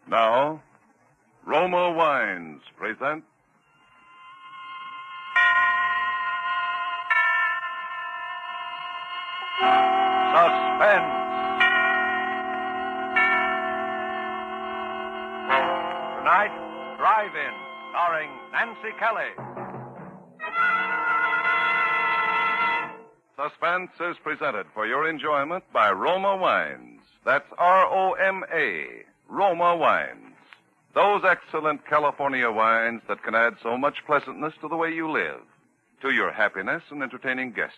Now, Roma Wines present Suspense. Tonight, Drive-In, starring Nancy Kelly. Suspense is presented for your enjoyment by Roma Wines. That's R-O-M-A, Roma Wines. Those excellent California wines that can add so much pleasantness to the way you live, to your happiness in entertaining guests,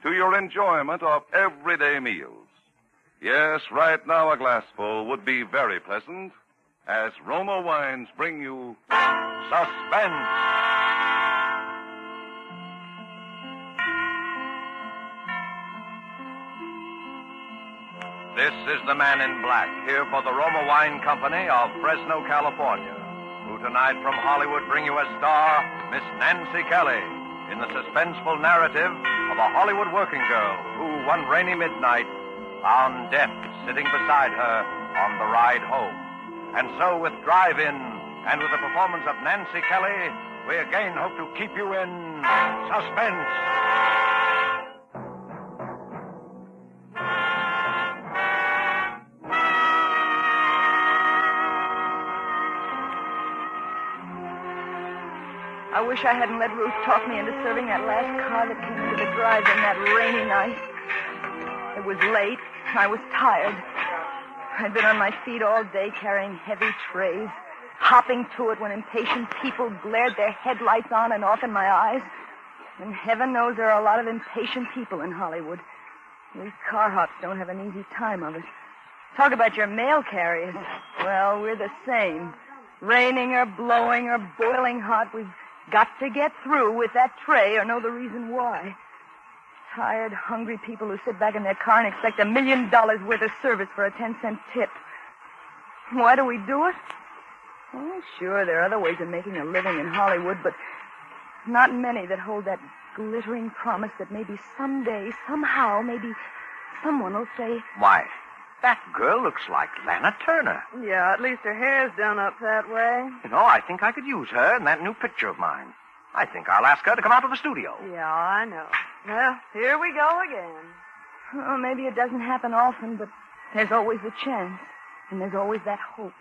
to your enjoyment of everyday meals. Yes, right now a glassful would be very pleasant as Roma Wines bring you Suspense. This is the Man in Black, here for the Roma Wine Company of Fresno, California, who tonight from Hollywood bring you as star Miss Nancy Kelly in the suspenseful narrative of a Hollywood working girl who, one rainy midnight, found death sitting beside her on the ride home. And so with Drive-In and with the performance of Nancy Kelly, we again hope to keep you in suspense. I wish I hadn't let Ruth talk me into serving that last car that came into the drive-in that rainy night. It was late. I was tired. I'd been on my feet all day carrying heavy trays, hopping to it when impatient people glared their headlights on and off in my eyes. And heaven knows there are a lot of impatient people in Hollywood. We car hops don't have an easy time of it. Talk about your mail carriers. Well, we're the same. Raining or blowing or boiling hot, we've got to get through with that tray or know the reason why. Tired, hungry people who sit back in their car and expect $1 million worth of service for a 10-cent tip. Why do we do it? Oh, sure, there are other ways of making a living in Hollywood, but not many that hold that glittering promise that maybe someday, somehow, maybe someone will say... Why, that girl looks like Lana Turner. Yeah, at least her hair's done up that way. You know, I think I could use her in that new picture of mine. I think I'll ask her to come out to the studio. Yeah, I know. Well, here we go again. Well, maybe it doesn't happen often, but there's always a chance. And there's always that hope.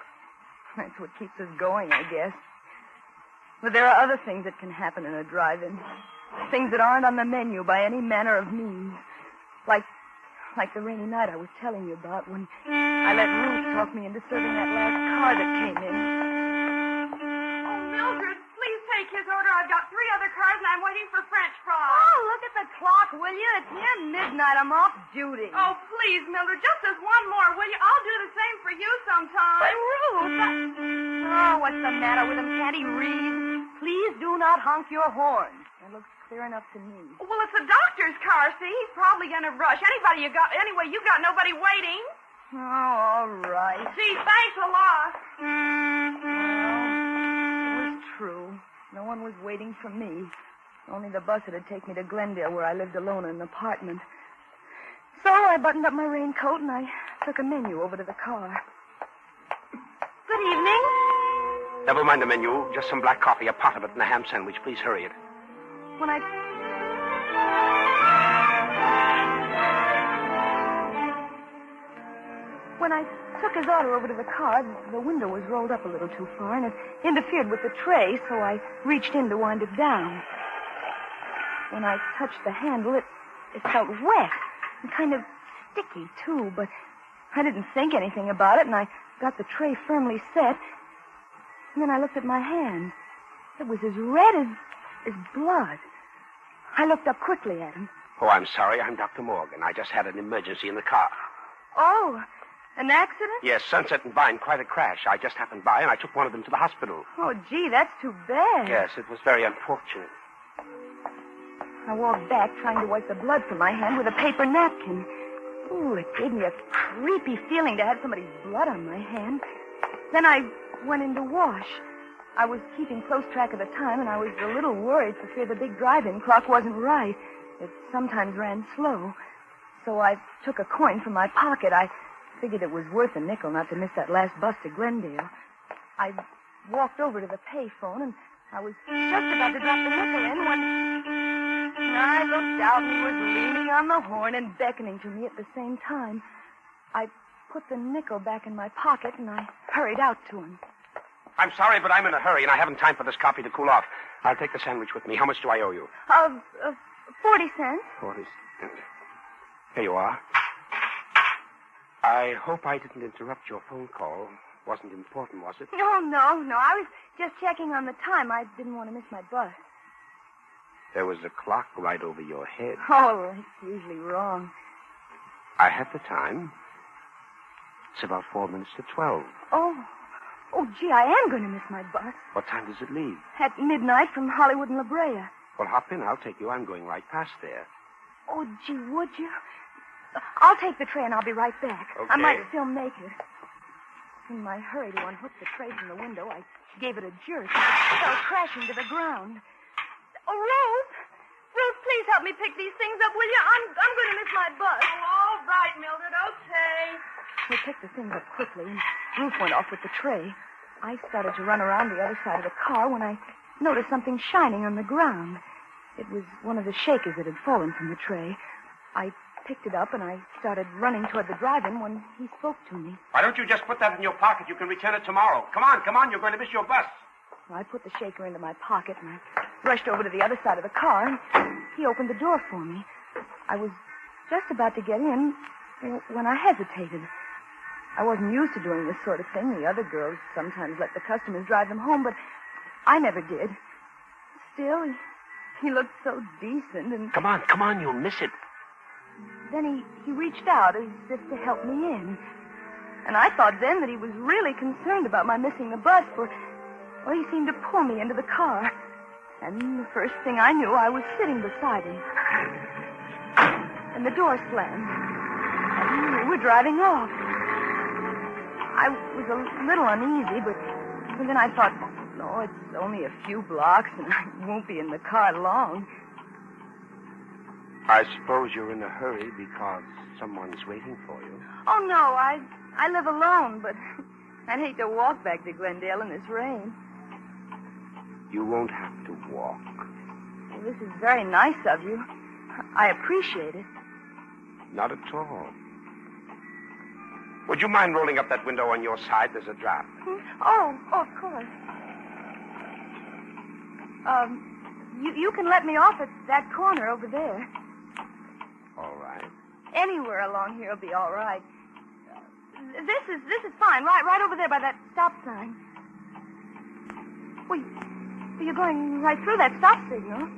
That's what keeps us going, I guess. But there are other things that can happen in a drive-in. Things that aren't on the menu by any manner of means. Like the rainy night I was telling you about when I let Ruth talk me into serving that last car that came in. Oh, Mildred, please take his order. I've got 3 other cars and I'm waiting for French fries. Oh, look at the clock, will you? It's near midnight. I'm off duty. Oh, please, Mildred, just as one more, will you? I'll do the same for you sometime. But Ruth, Oh, what's the matter with him? Can't he read? Please do not honk your horn. It looks clear enough to me. Well, it's the doctor's car, see? He's probably going to rush. Anyway, you got nobody waiting. Oh, all right. Gee, thanks a lot. Well, it was true. No one was waiting for me. Only the bus that'd take me to Glendale, where I lived alone in an apartment. So I buttoned up my raincoat and I took a menu over to the car. Good evening. Never mind the menu. Just some black coffee, a pot of it, and a ham sandwich. Please hurry it. When I took his order over to the car, the window was rolled up a little too far, and it interfered with the tray, so I reached in to wind it down. When I touched the handle, it felt wet and kind of sticky, too, but I didn't think anything about it, and I got the tray firmly set, and then I looked at my hand. It was as red as blood. I looked up quickly at him. Oh, I'm sorry. I'm Dr. Morgan. I just had an emergency in the car. Oh, an accident? Yes, Sunset and Vine, quite a crash. I just happened by, and I took one of them to the hospital. Oh, gee, that's too bad. Yes, it was very unfortunate. I walked back, trying to wipe the blood from my hand with a paper napkin. Ooh, it gave me a creepy feeling to have somebody's blood on my hand. Then I went in to wash. I was keeping close track of the time, and I was a little worried for fear the big drive-in clock wasn't right. It sometimes ran slow. So I took a coin from my pocket. I figured it was worth a nickel not to miss that last bus to Glendale. I walked over to the payphone, and I was just about to drop the nickel in when I looked out, and he was leaning on the horn and beckoning to me at the same time. I put the nickel back in my pocket, and I hurried out to him. I'm sorry, but I'm in a hurry, and I haven't time for this coffee to cool off. I'll take the sandwich with me. How much do I owe you? 40 cents. 40 cents. Here you are. I hope I didn't interrupt your phone call. Wasn't important, was it? No. I was just checking on the time. I didn't want to miss my bus. There was a clock right over your head. Oh, it's usually wrong. I have the time. It's about 4 minutes to 12. Oh, gee, I am going to miss my bus. What time does it leave? At midnight from Hollywood and La Brea. Well, hop in. I'll take you. I'm going right past there. Oh, gee, would you? I'll take the tray and I'll be right back. Okay. I might still make it. In my hurry to unhook the tray from the window, I gave it a jerk and it fell crashing to the ground. Oh, Rose! Rose, please help me pick these things up, will you? I'm going to miss my bus. Oh, all right, Mildred, okay. We picked the things up quickly, and Ruth went off with the tray. I started to run around the other side of the car when I noticed something shining on the ground. It was one of the shakers that had fallen from the tray. I picked it up, and I started running toward the drive-in when he spoke to me. Why don't you just put that in your pocket? You can return it tomorrow. Come on. You're going to miss your bus. Well, I put the shaker into my pocket, and I rushed over to the other side of the car, and he opened the door for me. I was just about to get in when I hesitated. I wasn't used to doing this sort of thing. The other girls sometimes let the customers drive them home, but I never did. Still, he looked so decent, and... Come on, you'll miss it. Then he reached out as if to help me in. And I thought then that he was really concerned about my missing the bus, for, well, he seemed to pull me into the car. And the first thing I knew, I was sitting beside him. And the door slammed. And we were driving off. I was a little uneasy, but then I thought, no, it's only a few blocks, and I won't be in the car long. I suppose you're in a hurry because someone's waiting for you. Oh, no, I live alone, but I'd hate to walk back to Glendale in this rain. You won't have to walk. Well, this is very nice of you. I appreciate it. Not at all. Would you mind rolling up that window on your side? There's a draft. Oh, of course. You can let me off at that corner over there. All right. Anywhere along here will be all right. This is fine. Right over there by that stop sign. Well, you're going right through that stop signal.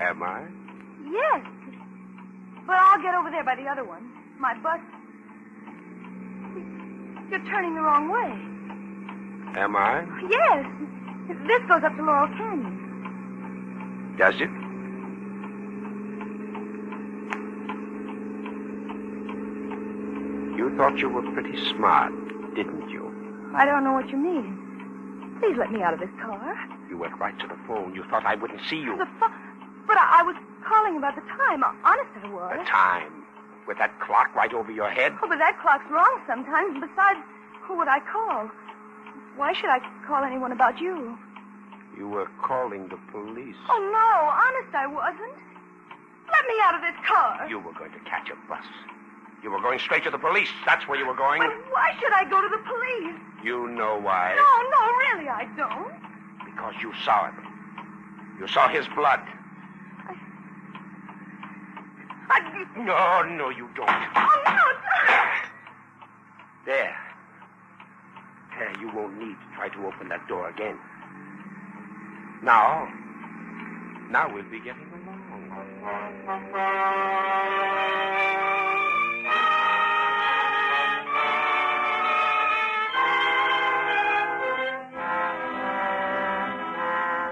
Am I? Yes. But I'll get over there by the other one. My bus. You're turning the wrong way. Am I? Yes. This goes up to Laurel Canyon. Does it? You thought you were pretty smart, didn't you? I don't know what you mean. Please let me out of this car. You went right to the phone. You thought I wouldn't see you. But I was calling about the time. Honest, I was. The time? With that clock right over your head? Oh, but that clock's wrong sometimes. Besides, who would I call? Why should I call anyone about you? You were calling the police. Oh, no. Honest, I wasn't. Let me out of this car. You were going to catch a bus. You were going straight to the police. That's where you were going. But why should I go to the police? You know why. No, really, I don't. Because you saw it. You saw his blood. No, you don't. Oh, no. There, you won't need to try to open that door again. Now we'll be getting along.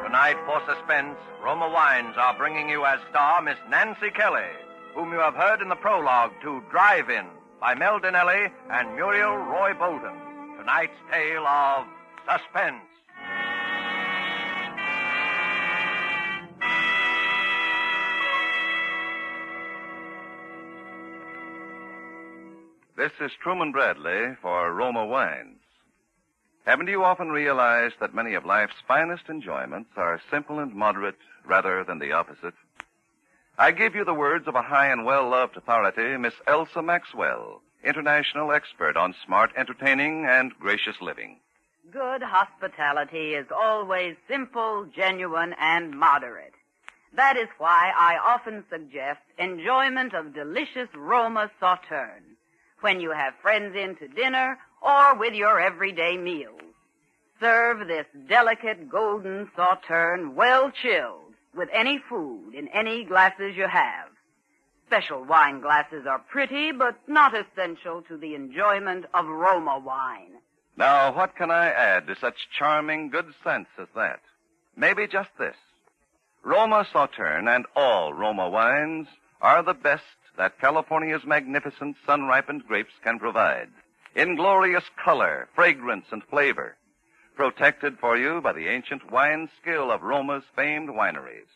Tonight for Suspense, Roma Wines are bringing you as star Miss Nancy Kelly, whom you have heard in the prologue to Drive-In by Mel Dinelli and Muriel Roy Bolton. Tonight's tale of Suspense. This is Truman Bradley for Roma Wines. Haven't you often realized that many of life's finest enjoyments are simple and moderate rather than the opposite? I give you the words of a high and well-loved authority, Miss Elsa Maxwell, international expert on smart entertaining and gracious living. Good hospitality is always simple, genuine, and moderate. That is why I often suggest enjoyment of delicious Roma Sauterne when you have friends in to dinner or with your everyday meals. Serve this delicate golden Sauterne well chilled with any food in any glasses you have. Special wine glasses are pretty, but not essential to the enjoyment of Roma wine. Now, what can I add to such charming good sense as that? Maybe just this. Roma Sauterne and all Roma wines are the best that California's magnificent sun-ripened grapes can provide, in glorious color, fragrance, and flavor, protected for you by the ancient wine skill of Roma's famed wineries.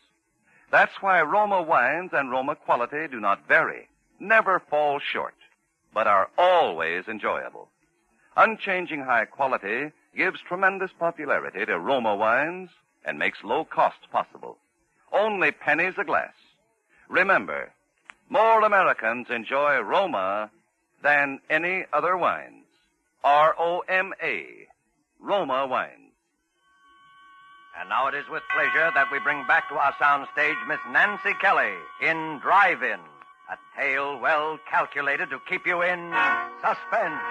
That's why Roma wines and Roma quality do not vary, never fall short, but are always enjoyable. Unchanging high quality gives tremendous popularity to Roma wines and makes low cost possible. Only pennies a glass. Remember, more Americans enjoy Roma than any other wines. R-O-M-A, Roma wines. And now it is with pleasure that we bring back to our soundstage Miss Nancy Kelly in Drive-In, a tale well calculated to keep you in suspense.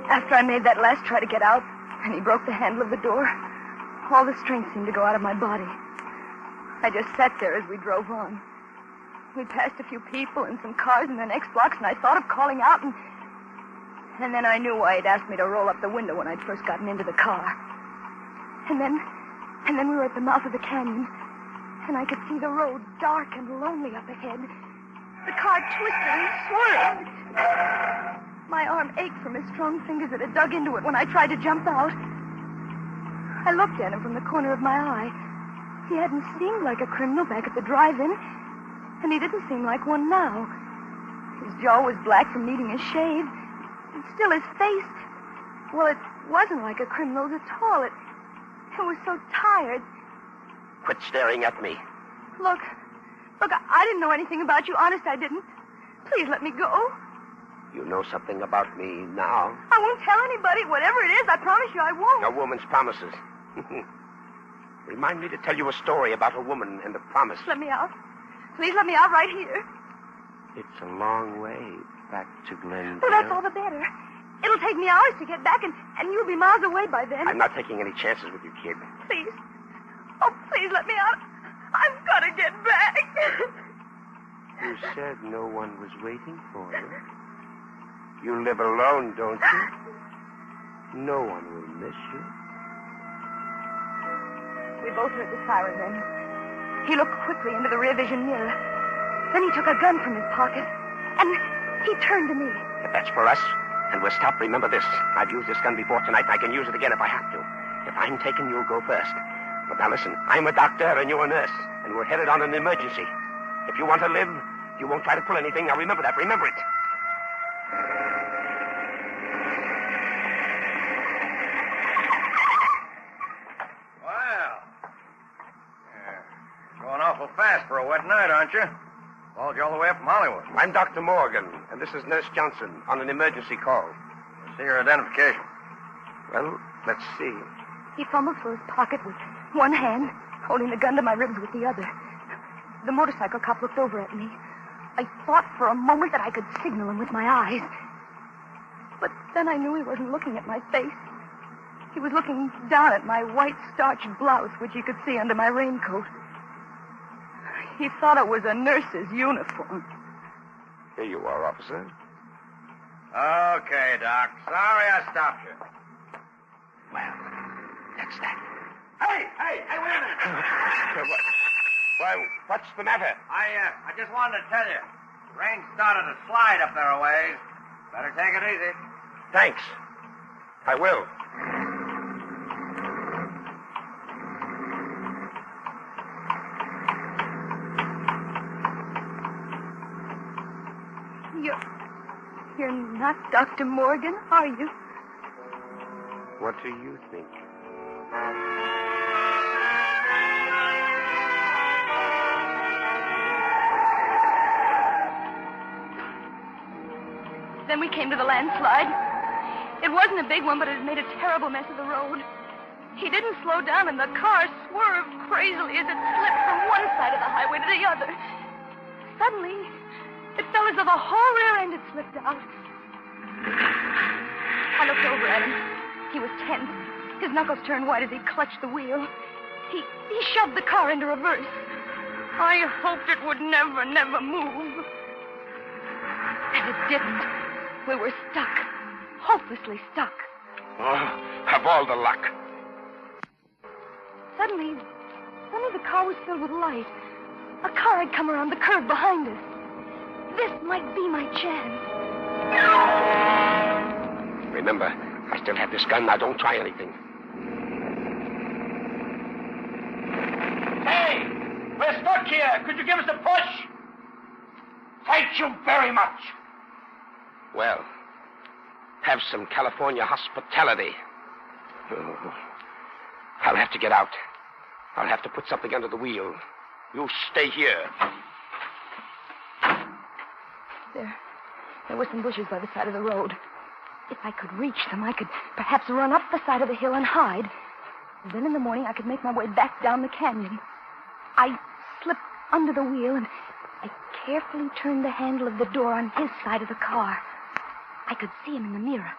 After I made that last try to get out, and he broke the handle of the door, all the strength seemed to go out of my body. I just sat there as we drove on. We passed a few people and some cars in the next blocks, and I thought of calling out, and then I knew why he'd asked me to roll up the window when I'd first gotten into the car. And then we were at the mouth of the canyon, and I could see the road dark and lonely up ahead. The car twisted and swerved. My arm ached from his strong fingers that had dug into it when I tried to jump out. I looked at him from the corner of my eye. He hadn't seemed like a criminal back at the drive-in, and he didn't seem like one now. His jaw was black from needing a shave, and still his face, well, it wasn't like a criminal's at all. It was so tired. Quit staring at me. Look, I didn't know anything about you. Honest, I didn't. Please let me go. You know something about me now. I won't tell anybody. Whatever it is, I promise you I won't. A woman's promises. Remind me to tell you a story about a woman and a promise. Let me out. Please let me out right here. It's a long way back to Glendale. Well, that's all the better. It'll take me hours to get back, and you'll be miles away by then. I'm not taking any chances with you, kid. Please. Oh, please let me out. I've got to get back. You said no one was waiting for you. You live alone, don't you? No one will miss you. We both heard the siren then. He looked quickly into the rear vision mirror. Then he took a gun from his pocket, and he turned to me. If that's for us, and we're stopped, remember this. I've used this gun before tonight, and I can use it again if I have to. If I'm taken, you'll go first. But now listen, I'm a doctor and you're a nurse, and we're headed on an emergency. If you want to live, you won't try to pull anything. Now remember that. Remember it. Going awful fast for a wet night, aren't you? Followed you all the way up from Hollywood. I'm Dr. Morgan, and this is Nurse Johnson on an emergency call. See your identification. Well, let's see. He fumbled for his pocket with one hand, holding the gun to my ribs with the other. The motorcycle cop looked over at me. I thought for a moment that I could signal him with my eyes. But then I knew he wasn't looking at my face. He was looking down at my white starched blouse, which he could see under my raincoat. He thought it was a nurse's uniform. Here you are, officer. Okay, Doc. Sorry I stopped you. Well, that's that. Hey, wait a minute. Why, what's the matter? I just wanted to tell you. Rain started to slide up there a ways. Better take it easy. Thanks. I will. You're not Dr. Morgan, are you? What do you think? Then we came to the landslide. It wasn't a big one, but it had made a terrible mess of the road. He didn't slow down, and the car swerved crazily as it slipped from one side of the highway to the other. Suddenly, it felt as though the whole rear end had slipped out. I looked over at him. He was tense. His knuckles turned white as he clutched the wheel. He shoved the car into reverse. I hoped it would never move. And it didn't. We were stuck. Hopelessly stuck. Oh, have all the luck. Suddenly the car was filled with light. A car had come around the curve behind us. This might be my chance. Remember, I still have this gun. Now don't try anything. Hey! We're stuck here. Could you give us a push? Thank you very much. Well, have some California hospitality. Oh, I'll have to get out. I'll have to put something under the wheel. You stay here. There were some bushes by the side of the road. If I could reach them, I could perhaps run up the side of the hill and hide. And then in the morning, I could make my way back down the canyon. I slipped under the wheel, and I carefully turned the handle of the door on his side of the car. I could see him in the mirror.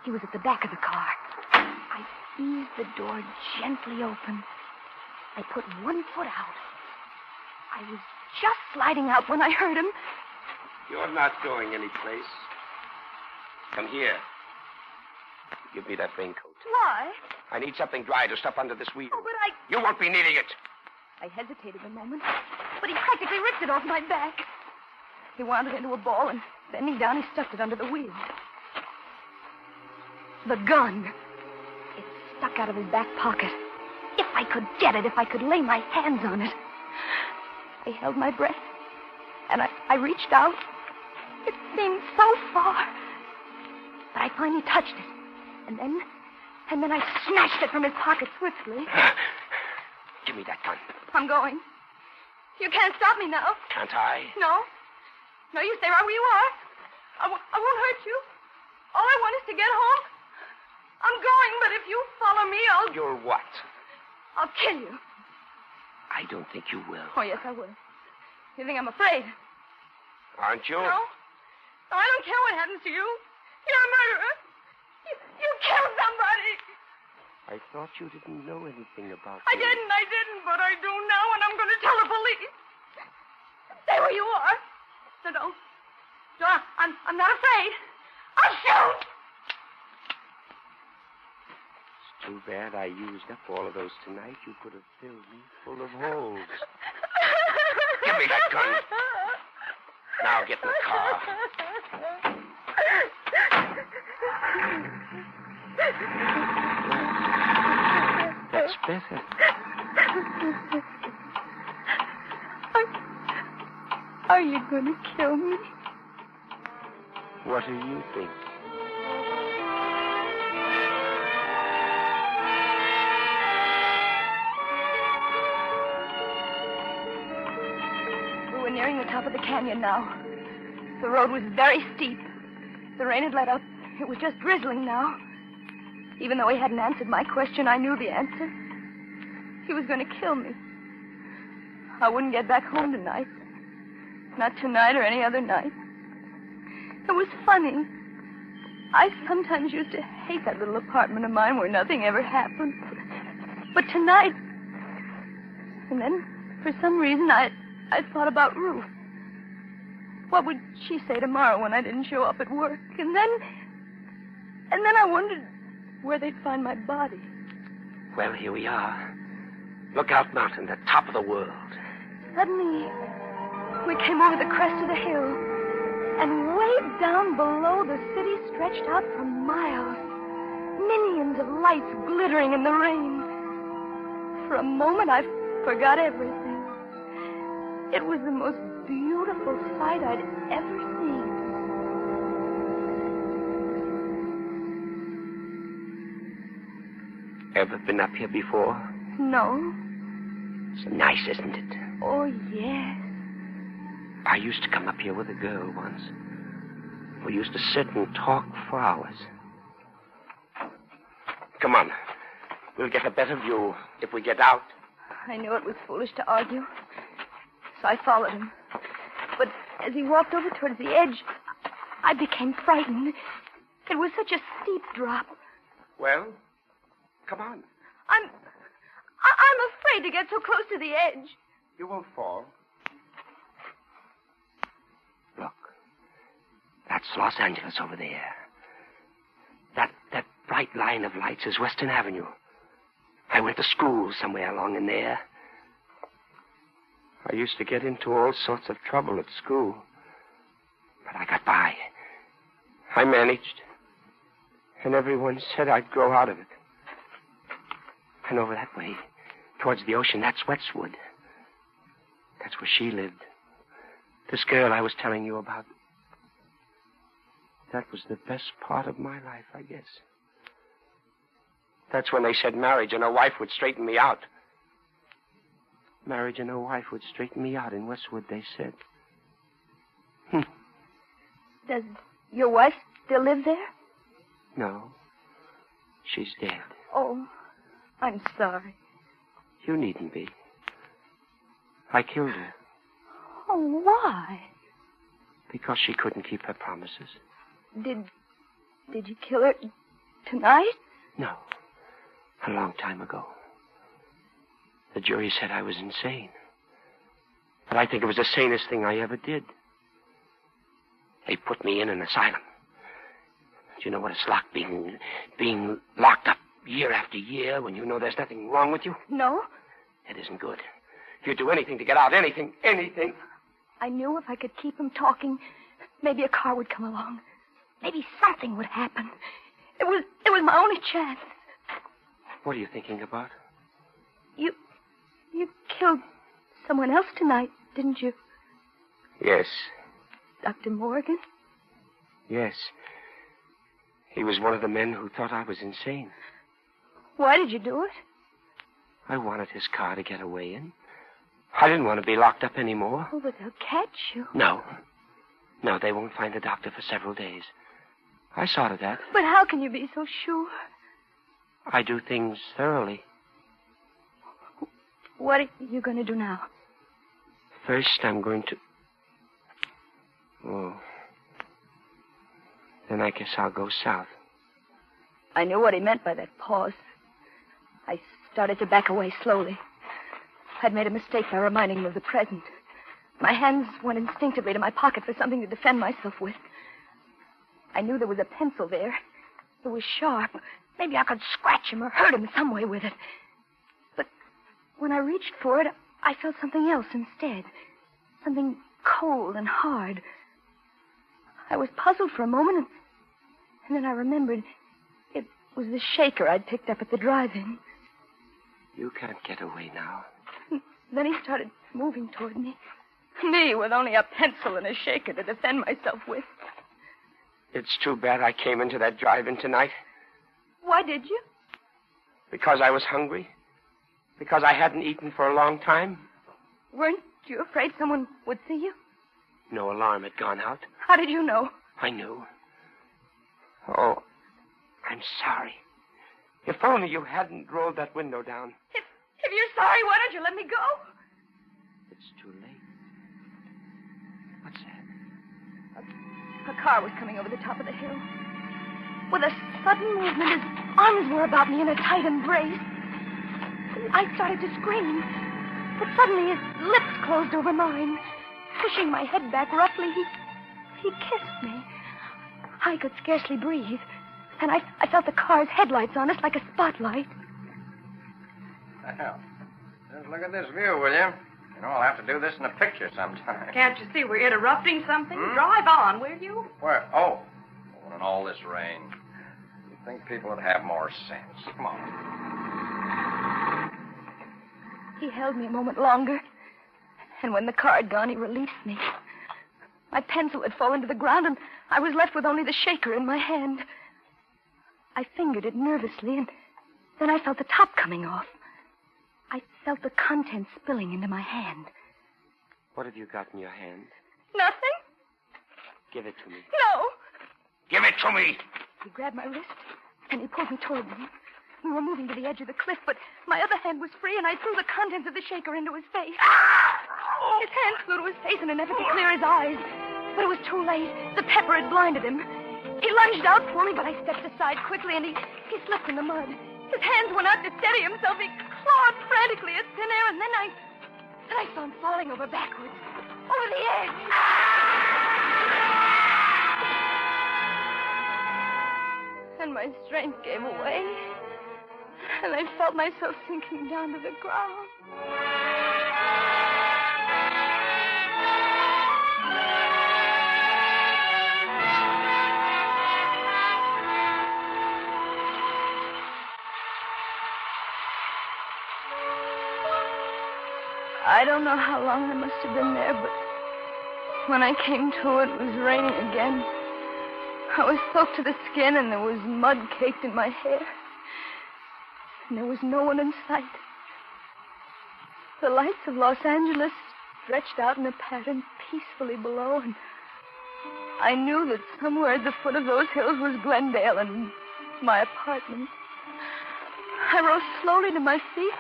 He was at the back of the car. I eased the door gently open. I put one foot out. I was just sliding out when I heard him. You're not going anyplace. Come here. Give me that raincoat. Why? I need something dry to stuff under this wheel. Oh, but You won't be needing it. I hesitated a moment, but he practically ripped it off my back. He wound it into a ball, and bending down, he stuffed it under the wheel. The gun. It stuck out of his back pocket. If I could get it, if I could lay my hands on it. I held my breath, and I reached out. It seemed so far. But I finally touched it. And then I snatched it from his pocket swiftly. Give me that gun. I'm going. You can't stop me now. Can't I? No. No, you stay right where you are. I won't hurt you. All I want is to get home. I'm going, but if you follow me, You're what? I'll kill you. I don't think you will. Oh, yes, I will. You think I'm afraid? Aren't you? No. No, I don't care what happens to you. You're a murderer. You killed somebody. I thought you didn't know anything about I me. didn't, but I do now, and I'm going to tell the police. Stay where you are. No. No, I'm not afraid. I'll shoot. It's too bad I used up all of those tonight. You could have filled me full of holes. Give me that gun. Now get in the car. That's better. Are you going to kill me? What do you think? We were nearing the top of the canyon now. The road was very steep. The rain had let up. It was just drizzling now. Even though he hadn't answered my question, I knew the answer. He was going to kill me. I wouldn't get back home tonight. Not tonight or any other night. It was funny. I sometimes used to hate that little apartment of mine where nothing ever happened. But tonight... And then, for some reason, I thought about Ruth. What would she say tomorrow when I didn't show up at work? And then I wondered where they'd find my body. Well, here we are. Lookout Mountain, the top of the world. Suddenly, we came over the crest of the hill. And way down below, the city stretched out for miles. Millions of lights glittering in the rain. For a moment, I forgot everything. It was the most beautiful sight I'd ever seen. Ever been up here before? No. It's nice, isn't it? Oh, yes. I used to come up here with a girl once. We used to sit and talk for hours. Come on. We'll get a better view if we get out. I knew it was foolish to argue, so I followed him. But as he walked over towards the edge, I became frightened. It was such a steep drop. Well, come on. I'm afraid to get so close to the edge. You won't fall. Look. That's Los Angeles over there. That bright line of lights is Western Avenue. I went to school somewhere along in there. I used to get into all sorts of trouble at school. But I got by. I managed. And everyone said I'd grow out of it. And over that way, towards the ocean, that's Westwood. That's where she lived. This girl I was telling you about. That was the best part of my life, I guess. That's when they said marriage and a wife would straighten me out. Marriage and a wife would straighten me out in Westwood, they said. Does your wife still live there? No. She's dead. Oh, I'm sorry. You needn't be. I killed her. Oh, why? Because she couldn't keep her promises. Did you kill her tonight? No. A long time ago. The jury said I was insane. But I think it was the sanest thing I ever did. They put me in an asylum. Do you know what it's like being locked up year after year when you know there's nothing wrong with you? No. It isn't good. You'd do anything to get out. Anything. I knew if I could keep him talking, maybe a car would come along. Maybe something would happen. It was my only chance. What are you thinking about? You killed someone else tonight, didn't you? Yes. Dr. Morgan? Yes. He was one of the men who thought I was insane. Why did you do it? I wanted his car to get away in. I didn't want to be locked up anymore. Oh, but they'll catch you. No. No, they won't find the doctor for several days. I saw to that. But how can you be so sure? I do things thoroughly. What are you going to do now? First, I'm going to... Oh. Then I guess I'll go south. I knew what he meant by that pause. I started to back away slowly. I'd made a mistake by reminding him of the present. My hands went instinctively to my pocket for something to defend myself with. I knew there was a pencil there. It was sharp. Maybe I could scratch him or hurt him some way with it. But when I reached for it, I felt something else instead. Something cold and hard. I was puzzled for a moment, and then I remembered it was the shaker I'd picked up at the drive-in. You can't get away now. Then he started moving toward me. Me with only a pencil and a shaker to defend myself with. It's too bad I came into that drive-in tonight. Why did you? Because I was hungry. Because I hadn't eaten for a long time. Weren't you afraid someone would see you? No alarm had gone out. How did you know? I knew. Oh, I'm sorry. If only you hadn't rolled that window down. If you're sorry, why don't you let me go? It's too late. What's that? A car was coming over the top of the hill. With a sudden movement, his arms were about me in a tight embrace. I started to scream, but suddenly his lips closed over mine. Pushing my head back roughly, he kissed me. I could scarcely breathe, and I felt the car's headlights on us like a spotlight. Well, just look at this view, will you? You know, I'll have to do this in a picture sometime. Can't you see we're interrupting something? Drive on, will you? Where? Oh, in all this rain. You'd think people would have more sense. Come on. He held me a moment longer, and when the car had gone, he released me. My pencil had fallen to the ground, and I was left with only the shaker in my hand. I fingered it nervously, and then I felt the top coming off. I felt the contents spilling into my hand. What have you got in your hand? Nothing? Give it to me. No. Give it to me. He grabbed my wrist, and he pulled me toward him. We were moving to the edge of the cliff, but my other hand was free, and I threw the contents of the shaker into his face. His hand flew to his face in an effort to clear his eyes. But it was too late. The pepper had blinded him. He lunged out for me, but I stepped aside quickly, and he slipped in the mud. His hands went out to steady himself. He clawed frantically at thin air, and then I saw him falling over backwards, over the edge. And my strength gave away, and I felt myself sinking down to the ground. I don't know how long I must have been there, but when I came to, it was raining again. I was soaked to the skin, and there was mud caked in my hair. And there was no one in sight. The lights of Los Angeles stretched out in a pattern peacefully below, and I knew that somewhere at the foot of those hills was Glendale and my apartment. I rose slowly to my feet,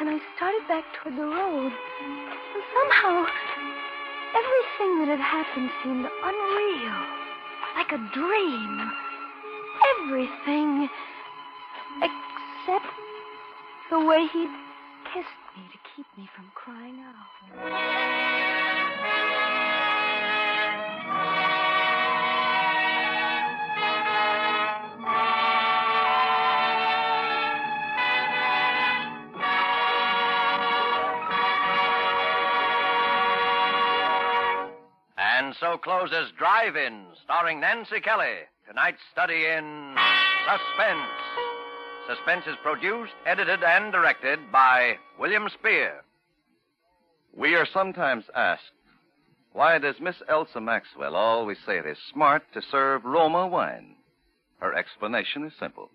and I started back toward the road. And somehow, everything that had happened seemed unreal, like a dream. Everything except the way he'd kissed me to keep me from crying out. And so closes Drive-In, starring Nancy Kelly. Tonight's study in Suspense. Suspense is produced, edited, and directed by William Spear. We are sometimes asked, why does Miss Elsa Maxwell always say it is smart to serve Roma wine? Her explanation is simple.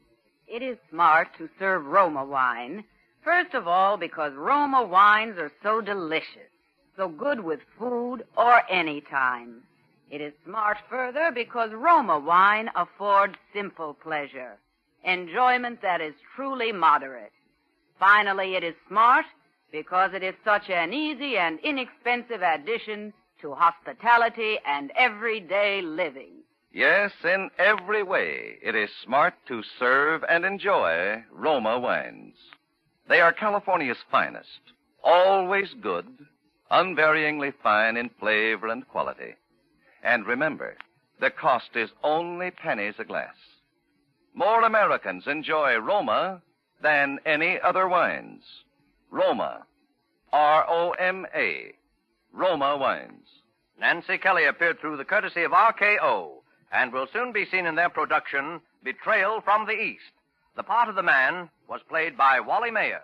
It is smart to serve Roma wine, first of all, because Roma wines are so delicious, so good with food or any time. It is smart further because Roma wine affords simple pleasure, enjoyment that is truly moderate. Finally, it is smart because it is such an easy and inexpensive addition to hospitality and everyday living. Yes, in every way, it is smart to serve and enjoy Roma wines. They are California's finest, always good, unvaryingly fine in flavor and quality. And remember, the cost is only pennies a glass. More Americans enjoy Roma than any other wines. Roma, R-O-M-A, Roma wines. Nancy Kelly appeared through the courtesy of RKO and will soon be seen in their production, Betrayal from the East. The part of the man was played by Wally Mayer.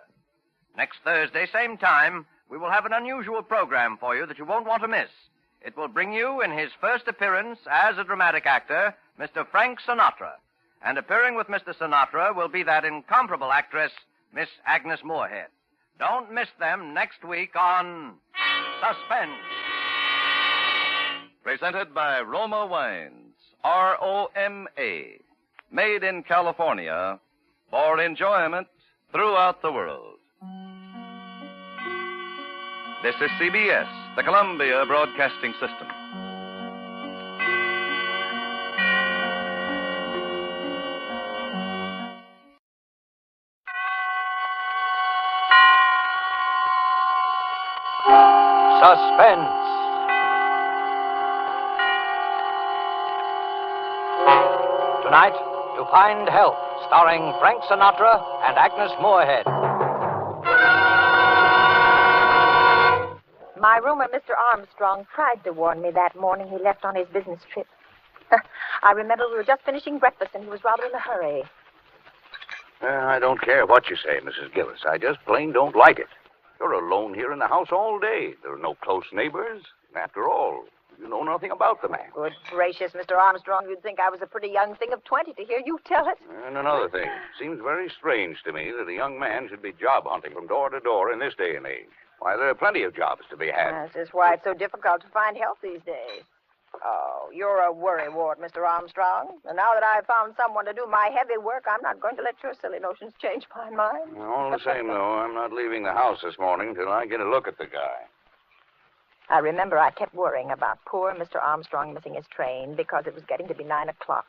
Next Thursday, same time, we will have an unusual program for you that you won't want to miss. It will bring you, in his first appearance as a dramatic actor, Mr. Frank Sinatra. And appearing with Mr. Sinatra will be that incomparable actress, Miss Agnes Moorehead. Don't miss them next week on Suspense. Presented by Roma Wines, R-O-M-A, made in California for enjoyment throughout the world. This is CBS, the Columbia Broadcasting System. Suspense. Tonight, To Find Help, starring Frank Sinatra and Agnes Moorehead. My roomer, Mr. Armstrong, tried to warn me that morning he left on his business trip. I remember we were just finishing breakfast and he was rather in a hurry. I don't care what you say, Mrs. Gillis. I just plain don't like it. You're alone here in the house all day. There are no close neighbors. And after all, you know nothing about the man. Good gracious, Mr. Armstrong, you'd think I was a pretty young thing of 20 to hear you tell it. And another thing. Seems very strange to me that a young man should be job hunting from door to door in this day and age. Why, there are plenty of jobs to be had. That's just why it's so difficult to find help these days. Oh, you're a worrywart, Mr. Armstrong. And now that I've found someone to do my heavy work, I'm not going to let your silly notions change my mind. All the same, though, I'm not leaving the house this morning till I get a look at the guy. I remember I kept worrying about poor Mr. Armstrong missing his train because it was getting to be 9 o'clock.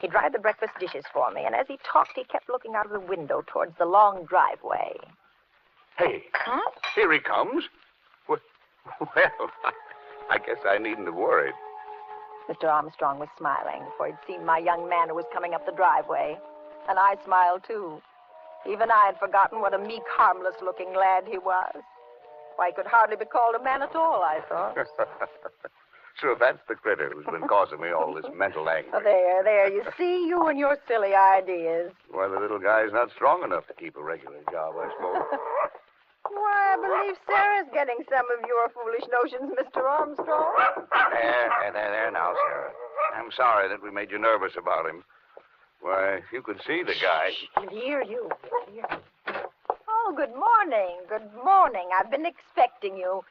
He dried the breakfast dishes for me, and as he talked, he kept looking out of the window towards the long driveway. Hey, here he comes. Well, I guess I needn't have worried. Mr. Armstrong was smiling, for he'd seen my young man who was coming up the driveway. And I smiled, too. Even I had forgotten what a meek, harmless-looking lad he was. Why, he could hardly be called a man at all, I thought. So that's the critter who's been causing me all this mental anguish. Oh, there. You see, you and your silly ideas. Why, the little guy's not strong enough to keep a regular job, I suppose. Why, I believe Sarah's getting some of your foolish notions, Mr. Armstrong. There now, Sarah. I'm sorry that we made you nervous about him. Why, if you could see the guy. He'll hear you. Oh, good morning. Good morning. I've been expecting you.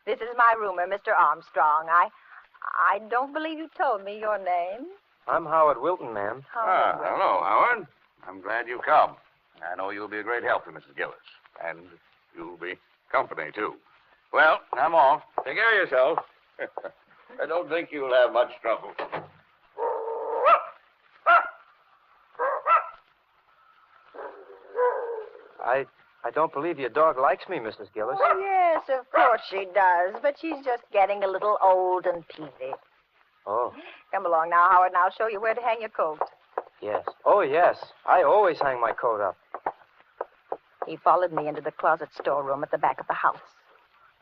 This is my roomer, Mr. Armstrong. I don't believe you told me your name. I'm Howard Wilton, ma'am. Hello, Howard. I'm glad you come. I know you'll be a great help to Mrs. Gillis. And you'll be company, too. Well, I'm off. Take care of yourself. I don't think you'll have much trouble. I don't believe your dog likes me, Mrs. Gillis. Oh, yes, of course she does. But she's just getting a little old and peevy. Oh. Come along now, Howard, and I'll show you where to hang your coat. Yes. Oh, yes. I always hang my coat up. He followed me into the closet storeroom at the back of the house.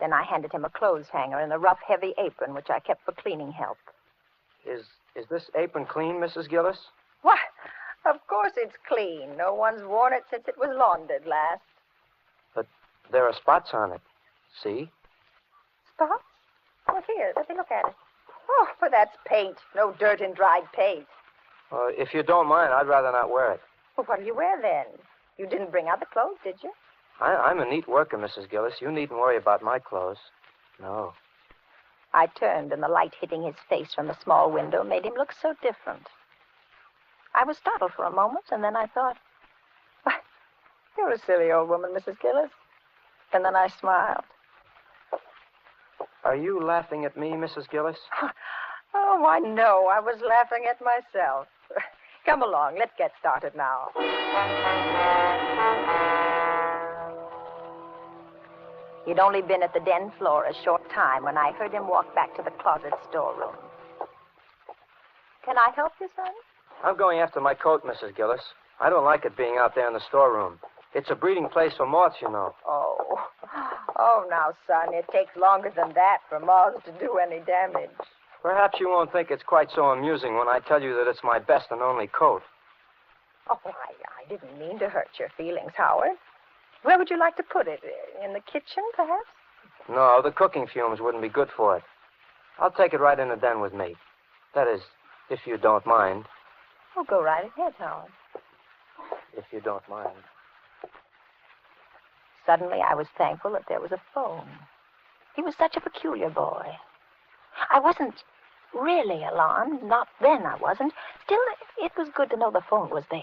Then I handed him a clothes hanger and a rough, heavy apron, which I kept for cleaning help. Is this apron clean, Mrs. Gillis? Why, of course it's clean. No one's worn it since it was laundered last. But there are spots on it. See? Spots? Well, here, let me look at it. Oh, but that's paint. No dirt and dried paint. If you don't mind, I'd rather not wear it. Well, what do you wear then? You didn't bring out the clothes, did you? I'm a neat worker, Mrs. Gillis. You needn't worry about my clothes. No. I turned, and the light hitting his face from the small window made him look so different. I was startled for a moment, and then I thought, why, you're a silly old woman, Mrs. Gillis. And then I smiled. Are you laughing at me, Mrs. Gillis? Oh, I know. I was laughing at myself. Come along. Let's get started now. He'd only been at the den floor a short time when I heard him walk back to the closet storeroom. Can I help you, son? I'm going after my coat, Mrs. Gillis. I don't like it being out there in the storeroom. It's a breeding place for moths, you know. Oh, now, son, it takes longer than that for moths to do any damage. Perhaps you won't think it's quite so amusing when I tell you that it's my best and only coat. Oh, I didn't mean to hurt your feelings, Howard. Where would you like to put it? In the kitchen, perhaps? No, the cooking fumes wouldn't be good for it. I'll take it right in the den with me. That is, if you don't mind. Oh, go right ahead, Howard. If you don't mind. Suddenly, I was thankful that there was a phone. He was such a peculiar boy. I wasn't really alarmed. Not then, I wasn't. Still, it was good to know the phone was there.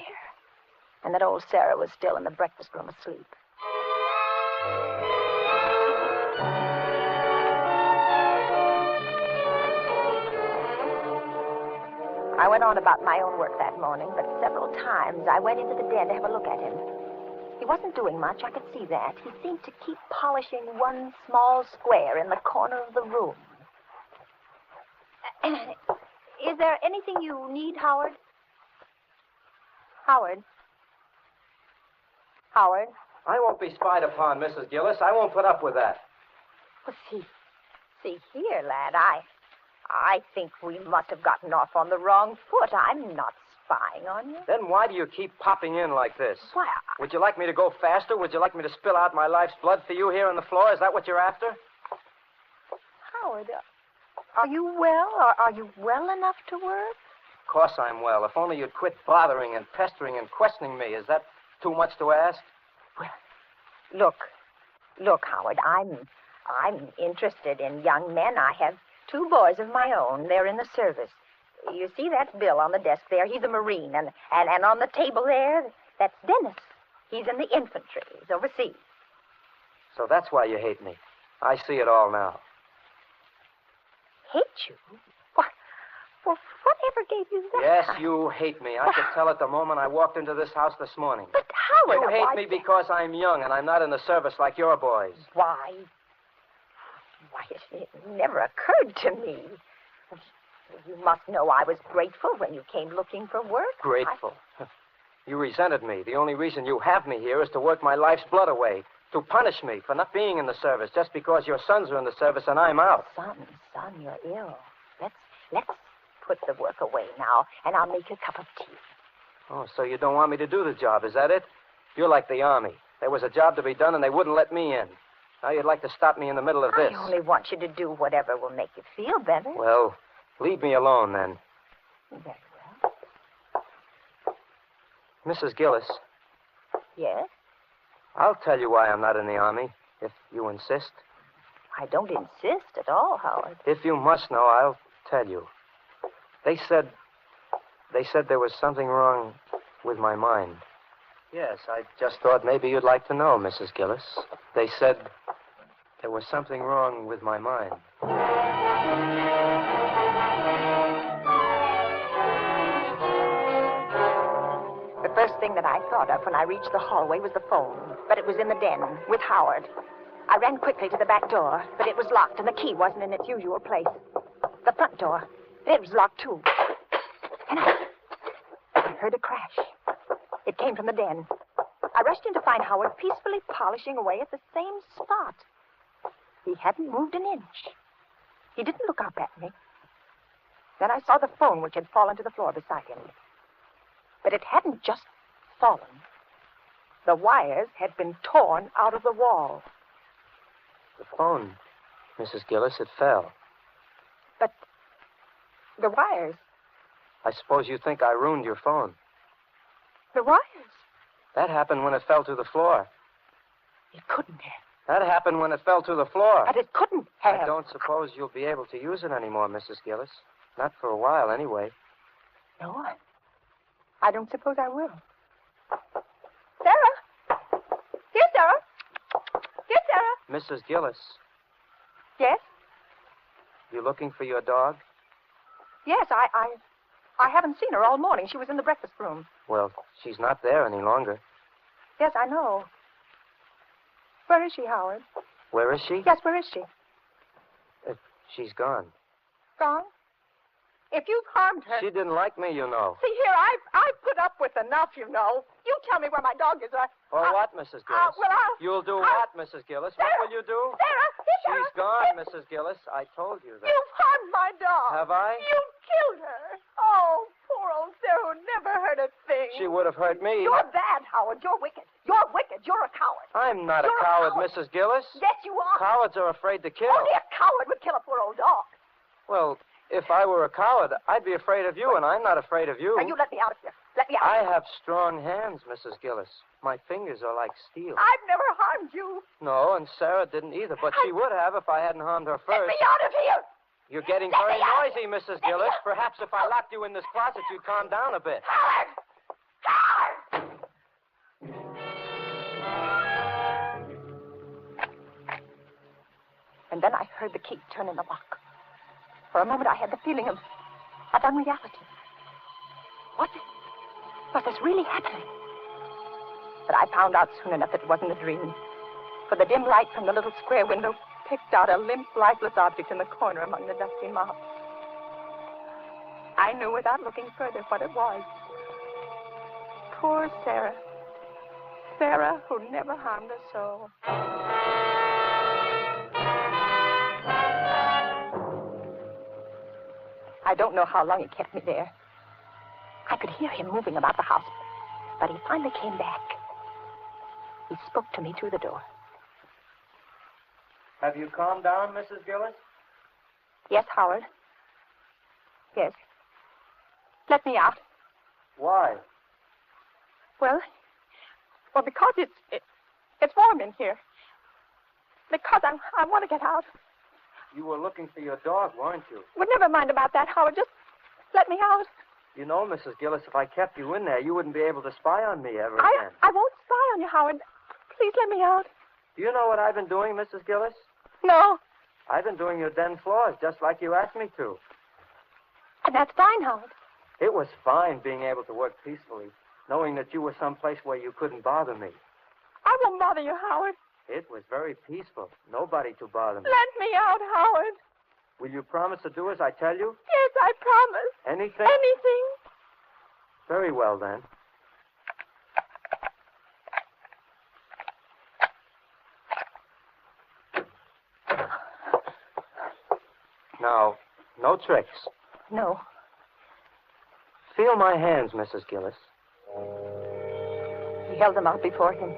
And that old Sarah was still in the breakfast room asleep. I went on about my own work that morning, but several times I went into the den to have a look at him. He wasn't doing much, I could see that. He seemed to keep polishing one small square in the corner of the room. Is there anything you need, Howard? Howard? I won't be spied upon, Mrs. Gillis. I won't put up with that. Well, see here, lad. I think we must have gotten off on the wrong foot. I'm not spying on you. Then why do you keep popping in like this? Why, Would you like me to go faster? Would you like me to spill out my life's blood for you here on the floor? Is that what you're after? Howard, are you well? Are you well enough to work? Of course I'm well. If only you'd quit bothering and pestering and questioning me. Is that too much to ask? Well, look, Howard, I'm interested in young men. I have 2 boys of my own. They're in the service. You see that bill on the desk there? He's a Marine. And on the table there, that's Dennis. He's in the infantry. He's overseas. So that's why you hate me. I see it all now. Hate you? Well, whatever gave you that? Yes, you hate me. I could tell it the moment I walked into this house this morning. But, Howard... You hate me because I'm young and I'm not in the service like your boys. Why, it never occurred to me. You must know I was grateful when you came looking for work. Grateful? You resented me. The only reason you have me here is to work my life's blood away, to punish me for not being in the service just because your sons are in the service and I'm out. Son, you're ill. Let's put the work away now, and I'll make you a cup of tea. Oh, so you don't want me to do the job, is that it? You're like the Army. There was a job to be done, and they wouldn't let me in. Now you'd like to stop me in the middle of this. I only want you to do whatever will make you feel better. Well, leave me alone, then. Very well. Mrs. Gillis. Yes? I'll tell you why I'm not in the Army, if you insist. I don't insist at all, Howard. If you must know, I'll tell you. They said there was something wrong with my mind. Yes, I just thought maybe you'd like to know, Mrs. Gillis. They said there was something wrong with my mind. The first thing that I thought of when I reached the hallway was the phone, but it was in the den with Howard. I ran quickly to the back door, but it was locked and the key wasn't in its usual place. The front door, it was locked too. And I heard a crash. It came from the den. I rushed in to find Howard peacefully polishing away at the same spot. He hadn't moved an inch. He didn't look up at me. Then I saw the phone, which had fallen to the floor beside him. But it hadn't just fallen. The wires had been torn out of the wall. The phone, Mrs. Gillis, it fell. But the wires... I suppose you think I ruined your phone. The wires? That happened when it fell to the floor. It couldn't have. That happened when it fell to the floor. But it couldn't have. I don't suppose you'll be able to use it anymore, Mrs. Gillis. Not for a while, anyway. No, I don't suppose I will. Sarah! Here, Sarah! Here, Sarah! Mrs. Gillis, Yes? you looking for your dog? Yes, I haven't seen her all morning. She was in the breakfast room. Well, she's not there any longer. Yes, I know. Where is she, Howard? Where is she? Yes, where is she? She's gone. Gone? If you've harmed her... She didn't like me, you know. See here, I've put up with enough, you know. You tell me where my dog is. What, Mrs. Gillis? You'll do what, Mrs. Gillis? Sarah, what will you do? Sarah! She's gone, Mrs. Gillis. I told you that. You've harmed my dog. Have I? You killed her. Oh, poor old Sarah who never hurt a thing. She would have hurt me. You're bad, Howard. You're wicked. You're wicked. You're a coward. I'm not You're a coward, coward. Mrs. Gillis. Yes, you are. Cowards are afraid to kill. Only a coward would kill a poor old dog. Well, if I were a coward, I'd be afraid of you, and I'm not afraid of you. Now, you let me out of here. Let me out. I have strong hands, Mrs. Gillis. My fingers are like steel. I've never harmed you. No, and Sarah didn't either, but she would have if I hadn't harmed her first. Let me out of here. You're getting Let very me out. noisy, Mrs. Gillis. Perhaps if I locked you in this closet, you'd calm down a bit. Howard! Howard! And then I heard the key turn in the lock. For a moment, I had the feeling of unreality. Was this really happening? But I found out soon enough that it wasn't a dream. For the dim light from the little square window picked out a limp, lifeless object in the corner among the dusty mops. I knew without looking further what it was. Poor Sarah. Sarah, who never harmed a soul. I don't know how long he kept me there. I could hear him moving about the house, but he finally came back. He spoke to me through the door. Have you calmed down, Mrs. Gillis? Yes, Howard. Yes. Let me out. Why? Well, because it's warm in here. Because I want to get out. You were looking for your dog, weren't you? Well, never mind about that, Howard. Just let me out. You know, Mrs. Gillis, if I kept you in there, you wouldn't be able to spy on me ever again. I won't spy on you, Howard. Please let me out. Do you know what I've been doing, Mrs. Gillis? No. I've been doing your den floors, just like you asked me to. And that's fine, Howard. It was fine being able to work peacefully, knowing that you were someplace where you couldn't bother me. I won't bother you, Howard. It was very peaceful. Nobody to bother me. Let me out, Howard. Will you promise to do as I tell you? Yes, I promise. Anything? Anything. Very well, then. Now, no tricks. No. Feel my hands, Mrs. Gillis. He held them out before him.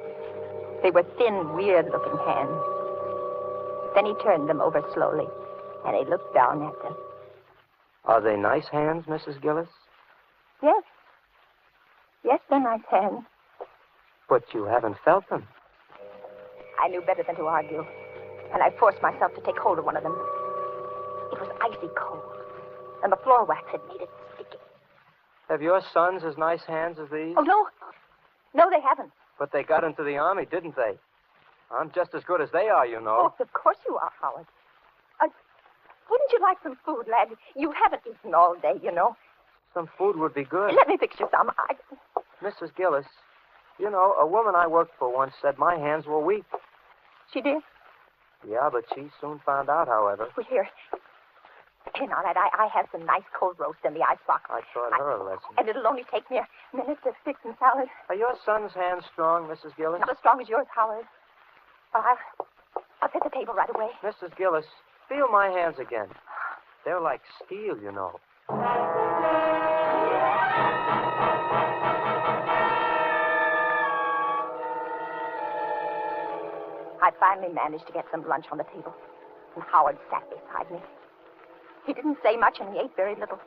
They were thin, weird-looking hands. Then he turned them over slowly, and he looked down at them. Are they nice hands, Mrs. Gillis? Yes. Yes, they're nice hands. But you haven't felt them. I knew better than to argue, and I forced myself to take hold of one of them. It was icy cold, and the floor wax had made it sticky. Have your sons as nice hands as these? Oh, no. No, they haven't. But they got into the army, didn't they? I'm just as good as they are, you know. Oh, of course you are, Howard. Wouldn't you like some food, lad? You haven't eaten all day, you know. Some food would be good. Let me fix you some. Mrs. Gillis, you know, a woman I worked for once said my hands were weak. She did? Yeah, but she soon found out, however. Well, here. Here now, lad, I have some nice cold roast in the icebox. I taught her a lesson. And it'll only take me a minute to fix some salad. Are your son's hands strong, Mrs. Gillis? Not as strong as yours, Howard. But I'll set the table right away. Mrs. Gillis, feel my hands again. They're like steel, you know. I finally managed to get some lunch on the table, and Howard sat beside me. He didn't say much, and he ate very little.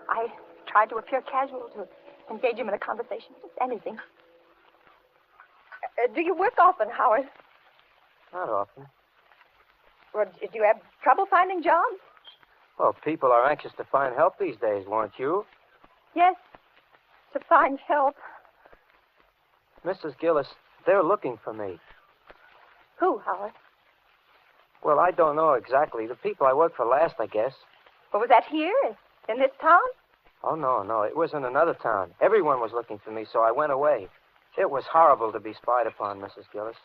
I tried to appear casual, to engage him in a conversation, just anything. Do you work often, Howard? Not often. Well, do you have trouble finding jobs? Well, people are anxious to find help these days, weren't you? Yes, to find help. Mrs. Gillis, they're looking for me. Who, Howard? Well, I don't know exactly. The people I worked for last, I guess. Well, was that here, in this town? Oh, no. It was in another town. Everyone was looking for me, so I went away. It was horrible to be spied upon, Mrs. Gillis.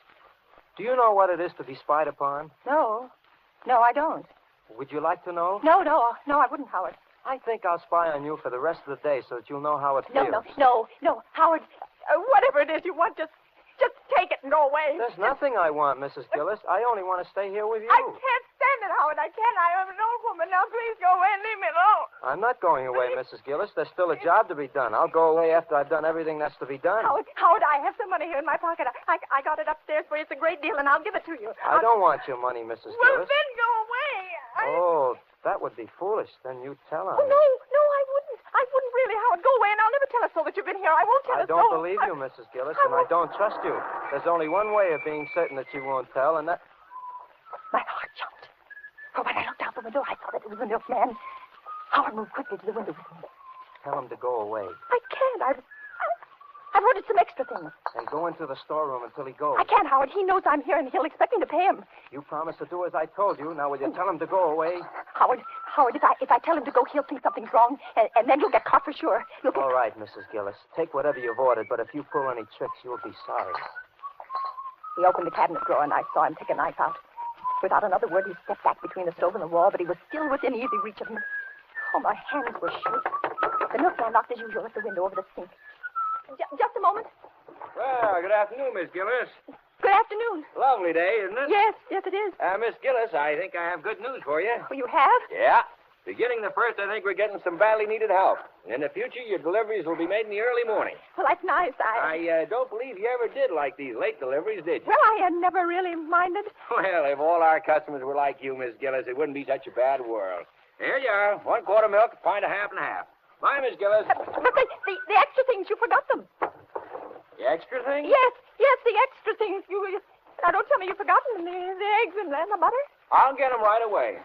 Do you know what it is to be spied upon? No, I don't. Would you like to know? No, I wouldn't, Howard. I think I'll spy on you for the rest of the day so that you'll know how it feels. No, Howard. Whatever it is you want, just take it and go away. There's nothing I want, Mrs. Gillis. I only want to stay here with you. I can't stand it, Howard. I can't. I am an old woman. Now, please go away and leave me alone. I'm not going away, Mrs. Gillis. There's still a job to be done. I'll go away after I've done everything that's to be done. Howard, I have some money here in my pocket. I got it upstairs for you. It's a great deal, and I'll give it to you. I don't want your money, Mrs. Well, Gillis. then go away. Oh, that would be foolish. Then you tell her. Oh, no, I wouldn't. I wouldn't really, Howard. Go away, and I'll never tell us so that you've been here. I won't tell us so. I don't believe you, Mrs. Gillis, and I don't trust you. There's only one way of being certain that you won't tell, and that... My heart jumped. For when I looked out the window, I saw that it was the milkman. Howard moved quickly to the window with me. Tell him to go away. I can't. I've ordered some extra things. And go into the storeroom until he goes. I can't, Howard. He knows I'm here, and he'll expect me to pay him. You promised to do as I told you. Now, will you tell him to go away? Howard, if I tell him to go, he'll think something's wrong, and then you'll get caught for sure. All right, Mrs. Gillis. Take whatever you've ordered, but if you pull any tricks, you'll be sorry. He opened the cabinet drawer, and I saw him take a knife out. Without another word, he stepped back between the stove and the wall, but he was still within easy reach of me. Oh, my hands were shaking. The milkman knocked as usual at the window over the sink. Just a moment. Well, good afternoon, Miss Gillis. Good afternoon. Lovely day, isn't it? Yes, it is. Miss Gillis, I think I have good news for you. Oh, you have? Yeah. Beginning the 1st, I think we're getting some badly needed help. And in the future, your deliveries will be made in the early morning. Well, that's nice. I don't believe you ever did like these late deliveries, did you? Well, I had never really minded. Well, if all our customers were like you, Miss Gillis, it wouldn't be such a bad world. Here you are. 1 quart of milk, a pint of half and half. Bye, Miss Gillis. But the extra things, you forgot them. The extra thing? Yes, the extra things. Now, don't tell me you've forgotten the eggs and the butter. I'll get them right away.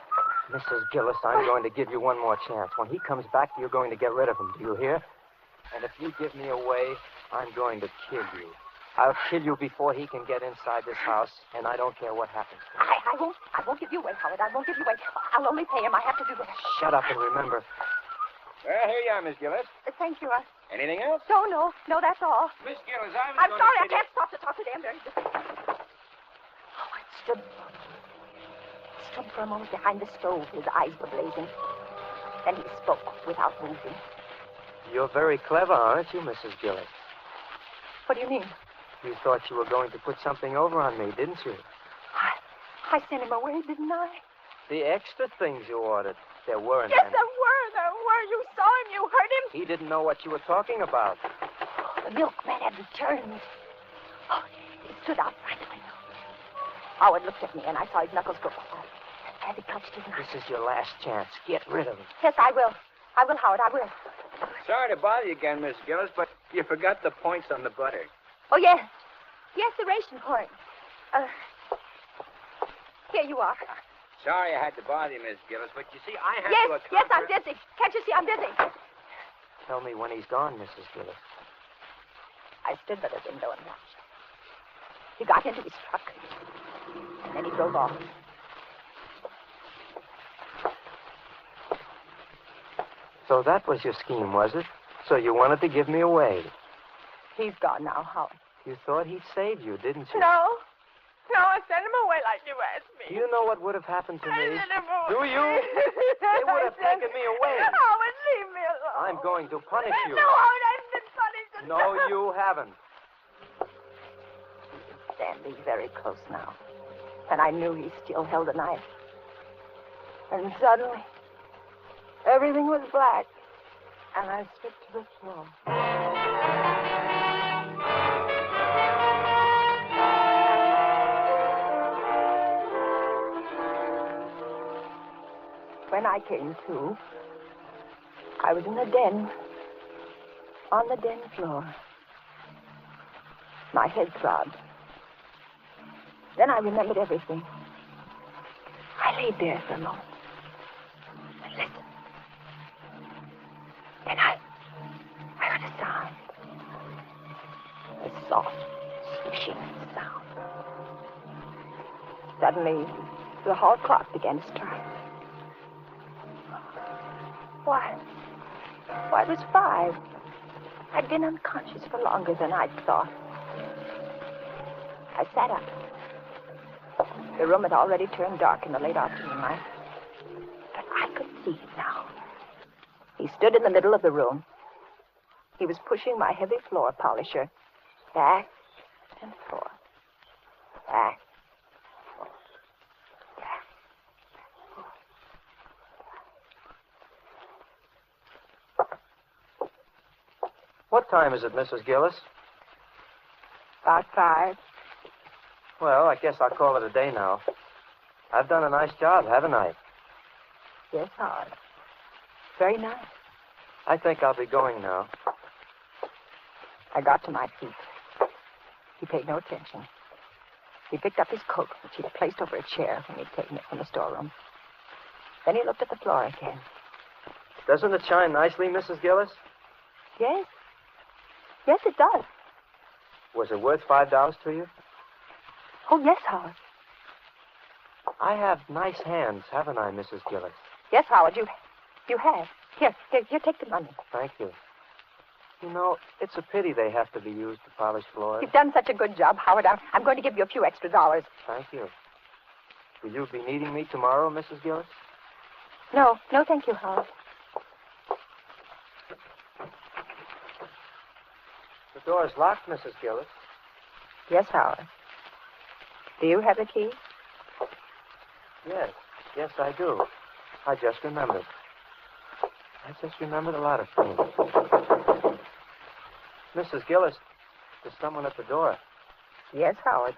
Mrs. Gillis, I'm going to give you one more chance. When he comes back, you're going to get rid of him. Do you hear? And if you give me away, I'm going to kill you. I'll kill you before he can get inside this house, and I don't care what happens to him. I won't give you away, Howard. I won't give you away. I'll only pay him. I have to do that. Shut up and remember. Well, here you are, Miss Gillis. Thank you. Anything else? No, that's all. Miss Gillis, I'm sorry, I can't stop to talk to them. Howard stood for a moment behind the stove. His eyes were blazing. Then he spoke without moving. You're very clever, aren't you, Mrs. Gillis? What do you mean? You thought you were going to put something over on me, didn't you? I sent him away, didn't I? The extra things you ordered. There weren't Yes, any. there were. You saw him. You heard him. He didn't know what you were talking about. The milkman had returned. He stood outside the window. Howard looked at me, and I saw his knuckles go quiet as he clutched his knife. This is your last chance. Get rid of him. Yes, I will. Howard, I will. Sorry to bother you again, Miss Gillis, but you forgot the points on the butter. Oh, yes. Yes, the ration point. Here you are. Sorry I had to bother you, Miss Gillis, but you see, I have Yes, to account yes, I'm for- busy. Can't you see I'm busy? Tell me when he's gone, Mrs. Gillis. I stood by the window and watched. He got into his truck, and then he drove off. So that was your scheme, was it? So you wanted to give me away. He's gone now, Howard. You thought he'd save you, didn't you? No, I sent him away like you asked me. Do you know what would have happened to me? I sent him away. Do you? They would have taken me away. Howard, leave me alone. I'm going to punish you. No, Howard, I've been punished. No, you haven't. Standing very close now, and I knew he still held a knife. And suddenly, everything was black, and I slipped to the floor. When I came to, I was in the den, on the den floor. My head throbbed. Then I remembered everything. I laid there for a moment and listened. Then I heard a sound. A soft, swishing sound. Suddenly, the hall clock began to strike. Why, it was 5. I'd been unconscious for longer than I'd thought. I sat up. The room had already turned dark in the late afternoon light. But I could see him now. He stood in the middle of the room. He was pushing my heavy floor polisher back and forth. Back. What time is it, Mrs. Gillis? About 5. Well, I guess I'll call it a day now. I've done a nice job, haven't I? Yes, Howard. Very nice. I think I'll be going now. I got to my feet. He paid no attention. He picked up his coat, which he'd placed over a chair when he'd taken it from the storeroom. Then he looked at the floor again. Doesn't it shine nicely, Mrs. Gillis? Yes. Yes, it does. Was it worth $5 to you? Oh, yes, Howard. I have nice hands, haven't I, Mrs. Gillis? Yes, Howard, you have. Here, take the money. Thank you. You know, it's a pity they have to be used to polish floors. You've done such a good job, Howard. I'm going to give you a few extra dollars. Thank you. Will you be needing me tomorrow, Mrs. Gillis? No, thank you, Howard. The door's locked, Mrs. Gillis. Yes, Howard. Do you have the key? Yes, I do. I just remembered. I just remembered a lot of things. Mrs. Gillis, there's someone at the door. Yes, Howard.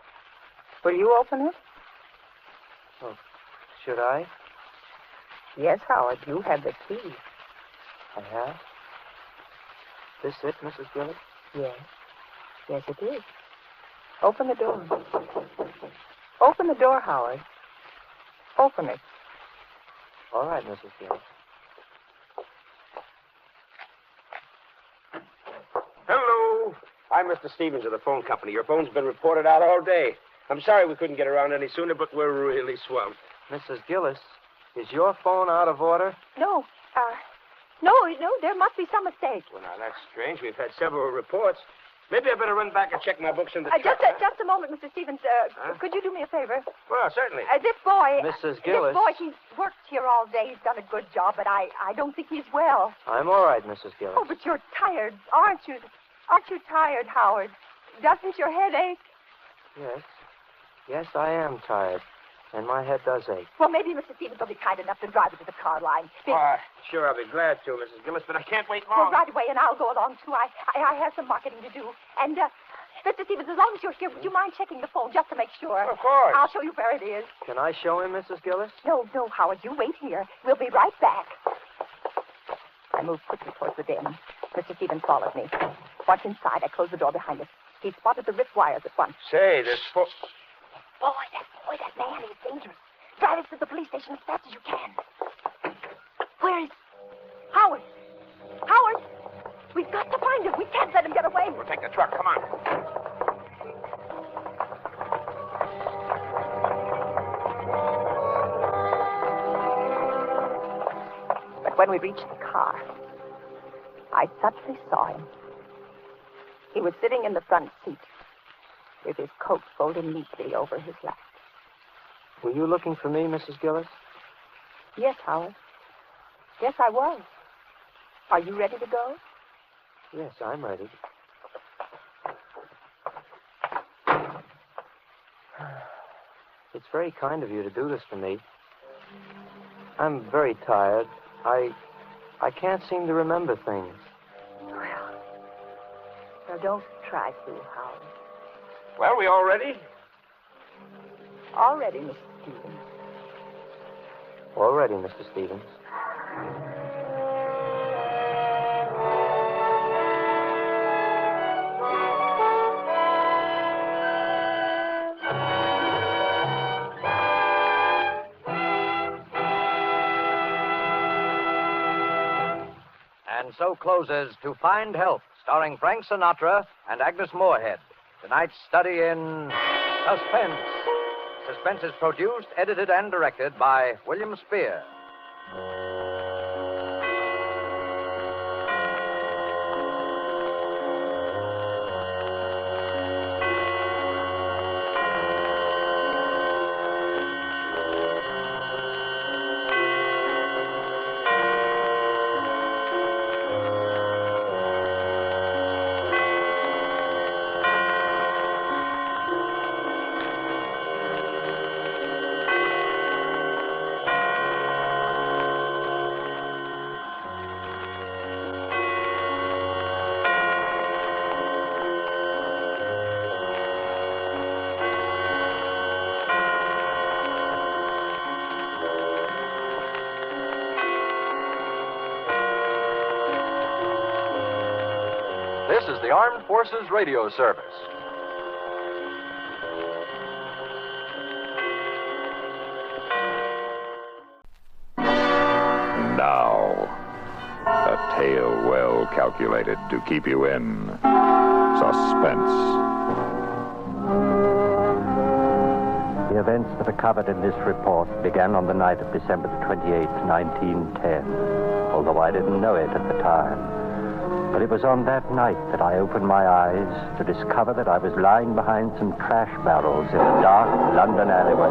Will you open it? Oh, should I? Yes, Howard. You have the key. I have? This it, Mrs. Gillis? Yes. Yes, it is. Open the door. Open the door, Howard. Open it. All right, Mrs. Gillis. Hello. I'm Mr. Stevens of the phone company. Your phone's been reported out all day. I'm sorry we couldn't get around any sooner, but we're really swamped. Mrs. Gillis, is your phone out of order? No. No, there must be some mistake. Well, now, that's strange. We've had several reports. Maybe I better run back and check my books in the truck. Just a moment, Mr. Stevens. Could you do me a favor? Well, certainly. This boy... Mrs. Gillis. This boy, he's worked here all day. He's done a good job, but I don't think he's well. I'm all right, Mrs. Gillis. Oh, but you're tired, aren't you? Aren't you tired, Howard? Doesn't your head ache? Yes. Yes, I am tired. And my head does ache. Well, maybe Mr. Stevens will be kind enough to drive you to the car line. Sure, I'll be glad to, Mrs. Gillis, but I can't wait Well, long. right away, and I'll go along, too. I have some marketing to do. And, Mr. Stevens, as long as you're here, would you mind checking the phone just to make sure? Of course. I'll show you where it is. Can I show him, Mrs. Gillis? No, Howard, you wait here. We'll be right back. I moved quickly towards the den. Mr. Stevens followed me. Once inside, I closed the door behind us. He spotted the wrist wires at once. Say, this Boy, that man is dangerous. Drive us to the police station as fast as you can. Where is... Howard! Howard! We've got to find him. We can't let him get away. We'll take the truck. Come on. But when we reached the car, I suddenly saw him. He was sitting in the front seat with his coat folded neatly over his lap. Were you looking for me, Mrs. Gillis? Yes, Howard. Yes, I was. Are you ready to go? Yes, I'm ready. It's very kind of you to do this for me. I'm very tired. I can't seem to remember things. Well, don't try to, Howard. Well, we all ready? All ready, Mr. Stevens. All ready, Mr. Stevens. And so closes To Find Help, starring Frank Sinatra and Agnes Moorehead. Tonight's study in Suspense. Suspense is produced, edited, and directed by William Spear. This is the Armed Forces Radio Service. Now, a tale well calculated to keep you in suspense. The events that are covered in this report began on the night of December the 28th, 1910, although I didn't know it at the time. But it was on that night that I opened my eyes to discover that I was lying behind some trash barrels in a dark London alleyway.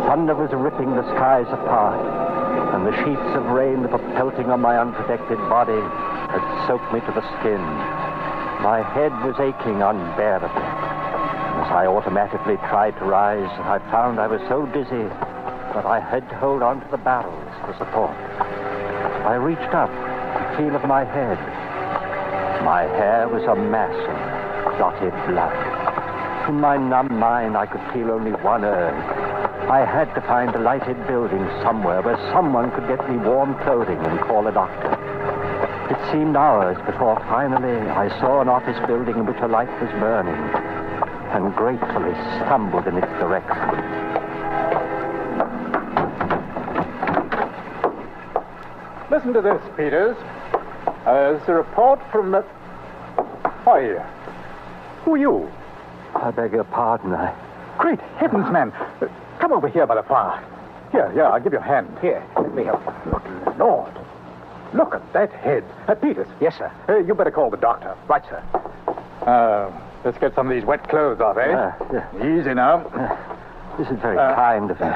Thunder was ripping the skies apart, and the sheets of rain that were pelting on my unprotected body had soaked me to the skin. My head was aching unbearably. As I automatically tried to rise, I found I was so dizzy that I had to hold on to the barrels for support. I reached up to feel of my head. My hair was a mass of clotted blood. In my numb mind, I could feel only one urge. I had to find a lighted building somewhere where someone could get me warm clothing and call a doctor. It seemed hours before finally I saw an office building in which a light was burning and gratefully stumbled in its direction. Listen to this, Peters. It's a report from the... Why, who are you? I beg your pardon, Great heavens, man. Come over here by the fire. Here, I'll give you a hand. Here, let me help. Good Lord. Look at that head. Peters. Yes, sir. You better call the doctor. Right, sir. Let's get some of these wet clothes off, eh? Yeah. Easy now. This is very kind of you.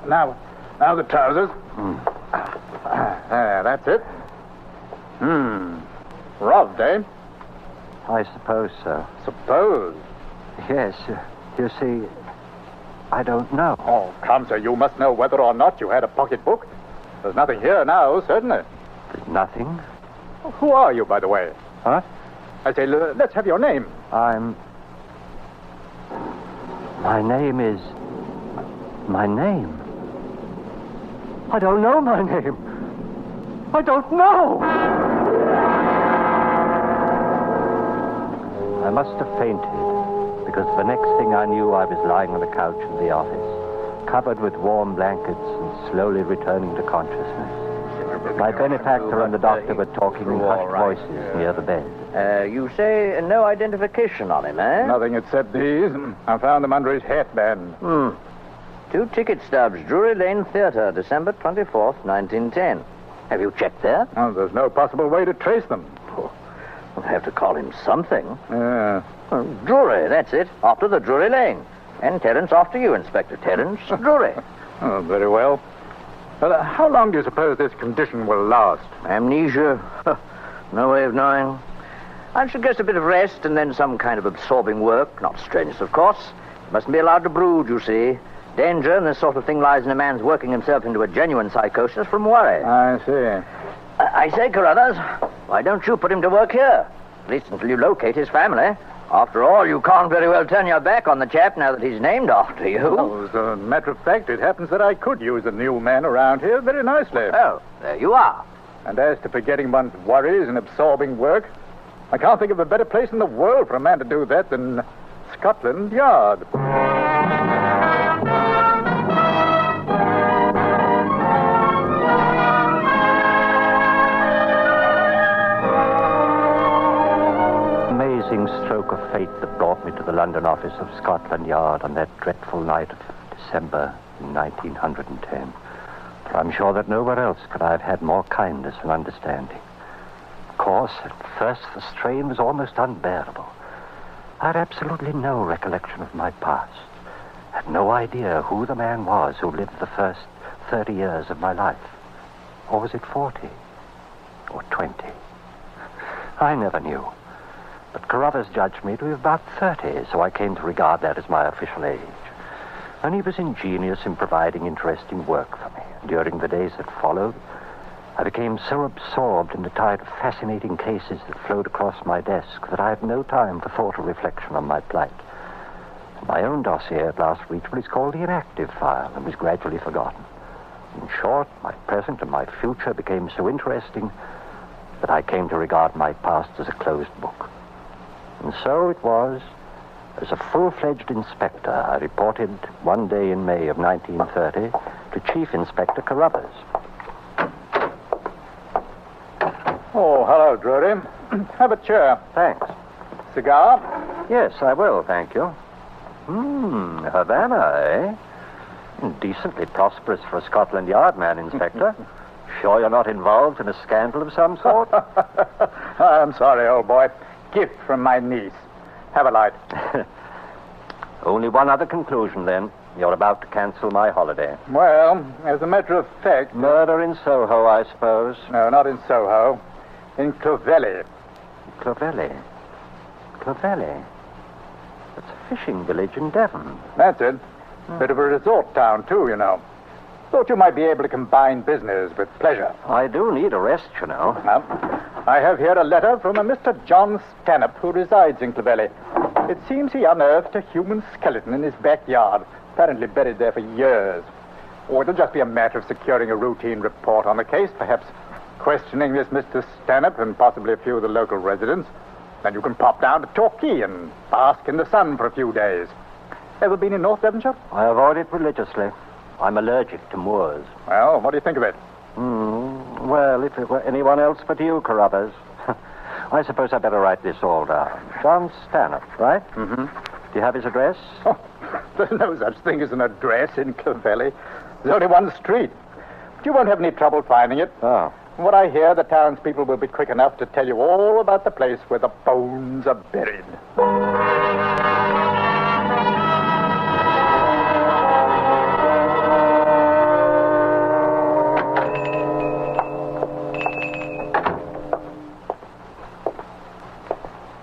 Now the trousers. That's it. Robbed, eh? I suppose so. Suppose? Yes. You see, I don't know. Oh, come, sir. You must know whether or not you had a pocketbook. There's nothing here now, certainly. There's nothing? Who are you, by the way? Huh? I say, let's have your name. My name is... My name? I don't know my name. I don't know! I must have fainted, because the next thing I knew, I was lying on the couch in the office, covered with warm blankets and slowly returning to consciousness. My benefactor and the doctor were talking in hushed voices near the bed. You say no identification on him, eh? Nothing except these. I found them under his hatband. 2 ticket stubs, Drury Lane Theatre, December 24th, 1910. Have you checked there? Oh, there's no possible way to trace them. We'll have to call him something. Yeah. Drury, that's it. After the Drury Lane. And Terence after you, Inspector Terence Drury. Oh, very well. Well, how long do you suppose this condition will last? Amnesia? No way of knowing. I suggest a bit of rest and then some kind of absorbing work. Not strenuous, of course. Mustn't be allowed to brood, you see. Danger in this sort of thing lies in a man's working himself into a genuine psychosis from worry. I see. I say, Carruthers, why don't you put him to work here? At least until you locate his family. After all, you can't very well turn your back on the chap now that he's named after you. Well, as a matter of fact, it happens that I could use a new man around here very nicely. Oh, there you are. And as to forgetting one's worries and absorbing work, I can't think of a better place in the world for a man to do that than Scotland Yard. Stroke of fate that brought me to the London office of Scotland Yard on that dreadful night of December in 1910. For I'm sure that nowhere else could I have had more kindness and understanding. Of course, at first the strain was almost unbearable. I had absolutely no recollection of my past. I had no idea who the man was who lived the first 30 years of my life. Or was it 40? Or 20? I never knew. But Carruthers judged me to be about 30, so I came to regard that as my official age. And he was ingenious in providing interesting work for me. During the days that followed, I became so absorbed in the tide of fascinating cases that flowed across my desk that I had no time for thought or reflection on my plight. My own dossier at last reached what is called the inactive file and was gradually forgotten. In short, my present and my future became so interesting that I came to regard my past as a closed book. And so it was, as a full-fledged inspector, I reported one day in May of 1930 to Chief Inspector Carruthers. Oh, hello, Drury. Have a chair. Thanks. Cigar? Yes, I will, thank you. Havana, eh? Decently prosperous for a Scotland Yard man, Inspector. Sure you're not involved in a scandal of some sort? I'm sorry, old boy. Gift from my niece. Have a light. Only one other conclusion, then. You're about to cancel my holiday. Well, as a matter of fact... Murder in Soho, I suppose. No, not in Soho. In Clovelly. Clovelly? Clovelly? That's a fishing village in Devon. That's it. Bit of a resort town, too, you know. Thought you might be able to combine business with pleasure. I do need a rest, you know. Now, I have here a letter from a Mr. John Stanhope who resides in Clovelly. It seems he unearthed a human skeleton in his backyard, apparently buried there for years. Or it'll just be a matter of securing a routine report on the case, perhaps questioning this Mr. Stanhope and possibly a few of the local residents. Then you can pop down to Torquay and bask in the sun for a few days. Ever been in North Devonshire? I avoid it religiously. I'm allergic to moors. Well, what do you think of it? Well, if it were anyone else but you, Carruthers. I suppose I'd better write this all down. John Stanhope, right? Mm-hmm. Do you have his address? Oh, there's no such thing as an address in Clovelly. There's only one street. But you won't have any trouble finding it. Oh. From what I hear, the townspeople will be quick enough to tell you all about the place where the bones are buried.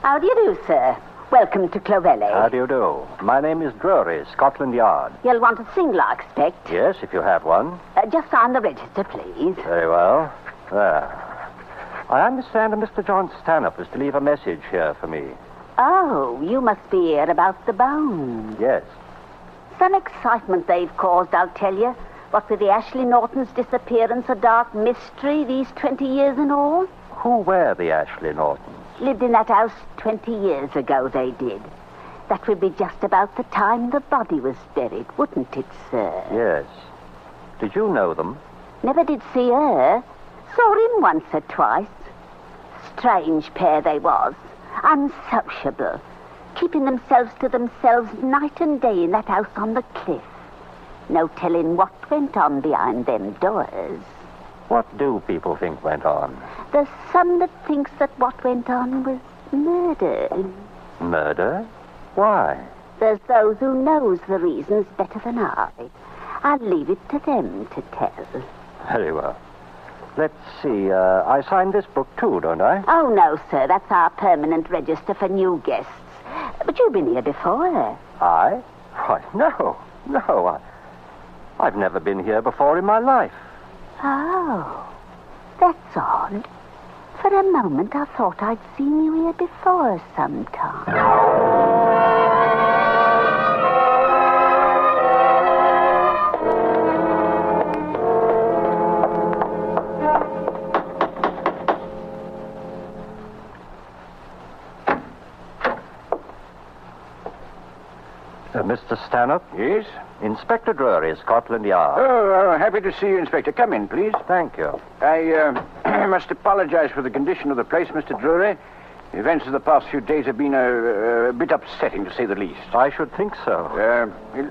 How do you do, sir? Welcome to Clovelly. How do you do? My name is Drury, Scotland Yard. You'll want a single, I expect. Yes, if you have one. Just sign the register, please. Very well. There. I understand that Mr. John Stanhope is to leave a message here for me. Oh, you must be here about the bones. Yes. Some excitement they've caused, I'll tell you. What with the Ashley Nortons' disappearance, a dark mystery these 20 years and all. Who were the Ashley Nortons? Lived in that house 20 years ago, they did. That would be just about the time the body was buried, wouldn't it, sir? Yes. Did you know them? Never did see her. Saw him once or twice. Strange pair they was. Unsociable. Keeping themselves to themselves night and day in that house on the cliff. No telling what went on behind them doors. What do people think went on? There's some that thinks that what went on was murder. Murder? Why? There's those who knows the reasons better than I. I'll leave it to them to tell. Very well. Let's see, I signed this book too, don't I? Oh, no, sir. That's our permanent register for new guests. But you've been here before. I? Why, no. I've never been here before in my life. Oh, that's odd. For a moment, I thought I'd seen you here before sometime. Mr. Stanhope? Yes? Inspector Drury, Scotland Yard. Oh, happy to see you, Inspector. Come in, please. Thank you. I must apologize for the condition of the place, Mr. Drury. The events of the past few days have been a bit upsetting, to say the least. I should think so.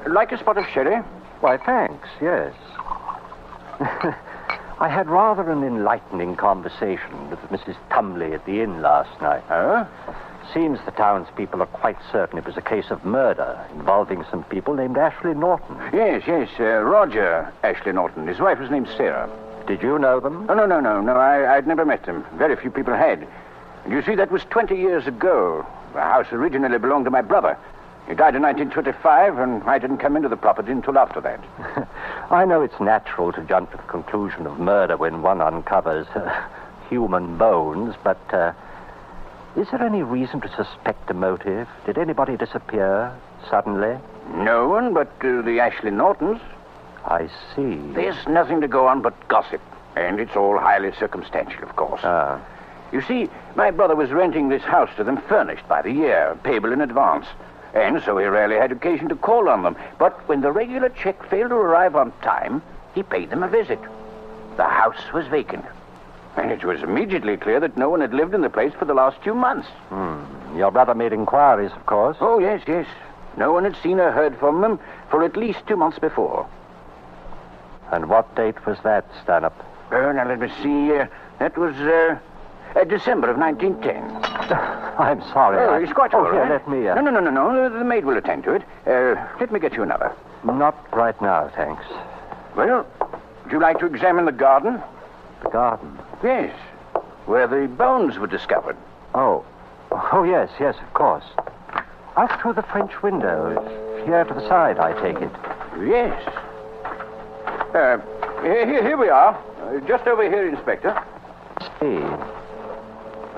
Like a spot of sherry? Why, thanks, yes. I had rather an enlightening conversation with Mrs. Tumley at the inn last night. Oh? Seems the townspeople are quite certain it was a case of murder involving some people named Ashley Norton. Yes. Roger Ashley Norton. His wife was named Sarah. Did you know them? Oh, no. I'd never met them. Very few people had. And you see, that was 20 years ago. The house originally belonged to my brother. He died in 1925, and I didn't come into the property until after that. I know it's natural to jump to the conclusion of murder when one uncovers human bones, but is there any reason to suspect a motive? Did anybody disappear suddenly? No one but the Ashley Nortons. I see. There's nothing to go on but gossip, and it's all highly circumstantial, of course. Ah. You see, my brother was renting this house to them furnished by the year, payable in advance. And so he rarely had occasion to call on them. But when the regular check failed to arrive on time, he paid them a visit. The house was vacant. And it was immediately clear that no one had lived in the place for the last few months. Your brother made inquiries, of course. Oh, yes. No one had seen or heard from them for at least 2 months before. And what date was that, Stanhope? Now, let me see. That was December of 1910. I'm sorry. Oh, it's quite all right. Here, let me... No. The maid will attend to it. Let me get you another. Not right now, thanks. Well, would you like to examine the garden? The garden? Yes. Where the bones were discovered. Oh, yes, of course. Out through the French windows. Here to the side, I take it. Yes. Here we are. Just over here, Inspector. See.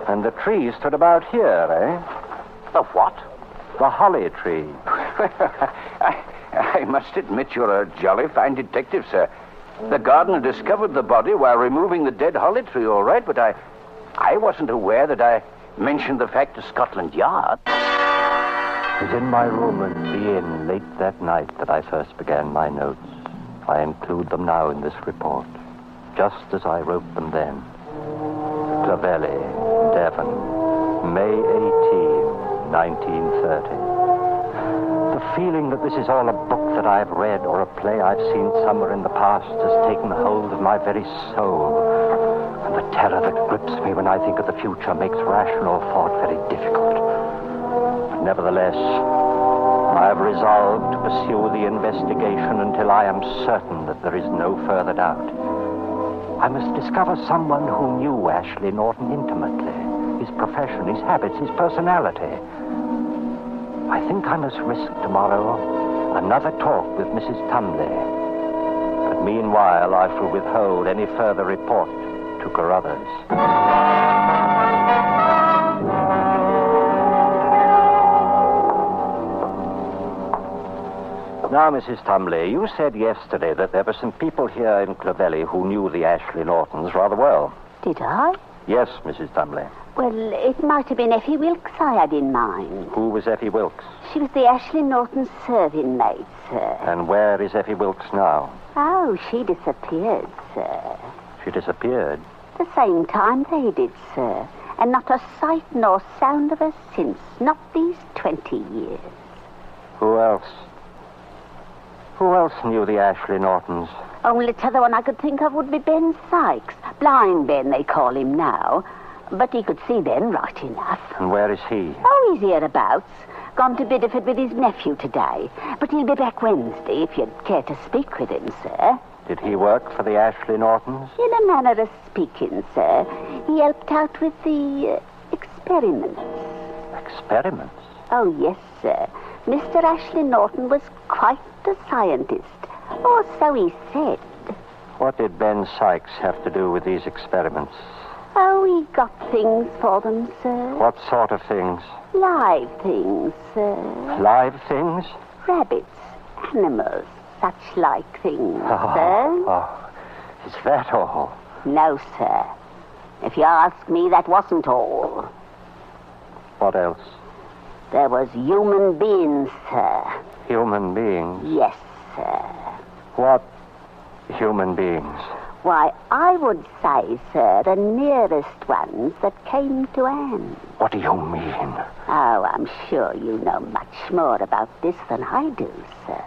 And the tree stood about here, eh? The what? The holly tree. I must admit you're a jolly fine detective, sir. The gardener discovered the body while removing the dead holly tree, all right, but I wasn't aware that I mentioned the fact to Scotland Yard. It was in my room at the inn late that night that I first began my notes. I include them now in this report, just as I wrote them then. Clovelly, Devon, May 18, 1930. The feeling that this is all a book that I've read or a play I've seen somewhere in the past has taken hold of my very soul. And the terror that grips me when I think of the future makes rational thought very difficult. But nevertheless, I have resolved to pursue the investigation until I am certain that there is no further doubt. I must discover someone who knew Ashley Norton intimately, his profession, his habits, his personality. I think I must risk tomorrow another talk with Mrs. Tumley. But meanwhile, I shall withhold any further report to Carruthers. Now, Mrs. Tumley, you said yesterday that there were some people here in Clovelly who knew the Ashley Nortons rather well. Did I? Yes, Mrs. Tumley. Well, it might have been Effie Wilkes I had in mind. Who was Effie Wilkes? She was the Ashley Norton serving maid, sir. And where is Effie Wilkes now? Oh, she disappeared, sir. She disappeared? The same time they did, sir. And not a sight nor sound of her since. Not these 20 years. Who else? Who else knew the Ashley Nortons? Only the other one I could think of would be Ben Sykes. Blind Ben, they call him now. But he could see then right enough. And where is he? Oh, he's hereabouts. Gone to Bideford with his nephew today. But he'll be back Wednesday if you'd care to speak with him, sir. Did he work for the Ashley Nortons? In a manner of speaking, sir. He helped out with the experiments. Experiments? Oh, yes, sir. Mr. Ashley Norton was quite a scientist. Or so he said. What did Ben Sykes have to do with these experiments? Oh, he got things for them, sir. What sort of things? Live things, sir. Live things? Rabbits, animals, such like things, Oh, sir. oh, is that all? No, sir. If you ask me, that wasn't all. What else? There was human beings, sir. Human beings? Yes, sir. What human beings? Why, I would say, sir, the nearest ones that came to hand. What do you mean? Oh, I'm sure you know much more about this than I do, sir.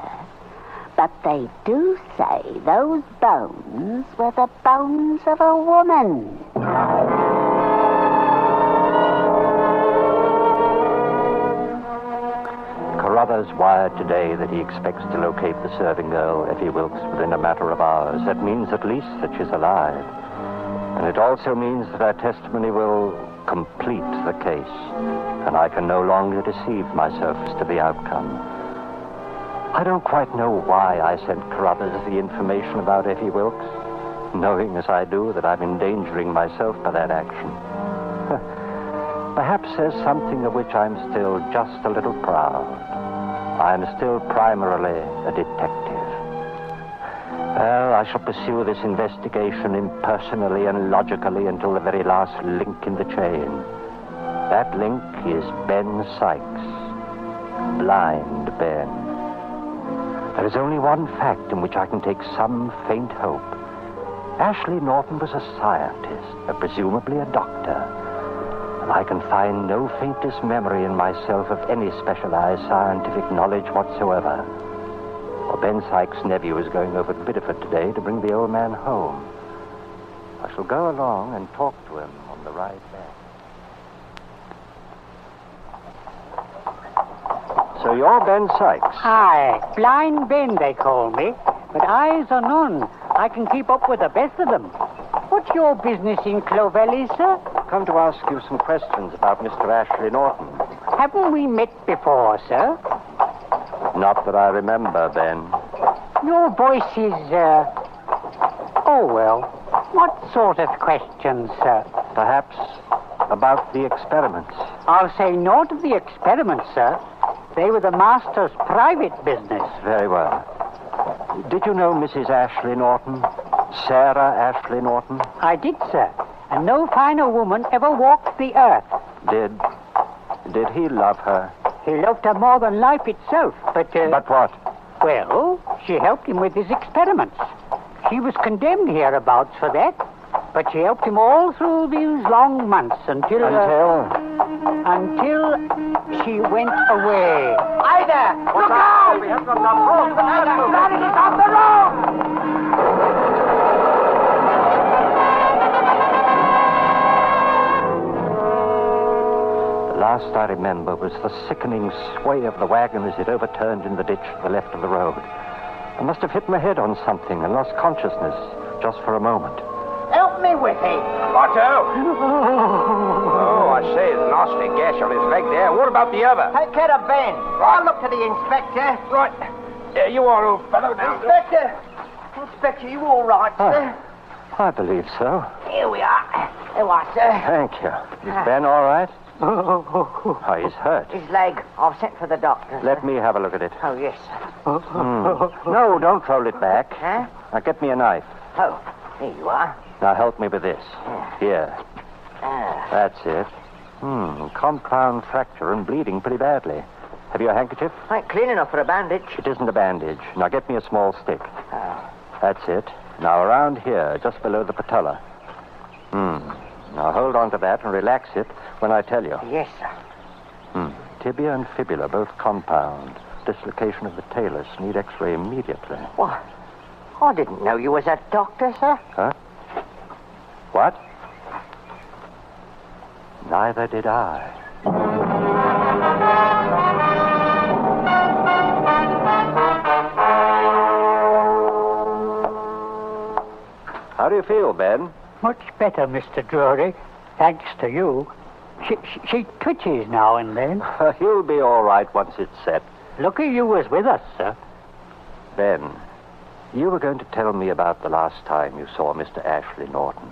But they do say those bones were the bones of a woman. Carruthers wired today that he expects to locate the serving girl, Effie Wilkes, within a matter of hours. That means at least that she's alive. And it also means that our testimony will complete the case. And I can no longer deceive myself as to the outcome. I don't quite know why I sent Carruthers the information about Effie Wilkes, knowing as I do that I'm endangering myself by that action. Perhaps there's something of which I'm still just a little proud. I'm still primarily a detective. Well, I shall pursue this investigation impersonally and logically until the very last link in the chain. That link is Ben Sykes. Blind Ben. There is only one fact in which I can take some faint hope. Ashley Norton was a scientist, presumably a doctor. I can find no faintest memory in myself of any specialized scientific knowledge whatsoever. Well, Ben Sykes' nephew is going over to Bideford today to bring the old man home. I shall go along and talk to him on the ride back. So you're Ben Sykes? Hi. Blind Ben, they call me. But eyes are none. I can keep up with the best of them. What's your business in Clovelly, sir? Come to ask you some questions about Mr. Ashley Norton. Haven't we met before, sir? Not that I remember, Ben. Your voice is, oh, well. What sort of questions, sir? Perhaps about the experiments. I'll say no to the experiments, sir. They were the master's private business. Very well. Did you know Mrs. Ashley Norton? Sarah Ashley Norton? I did, sir. And no finer woman ever walked the earth. Did he love her? He loved her more than life itself, but... But what? Well, she helped him with his experiments. She was condemned hereabouts for that, but she helped him all through these long months until she went away. Ida! Look out! We have got the road. Ida, Granny is on the road! The last I remember was the sickening sway of the wagon as it overturned in the ditch to the left of the road. I must have hit my head on something and lost consciousness just for a moment. Help me with it. Otto! Oh, I say, there's a nasty gash on his leg there. What about the other? Take care of Ben. Right. I'll look to the inspector. Right. You are, old fellow. Now. Inspector, you all right, sir? I believe so. Here we are. There you are, sir. Thank you. Is Ben all right? Oh, he's hurt. His leg. I've sent for the doctor. Let me have a look at it. Oh, yes, sir. No, don't roll it back. Huh? Now, get me a knife. Oh, here you are. Now, help me with this. Here. That's it. Compound fracture and bleeding pretty badly. Have you a handkerchief? Ain't clean enough for a bandage. It isn't a bandage. Now, get me a small stick. Oh. That's it. Now, around here, just below the patella. Now, hold on to that and relax it when I tell you. Yes, sir. Tibia and fibula, both compound. Dislocation of the talus. Need X-ray immediately. What? I didn't know you was a doctor, sir. Huh? What? Neither did I. How do you feel, Ben? Much better, Mr. Drury. Thanks to you. She twitches now and then. You'll be all right once it's set. Lucky you was with us, sir. Ben, you were going to tell me about the last time you saw Mr. Ashley Norton.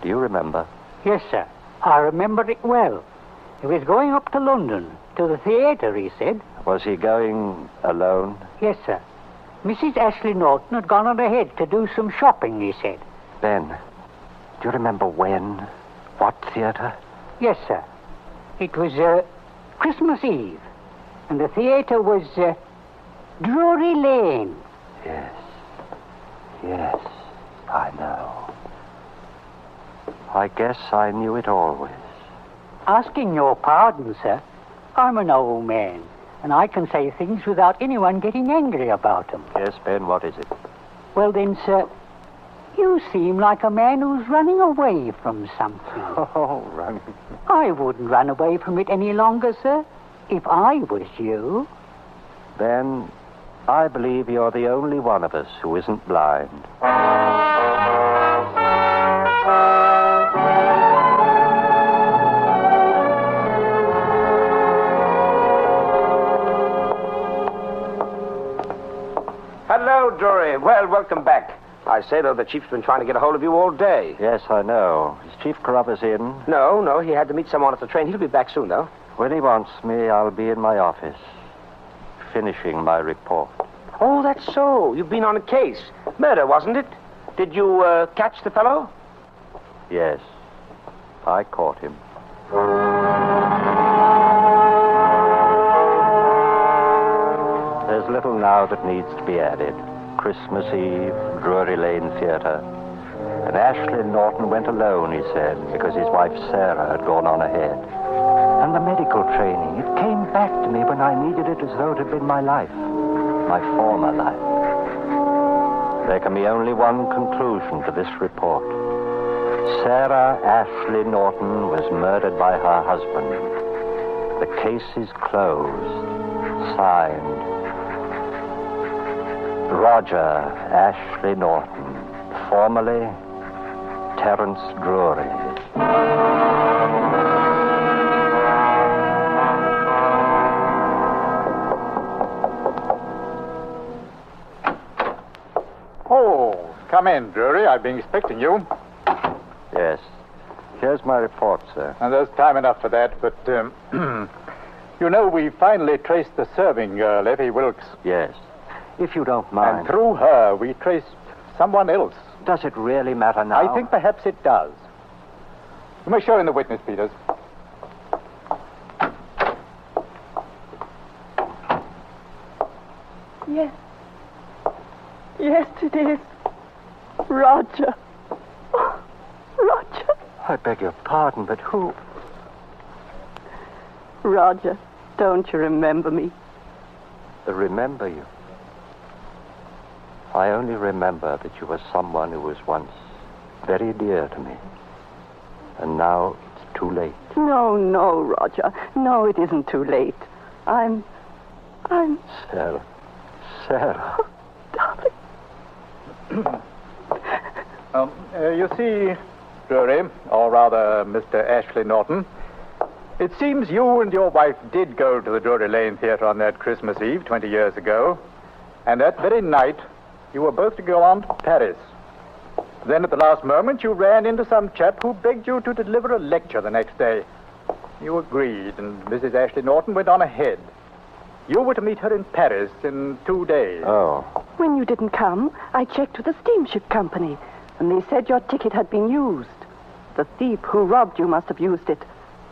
Do you remember? Yes, sir. I remember it well. He was going up to London, to the theatre, he said. Was he going alone? Yes, sir. Mrs. Ashley Norton had gone on ahead to do some shopping, he said. Ben, do you remember when? What theatre? Yes, sir. It was Christmas Eve, and the theatre was Drury Lane. Yes, I know. I guess I knew it always. Asking your pardon, sir, I'm an old man, and I can say things without anyone getting angry about them. Yes, Ben, what is it? Well then, sir, you seem like a man who's running away from something. Oh, running. I wouldn't run away from it any longer, sir, if I was you. Ben, I believe you're the only one of us who isn't blind. Hello, Drury. Well, welcome back. I say, though, the chief's been trying to get a hold of you all day. Yes, I know. Is Chief Carruthers in? No, he had to meet someone at the train. He'll be back soon, though. When he wants me, I'll be in my office, finishing my report. Oh, that's so. You've been on a case. Murder, wasn't it? Did you catch the fellow? Yes, I caught him. There's little now that needs to be added. Christmas Eve, Drury Lane Theatre. And Ashley Norton went alone, he said, because his wife Sarah had gone on ahead. And the medical training, it came back to me when I needed it as though it had been my life, my former life. There can be only one conclusion to this report. Sarah Ashley Norton was murdered by her husband. The case is closed. Signed, Roger Ashley Norton, formerly Terence Drury. come in, Drury. I've been expecting you. Yes. Here's my report, sir. And there's time enough for that, but, you know, we finally traced the serving girl, Effie Wilkes. Yes. If you don't mind. And through her, we traced someone else. Does it really matter now? I think perhaps it does. You may show in the witness, Peters. Yes. Yes, it is. Roger. Oh, Roger. I beg your pardon, but who? Roger, don't you remember me? Remember you? I only remember that you were someone who was once very dear to me. And now it's too late. No, Roger. No, it isn't too late. I'm... Sarah. Sarah. Oh, darling. You see, Drury, or rather Mr. Ashley Norton, it seems you and your wife did go to the Drury Lane Theatre on that Christmas Eve 20 years ago, and that very night you were both to go on to Paris. Then at the last moment you ran into some chap who begged you to deliver a lecture the next day. You agreed, and Mrs. Ashley Norton went on ahead. You were to meet her in Paris in 2 days. Oh. When you didn't come, I checked with the steamship company, and they said your ticket had been used. The thief who robbed you must have used it,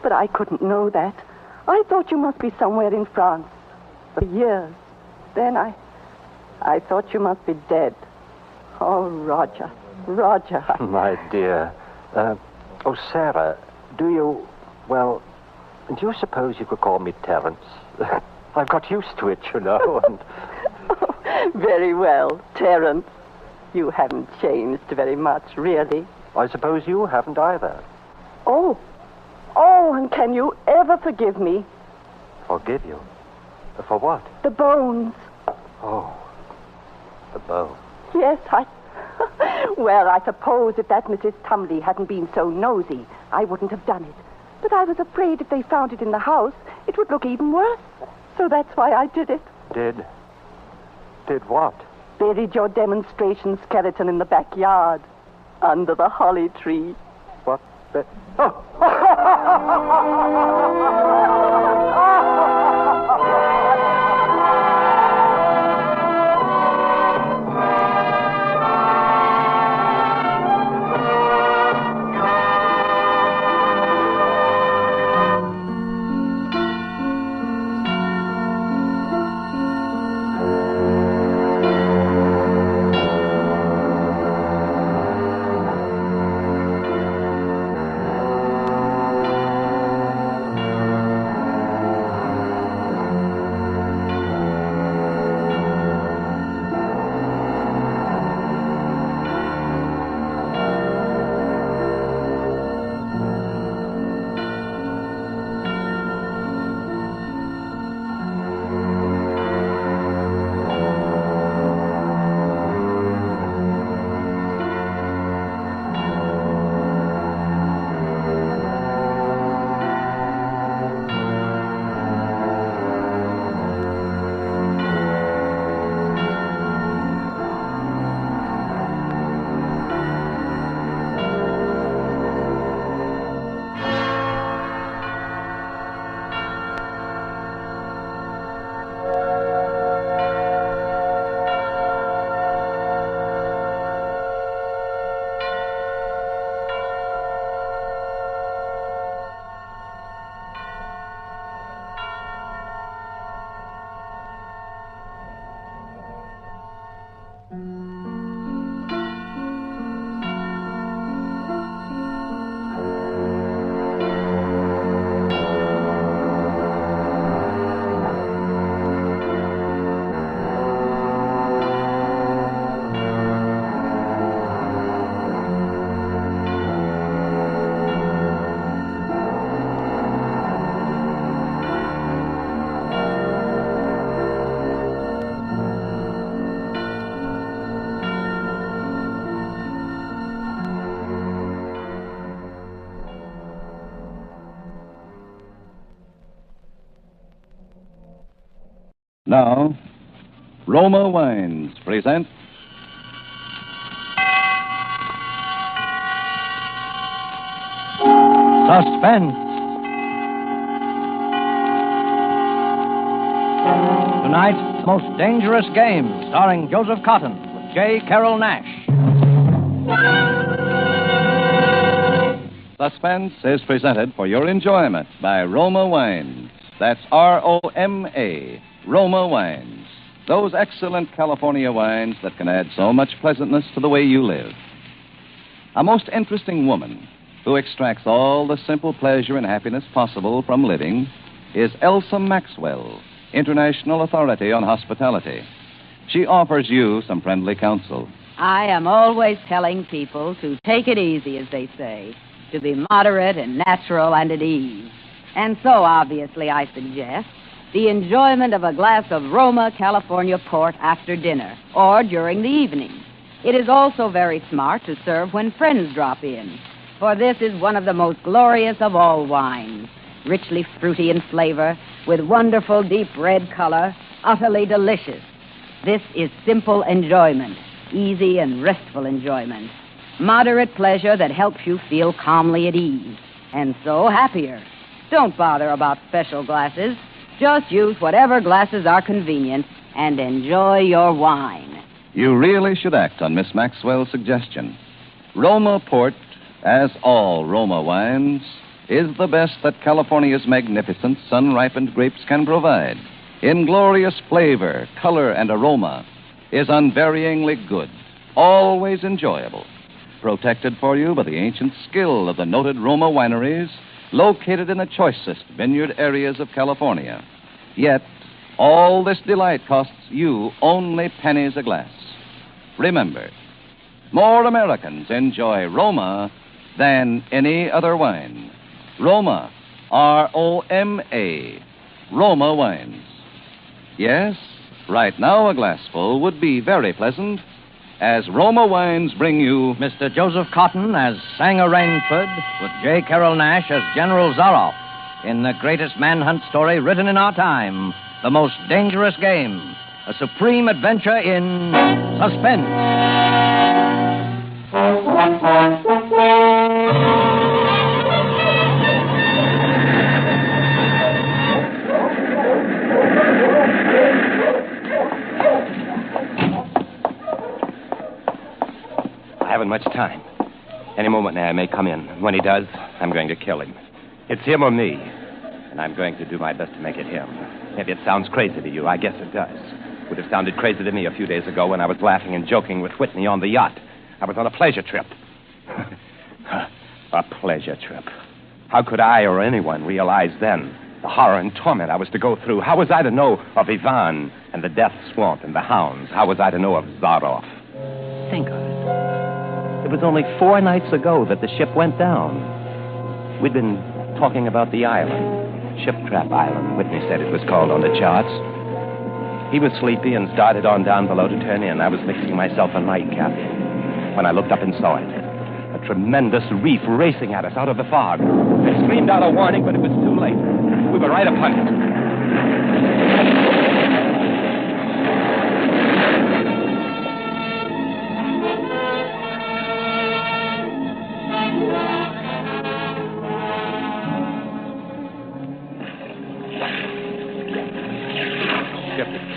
but I couldn't know that. I thought you must be somewhere in France for years. Then I thought you must be dead. Oh, Roger. My dear. Sarah, do you suppose you could call me Terence? I've got used to it, you know, and... Oh, very well, Terence. You haven't changed very much, really. I suppose you haven't either. Oh, and can you ever forgive me? Forgive you? For what? The bones. Oh, the bones. Yes, Well, I suppose if that Mrs. Tumley hadn't been so nosy, I wouldn't have done it. But I was afraid if they found it in the house, it would look even worse. So that's why I did it. Did what? Buried your demonstration skeleton in the backyard, under the holly tree. What? Now, Roma Wines present Suspense. Tonight, The Most Dangerous Game, starring Joseph Cotton with J. Carroll Nash. Suspense is presented for your enjoyment by Roma Wines. That's Roma, Roma Wines. Those excellent California wines that can add so much pleasantness to the way you live. A most interesting woman who extracts all the simple pleasure and happiness possible from living is Elsa Maxwell, International Authority on Hospitality. She offers you some friendly counsel. I am always telling people to take it easy, as they say, to be moderate and natural and at ease. And so, obviously, I suggest the enjoyment of a glass of Roma California port after dinner or during the evening. It is also very smart to serve when friends drop in, for this is one of the most glorious of all wines, richly fruity in flavor, with wonderful deep red color, utterly delicious. This is simple enjoyment, easy and restful enjoyment, moderate pleasure that helps you feel calmly at ease, and so happier. Don't bother about special glasses. Just use whatever glasses are convenient and enjoy your wine. You really should act on Miss Maxwell's suggestion. Roma Port, as all Roma wines, is the best that California's magnificent sun-ripened grapes can provide. In glorious flavor, color, and aroma, is unvaryingly good, always enjoyable. Protected for you by the ancient skill of the noted Roma wineries located in the choicest vineyard areas of California. Yet, all this delight costs you only pennies a glass. Remember, more Americans enjoy Roma than any other wine. Roma, R-O-M-A, Roma wines. Yes, right now a glassful would be very pleasant, as Roma wines bring you Mr. Joseph Cotton as Sanger Rainford with J. Carroll Nash as General Zaroff in the greatest manhunt story written in our time, The Most Dangerous Game, a supreme adventure in suspense. I haven't much time. Any moment now, I may come in. When he does, I'm going to kill him. It's him or me. And I'm going to do my best to make it him. Maybe it sounds crazy to you. I guess it does. Would have sounded crazy to me a few days ago when I was laughing and joking with Whitney on the yacht. I was on a pleasure trip. A pleasure trip. How could I or anyone realize then the horror and torment I was to go through? How was I to know of Ivan and the death swamp and the hounds? How was I to know of Zaroff? Think of it. It was only 4 nights ago that the ship went down. We'd been talking about the island. Ship Trap Island, Whitney said it was called on the charts. He was sleepy and started on down below to turn in. I was mixing myself a nightcap when I looked up and saw it. A tremendous reef racing at us out of the fog. I screamed out a warning, but it was too late. We were right upon it.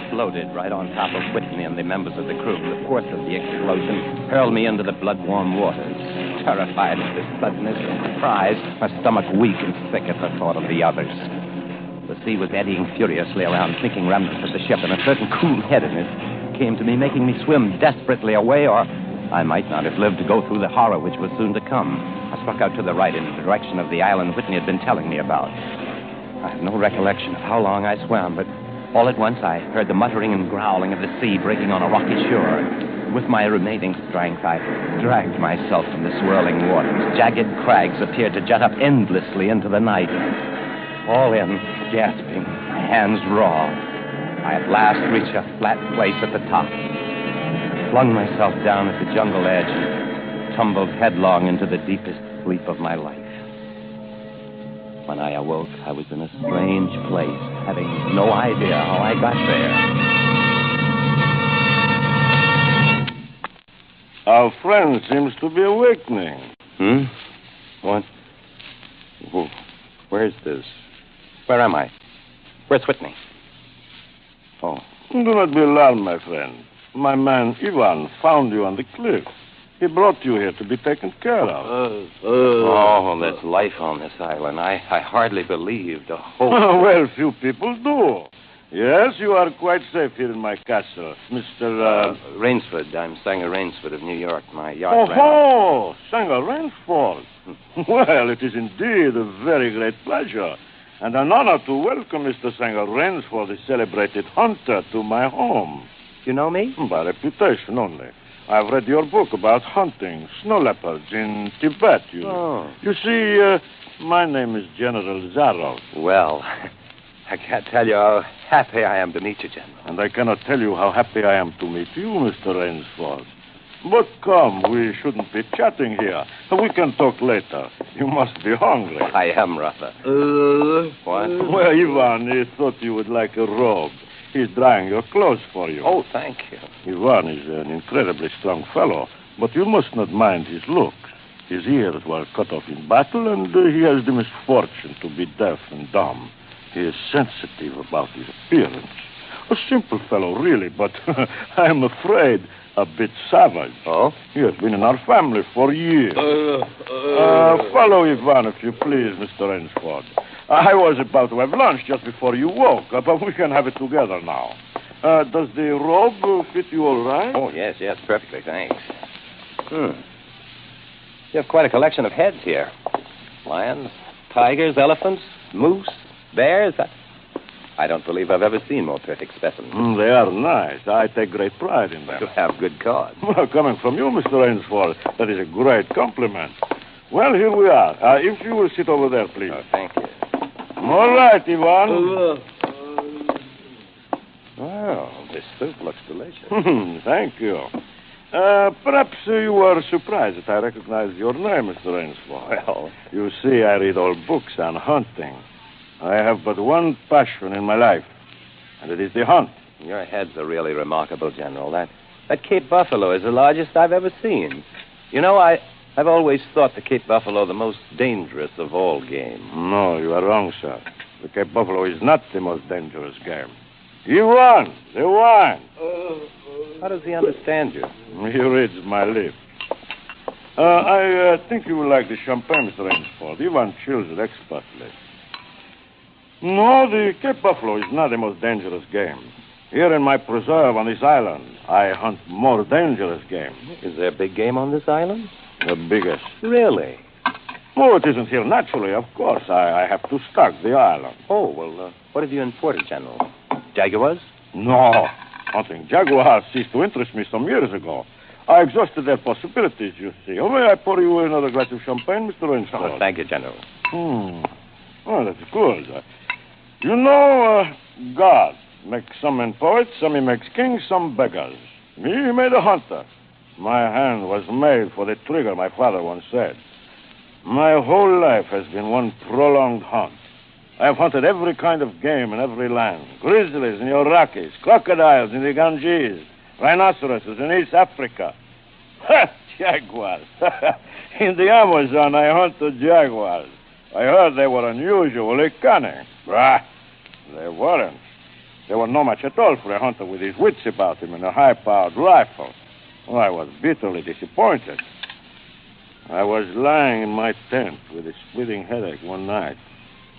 Exploded right on top of Whitney and the members of the crew. The force of the explosion hurled me into the blood-warm waters. Terrified at this suddenness and surprise, my stomach weak and sick at the thought of the others. The sea was eddying furiously around sinking remnants of the ship, and a certain cool-headedness came to me, making me swim desperately away, or I might not have lived to go through the horror which was soon to come. I struck out to the right in the direction of the island Whitney had been telling me about. I have no recollection of how long I swam, but all at once, I heard the muttering and growling of the sea breaking on a rocky shore. With my remaining strength, I dragged myself from the swirling waters. Jagged crags appeared to jut up endlessly into the night. All in, gasping, my hands raw, I at last reached a flat place at the top. Flung myself down at the jungle edge and tumbled headlong into the deepest sleep of my life. When I awoke, I was in a strange place, having no idea how I got there. Our friend seems to be awakening. What? Where's this? Where am I? Where's Whitney? Oh. Do not be alarmed, my friend. My man Ivan found you on the cliff. He brought you here to be taken care of. There's life on this island. I hardly believed a hope. Well, few people do. Yes, you are quite safe here in my castle, Mr. Rainsford. I'm Sanger Rainsford of New York. My yacht ran Oh, Sanger Rainsford. Well, it is indeed a very great pleasure and an honor to welcome Mr. Sanger Rainsford, the celebrated hunter, to my home. You know me? By reputation only. I've read your book about hunting snow leopards in Tibet. You see, my name is General Zarov. Well, I can't tell you how happy I am to meet you, General. And I cannot tell you how happy I am to meet you, Mr. Rainsford. But come, we shouldn't be chatting here. We can talk later. You must be hungry. I am, rather. What? Well, Ivan, he thought you would like a robe. He's drying your clothes for you. Oh, thank you. Ivan is an incredibly strong fellow, but you must not mind his looks. His ears were cut off in battle, and he has the misfortune to be deaf and dumb. He is sensitive about his appearance. A simple fellow, really, but I'm afraid a bit savage. Oh? He has been in our family for years. Follow Ivan, if you please, Mr. Rainsford. I was about to have lunch just before you woke, but we can have it together now. Does the robe fit you all right? Oh, yes, perfectly, thanks. You have quite a collection of heads here. Lions, tigers, elephants, moose, bears. I don't believe I've ever seen more perfect specimens. They are nice. I take great pride in them. You have good cause. Well, coming from you, Mr. Rainsford, that is a great compliment. Well, here we are. If you will sit over there, please. Oh, thank you. All right, Ivan. Well, this soup looks delicious. Thank you. Perhaps you were surprised that I recognized your name, Mr. Rainsford. Well, you see, I read all books on hunting. I have but one passion in my life, and it is the hunt. Your heads are really remarkable, General. That Cape buffalo is the largest I've ever seen. You know, I've always thought the Cape buffalo the most dangerous of all game. No, you are wrong, sir. The Cape buffalo is not the most dangerous game. Ivan, the wine. How does he understand you? He reads my lips. I think you will like the champagne, Mr. Rainsford. Ivan chills it expertly. No, the Cape buffalo is not the most dangerous game. Here in my preserve on this island, I hunt more dangerous game. Is there big game on this island? The biggest. Really? Oh, it isn't here naturally, of course. I have to stock the island. Oh, well, what have you imported, General? Jaguars? No. Hunting jaguars ceased to interest me some years ago. I exhausted their possibilities, you see. Oh, may I pour you another glass of champagne, Mr. Rainsford? Oh, thank you, General. Oh, that's good. You know, God makes some men poets, some he makes kings, some beggars. Me, he made a hunter. My hand was made for the trigger, my father once said. My whole life has been one prolonged hunt. I have hunted every kind of game in every land. Grizzlies in the Rockies, crocodiles in the Ganges, rhinoceroses in East Africa. Jaguars. In the Amazon, I hunted jaguars. I heard they were unusually cunning. Bah, they weren't. They were no match at all for a hunter with his wits about him and a high-powered rifle. Oh, I was bitterly disappointed. I was lying in my tent with a splitting headache one night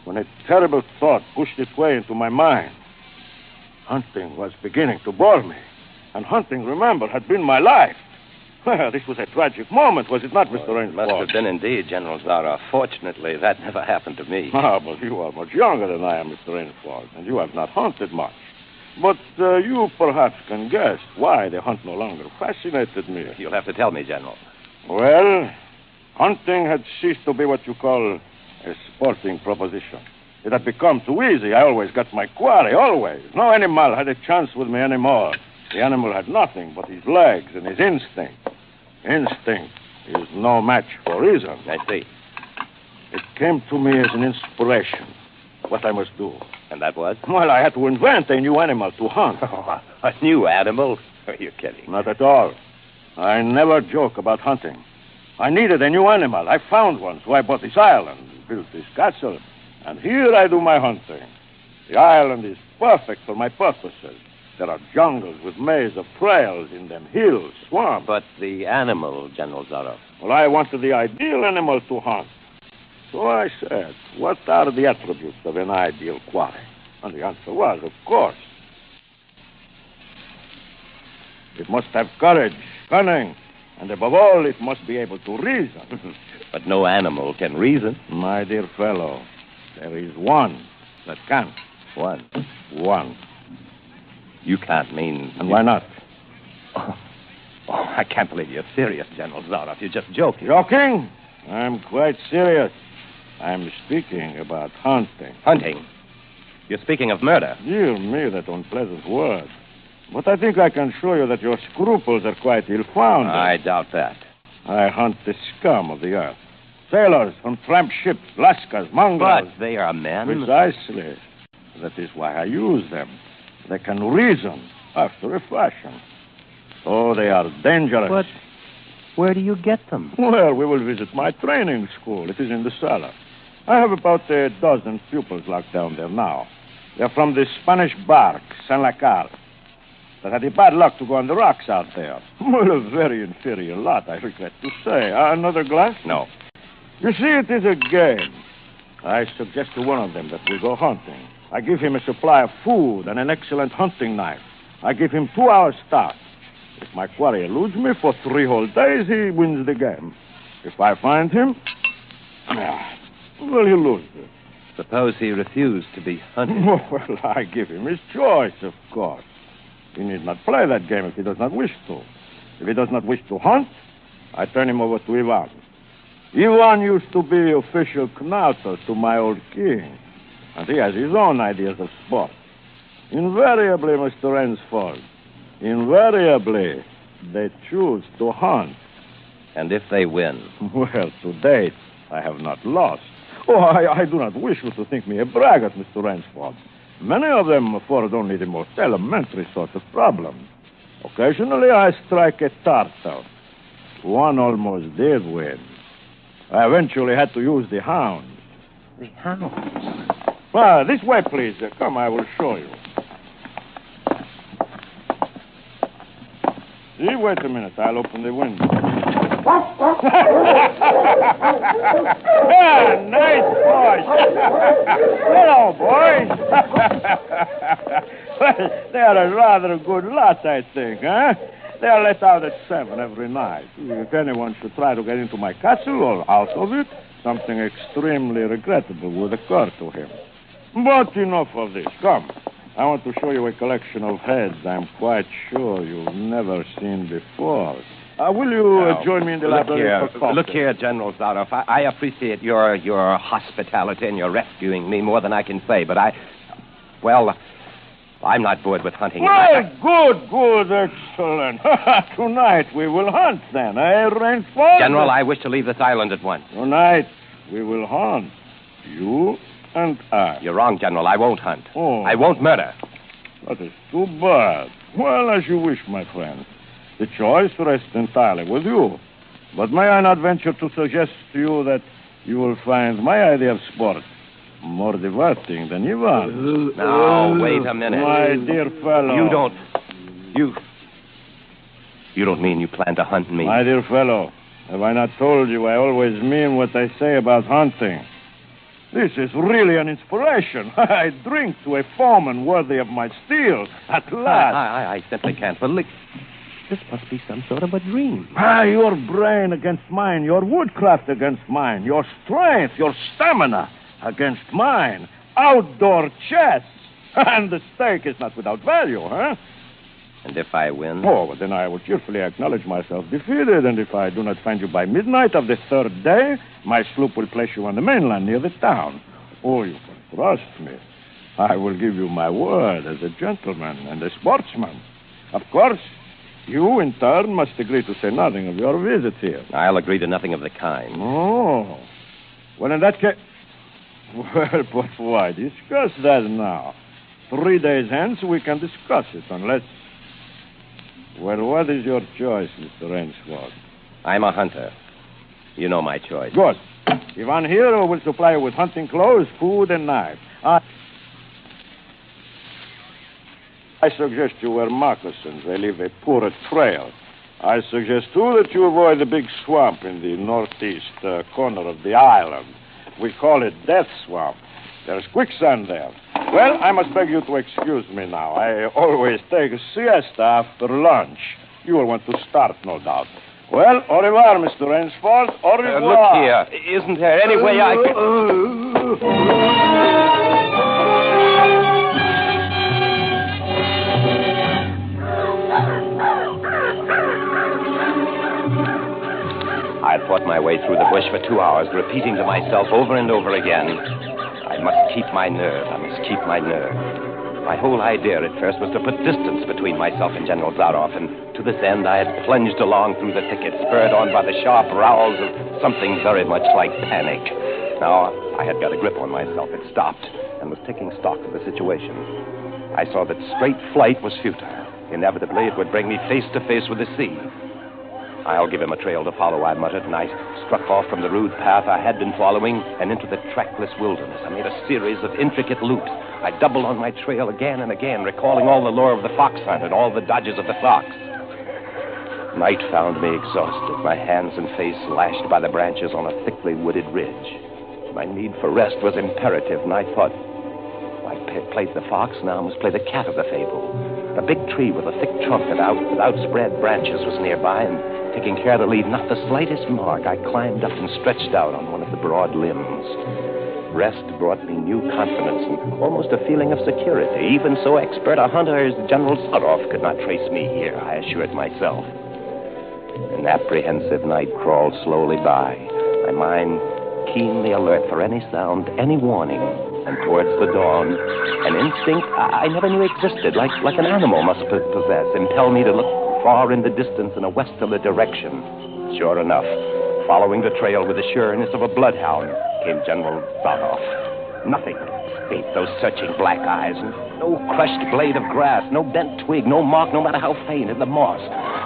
when a terrible thought pushed its way into my mind. Hunting was beginning to bore me. And hunting, remember, had been my life. Well, this was a tragic moment, was it not, Mr. Rainsford? Must have been indeed, General Zara. Fortunately, that never happened to me. Ah, but you are much younger than I am, Mr. Rainsford, and you have not hunted much. But you perhaps can guess why the hunt no longer fascinated me. You'll have to tell me, General. Well, hunting had ceased to be what you call a sporting proposition. It had become too easy. I always got my quarry, always. No animal had a chance with me anymore. The animal had nothing but his legs and his instinct. Instinct is no match for reason. I see. It came to me as an inspiration, what I must do. And that was? Well, I had to invent a new animal to hunt. Oh, a new animal? Are you kidding? Not at all. I never joke about hunting. I needed a new animal. I found one, so I bought this island. built this castle, and here I do my hunting. The island is perfect for my purposes. There are jungles with maze of trails in them, hills, swamps. But the animal, General Zaroff. Well, I wanted the ideal animal to hunt. So I said, what are the attributes of an ideal quarry? And the answer was, of course, it must have courage, cunning, and above all, it must be able to reason. But no animal can reason. My dear fellow, there is one that can. One? One. You can't mean... And why not? Oh, I can't believe you're serious, General Zaroff. You're just joking. Joking? I'm quite serious. I'm speaking about hunting. Hunting? You're speaking of murder. Dear me, that unpleasant word. But I think I can show you that your scruples are quite ill-founded. I doubt that. I hunt the scum of the earth. Sailors from tramp ships, lascars, mongrels. But they are men. Precisely. That is why I use them. They can reason after a fashion. Oh, they are dangerous. But where do you get them? Well, we will visit my training school. It is in the cellar. I have about a dozen pupils locked down there now. They're from the Spanish bark, San Lacar. That had the bad luck to go on the rocks out there. Well, a very inferior lot, I regret to say. Another glass? No. You see, it is a game. I suggest to one of them that we go hunting. I give him a supply of food and an excellent hunting knife. I give him 2 hours start. If my quarry eludes me for 3 whole days, he wins the game. If I find him, well, he'll lose it. Suppose he refused to be hunted. Well, I give him his choice, of course. He need not play that game if he does not wish to. If he does not wish to hunt, I turn him over to Ivan. Ivan used to be official knauter to my old king, and he has his own ideas of sport. Invariably, Mr. Rensford, invariably, they choose to hunt. And if they win? Well, to date, I have not lost. Oh, I do not wish you to think me a braggart, Mr. Rensford. Many of them afford only the most elementary sort of problem. Occasionally, I strike a tartar. One almost did win. I eventually had to use the hounds. The hounds? This way, please. Come, I will show you. See, wait a minute. I'll open the window. Nice boys. Hello, boys. Well, they are a rather good lot, I think, huh? They are let out at 7 every night. If anyone should try to get into my castle or out of it, something extremely regrettable would occur to him. But enough of this. Come. I want to show you a collection of heads I'm quite sure you've never seen before. Will you join me in the library for coffee? Look here, General Zaroff. I appreciate your hospitality and your rescuing me more than I can say, but I'm not bored with hunting. Well, good, excellent. Tonight we will hunt then, eh, Rensford? General, I wish to leave this island at once. Tonight we will hunt. You and I. You're wrong, General. I won't hunt. Oh. I won't murder. That is too bad. Well, as you wish, my friend. The choice rests entirely with you. But may I not venture to suggest to you that you will find my idea of sport more diverting than Ivan? Now, wait a minute. My dear fellow. You don't mean you plan to hunt me? My dear fellow, have I not told you I always mean what I say about hunting? This is really an inspiration. I drink to a foeman worthy of my steel, at last. I simply can't believe... This must be some sort of a dream. Your brain against mine, your woodcraft against mine, your strength, your stamina against mine. Outdoor chess. And the stake is not without value, huh? And if I win? Oh, well, then I will cheerfully acknowledge myself defeated, and if I do not find you by midnight of the 3rd day, my sloop will place you on the mainland near the town. Oh, you can trust me. I will give you my word as a gentleman and a sportsman. Of course, you, in turn, must agree to say nothing of your visit here. I'll agree to nothing of the kind. Oh. Well, in that case... Well, but why discuss that now? 3 days hence, we can discuss it, unless... Well, what is your choice, Mr. Rensford? I'm a hunter. You know my choice. Good. Ivan here will supply you with hunting clothes, food, and knives. I suggest you wear moccasins. They leave a poorer trail. I suggest, too, that you avoid the big swamp in the northeast corner of the island. We call it Death Swamp. There's quicksand there. Well, I must beg you to excuse me now. I always take a siesta after lunch. You will want to start, no doubt. Well, au revoir, Mr. Rainsford. Au revoir. Look here. Isn't there any way I could... I fought my way through the bush for 2 hours, repeating to myself over and over again, I must keep my nerve. I must keep my nerve. My whole idea at first was to put distance between myself and General Zaroff, and to this end I had plunged along through the thicket, spurred on by the sharp rowels of something very much like panic. Now, I had got a grip on myself. It stopped and was taking stock of the situation. I saw that straight flight was futile. Inevitably, it would bring me face to face with the sea. I'll give him a trail to follow, I muttered, and I struck off from the rude path I had been following and into the trackless wilderness. I made a series of intricate loops. I doubled on my trail again and again, recalling all the lore of the fox hunt and all the dodges of the fox. Night found me exhausted, my hands and face lashed by the branches on a thickly wooded ridge. My need for rest was imperative, and I thought, I played the fox, now I must play the cat of the fable. A big tree with a thick trunk with outspread branches was nearby, and taking care to leave not the slightest mark, I climbed up and stretched out on one of the broad limbs. Rest brought me new confidence and almost a feeling of security. Even so expert a hunter as General Zaroff could not trace me here, I assured myself. An apprehensive night crawled slowly by, my mind keenly alert for any sound, any warning. And towards the dawn, an instinct I never knew existed, like an animal must possess, impelled me to look far in the distance in a westerly direction. Sure enough, following the trail with the sureness of a bloodhound, came General Zaroff. Nothing escaped those searching black eyes. No crushed blade of grass, no bent twig, no mark, no matter how faint, in the moss.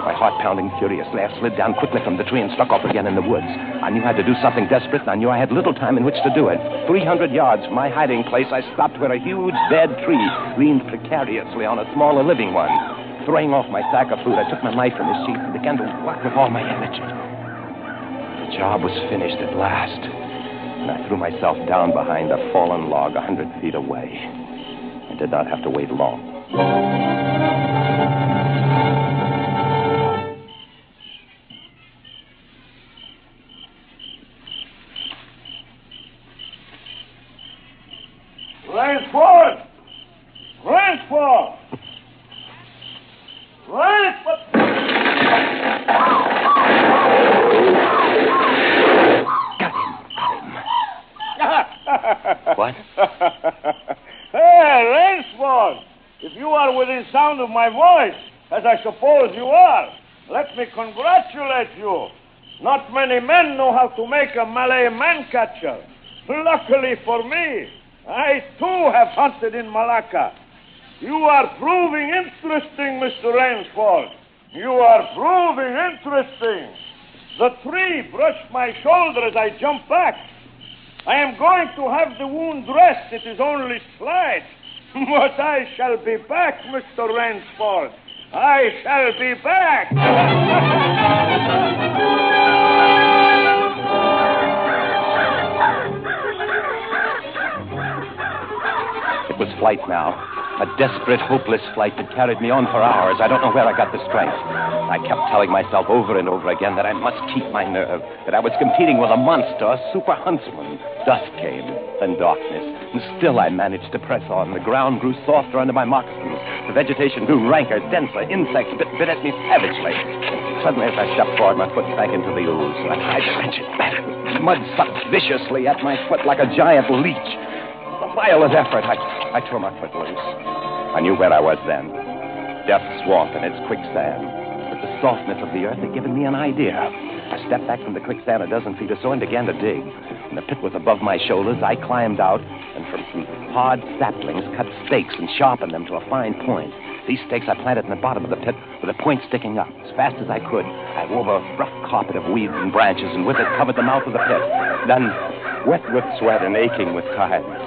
My heart pounding furiously, I slid down quickly from the tree and struck off again in the woods. I knew I had to do something desperate, and I knew I had little time in which to do it. 300 yards from my hiding place, I stopped where a huge dead tree leaned precariously on a smaller living one. Throwing off my sack of food, I took my knife from the sheath and began to whack with all my energy. The job was finished at last, and I threw myself down behind a fallen log 100 feet away. I did not have to wait long. Rainsford! Rainsford! Rainsford! What? Hey, Rainsford! If you are within sound of my voice, as I suppose you are, let me congratulate you. Not many men know how to make a Malay man-catcher. Luckily for me, I too have hunted in Malacca. You are proving interesting, Mr. Rainsford. You are proving interesting. The tree brushed my shoulder as I jumped back. I am going to have the wound dressed. It is only slight. But I shall be back, Mr. Rainsford. I shall be back. It was flight now. A desperate, hopeless flight that carried me on for hours. I don't know where I got the strength. I kept telling myself over and over again that I must keep my nerve, that I was competing with a monster, a super huntsman. Dusk came, then darkness, and still I managed to press on. The ground grew softer under my moccasins. The vegetation grew ranker, denser. Insects bit at me savagely. Suddenly, as I stepped forward, my foot sank into the ooze. I wrenched it back. Mud sucked viciously at my foot like a giant leech. With a violent effort, I tore my foot loose. I knew where I was then. Death Swamp and its quicksand. But the softness of the earth had given me an idea. I stepped back from the quicksand a dozen feet or so and began to dig. When the pit was above my shoulders, I climbed out and from some hard saplings cut stakes and sharpened them to a fine point. These stakes I planted in the bottom of the pit with a point sticking up. As fast as I could, I wove a rough carpet of weeds and branches and with it covered the mouth of the pit. Then wet with sweat and aching with tiredness.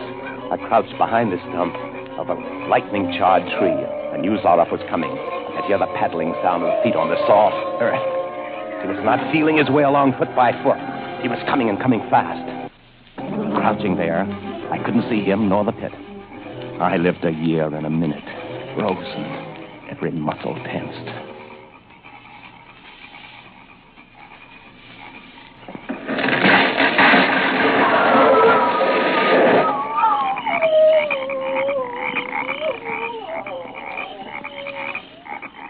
I crouched behind the stump of a lightning-charred tree. I knew Zaroff was coming. I could hear the paddling sound of feet on the soft earth. He was not feeling his way along foot by foot. He was coming and coming fast. Crouching there, I couldn't see him nor the pit. I lived a year and a minute, frozen, every muscle tensed.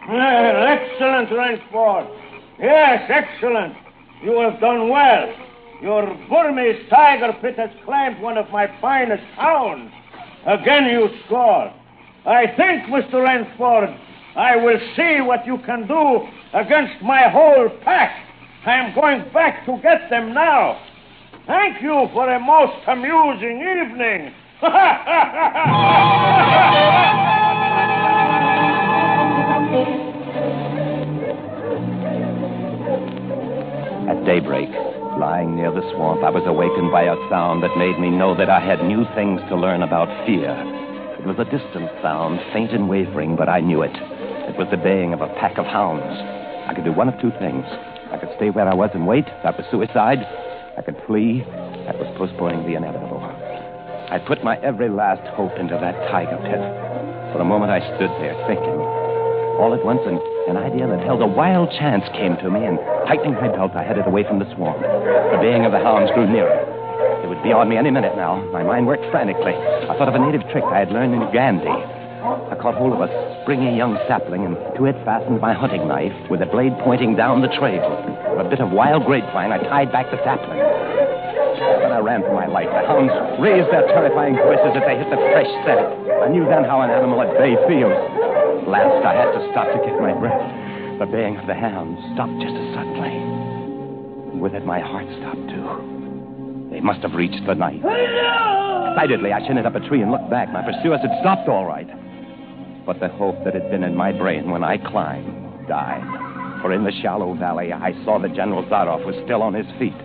Excellent, Rainsford. Yes, excellent. You have done well. Your Burmese tiger pit has claimed one of my finest hounds. Again you scored. I think, Mr. Rainsford, I will see what you can do against my whole pack. I am going back to get them now. Thank you for a most amusing evening. At daybreak, lying near the swamp, I was awakened by a sound that made me know that I had new things to learn about fear. It was a distant sound, faint and wavering, but I knew it. It was the baying of a pack of hounds. I could do one of two things. I could stay where I was and wait. That was suicide. I could flee. That was postponing the inevitable. I put my every last hope into that tiger pit. For a moment, I stood there thinking. All at once, an idea that held a wild chance came to me, and tightening my belt, I headed away from the swamp. The baying of the hounds grew nearer. It would be on me any minute now. My mind worked frantically. I thought of a native trick I had learned in Gandhi. I caught hold of a springy young sapling, and to it fastened my hunting knife with the blade pointing down the trail. With a bit of wild grapevine, I tied back the sapling. Then I ran for my life. The hounds raised their terrifying voices as they hit the fresh scent. I knew then how an animal at bay feels. Last, I had to stop to get my breath. The baying of the hounds stopped just as suddenly. With it, my heart stopped, too. They must have reached the night. Excitedly, I shinnied up a tree and looked back. My pursuers had stopped all right. But the hope that had been in my brain when I climbed died. For in the shallow valley, I saw that General Zaroff was still on his feet.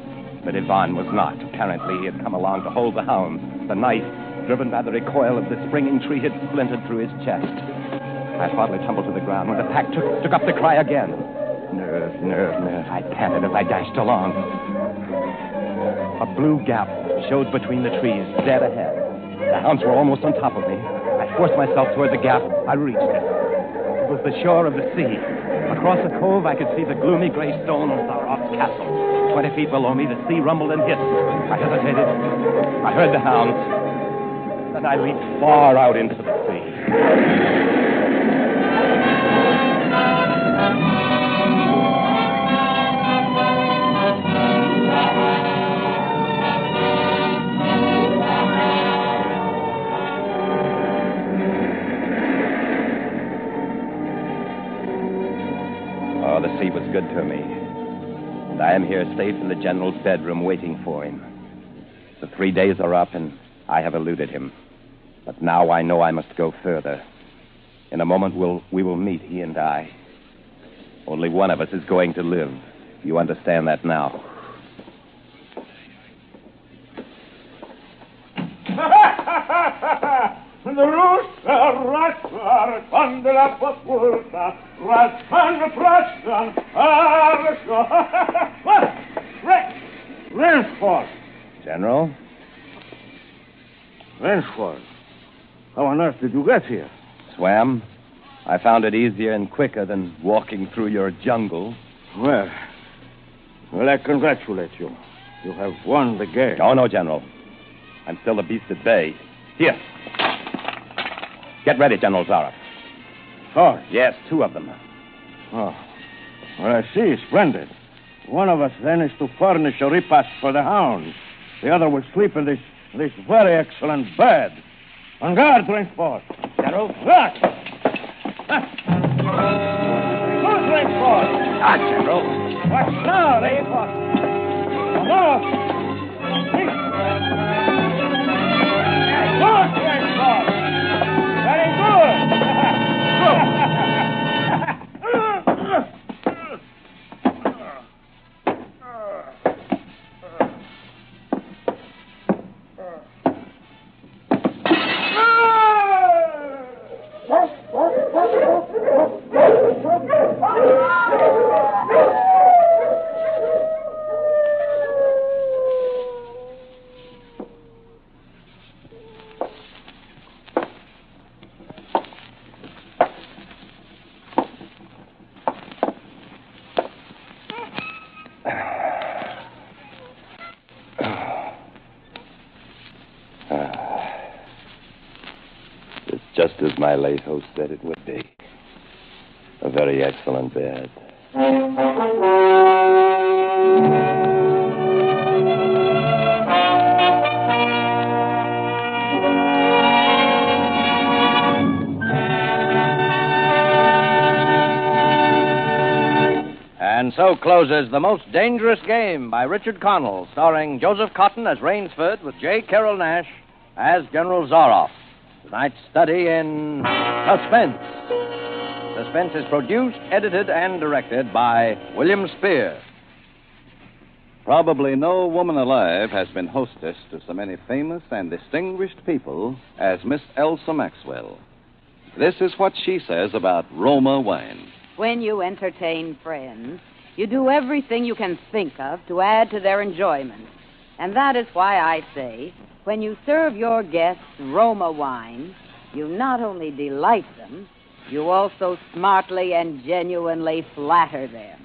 But Ivan was not. Apparently, he had come along to hold the hounds. The knife, driven by the recoil of the springing tree, had splintered through his chest. I hardly tumbled to the ground when the pack took up the cry again. Nerve, nerve, nerve. I panted as I dashed along. A blue gap showed between the trees, dead ahead. The hounds were almost on top of me. I forced myself toward the gap. I reached it. It was the shore of the sea. Across the cove, I could see the gloomy gray stone of Zaroff's castle. 20 feet below me, the sea rumbled and hissed. I hesitated. I heard the hounds. Then I leaped far out into the sea. Oh, the sea was good to me. And I am here safe in the general's bedroom waiting for him. The 3 days are up, and I have eluded him. But now I know I must go further. In a moment, we will meet, he and I. Only one of us is going to live. You understand that now. The rooster rassar quando la populta rassando frassan Rainsford. General? Rainsford. How on earth did you get here? Swam. I found it easier and quicker than walking through your jungle. Well, I congratulate you. You have won the game. Oh, no, General. I'm still the beast at bay. Here. Get ready, General Zaroff. Oh? Yes, 2 of them. Oh. Well, I see. Splendid. One of us, then, is to furnish a repast for the hounds. The other will sleep in this very excellent bed. On guard, Rainsford. General? Guard! Good, Rainsford. Ah, General. What now, Rainsford? No. Good, Rainsford. Very good. just as my late host said it would be. A very excellent bed. And so closes The Most Dangerous Game by Richard Connell, starring Joseph Cotton as Rainsford with J. Carroll Nash as General Zaroff. Tonight's study in Suspense. Suspense is produced, edited, and directed by William Spear. Probably no woman alive has been hostess to so many famous and distinguished people as Miss Elsa Maxwell. This is what she says about Roma wine. When you entertain friends, you do everything you can think of to add to their enjoyment. And that is why I say, when you serve your guests Roma wine, you not only delight them, you also smartly and genuinely flatter them.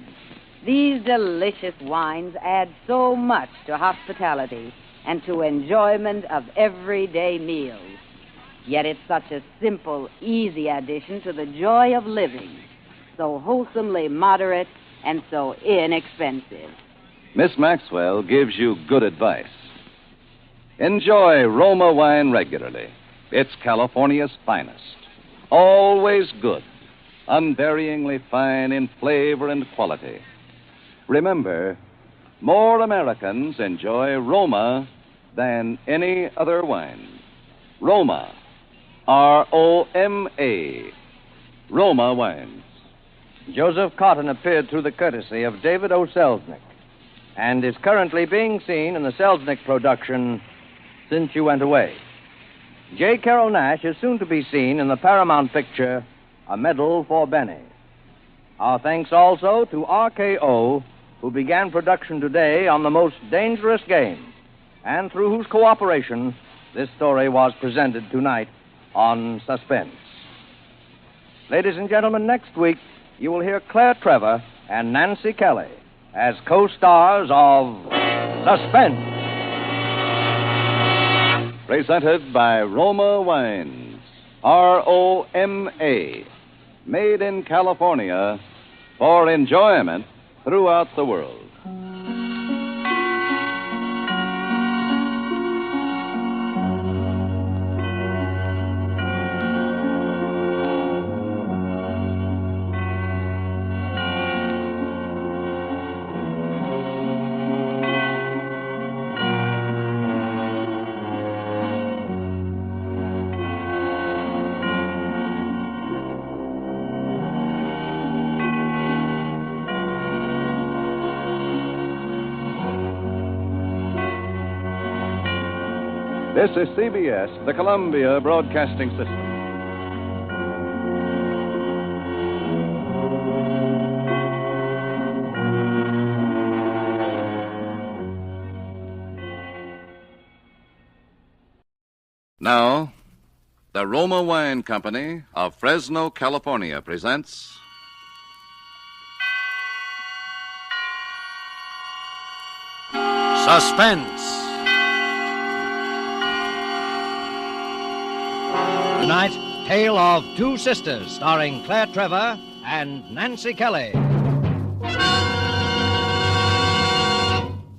These delicious wines add so much to hospitality and to enjoyment of everyday meals. Yet it's such a simple, easy addition to the joy of living, so wholesomely moderate and so inexpensive. Miss Maxwell gives you good advice. Enjoy Roma wine regularly. It's California's finest. Always good. Unvaryingly fine in flavor and quality. Remember, more Americans enjoy Roma than any other wine. Roma. R-O-M-A. Roma wines. Joseph Cotton appeared through the courtesy of David O. Selznick and is currently being seen in the Selznick production, Since You Went Away. J. Carroll Nash is soon to be seen in the Paramount picture, A Medal for Benny. Our thanks also to RKO, who began production today on The Most Dangerous Game, and through whose cooperation this story was presented tonight on Suspense. Ladies and gentlemen, next week you will hear Claire Trevor and Nancy Kelly as co-stars of Suspense. Presented by Roma Wines. R-O-M-A. Made in California for enjoyment throughout the world. This is CBS, the Columbia Broadcasting System. Now, the Roma Wine Company of Fresno, California presents Suspense. Tonight's Tale of Two Sisters, starring Claire Trevor and Nancy Kelly.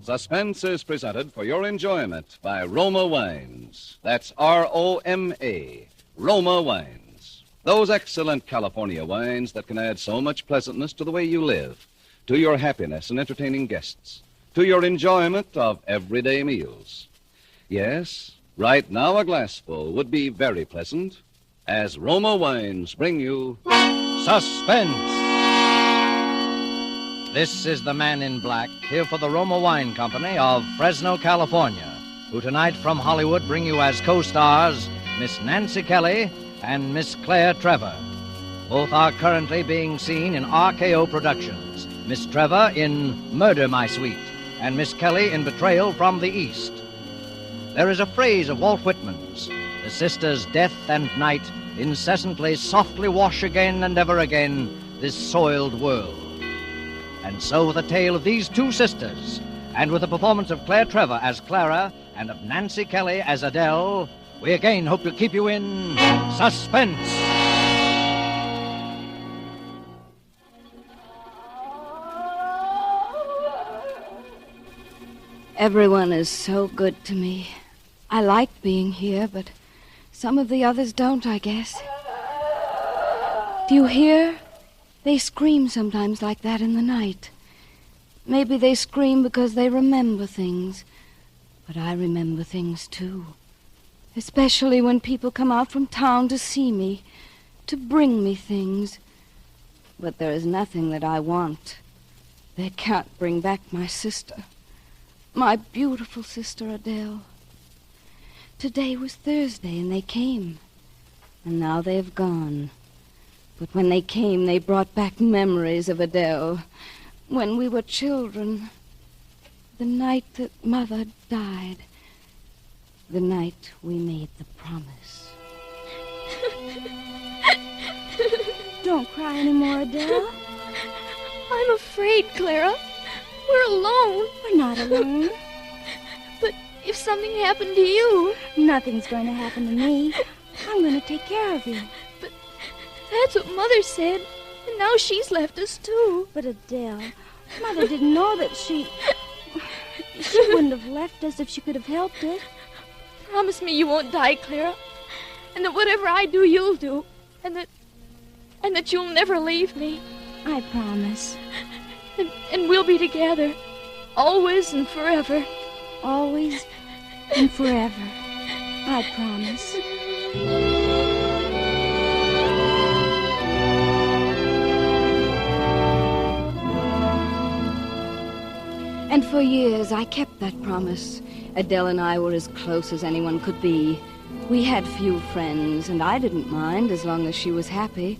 Suspense is presented for your enjoyment by Roma Wines. That's R-O-M-A. Roma Wines. Those excellent California wines that can add so much pleasantness to the way you live, to your happiness in entertaining guests, to your enjoyment of everyday meals. Yes, right now a glassful would be very pleasant as Roma Wines bring you Suspense. This is the man in black, here for the Roma Wine Company of Fresno, California, who tonight from Hollywood bring you as co-stars Miss Nancy Kelly and Miss Claire Trevor. Both are currently being seen in RKO Productions. Miss Trevor in Murder, My Sweet, and Miss Kelly in Betrayal from the East. There is a phrase of Walt Whitman's, the sisters' death and night incessantly softly wash again and ever again this soiled world. And so with the tale of these two sisters, and with the performance of Claire Trevor as Clara and of Nancy Kelly as Adele, we again hope to keep you in suspense. Everyone is so good to me. I like being here, but some of the others don't, I guess. Do you hear? They scream sometimes like that in the night. Maybe they scream because they remember things. But I remember things, too. Especially when people come out from town to see me, to bring me things. But there is nothing that I want. They can't bring back my sister. My beautiful sister, Adele. Today was Thursday, and they came. And now they have gone. But when they came, they brought back memories of Adele. When we were children. The night that Mother died. The night we made the promise. Don't cry anymore, Adele. I'm afraid, Clara. We're alone. We're not alone. But if something happened to you... Nothing's going to happen to me. I'm going to take care of you. But that's what Mother said. And now she's left us, too. But Adele, Mother didn't know that she wouldn't have left us if she could have helped it. Promise me you won't die, Clara. And that whatever I do, you'll do. And that you'll never leave me. I promise. And we'll be together. Always and forever. Always and forever. I promise. And for years, I kept that promise. Adele and I were as close as anyone could be. We had few friends, and I didn't mind as long as she was happy.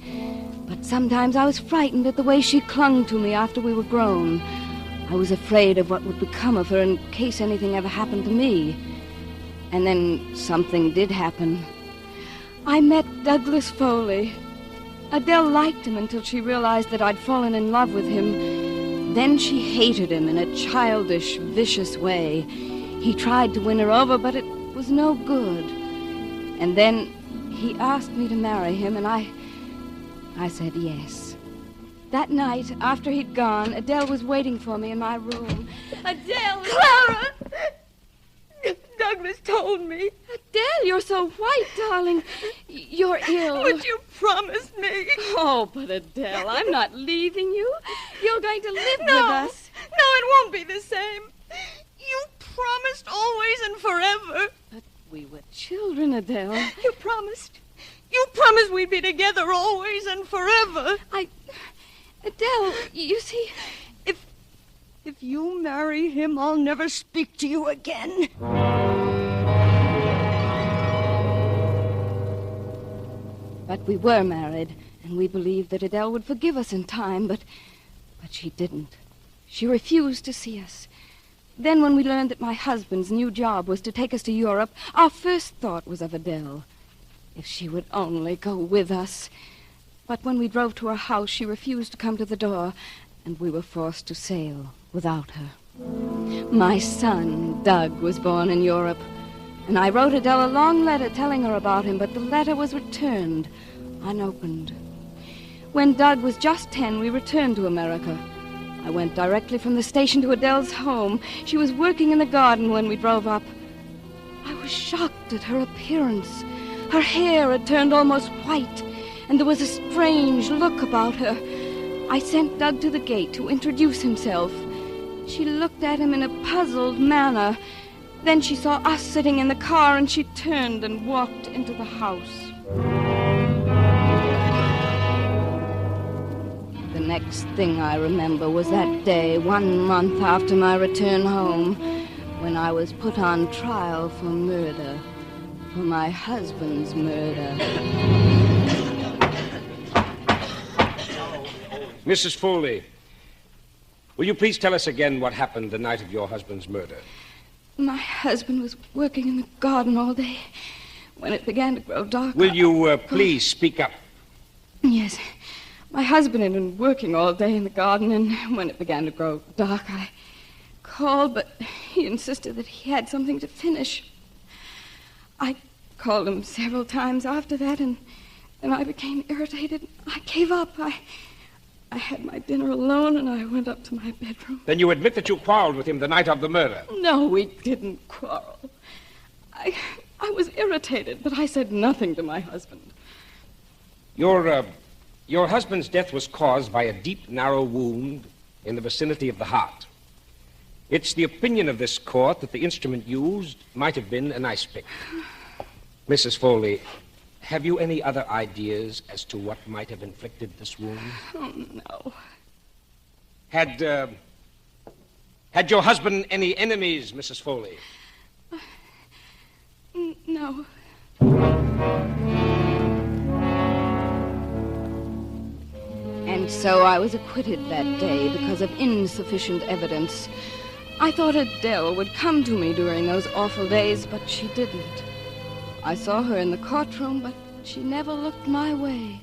But sometimes I was frightened at the way she clung to me after we were grown. I was afraid of what would become of her in case anything ever happened to me. And then something did happen. I met Douglas Foley. Adele liked him until she realized that I'd fallen in love with him. Then she hated him in a childish, vicious way. He tried to win her over, but it was no good. And then he asked me to marry him, and I said yes. That night, after he'd gone, Adele was waiting for me in my room. Adele! Clara! Douglas told me. Adele, you're so white, darling. You're ill. Would you promise me? Oh, but Adele, I'm not leaving you. You're going to live with us. No, it won't be the same. You promised always and forever. But we were children, Adele. You promised. You promised we'd be together always and forever. Adele, you see, if you marry him, I'll never speak to you again. But we were married, and we believed that Adele would forgive us in time, but she didn't. She refused to see us. Then when we learned that my husband's new job was to take us to Europe, our first thought was of Adele. If she would only go with us. But when we drove to her house, she refused to come to the door, and we were forced to sail without her. My son, Doug, was born in Europe, and I wrote Adele a long letter telling her about him, but the letter was returned, unopened. When Doug was just 10, we returned to America. I went directly from the station to Adele's home. She was working in the garden when we drove up. I was shocked at her appearance. Her hair had turned almost white, and there was a strange look about her. I sent Doug to the gate to introduce himself. She looked at him in a puzzled manner. Then she saw us sitting in the car, and she turned and walked into the house. The next thing I remember was that day, 1 month after my return home, when I was put on trial for murder. For my husband's murder. Mrs. Foley, will you please tell us again what happened the night of your husband's murder? My husband was working in the garden all day. When it began to grow dark... Will you please speak up? Yes. My husband had been working all day in the garden, and when it began to grow dark, I called, but he insisted that he had something to finish. I called him several times after that, and I became irritated. I gave up. I had my dinner alone, and I went up to my bedroom. Then you admit that you quarreled with him the night of the murder? No, we didn't quarrel. I was irritated, but I said nothing to my husband. Your husband's death was caused by a deep, narrow wound in the vicinity of the heart. It's the opinion of this court that the instrument used might have been an ice pick. Mrs. Foley, have you any other ideas as to what might have inflicted this wound? Oh, no. Had your husband any enemies, Mrs. Foley? No. And so I was acquitted that day because of insufficient evidence. I thought Adele would come to me during those awful days, but she didn't. I saw her in the courtroom, but she never looked my way.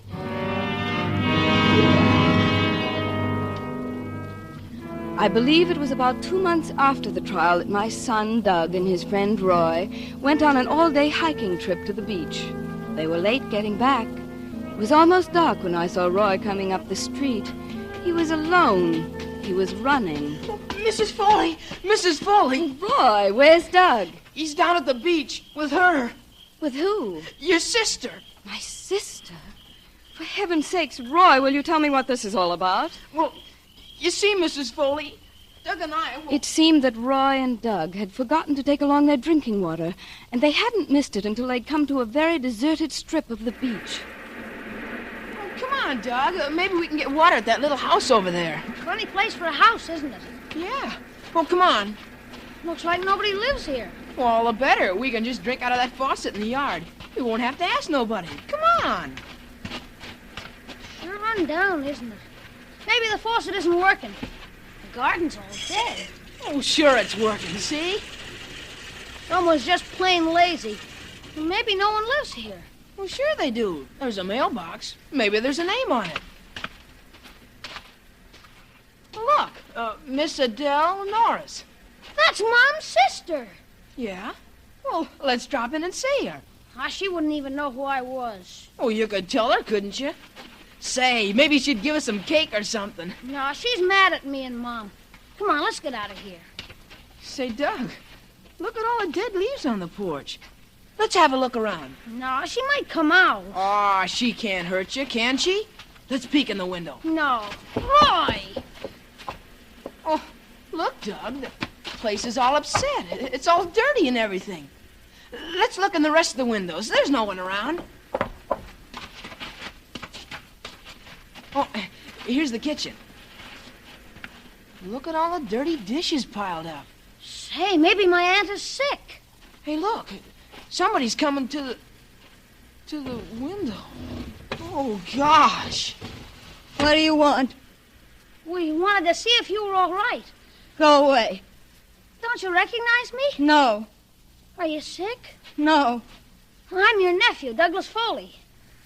I believe it was about 2 months after the trial that my son, Doug, and his friend Roy went on an all-day hiking trip to the beach. They were late getting back. It was almost dark when I saw Roy coming up the street. He was alone. He was running. Oh, Mrs. Foley! Mrs. Foley! Roy, where's Doug? He's down at the beach with her. With who? Your sister. My sister? For heaven's sakes, Roy, will you tell me what this is all about? Well, you see, Mrs. Foley, Doug and I... It seemed that Roy and Doug had forgotten to take along their drinking water, and they hadn't missed it until they'd come to a very deserted strip of the beach. Oh, come on, Doug. Maybe we can get water at that little house over there. Funny place for a house, isn't it? Yeah. Well, come on. Looks like nobody lives here. Well, all the better. We can just drink out of that faucet in the yard. We won't have to ask nobody. Come on. Sure run down, isn't it? Maybe the faucet isn't working. The garden's all dead. Oh, sure it's working, see? Someone's just plain lazy. Maybe no one lives here. Well, sure they do. There's a mailbox. Maybe there's a name on it. Look, Miss Adele Norris. That's Mom's sister. Yeah? Well, let's drop in and see her. She wouldn't even know who I was. Oh, you could tell her, couldn't you? Say, maybe she'd give us some cake or something. No, she's mad at me and Mom. Come on, let's get out of here. Say, Doug, look at all the dead leaves on the porch. Let's have a look around. No, she might come out. Oh, she can't hurt you, can she? Let's peek in the window. No. Roy! Oh, look, Doug, the place is all upset. It's all dirty and everything. Let's look in the rest of the windows. There's no one around. Oh, here's the kitchen. Look at all the dirty dishes piled up. Say, maybe my aunt is sick. Hey, look. Somebody's coming to the window. Oh, gosh. What do you want? We wanted to see if you were all right. Go away. Don't you recognize me? No. Are you sick? No. I'm your nephew, Douglas Foley.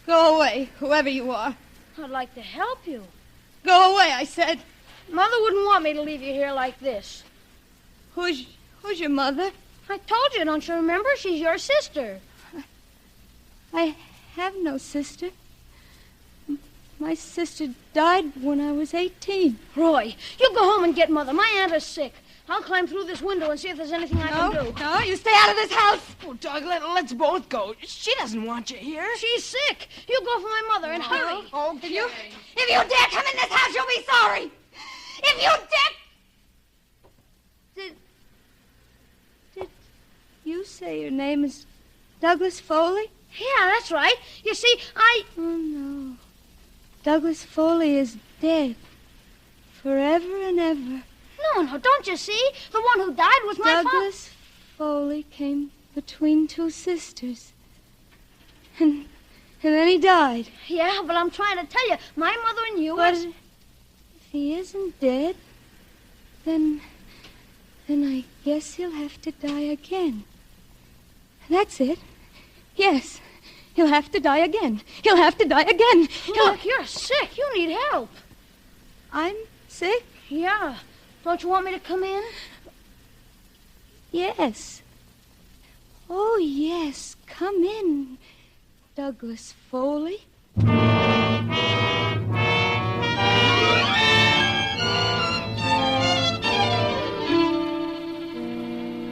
Go away, whoever you are. I'd like to help you. Go away, I said. Mother wouldn't want me to leave you here like this. Who's your mother? I told you, don't you remember? She's your sister. I have no sister. My sister died when I was 18. Roy, you go home and get Mother. My aunt is sick. I'll climb through this window and see if there's anything I can do. No, you stay out of this house. Oh, Doug, let's both go. She doesn't want you here. She's sick. You go for my mother and hurry. Okay. If you dare come in this house, you'll be sorry. If you dare... Did you say your name is Douglas Foley? Yeah, that's right. You see, Oh, no. Douglas Foley is dead. Forever and ever. No, don't you see? The one who died was my father. Douglas Foley came between two sisters. And then he died. Yeah, but I'm trying to tell you, my mother and you... But if he isn't dead, then I guess he'll have to die again. That's it. Yes, he'll have to die again. He'll have to die again. Look, you're sick. You need help. I'm sick? Yeah. Don't you want me to come in? Yes. Oh, yes. Come in, Douglas Foley.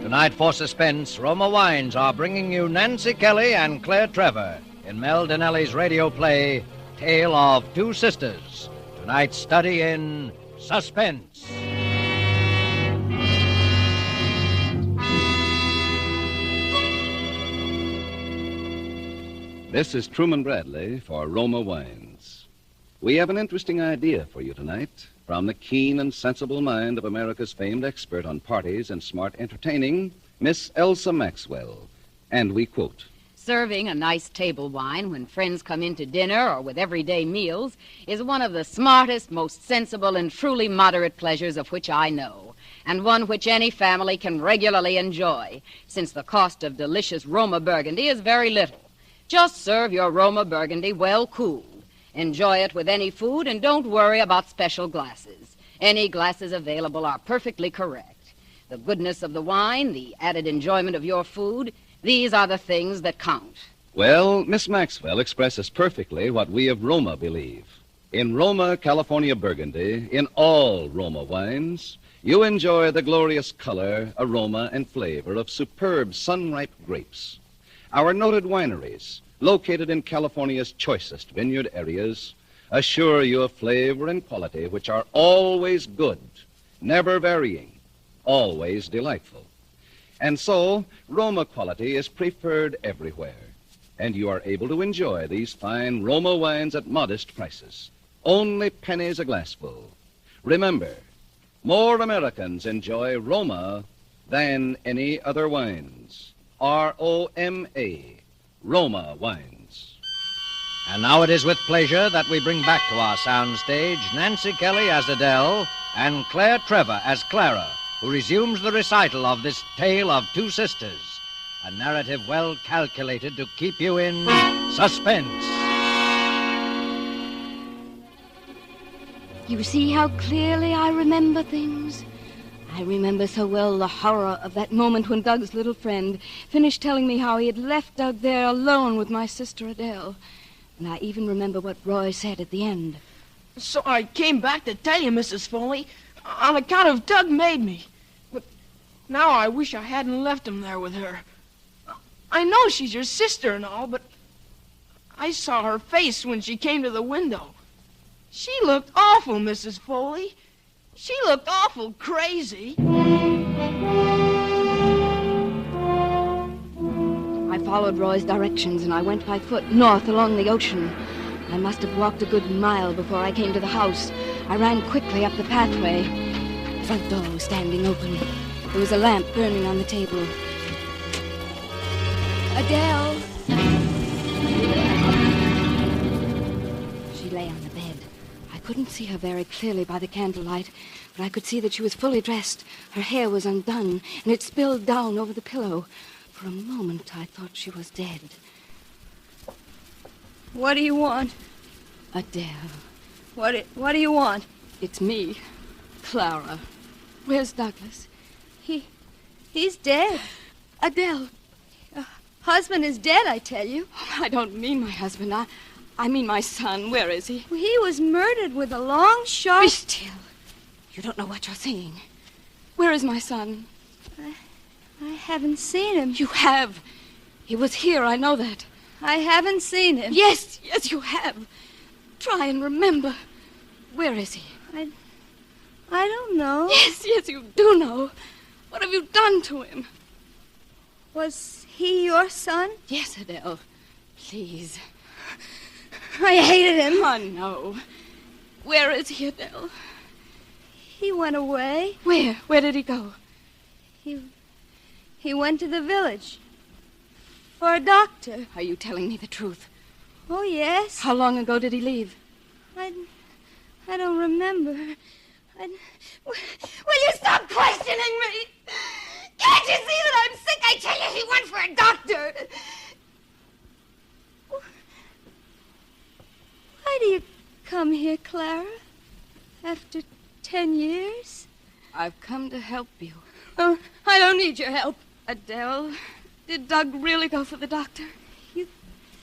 Tonight for Suspense, Roma Wines are bringing you Nancy Kelly and Claire Trevor in Mel Dinelli's radio play, Tale of Two Sisters. Tonight's study in Suspense. This is Truman Bradley for Roma Wines. We have an interesting idea for you tonight from the keen and sensible mind of America's famed expert on parties and smart entertaining, Miss Elsa Maxwell. And we quote, Serving a nice table wine when friends come in to dinner or with everyday meals is one of the smartest, most sensible, and truly moderate pleasures of which I know, and one which any family can regularly enjoy, since the cost of delicious Roma Burgundy is very little. Just serve your Roma Burgundy well cooled. Enjoy it with any food and don't worry about special glasses. Any glasses available are perfectly correct. The goodness of the wine, the added enjoyment of your food, these are the things that count. Well, Miss Maxwell expresses perfectly what we of Roma believe. In Roma, California Burgundy, in all Roma wines, you enjoy the glorious color, aroma, and flavor of superb sun-ripe grapes. Our noted wineries, located in California's choicest vineyard areas, assure you of flavor and quality which are always good, never varying, always delightful. And so, Roma quality is preferred everywhere, and you are able to enjoy these fine Roma wines at modest prices, only pennies a glassful. Remember, more Americans enjoy Roma than any other wines. R-O-M-A, Roma Wines. And now it is with pleasure that we bring back to our soundstage Nancy Kelly as Adele and Claire Trevor as Clara, who resumes the recital of this Tale of Two Sisters, a narrative well calculated to keep you in suspense. You see how clearly I remember things? I remember so well the horror of that moment when Doug's little friend finished telling me how he had left Doug there alone with my sister Adele. And I even remember what Roy said at the end. So I came back to tell you, Mrs. Foley, on account of Doug made me. But now I wish I hadn't left him there with her. I know she's your sister and all, but I saw her face when she came to the window. She looked awful, Mrs. Foley. She looked awful crazy. I followed Roy's directions and I went by foot north along the ocean. I must have walked a good mile before I came to the house. I ran quickly up the pathway. The front door was standing open. There was a lamp burning on the table. Adele! She lay on the bed. I couldn't see her very clearly by the candlelight, but I could see that she was fully dressed. Her hair was undone, and it spilled down over the pillow. For a moment, I thought she was dead. What do you want? Adele. What do you want? It's me, Clara. Where's Douglas? He's dead. Adele. Husband is dead, I tell you. I don't mean my husband. I mean my son. Where is he? He was murdered with a long, sharp... Be still. You don't know what you're saying. Where is my son? I haven't seen him. You have. He was here, I know that. I haven't seen him. Yes, you have. Try and remember. Where is he? I don't know. Yes, you do know. What have you done to him? Was he your son? Yes, Adele. Please. I hated him. Oh, no. Where is he, Adele? He went away. Where? Where did he go? He went to the village. For a doctor. Are you telling me the truth? Oh, yes. How long ago did he leave? I don't remember. Will you stop questioning me? Can't you see that I'm sick? I tell you, he went for a doctor. Why do you come here, Clara? After 10 years? I've come to help you. Oh, I don't need your help. Adele, Did Doug really go for the doctor? You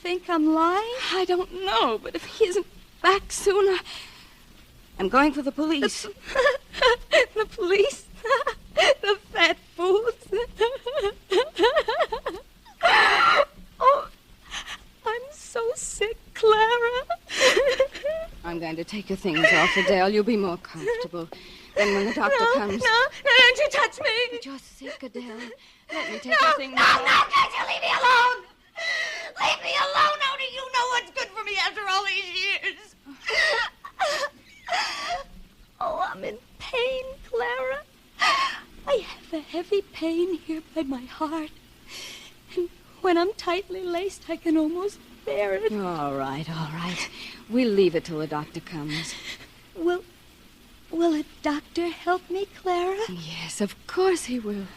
think I'm lying? I don't know, but if he isn't back soon, I'm going for the police. The police? The fat fools. Oh, I'm so sick, Clara. I'm going to take your things off, Adele. You'll be more comfortable. Then when the doctor comes... No, don't you touch me. You're sick, Adele. Let me take your things off. No, can't you leave me alone? Leave me alone. How do you know what's good for me after all these years? Oh, I'm in pain, Clara. I have a heavy pain here by my heart. And when I'm tightly laced, I can almost bear it. All right. We'll leave it till the doctor comes. Will a doctor help me, Clara? Yes, of course he will.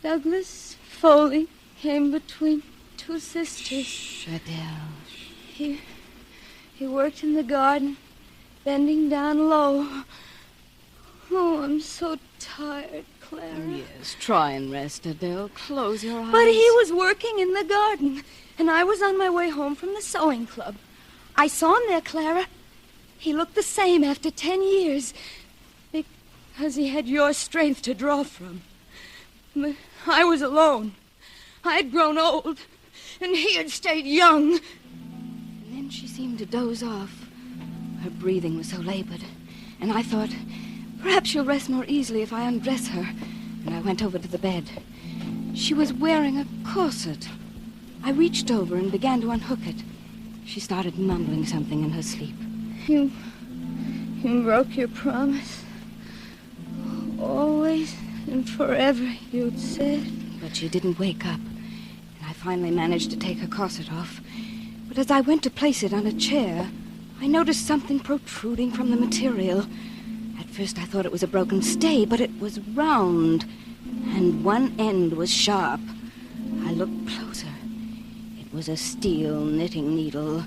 Douglas Foley came between two sisters. Shh, Adele. He worked in the garden, bending down low. Oh, I'm so tired, Clara. Yes, try and rest, Adele. Close your eyes. But he was working in the garden, and I was on my way home from the sewing club. I saw him there, Clara. He looked the same after 10 years, because he had your strength to draw from. But I was alone. I'd grown old, and he had stayed young. And then she seemed to doze off. Her breathing was so labored, and I thought, perhaps she'll rest more easily if I undress her. And I went over to the bed. She was wearing a corset. I reached over and began to unhook it. She started mumbling something in her sleep. You broke your promise. Always and forever, you'd said. But she didn't wake up. And I finally managed to take her corset off. But as I went to place it on a chair, I noticed something protruding from the material. At first I thought it was a broken stay, but it was round, and one end was sharp. I looked closer. It was a steel knitting needle,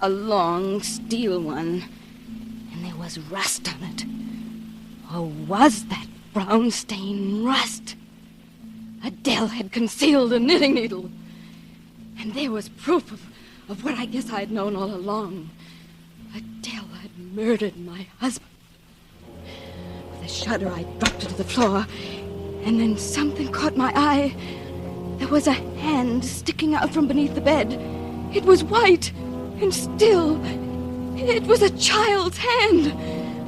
a long steel one, and there was rust on it. Or was that brown stain rust? Adele had concealed a knitting needle, and there was proof of what I guess I had known all along. Adele had murdered my husband. With a shudder, I dropped her to the floor, and then something caught my eye. There was a hand sticking out from beneath the bed. It was white and still. It was a child's hand.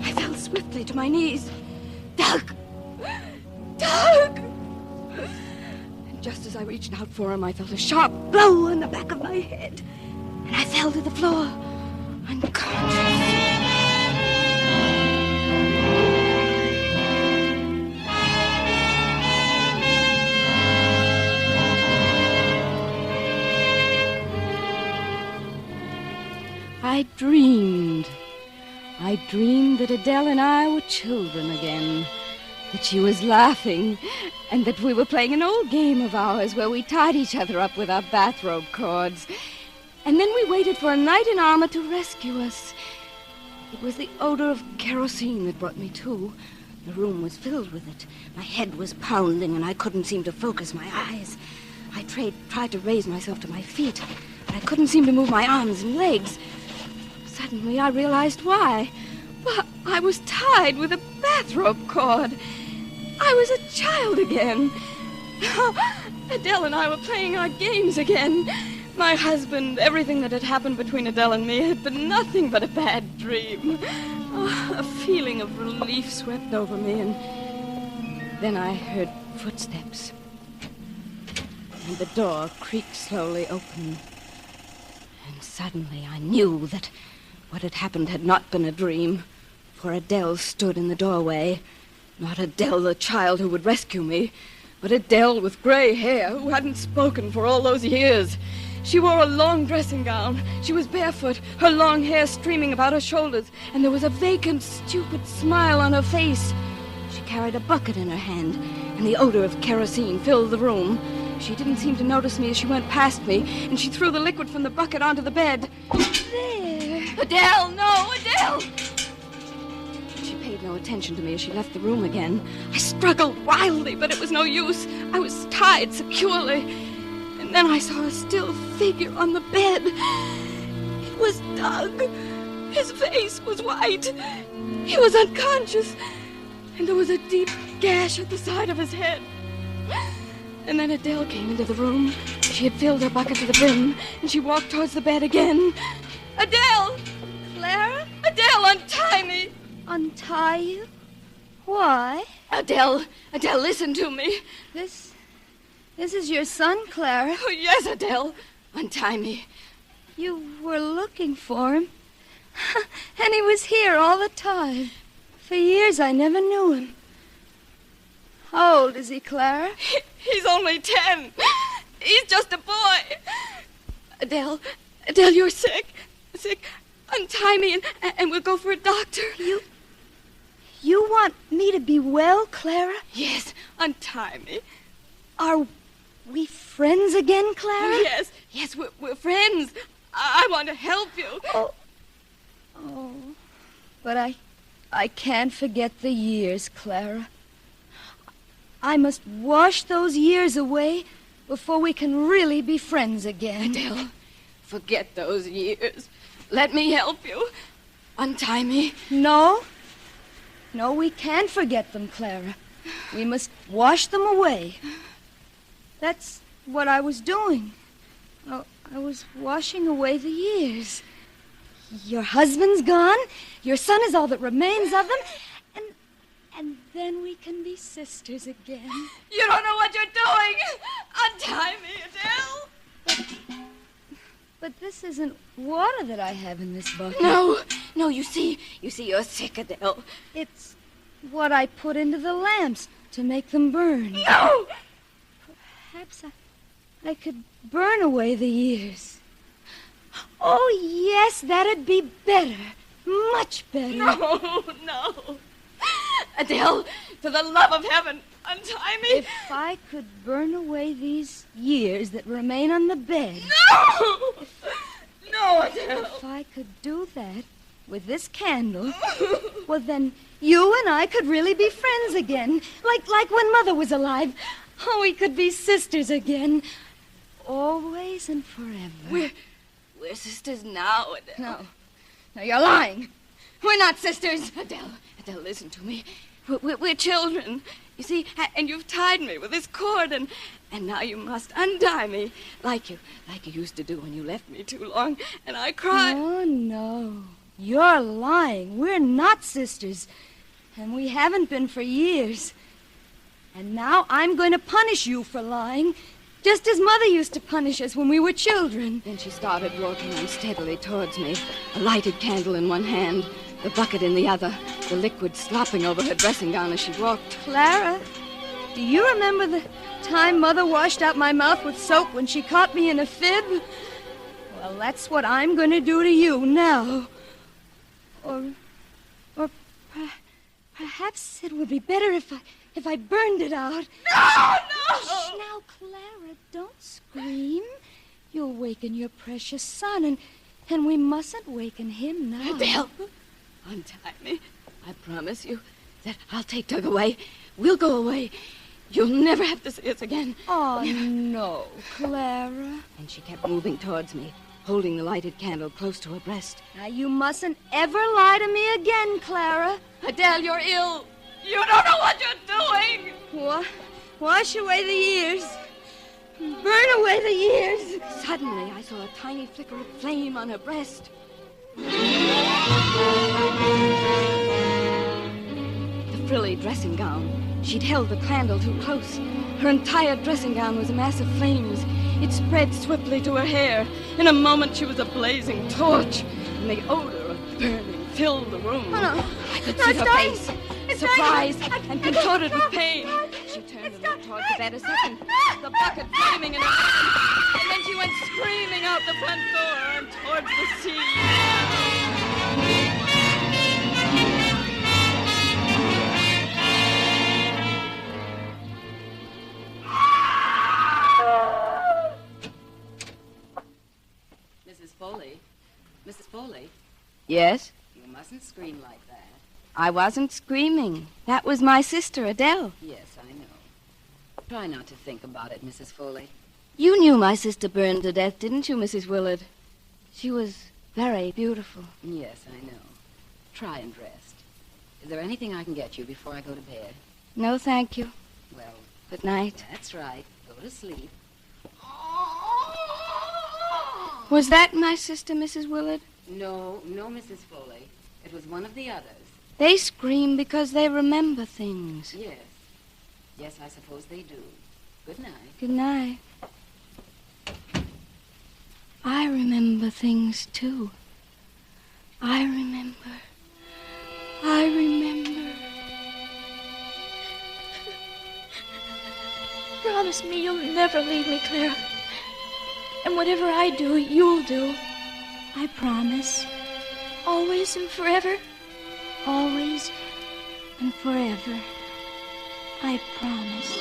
I fell swiftly to my knees. Doug! Doug! And just as I reached out for him, I felt a sharp blow on the back of my head, and I fell to the floor, unconscious. I dreamed that Adele and I were children again, that she was laughing, and that we were playing an old game of ours where we tied each other up with our bathrobe cords. And then we waited for a knight in armor to rescue us. It was the odor of kerosene that brought me to. The room was filled with it. My head was pounding, and I couldn't seem to focus my eyes. I tried to raise myself to my feet, but I couldn't seem to move my arms and legs. Suddenly, I realized why. Well, I was tied with a bathrobe cord. I was a child again. Adele and I were playing our games again. My husband, everything that had happened between Adele and me had been nothing but a bad dream. A feeling of relief swept over me, and then I heard footsteps. And the door creaked slowly open. And suddenly I knew that what had happened had not been a dream, for Adele stood in the doorway. Not Adele, the child who would rescue me, but Adele with gray hair who hadn't spoken for all those years. She wore a long dressing gown. She was barefoot, her long hair streaming about her shoulders, and there was a vacant, stupid smile on her face. She carried a bucket in her hand, and the odor of kerosene filled the room. She didn't seem to notice me as she went past me, and she threw the liquid from the bucket onto the bed. There! Adele, no, Adele! She paid no attention to me as she left the room again. I struggled wildly, but it was no use. I was tied securely. And then I saw a still figure on the bed. It was Doug. His face was white. He was unconscious. And there was a deep gash at the side of his head. And then Adele came into the room. She had filled her bucket to the brim, and she walked towards the bed again. Adele! Clara? Adele, untie me! Untie you? Why? Adele, listen to me. This is your son, Clara. Oh, yes, Adele. Untie me. You were looking for him. And he was here all the time. For years I never knew him. How old is he, Clara? He's only 10. He's just a boy. Adele, you're sick. Untie me and we'll go for a doctor. You want me to be well, Clara? Yes, untie me. Are we friends again, Clara? Yes, we're friends. I want to help you. Oh, but I can't forget the years, Clara. I must wash those years away before we can really be friends again. Adele, forget those years. Let me help you. Untie me. No, we can't forget them, Clara. We must wash them away. That's what I was doing. I was washing away the years. Your husband's gone. Your son is all that remains of them. And then we can be sisters again. You don't know what you're doing. Untie me, Adele. But this isn't water that I have in this bucket. No, you see, you're sick, Adele. It's what I put into the lamps to make them burn. No! Perhaps I could burn away the years. Oh, yes, that'd be better. Much better. No. Adele, for the love of heaven, untie me. If I could burn away these years that remain on the bed. No, Adele. If I could do that with this candle, well, then you and I could really be friends again. Like when Mother was alive. Oh, we could be sisters again. Always and forever. We're sisters now, Adele. No, you're lying. We're not sisters. Adele, listen to me. We're children, you see, and you've tied me with this cord, and now you must untie me, like you used to do when you left me too long, and I cried. Oh, no. You're lying. We're not sisters, and we haven't been for years. And now I'm going to punish you for lying, just as Mother used to punish us when we were children. Then she started walking unsteadily towards me, a lighted candle in one hand, the bucket in the other, the liquid slopping over her dressing gown as she walked. Clara, do you remember the time Mother washed out my mouth with soap when she caught me in a fib? Well, that's what I'm going to do to you now. Or perhaps it would be better if I burned it out. No! Shh, now, Clara, don't scream. You'll waken your precious son, and we mustn't waken him now. Adele, untie me. I promise you that I'll take Doug away. We'll go away. You'll never have to see us again. Oh, no, Clara. And she kept moving towards me, holding the lighted candle close to her breast. Now, you mustn't ever lie to me again, Clara. Adele, you're ill. You don't know what you're doing. Wash away the years. Burn away the years. Suddenly, I saw a tiny flicker of flame on her breast. The frilly dressing gown. She'd held the candle too close. Her entire dressing gown was a mass of flames. It spread swiftly to her hair. In a moment, she was a blazing torch, and the odor of burning filled the room. Oh, no. I could see her face, surprised and contorted with pain. She turned and looked towards the bed a second, the bucket flaming in her hand, and then she went screaming out the front door and towards the sea. Mrs. Foley? Yes? You mustn't scream like that. I wasn't screaming. That was my sister, Adele. Yes, I know. Try not to think about it, Mrs. Foley. You knew my sister burned to death, didn't you, Mrs. Willard? She was very beautiful. Yes, I know. Try and rest. Is there anything I can get you before I go to bed? No, thank you. Well, good night. That's right. Go to sleep. Was that my sister, Mrs. Willard? No, Mrs. Foley. It was one of the others. They scream because they remember things. Yes. Yes, I suppose they do. Good night. Good night. I remember things, too. I remember. Promise me you'll never leave me, Clara. And whatever I do, you'll do. I promise. Always and forever. Always and forever. I promise.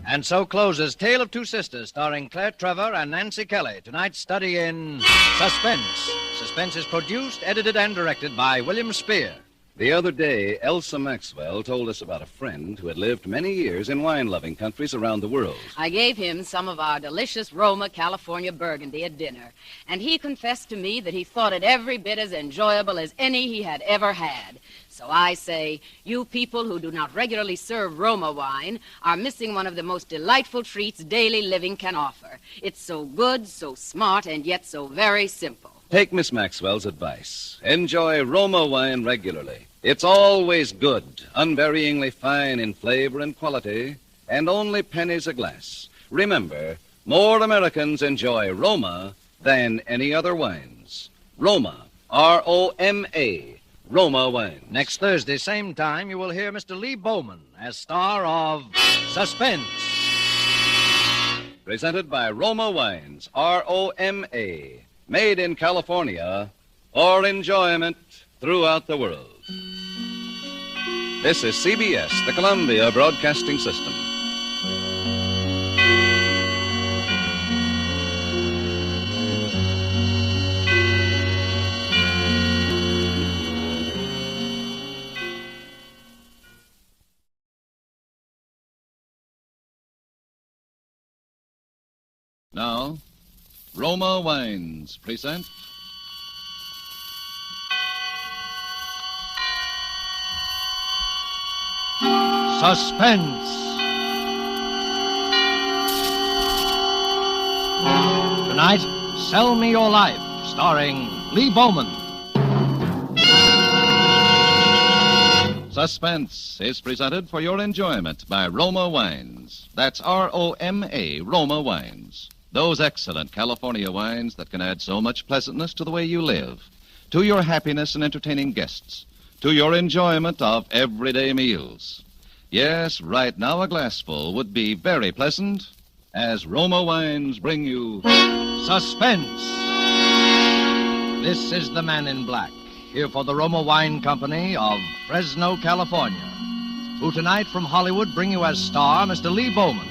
And so closes Tale of Two Sisters, starring Claire Trevor and Nancy Kelly. Tonight's study in Suspense. Suspense is produced, edited, and directed by William Spear. The other day, Elsa Maxwell told us about a friend who had lived many years in wine-loving countries around the world. I gave him some of our delicious Roma California Burgundy at dinner, and he confessed to me that he thought it every bit as enjoyable as any he had ever had. So I say, you people who do not regularly serve Roma wine are missing one of the most delightful treats daily living can offer. It's so good, so smart, and yet so very simple. Take Miss Maxwell's advice. Enjoy Roma wine regularly. It's always good, unvaryingly fine in flavor and quality, and only pennies a glass. Remember, more Americans enjoy Roma than any other wines. Roma, R-O-M-A. Roma wine. Next Thursday, same time, you will hear Mr. Lee Bowman as star of Suspense. Presented by Roma Wines, R-O-M-A. Made in California for enjoyment throughout the world. This is CBS, the Columbia Broadcasting System. Now, Roma Wines present Suspense. Tonight, Sell Me Your Life, starring Lee Bowman. Suspense is presented for your enjoyment by Roma Wines. That's R-O-M-A, Roma Wines. Those excellent California wines that can add so much pleasantness to the way you live, to your happiness in entertaining guests, to your enjoyment of everyday meals. Yes, right now a glassful would be very pleasant as Roma Wines bring you Suspense. This is the Man in Black, here for the Roma Wine Company of Fresno, California, who tonight from Hollywood bring you as star Mr. Lee Bowman,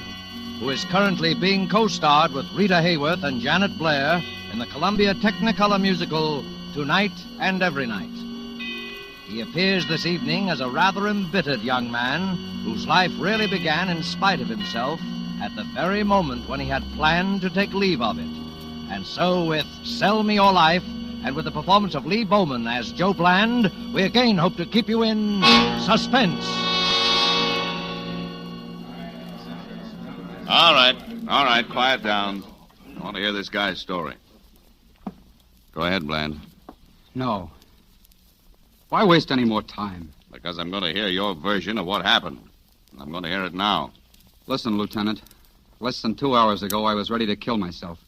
who is currently being co-starred with Rita Hayworth and Janet Blair in the Columbia Technicolor musical Tonight and Every Night. He appears this evening as a rather embittered young man whose life really began in spite of himself at the very moment when he had planned to take leave of it. And so with Sell Me Your Life and with the performance of Lee Bowman as Joe Bland, we again hope to keep you in suspense. All right, quiet down. I want to hear this guy's story. Go ahead, Bland. No. Why waste any more time? Because I'm going to hear your version of what happened. I'm going to hear it now. Listen, Lieutenant. Less than 2 hours ago, I was ready to kill myself.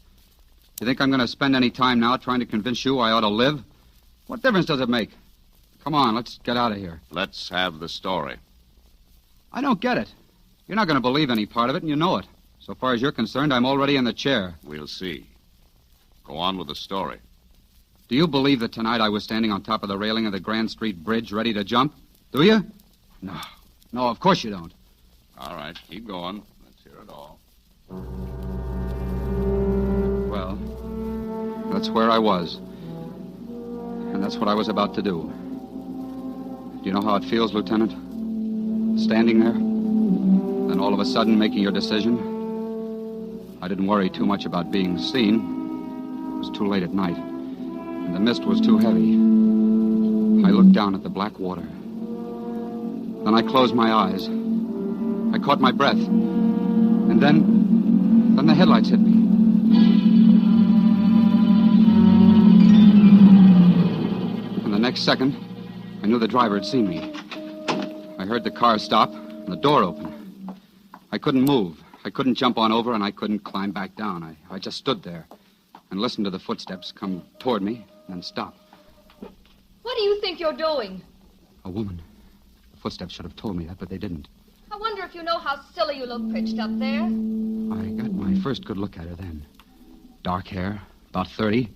You think I'm going to spend any time now trying to convince you I ought to live? What difference does it make? Come on, let's get out of here. Let's have the story. I don't get it. You're not going to believe any part of it, and you know it. So far as you're concerned, I'm already in the chair. We'll see. Go on with the story. Do you believe that tonight I was standing on top of the railing of the Grand Street Bridge ready to jump? Do you? No. No, of course you don't. All right, keep going. Let's hear it all. Well, that's where I was. And that's what I was about to do. Do you know how it feels, Lieutenant? Standing there, then all of a sudden making your decision. I didn't worry too much about being seen. It was too late at night, and the mist was too heavy. I looked down at the black water. Then I closed my eyes. I caught my breath. And then the headlights hit me. And the next second, I knew the driver had seen me. I heard the car stop and the door open. I couldn't move. I couldn't jump on over, and I couldn't climb back down. I just stood there and listened to the footsteps come toward me and stop. What do you think you're doing? A woman. The footsteps should have told me that, but they didn't. I wonder if you know how silly you look perched up there. I got my first good look at her then. Dark hair, about 30,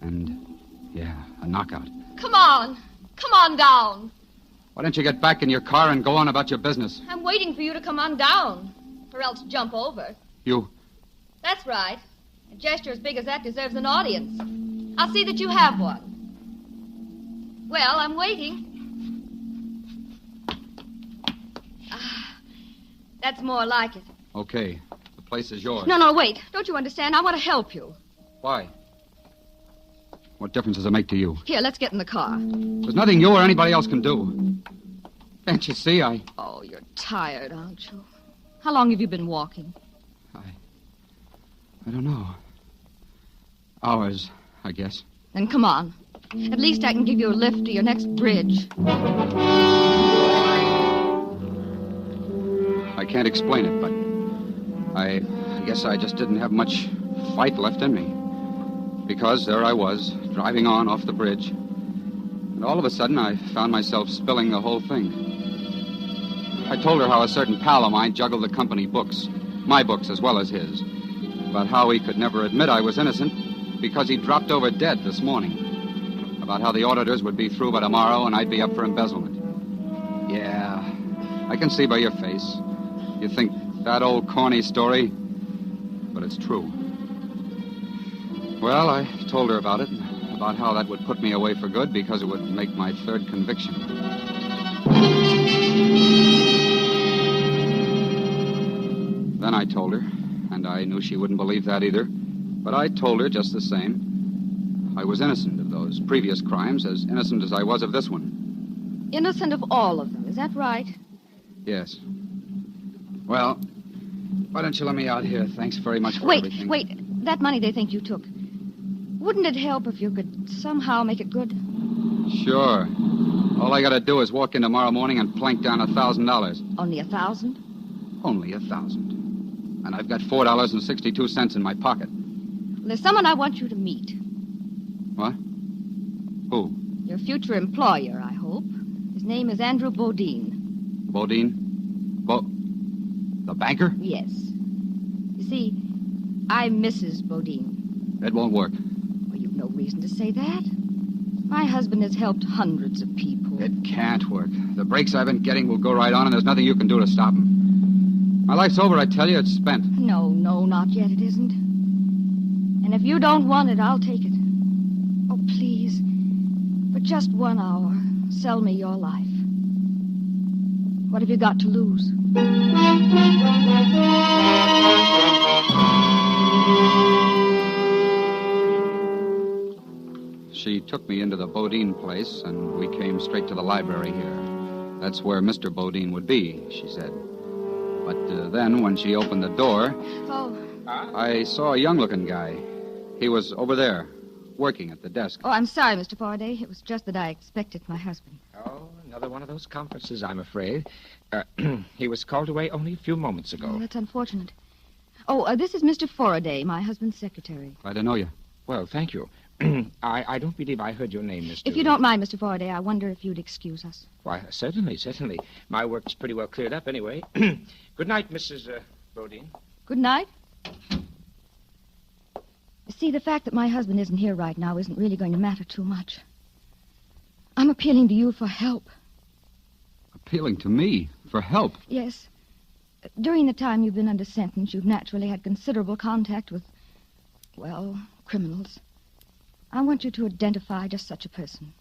and, yeah, a knockout. Come on. Come on down. Why don't you get back in your car and go on about your business? I'm waiting for you to come on down, or else jump over. You? That's right. A gesture as big as that deserves an audience. I'll see that you have one. Well, I'm waiting. That's more like it. Okay. The place is yours. No, wait. Don't you understand? I want to help you. Why? What difference does it make to you? Here, let's get in the car. There's nothing you or anybody else can do. Can't you see? Oh, you're tired, aren't you? How long have you been walking? I don't know. Hours, I guess. Then come on. At least I can give you a lift to your next bridge. I can't explain it, but I guess I just didn't have much fight left in me. Because there I was, driving on off the bridge. And all of a sudden, I found myself spilling the whole thing. I told her how a certain pal of mine juggled the company books, my books as well as his, about how he could never admit I was innocent because he dropped over dead this morning, about how the auditors would be through by tomorrow and I'd be up for embezzlement. Yeah, I can see by your face. You think that old corny story, but it's true. Well, I told her about it, about how that would put me away for good because it would make my third conviction. Then I told her, and I knew she wouldn't believe that either, but I told her just the same. I was innocent of those previous crimes, as innocent as I was of this one. Innocent of all of them, is that right? Yes. Well, why don't you let me out here? Thanks very much for everything. Wait. That money they think you took. Wouldn't it help if you could somehow make it good? Sure. All I gotta do is walk in tomorrow morning and plank down $1,000. Only 1,000? Only 1,000. And I've got $4.62 in my pocket. There's someone I want you to meet. What? Who? Your future employer, I hope. His name is Andrew Bodine. Bodine? The banker? Yes. You see, I'm Mrs. Bodine. That won't work. Well, you've no reason to say that. My husband has helped hundreds of people. It can't work. The breaks I've been getting will go right on, and there's nothing you can do to stop them. My life's over, I tell you. It's spent. No, not yet. It isn't. And if you don't want it, I'll take it. Oh, please. For just 1 hour, sell me your life. What have you got to lose? She took me into the Bodine place, and we came straight to the library here. That's where Mr. Bodine would be, she said. But then, when she opened the door, I saw a young-looking guy. He was over there, working at the desk. Oh, I'm sorry, Mr. Faraday. It was just that I expected my husband. Oh, another one of those conferences, I'm afraid. He was called away only a few moments ago. Oh, that's unfortunate. Oh, this is Mr. Faraday, my husband's secretary. Glad to know you. Well, thank you. I don't believe I heard your name, Mr. If you don't mind, Mr. Faraday, I wonder if you'd excuse us. Why, certainly. My work's pretty well cleared up anyway. Good night, Mrs. Bodine. Good night. See, the fact that my husband isn't here right now isn't really going to matter too much. I'm appealing to you for help. Appealing to me for help? Yes. During the time you've been under sentence, you've naturally had considerable contact with, well, criminals. I want you to identify just such a person.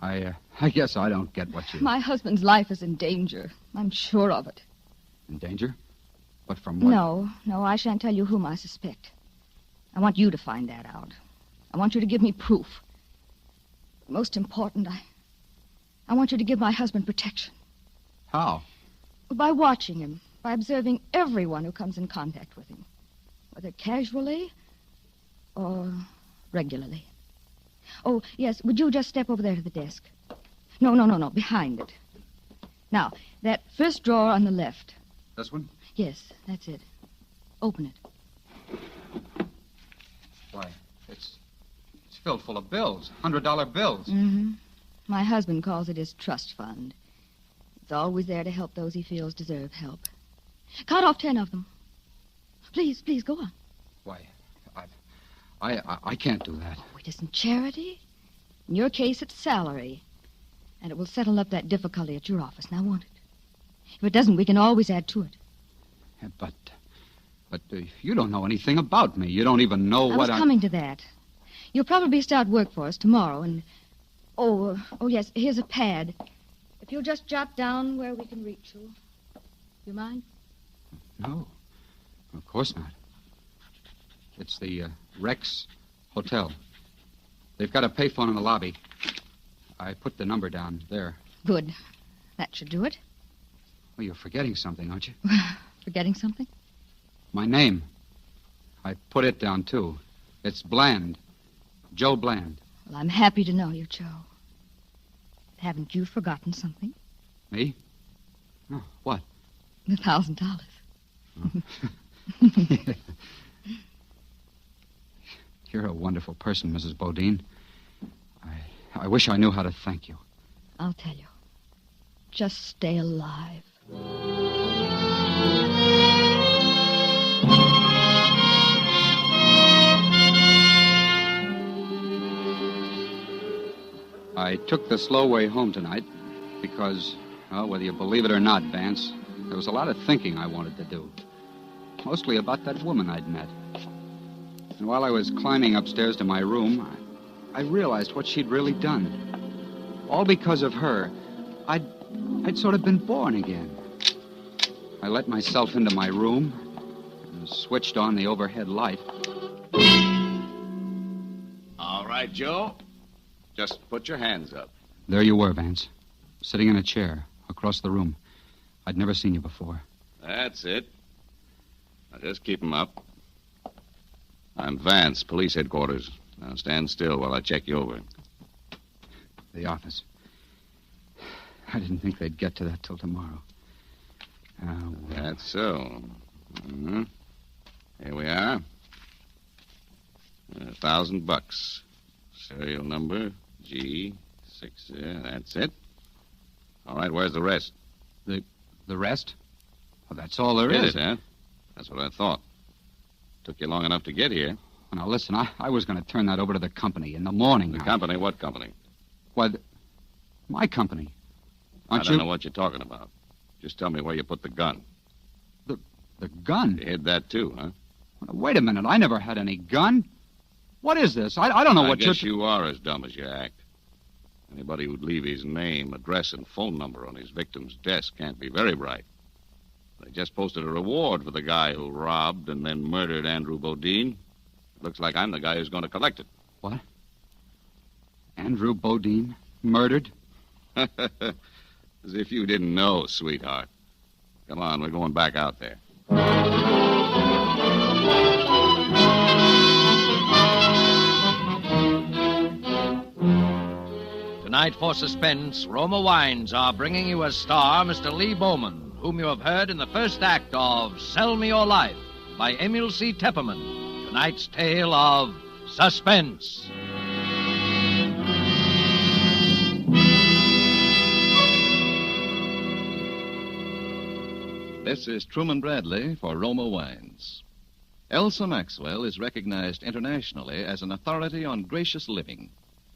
I guess I don't get what you... My husband's life is in danger. I'm sure of it. In danger? But from what? No, I shan't tell you whom I suspect. I want you to find that out. I want you to give me proof. But most important, I want you to give my husband protection. How? By watching him, by observing everyone who comes in contact with him, whether casually or regularly. Oh, yes, would you just step over there to the desk? No, behind it. Now, that first drawer on the left. This one? Yes, that's it. Open it. Why, it's filled full of bills, $100 bills. Mm-hmm. My husband calls it his trust fund. It's always there to help those he feels deserve help. Count off 10 of them. Please, go on. Why, I can't do that. Oh, it isn't charity. In your case, it's salary. And it will settle up that difficulty at your office, now won't it? If it doesn't, we can always add to it. Yeah, but you don't know anything about me. You don't even know I was coming to that. You'll probably start work for us tomorrow, and... Oh, yes, here's a pad. If you'll just jot down where we can reach you. You mind? No, of course not. It's the Rex Hotel. They've got a payphone in the lobby. I put the number down there. Good. That should do it. Well, you're forgetting something, aren't you? Forgetting something? My name. I put it down, too. It's Bland. Joe Bland. Well, I'm happy to know you, Joe. Haven't you forgotten something? Me? No, what? $1,000. Oh. You're a wonderful person, Mrs. Bodine. I wish I knew how to thank you. I'll tell you. Just stay alive. I took the slow way home tonight because, well, whether you believe it or not, Vance, there was a lot of thinking I wanted to do. Mostly about that woman I'd met. And while I was climbing upstairs to my room, I realized what she'd really done. All because of her, I'd sort of been born again. I let myself into my room and switched on the overhead light. All right, Joe. Just put your hands up. There you were, Vance, sitting in a chair across the room. I'd never seen you before. That's it. Now, just keep 'em up. I'm Vance, police headquarters. Now, stand still while I check you over. The office. I didn't think they'd get to that till tomorrow. Well. That's so. Mm-hmm. Here we are. $1,000. Serial number G6. That's it. All right, where's the rest? The rest? Well, that's all there is. It, huh? That's what I thought. Took you long enough to get here. Well, now, listen, I was going to turn that over to the company in the morning. The company? What company? Why, my company. I don't know what you're talking about. Just tell me where you put the gun. The gun? You hid that, too, huh? Well, wait a minute. I never had any gun. What is this? I don't know what you're... I guess you are as dumb as you act. Anybody who'd leave his name, address, and phone number on his victim's desk can't be very bright. They just posted a reward for the guy who robbed and then murdered Andrew Bodine. Looks like I'm the guy who's going to collect it. What? Andrew Bodine murdered? As if you didn't know, sweetheart. Come on, we're going back out there. Tonight for Suspense, Roma Wines are bringing you as star Mr. Lee Bowman, whom you have heard in the first act of Sell Me Your Life by Emil C. Tepperman. Tonight's tale of Suspense. This is Truman Bradley for Roma Wines. Elsa Maxwell is recognized internationally as an authority on gracious living.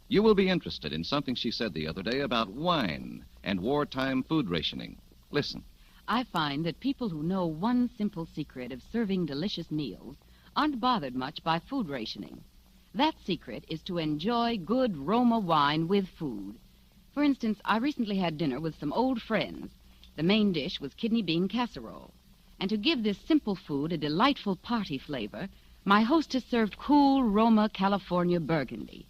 You will be interested in something she said the other day about wine and wartime food rationing. Listen. I find that people who know one simple secret of serving delicious meals aren't bothered much by food rationing. That secret is to enjoy good Roma wine with food. For instance, I recently had dinner with some old friends. The main dish was kidney bean casserole. And to give this simple food a delightful party flavor, my hostess served cool Roma California Burgundy.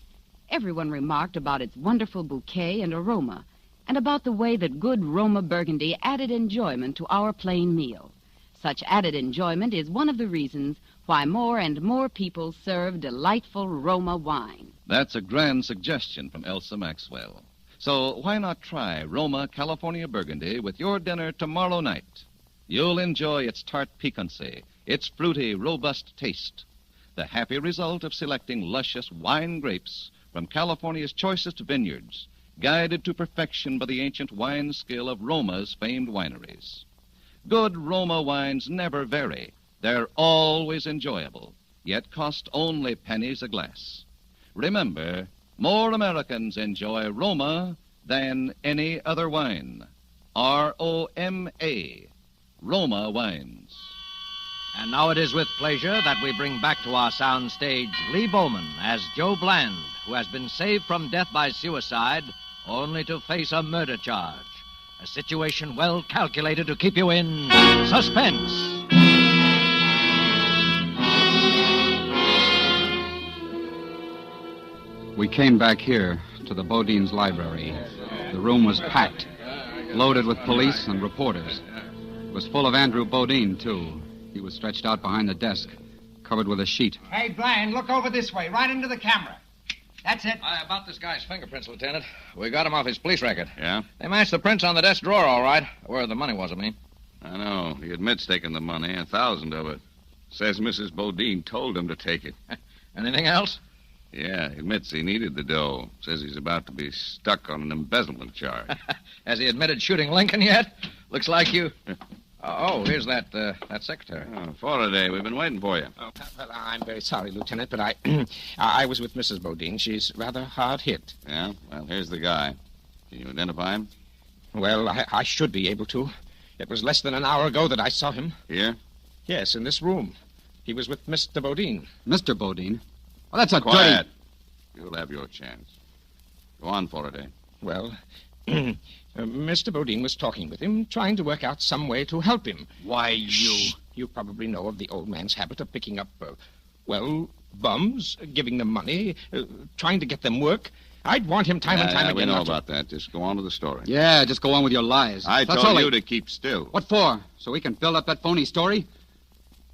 Everyone remarked about its wonderful bouquet and aroma, and about the way that good Roma Burgundy added enjoyment to our plain meal. Such added enjoyment is one of the reasons why more and more people serve delightful Roma wine. That's a grand suggestion from Elsa Maxwell. So why not try Roma California Burgundy with your dinner tomorrow night? You'll enjoy its tart piquancy, its fruity, robust taste, the happy result of selecting luscious wine grapes from California's choicest vineyards, guided to perfection by the ancient wine skill of Roma's famed wineries. Good Roma wines never vary. They're always enjoyable, yet cost only pennies a glass. Remember, more Americans enjoy Roma than any other wine. R-O-M-A, Roma wines. And now it is with pleasure that we bring back to our soundstage Lee Bowman as Joe Bland, who has been saved from death by suicide only to face a murder charge. A situation well calculated to keep you in suspense. We came back here to the Bodine's library. The room was packed, loaded with police and reporters. It was full of Andrew Bodine, too. He was stretched out behind the desk, covered with a sheet. Hey, Bland, look over this way, right into the camera. That's it. About this guy's fingerprints, Lieutenant. We got him off his police record. Yeah? They matched the prints on the desk drawer, all right. Where the money was, I mean. I know. He admits taking the money, 1,000 of it. Says Mrs. Bodine told him to take it. Anything else? Yeah, he admits he needed the dough. Says he's about to be stuck on an embezzlement charge. Has he admitted shooting Lincoln yet? Looks like you... Oh, here's that secretary. Oh, Faraday, we've been waiting for you. Oh, well, I'm very sorry, Lieutenant, but I was with Mrs. Bodine. She's rather hard hit. Yeah? Well, here's the guy. Can you identify him? Well, I should be able to. It was less than an hour ago that I saw him. Here? Yes, in this room. He was with Mr. Bodine. Mr. Bodine? Well, that's a Quiet. You'll have your chance. Go on, Faraday. Well, Mr. Bodine was talking with him, trying to work out some way to help him. Why, you... You probably know of the old man's habit of picking up, bums, giving them money, trying to get them work. I'd want him time and time again. We know about that. Just go on to the story. Yeah, just go on with your lies. I told you to keep still. What for? So we can build up that phony story?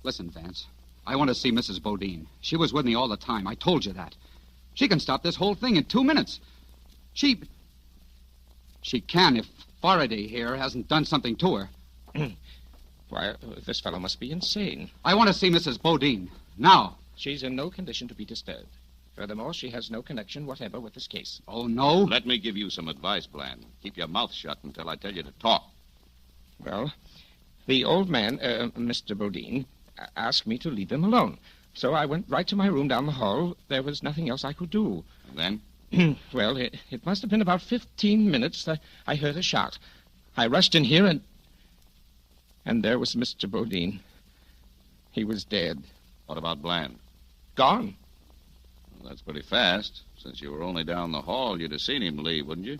Listen, Vance, I want to see Mrs. Bodine. She was with me all the time. I told you that. She can stop this whole thing in 2 minutes. She can if Faraday here hasn't done something to her. Why, this fellow must be insane. I want to see Mrs. Bodine. Now. She's in no condition to be disturbed. Furthermore, she has no connection whatever with this case. Oh, no? Let me give you some advice, Bland. Keep your mouth shut until I tell you to talk. Well, the old man, Mr. Bodine, asked me to leave him alone. So I went right to my room down the hall. There was nothing else I could do. And then? Well, it must have been about 15 minutes that I heard a shot. I rushed in here and there was Mr. Bodine. He was dead. What about Bland? Gone. Well, that's pretty fast. Since you were only down the hall, you'd have seen him leave, wouldn't you?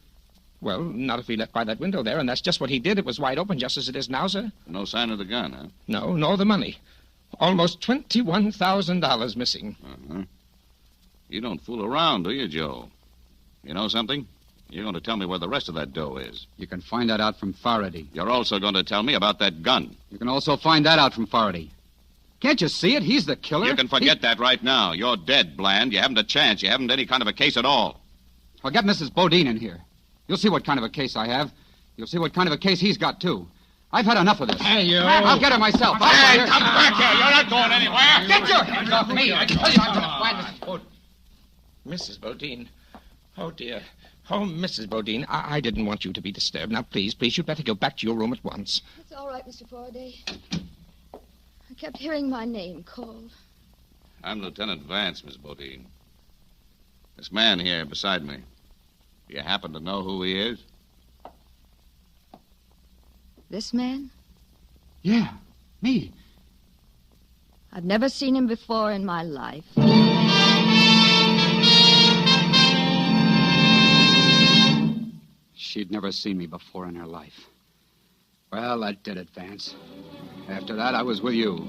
Well, not if he left by that window there, and that's just what he did. It was wide open, just as it is now, sir. No sign of the gun, huh? No, nor the money. Almost $21,000 missing. Uh-huh. You don't fool around, do you, Joe? You know something? You're going to tell me where the rest of that dough is. You can find that out from Faraday. You're also going to tell me about that gun. You can also find that out from Faraday. Can't you see it? He's the killer. You can forget that right now. You're dead, Bland. You haven't a chance. You haven't any kind of a case at all. I'll get Mrs. Bodine in here. You'll see what kind of a case I have. You'll see what kind of a case he's got, too. I've had enough of this. Hey, you. I'll get her myself. Hey, come back here. You're not going anywhere. Get your hands off me. I tell you I'm going to find Mrs. Bodine. Mrs. Bodine. Oh, dear. Oh, Mrs. Bodine, I didn't want you to be disturbed. Now, please, you'd better go back to your room at once. It's all right, Mr. Faraday. I kept hearing my name called. I'm Lieutenant Vance, Miss Bodine. This man here beside me, do you happen to know who he is? This man? Yeah, me. I've never seen him before in my life. She'd never seen me before in her life. Well, that did it, Vance. After that, I was with you,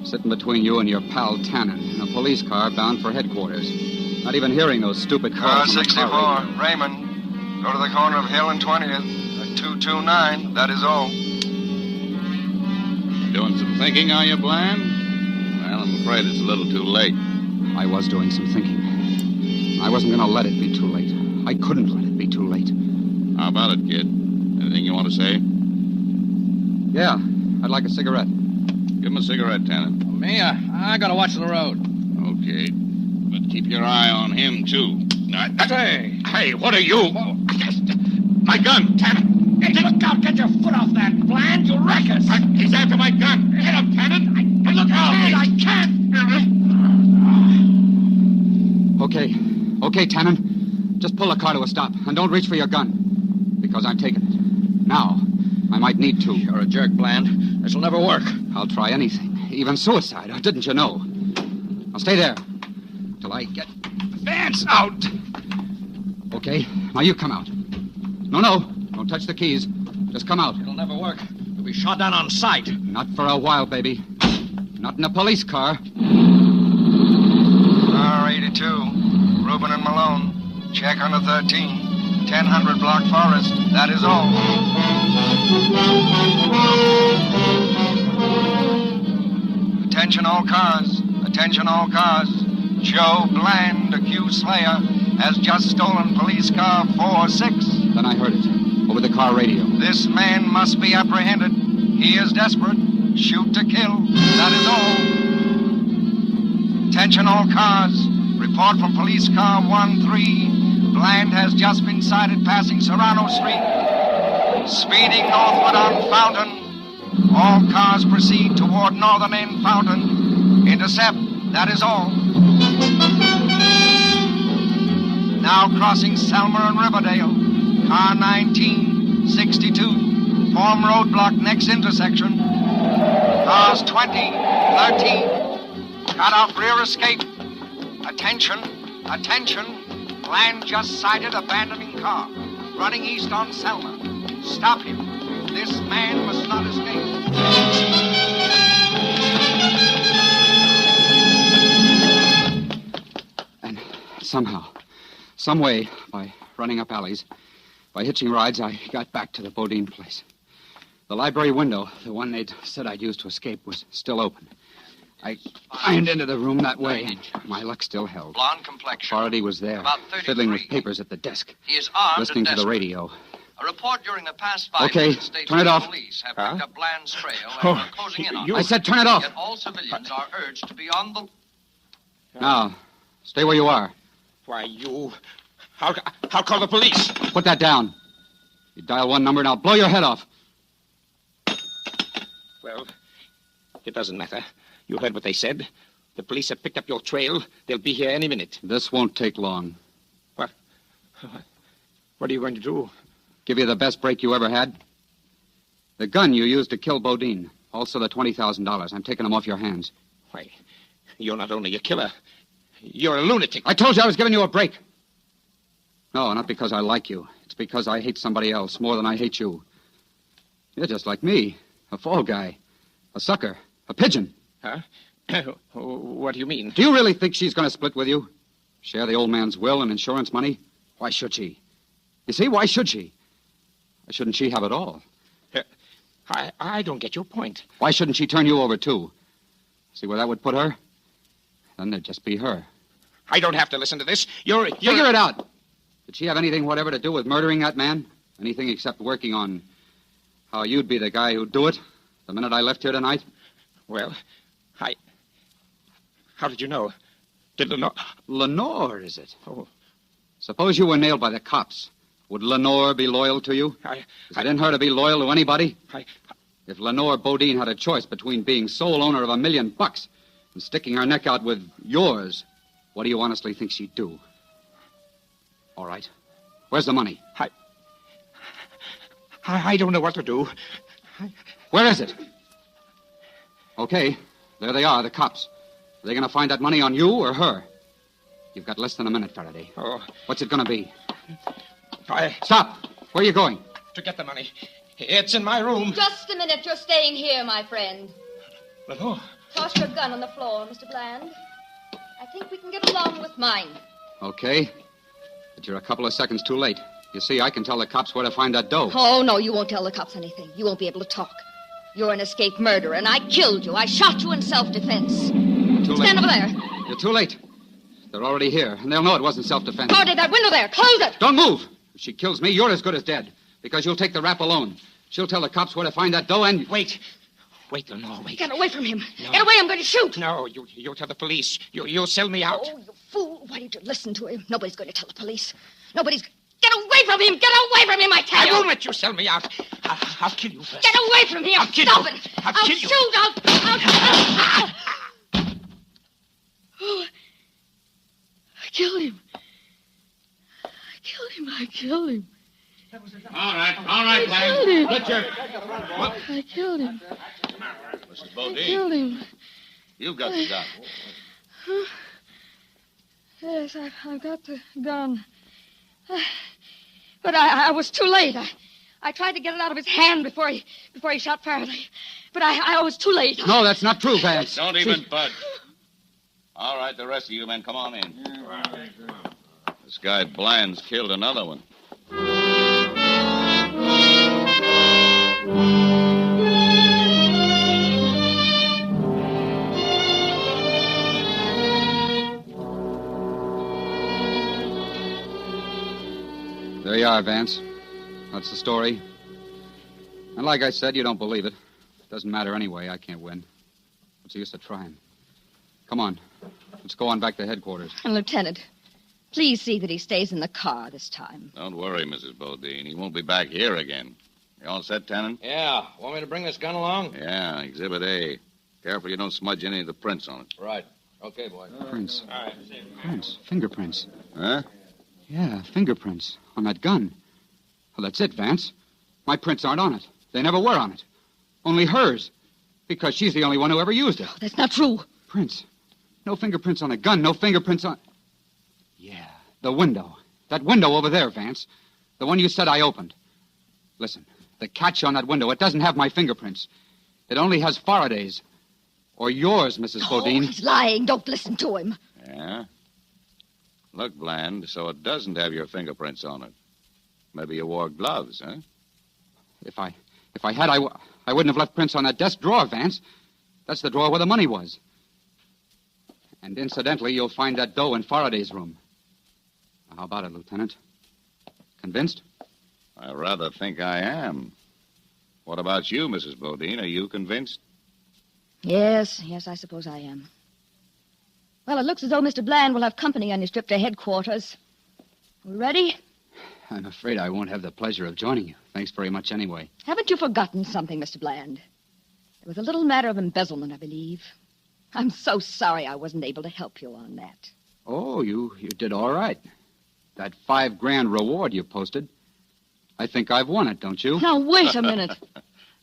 sitting between you and your pal Tannen in a police car bound for headquarters. Not even hearing those stupid Car calls. 64, Raymond. Go to the corner of Hill and 20th at 229. That is all. Doing some thinking, are you, Bland? Well, I'm afraid it's a little too late. I was doing some thinking. I wasn't going to let it be too late. I couldn't let it be too late. How about it, kid? Anything you want to say? Yeah, I'd like a cigarette. Give him a cigarette, Tannen. Me? I gotta watch the road. Okay. But keep your eye on him, too. Hey, what are you? My gun, Tannen. Hey, look out. Get your foot off that, Bland. You'll wreck us. He's after my gun. Get him, Tannen. Hey, look out. I can't. Okay, Tannen. Just pull the car to a stop and don't reach for your gun. Because I'm taking it. Now. I might need to. You're a jerk, Bland. This'll never work. I'll try anything. Even suicide. Didn't you know? I'll stay there. Till I get Vance out. Okay. Now you come out. No. Don't touch the keys. Just come out. It'll never work. You'll be shot down on sight. Not for a while, baby. Not in a police car. R82. Rubin and Malone. Check on the 13. 1000 Block Forest. That is all. Attention all cars. Attention all cars. Joe Bland, accused slayer, has just stolen police car 46. Then I heard it. Over the car radio. This man must be apprehended. He is desperate. Shoot to kill. That is all. Attention all cars. Report from police car 13. Bland has just been sighted passing Serrano Street. Speeding northward on Fountain. All cars proceed toward northern end Fountain. Intercept. That is all. Now crossing Selmer and Riverdale. Car 1962. Form roadblock next intersection. Cars 20, 13. Cut off rear escape. Attention. Bland just sighted abandoning car. Running east on Selma. Stop him. This man must not escape. And somehow, some way, by running up alleys, by hitching rides, I got back to the Bodine place. The library window, the one they'd said I'd used to escape, was still open. I climbed into the room that way, and my luck still held. Blonde complexion. Faraday was there, About 33. fiddling with papers at the desk. He is armed listening and to the desperate. radio. A report during the past 5 Okay, minutes states turn it that off. police have picked up Bland's trail and Oh, are closing in on I him. said turn it off. Yet all civilians are urged to be on the... Now, stay where you are. Why, you... I'll call the police. Put that down. You dial one number and I'll blow your head off. Well, it doesn't matter. You heard what they said. The police have picked up your trail. They'll be here any minute. This won't take long. What? What are you going to do? Give you the best break you ever had. The gun you used to kill Bodine. Also the $20,000. I'm taking them off your hands. Why, you're not only a killer. You're a lunatic. I told you I was giving you a break. No, not because I like you. It's because I hate somebody else more than I hate you. You're just like me. A fall guy. A sucker. A pigeon. Huh? What do you mean? Do you really think she's going to split with you? Share the old man's will and insurance money? Why should she? You see, why should she? Why shouldn't she have it all? I don't get your point. Why shouldn't she turn you over, too? See where that would put her? Then there'd just be her. I don't have to listen to this. You're... Figure it out. Did she have anything whatever to do with murdering that man? Anything except working on how you'd be the guy who'd do it the minute I left here tonight? Well, How did you know? Did Lenore... Lenore, is it? Oh. Suppose you were nailed by the cops. Would Lenore be loyal to you? Is it in her to be loyal to anybody? If Lenore Bodine had a choice between being sole owner of $1 million and sticking her neck out with yours, what do you honestly think she'd do? All right. Where's the money? I don't know what to do. Where is it? Okay, there they are, the cops. Are they going to find that money on you or her? You've got less than a minute, Faraday. Oh. What's it going to be? I... Stop! Where are you going? To get the money. It's in my room. Just a minute. You're staying here, my friend. Lenore. Toss your gun on the floor, Mr. Bland. I think we can get along with mine. Okay. But you're a couple of seconds too late. You see, I can tell the cops where to find that dough. Oh, no, you won't tell the cops anything. You won't be able to talk. You're an escaped murderer, and I killed you. I shot you in self-defense. Too late. Stand over there. You're too late. They're already here, and they'll know it wasn't self-defense. Faraday, that window there. Close it. Don't move. If she kills me, you're as good as dead. Because you'll take the rap alone. She'll tell the cops where to find that dough and... Wait, Lenore, wait. Get away from him. No. Get away, I'm going to shoot. No, you'll tell the police. You'll sell me out. Oh, you fool. Why did you listen to him? Nobody's going to tell the police. Nobody's... Get away from him! Get away from him, I tell you! I won't let you sell me out. I'll kill you first. Get away from here! I'll kill Stop you. it! I'll kill you. Shoot! Oh, I killed him. I killed him. All right, killed him. Let your... I killed him. Mrs. I Bodine, killed him. you've got the gun. Huh? Yes, I've got the gun. But I was too late. I tried to get it out of his hand before he shot Faraday. But I was too late. No, that's not true, Vance. Don't even budge. All right, the rest of you men, come on in. This guy Bland's killed another one. There you are, Vance. That's the story. And like I said, you don't believe it. Doesn't matter anyway. I can't win. What's the use of trying? Come on. Let's go on back to headquarters. And, Lieutenant, please see that he stays in the car this time. Don't worry, Mrs. Bodine. He won't be back here again. You all set, Tannen? Yeah. Want me to bring this gun along? Yeah, Exhibit A. Careful you don't smudge any of the prints on it. Right. Okay, boy. Prints. All right. Prints. Fingerprints. Huh? Yeah, fingerprints. On that gun. Well, that's it, Vance. My prints aren't on it. They never were on it. Only hers. Because she's the only one who ever used it. Oh, that's not true. Prints. No fingerprints on a gun. No fingerprints on... Yeah, the window. That window over there, Vance. The one you said I opened. Listen, the catch on that window, it doesn't have my fingerprints. It only has Faraday's. Or yours, Mrs. Bodine. He's lying. Don't listen to him. Yeah? Look, Bland, so it doesn't have your fingerprints on it. Maybe you wore gloves, huh? If I had, I wouldn't have left prints on that desk drawer, Vance. That's the drawer where the money was. And incidentally, you'll find that dough in Faraday's room. Now, how about it, Lieutenant? Convinced? I rather think I am. What about you, Mrs. Bodine? Are you convinced? Yes, I suppose I am. Well, it looks as though Mr. Bland will have company on his trip to headquarters. We ready? I'm afraid I won't have the pleasure of joining you. Thanks very much anyway. Haven't you forgotten something, Mr. Bland? It was a little matter of embezzlement, I believe. I'm so sorry I wasn't able to help you on that. Oh, you did all right. That $5,000 reward you posted. I think I've won it, don't you? Now, wait a minute.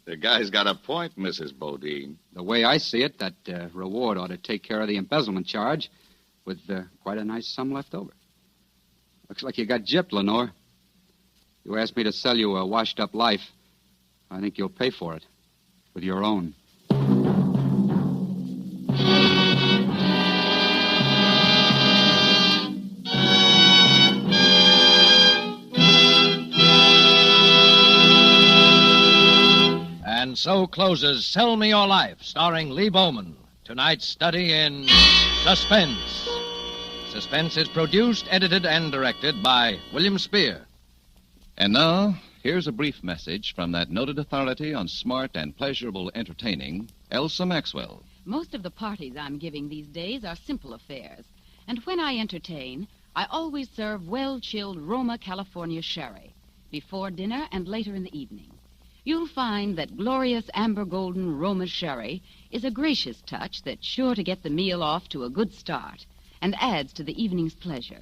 The guy's got a point, Mrs. Bodine. The way I see it, that reward ought to take care of the embezzlement charge with quite a nice sum left over. Looks like you got gypped, Lenore. You asked me to sell you a washed-up life. I think you'll pay for it with your own. And so closes Sell Me Your Life, starring Lee Bowman. Tonight's study in Suspense. Suspense is produced, edited, and directed by William Spear. And now, here's a brief message from that noted authority on smart and pleasurable entertaining, Elsa Maxwell. Most of the parties I'm giving these days are simple affairs. And when I entertain, I always serve well-chilled Roma California sherry before dinner and later in the evening. you'll find that glorious amber golden Roma sherry is a gracious touch that's sure to get the meal off to a good start and adds to the evening's pleasure.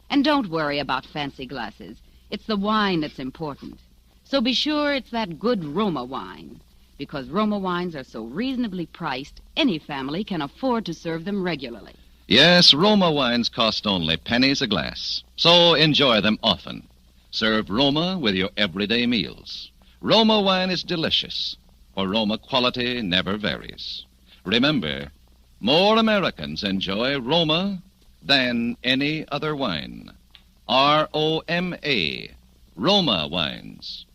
And don't worry about fancy glasses. It's the wine that's important. So be sure it's that good Roma wine, because Roma wines are so reasonably priced, any family can afford to serve them regularly. Yes, Roma wines cost only pennies a glass, so enjoy them often. Serve Roma with your everyday meals. Roma wine is delicious, for Roma quality never varies. Remember, more Americans enjoy Roma than any other wine. R-O-M-A, Roma wines.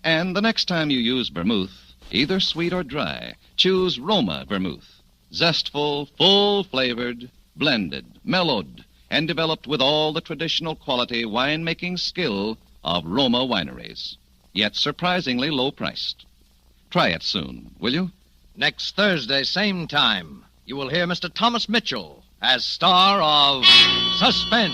And the next time you use vermouth, either sweet or dry, choose Roma vermouth. Zestful, full-flavored, blended, mellowed, and developed with all the traditional quality winemaking skill of Roma wineries, yet surprisingly low-priced. Try it soon, will you? Next Thursday, same time, you will hear Mr. Thomas Mitchell as star of Suspense.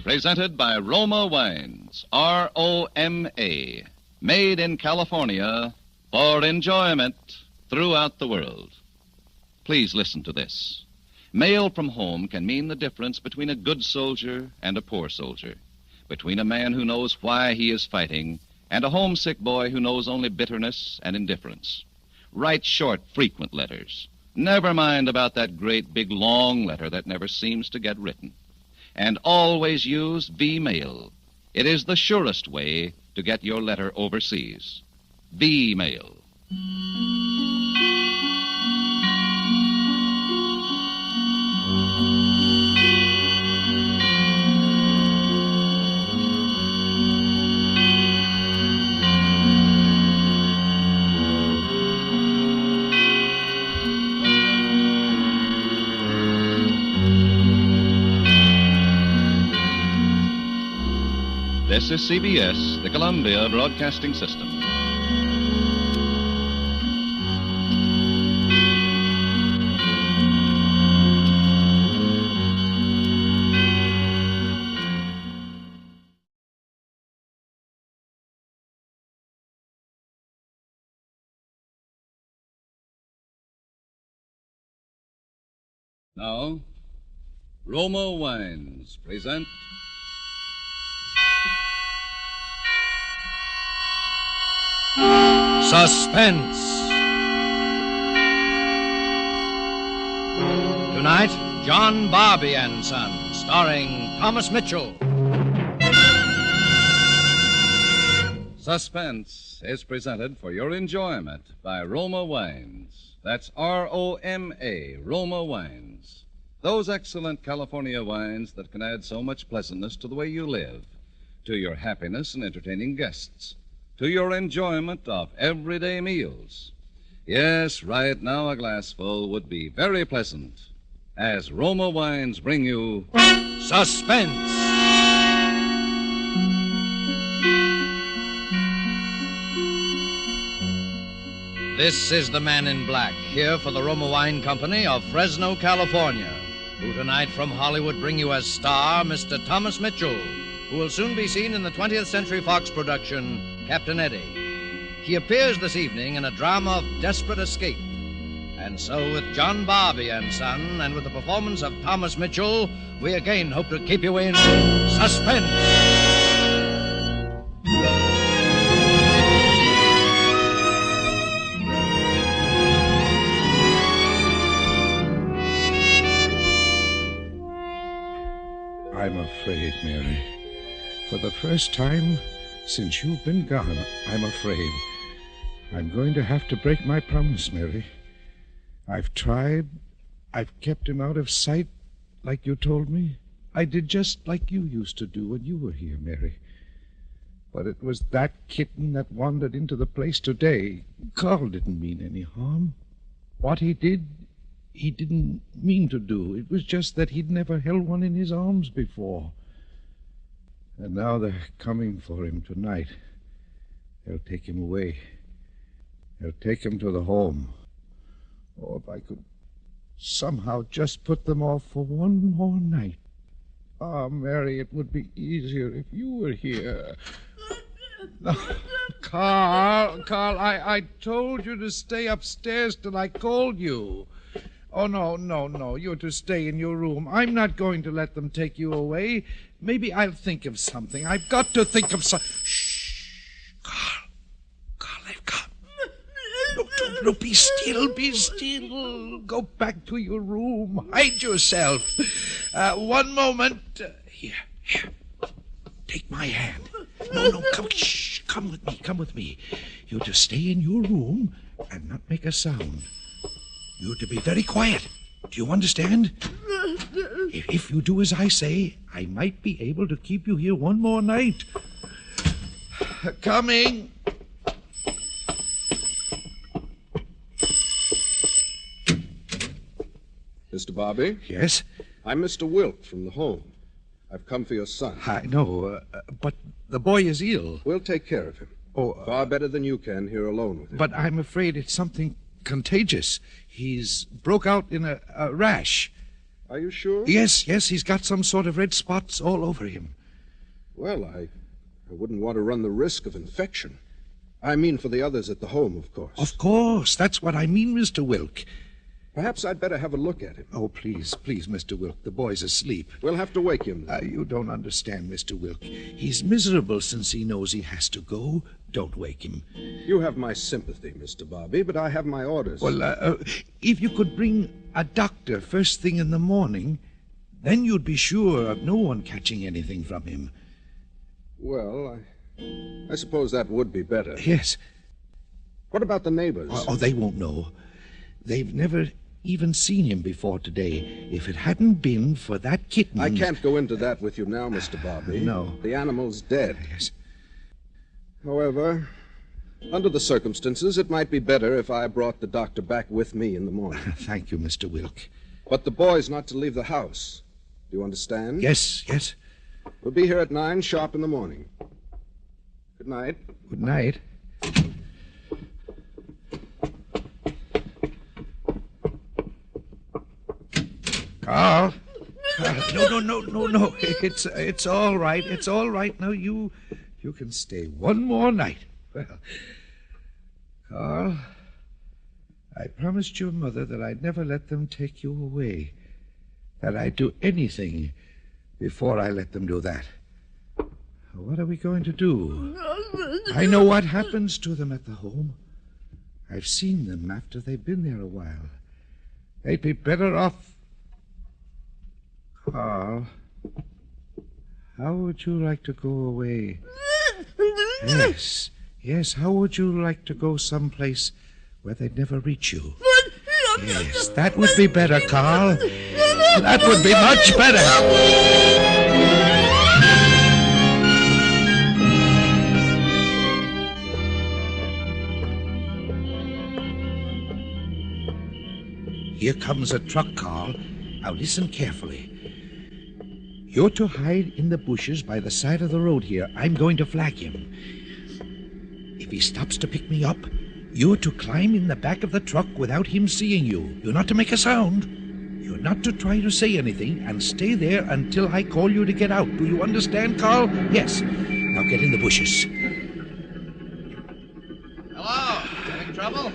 Presented by Roma Wines, R-O-M-A, made in California for enjoyment throughout the world. Please listen to this. Mail from home can mean the difference between a good soldier and a poor soldier, between a man who knows why he is fighting and a homesick boy who knows only bitterness and indifference. Write short, frequent letters. Never mind about that great, big, long letter that never seems to get written. And always use V-mail. It is the surest way to get your letter overseas. V-mail. This is CBS, the Columbia Broadcasting System. Now, Roma Wines present Suspense. Tonight, John Barbey and Son, starring Thomas Mitchell. Suspense is presented for your enjoyment by Roma Wines. That's R-O-M-A, Roma Wines. Those excellent California wines that can add so much pleasantness to the way you live, to your happiness in entertaining guests, to your enjoyment of everyday meals. Yes, right now a glassful would be very pleasant, as Roma Wines bring you Suspense. This is the man in black, here for the Roma Wine Company of Fresno, California, who tonight from Hollywood bring you as star Mr. Thomas Mitchell, who will soon be seen in the 20th Century Fox production, Captain Eddie. He appears this evening in a drama of desperate escape. And so, with John Barbey and Son, and with the performance of Thomas Mitchell, we again hope to keep you in suspense. I'm afraid, Mary. For the first time since you've been gone, I'm afraid. I'm going to have to break my promise, Mary. I've tried. I've kept him out of sight, like you told me. I did just like you used to do when you were here, Mary. But it was that kitten that wandered into the place today. Carl didn't mean any harm. What he did, he didn't mean to do. It was just that he'd never held one in his arms before. And now they're coming for him tonight. They'll take him away. They'll take him to the home. Oh, if I could somehow just put them off for one more night. Ah, Mary, it would be easier if you were here. No, Carl, I told you to stay upstairs till I called you. Oh, no. You're to stay in your room. I'm not going to let them take you away. Maybe I'll think of something. I've got to think of something. Shh. Carl, they've come. No, be still. Go back to your room. Hide yourself. One moment. Here. Take my hand. No, come with me. You're to stay in your room and not make a sound. You're to be very quiet. Do you understand? If you do as I say, I might be able to keep you here one more night. Coming. Mr. Barbey? Yes? I'm Mr. Wilk from the home. I've come for your son. I know, but the boy is ill. We'll take care of him. Far better than you can here alone with him. But I'm afraid it's something contagious. He's broke out in a rash. Are you sure? Yes, he's got some sort of red spots all over him. Well, I wouldn't want to run the risk of infection. I mean for the others at the home, of course. Of course, that's what I mean, Mr. Wilk. Perhaps I'd better have a look at him. Oh, please, Mr. Wilk. The boy's asleep. We'll have to wake him. You don't understand, Mr. Wilk. He's miserable since he knows he has to go. Don't wake him. You have my sympathy, Mr. Barbey, but I have my orders. Well, if you could bring a doctor first thing in the morning, then you'd be sure of no one catching anything from him. Well, I suppose that would be better. Yes. What about the neighbors? Oh, they won't know. They've never even seen him before today. If it hadn't been for that kitten... I can't go into that with you now, Mr. Barbey. No. The animal's dead. Yes. However, under the circumstances, it might be better if I brought the doctor back with me in the morning. Thank you, Mr. Wilk. But the boy's not to leave the house. Do you understand? Yes. We'll be here at 9 sharp in the morning. Good night. Good night. Carl. No. It's all right. It's all right. Now you can stay one more night. Well, Carl, I promised your mother that I'd never let them take you away. That I'd do anything before I let them do that. What are we going to do? I know what happens to them at the home. I've seen them after they've been there a while. They'd be better off. Carl, how would you like to go away? Yes, how would you like to go someplace where they'd never reach you? Yes, that would be better, Carl. That would be much better. Here comes a truck, Carl. Now listen carefully. You're to hide in the bushes by the side of the road here. I'm going to flag him. If he stops to pick me up, you're to climb in the back of the truck without him seeing you. You're not to make a sound. You're not to try to say anything, and stay there until I call you to get out. Do you understand, Carl? Yes. Now get in the bushes. Hello. Having trouble?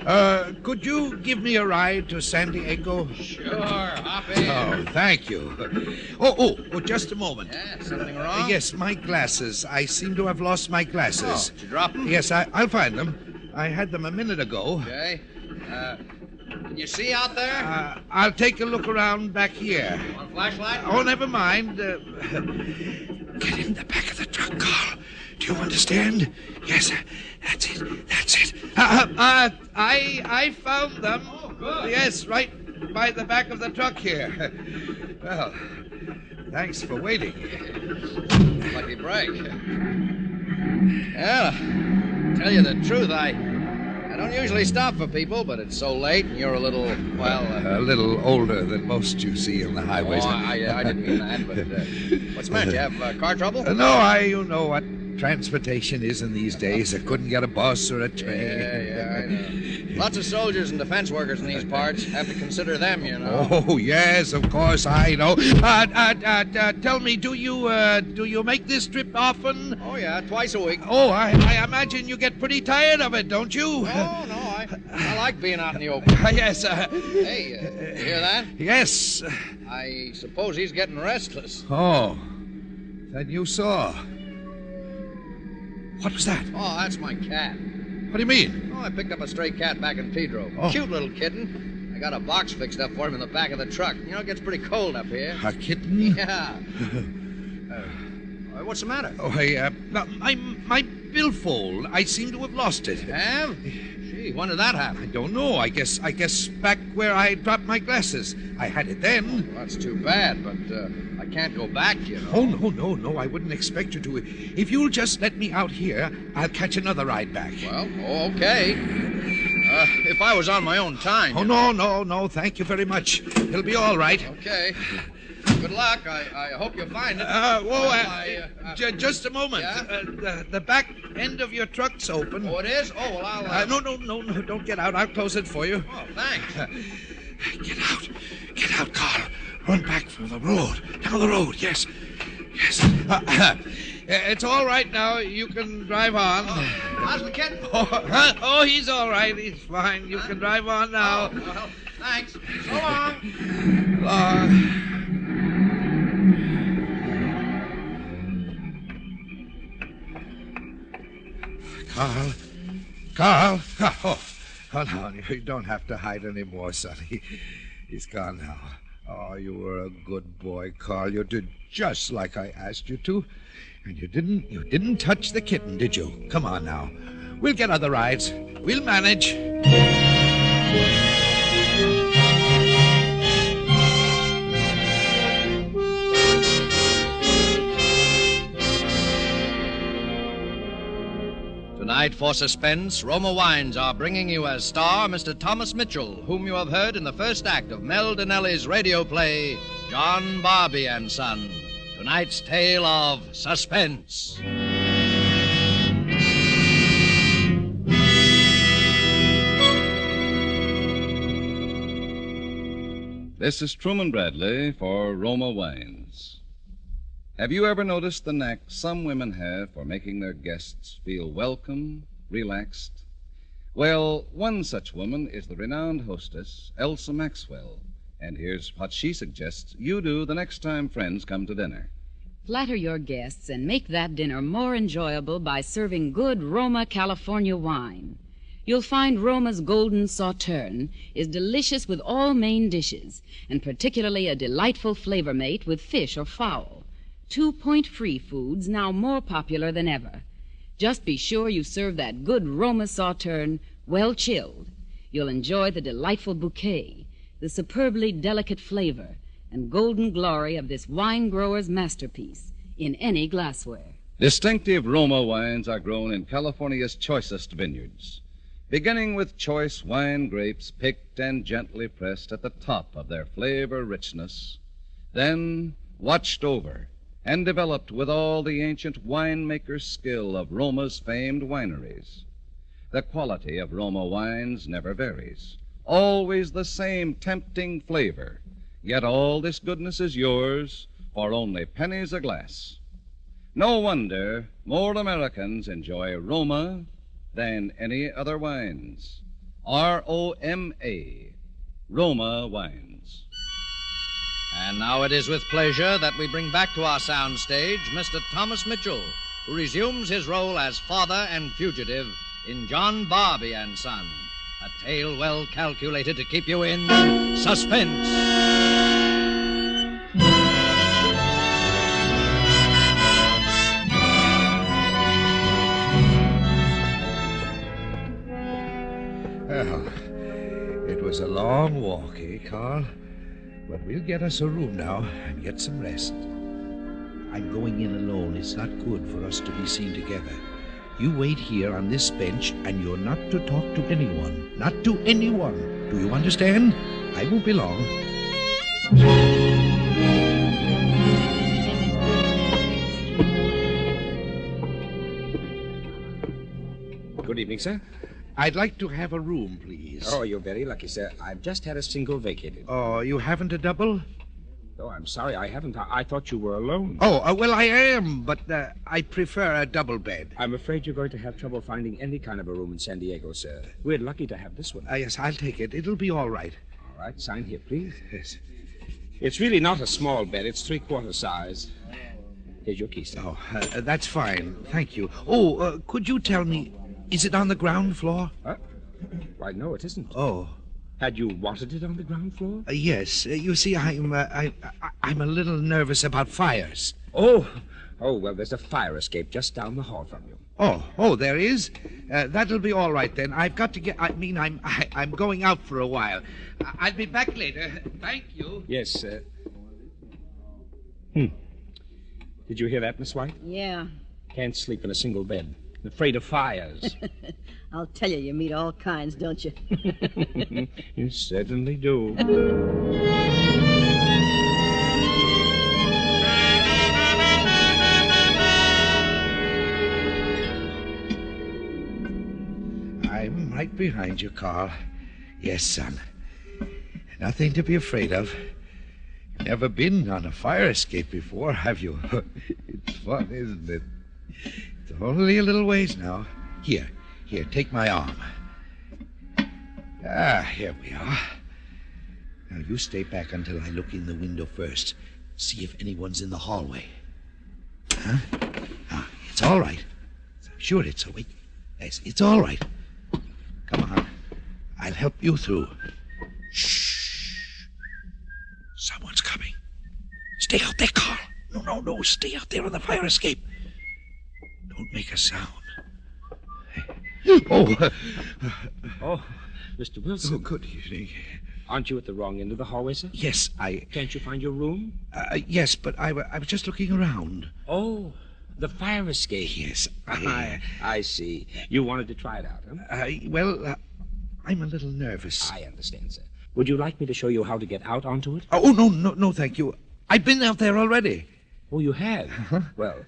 Could you give me a ride to San Diego? Sure, hop in. Oh, thank you. Oh, just a moment. Yeah, something wrong? Yes, my glasses. I seem to have lost my glasses. Oh, did you drop them? Yes, I'll find them. I had them a minute ago. Okay. Can you see out there? I'll take a look around back here. Want a flashlight? Oh, never mind. Get in the back of the truck, Carl. Do you understand? Yes, that's it. I found them. Oh, good. Yes, right by the back of the truck here. Well, thanks for waiting. Lucky break. Well, tell you the truth, I don't usually stop for people, but it's so late and you're a little, a little older than most you see on the highways. Oh, I didn't mean that, but what's the matter? You have car trouble? No, you know what transportation is in these days. I couldn't get a bus or a train. Yeah, I know. Lots of soldiers and defense workers in these parts. Have to consider them, you know. Oh, yes, of course, I know. Tell me, do you make this trip often? Oh, yeah, twice a week. Oh, I imagine you get pretty tired of it, don't you? Oh, no, I like being out in the open. Yes, Hey, you hear that? Yes. I suppose he's getting restless. Oh, then you saw. What was that? Oh, that's my cat. What do you mean? Oh, I picked up a stray cat back in Pedro. Oh. Cute little kitten. I got a box fixed up for him in the back of the truck. You know, it gets pretty cold up here. A kitten? Yeah. What's the matter? Oh, my billfold. I seem to have lost it. Have? Gee, when did that happen? I don't know. I guess back where I dropped my glasses. I had it then. Well, that's too bad, but I can't go back, you know. Oh, no. I wouldn't expect you to. If you'll just let me out here, I'll catch another ride back. Well, okay. If I was on my own time. Oh, no. Thank you very much. It'll be all right. Okay. Good luck. I hope you find it. Just a moment. Yeah? The back end of your truck's open. Oh, it is? Oh, well, I'll... No, don't get out. I'll close it for you. Oh, thanks. Get out, Carl. Run back from the road. Down the road, yes. It's all right now. You can drive on. How's the kitten? Oh, he's all right. He's fine. You can drive on now. Oh, well, thanks. So long. Carl. Oh, no, you don't have to hide anymore, Sonny. He's gone now. Oh, you were a good boy, Carl. You did just like I asked you to. And you didn't touch the kitten, did you? Come on now. We'll get other rides. We'll manage. Tonight for Suspense, Roma Wines are bringing you as star Mr. Thomas Mitchell, whom you have heard in the first act of Mel Dinelli's radio play, John Barbey and Son. Tonight's tale of Suspense. This is Truman Bradley for Roma Wines. Have you ever noticed the knack some women have for making their guests feel welcome, relaxed? Well, one such woman is the renowned hostess, Elsa Maxwell. And here's what she suggests you do the next time friends come to dinner. Flatter your guests and make that dinner more enjoyable by serving good Roma California wine. You'll find Roma's Golden Sauterne is delicious with all main dishes, and particularly a delightful flavor mate with fish or fowl. 2 point-free foods now more popular than ever. Just be sure you serve that good Roma Sauterne well chilled. You'll enjoy the delightful bouquet, the superbly delicate flavor, and golden glory of this wine grower's masterpiece in any glassware. Distinctive Roma wines are grown in California's choicest vineyards, beginning with choice wine grapes picked and gently pressed at the top of their flavor richness, then watched over and developed with all the ancient winemaker's skill of Roma's famed wineries. The quality of Roma wines never varies, always the same tempting flavor, yet all this goodness is yours for only pennies a glass. No wonder more Americans enjoy Roma than any other wines. R-O-M-A, Roma Wines. And now it is with pleasure that we bring back to our soundstage Mr. Thomas Mitchell, who resumes his role as father and fugitive in John Barbey and Son, a tale well calculated to keep you in suspense. Well, it was a long walk, eh, Carl? But we'll get us a room now and get some rest. I'm going in alone. It's not good for us to be seen together. You wait here on this bench, and you're not to talk to anyone. Not to anyone. Do you understand? I won't be long. Good evening, sir. I'd like to have a room, please. Oh, you're very lucky, sir. I've just had a single vacated. Oh, you haven't a double? Oh, I'm sorry, I haven't. I thought you were alone. Oh, well, I am, but I prefer a double bed. I'm afraid you're going to have trouble finding any kind of a room in San Diego, sir. We're lucky to have this one. Yes, I'll take it. It'll be all right. All right, sign here, please. Yes. It's really not a small bed. It's 3/4 size. Here's your key, sir. Oh, that's fine. Thank you. Oh, could you tell me, is it on the ground floor? Why, no, it isn't. Oh. Had you wanted it on the ground floor? Yes. You see, I'm a little nervous about fires. Oh, well, there's a fire escape just down the hall from you. Oh, there is? That'll be all right, then. I've got to get... I'm going out for a while. I'll be back later. Thank you. Yes, sir. Did you hear that, Miss White? Yeah. Can't sleep in a single bed. Afraid of fires. I'll tell you meet all kinds, don't you? You certainly do. I'm right behind you, Carl. Yes, son. Nothing to be afraid of. Never been on a fire escape before, have you? It's fun, isn't it? It's only a little ways now. Here, take my arm. Here we are. Now, you stay back until I look in the window first. See if anyone's in the hallway. Huh? It's all right. I'm sure it's so. Wait. Yes, it's all right. Come on. I'll help you through. Shh. Someone's coming. Stay out there, Carl. No. Stay out there on the fire escape. Don't make a sound. Oh, Mr. Wilson. Oh, good evening. Aren't you at the wrong end of the hallway, sir? Yes, Can't you find your room? Yes, but I was just looking around. Oh, the fire escape. Yes, I see. You wanted to try it out, huh? Well, I'm a little nervous. I understand, sir. Would you like me to show you how to get out onto it? Oh, no, thank you. I've been out there already. Oh, you have? Uh-huh. Well,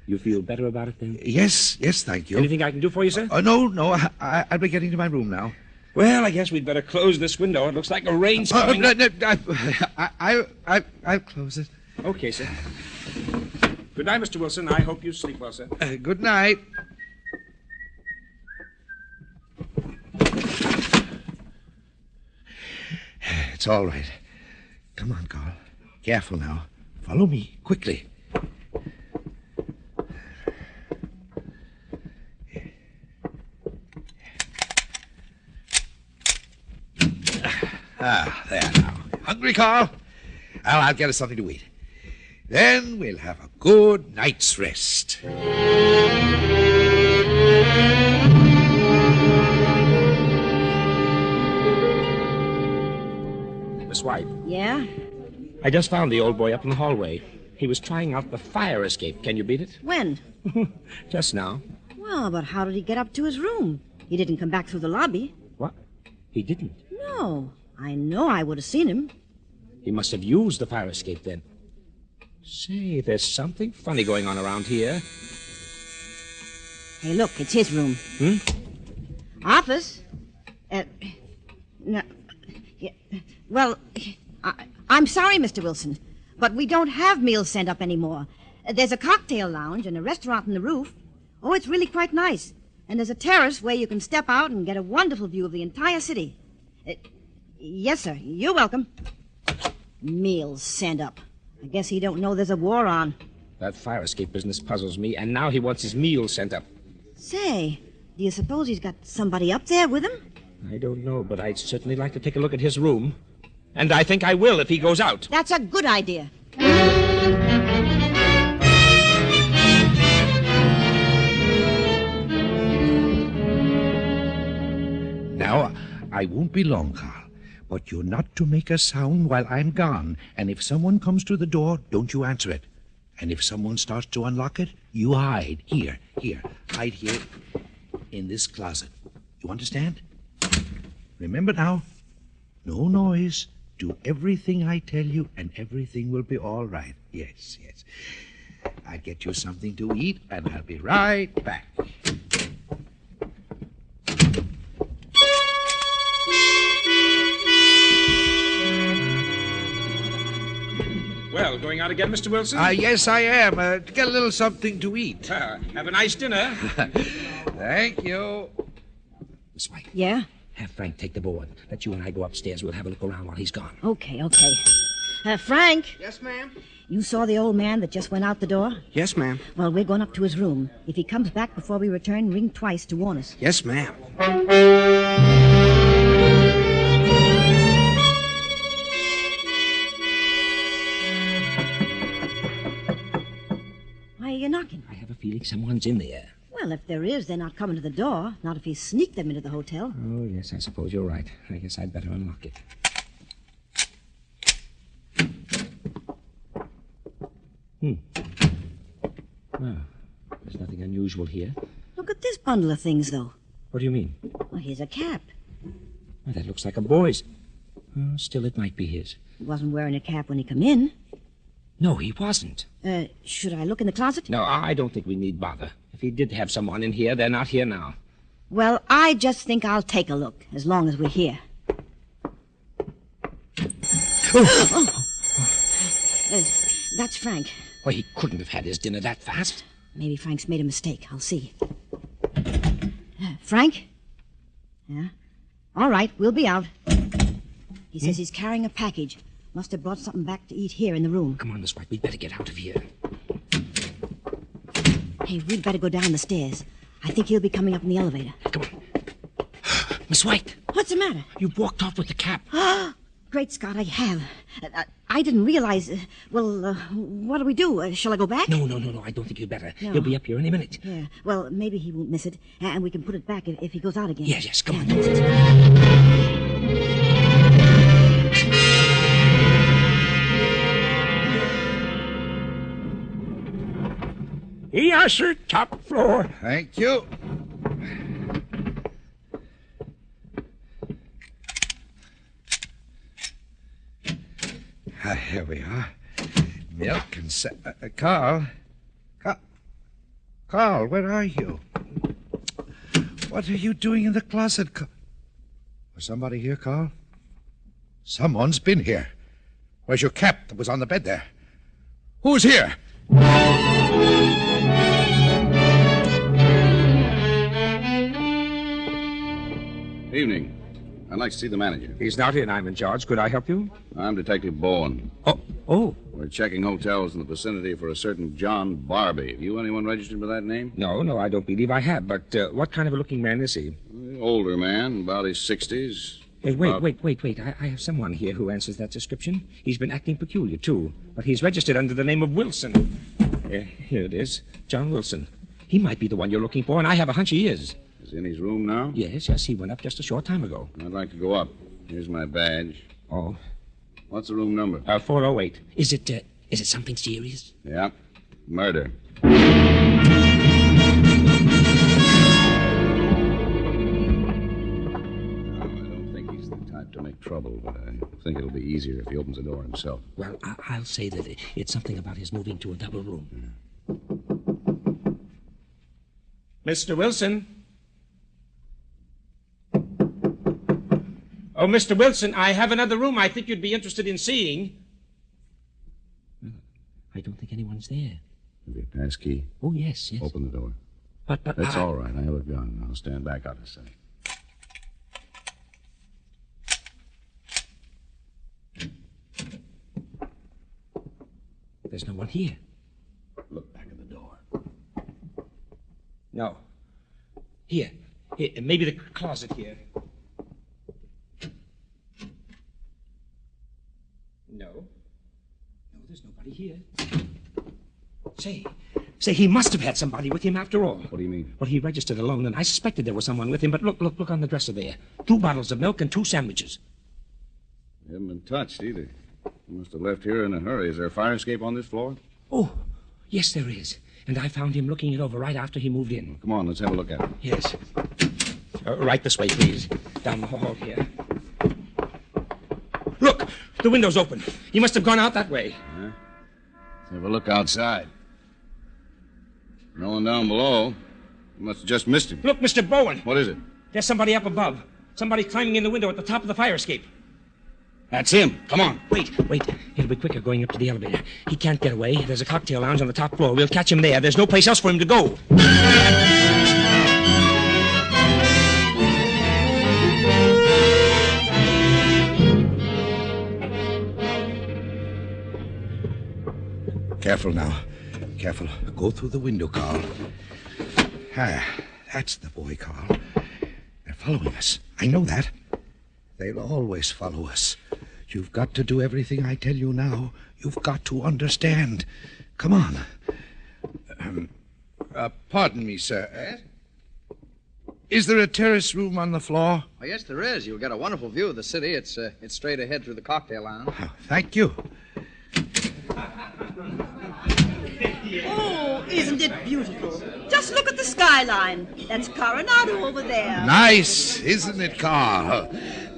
you feel better about it then? Yes, thank you. Anything I can do for you, sir? No, I'll be getting to my room now. Well, I guess we'd better close this window. It looks like a rain's coming. I'll close it. Okay, sir. Good night, Mr. Wilson. I hope you sleep well, sir. Good night. It's all right. Come on, Carl. Careful now. Follow me, quickly. There now. Hungry, Carl? Well, I'll get us something to eat. Then we'll have a good night's rest. Miss White. Yeah? I just found the old boy up in the hallway. He was trying out the fire escape. Can you beat it? When? Just now. Well, but how did he get up to his room? He didn't come back through the lobby. What? He didn't? No. I know I would have seen him. He must have used the fire escape then. Say, there's something funny going on around here. Hey, look, it's his room. Office? No. Yeah, well, I'm sorry, Mr. Wilson, but we don't have meals sent up anymore. There's a cocktail lounge and a restaurant on the roof. Oh, it's really quite nice. And there's a terrace where you can step out and get a wonderful view of the entire city. Yes, sir. You're welcome. Meals sent up. I guess he don't know there's a war on. That fire escape business puzzles me, and now he wants his meals sent up. Say, do you suppose he's got somebody up there with him? I don't know, but I'd certainly like to take a look at his room. And I think I will if he goes out. That's a good idea. Now, I won't be long, Carl. But you're not to make a sound while I'm gone. And if someone comes to the door, don't you answer it. And if someone starts to unlock it, you hide. Here. Hide here in this closet. You understand? Remember now, no noise. Do everything I tell you, and everything will be all right. Yes. I'll get you something to eat, and I'll be right back. going out again, Mr. Wilson? Yes, I am. To get a little something to eat. Have a nice dinner. Thank you. Miss White. Yeah? Have Frank take the board. Let you and I go upstairs. We'll have a look around while he's gone. Okay. Frank. Yes, ma'am? You saw the old man that just went out the door? Yes, ma'am. Well, we're going up to his room. If he comes back before we return, ring twice to warn us. Yes, ma'am. Why are you knocking? I have a feeling someone's in there. Well, if there is, they're not coming to the door. Not if he sneaked them into the hotel. Oh, yes, I suppose you're right. I guess I'd better unlock it. Well, there's nothing unusual here. Look at this bundle of things, though. What do you mean? Well, here's a cap. Well, that looks like a boy's. Still, it might be his. He wasn't wearing a cap when he come in. No, he wasn't. Should I look in the closet? No, I don't think we need bother. If he did have someone in here, they're not here now. Well, I just think I'll take a look, as long as we're here. That's Frank. Well, he couldn't have had his dinner that fast. Maybe Frank's made a mistake. I'll see. Frank? Yeah? All right, we'll be out. He says he's carrying a package. Must have brought something back to eat here in the room. Come on, Miss White. We'd better get out of here. Hey, we'd better go down the stairs. I think he'll be coming up in the elevator. Come on. Miss White. What's the matter? You walked off with the cap. Great Scott, I have. I didn't realize... what do we do? Shall I go back? No. I don't think you'd better. No. He'll be up here any minute. Yeah. Well, maybe he won't miss it, and we can put it back if he goes out again. Yes. Come on. Yes, sir. Top floor. Thank you. Here we are. Milk and... Carl? Carl, where are you? What are you doing in the closet? Was somebody here, Carl? Someone's been here. Where's your cap that was on the bed there? Who's here? Evening. I'd like to see the manager. He's not in. I'm in charge. Could I help you? I'm Detective Bowen. Oh. We're checking hotels in the vicinity for a certain John Barbey. Have you anyone registered with that name? No, I don't believe I have. But what kind of a looking man is he? Older man, about his 60s. Hey, wait. I have someone here who answers that description. He's been acting peculiar, too. But he's registered under the name of Wilson. Here it is. John Wilson. He might be the one you're looking for, and I have a hunch he is. Is he in his room now? Yes. He went up just a short time ago. I'd like to go up. Here's my badge. Oh. What's the room number? 408. Is it something serious? Yeah. Murder. I don't think he's the type to make trouble, but I think it'll be easier if he opens the door himself. Well, I'll say that it's something about his moving to a double room. Yeah. Mr. Wilson? Oh, Mr. Wilson, I have another room I think you'd be interested in seeing. I don't think anyone's there. Have you a pass key? Oh, yes. Open the door. But That's all right. I have a gun. I'll stand back out of sight. There's no one here. Look back at the door. No. Here, maybe the closet here. No, there's nobody here. Say, he must have had somebody with him after all. What do you mean? Well, he registered alone, and I suspected there was someone with him, but look on the dresser there. 2 bottles of milk and 2 sandwiches. They haven't been touched either. He must have left here in a hurry. Is there a fire escape on this floor? Oh, yes, there is. And I found him looking it over right after he moved in. Come on, let's have a look at it. Yes. Right this way, please. Down the hall here. Look, the window's open. He must have gone out that way. Let's have a look outside. No one down below. You must have just missed him. Look, Mr. Bowen. What is it? There's somebody up above. Somebody climbing in the window at the top of the fire escape. That's him. Come on. Wait. It'll be quicker going up to the elevator. He can't get away. There's a cocktail lounge on the top floor. We'll catch him there. There's no place else for him to go. Careful now. Careful. Go through the window, Carl. That's the boy, Carl. They're following us. I know that. They'll always follow us. You've got to do everything I tell you now. You've got to understand. Come on. Pardon me, sir. Yes? Is there a terrace room on the floor? Oh, yes, there is. You'll get a wonderful view of the city. It's straight ahead through the cocktail lounge. Oh, thank you. Oh, isn't it beautiful? Just look at the skyline. That's Coronado over there. Nice, isn't it, Carl?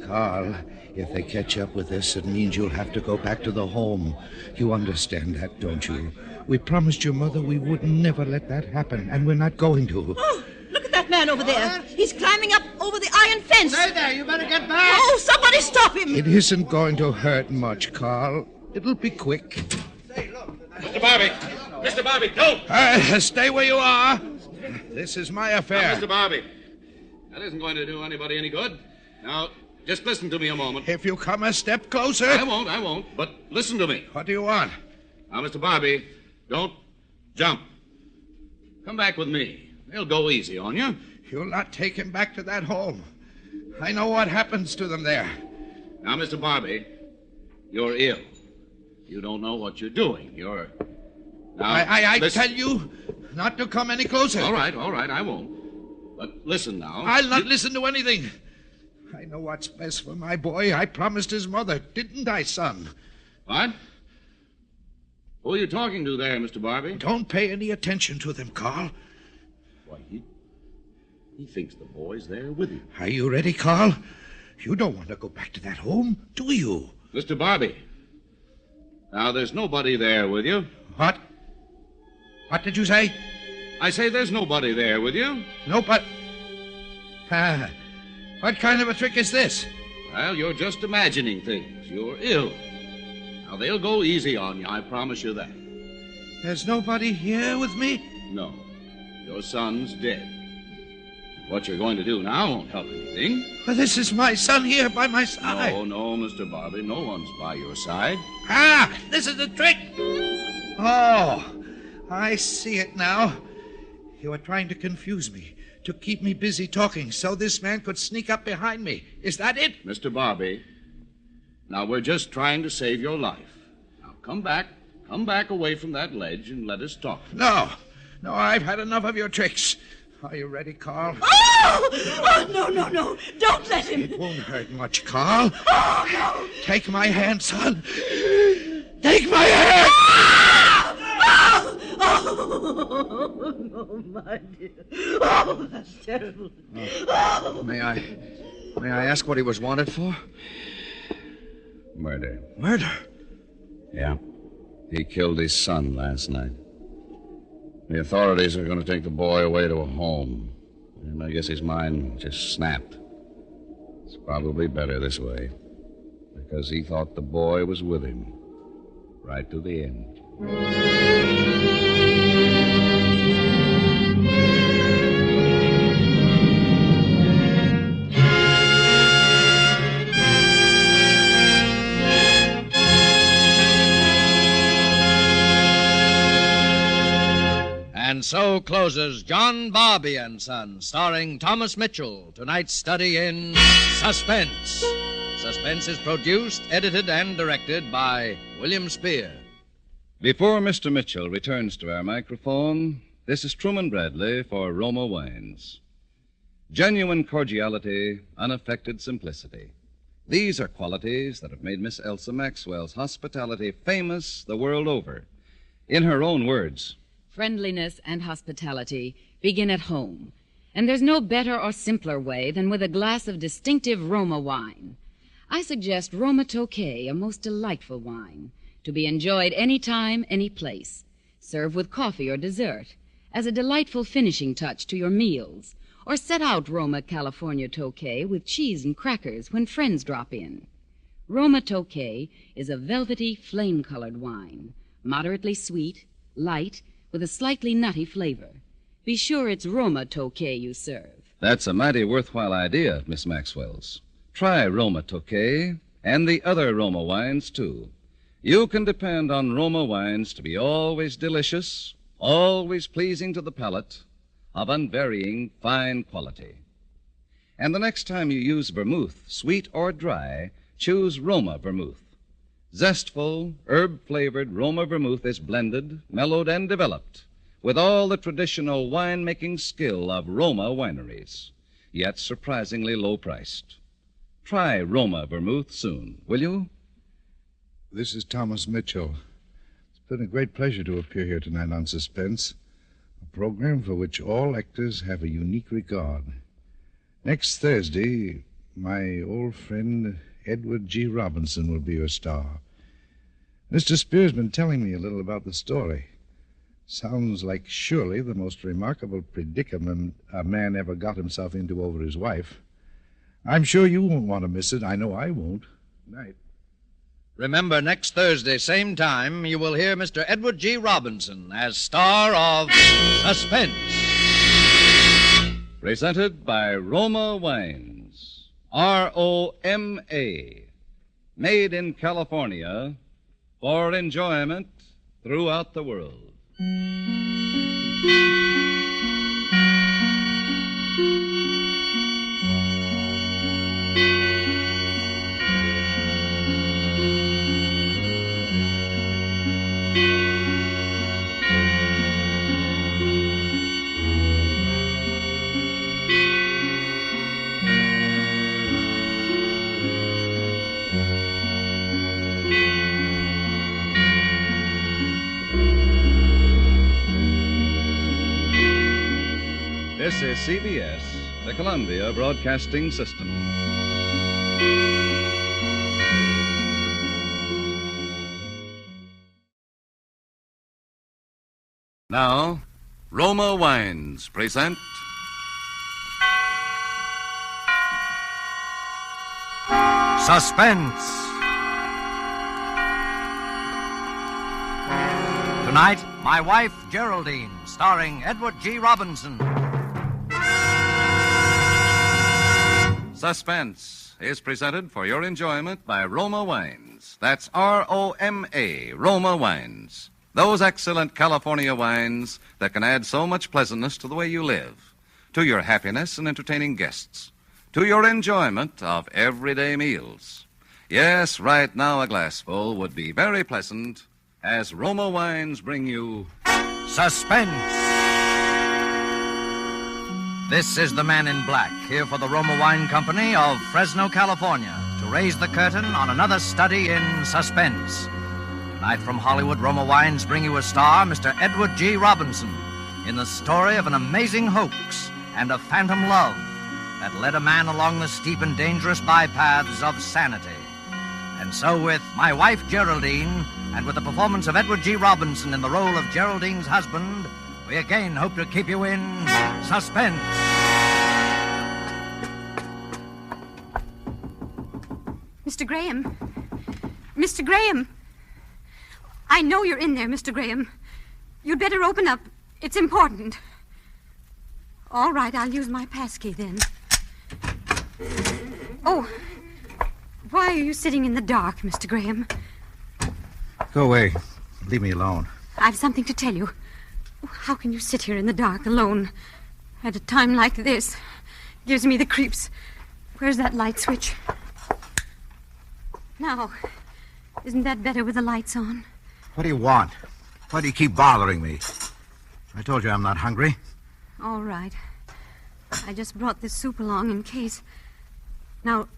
Carl, if they catch up with us, it means you'll have to go back to the home. You understand that, don't you? We promised your mother we would never let that happen, and we're not going to. Oh, look at that man over there. He's climbing up over the iron fence. Stay there. You better get back. Oh, somebody stop him. It isn't going to hurt much, Carl. It'll be quick. Mr. Barbey. Mr. Barbey, don't. Stay where you are. This is my affair. Now, Mr. Barbey, that isn't going to do anybody any good. Now, just listen to me a moment. If you come a step closer... I won't. But listen to me. What do you want? Now, Mr. Barbey, don't jump. Come back with me. They'll go easy on you. You'll not take him back to that home. I know what happens to them there. Now, Mr. Barbey, you're ill. You don't know what you're doing. You're... Now, I tell you not to come any closer. All right, I won't. But listen now. I'll not listen to anything. I know what's best for my boy. I promised his mother, didn't I, son? What? Who are you talking to there, Mr. Barbey? Don't pay any attention to them, Carl. Why, he thinks the boy's there with him. Are you ready, Carl? You don't want to go back to that home, do you? Mr. Barbey, now there's nobody there with you. What? What did you say? I say there's nobody there with you. No, but... what kind of a trick is this? Well, you're just imagining things. You're ill. Now, they'll go easy on you, I promise you that. There's nobody here with me? No. Your son's dead. What you're going to do now won't help anything. Well, this is my son here by my side. No, Mr. Barbey. No one's by your side. This is the trick. Oh, I see it now. You were trying to confuse me, to keep me busy talking, so this man could sneak up behind me. Is that it? Mr. Barbey, now we're just trying to save your life. Now come back away from that ledge and let us talk. No, I've had enough of your tricks. Are you ready, Carl? Oh, no. Don't let him. It won't hurt much, Carl. Oh, no. Take my hand, son. Take my hand. Oh, no, my dear. Oh, that's terrible. May I ask what he was wanted for? Murder. Murder? Yeah. He killed his son last night. The authorities are going to take the boy away to a home. And I guess his mind just snapped. It's probably better this way. Because he thought the boy was with him. Right to the end. And so closes John Barbey and Son, starring Thomas Mitchell, tonight's study in Suspense. Suspense is produced, edited, and directed by William Spear. Before Mr. Mitchell returns to our microphone, this is Truman Bradley for Roma Wines. Genuine cordiality, unaffected simplicity. These are qualities that have made Miss Elsa Maxwell's hospitality famous the world over. In her own words, friendliness and hospitality begin at home, and there's no better or simpler way than with a glass of distinctive Roma wine. I suggest Roma Tokay, a most delightful wine, to be enjoyed any time, any place. Serve with coffee or dessert, as a delightful finishing touch to your meals, or set out Roma California Tokay with cheese and crackers when friends drop in. Roma Tokay is a velvety, flame-colored wine, moderately sweet, light, with a slightly nutty flavor. Be sure it's Roma Tokay you serve. That's a mighty worthwhile idea, Miss Maxwell's. Try Roma Tokay and the other Roma wines, too. You can depend on Roma wines to be always delicious, always pleasing to the palate, of unvarying fine quality. And the next time you use vermouth, sweet or dry, choose Roma vermouth. Zestful, herb-flavored Roma vermouth is blended, mellowed, and developed with all the traditional wine-making skill of Roma wineries, yet surprisingly low-priced. Try Roma vermouth soon, will you? This is Thomas Mitchell. It's been a great pleasure to appear here tonight on Suspense, a program for which all actors have a unique regard. Next Thursday, my old friend Edward G. Robinson will be your star. Mr. Spear's been telling me a little about the story. Sounds like surely the most remarkable predicament a man ever got himself into over his wife. I'm sure you won't want to miss it. I know I won't. Good night. Remember, next Thursday, same time, you will hear Mr. Edward G. Robinson as star of Suspense. Presented by Roma Wines. R-O-M-A. Made in California for enjoyment throughout the world. This is CBS, the Columbia Broadcasting System. Now, Roma Wines present Suspense. Tonight, My Wife Geraldine, starring Edward G. Robinson. Suspense is presented for your enjoyment by Roma Wines. That's R-O-M-A, Roma Wines. Those excellent California wines that can add so much pleasantness to the way you live, to your happiness in entertaining guests, to your enjoyment of everyday meals. Yes, right now a glassful would be very pleasant as Roma Wines bring you Suspense. This is the Man in Black, here for the Roma Wine Company of Fresno, California, to raise the curtain on another study in suspense. Tonight from Hollywood, Roma Wines bring you a star, Mr. Edward G. Robinson, in the story of an amazing hoax and a phantom love that led a man along the steep and dangerous bypaths of sanity. And so with My Wife Geraldine, and with the performance of Edward G. Robinson in the role of Geraldine's husband, we again hope to keep you in suspense. Mr. Graham. Mr. Graham. I know you're in there, Mr. Graham. You'd better open up. It's important. All right, I'll use my passkey then. Oh, why are you sitting in the dark, Mr. Graham? Go away. Leave me alone. I've something to tell you. How can you sit here in the dark alone at a time like this? Gives me the creeps. Where's that light switch? Now, isn't that better with the lights on? What do you want? Why do you keep bothering me? I told you I'm not hungry. All right. I just brought this soup along in case. Now,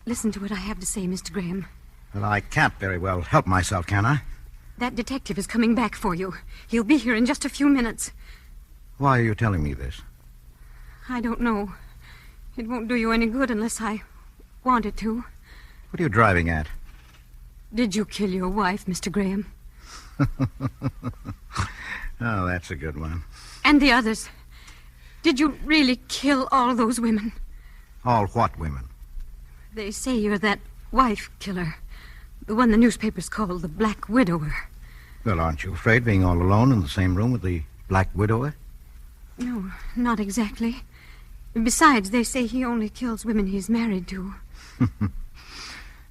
listen to what I have to say, Mr. Graham. Well, I can't very well help myself, can I? That detective is coming back for you. He'll be here in just a few minutes. Why are you telling me this? I don't know. It won't do you any good unless I want it to. What are you driving at? Did you kill your wife, Mr. Graham? Oh, that's a good one. And the others. Did you really kill all those women? All what women? They say you're that wife killer. The one the newspapers call the Black Widower. Well, aren't you afraid being all alone in the same room with the Black Widower? No, not exactly. Besides, they say he only kills women he's married to.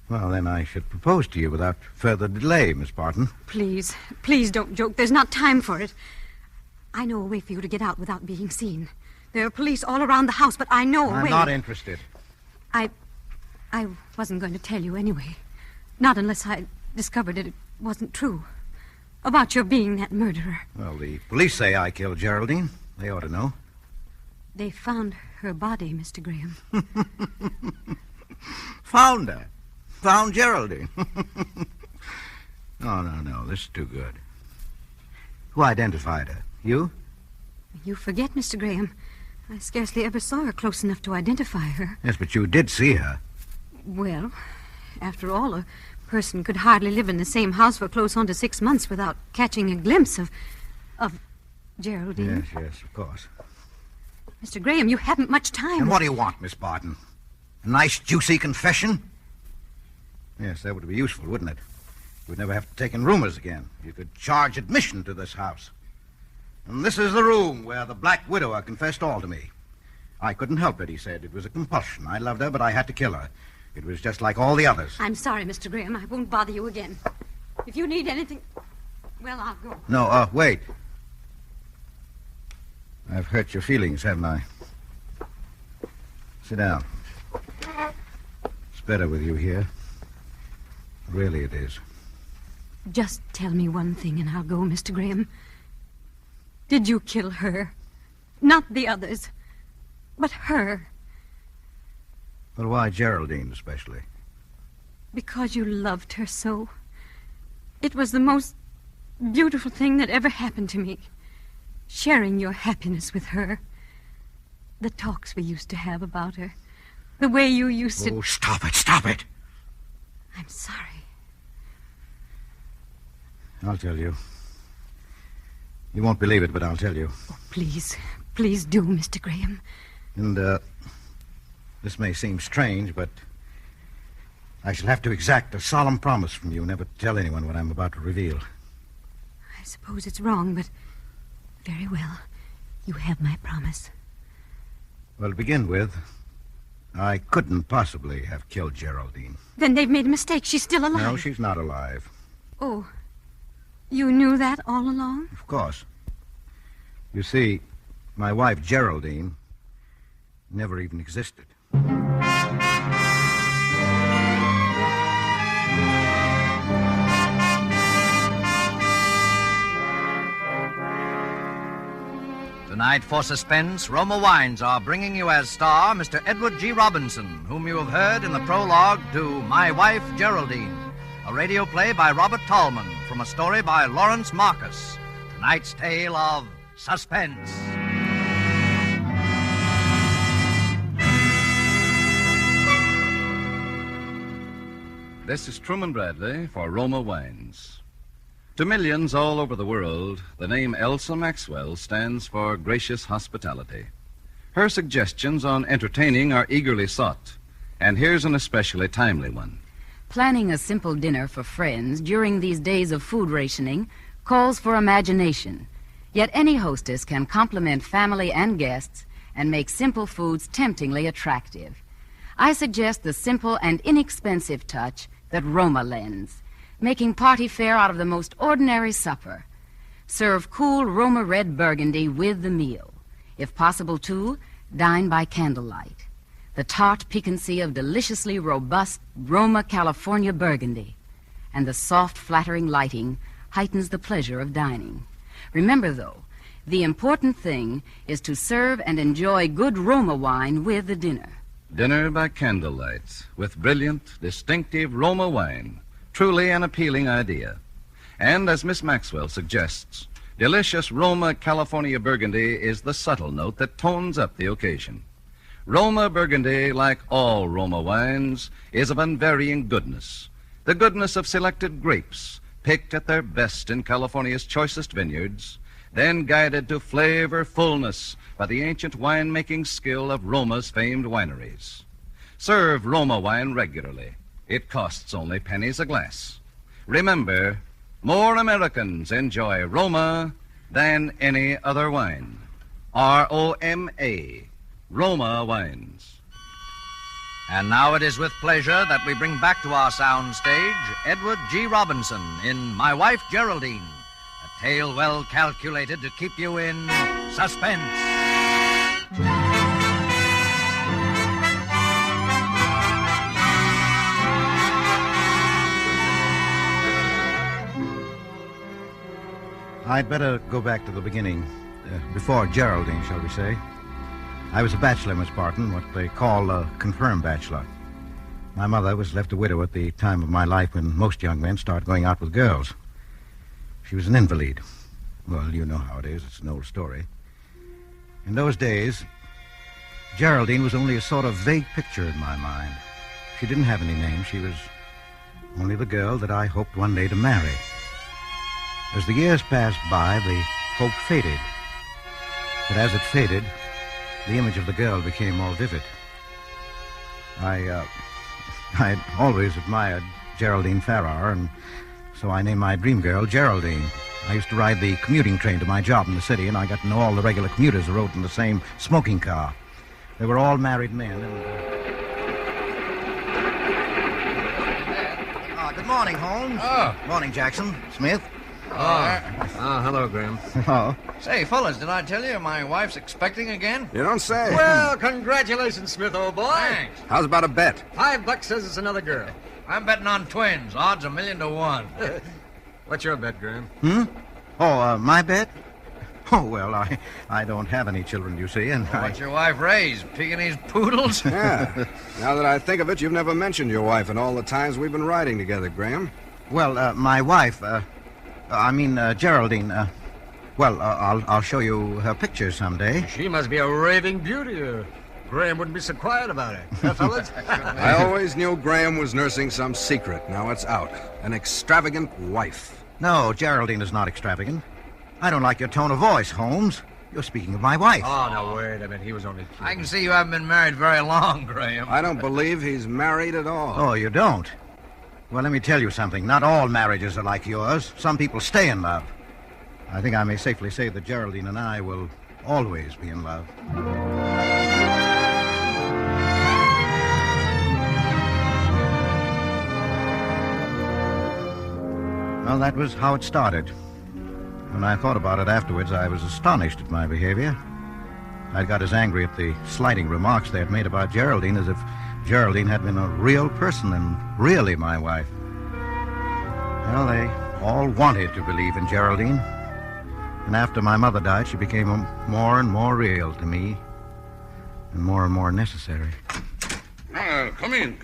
Well, then I should propose to you without further delay, Miss Barton. Please, please don't joke. There's not time for it. I know a way for you to get out without being seen. There are police all around the house, but I know a way. I'm not interested. I wasn't going to tell you anyway. Not unless I discovered it wasn't true. About your being that murderer. Well, the police say I killed Geraldine. They ought to know. They found her body, Mr. Graham. Found her. Found Geraldine. No. This is too good. Who identified her? You? You forget, Mr. Graham. I scarcely ever saw her close enough to identify her. Yes, but you did see her. Well, after all, a person could hardly live in the same house for close on to 6 months without catching a glimpse of Geraldine. Yes, of course. Mr. Graham, you haven't much time. And what do you want, Miss Barton? A nice, juicy confession? Yes, that would be useful, wouldn't it? You'd never have to take in roomers again. You could charge admission to this house. And this is the room where the Black Widower confessed all to me. I couldn't help it, he said. It was a compulsion. I loved her, but I had to kill her. It was just like all the others. I'm sorry, Mr. Graham. I won't bother you again. If you need anything, well, I'll go. No, wait. I've hurt your feelings, haven't I? Sit down. It's better with you here. Really, it is. Just tell me one thing and I'll go, Mr. Graham. Did you kill her? Not the others, but her. Well, why Geraldine especially? Because you loved her so. It was the most beautiful thing that ever happened to me. Sharing your happiness with her. The talks we used to have about her. The way you used to... Oh, stop it. I'm sorry. I'll tell you. You won't believe it, but I'll tell you. Oh, please do, Mr. Graham. And, this may seem strange, but I shall have to exact a solemn promise from you never to tell anyone what I'm about to reveal. I suppose it's wrong, but very well. You have my promise. Well, to begin with, I couldn't possibly have killed Geraldine. Then they've made a mistake. She's still alive. No, she's not alive. Oh, you knew that all along? Of course. You see, my wife, Geraldine, never even existed. Tonight for Suspense, Roma Wines are bringing you as star Mr. Edward G. Robinson, whom you have heard in the prologue to My Wife Geraldine, a radio play by Robert Tallman from a story by Lawrence Marcus. Tonight's tale of Suspense. This is Truman Bradley for Roma Wines. To millions all over the world, the name Elsa Maxwell stands for gracious hospitality. Her suggestions on entertaining are eagerly sought, and here's an especially timely one. Planning a simple dinner for friends during these days of food rationing calls for imagination. Yet any hostess can compliment family and guests and make simple foods temptingly attractive. I suggest the simple and inexpensive touch that Roma lends, making party fare out of the most ordinary supper. Serve cool Roma red Burgundy with the meal. If possible, too, dine by candlelight. The tart piquancy of deliciously robust Roma California Burgundy, and the soft, flattering lighting heightens the pleasure of dining. Remember, though, the important thing is to serve and enjoy good Roma wine with the dinner. Dinner by candlelight with brilliant, distinctive Roma wine. Truly an appealing idea. And as Miss Maxwell suggests, delicious Roma California Burgundy is the subtle note that tones up the occasion. Roma Burgundy, like all Roma wines, is of unvarying goodness. The goodness of selected grapes, picked at their best in California's choicest vineyards, then guided to flavor fullness by the ancient wine-making skill of Roma's famed wineries. Serve Roma wine regularly. It costs only pennies a glass. Remember, more Americans enjoy Roma than any other wine. R-O-M-A, Roma Wines. And now it is with pleasure that we bring back to our sound stage Edward G. Robinson in My Wife Geraldine, a tale well calculated to keep you in suspense. I'd better go back to the beginning, before Geraldine, shall we say. I was a bachelor, Miss Barton, what they call a confirmed bachelor. My mother was left a widow at the time of my life when most young men start going out with girls. She was an invalid. Well, you know how it is. It's an old story. In those days, Geraldine was only a sort of vague picture in my mind. She didn't have any name. She was only the girl that I hoped one day to marry. As the years passed by, the hope faded. But as it faded, the image of the girl became more vivid. I'd always admired Geraldine Farrar, and so I named my dream girl Geraldine. I used to ride the commuting train to my job in the city, and I got to know all the regular commuters who rode in the same smoking car. They were all married men, and... Good morning, Holmes. Oh. Morning, Jackson. Smith. Hello, Graham. Oh. Say, fellas, did I tell you my wife's expecting again? You don't say. Well, congratulations, Smith, old boy. Thanks. How's about a bet? $5 says it's another girl. I'm betting on twins. Odds 1,000,000 to 1. What's your bet, Graham? My bet? Oh, well, I don't have any children, you see, and What's your wife raise? Pekingese poodles? Yeah. Now that I think of it, you've never mentioned your wife in all the times we've been riding together, Graham. Well, my wife, Geraldine, I'll show you her picture someday. She must be a raving beauty. Graham wouldn't be so quiet about it. Huh, fellas? I always knew Graham was nursing some secret. Now it's out. An extravagant wife. No, Geraldine is not extravagant. I don't like your tone of voice, Holmes. You're speaking of my wife. Oh, no, wait a minute. He was only kidding. I can see you haven't been married very long, Graham. I don't believe he's married at all. Oh, you don't? Well, let me tell you something. Not all marriages are like yours. Some people stay in love. I think I may safely say that Geraldine and I will always be in love. Well, that was how it started. When I thought about it afterwards, I was astonished at my behavior. I got as angry at the slighting remarks they had made about Geraldine as if Geraldine had been a real person and really my wife. Well, they all wanted to believe in Geraldine. And after my mother died, she became more and more real to me and more necessary. Come in.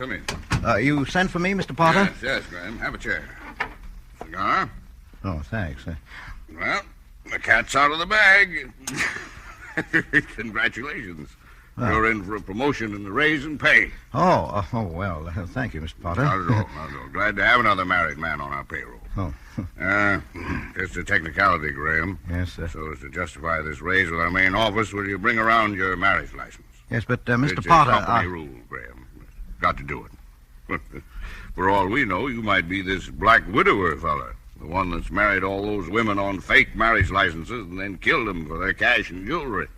You sent for me, Mr. Potter? Yes, Graham. Have a chair. Cigar? Oh, thanks. Well, the cat's out of the bag. Congratulations. Oh. You're in for a promotion and a raise in pay. Well, thank you, Mr. Potter. Not at all. Glad to have another married man on our payroll. Oh. Just a technicality, Graham. Yes, sir. So as to justify this raise with our main office, will you bring around your marriage license? Yes, but, Mr. It's Potter... a company rule, Graham. Got to do it. For all we know, you might be this black widower fella. The one that's married all those women on fake marriage licenses and then killed them for their cash and jewelry.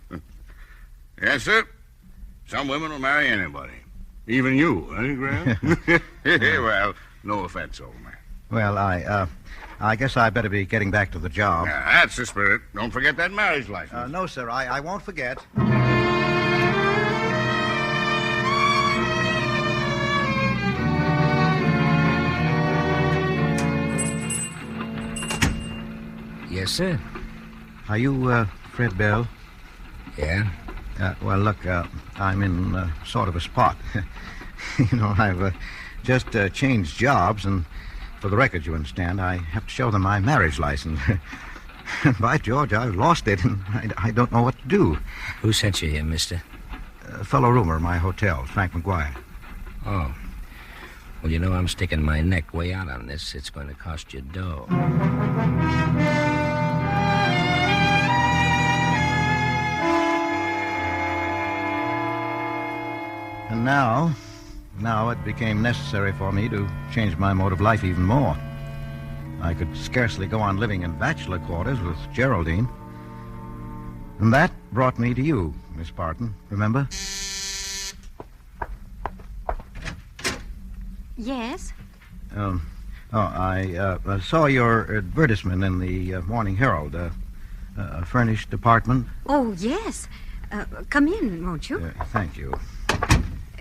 Yes, sir. Some women will marry anybody. Even you, eh, Graham? Well, no offense, old man. Well, I guess I better be getting back to the job. That's the spirit. Don't forget that marriage license. No, sir, I won't forget. Yes, sir. Are you, Fred Bell? Yeah? Well, look, I'm in sort of a spot. I've just changed jobs, and for the record, you understand, I have to show them my marriage license. By George, I've lost it, and I don't know what to do. Who sent you here, mister? A fellow roomer in my hotel, Frank McGuire. Oh. Well, I'm sticking my neck way out on this. It's going to cost you dough. And now, now it became necessary for me to change my mode of life even more. I could scarcely go on living in bachelor quarters with Geraldine. And that brought me to you, Miss Barton, remember? Yes? I saw your advertisement in the Morning Herald. A furnished apartment. Oh, yes. Come in, won't you? Thank you.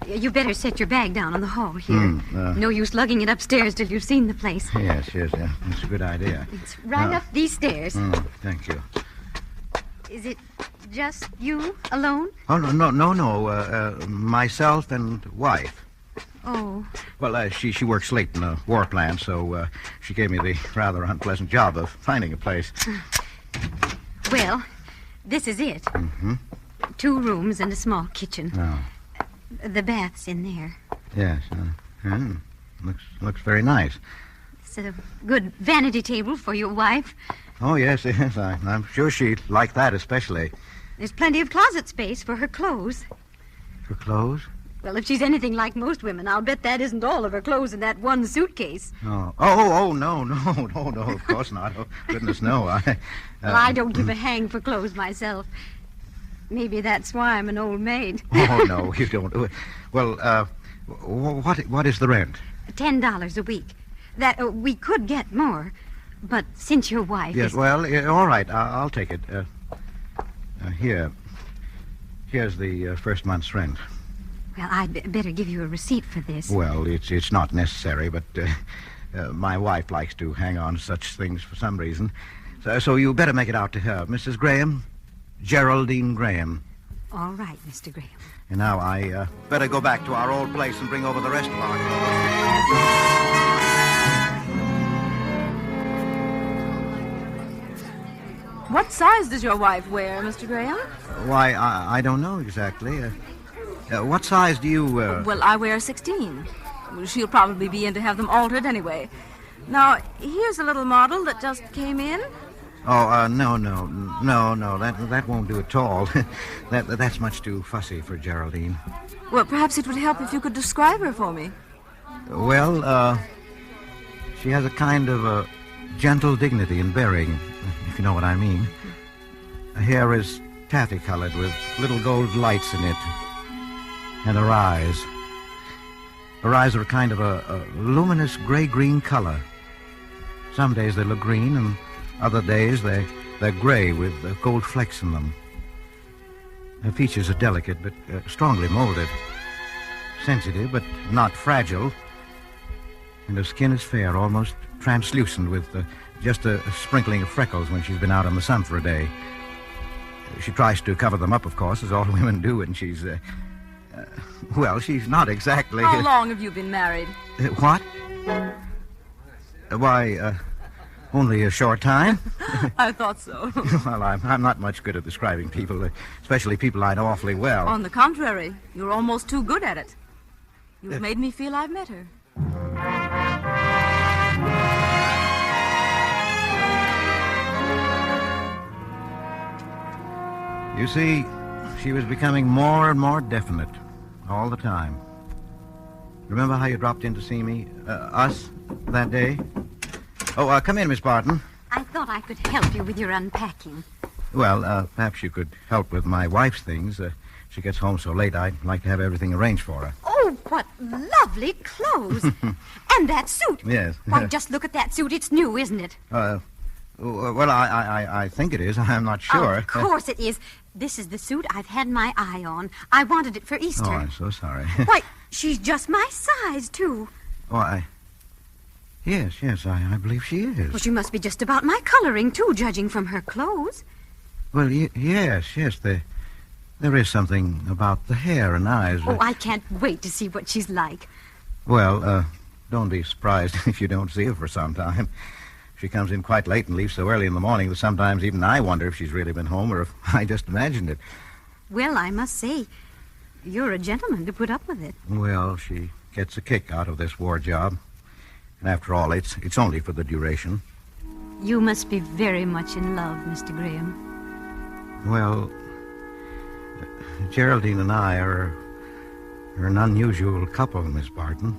You better set your bag down on the hall here. No use lugging it upstairs till you've seen the place. Yes. That's a good idea. It's right up these stairs. Thank you. Is it just you alone? Oh, no. Myself and wife. Oh. Well, she works late in a war plant, so she gave me the rather unpleasant job of finding a place. Well, this is it. 2 rooms and a small kitchen. Oh. The bath's in there. Yes. Looks very nice. It's a good vanity table for your wife. Oh, yes. I'm sure she'd like that especially. There's plenty of closet space for her clothes. For clothes? Well, if she's anything like most women, I'll bet that isn't all of her clothes in that one suitcase. No, of course not. Oh, goodness, no. Well, I don't give a hang for clothes myself. Maybe that's why I'm an old maid. Oh, no, you don't. Well, what is the rent? $10 a week. That we could get more, but since your wife Yes, is... well, all right, I'll take it. Here's the first month's rent. Well, I'd better give you a receipt for this. Well, it's not necessary, but my wife likes to hang on to such things for some reason. So you better make it out to her. Mrs. Graham, Geraldine Graham. All right, Mr. Graham. And now I better go back to our old place and bring over the rest of our clothes. What size does your wife wear, Mr. Graham? Why, I don't know exactly. What size do you... Well, I wear 16. She'll probably be in to have them altered anyway. Now, here's a little model that just came in. Oh, no. That won't do at all. That's much too fussy for Geraldine. Well, perhaps it would help if you could describe her for me. Well, she has a kind of a gentle dignity in bearing, if you know what I mean. Her hair is taffy-colored with little gold lights in it. And her eyes. Her eyes are a kind of a luminous gray-green color. Some days they look green, and other days they're gray with gold flecks in them. Her features are delicate, but strongly molded. Sensitive, but not fragile. And her skin is fair, almost translucent, with just a sprinkling of freckles when she's been out in the sun for a day. She tries to cover them up, of course, as all women do, and she's... well, she's not exactly... How long have you been married? What? Why, only a short time. I thought so. Well, I'm not much good at describing people, especially people I know awfully well. On the contrary, you're almost too good at it. You've made me feel I've met her. You see, she was becoming more and more definite all the time. Remember how you dropped in to see me, us, that day? Oh, come in, Miss Barton. I thought I could help you with your unpacking. Well, perhaps you could help with my wife's things. She gets home so late, I'd like to have everything arranged for her. Oh, what lovely clothes. And that suit. Yes. Why, just look at that suit. It's new, isn't it? Well, I think it is. I'm not sure. Of course it is. This is the suit I've had my eye on. I wanted it for Easter. Oh, I'm so sorry. Why, she's just my size, too. Oh, Yes, I believe she is. Well, she must be just about my coloring, too, judging from her clothes. Well, yes, there is something about the hair and eyes. Oh, I can't wait to see what she's like. Well, don't be surprised if you don't see her for some time. She comes in quite late and leaves so early in the morning that sometimes even I wonder if she's really been home or if I just imagined it. Well, I must say, you're a gentleman to put up with it. Well, she gets a kick out of this war job. And after all, it's only for the duration. You must be very much in love, Mr. Graham. Well, Geraldine and I are We're an unusual couple, Miss Barton.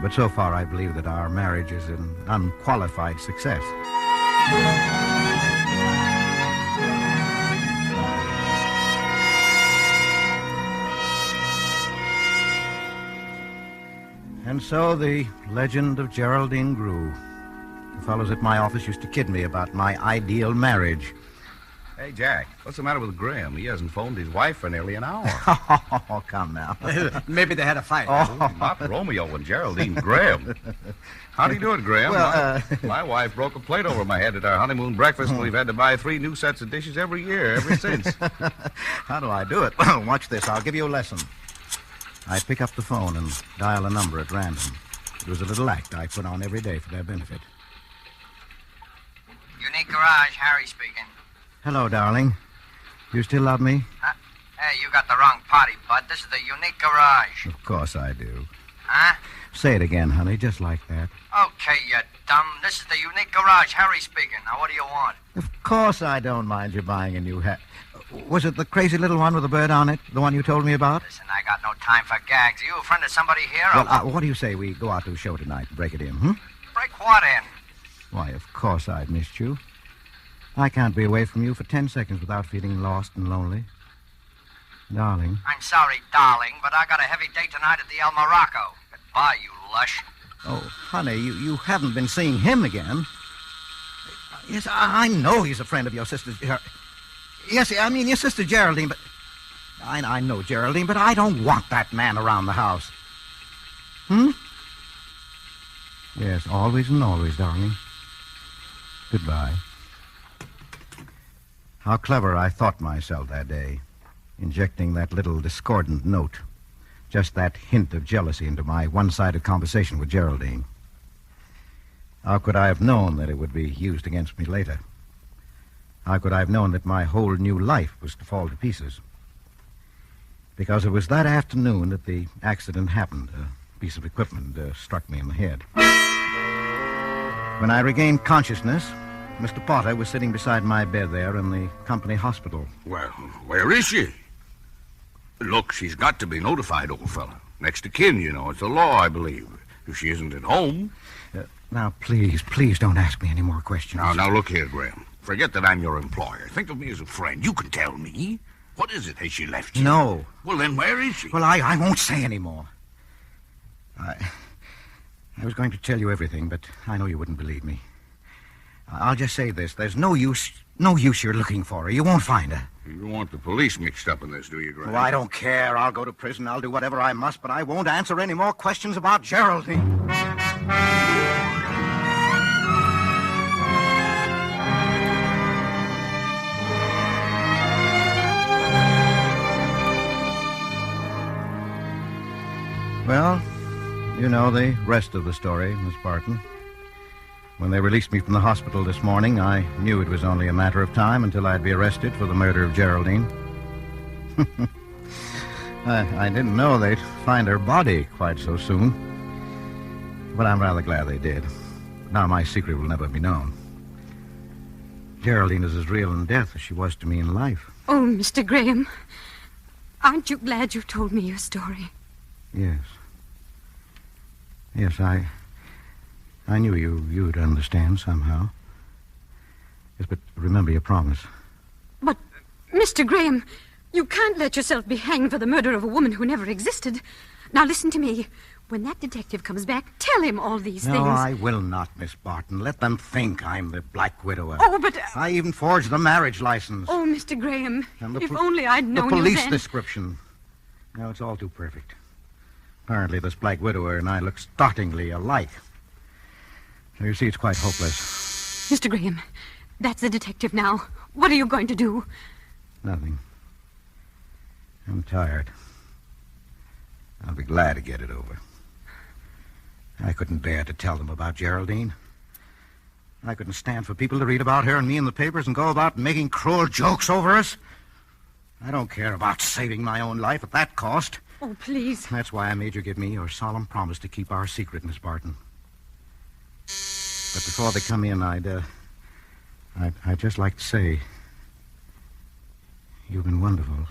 But so far, I believe that our marriage is an unqualified success. And so the legend of Geraldine grew. The fellows at my office used to kid me about my ideal marriage. Hey, Jack, what's the matter with Graham? He hasn't phoned his wife for nearly an hour. Oh, come now. Maybe they had a fight. Oh. Not Romeo and Geraldine, Graham. How'd he do it, Graham? Well, my wife broke a plate over my head at our honeymoon breakfast, and we've had to buy 3 new sets of dishes every year ever since. How do I do it? Well, watch this. I'll give you a lesson. I pick up the phone and dial a number at random. It was a little act I put on every day for their benefit. Unique Garage, Harry speaking. Hello, darling. You still love me? Hey, you got the wrong party, bud. This is the Unique Garage. Of course I do. Huh? Say it again, honey, just like that. Okay, you dumb. This is the Unique Garage, Harry speaking. Now, what do you want? Of course I don't mind you buying a new hat. Was it the crazy little one with the bird on it? The one you told me about? Listen, I got no time for gags. Are you a friend of somebody here? Well, what do you say we go out to a show tonight and break it in, Break what in? Why, of course I've missed you. I can't be away from you for 10 seconds without feeling lost and lonely. Darling. I'm sorry, darling, but I got a heavy date tonight at the El Morocco. Goodbye, you lush. Oh, honey, you haven't been seeing him again. Yes, I know he's a friend of your sister's. Yes, I mean your sister Geraldine, but... I know Geraldine, but I don't want that man around the house. Yes, always and always, darling. Goodbye. How clever I thought myself that day, injecting that little discordant note, just that hint of jealousy into my one-sided conversation with Geraldine. How could I have known that it would be used against me later? How could I have known that my whole new life was to fall to pieces? Because it was that afternoon that the accident happened. A piece of equipment struck me in the head. When I regained consciousness, Mr. Potter was sitting beside my bed there in the company hospital. Well, where is she? Look, she's got to be notified, old fella. Next to kin, you know. It's the law, I believe. If she isn't at home... Now, please don't ask me any more questions. Now, look here, Graham. Forget that I'm your employer. Think of me as a friend. You can tell me. What is it? Has she left you? No. Well, then where is she? Well, I won't say any more. I was going to tell you everything, but I know you wouldn't believe me. I'll just say this. There's no use you're looking for her. You won't find her. You don't want the police mixed up in this, do you, Graham? Oh, I don't care. I'll go to prison. I'll do whatever I must, but I won't answer any more questions about Geraldine. Well, you know the rest of the story, Miss Barton. When they released me from the hospital this morning, I knew it was only a matter of time until I'd be arrested for the murder of Geraldine. I didn't know they'd find her body quite so soon. But I'm rather glad they did. Now my secret will never be known. Geraldine is as real in death as she was to me in life. Oh, Mr. Graham, aren't you glad you told me your story? Yes. Yes, I knew you'd understand somehow. Yes, but remember your promise. But, Mr. Graham, you can't let yourself be hanged for the murder of a woman who never existed. Now, listen to me. When that detective comes back, tell him all these things. No, I will not, Miss Barton. Let them think I'm the Black Widower. Oh, but... I even forged the marriage license. Oh, Mr. Graham, And if only I'd known the police you then. description. No, it's all too perfect. Apparently, this Black Widower and I look startlingly alike. So you see, it's quite hopeless. Mr. Graham, that's the detective now. What are you going to do? Nothing. I'm tired. I'll be glad to get it over. I couldn't bear to tell them about Geraldine. I couldn't stand for people to read about her and me in the papers and go about making cruel jokes over us. I don't care about saving my own life at that cost. Oh, please. That's why I made you give me your solemn promise to keep our secret, Miss Barton. But before they come in, I'd just like to say, you've been wonderful.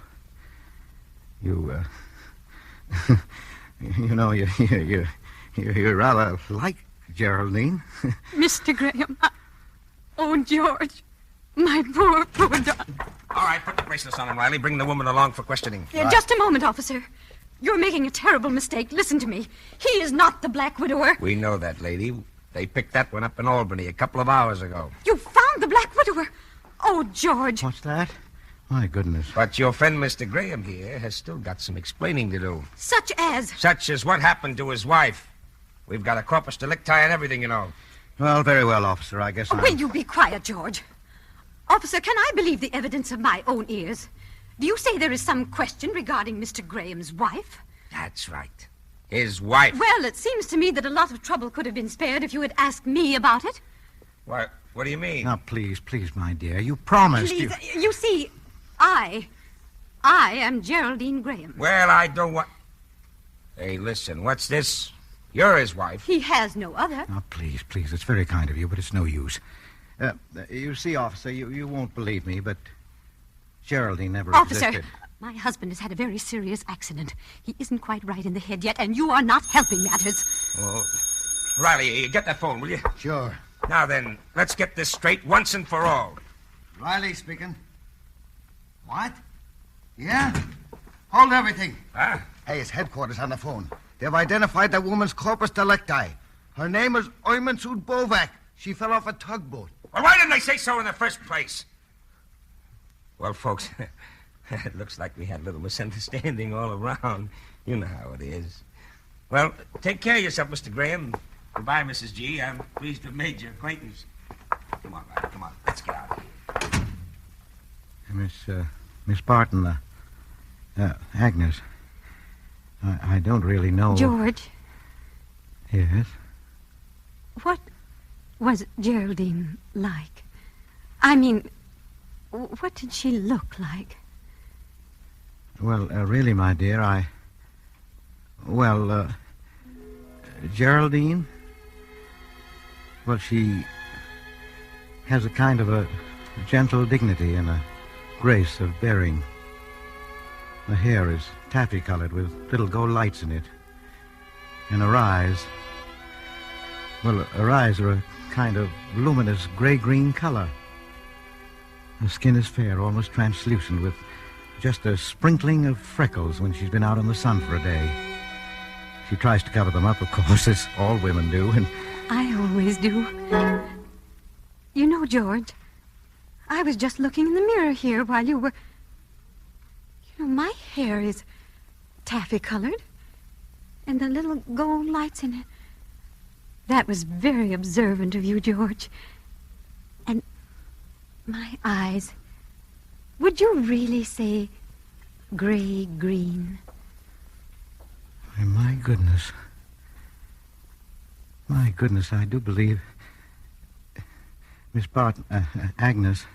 You know, you're rather like Geraldine. Mr. Graham. Oh, George. My poor dog. All right, put the bracelets on him, Riley. Bring the woman along for questioning. Just a moment, officer. You're making a terrible mistake. Listen to me. He is not the Black Widower. We know that, lady. They picked that one up in Albany a couple of hours ago. You found the Black Widower. Oh, George. What's that? My goodness. But your friend, Mr. Graham, here, has still got some explaining to do. Such as? Such as what happened to his wife. We've got a corpus delicti and everything, you know. Well, very well, officer. I guess Will you be quiet, George? Officer, can I believe the evidence of my own ears? Do you say there is some question regarding Mr. Graham's wife? That's right. His wife. Well, it seems to me that a lot of trouble could have been spared if you had asked me about it. What do you mean? Now, please, my dear. You promised. Please, you see, I am Geraldine Graham. Well, I don't want... Hey, listen, what's this? You're his wife. He has no other. Now, please, it's very kind of you, but it's no use. You see, officer, you won't believe me, but Geraldine never Officer, existed. my husband has had a very serious accident. He isn't quite right in the head yet, and you are not helping matters. Oh. Riley, get that phone, will you? Sure. Now then, let's get this straight once and for all. Riley speaking. What? Yeah? Hold everything. Huh? Hey, it's headquarters on the phone. They've identified the woman's corpus delicti. Her name is Oymansud Bovak. She fell off a tugboat. Well, why didn't they say so in the first place? Well, folks, it looks like we had a little misunderstanding all around. You know how it is. Well, take care of yourself, Mr. Graham. Goodbye, Mrs. G. I'm pleased to have made your acquaintance. Come on, Riley, come on. Let's get out of here. Miss Barton, Agnes, I don't really know... George. Yes? What was Geraldine like? I mean, what did she look like? Well, really, my dear, Geraldine? Well, she has a kind of a gentle dignity and a grace of bearing. Her hair is taffy-colored with little gold lights in it. And her eyes... Well, her eyes are a kind of luminous gray-green color. Her skin is fair, almost translucent, with just a sprinkling of freckles when she's been out in the sun for a day. She tries to cover them up, of course, as all women do, and... I always do. You know, George, I was just looking in the mirror here while you were... You know, my hair is taffy-colored, and the little gold lights in it. That was very observant of you, George. And my eyes, would you really say gray-green? My goodness. My goodness, I do believe... Miss Barton, Agnes,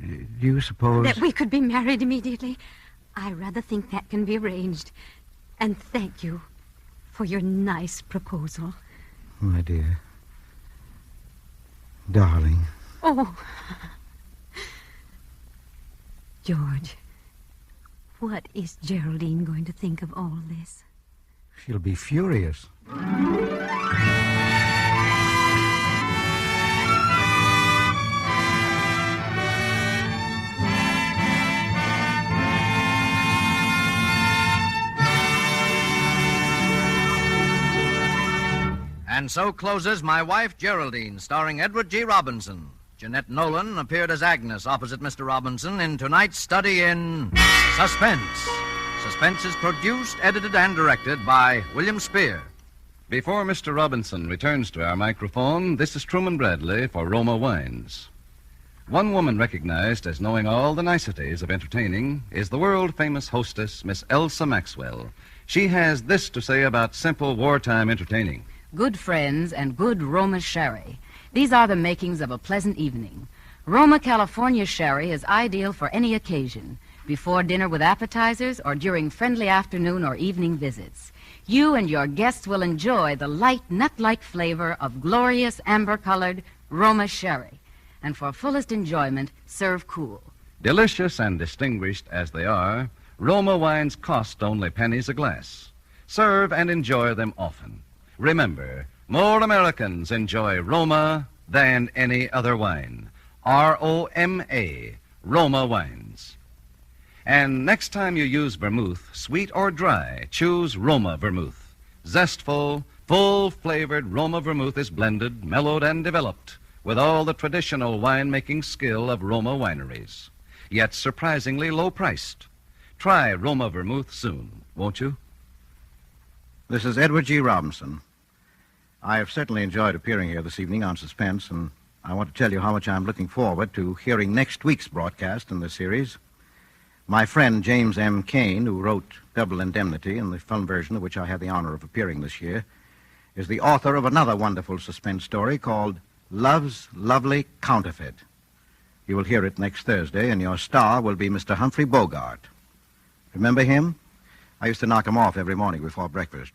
do you suppose... That we could be married immediately? I rather think that can be arranged. And thank you for your nice proposal. My dear. Darling. Oh. George, what is Geraldine going to think of all this? She'll be furious. And so closes My Wife Geraldine, starring Edward G. Robinson. Jeanette Nolan appeared as Agnes opposite Mr. Robinson in tonight's study in Suspense. Suspense is produced, edited, and directed by William Spear. Before Mr. Robinson returns to our microphone, this is Truman Bradley for Roma Wines. One woman recognized as knowing all the niceties of entertaining is the world-famous hostess, Miss Elsa Maxwell. She has this to say about simple wartime entertaining. Good friends and good Roma sherry. These are the makings of a pleasant evening. Roma California sherry is ideal for any occasion, before dinner with appetizers or during friendly afternoon or evening visits. You and your guests will enjoy the light, nut-like flavor of glorious amber-colored Roma sherry. And for fullest enjoyment, serve cool. Delicious and distinguished as they are, Roma wines cost only pennies a glass. Serve and enjoy them often. Remember, more Americans enjoy Roma than any other wine. R-O-M-A, Roma wines. And next time you use vermouth, sweet or dry, choose Roma vermouth. Zestful, full-flavored Roma vermouth is blended, mellowed, and developed with all the traditional wine-making skill of Roma wineries, yet surprisingly low-priced. Try Roma vermouth soon, won't you? This is Edward G. Robinson. I have certainly enjoyed appearing here this evening on Suspense, and I want to tell you how much I'm looking forward to hearing next week's broadcast in this series. My friend James M. Cain, who wrote Double Indemnity, in the film version of which I had the honor of appearing this year, is the author of another wonderful suspense story called Love's Lovely Counterfeit. You will hear it next Thursday, and your star will be Mr. Humphrey Bogart. Remember him? I used to knock him off every morning before breakfast.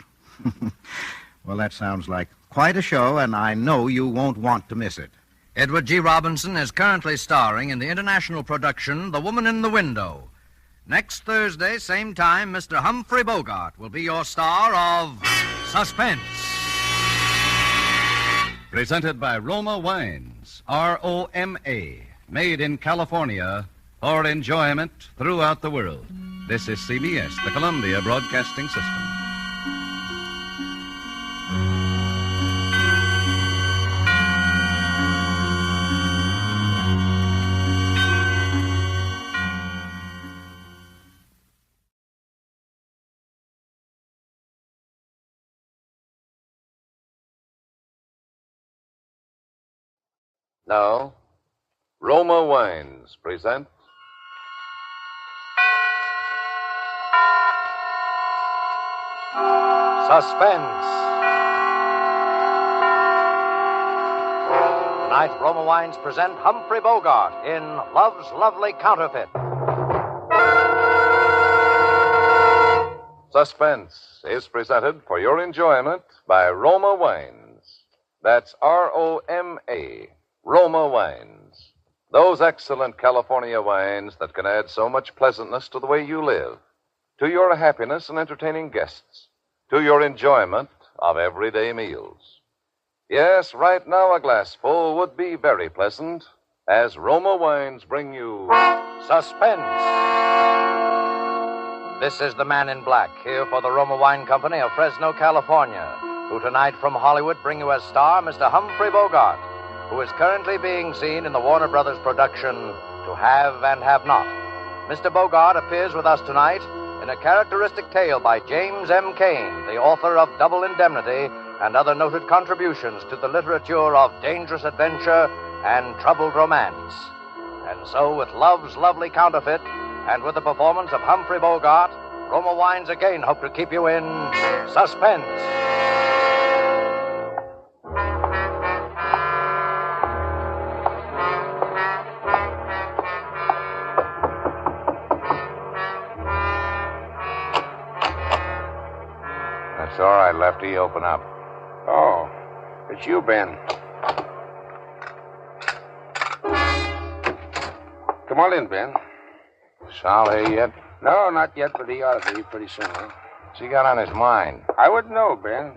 Well, that sounds like quite a show, and I know you won't want to miss it. Edward G. Robinson is currently starring in the international production The Woman in the Window. Next Thursday, same time, Mr. Humphrey Bogart will be your star of Suspense. Presented by Roma Wines, R-O-M-A, made in California for enjoyment throughout the world. This is CBS, the Columbia Broadcasting System. Now, Roma Wines present Suspense. Tonight, Roma Wines present Humphrey Bogart in Love's Lovely Counterfeit. Suspense is presented for your enjoyment by Roma Wines. That's R-O-M-A, Roma Wines. Those excellent California wines that can add so much pleasantness to the way you live, to your happiness in entertaining guests, to your enjoyment of everyday meals. Yes, right now a glassful would be very pleasant as Roma Wines bring you Suspense. This is the Man in Black, here for the Roma Wine Company of Fresno, California, who tonight from Hollywood bring you as star Mr. Humphrey Bogart, who is currently being seen in the Warner Brothers production To Have and Have Not. Mr. Bogart appears with us tonight in a characteristic tale by James M. Cain, the author of Double Indemnity and other noted contributions to the literature of dangerous adventure and troubled romance. And so, with Love's Lovely Counterfeit and with the performance of Humphrey Bogart, Roma Wines again hope to keep you in suspense. It's all right, Lefty. Open up. Oh, it's you, Ben. Come on in, Ben. Sal here yet? No, not yet, but he ought to be pretty soon. Huh? What's he got on his mind? I wouldn't know, Ben.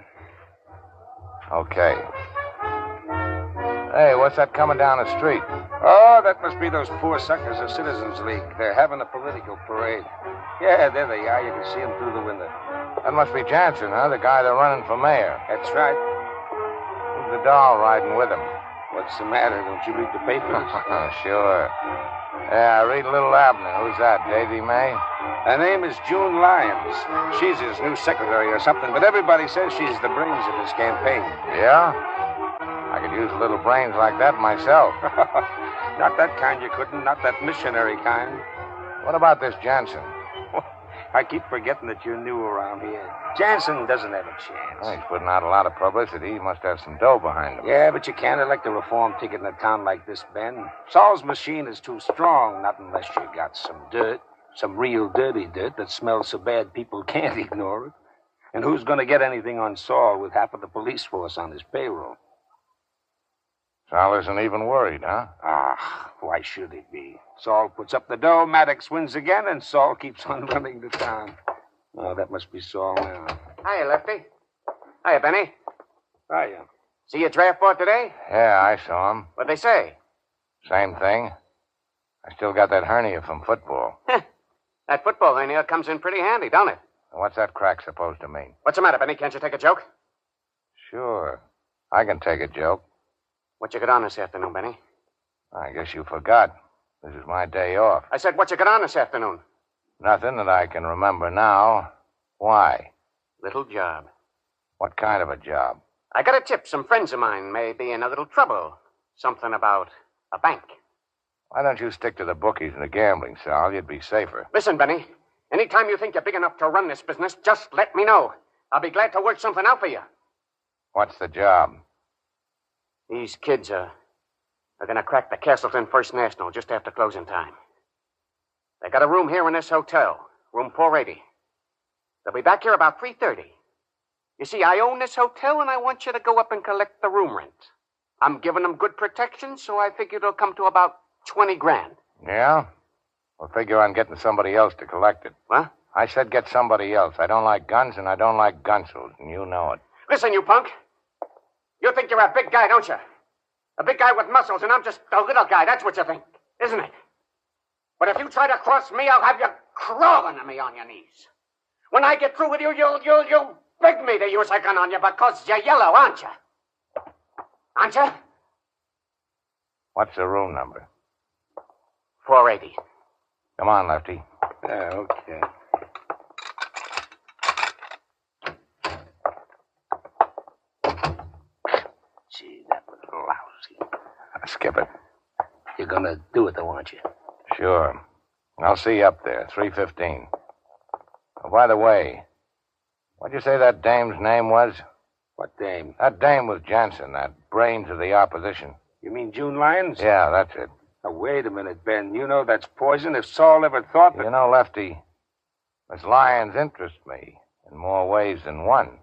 Okay. Hey, what's that coming down the street? Oh, that must be those poor suckers of Citizens League. They're having a political parade. Yeah, there they are. You can see them through the window. That must be Jansen, huh? The guy they're running for mayor. That's right. Who's the doll riding with him? What's the matter? Don't you read the papers? Sure. Yeah, I read Little Abner. Who's that, Davy May? Her name is June Lyons. She's his new secretary or something, but everybody says she's the brains of his campaign. Yeah? I could use little brains like that myself. Not that kind you couldn't, not that missionary kind. What about this Jansen? I keep forgetting that you're new around here. Jansen doesn't have a chance. Well, he's putting out a lot of publicity. He must have some dough behind him. Yeah, but you can't elect a reform ticket in a town like this, Ben. Saul's machine is too strong, not unless you got some dirt, some real dirty dirt that smells so bad people can't ignore it. And who's going to get anything on Saul with half of the police force on his payroll? Sal isn't even worried, huh? Ah, why should he be? Saul puts up the dough, Maddox wins again, and Saul keeps on running the town. Oh, that must be Saul now. Hiya, Lefty. Hiya, Benny. Hiya. See your draft board today? Yeah, I saw him. What'd they say? Same thing. I still got that hernia from football. That football hernia comes in pretty handy, don't it? What's that crack supposed to mean? What's the matter, Benny? Can't you take a joke? Sure. I can take a joke. What you got on this afternoon, Benny? I guess you forgot. This is my day off. I said, what you got on this afternoon? Nothing that I can remember now. Why? Little job. What kind of a job? I got a tip. Some friends of mine may be in a little trouble. Something about a bank. Why don't you stick to the bookies and the gambling, Sal? You'd be safer. Listen, Benny. Anytime you think you're big enough to run this business, just let me know. I'll be glad to work something out for you. What's the job? These kids are going to crack the Castleton First National just after closing time. They got a room here in this hotel, room 480. They'll be back here about 3:30. You see, I own this hotel, and I want you to go up and collect the room rent. I'm giving them good protection, so I figure it'll come to about 20 grand. Yeah? We'll figure on getting somebody else to collect it. What? I said get somebody else. I don't like guns, and I don't like gunsels, and you know it. Listen, you punk. You think you're a big guy, don't you? A big guy with muscles, and I'm just a little guy. That's what you think, isn't it? But if you try to cross me, I'll have you crawling to me on your knees. When I get through with you, you'll beg me to use a gun on you because you're yellow, aren't you? Aren't you? What's the room number? 480. Come on, Lefty. Yeah, okay. Gee, that was lousy. Skip it. You're gonna do it, though, aren't you? Sure. I'll see you up there, 3:15. Oh, by the way, what'd you say that dame's name was? What dame? That dame was Jansen, that brains of the opposition. You mean June Lyons? Yeah, that's it. Now, wait a minute, Ben. You know that's poison. If Saul ever thought that... You know, Lefty, Miss Lyons interests me in more ways than one.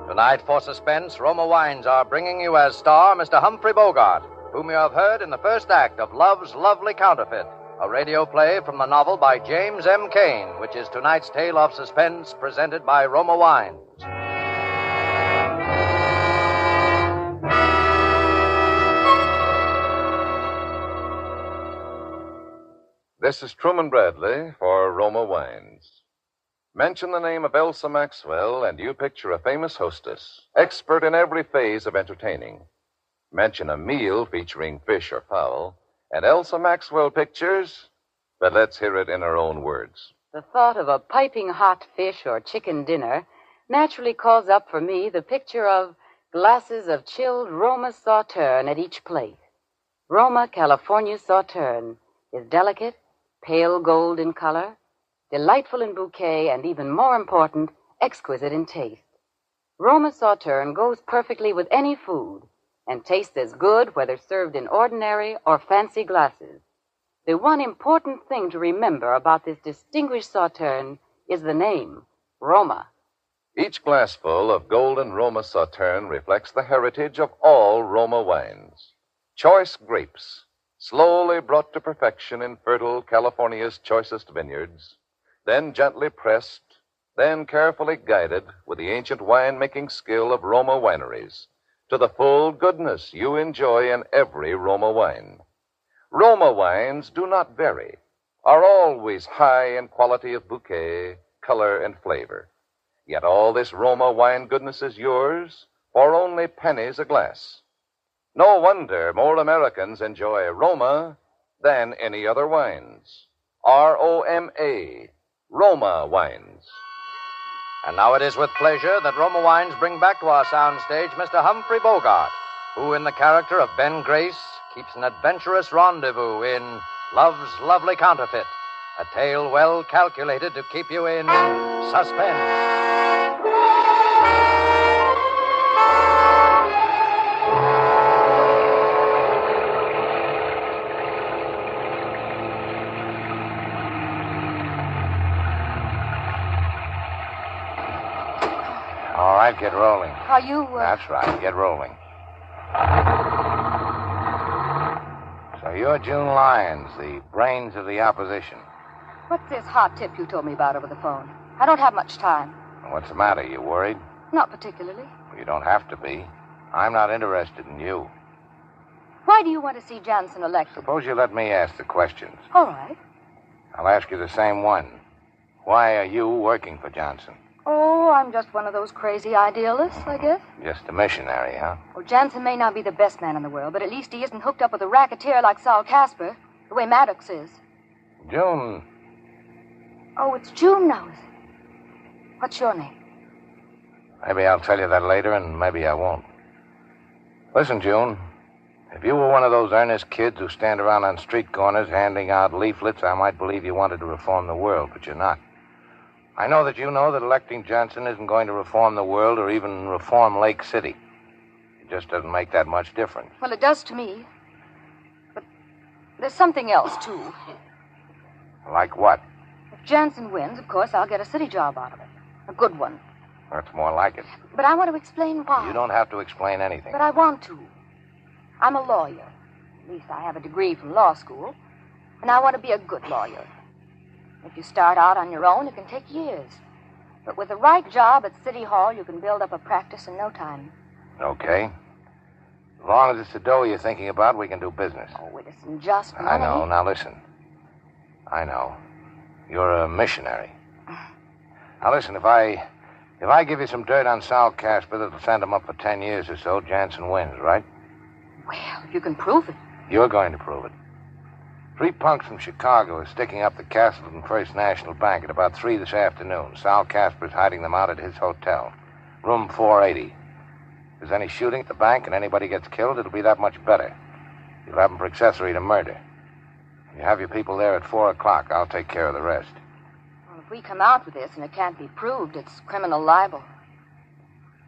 Tonight for Suspense, Roma Wines are bringing you as star Mr. Humphrey Bogart, whom you have heard in the first act of Love's Lovely Counterfeit, a radio play from the novel by James M. Cain, which is tonight's tale of suspense presented by Roma Wines. This is Truman Bradley for Roma Wines. Mention the name of Elsa Maxwell, and you picture a famous hostess, expert in every phase of entertaining. Mention a meal featuring fish or fowl, and Elsa Maxwell pictures, but let's hear it in her own words. The thought of a piping hot fish or chicken dinner naturally calls up for me the picture of glasses of chilled Roma Sauterne at each plate. Roma California Sauterne is delicate, pale gold in color, delightful in bouquet, and even more important, exquisite in taste. Roma Sauterne goes perfectly with any food and tastes as good whether served in ordinary or fancy glasses. The one important thing to remember about this distinguished Sauterne is the name, Roma. Each glassful of golden Roma Sauterne reflects the heritage of all Roma wines. Choice grapes, slowly brought to perfection in fertile California's choicest vineyards, then gently pressed, then carefully guided with the ancient wine-making skill of Roma wineries to the full goodness you enjoy in every Roma wine. Roma wines do not vary, are always high in quality of bouquet, color, and flavor. Yet all this Roma wine goodness is yours for only pennies a glass. No wonder more Americans enjoy Roma than any other wines. R-O-M-A, Roma Wines. And now it is with pleasure that Roma Wines bring back to our soundstage Mr. Humphrey Bogart, who, in the character of Ben Grace, keeps an adventurous rendezvous in Love's Lovely Counterfeit, a tale well calculated to keep you in suspense. right, get rolling. Are you, That's right, get rolling. So you're June Lyons, the brains of the opposition. What's this hot tip you told me about over the phone? I don't have much time. What's the matter? You worried? Not particularly. You don't have to be. I'm not interested in you. Why do you want to see Jansen elected? Suppose you let me ask the questions. All right. I'll ask you the same one. Why are you working for Johnson? Oh, I'm just one of those crazy idealists, I guess. Just a missionary, huh? Well, Jansen may not be the best man in the world, but at least he isn't hooked up with a racketeer like Saul Casper, the way Maddox is. June. Oh, it's June now, is it? What's your name? Maybe I'll tell you that later, and maybe I won't. Listen, June. If you were one of those earnest kids who stand around on street corners handing out leaflets, I might believe you wanted to reform the world, but you're not. I know that you know that electing Johnson isn't going to reform the world or even reform Lake City. It just doesn't make that much difference. Well, it does to me. But there's something else, too. Like what? If Jansen wins, of course, I'll get a city job out of it. A good one. That's more like it. But I want to explain why. You don't have to explain anything. But I want to. I'm a lawyer. At least I have a degree from law school. And I want to be a good lawyer. If you start out on your own, it can take years. But with the right job at City Hall, you can build up a practice in no time. Okay. As long as it's the dough you're thinking about, we can do business. Oh, it isn't just money. I know. Now listen. I know. You're a missionary. Now listen, if I give you some dirt on Sal Casper that'll send him up for 10 years or so, Jansen wins, right? Well, you can prove it. You're going to prove it. 3 punks from Chicago are sticking up the Castleton First National Bank at about 3 this afternoon. Sal Casper's hiding them out at his hotel, room 480. If there's any shooting at the bank and anybody gets killed, it'll be that much better. You'll have them for accessory to murder. You have your people there at 4 o'clock. I'll take care of the rest. Well, if we come out with this and it can't be proved, it's criminal libel.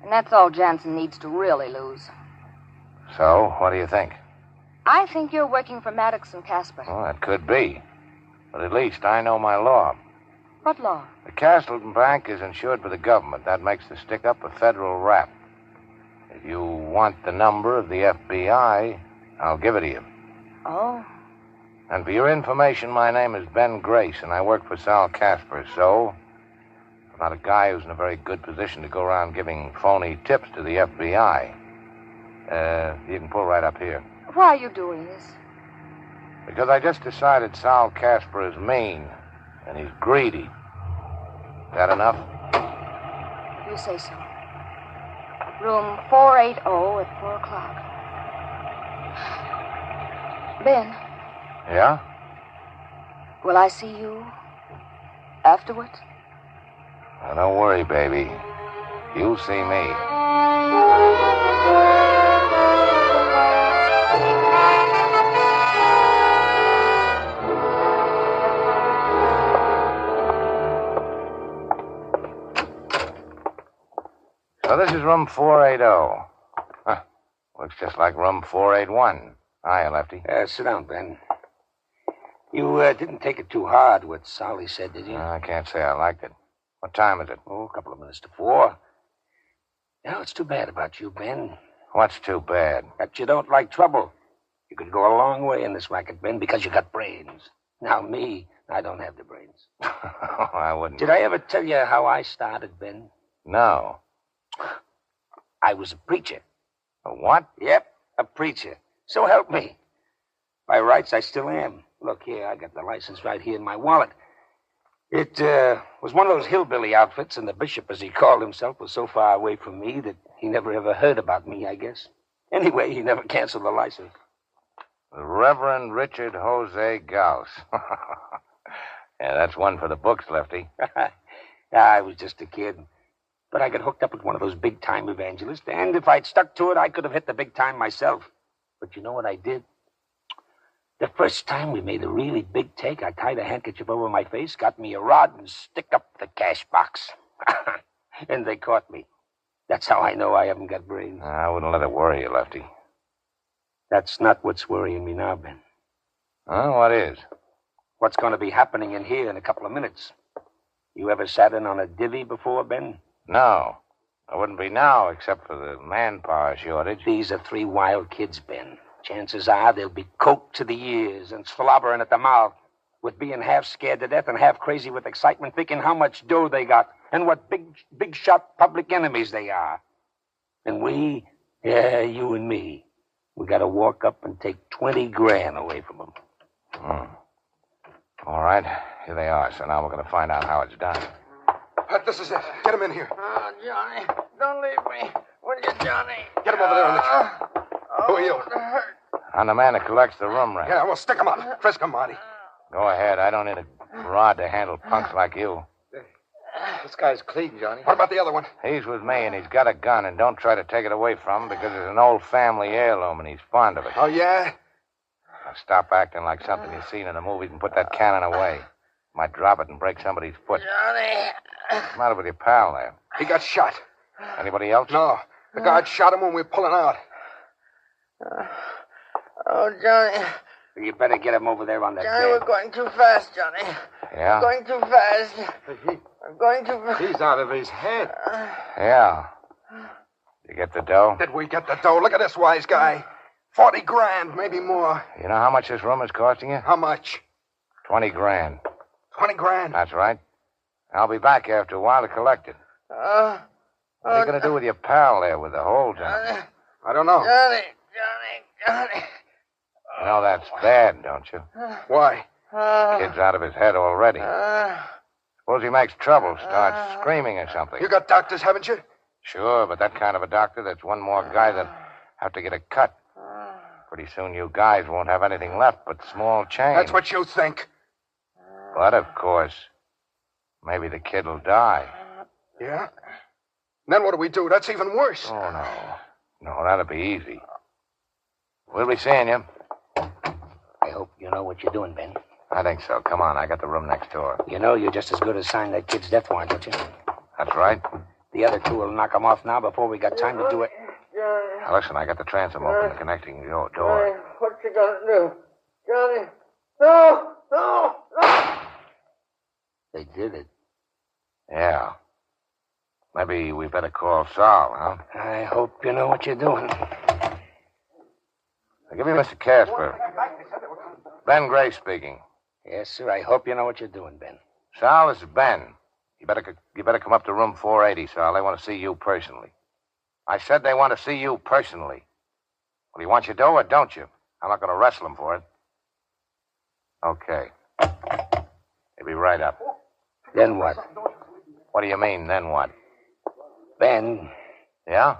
And that's all Jansen needs to really lose. So, what do you think? I think you're working for Maddox and Casper. Well, that could be. But at least I know my law. What law? The Castleton Bank is insured by the government. That makes the stick-up a federal rap. If you want the number of the FBI, I'll give it to you. Oh. And for your information, my name is Ben Grace, and I work for Sal Casper, so I'm not a guy who's in a very good position to go around giving phony tips to the FBI. You can pull right up here. Why are you doing this? Because I just decided Sal Casper is mean, and he's greedy. Is that enough? You say so. Room 480 at 4 o'clock. Ben. Yeah? Will I see you afterwards? Now, don't worry, baby. You'll see me. So this is room 480. Huh. Looks just like room 481. Hiya, Lefty. Sit down, Ben. You didn't take it too hard, what Solly said, did you? I can't say I liked it. What time is it? Oh, a couple of minutes to 4. Now, it's too bad about you, Ben. What's too bad? That you don't like trouble. You could go a long way in this racket, Ben, because you got brains. Now, me, I don't have the brains. I wouldn't. Did I ever tell you how I started, Ben? No. I was a preacher. A what? Yep, a preacher. So help me. By rights, I still am. Look here, I got the license right here in my wallet. It was one of those hillbilly outfits, and the bishop, as he called himself, was so far away from me that he never ever heard about me, I guess. Anyway, he never canceled the license. The Reverend Richard Jose Gauss. Yeah, that's one for the books, Lefty. I was just a kid. But I got hooked up with one of those big-time evangelists, and if I'd stuck to it, I could have hit the big time myself. But you know what I did? The first time we made a really big take, I tied a handkerchief over my face, got me a rod, and stick up the cash box. And they caught me. That's how I know I haven't got brains. I wouldn't let it worry you, Lefty. That's not what's worrying me now, Ben. Huh? What is? What's going to be happening in here in a couple of minutes. You ever sat in on a divvy before, Ben? No. I wouldn't be now, except for the manpower shortage. These are 3 wild kids, Ben. Chances are they'll be coked to the ears and slobbering at the mouth with being half scared to death and half crazy with excitement, thinking how much dough they got and what big shot public enemies they are. And we, you and me, we got to walk up and take 20 grand away from them. All right, here they are. So now we're going to find out how it's done. This is it. Get him in here. Oh, Johnny, don't leave me. Will you, Johnny? Get him over there on the chair. Who are you? I'm the man that collects the room rent. Yeah, well, stick him up. Frisk him, Marty. Go ahead. I don't need a rod to handle punks like you. This guy's clean, Johnny. What about the other one? He's with me, and he's got a gun, and don't try to take it away from him because it's an old family heirloom, and he's fond of it. Oh, yeah? Now stop acting like something you've seen in the movies and put that cannon away. Might drop it and break somebody's foot. Johnny. What's the matter with your pal there? He got shot. Anybody else? No. The guard shot him when we were pulling out. Oh, Johnny. You better get him over there on that Johnny, bed. we're going too fast, Johnny. Yeah? We're going too fast. We're going too fast. He's out of his head. Yeah. You get the dough? Did we get the dough? Look at this wise guy. 40 grand, maybe more. You know how much this room is costing you? How much? 20 grand. 20 grand? That's right. I'll be back after a while to collect it. What are you going to do with your pal there with the hole down? I don't know. Johnny. You know that's bad, don't you? Why? Kid's out of his head already. Suppose he makes trouble, starts screaming or something. You got doctors, haven't you? Sure, but that kind of a doctor, that's one more guy that have to get a cut. Pretty soon you guys won't have anything left but small change. That's what you think. But, of course, maybe the kid will die. Yeah? Then what do we do? That's even worse. Oh, no. No, that'll be easy. We'll be seeing you. I hope you know what you're doing, Ben. I think so. Come on, I got the room next door. You know you're just as good as signing that kid's death warrant, don't you? That's right. The other 2 will knock him off now before we got time to do it. Now, listen, I got the transom open, the connecting door. What you gonna do? Johnny. No. They did it. Yeah. Maybe we better call Sal, huh? I hope you know what you're doing. I'll give you Mr. Casper. Ben Gray speaking. Yes, sir. I hope you know what you're doing, Ben. Sal, this is Ben. You better come up to room 480, Sal. They want to see you personally. I said they want to see you personally. Well, do you want your dough or don't you? I'm not going to wrestle them for it. Okay. He'll be right up. Then what? What do you mean, then what? Ben. Yeah?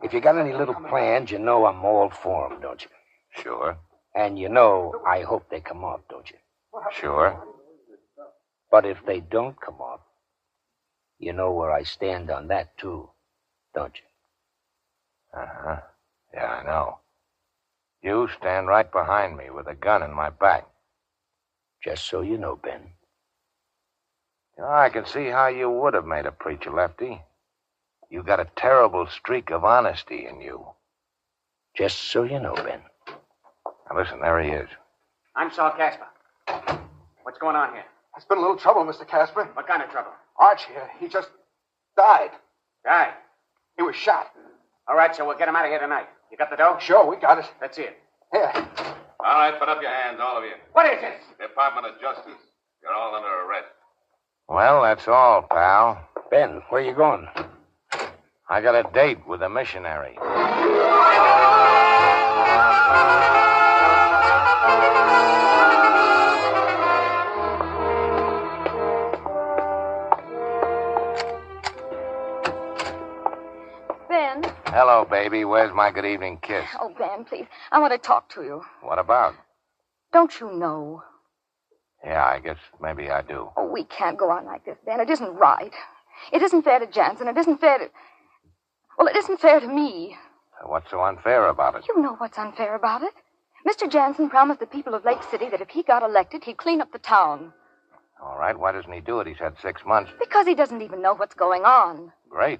If you got any little plans, you know I'm all for them, don't you? Sure. And you know I hope they come off, don't you? Sure. But if they don't come off, you know where I stand on that, too, don't you? Uh-huh. Yeah, I know. You stand right behind me with a gun in my back. Just so you know, Ben. You know, I can see how you would have made a preacher, Lefty. You got a terrible streak of honesty in you. Just so you know, Ben. Now, listen, there he is. I'm Saul Casper. What's going on here? There's been a little trouble, Mr. Casper. What kind of trouble? Arch here, he just died. Died? He was shot. All right, so we'll get him out of here tonight. You got the dough? Sure, we got it. Let's see it. Here. All right, put up your hands, all of you. What is this? Department of Justice. You're all under arrest. Well, that's all, pal. Ben, where you going? I got a date with a missionary. Ben. Hello, baby. Where's my good evening kiss? Oh, Ben, please. I want to talk to you. What about? Don't you know? Yeah, I guess maybe I do. Oh, we can't go on like this, Ben. It isn't right. It isn't fair to Jansen. It isn't fair to... Well, it isn't fair to me. What's so unfair about it? You know what's unfair about it. Mr. Jansen promised the people of Lake City that if he got elected, he'd clean up the town. All right, why doesn't he do it? He's had 6 months. Because he doesn't even know what's going on. Great.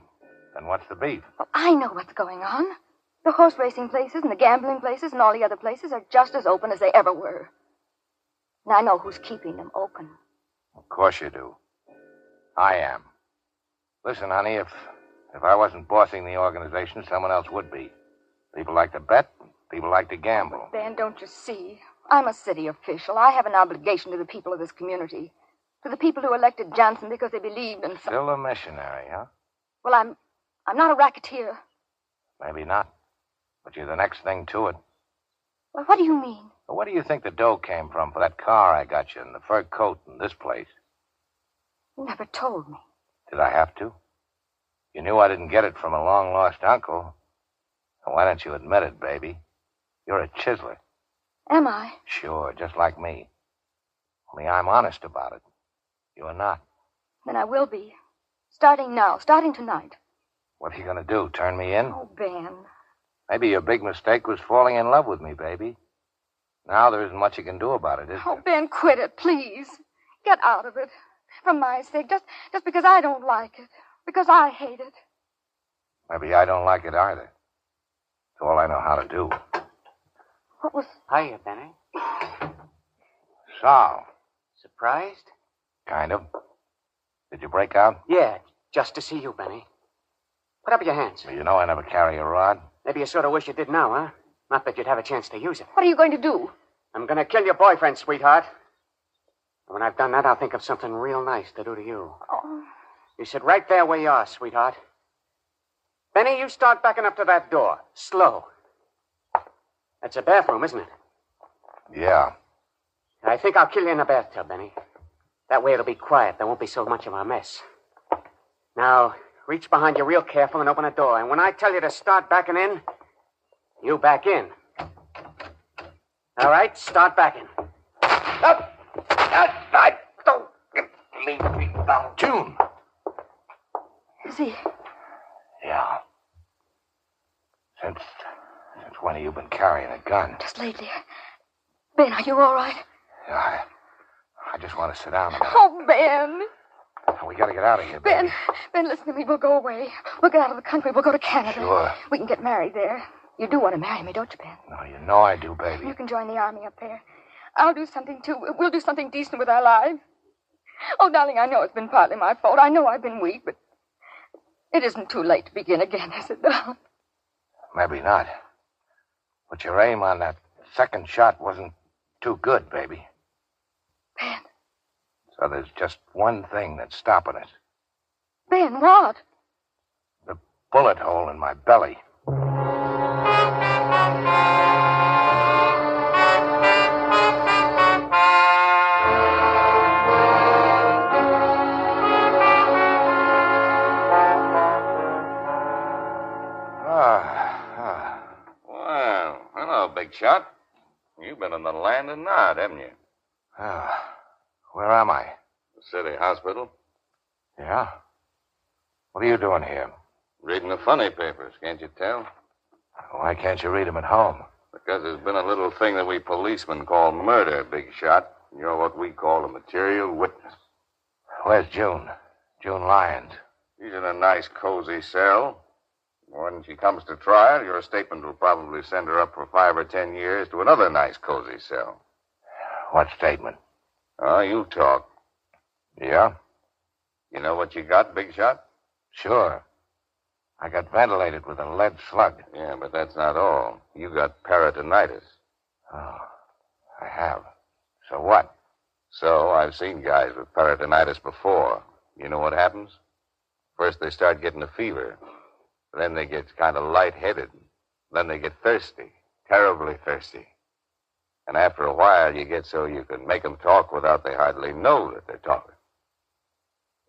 Then what's the beef? Well, I know what's going on. The horse racing places and the gambling places and all the other places are just as open as they ever were. And I know who's keeping them open. Of course you do. I am. Listen, honey, if If I wasn't bossing the organization, someone else would be. People like to bet. People like to gamble. Ben, don't you see? I'm a city official. I have an obligation to the people of this community. To the people who elected Johnson because they believed in Still a missionary, huh? Well, I'm not a racketeer. Maybe not. But you're the next thing to it. Well, what do you mean? Well, where do you think the dough came from for that car I got you and the fur coat and this place? You never told me. Did I have to? You knew I didn't get it from a long-lost uncle. Well, why don't you admit it, baby? You're a chiseler. Am I? Sure, just like me. Only I'm honest about it. You're not. Then I will be. Starting now. Starting tonight. What are you going to do, turn me in? Oh, Ben. Maybe your big mistake was falling in love with me, baby. Now there isn't much you can do about it, is Oh, there? Ben, quit it, please. Get out of it. For my sake. Just because I don't like it. Because I hate it. Maybe I don't like it either. It's all I know how to do. What was... Hiya, Benny. Sal. Surprised? Kind of. Did you break out? Yeah, just to see you, Benny. Put up your hands. Well, you know I never carry a rod. Maybe you sort of wish you did now, huh? Not that you'd have a chance to use it. What are you going to do? I'm going to kill your boyfriend, sweetheart. And when I've done that, I'll think of something real nice to do to you. Oh. You sit right there where you are, sweetheart. Benny, you start backing up to that door. Slow. That's a bathroom, isn't it? Yeah. I think I'll kill you in the bathtub, Benny. That way it'll be quiet. There won't be so much of a mess. Now, reach behind you real careful and open the door. And when I tell you to start backing in, you back in. All right, start backing. Up! Don't leave me down. June! Is he? Yeah. Since when have you been carrying a gun? Just lately. Ben, are you all right? Yeah, I just want to sit down a minute. Oh, Ben. We got to get out of here, baby. Ben, listen to me. We'll go away. We'll get out of the country. We'll go to Canada. Sure. We can get married there. You do want to marry me, don't you, Ben? No, you know I do, baby. You can join the army up there. I'll do something, too. We'll do something decent with our lives. Oh, darling, I know it's been partly my fault. I know I've been weak, but it isn't too late to begin again, is it, darling? Maybe not. But your aim on that second shot wasn't too good, baby. Ben. So there's just one thing that's stopping us. Ben, what? The bullet hole in my belly. Well, hello, big shot. You've been in the land of Nod, haven't you? Where am I? The city hospital. Yeah? What are you doing here? Reading the funny papers, can't you tell? Why can't you read them at home? Because there's been a little thing that we policemen call murder, big shot. You're what we call a material witness. Where's June? June Lyons. She's in a nice, cozy cell. When she comes to trial, your statement will probably send her up for 5 or 10 years to another nice, cozy cell. What statement? Oh, you talk. Yeah? You know what you got, big shot? Sure. I got ventilated with a lead slug. Yeah, but that's not all. You got peritonitis. Oh, I have. So what? So, I've seen guys with peritonitis before. You know what happens? First, they start getting a fever. Then they get kind of lightheaded. Then they get thirsty. Terribly thirsty. And after a while, you get so you can make them talk without they hardly know that they're talking.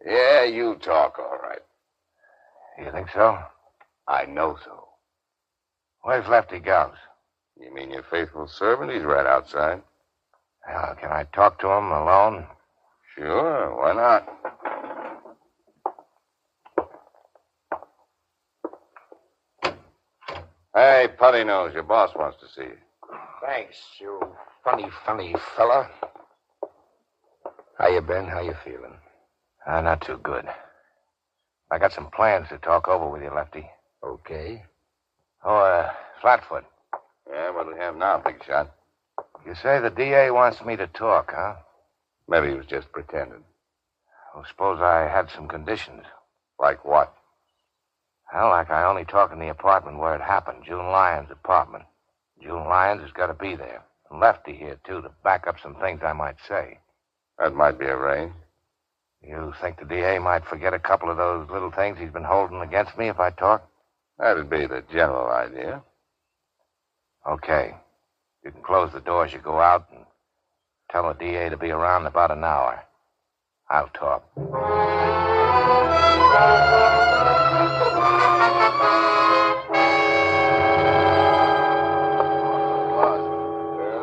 Yeah, you talk, all right. You think so? I know so. Where's Lefty Gauss? You mean your faithful servant? He's right outside. Well, can I talk to him alone? Sure, why not? Hey, Putty Nose, your boss wants to see you. Thanks, you funny fella. How you been? How you feeling? Not too good. I got some plans to talk over with you, Lefty. Okay. Oh, Flatfoot. Yeah, what do we have now, big shot? You say the DA wants me to talk, huh? Maybe he was just pretending. Well, suppose I had some conditions. Like what? Well, like I only talk in the apartment where it happened, June Lyons' apartment. June Lyons has got to be there. And Lefty here, too, to back up some things I might say. That might be arranged. You think the DA might forget a couple of those little things he's been holding against me if I talk? That'd be the general idea. Okay. You can close the door as you go out and tell the DA to be around in about an hour. I'll talk.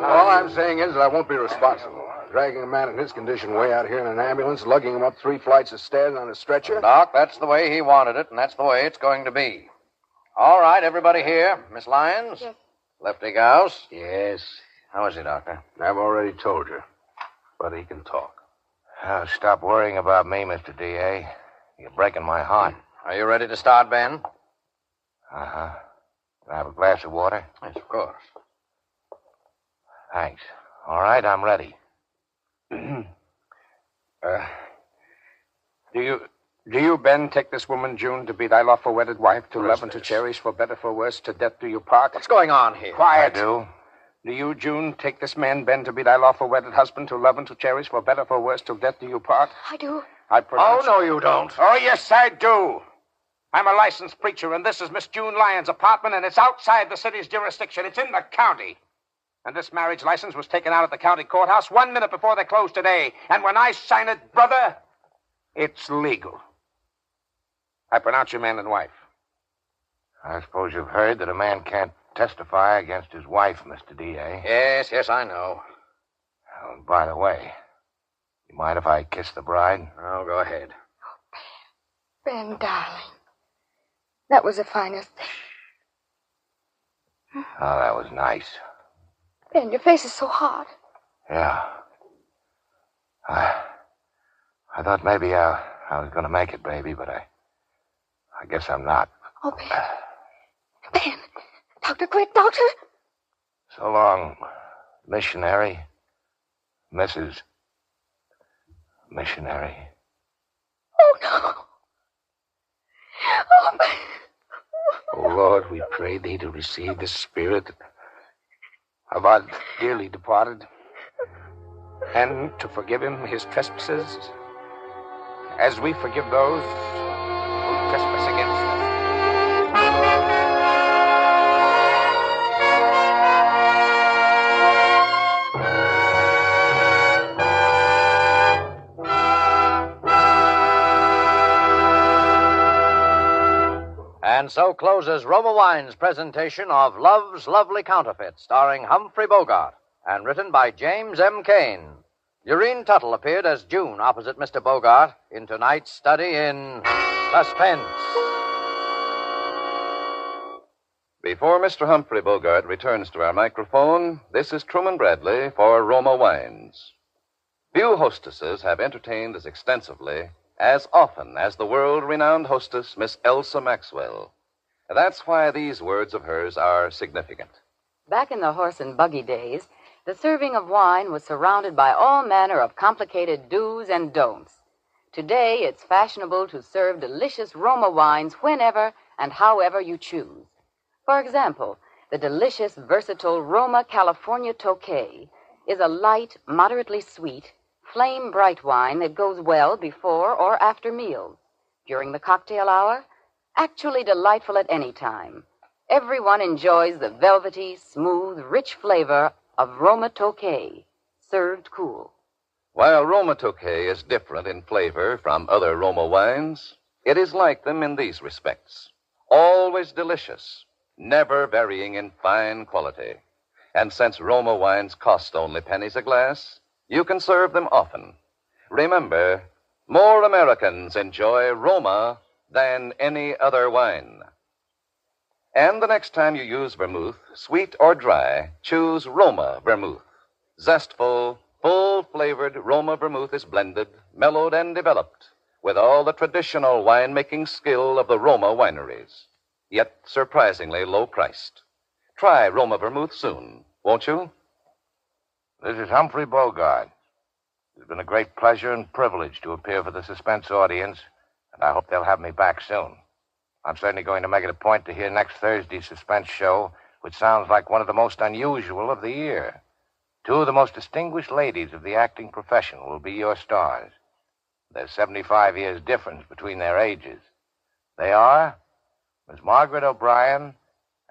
All I'm saying is that I won't be responsible. Dragging a man in his condition way out here in an ambulance, lugging him up 3 flights of stairs on a stretcher. Doc, that's the way he wanted it, and that's the way it's going to be. All right, everybody here. Miss Lyons? Yes. Lefty Gauss? Yes. How is he, Doctor? I've already told you. But he can talk. Stop worrying about me, Mr. D.A. You're breaking my heart. Are you ready to start, Ben? Uh-huh. Can I have a glass of water? Yes, of course. Thanks. All right, I'm ready. Do you, Ben, take this woman, June, to be thy lawful wedded wife, to love and to cherish, for better, for worse, to death do you part? What's going on here? Quiet. I do. Do you, June, take this man, Ben, to be thy lawful wedded husband, to love and to cherish, for better, for worse, till death do you part? I do. I pronounce... Oh, no, you don't. Oh, yes, I do. I'm a licensed preacher, and this is Miss June Lyons' apartment, and it's outside the city's jurisdiction. It's in the county. And this marriage license was taken out at the county courthouse 1 minute before they closed today. And when I sign it, brother, it's legal. I pronounce you man and wife. I suppose you've heard that a man can't testify against his wife, Mr. D.A. Yes, I know. Oh, by the way, you mind if I kiss the bride? Oh, go ahead. Ben, darling. That was the finest thing. Oh, that was nice. Ben, your face is so hot. Yeah. I thought maybe I was going to make it, baby, but I guess I'm not. Oh, Ben. Ben. Doctor, quick, doctor. So long, missionary. Mrs. Missionary. Oh, no. Oh, Ben. O Lord, we pray thee to receive the spirit of our dearly departed, and to forgive him his trespasses, as we forgive those who trespass against us. And so closes Roma Wine's presentation of Love's Lovely Counterfeit, starring Humphrey Bogart, and written by James M. Cain. Lurene Tuttle appeared as June opposite Mr. Bogart in tonight's study in Suspense. Before Mr. Humphrey Bogart returns to our microphone, this is Truman Bradley for Roma Wines. Few hostesses have entertained as extensively, as often as the world-renowned hostess, Miss Elsa Maxwell. That's why these words of hers are significant. Back in the horse and buggy days, the serving of wine was surrounded by all manner of complicated do's and don'ts. Today, it's fashionable to serve delicious Roma wines whenever and however you choose. For example, the delicious, versatile Roma California Tokay is a light, moderately sweet, flame-bright wine that goes well before or after meals, during the cocktail hour, actually delightful at any time. Everyone enjoys the velvety, smooth, rich flavor of Roma Tokay, served cool. While Roma Tokay is different in flavor from other Roma wines, it is like them in these respects. Always delicious, never varying in fine quality. And since Roma wines cost only pennies a glass, you can serve them often. Remember, more Americans enjoy Roma than any other wine. And the next time you use vermouth, sweet or dry, choose Roma vermouth. Zestful, full-flavored Roma vermouth is blended, mellowed, and developed with all the traditional winemaking skill of the Roma wineries, yet surprisingly low-priced. Try Roma vermouth soon, won't you? This is Humphrey Bogart. It's been a great pleasure and privilege to appear for the Suspense audience, and I hope they'll have me back soon. I'm certainly going to make it a point to hear next Thursday's Suspense show, which sounds like one of the most unusual of the year. Two of the most distinguished ladies of the acting profession will be your stars. There's 75 years difference between their ages. They are Miss Margaret O'Brien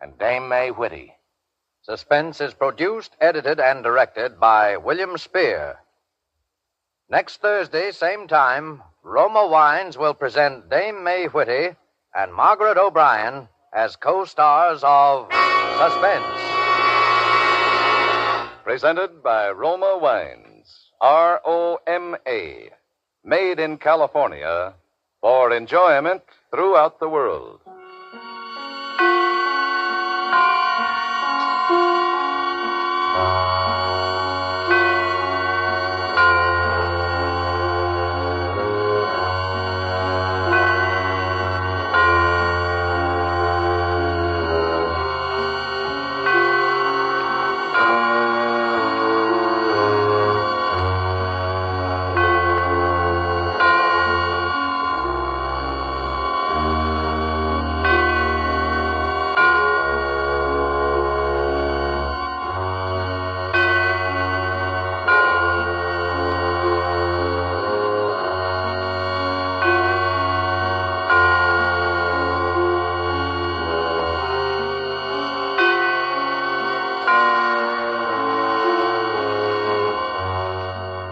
and Dame May Whitty. Suspense is produced, edited, and directed by William Spear. Next Thursday, same time, Roma Wines will present Dame May Whitty and Margaret O'Brien as co-stars of Suspense. Presented by Roma Wines, R-O-M-A, made in California for enjoyment throughout the world.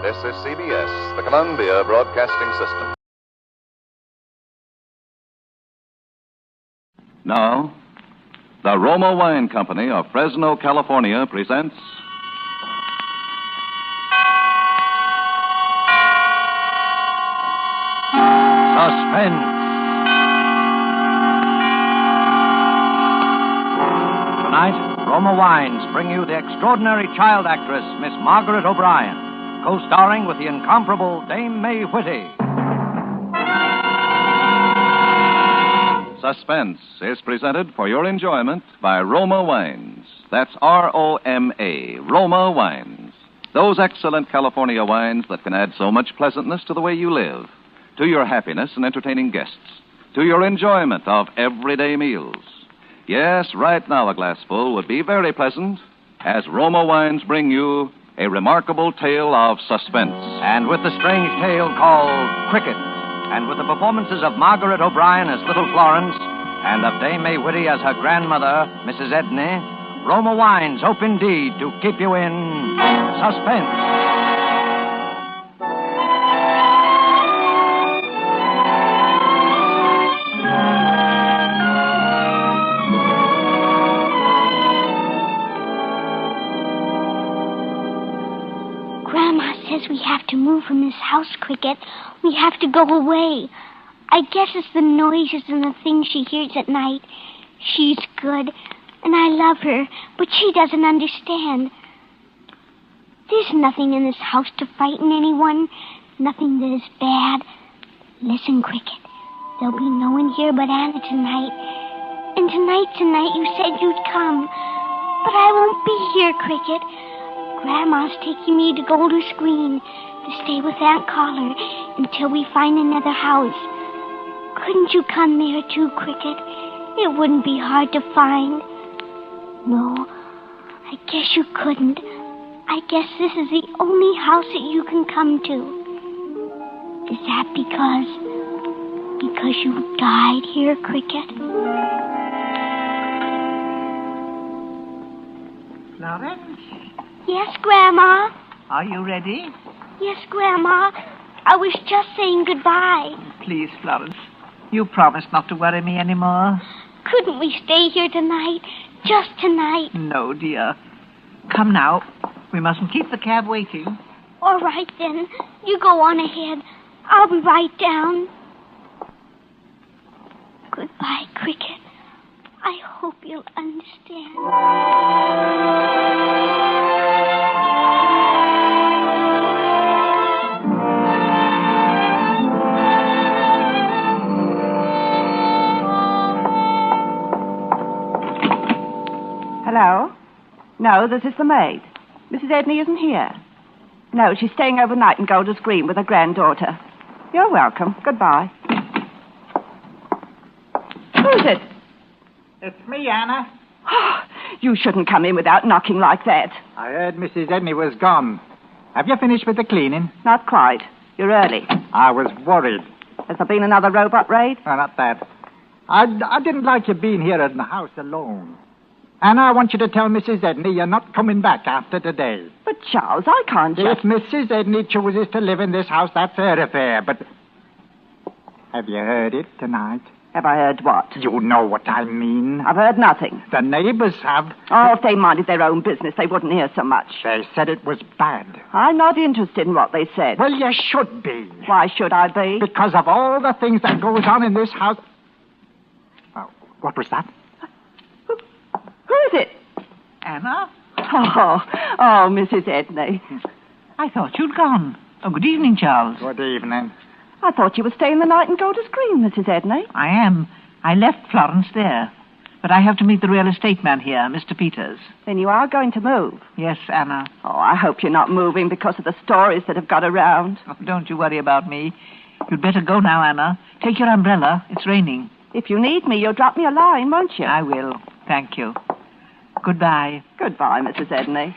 This is CBS, the Columbia Broadcasting System. Now, the Roma Wine Company of Fresno, California presents Suspense. Tonight, Roma Wines bring you the extraordinary child actress, Miss Margaret O'Brien, co-starring with the incomparable Dame May Whitty. Suspense is presented for your enjoyment by Roma Wines. That's R-O-M-A, Roma Wines. Those excellent California wines that can add so much pleasantness to the way you live, to your happiness in entertaining guests, to your enjoyment of everyday meals. Yes, right now a glassful would be very pleasant as Roma Wines bring you a remarkable tale of suspense. And with the strange tale called Cricket, and with the performances of Margaret O'Brien as Little Florence, and of Dame May Whitty as her grandmother, Mrs. Edney, Roma Wines hope indeed to keep you in suspense. We have to move from this house, Cricket. We have to go away. I guess it's the noises and the things she hears at night. She's good, and I love her, but she doesn't understand. There's nothing in this house to frighten anyone, nothing that is bad. Listen, Cricket, there'll be no one here but Anna tonight. And tonight you said you'd come. But I won't be here, Cricket. Grandma's taking me to Golders Green to stay with Aunt Collar until we find another house. Couldn't you come there too, Cricket? It wouldn't be hard to find. No, I guess you couldn't. I guess this is the only house that you can come to. Is that because you died here, Cricket? Florence? Yes, Grandma. Are you ready? Yes, Grandma. I was just saying goodbye. Please, Florence. You promised not to worry me anymore. Couldn't we stay here tonight? Just tonight? No, dear. Come now. We mustn't keep the cab waiting. All right, then. You go on ahead. I'll be right down. Goodbye, Cricket. I hope you'll understand. Hello? No, this is the maid. Mrs. Edney isn't here. No, she's staying overnight in Golders Green with her granddaughter. You're welcome. Goodbye. It's me, Anna. You shouldn't come in without knocking like that. I heard Mrs. Edney was gone. Have you finished with the cleaning? Not quite. You're early. I was worried. Has there been another robot raid? No, not that. I didn't like you being here in the house alone. Anna, I want you to tell Mrs. Edney you're not coming back after today. But, Charles, I can't just... If Mrs. Edney chooses to live in this house, that's her affair, but... Have you heard it tonight? Have I heard what? You know what I mean. I've heard nothing. The neighbors have. Oh, if they minded their own business, they wouldn't hear so much. They said it was bad. I'm not interested in what they said. Well, you should be. Why should I be? Because of all the things that goes on in this house... Oh, what was that? Who is it? Anna? Oh, Mrs. Edney. I thought you'd gone. Oh, good evening, Charles. Good evening. I thought you were staying the night in Golders Green, Mrs. Edney. I am. I left Florence there. But I have to meet the real estate man here, Mr. Peters. Then you are going to move? Yes, Anna. Oh, I hope you're not moving because of the stories that have got around. Oh, don't you worry about me. You'd better go now, Anna. Take your umbrella. It's raining. If you need me, you'll drop me a line, won't you? I will. Thank you. Goodbye. Goodbye, Mrs. Edney.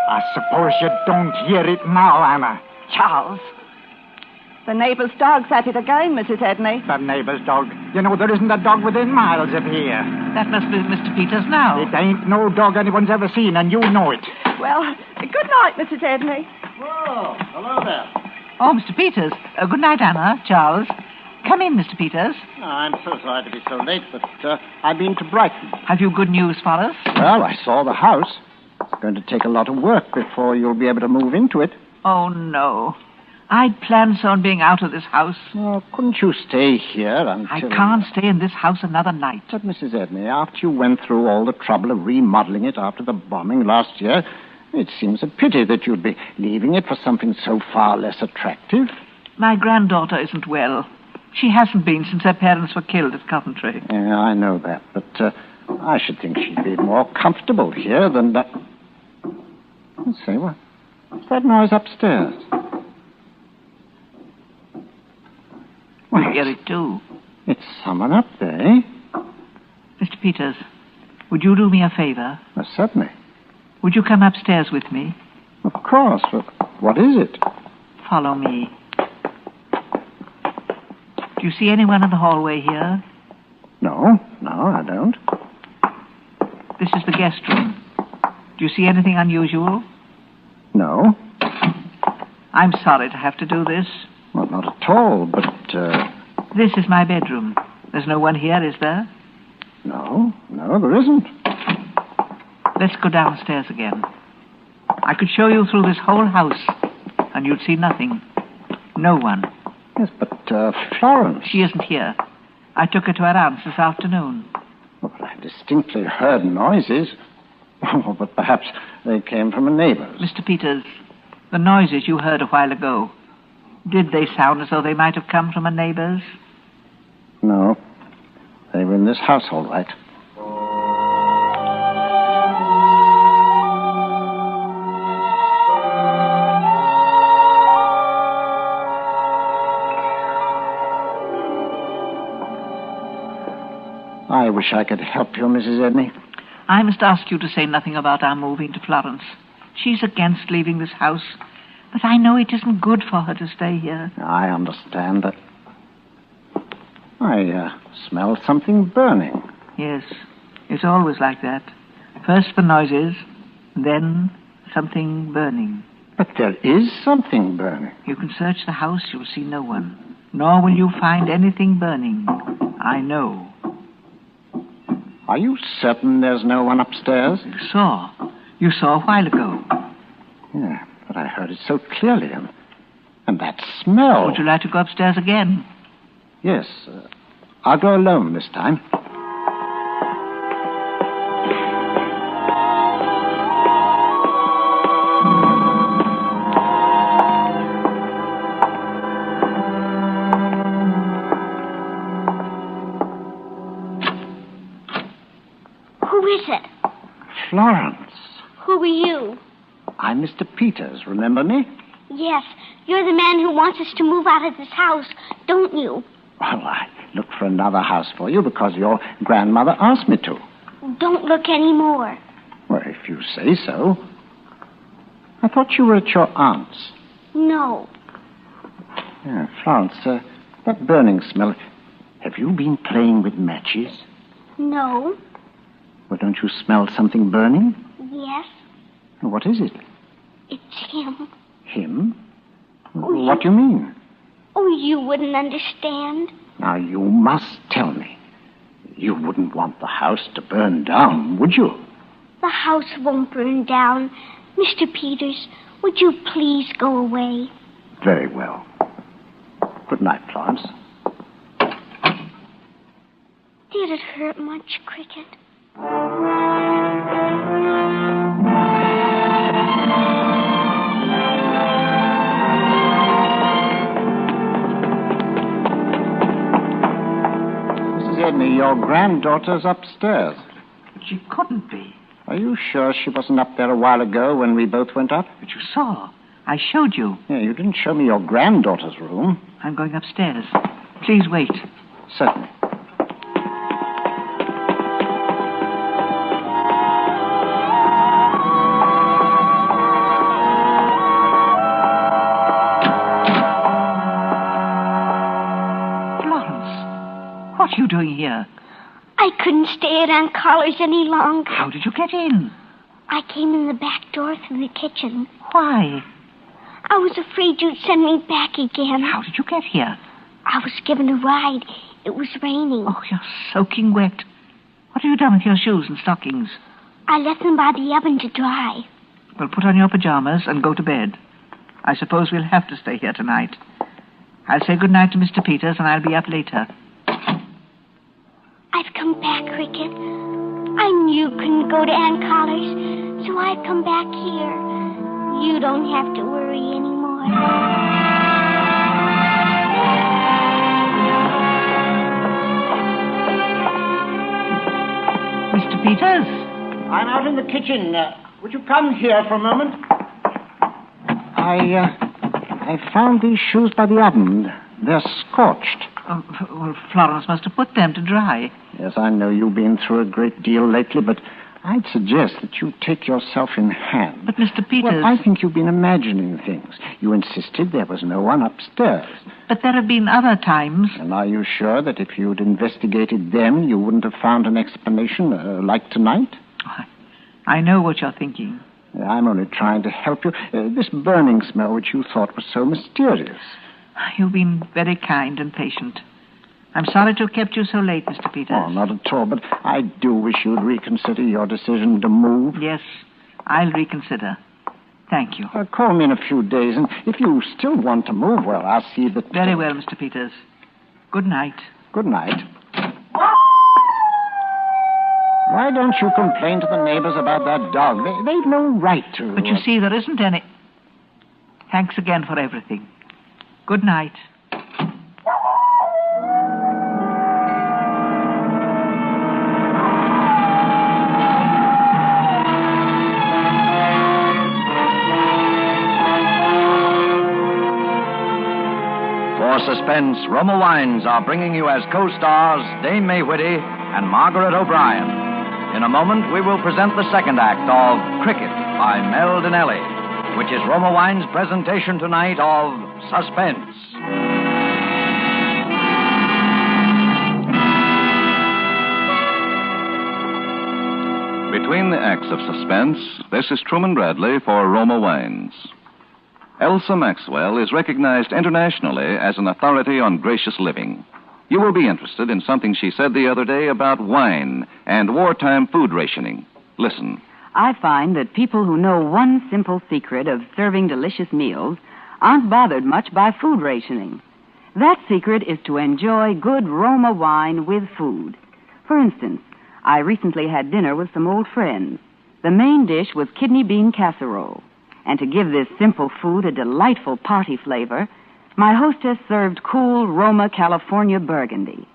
I suppose you don't hear it now, Anna. Charles. The neighbor's dog's at it again, Mrs. Edney. The neighbor's dog. You know, there isn't a dog within miles of here. That must be Mr. Peters now. It ain't no dog anyone's ever seen, and you know it. Well, good night, Mrs. Edney. Whoa, hello there. Oh, Mr. Peters. Good night, Anna. Charles. Come in, Mr. Peters. Oh, I'm so sorry to be so late, but I've been to Brighton. Have you good news for us? Well, I saw the house. It's going to take a lot of work before you'll be able to move into it. Oh, no. I'd planned on being out of this house. Oh, couldn't you stay here until... I can't stay in this house another night. But, Mrs. Edney, after you went through all the trouble of remodeling it after the bombing last year, it seems a pity that you'd be leaving it for something so far less attractive. My granddaughter isn't well. She hasn't been since her parents were killed at Coventry. Yeah, I know that, but I should think she'd be more comfortable here than that... Let's see, what's that noise upstairs? I hear it, too. It's someone up there, eh? Mr. Peters, would you do me a favor? Well, certainly. Would you come upstairs with me? Of course. What is it? Follow me. Do you see anyone in the hallway here? No, I don't. This is the guest room. Do you see anything unusual? No. I'm sorry to have to do this. Well, not at all, but... This is my bedroom. There's no one here, is there? No, there isn't. Let's go downstairs again. I could show you through this whole house, and you'd see nothing. No one. Yes, but Florence... She isn't here. I took her to her aunt's this afternoon. Well, I distinctly heard noises. Oh, but perhaps they came from a neighbor's. Mr. Peters, the noises you heard a while ago, did they sound as though they might have come from a neighbor's? No. They were in this house, all right. I wish I could help you, Mrs. Edney. I must ask you to say nothing about our moving to Florence. She's against leaving this house, but I know it isn't good for her to stay here. I understand that. I smell something burning. Yes, it's always like that. First the noises, then something burning. But there is something burning. You can search the house, you'll see no one. Nor will you find anything burning. I know. Are you certain there's no one upstairs? You saw a while ago. Yeah, but I heard it so clearly. And that smell... Would you like to go upstairs again? Yes. I'll go alone this time. Who is it? Florence. Who are you? I'm Mr. Peters, remember me? Yes, you're the man who wants us to move out of this house, don't you? Well, I looked for another house for you because your grandmother asked me to. Don't look anymore. Well, if you say so. I thought you were at your aunt's. No. Yeah, Florence, that burning smell. Have you been playing with matches? No. Well, don't you smell something burning? Yes. What is it? It's him. Him? Oh, what do you mean? Oh, you wouldn't understand. Now, you must tell me. You wouldn't want the house to burn down, would you? The house won't burn down. Mr. Peters, would you please go away? Very well. Good night, Florence. Did it hurt much, Cricket? Mrs. Edney, your granddaughter's upstairs. But she couldn't be. Are you sure she wasn't up there a while ago when we both went up? But you saw. I showed you. Yeah, you didn't show me your granddaughter's room. I'm going upstairs. Please wait. Certainly. Florence, what are you doing here? I couldn't stay at Aunt Collar's any longer. How did you get in? I came in the back door through the kitchen. Why? I was afraid you'd send me back again. How did you get here? I was given a ride. It was raining. Oh, you're soaking wet. What have you done with your shoes and stockings? I left them by the oven to dry. Well, put on your pajamas and go to bed. I suppose we'll have to stay here tonight. I'll say good night to Mr. Peters, and I'll be up later. I've come back, Cricket. I knew you couldn't go to Aunt Collar's, so I've come back here. You don't have to worry anymore. Mr. Peters? I'm out in the kitchen. Would you come here for a moment? I found these shoes by the oven. They're scorched. Oh, well, Florence must have put them to dry. Yes, I know you've been through a great deal lately, but I'd suggest that you take yourself in hand. But, Mr. Peters... Well, I think you've been imagining things. You insisted there was no one upstairs. But there have been other times. And are you sure that if you'd investigated them, you wouldn't have found an explanation like tonight? I know what you're thinking. I'm only trying to help you. This burning smell which you thought was so mysterious. You've been very kind and patient. I'm sorry to have kept you so late, Mr. Peters. Oh, not at all, but I do wish you'd reconsider your decision to move. Yes, I'll reconsider. Thank you. Call me in a few days, and if you still want to move, well, I'll see that... Very well, Mr. Peters. Good night. Good night. Why don't you complain to the neighbors about that dog? They've no right to... But you see, there isn't any... Thanks again for everything. Good night. For Suspense, Roma Wines are bringing you as co-stars Dame May Whitty and Margaret O'Brien. In a moment, we will present the second act of Cricket by Mel Dinelli, which is Roma Wine's presentation tonight of Suspense. Between the acts of Suspense, this is Truman Bradley for Roma Wines. Elsa Maxwell is recognized internationally as an authority on gracious living. You will be interested in something she said the other day about wine and wartime food rationing. Listen. I find that people who know one simple secret of serving delicious meals aren't bothered much by food rationing. That secret is to enjoy good Roma wine with food. For instance, I recently had dinner with some old friends. The main dish was kidney bean casserole. And to give this simple food a delightful party flavor, my hostess served cool Roma California Burgundy.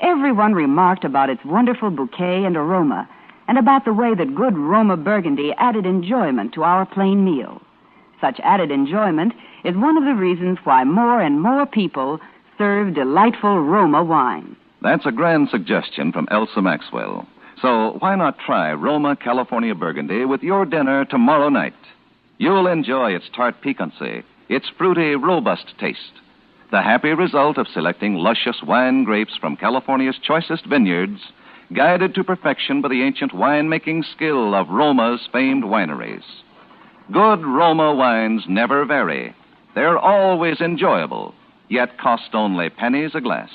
Everyone remarked about its wonderful bouquet and aroma, and about the way that good Roma Burgundy added enjoyment to our plain meal. Such added enjoyment is one of the reasons why more and more people serve delightful Roma wine. That's a grand suggestion from Elsa Maxwell. So why not try Roma California Burgundy with your dinner tomorrow night? You'll enjoy its tart piquancy, its fruity, robust taste. The happy result of selecting luscious wine grapes from California's choicest vineyards, guided to perfection by the ancient wine-making skill of Roma's famed wineries. Good Roma wines never vary. They're always enjoyable, yet cost only pennies a glass.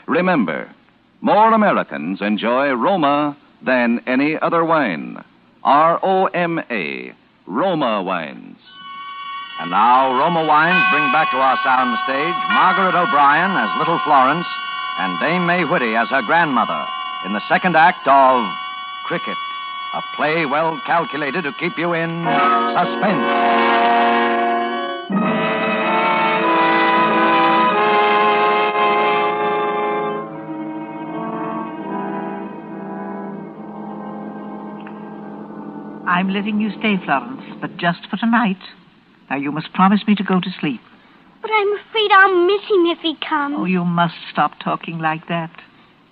Remember, more Americans enjoy Roma than any other wine. R-O-M-A, Roma wines. And now, Roma wines bring back to our sound stage Margaret O'Brien as Little Florence and Dame May Whitty as her grandmother in the second act of Cricket, a play well calculated to keep you in suspense. I'm letting you stay, Florence, but just for tonight. Now, you must promise me to go to sleep. But I'm afraid I'll miss him if he comes. Oh, you must stop talking like that.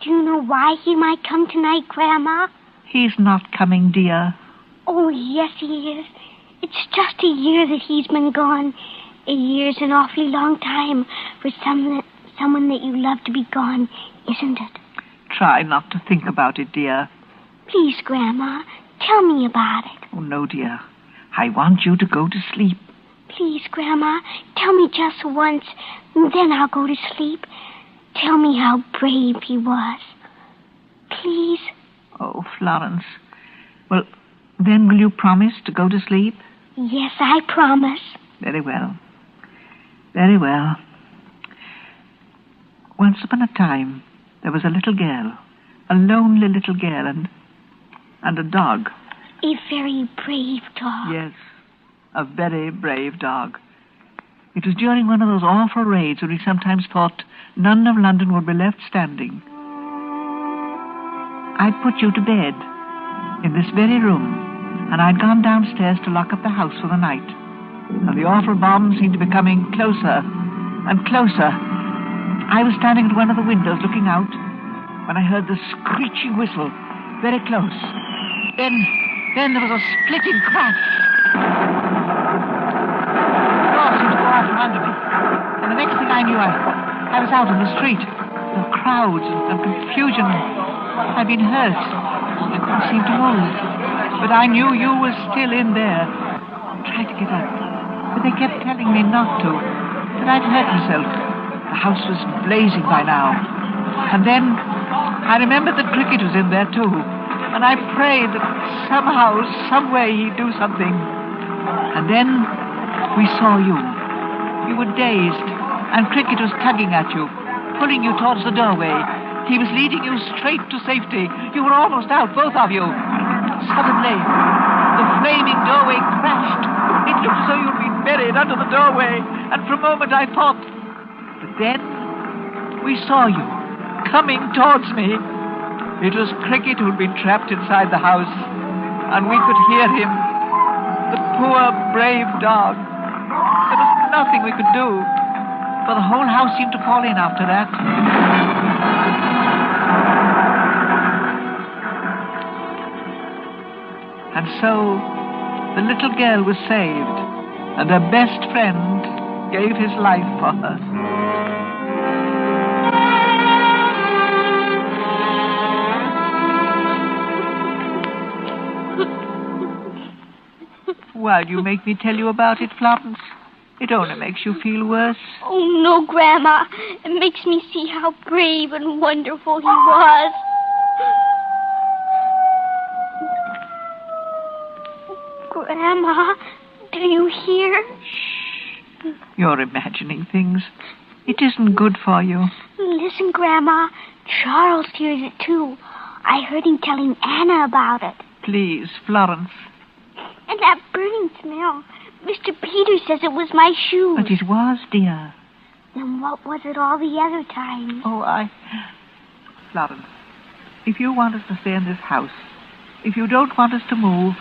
Do you know why he might come tonight, Grandma? He's not coming, dear. Oh, yes, he is. It's just a year that he's been gone. A year's an awfully long time for someone that you love to be gone, isn't it? Try not to think about it, dear. Please, Grandma, tell me about it. Oh, no, dear. I want you to go to sleep. Please, Grandma, tell me just once, and then I'll go to sleep. Tell me how brave he was. Please. Oh, Florence. Well, then will you promise to go to sleep? Yes, I promise. Very well. Very well. Once upon a time, there was a little girl. A lonely little girl and a dog. A very brave dog. Yes, a very brave dog. It was during one of those awful raids when we sometimes thought none of London would be left standing. I'd put you to bed in this very room, and I'd gone downstairs to lock up the house for the night. And the awful bombs seemed to be coming closer and closer. I was standing at one of the windows looking out when I heard the screeching whistle very close. Then there was a splitting crash. The door seemed to go out from under me. And the next thing I knew, I was out in the street. There were crowds and confusion. I'd been hurt. I couldn't seem to move. But I knew you were still in there. I tried to get up, but they kept telling me not to, that I'd hurt myself. The house was blazing by now. And then I remembered that Cricket was in there, too. And I prayed that somehow, some way, he'd do something. And then we saw you. You were dazed, and Cricket was tugging at you, pulling you towards the doorway. He was leading you straight to safety. You were almost out, both of you. Suddenly, the flaming doorway crashed. It looked as though you'd been buried under the doorway, and for a moment I thought... But then we saw you coming towards me. It was Cricket who'd been trapped inside the house, and we could hear him. The poor, brave dog. There was nothing we could do, for the whole house seemed to fall in after that. And so, the little girl was saved, and her best friend gave his life for her. Well, you make me tell you about it, Florence. It only makes you feel worse. Oh, no, Grandma. It makes me see how brave and wonderful he was. Grandma, do you hear? Shh. You're imagining things. It isn't good for you. Listen, Grandma. Charles hears it, too. I heard him telling Anna about it. Please, Florence. And that burning smell. Mr. Peters says it was my shoes. But it was, dear. Then what was it all the other times? Oh, Florence, if you want us to stay in this house, if you don't want us to move,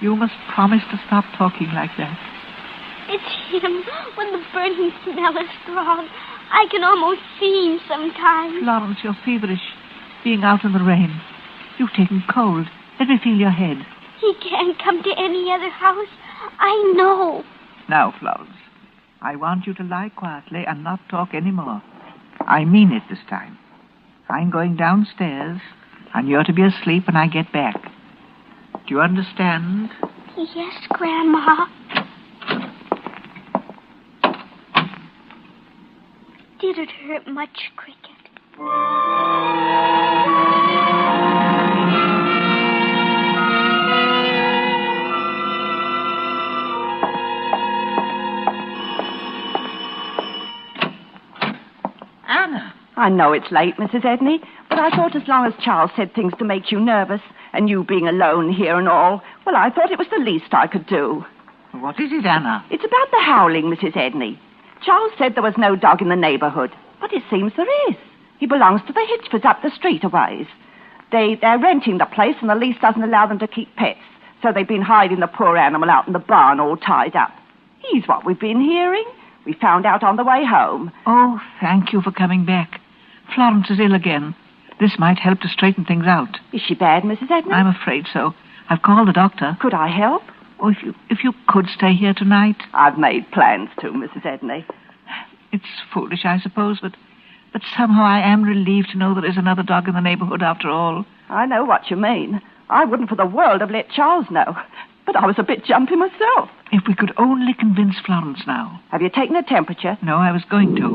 you must promise to stop talking like that. It's him. When the burning smell is strong, I can almost see him sometimes. Florence, you're feverish. Being out in the rain. You've taken cold. Let me feel your head. He can't come to any other house. I know. Now, Florence, I want you to lie quietly and not talk any more. I mean it this time. I'm going downstairs, and you're to be asleep when I get back. Do you understand? Yes, Grandma. Did it hurt much, Cricket? Anna. I know it's late, Mrs. Edney, but I thought as long as Charles said things to make you nervous, and you being alone here and all, well, I thought it was the least I could do. What is it, Anna? It's about the howling, Mrs. Edney. Charles said there was no dog in the neighborhood, but it seems there is. He belongs to the Hitchfords up the street a ways. They're renting the place, and the lease doesn't allow them to keep pets, so they've been hiding the poor animal out in the barn all tied up. He's what we've been hearing. We found out on the way home. Oh, thank you for coming back. Florence is ill again. This might help to straighten things out. Is she bad, Mrs. Edney? I'm afraid so. I've called the doctor. Could I help? Oh, if you could stay here tonight. I've made plans to, Mrs. Edney. It's foolish, I suppose, but somehow I am relieved to know there is another dog in the neighborhood after all. I know what you mean. I wouldn't for the world have let Charles know. But I was a bit jumpy myself. If we could only convince Florence now. Have you taken a temperature? No, I was going to.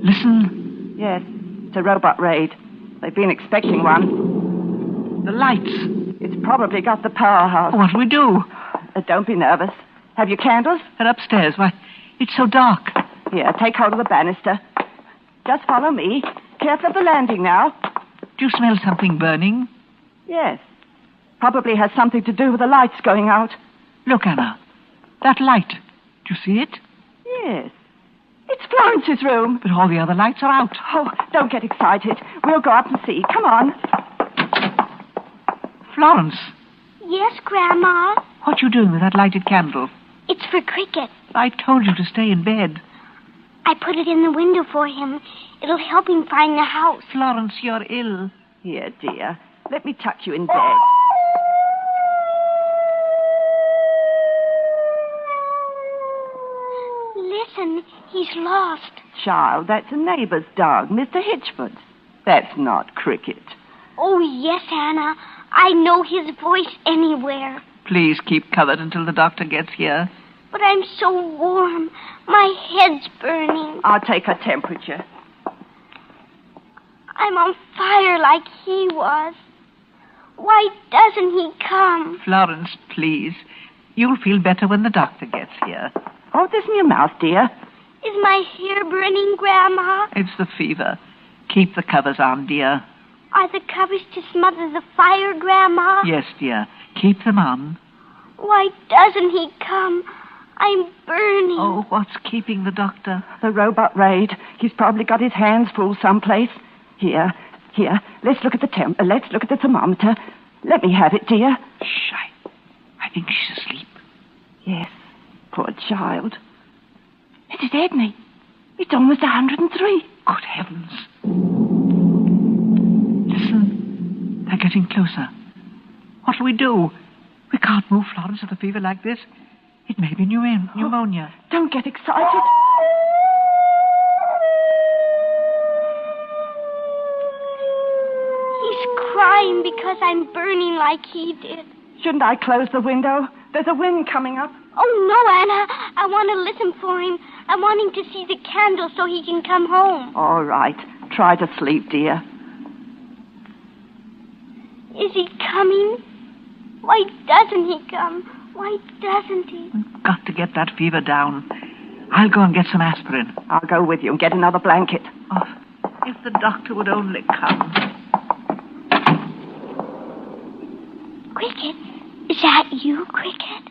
Listen. Yes, it's a robot raid. They've been expecting one. The lights. It's probably got the powerhouse. What do we do? Don't be nervous. Have you candles? They're upstairs. Why, it's so dark. Here, take hold of the banister. Just follow me. Careful of the landing now. Do you smell something burning? Yes. Probably has something to do with the lights going out. Look, Anna. That light. Do you see it? Yes. It's Florence's room. But all the other lights are out. Oh, don't get excited. We'll go up and see. Come on. Florence. Yes, Grandma? What you doing with that lighted candle? It's for Cricket. I told you to stay in bed. I put it in the window for him. It'll help him find the house. Florence, you're ill. Here, dear. Let me tuck you in bed. Listen, he's lost. Child, that's a neighbor's dog, Mr. Hitchford. That's not Cricket. Oh, yes, Anna. I know his voice anywhere. Please keep covered until the doctor gets here. But I'm so warm. My head's burning. I'll take her temperature. I'm on fire like he was. Why doesn't he come? Florence, please. You'll feel better when the doctor gets here. Oh, this in your mouth, dear. Is my hair burning, Grandma? It's the fever. Keep the covers on, dear. Are the covers to smother the fire, Grandma? Yes, dear. Keep them on. Why doesn't he come? I'm burning. Oh, what's keeping the doctor? The robot raid. He's probably got his hands full someplace. Here. Let's look at the let's look at the thermometer. Let me have it, dear. Shh, I think she's asleep. Yes, poor child. Mrs. Edney, it's almost 103. Good heavens. Listen, they're getting closer. What'll we do? We can't move Florence with a fever like this. It may be pneumonia. Oh, don't get excited. He's crying because I'm burning like he did. Shouldn't I close the window? There's a wind coming up. Oh, no, Anna. I want to listen for him. I want him to see the candle so he can come home. All right. Try to sleep, dear. Is he coming? Why doesn't he come? Why doesn't he? We've got to get that fever down. I'll go and get some aspirin. I'll go with you and get another blanket. Oh, if the doctor would only come. Cricket, is that you, Cricket?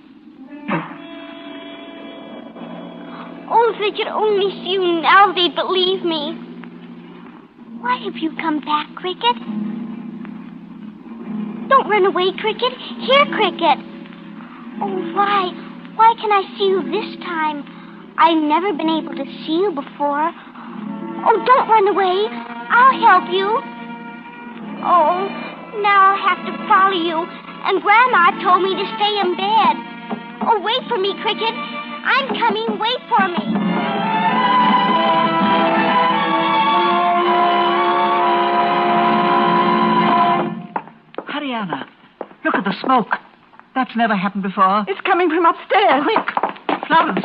Oh, if they could only see you now, they'd believe me. Why have you come back, Cricket? Don't run away, Cricket. Here, Cricket. Oh, why? Why can I see you this time? I've never been able to see you before. Oh, don't run away. I'll help you. Oh, now I'll have to follow you. And Grandma told me to stay in bed. Oh, wait for me, Cricket. I'm coming. Wait for me. Hurry, Anna. Look at the smoke. That's never happened before. It's coming from upstairs. Quick, Florence.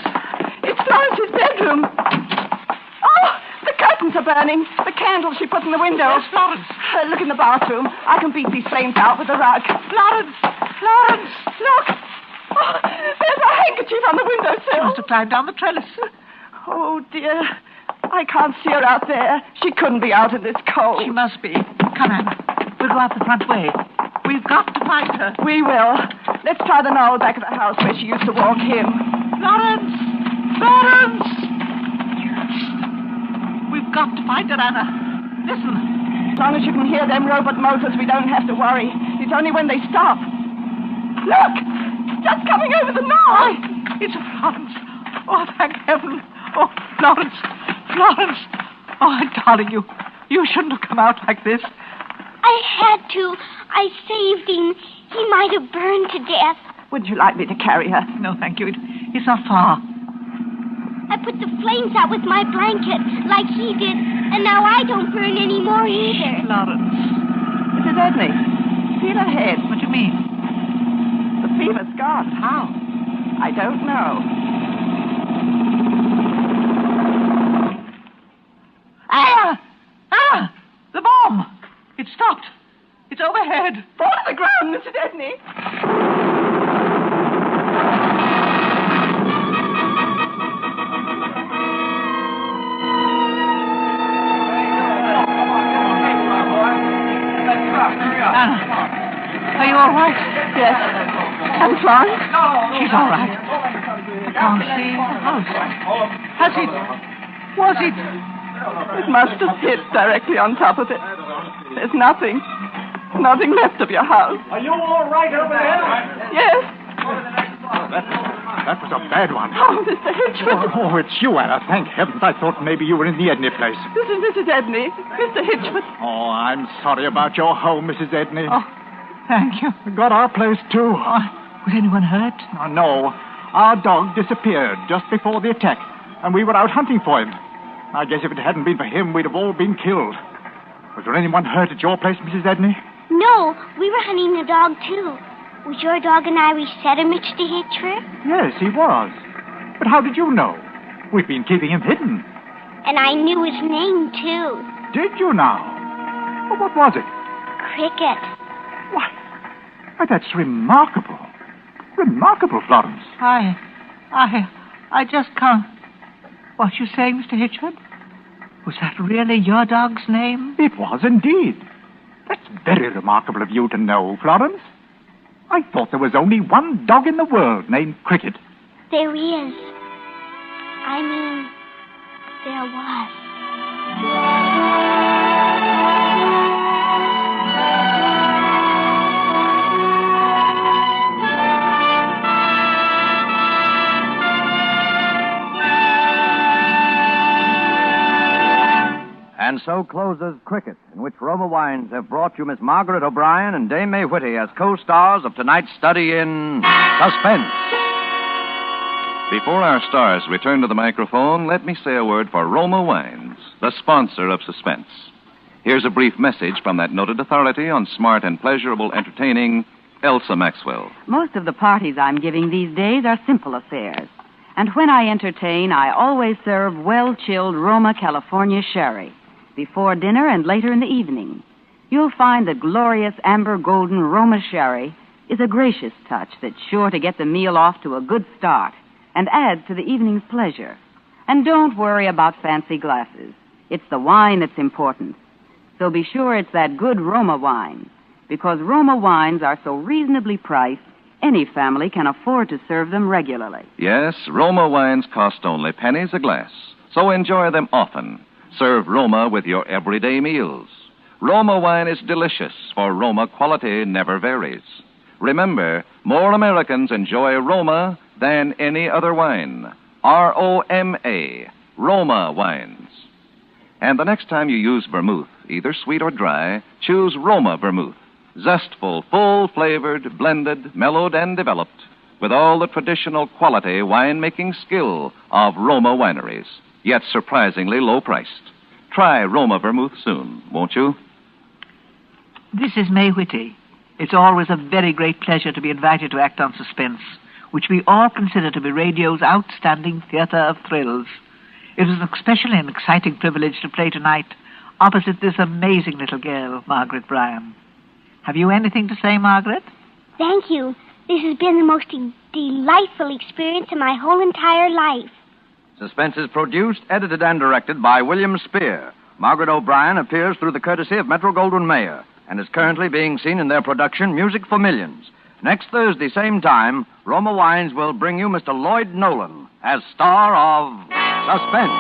It's Florence's bedroom. Oh, the curtains are burning. The candle she put in the window. Where's Florence? Look in the bathroom. I can beat these flames out with a rug. Florence! Florence! Look! Oh, there's a handkerchief on the She windowsill. must have climbed down the trellis. Oh, dear. I can't see her out there. She couldn't be out in this cold. She must be. Come, Anna. We'll go out the front way. We've got to find her. We will. Let's try the knoll back of the house where she used to walk him. Florence! Florence! We've got to find her, Anna. Listen. As long as you can hear them robot motors, we don't have to worry. It's only when they stop. Look! Just coming over the knoll. It's Florence. Oh, thank heaven. Oh, Florence. Florence. Oh, darling, you shouldn't have come out like this. I had to. I saved him. He might have burned to death. Would you like me to carry her? No, thank you. It's not far. I put the flames out with my blanket, like he did, and now I don't burn anymore either. Florence. Mrs. Edney, feel her head. What do you mean? The fever's gone. How? I don't know. Ah! Ah! The bomb! It stopped. It's overhead. Fall to the ground, Mrs. Edney. Anna, are you all right? Yes. And Florence? She's all right. I can't see the house. Was it? It must have hit directly on top of it. There's nothing left of your house. Are you all right over there? Yes. That was a bad one. Oh, Mr. Hitchford. Oh, it's you, Anna. Thank heavens. I thought maybe you were in the Edney place. This is Mrs. Edney. Mr. Hitchford. Oh, I'm sorry about your home, Mrs. Edney. Oh, thank you. We got our place, too. Oh, was anyone hurt? Oh, no. Our dog disappeared just before the attack, and we were out hunting for him. I guess if it hadn't been for him, we'd have all been killed. Was there anyone hurt at your place, Mrs. Edney? No, we were hunting the dog, too. Was your dog an Irish setter, Mr. Hitchford? Yes, he was. But how did you know? We've been keeping him hidden. And I knew his name, too. Did you now? Well, what was it? Cricket. Why, that's remarkable. Remarkable, Florence. I just can't. What you saying, Mr. Hitchford? Was that really your dog's name? It was indeed. That's very remarkable of you to know, Florence. I thought there was only one dog in the world named Cricket. There is. I mean, there was. And so closes Cricket, in which Roma Wines have brought you Miss Margaret O'Brien and Dame May Whitty as co-stars of tonight's study in Suspense. Before our stars return to the microphone, let me say a word for Roma Wines, the sponsor of Suspense. Here's a brief message from that noted authority on smart and pleasurable entertaining, Elsa Maxwell. Most of the parties I'm giving these days are simple affairs. And when I entertain, I always serve well-chilled Roma California sherry before dinner and later in the evening. You'll find that glorious amber golden Roma sherry is a gracious touch that's sure to get the meal off to a good start and adds to the evening's pleasure. And don't worry about fancy glasses. It's the wine that's important. So be sure it's that good Roma wine, because Roma wines are so reasonably priced, any family can afford to serve them regularly. Yes, Roma wines cost only pennies a glass, so enjoy them often. Serve Roma with your everyday meals. Roma wine is delicious, for Roma quality never varies. Remember, more Americans enjoy Roma than any other wine. Roma, Roma wines. And the next time you use vermouth, either sweet or dry, choose Roma vermouth. Zestful, full-flavored, blended, mellowed, and developed with all the traditional quality wine-making skill of Roma wineries, yet surprisingly low-priced. Try Roma vermouth soon, won't you? This is May Whitty. It's always a very great pleasure to be invited to act on Suspense, which we all consider to be radio's outstanding theater of thrills. It was an especially an exciting privilege to play tonight opposite this amazing little girl, Margaret Bryan. Have you anything to say, Margaret? Thank you. This has been the most delightful experience of my whole entire life. Suspense is produced, edited, and directed by William Spear. Margaret O'Brien appears through the courtesy of Metro-Goldwyn-Mayer and is currently being seen in their production, Music for Millions. Next Thursday, same time, Roma Wines will bring you Mr. Lloyd Nolan as star of Suspense.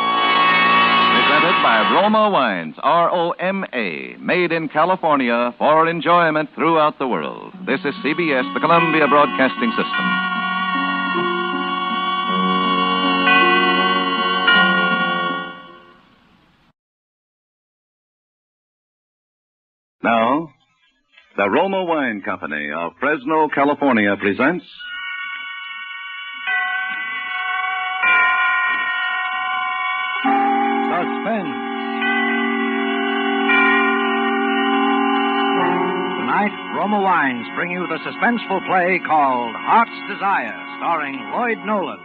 Presented by Roma Wines, R-O-M-A, made in California for enjoyment throughout the world. This is CBS, the Columbia Broadcasting System. Now, the Roma Wine Company of Fresno, California presents Suspense. Tonight, Roma Wines bring you the suspenseful play called Heart's Desire, starring Lloyd Nolan.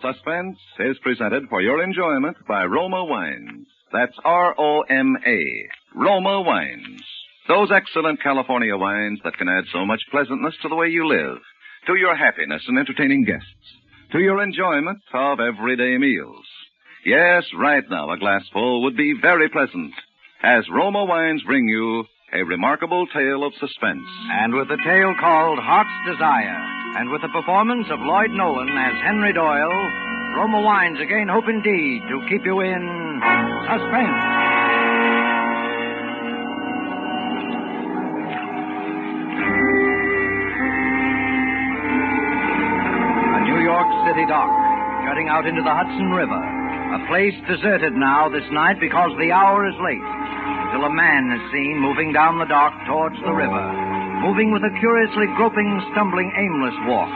Suspense is presented for your enjoyment by Roma Wines. That's R-O-M-A, Roma Wines. Those excellent California wines that can add so much pleasantness to the way you live, to your happiness in entertaining guests, to your enjoyment of everyday meals. Yes, right now a glassful would be very pleasant, as Roma Wines bring you a remarkable tale of suspense. And with a tale called Heart's Desire, and with the performance of Lloyd Nolan as Henry Doyle, Roma Wines again hope indeed to keep you in suspense. A New York City dock, jutting out into the Hudson River. A place deserted now this night because the hour is late, until a man is seen moving down the dock towards the river, moving with a curiously groping, stumbling, aimless walk.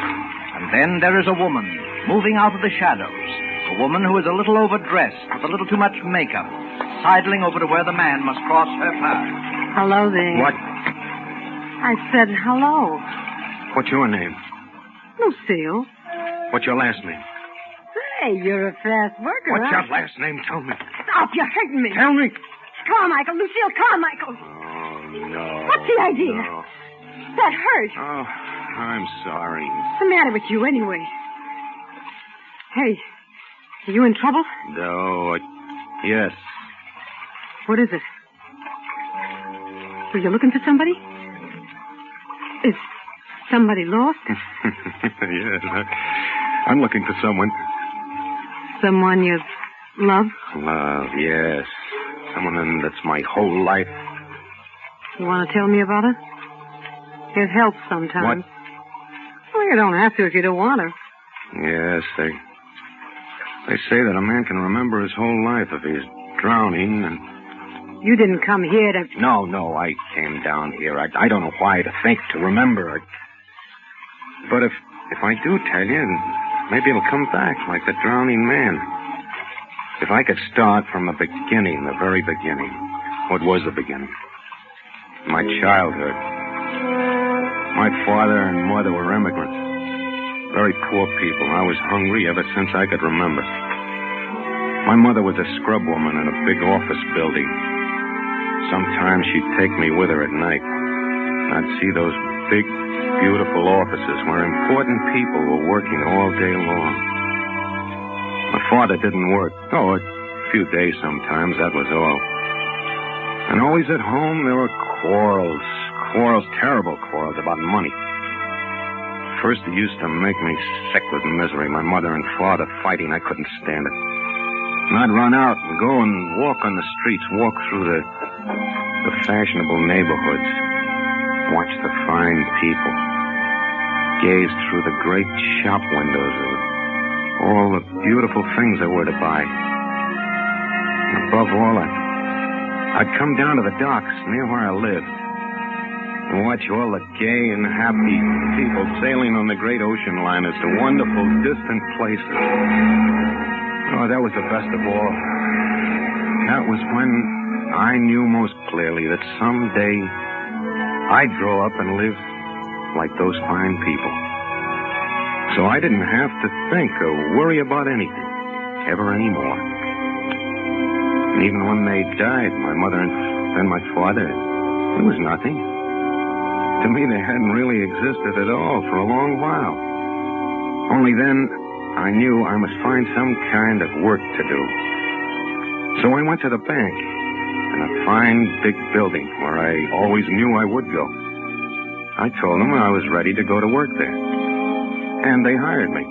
And then there is a woman moving out of the shadows, a woman who is a little overdressed with a little too much makeup, sidling over to where the man must cross her path. Hello there. What? I said hello. What's your name? Lucille. What's your last name? Hey, you're a fast worker, What's huh? your last name? Tell me. Stop, you're hurting me. Tell me. Carmichael, Lucille Carmichael. Oh, no. What's the idea? No. That hurt. Oh, I'm sorry. What's the matter with you, anyway? Hey, are you in trouble? No, yes. What is it? Are you looking for somebody? Is somebody lost? Yes, I'm looking for someone. Someone you love? Love, yes. Someone that's my whole life. You want to tell me about her? It helps sometimes. What? Well, you don't have to if you don't want to. Yes, they say that a man can remember his whole life if he's drowning and... You didn't come here to... No, I came down here. I don't know why to think, to remember. But if I do tell you, maybe it'll come back like the drowning man. If I could start from the beginning, the very beginning. What was the beginning? My childhood. My father and mother were immigrants. Very poor people. I was hungry ever since I could remember. My mother was a scrub woman in a big office building. Sometimes she'd take me with her at night. I'd see those big, beautiful offices where important people were working all day long. My father didn't work. Oh, a few days sometimes, that was all. And always at home there were quarrels, terrible quarrels about money. First, it used to make me sick with misery. My mother and father fighting, I couldn't stand it. And I'd run out and go and walk on the streets, walk through the fashionable neighborhoods, watch the fine people. gazed through the great shop windows at all the beautiful things there were to buy. And above all, I'd come down to the docks near where I lived and watch all the gay and happy people sailing on the great ocean liners to wonderful, distant places. Oh, that was the best of all. That was when I knew most clearly that someday I'd grow up and live like those fine people. So I didn't have to think or worry about anything, ever anymore. And even when they died, my mother and then my father, it was nothing. To me, they hadn't really existed at all for a long while. Only then, I knew I must find some kind of work to do. So I went to the bank in a fine big building where I always knew I would go. I told them I was ready to go to work there. And they hired me.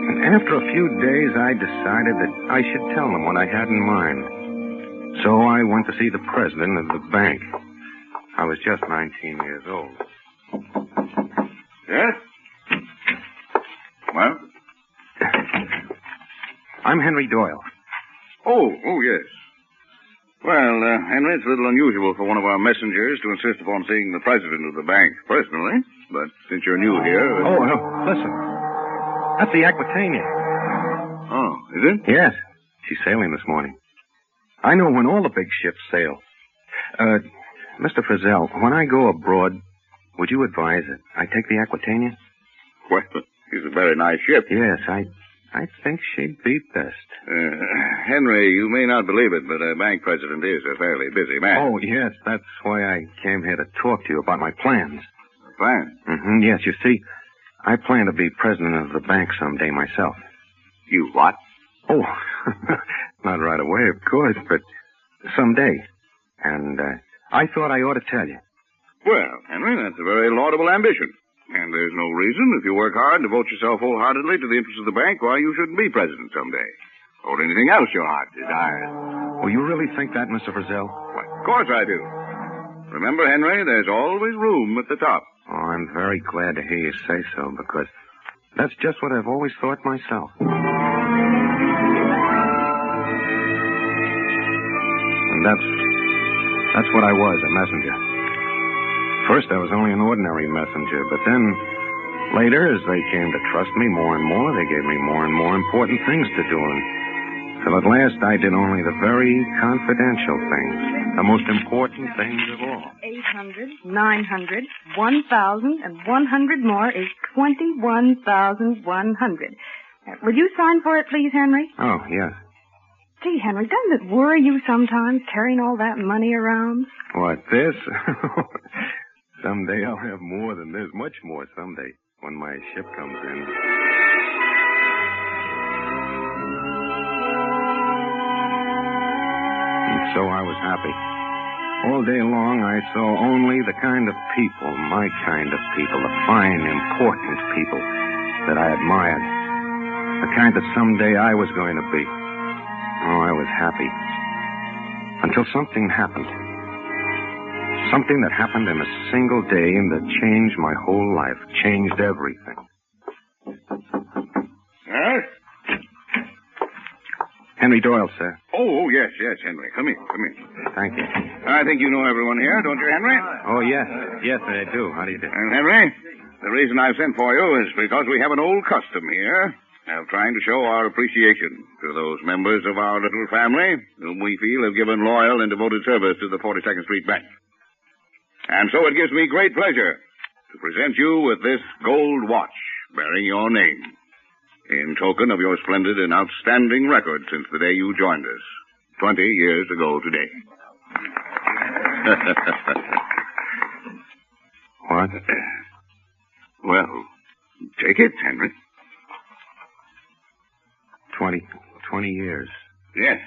And after a few days, I decided that I should tell them what I had in mind. So I went to see the president of the bank. I was just 19 years old. Yes? Well? I'm Henry Doyle. Oh, yes. Well, Henry, it's a little unusual for one of our messengers to insist upon seeing the president of the bank personally. But since you're new here... Oh, no, listen. That's the Aquitania. Oh, is it? Yes. She's sailing this morning. I know when all the big ships sail. Mr. Frizzell, when I go abroad, would you advise that I take the Aquitania? Well, she's a very nice ship. Yes, I think she'd be best. Henry, you may not believe it, but a bank president is a fairly busy man. Oh, yes, that's why I came here to talk to you about my plans. Plans? Mm-hmm, yes, you see, I plan to be president of the bank someday myself. You what? Oh, not right away, of course, but someday. And I thought I ought to tell you. Well, Henry, that's a very laudable ambition. And there's no reason, if you work hard and devote yourself wholeheartedly to the interests of the bank, why you shouldn't be president someday. Or anything else your heart desires. Oh, you really think that, Mr. Frizzell? Why, of course I do. Remember, Henry, there's always room at the top. Oh, I'm very glad to hear you say so, because that's just what I've always thought myself. And that's what I was, a messenger. First, I was only an ordinary messenger, but then, later, as they came to trust me more and more, they gave me more and more important things to do, until at last I did only the very confidential things, the most important things of all. 800, 900, 1,000, and 100 more is 21,100. Will you sign for it, please, Henry? Oh, yes. Gee, Henry, doesn't it worry you sometimes carrying all that money around? What, this? Someday I'll have more than this, much more someday, when my ship comes in. And so I was happy. All day long I saw only the kind of people, my kind of people, the fine, important people that I admired. The kind that someday I was going to be. Oh, I was happy. Until something happened. Something that happened in a single day and that changed my whole life, changed everything. Yes? Henry Doyle, sir. Oh, yes, Henry. Come in. Thank you. I think you know everyone here, don't you, Henry? Oh, yes. Yes, I do. How do you do? And Henry, the reason I've sent for you is because we have an old custom here of trying to show our appreciation to those members of our little family whom we feel have given loyal and devoted service to the 42nd Street Bank. And so it gives me great pleasure to present you with this gold watch bearing your name in token of your splendid and outstanding record since the day you joined us 20 years ago today. What? Well, take it, Henry. 20 years. Yes.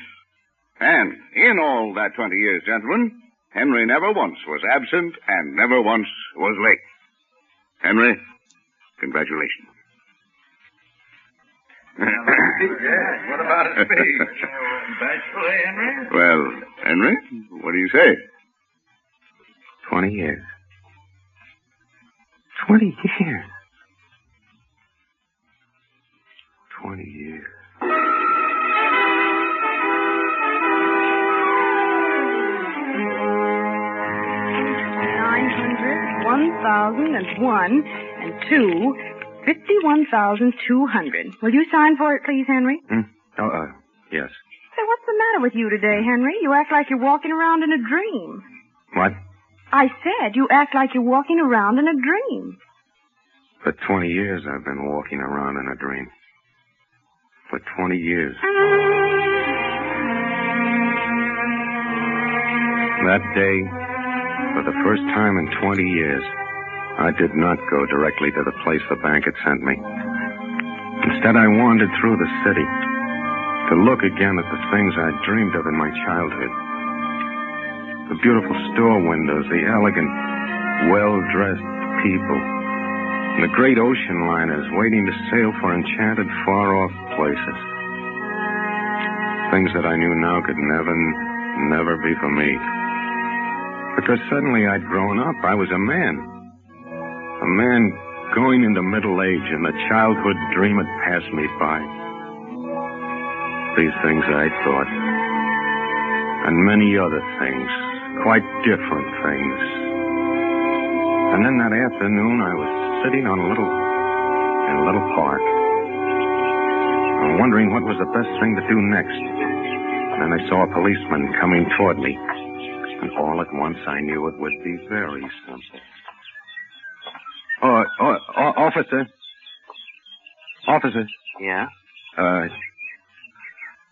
And in all that 20 years, gentlemen, Henry never once was absent and never once was late. Henry, congratulations. What about a speech? Bachelor, Henry? Well, Henry, what do you say? 20 years. 20 years. 20 years. 1,001 and 2, 51,200. Will you sign for it, please, Henry? Yes. Say, what's the matter with you today, Henry? You act like you're walking around in a dream. What? I said you act like you're walking around in a dream. For 20 years, I've been walking around in a dream. For 20 years. That day, for the first time in 20 years, I did not go directly to the place the bank had sent me. Instead, I wandered through the city to look again at the things I'd dreamed of in my childhood. The beautiful store windows, the elegant, well-dressed people, and the great ocean liners waiting to sail for enchanted, far-off places. Things that I knew now could never be for me. Because suddenly I'd grown up. I was a man. A man going into middle age, and the childhood dream had passed me by. These things I thought, and many other things, quite different things. And then that afternoon, I was sitting in a little park, wondering what was the best thing to do next. And then I saw a policeman coming toward me, and all at once I knew it would be very simple. Officer. Officer. Yeah?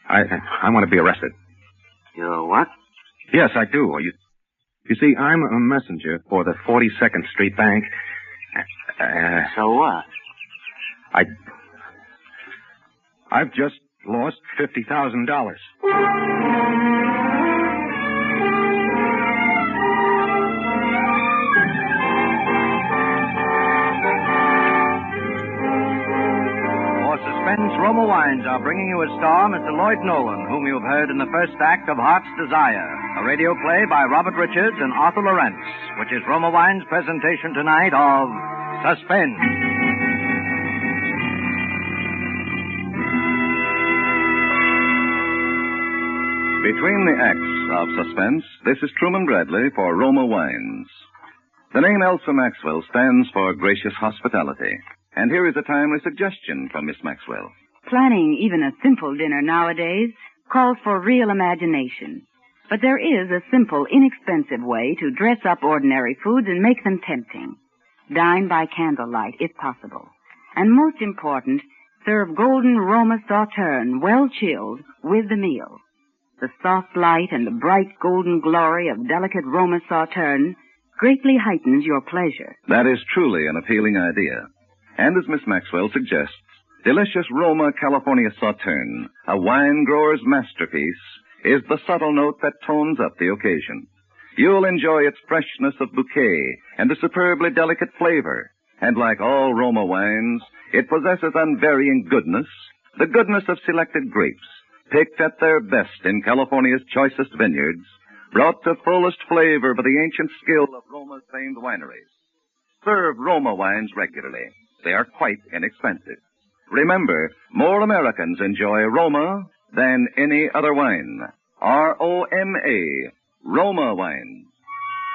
I want to be arrested. You're what? Yes, I do. You see, I'm a messenger for the 42nd Street Bank. So what? I've just lost $50,000. Suspense, Roma Wines are bringing you as star Mr. Lloyd Nolan, whom you've heard in the first act of Heart's Desire, a radio play by Robert Richards and Arthur Lawrence, which is Roma Wines' presentation tonight of Suspense. Between the acts of Suspense, this is Truman Bradley for Roma Wines. The name Elsa Maxwell stands for gracious hospitality. And here is a timely suggestion from Miss Maxwell. Planning even a simple dinner nowadays calls for real imagination. But there is a simple, inexpensive way to dress up ordinary foods and make them tempting. Dine by candlelight, if possible. And most important, serve golden Roma Sauterne, well chilled, with the meal. The soft light and the bright golden glory of delicate Roma Sauterne greatly heightens your pleasure. That is truly an appealing idea. And as Miss Maxwell suggests, delicious Roma California Sauterne, a wine grower's masterpiece, is the subtle note that tones up the occasion. You'll enjoy its freshness of bouquet and the superbly delicate flavor. And like all Roma wines, it possesses unvarying goodness, the goodness of selected grapes, picked at their best in California's choicest vineyards, brought to fullest flavor by the ancient skill of Roma's famed wineries. Serve Roma wines regularly. They are quite inexpensive. Remember, more Americans enjoy Roma than any other wine. R-O-M-A, Roma wines.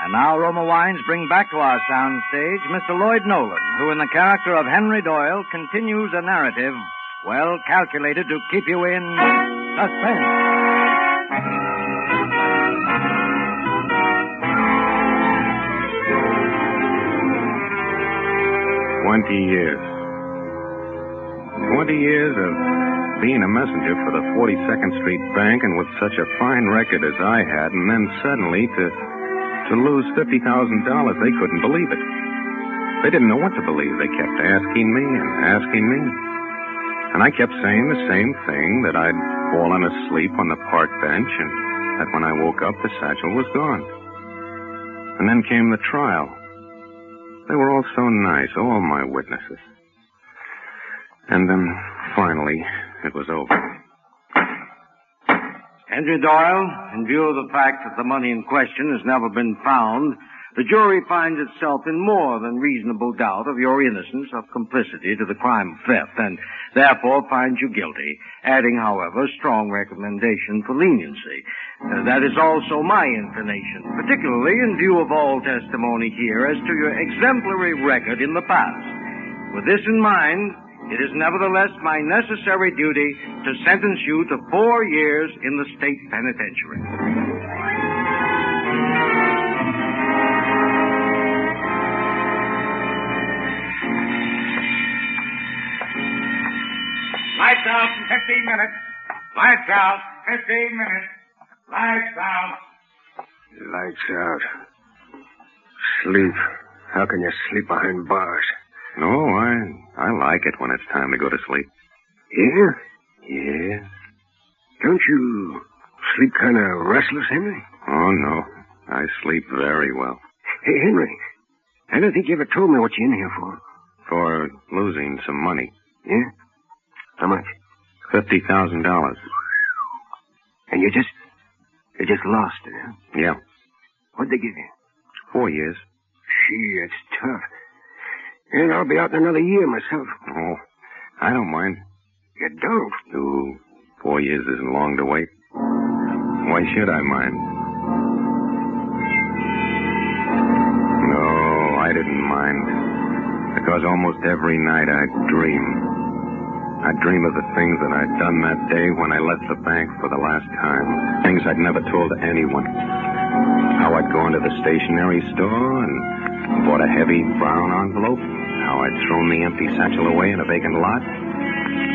And now Roma Wines bring back to our sound stage Mr. Lloyd Nolan, who in the character of Henry Doyle continues a narrative well calculated to keep you in suspense. 20 years. 20 years of being a messenger for the 42nd Street Bank, and with such a fine record as I had, and then suddenly to lose $50,000, they couldn't believe it. They didn't know what to believe. They kept asking me and asking me. And I kept saying the same thing, that I'd fallen asleep on the park bench, and that when I woke up, the satchel was gone. And then came the trial. They were all so nice, all my witnesses. And then, finally, it was over. Henry Doyle, in view of the fact that the money in question has never been found, the jury finds itself in more than reasonable doubt of your innocence of complicity to the crime of theft, and therefore finds you guilty, adding, however, strong recommendation for leniency. That is also my inclination, particularly in view of all testimony here as to your exemplary record in the past. With this in mind, it is nevertheless my necessary duty to sentence you to 4 years in the state penitentiary. Lights out in 15 minutes. Lights out. 15 minutes. Lights out. Lights out. Sleep. How can you sleep behind bars? No, I like it when it's time to go to sleep. Yeah? Yeah. Don't you sleep kind of restless, Henry? Oh, no. I sleep very well. Hey, Henry, I don't think you ever told me what you're in here for. For losing some money. Yeah? How much? $50,000. And you just lost it, huh? Yeah. What'd they give you? 4 years. Gee, it's tough. And I'll be out in another year myself. Oh, I don't mind. You don't? No, 4 years isn't long to wait. Why should I mind? No, I didn't mind. Because almost every night I'd dream. I'd dream of the things that I'd done that day when I left the bank for the last time. Things I'd never told anyone. How I'd gone to the stationery store and bought a heavy brown envelope. How I'd thrown the empty satchel away in a vacant lot.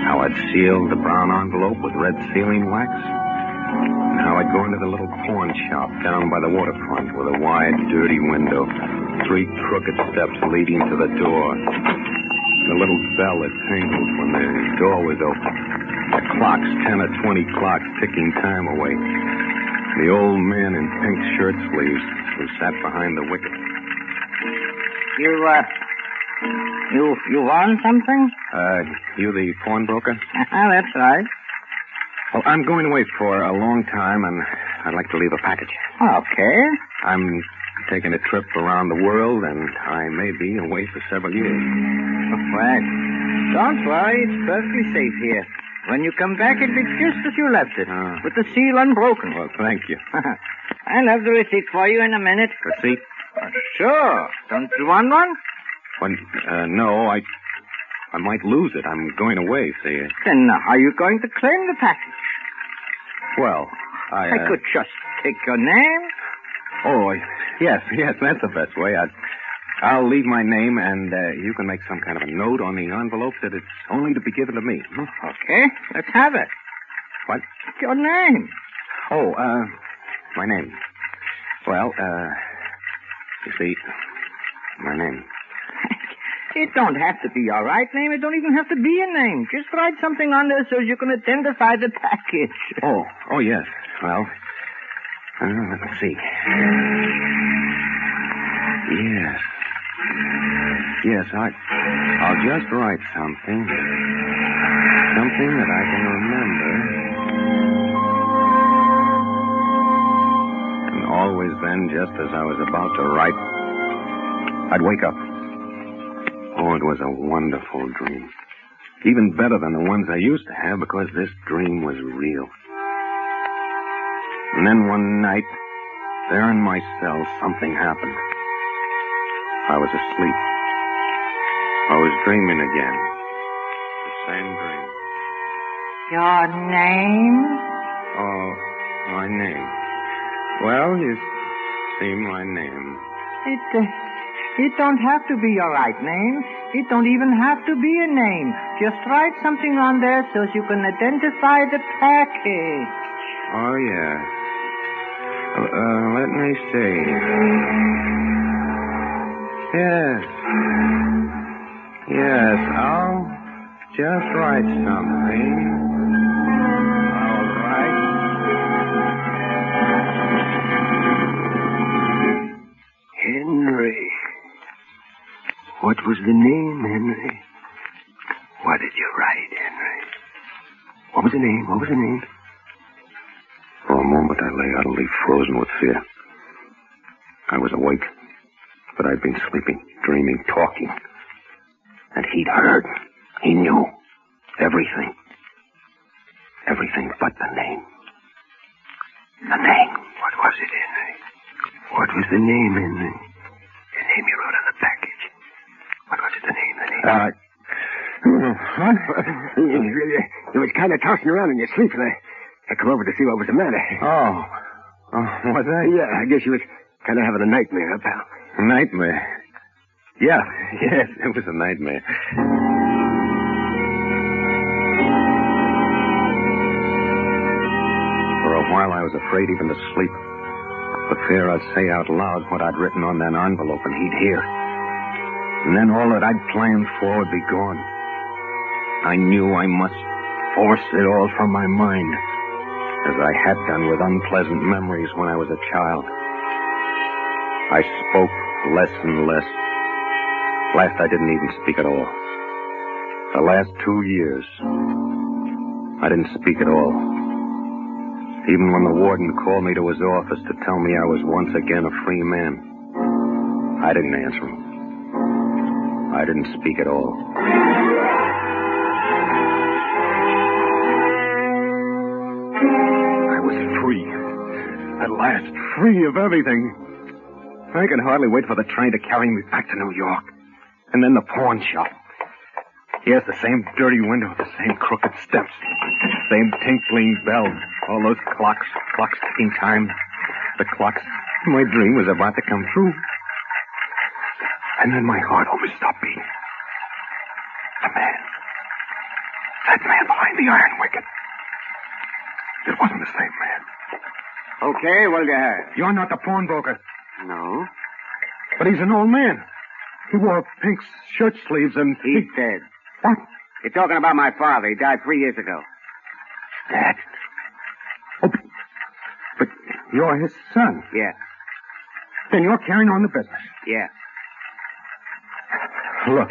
How I'd sealed the brown envelope with red sealing wax. And how I'd gone to the little pawn shop down by the waterfront with a wide, dirty window. 3 crooked steps leading to the door. The little bell that tinkled when the door was open. The clocks, 10 or 20 clocks, ticking time away. The old man in pink shirt sleeves who sat behind the wicket. You want something? You the pawnbroker? That's right. Well, I'm going away for a long time, and I'd like to leave a package. Okay. I'm taking a trip around the world, and I may be away for several years. Well, don't worry. It's perfectly safe here. When you come back, it'll be just as you left it, with the seal unbroken. Well, thank you. I'll have the receipt for you in a minute. Receipt? Sure. Don't you want one? Well, no, I might lose it. I'm going away, see. Then how are you going to claim the package? Well, I could just take your name. Oh, yes, that's the best way. I'll leave my name, and you can make some kind of a note on the envelope that it's only to be given to me. Okay, let's have it. What? Your name. Oh, my name. Well, you see, my name. It don't have to be your right name. It don't even have to be a name. Just write something on there so you can identify the package. Oh, yes. Well, let me see. Yes, I'll just write something. Something that I can remember. And always then, just as I was about to write, I'd wake up. Oh, it was a wonderful dream. Even better than the ones I used to have, because this dream was real. And then one night, there in my cell, something happened. I was asleep. I was dreaming again. The same dream. Your name? Oh, my name. Well, you see my name. It don't have to be your right name. It don't even have to be a name. Just write something on there so you can identify the package. Oh, yeah. Let me see. Yes, I'll just write something. All right. Henry. What was the name, Henry? What did you write, Henry? What was the name? For a moment, I lay utterly frozen with fear. I was awake. But I'd been sleeping, dreaming, talking. And he'd heard. He knew. Everything. Everything but the name. The name. What was it, Henry? What was the name, Henry? The name you wrote on the package. What was it, the name? What? You was kind of tossing around in your sleep, and I come over to see what was the matter. Oh, was I? Yeah, I guess you was kind of having a nightmare, huh, pal? Nightmare? Yeah, yes, it was a nightmare. For a while, I was afraid even to sleep. For fear I'd say out loud what I'd written on that envelope and he'd hear. And then all that I'd planned for would be gone. I knew I must force it all from my mind, as I had done with unpleasant memories when I was a child. I spoke less and less. Last, I didn't even speak at all. The last 2 years, I didn't speak at all. Even when the warden called me to his office to tell me I was once again a free man, I didn't answer him. I didn't speak at all. I was free. At last, free of everything. I could hardly wait for the train to carry me back to New York. And then the pawn shop. Yes, the same dirty window, the same crooked steps, same tinkling bells, all those clocks ticking time. The clocks. My dream was about to come true. And then my heart almost stopped beating. That man behind the iron wicket. It wasn't the same man. Okay, what'll you have? You're not the pawnbroker. No. But he's an old man. He wore pink shirt sleeves and... He's dead. What? You're talking about my father. He died 3 years ago. Dad? Oh, but you're his son. Yeah. Then you're carrying on the business. Yeah. Look,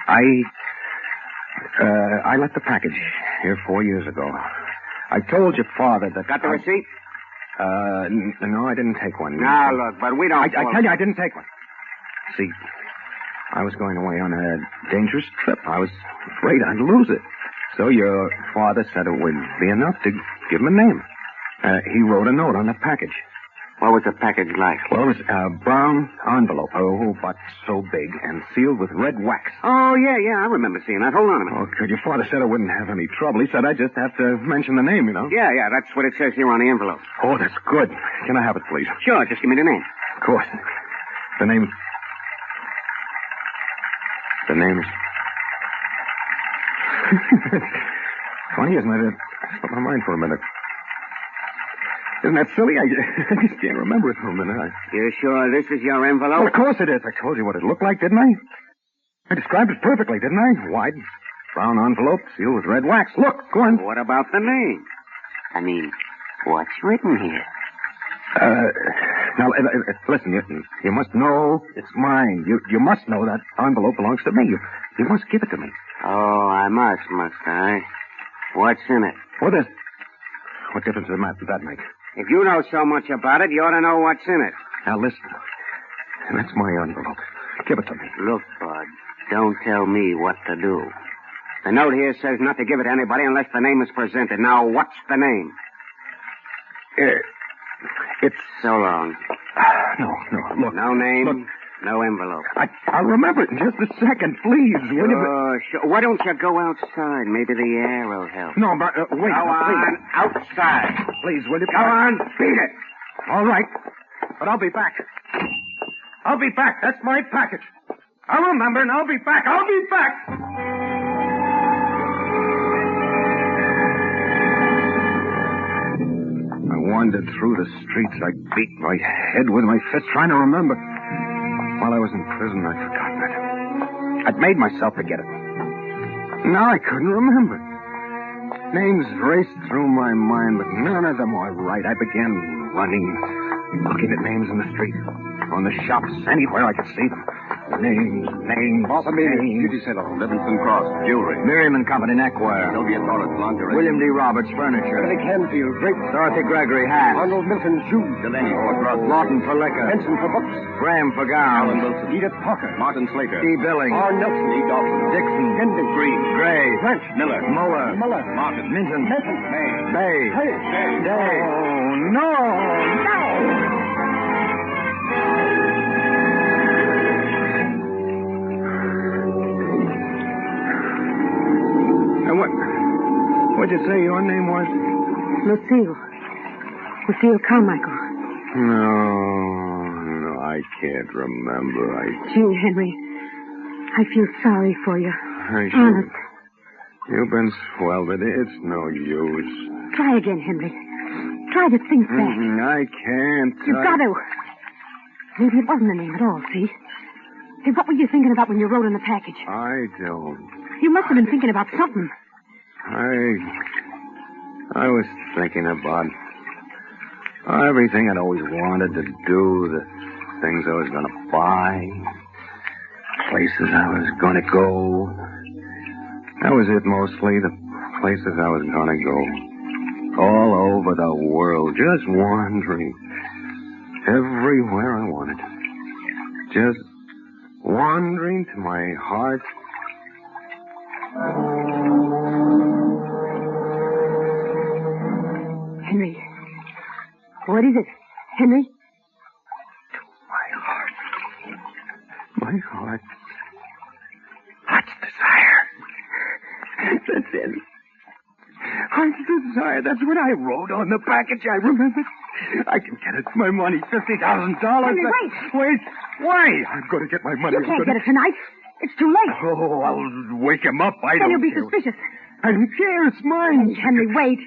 I left the package here 4 years ago. I told your father that... Got the receipt? No, I didn't take one. Now, look, but we don't... I tell you, I didn't take one. See, I was going away on a dangerous trip. I was afraid I'd lose it. So your father said it would be enough to give him a name. He wrote a note on the package. What was the package like? Well, it was a brown envelope, but so big, and sealed with red wax. Oh, yeah, I remember seeing that. Hold on a minute. Oh, good. Your father said I wouldn't have any trouble. He said I just have to mention the name, you know. Yeah, that's what it says here on the envelope. Oh, that's good. Can I have it, please? Sure, just give me the name. Of course. The name... The name's... Funny, isn't it? It slipped my mind for a minute. Isn't that silly? I just can't remember it for a minute. You sure this is your envelope? Well, of course it is. I told you what it looked like, didn't I? I described it perfectly, didn't I? Wide, brown envelope, sealed with red wax. Look, go on. What about the name? I mean, what's written here? Now, listen, you must know it's mine. You must know that envelope belongs to me. You must give it to me. Oh, I must I? What's in it? What difference does that make? If you know so much about it, you ought to know what's in it. Now, listen. That's my envelope. Give it to me. Look, Bud, don't tell me what to do. The note here says not to give it to anybody unless the name is presented. Now, what's the name? It's... So long. No, look. No name, look. No envelope. I'll remember it in just a second, please. Sure. Why don't you go outside? Maybe the air will help. No, but wait. Go on, outside. Please, will you? Go on, beat it. All right. But I'll be back. I'll be back. That's my package. I'll remember, and I'll be back. I'll be back. I wandered through the streets. I beat my head with my fist, trying to remember. While I was in prison, I'd forgotten it. I'd made myself forget it. Now I couldn't remember. Names raced through my mind, but none of them were right. I began running, looking at names in the street, on the shops, anywhere I could see them. Name. Beauty Salon, Livingston Cross, Jewelry. Miriam and Company Neckwear. Sylvia Torres, Lingerie. William D. Roberts, Furniture. Billy Canfield, Drapes. Dorothy Gregory, Hats. Arnold Milton, Shoes. Delaney for Drugs. Lawton for Liquor. Benson for Books. Graham for Gowns. Alan Wilson. Edith Parker. Martin Slater. E. Billings. R. Nelson. E. Dawson. Dixon. Henry. Green. Gray. French. Miller. Muller. Martin. Minton. May. Bay. Day. Oh, no. What'd you say your name was? Lucille. Lucille Carmichael. No, I can't remember. Gee, Henry, I feel sorry for you. Honest. You've been swell, but it's no use. Try again, Henry. Try to think back. I can't. You've got to. Maybe it wasn't a name at all, see? Hey, what were you thinking about when you wrote in the package? I don't. You must have been thinking about something. I was thinking about everything I'd always wanted to do, the things I was going to buy, places I was going to go. That was it mostly, the places I was going to go. All over the world, just wandering. Everywhere I wanted. Just wandering to my heart. Henry. What is it, Henry? My heart. My heart. Heart's desire. That's it. Heart's desire. That's what I wrote on the package. I remember. I can get it. My money, $50,000. Henry, wait. Wait. Why? I'm going to get my money. You can't get it tonight. It's too late. Oh, I'll wake him up. Then don't he'll be care. suspicious. I don't care. It's mine. Henry, wait.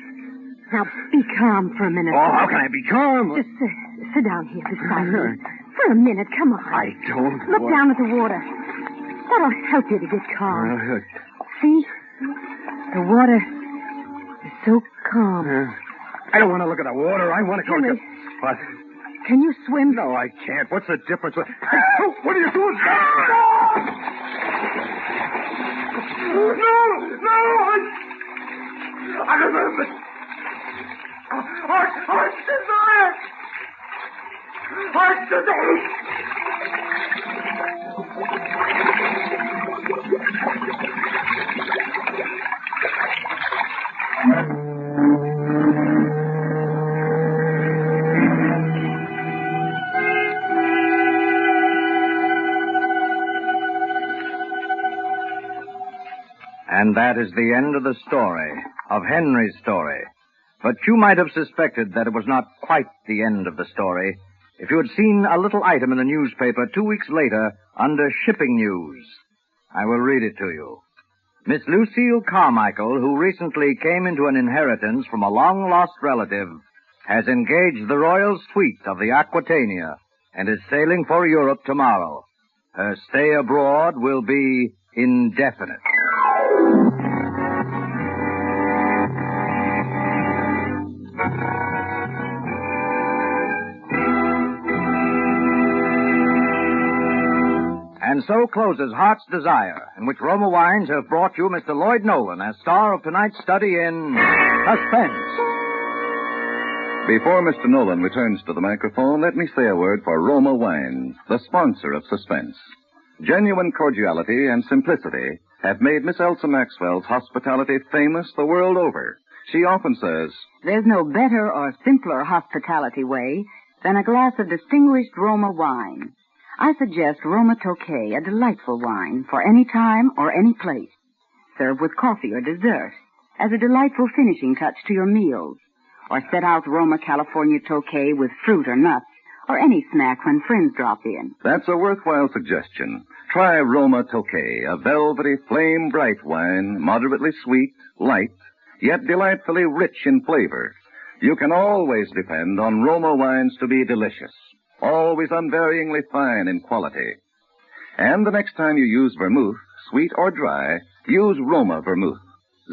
Now, be calm for a minute. Oh, how can I be calm? Just sit down here beside me. For a minute, come on. I don't Look want... down at the water. That'll help you to get calm. See? The water is so calm. I don't want to look at the water. I want to go Henry, to... What? Can you swim? No, I can't. What's the difference? What are you doing? No! I remember. Heart desire! Heart desire! And that is the end of the story, of Henry's story. But you might have suspected that it was not quite the end of the story if you had seen a little item in the newspaper 2 weeks later under shipping news. I will read it to you. Miss Lucille Carmichael, who recently came into an inheritance from a long-lost relative, has engaged the royal suite of the Aquitania and is sailing for Europe tomorrow. Her stay abroad will be indefinite. And so closes Heart's Desire, in which Roma Wines have brought you Mr. Lloyd Nolan as star of tonight's study in Suspense. Before Mr. Nolan returns to the microphone, let me say a word for Roma Wines, the sponsor of Suspense. Genuine cordiality and simplicity have made Miss Elsa Maxwell's hospitality famous the world over. She often says, "There's no better or simpler hospitality way than a glass of distinguished Roma wine. I suggest Roma Tokay, a delightful wine for any time or any place. Serve with coffee or dessert as a delightful finishing touch to your meals. Or set out Roma California Tokay with fruit or nuts or any snack when friends drop in." That's a worthwhile suggestion. Try Roma Tokay, a velvety, flame-bright wine, moderately sweet, light, yet delightfully rich in flavor. You can always depend on Roma wines to be delicious, always unvaryingly fine in quality. And the next time you use vermouth, sweet or dry, use Roma vermouth.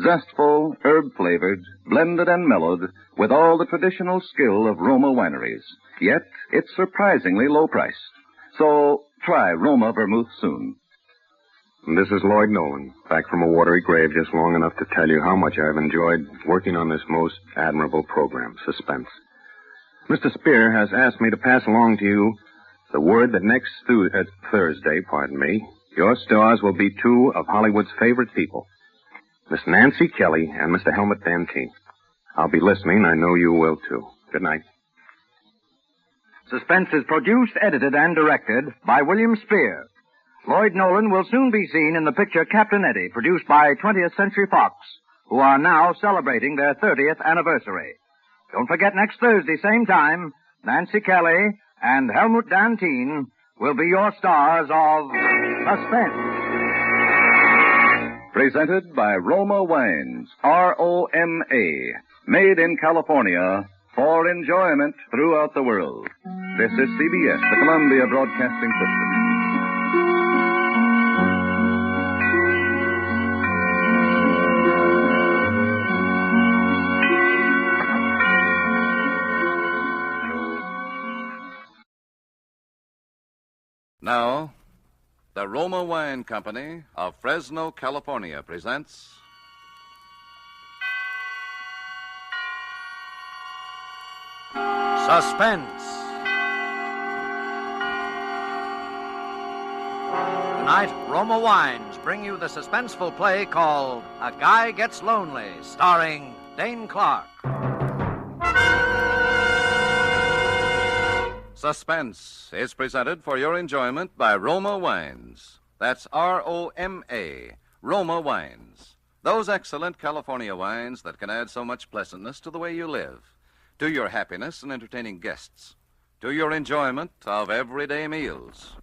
Zestful, herb-flavored, blended and mellowed, with all the traditional skill of Roma wineries. Yet, it's surprisingly low-priced. So, Try Roma Vermouth soon. This is Lloyd Nolan, back from a watery grave just long enough to tell you how much I've enjoyed working on this most admirable program, Suspense. Mr. Spear has asked me to pass along to you the word that next Thursday, your stars will be two of Hollywood's favorite people, Miss Nancy Kelly and Mr. Helmut Dantine. I'll be listening. I know you will, too. Good night. Suspense is produced, edited, and directed by William Spear. Lloyd Nolan will soon be seen in the picture Captain Eddie, produced by 20th Century Fox, who are now celebrating their 30th anniversary. Don't forget, next Thursday, same time, Nancy Kelly and Helmut Dantine will be your stars of Suspense. Presented by Roma Wines, R-O-M-A, made in California for enjoyment throughout the world. This is CBS, the Columbia Broadcasting System. Now, the Roma Wine Company of Fresno, California presents Suspense. Tonight, Roma Wines bring you the suspenseful play called A Guy Gets Lonely, starring Dane Clark. Suspense is presented for your enjoyment by Roma Wines. That's R-O-M-A, Roma Wines. Those excellent California wines that can add so much pleasantness to the way you live, to your happiness in entertaining guests, to your enjoyment of everyday meals.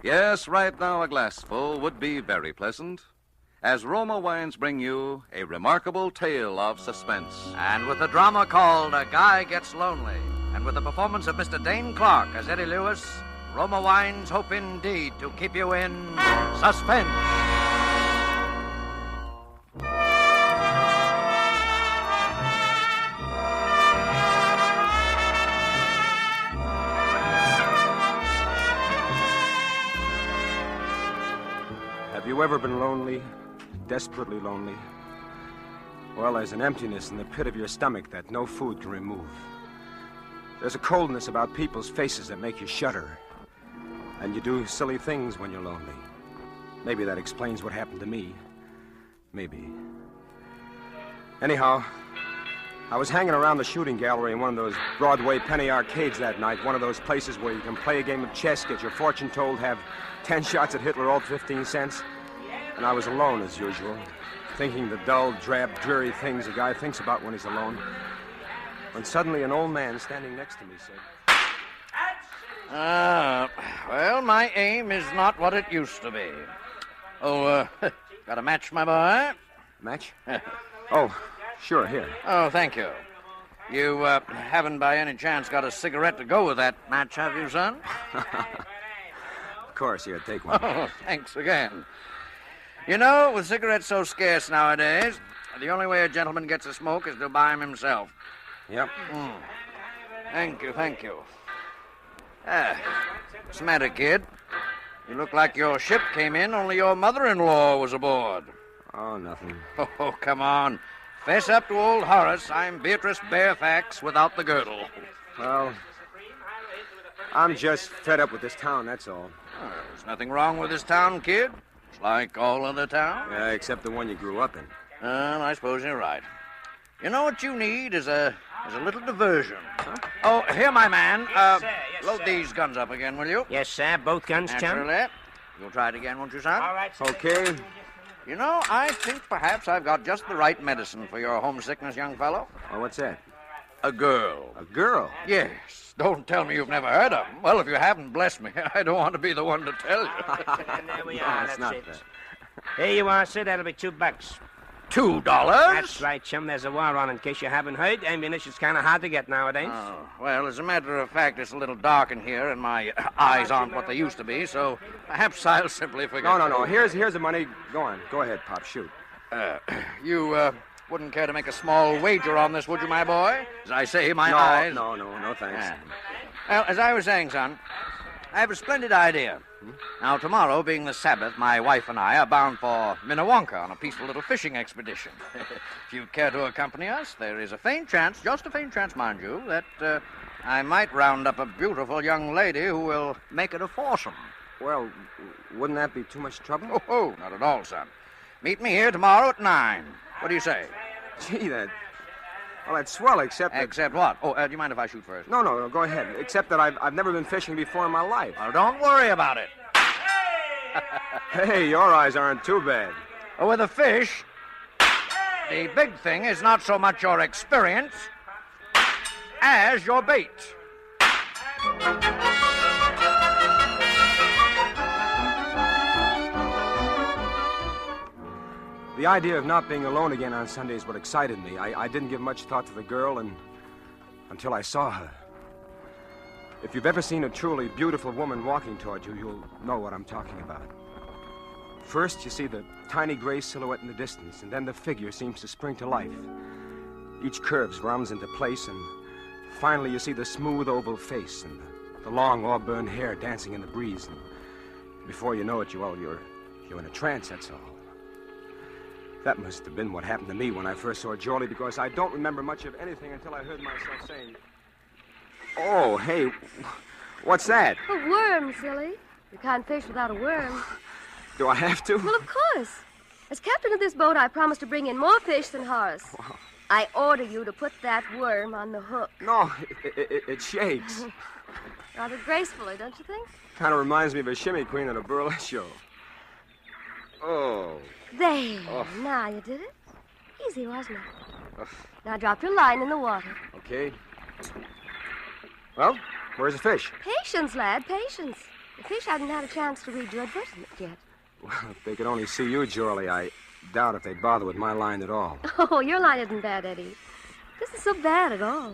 Yes, right now a glassful would be very pleasant, as Roma Wines bring you a remarkable tale of suspense. And with a drama called A Guy Gets Lonely, and with the performance of Mr. Dane Clark as Eddie Lewis, Roma Wines hope indeed to keep you in suspense. Have you ever been lonely? Desperately lonely? Well, there's an emptiness in the pit of your stomach that no food can remove. There's a coldness about people's faces that make you shudder. And you do silly things when you're lonely. Maybe that explains what happened to me. Maybe. Anyhow, I was hanging around the shooting gallery in one of those Broadway penny arcades that night, one of those places where you can play a game of chess, get your fortune told, have 10 shots at Hitler, all 15 cents. And I was alone, as usual, thinking the dull, drab, dreary things a guy thinks about when he's alone. When suddenly an old man standing next to me said... Well, my aim is not what it used to be. Oh, got a match, my boy? Match? Oh, sure, here. Oh, thank you. You haven't by any chance got a cigarette to go with that match, have you, son? Of course, here, take one. Oh, thanks again. You know, with cigarettes so scarce nowadays, the only way a gentleman gets a smoke is to buy them himself. Yep. Thank you, thank you. What's the matter, kid? You look like your ship came in, only your mother-in-law was aboard. Oh, nothing. Oh, come on. Fess up to old Horace. I'm Beatrice Fairfax without the girdle. Well, I'm just fed up with this town, that's all. Oh, there's nothing wrong with this town, kid. It's like all other towns. Yeah, except the one you grew up in. Well, I suppose you're right. You know what you need is a little diversion. Huh? Oh, here, my man. Load these guns up again, will you? Yes, sir. Both guns, chum. Naturally. You'll try it again, won't you, son? All right, sir. Okay. You know, I think perhaps I've got just the right medicine for your homesickness, young fellow. Oh, what's that? A girl. A girl? Yes. Don't tell me you've never heard of them. Well, if you haven't, bless me. I don't want to be the one to tell you. And there we are. That's That's not it. that. Here you are, sir. That'll be $2. $2? That's right, chum. There's a war on, in case you haven't heard. Ammunition's kind of hard to get nowadays. Oh, well, as a matter of fact, it's a little dark in here, and my eyes aren't what they used to be, so perhaps I'll simply forget. No. Here's the money. Go on. Go ahead, Pop. Shoot. You wouldn't care to make a small wager on this, would you, my boy? As I say, my eyes... No, thanks. Well, as I was saying, son, I have a splendid idea. Now, tomorrow, being the Sabbath, my wife and I are bound for Minnewanka on a peaceful little fishing expedition. If you'd care to accompany us, there is a faint chance, just a faint chance, mind you, that I might round up a beautiful young lady who will make it a foursome. Well, wouldn't that be too much trouble? Oh, not at all, son. Meet me here tomorrow at 9. What do you say? Gee, that's swell, except that... Except what? Oh, do you mind if I shoot first? No, go ahead. Except that I've never been fishing before in my life. Well, don't worry about it. Hey, your eyes aren't too bad. Well, with a fish, the big thing is not so much your experience as your bait. The idea of not being alone again on Sunday is what excited me. I didn't give much thought to the girl until I saw her. If you've ever seen a truly beautiful woman walking toward you, you'll know what I'm talking about. First, you see the tiny gray silhouette in the distance, and then the figure seems to spring to life. Each curve rounds into place, and finally you see the smooth oval face and the long auburn hair dancing in the breeze. And before you know it, you're in a trance, that's all. That must have been what happened to me when I first saw Geordie, because I don't remember much of anything until I heard myself saying, "Oh, hey, what's that?" A worm, silly. You can't fish without a worm. Do I have to? Well, of course. As captain of this boat, I promised to bring in more fish than Horace. Wow. I order you to put that worm on the hook. No, it shakes. Rather gracefully, don't you think? Kind of reminds me of a shimmy queen at a burlesque show. Oh. There. Oh. Now you did it. Easy, wasn't it? Now drop your line in the water. Okay. Well, where's the fish? Patience, lad, patience. The fish hadn't had a chance to read your advertisement yet. Well, if they could only see you, Geordie, I doubt if they'd bother with my line at all. Oh, your line isn't bad, Eddie. This is so bad at all.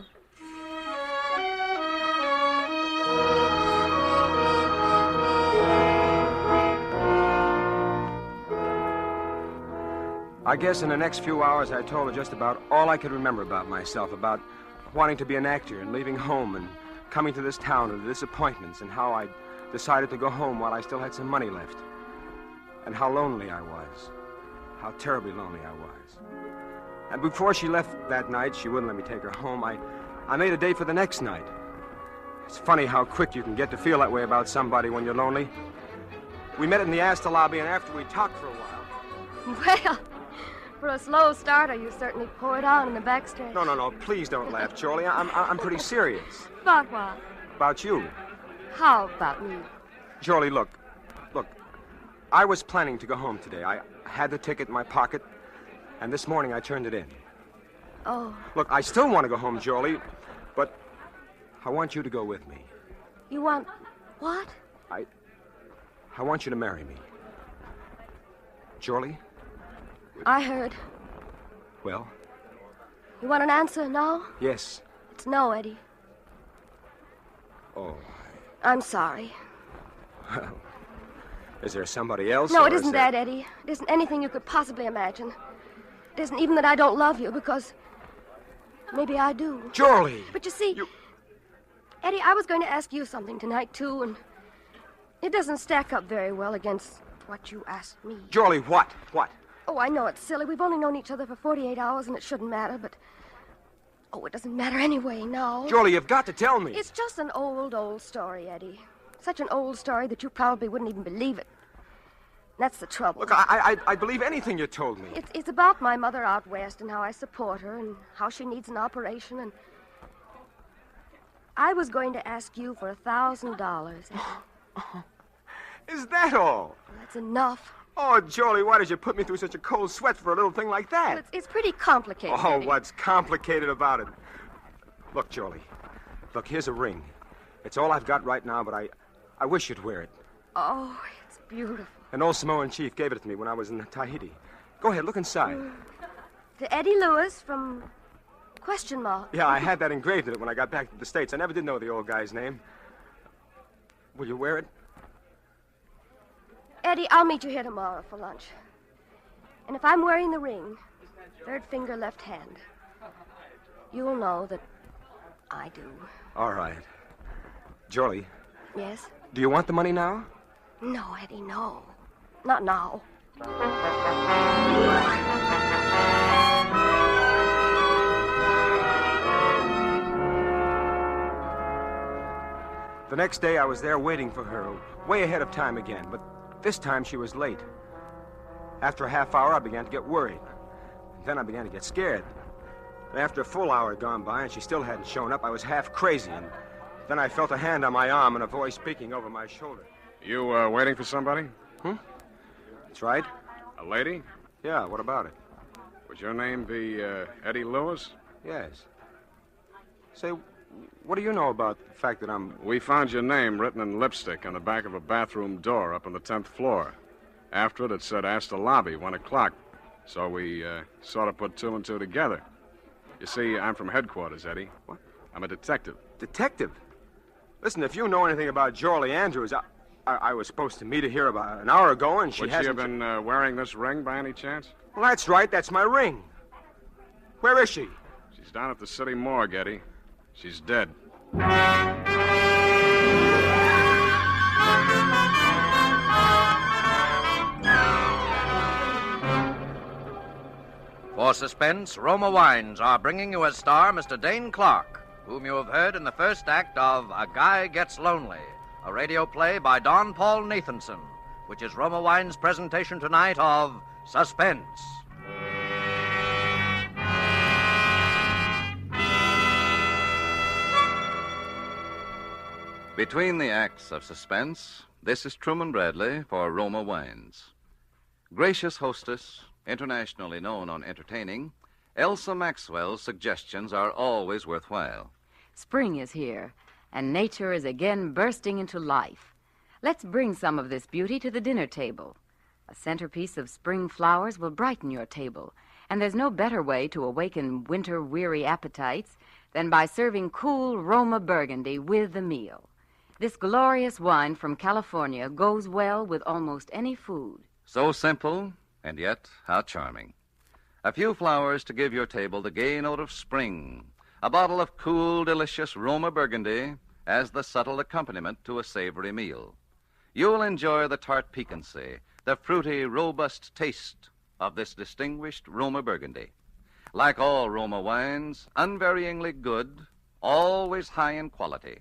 I guess in the next few hours I told her just about all I could remember about myself, about wanting to be an actor and leaving home and coming to this town and the disappointments and how I decided to go home while I still had some money left. And how lonely I was. How terribly lonely I was. And before she left that night, she wouldn't let me take her home. I made a date for the next night. It's funny how quick you can get to feel that way about somebody when you're lonely. We met in the Astor lobby, and after we talked for a while... Well... For a slow starter, you certainly poured on in the backstretch. No, please don't laugh, Charlie. I'm pretty serious. About what? About you. How about me? Charlie, look. I was planning to go home today. I had the ticket in my pocket, and this morning I turned it in. Oh. Look, I still want to go home, Charlie, but I want you to go with me. You want what? I want you to marry me. Charlie? I heard. Well? You want an answer now? Yes. It's no, Eddie. Oh. I'm sorry. Well, is there somebody else? No, it isn't that, Eddie. It isn't anything you could possibly imagine. It isn't even that I don't love you, because maybe I do. Charlie! But you see, Eddie, I was going to ask you something tonight, too, and it doesn't stack up very well against what you asked me. Charlie, what? What? Oh, I know it's silly. We've only known each other for 48 hours, and it shouldn't matter, but... Oh, it doesn't matter anyway now. Charlie, you've got to tell me. It's just an old story, Eddie. Such an old story that you probably wouldn't even believe it. That's the trouble. Look, I believe anything you told me. It's about my mother out west and how I support her and how she needs an operation, and... I was going to ask you for $1,000. Is that all? That's enough. Oh, Jolie, why did you put me through such a cold sweat for a little thing like that? Well, it's pretty complicated. Oh, Eddie. what's complicated about it? Look, Jolie. Look, here's a ring. It's all I've got right now, but I wish you'd wear it. Oh, it's beautiful. An old Samoan chief gave it to me when I was in Tahiti. Go ahead, look inside. To Eddie Lewis from... ? Yeah, I had that engraved in it when I got back to the States. I never did know the old guy's name. Will you wear it? Eddie, I'll meet you here tomorrow for lunch. And if I'm wearing the ring, third finger, left hand, you'll know that I do. All right. Jolie. Yes? Do you want the money now? No, Eddie, no. Not now. The next day, I was there waiting for her, way ahead of time again, but this time she was late. After a half hour, I began to get worried. Then I began to get scared. And after a full hour had gone by and she still hadn't shown up, I was half crazy, and then I felt a hand on my arm and a voice speaking over my shoulder. You, waiting for somebody? That's right. A lady? Yeah, what about it? Would your name be, Eddie Lewis? Yes. Say, what do you know about the fact that I'm... We found your name written in lipstick on the back of a bathroom door up on the 10th floor. After it said Astor Lobby, 1 o'clock. So we, sort of put 2 and 2 together. You see, I'm from headquarters, Eddie. What? I'm a detective. Detective? Listen, if you know anything about Jorley Andrews, I was supposed to meet her here about an hour ago, and Would she have been wearing this ring by any chance? Well, that's right. That's my ring. Where is she? She's down at the city morgue, Eddie. She's dead. For Suspense, Roma Wines are bringing you as star Mr. Dane Clark, whom you have heard in the first act of A Guy Gets Lonely, a radio play by Don Paul Nathanson, which is Roma Wines' presentation tonight of Suspense. Between the acts of Suspense, this is Truman Bradley for Roma Wines. Gracious hostess, internationally known on entertaining, Elsa Maxwell's suggestions are always worthwhile. Spring is here, and nature is again bursting into life. Let's bring some of this beauty to the dinner table. A centerpiece of spring flowers will brighten your table, and there's no better way to awaken winter-weary appetites than by serving cool Roma Burgundy with the meal. This glorious wine from California goes well with almost any food. So simple, and yet how charming. A few flowers to give your table the gay note of spring. A bottle of cool, delicious Roma Burgundy as the subtle accompaniment to a savory meal. You'll enjoy the tart piquancy, the fruity, robust taste of this distinguished Roma Burgundy. Like all Roma wines, unvaryingly good, always high in quality.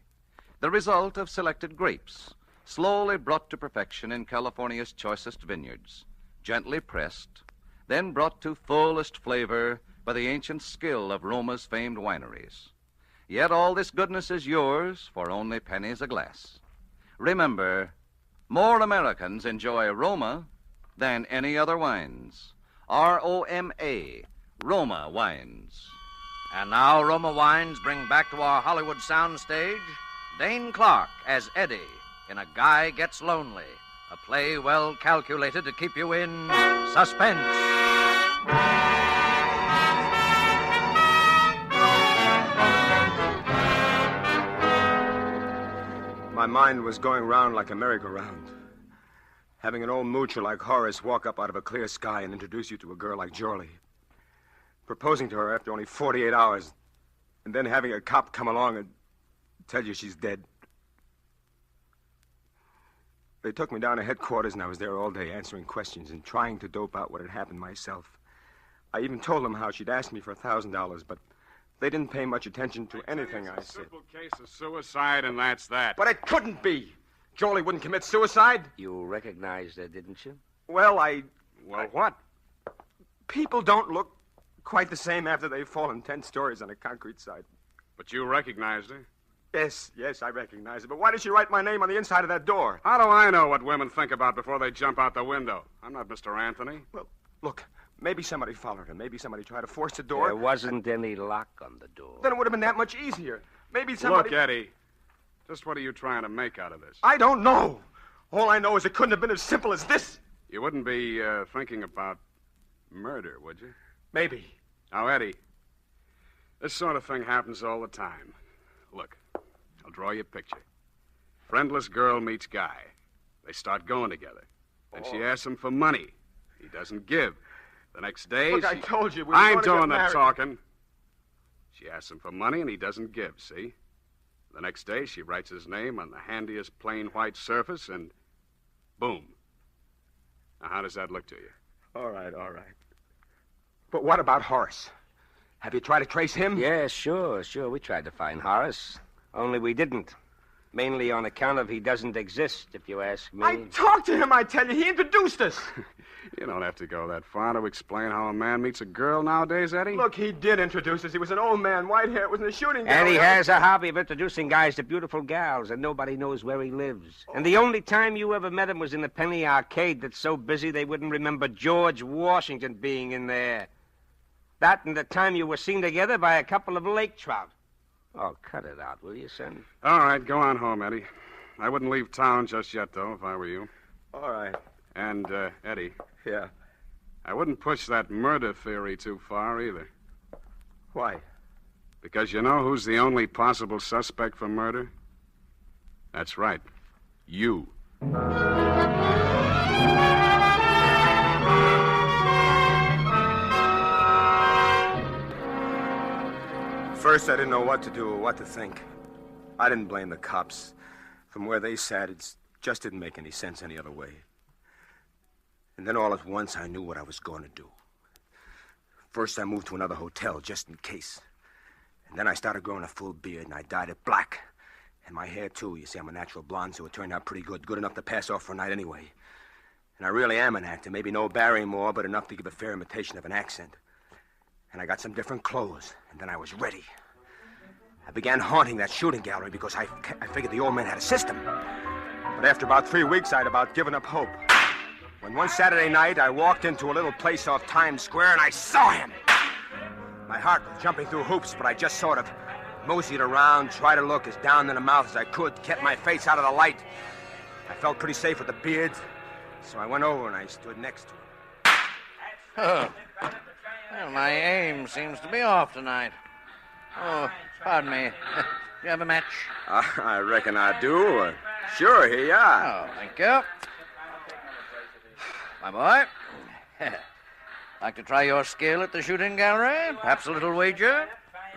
The result of selected grapes, slowly brought to perfection in California's choicest vineyards, gently pressed, then brought to fullest flavor by the ancient skill of Roma's famed wineries. Yet all this goodness is yours for only pennies a glass. Remember, more Americans enjoy Roma than any other wines. R-O-M-A, Roma Wines. And now Roma Wines bring back to our Hollywood soundstage Dane Clark as Eddie in A Guy Gets Lonely, a play well calculated to keep you in suspense. My mind was going round like a merry-go-round. Having an old moocher like Horace walk up out of a clear sky and introduce you to a girl like Jorley. Proposing to her after only 48 hours. And then having a cop come along and tell you she's dead. They took me down to headquarters, and I was there all day answering questions and trying to dope out what had happened myself. I even told them how she'd asked me for $1,000, but they didn't pay much attention to anything I said. Simple case of suicide, and that's that. But it couldn't be. Jorley wouldn't commit suicide. You recognized her, didn't you? Well, Well, what? People don't look quite the same after they've fallen 10 stories on a concrete side. But you recognized her? Yes, I recognize her. But why did she write my name on the inside of that door? How do I know what women think about before they jump out the window? I'm not Mr. Anthony. Well, look, maybe somebody followed her. Maybe somebody tried to force the door. There wasn't any lock on the door. Then it would have been that much easier. Maybe somebody... Look, Eddie, just what are you trying to make out of this? I don't know. All I know is it couldn't have been as simple as this. You wouldn't be thinking about murder, would you? Maybe. Now, Eddie, this sort of thing happens all the time. Look, I'll draw you a picture. Friendless girl meets guy. They start going together. Then she asks him for money. He doesn't give. The next day, Look, I told you we were I'm going to doing get the married. talking. She asks him for money, and he doesn't give, see? The next day, she writes his name on the handiest plain white surface, and boom. Now, how does that look to you? All right. But what about Horace? Have you tried to trace him? Yeah, sure. We tried to find Horace. Only we didn't. Mainly on account of he doesn't exist, if you ask me. I talked to him, I tell you. He introduced us. You don't have to go that far to explain how a man meets a girl nowadays, Eddie. Look, he did introduce us. He was an old man, white hair, was in the shooting gallery. And he has a hobby of introducing guys to beautiful gals, and nobody knows where he lives. And the only time you ever met him was in the penny arcade that's so busy they wouldn't remember George Washington being in there. That and the time you were seen together by a couple of lake trout. Oh, cut it out, will you, son? All right, go on home, Eddie. I wouldn't leave town just yet, though, if I were you. All right. And, Eddie. Yeah? I wouldn't push that murder theory too far, either. Why? Because you know who's the only possible suspect for murder? That's right. You. First, I didn't know what to do or what to think. I didn't blame the cops. From where they sat, it just didn't make any sense any other way. And then all at once, I knew what I was going to do. First, I moved to another hotel, just in case. And then I started growing a full beard, and I dyed it black. And my hair, too. You see, I'm a natural blonde, so it turned out pretty good. Good enough to pass off for a night anyway. And I really am an actor. Maybe no Barrymore, but enough to give a fair imitation of an accent. And I got some different clothes, and then I was ready. I began haunting that shooting gallery because I figured the old man had a system. But after about 3 weeks, I'd about given up hope. When one Saturday night, I walked into a little place off Times Square, and I saw him. My heart was jumping through hoops, but I just sort of moseyed around, tried to look as down in the mouth as I could, kept my face out of the light. I felt pretty safe with the beard, so I went over and I stood next to him. Oh. Well, my aim seems to be off tonight. Oh, pardon me. Do you have a match? I reckon I do. Sure, here you are. Oh, thank you. My boy, like to try your skill at the shooting gallery? Perhaps a little wager?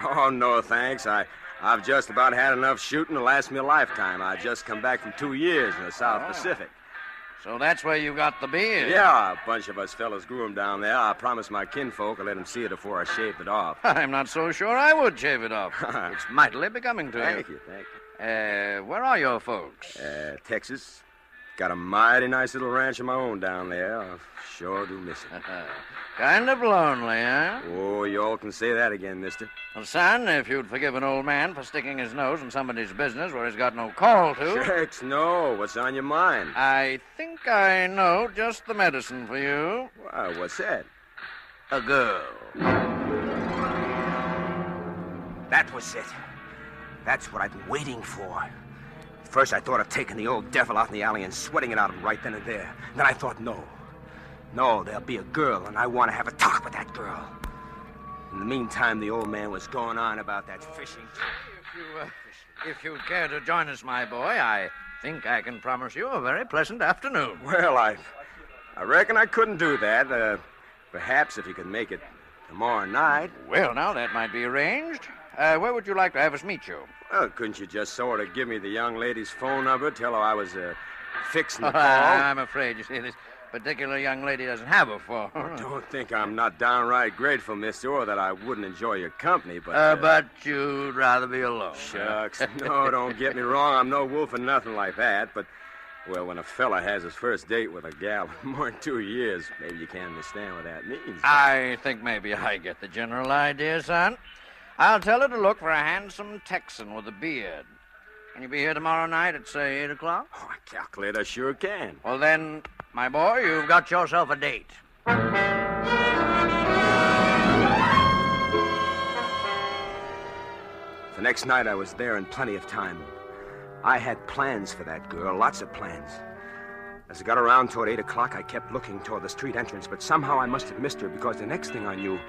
Oh, no, thanks. I've just about had enough shooting to last me a lifetime. I just come back from 2 years in the South Pacific. So that's where you got the beard? Yeah, a bunch of us fellas grew him down there. I promised my kinfolk I'd let them see it before I shaved it off. I'm not so sure I would shave it off. It's mightily becoming to you. Thank you. Where are your folks? Texas. Got a mighty nice little ranch of my own down there. I sure do miss it. Kind of lonely, huh? Oh, you all can say that again, mister. Well, son, if you'd forgive an old man for sticking his nose in somebody's business where he's got no call to... Shucks, no. What's on your mind? I think I know just the medicine for you. Why, what's that? A girl. That was it. That's what I've been waiting for. First, I thought of taking the old devil out in the alley and sweating it out of him right then and there. Then I thought, no, there'll be a girl, and I want to have a talk with that girl. In the meantime, the old man was going on about that fishing. If you'd care to join us, my boy, I think I can promise you a very pleasant afternoon. Well, I reckon I couldn't do that. Perhaps if you could make it tomorrow night. Well, now, that might be arranged. Where would you like to have us meet you? Well, couldn't you just sort of give me the young lady's phone number, tell her I was fixing the call? I'm afraid, you see, this particular young lady doesn't have a phone. Don't think I'm not downright grateful, mister, or that I wouldn't enjoy your company, but... But you'd rather be alone. Shucks. No, don't get me wrong. I'm no wolf or nothing like that, but... Well, when a fella has his first date with a gal in more than 2 years, maybe you can't understand what that means. I think maybe I get the general idea, son. I'll tell her to look for a handsome Texan with a beard. Can you be here tomorrow night at, say, 8 o'clock? Oh, I calculate I sure can. Well, then, my boy, you've got yourself a date. The next night I was there in plenty of time. I had plans for that girl, lots of plans. As I got around toward 8 o'clock, I kept looking toward the street entrance, but somehow I must have missed her because the next thing I knew,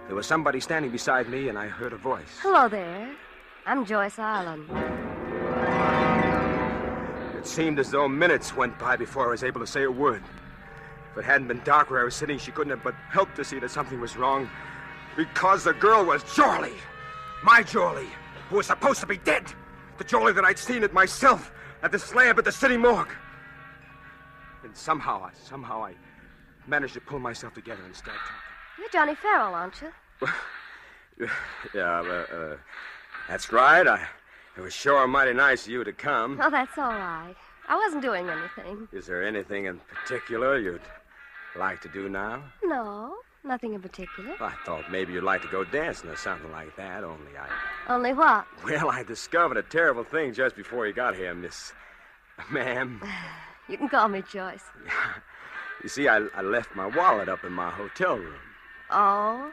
there was somebody standing beside me, and I heard a voice. Hello there. I'm Joyce Allen. It seemed as though minutes went by before I was able to say a word. If it hadn't been dark where I was sitting, she couldn't have but helped to see that something was wrong. Because the girl was Jorley. My Jorley, who was supposed to be dead. The Jolie that I'd seen it myself at the slab at the city morgue. And somehow I managed to pull myself together and start talking. You're Johnny Farrell, aren't you? Yeah, that's right. It was sure mighty nice of you to come. Oh, that's all right. I wasn't doing anything. Is there anything in particular you'd like to do now? No, nothing in particular. I thought maybe you'd like to go dancing or something like that, Only what? Well, I discovered a terrible thing just before you got here, Miss... Ma'am. You can call me Joyce. You see, I left my wallet up in my hotel room. Oh?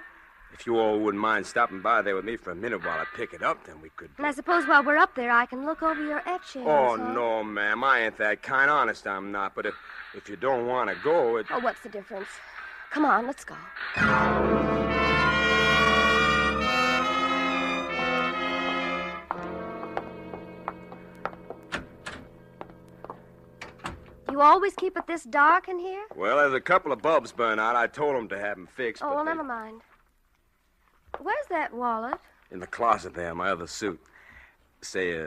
If you all wouldn't mind stopping by there with me for a minute while I pick it up, then we could... And I suppose while we're up there, I can look over your etchings. Oh, huh? no, ma'am. I ain't that kind. Honest, I'm not. But if you don't want to go, Oh, what's the difference? Come on, let's go. You always keep it this dark in here? Well, there's a couple of bulbs burn out. I told them to have them fixed. Oh, but well, they... never mind. Where's that wallet? In the closet there, my other suit. Say,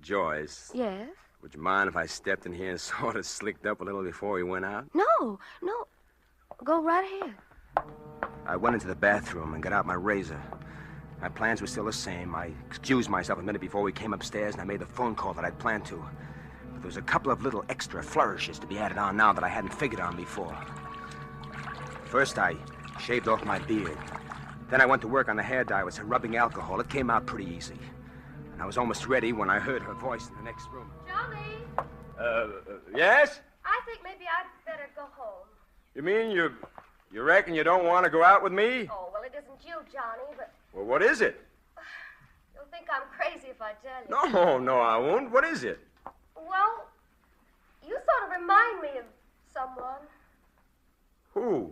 Joyce. Yes? Would you mind if I stepped in here and sort of slicked up a little before we went out? No. Go right ahead. I went into the bathroom and got out my razor. My plans were still the same. I excused myself a minute before we came upstairs, and I made the phone call that I'd planned to. But there was a couple of little extra flourishes to be added on now that I hadn't figured on before. First, I shaved off my beard. Then I went to work on the hair dye with some rubbing alcohol. It came out pretty easy. And I was almost ready when I heard her voice in the next room. Johnny? Yes? I think maybe I'd better go home. You mean you reckon you don't want to go out with me? Oh, well, it isn't you, Johnny, but Well, what is it? you'll think I'm crazy if I tell you. No, I won't. What is it? Well, you sort of remind me of someone. Who?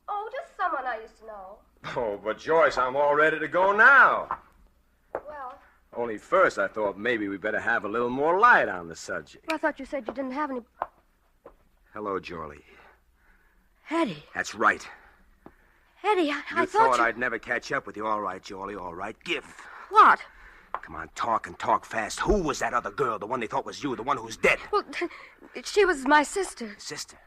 Oh, just someone I used to know. Oh, but Joyce, I'm all ready to go now. Well, Only first I thought maybe we better have a little more light on the subject. I thought you said you didn't have any... Hello, Jolie. Eddie. That's right. Eddie, I thought I'd never catch up with you. All right, Jolie, all right. Give. What? Come on, talk and talk fast. Who was that other girl, the one they thought was you, the one who's dead? Well, she was my sister. Sister?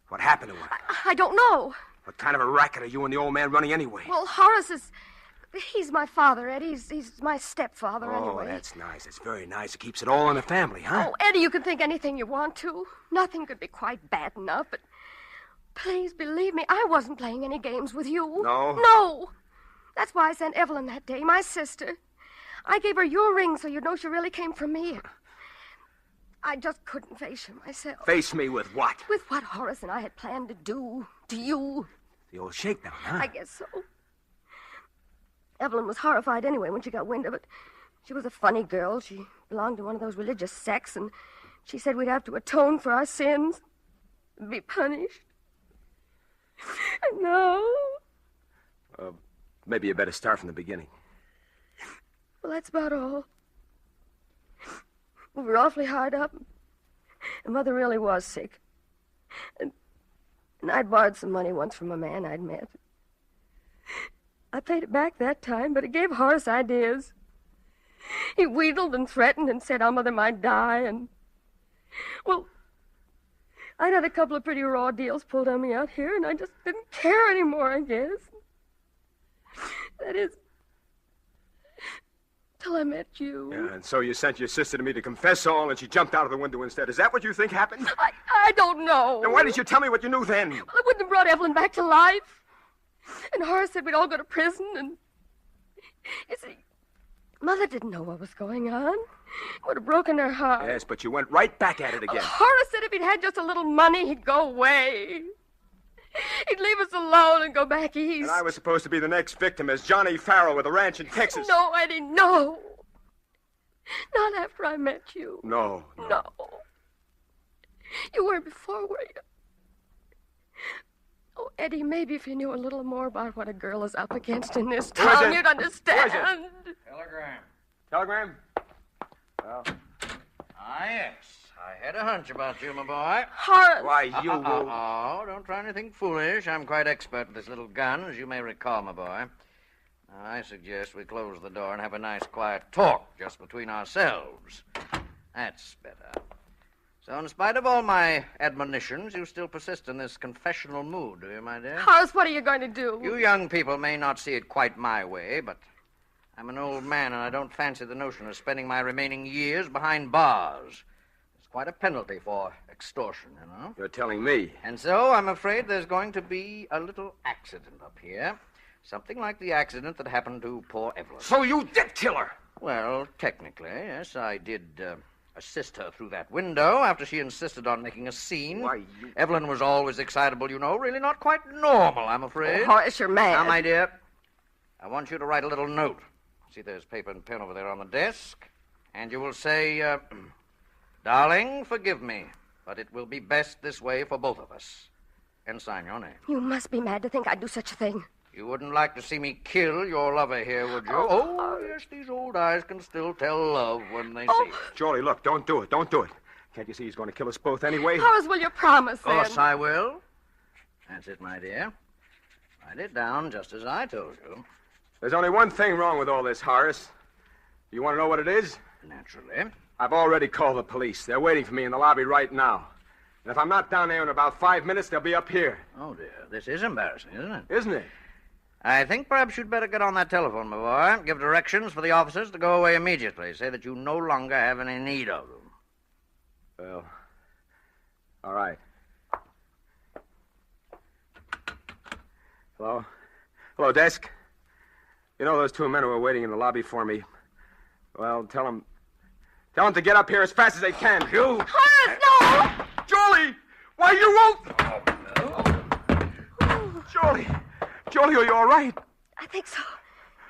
What happened to her? I don't know. What kind of a racket are you and the old man running anyway? Well, Horace is... He's my father, Eddie. He's my stepfather, anyway. Oh, that's nice. It's very nice. It keeps it all in the family, huh? Oh, Eddie, you can think anything you want to. Nothing could be quite bad enough, but... Please believe me, I wasn't playing any games with you. No? No. That's why I sent Evelyn that day, my sister. I gave her your ring so you'd know she really came from me. I just couldn't face you myself. Face me with what? With what Horace and I had planned to do to you. The old shakedown, huh? I guess so. Evelyn was horrified anyway when she got wind of it. She was a funny girl. She belonged to one of those religious sects, and she said we'd have to atone for our sins and be punished. No. Maybe you better start from the beginning. Well, that's about all. We were awfully hard up. And Mother really was sick. And I'd borrowed some money once from a man I'd met. I paid it back that time, but it gave Horace ideas. He wheedled and threatened and said our mother might die, and... Well, I'd had a couple of pretty raw deals pulled on me out here, and I just didn't care anymore, I guess. That is... till I met you. Yeah, and so you sent your sister to me to confess all, and she jumped out of the window instead. Is that what you think happened? I don't know. Then why didn't you tell me what you knew then? Well, it wouldn't have brought Evelyn back to life. And Horace said we'd all go to prison, and... You see, Mother didn't know what was going on. It would have broken her heart. Yes, but you went right back at it again. Horace said if he'd had just a little money, he'd go away. He'd leave us alone and go back east. And I was supposed to be the next victim as Johnny Farrell with a ranch in Texas. No, Eddie, no. Not after I met you. No. No. You weren't before, were you? Oh, Eddie, maybe if you knew a little more about what a girl is up against in this town, you'd understand. Telegram? Well. Yes. I had a hunch about you, my boy. Horace! Why, you... Oh, don't try anything foolish. I'm quite expert with this little gun, as you may recall, my boy. I suggest we close the door and have a nice quiet talk just between ourselves. That's better. So in spite of all my admonitions, you still persist in this confessional mood, do you, my dear? Horace, what are you going to do? You young people may not see it quite my way, but I'm an old man and I don't fancy the notion of spending my remaining years behind bars. It's quite a penalty for extortion, you know. You're telling me. And so I'm afraid there's going to be a little accident up here. Something like the accident that happened to poor Evelyn. So you did kill her? Well, technically, yes, I did assist her through that window after she insisted on making a scene. Why, Evelyn was always excitable, you know. Really not quite normal, I'm afraid. Oh, Horace, you're mad. Now, my dear, I want you to write a little note. See, there's paper and pen over there on the desk. And you will say, darling, forgive me, but it will be best this way for both of us. And sign your name. You must be mad to think I'd do such a thing. You wouldn't like to see me kill your lover here, would you? Oh, yes, these old eyes can still tell love when they see it. Jolie, look, don't do it. Don't do it. Can't you see he's going to kill us both anyway? Horace, will you promise, Of course then? I will. That's it, my dear. Write it down just as I told you. There's only one thing wrong with all this, Horace. You want to know what it is? Naturally. I've already called the police. They're waiting for me in the lobby right now. And if I'm not down there in about 5 minutes, they'll be up here. Oh, dear. This is embarrassing, isn't it? Isn't it? I think perhaps you'd better get on that telephone, my boy. Give directions for the officers to go away immediately. Say that you no longer have any need of them. Well, all right. Hello? Hello, desk. You know those two men who are waiting in the lobby for me? Well, tell them to get up here as fast as they can. You! Horace, no! Jolie! Why, you won't... Jolie, are you all right? I think so.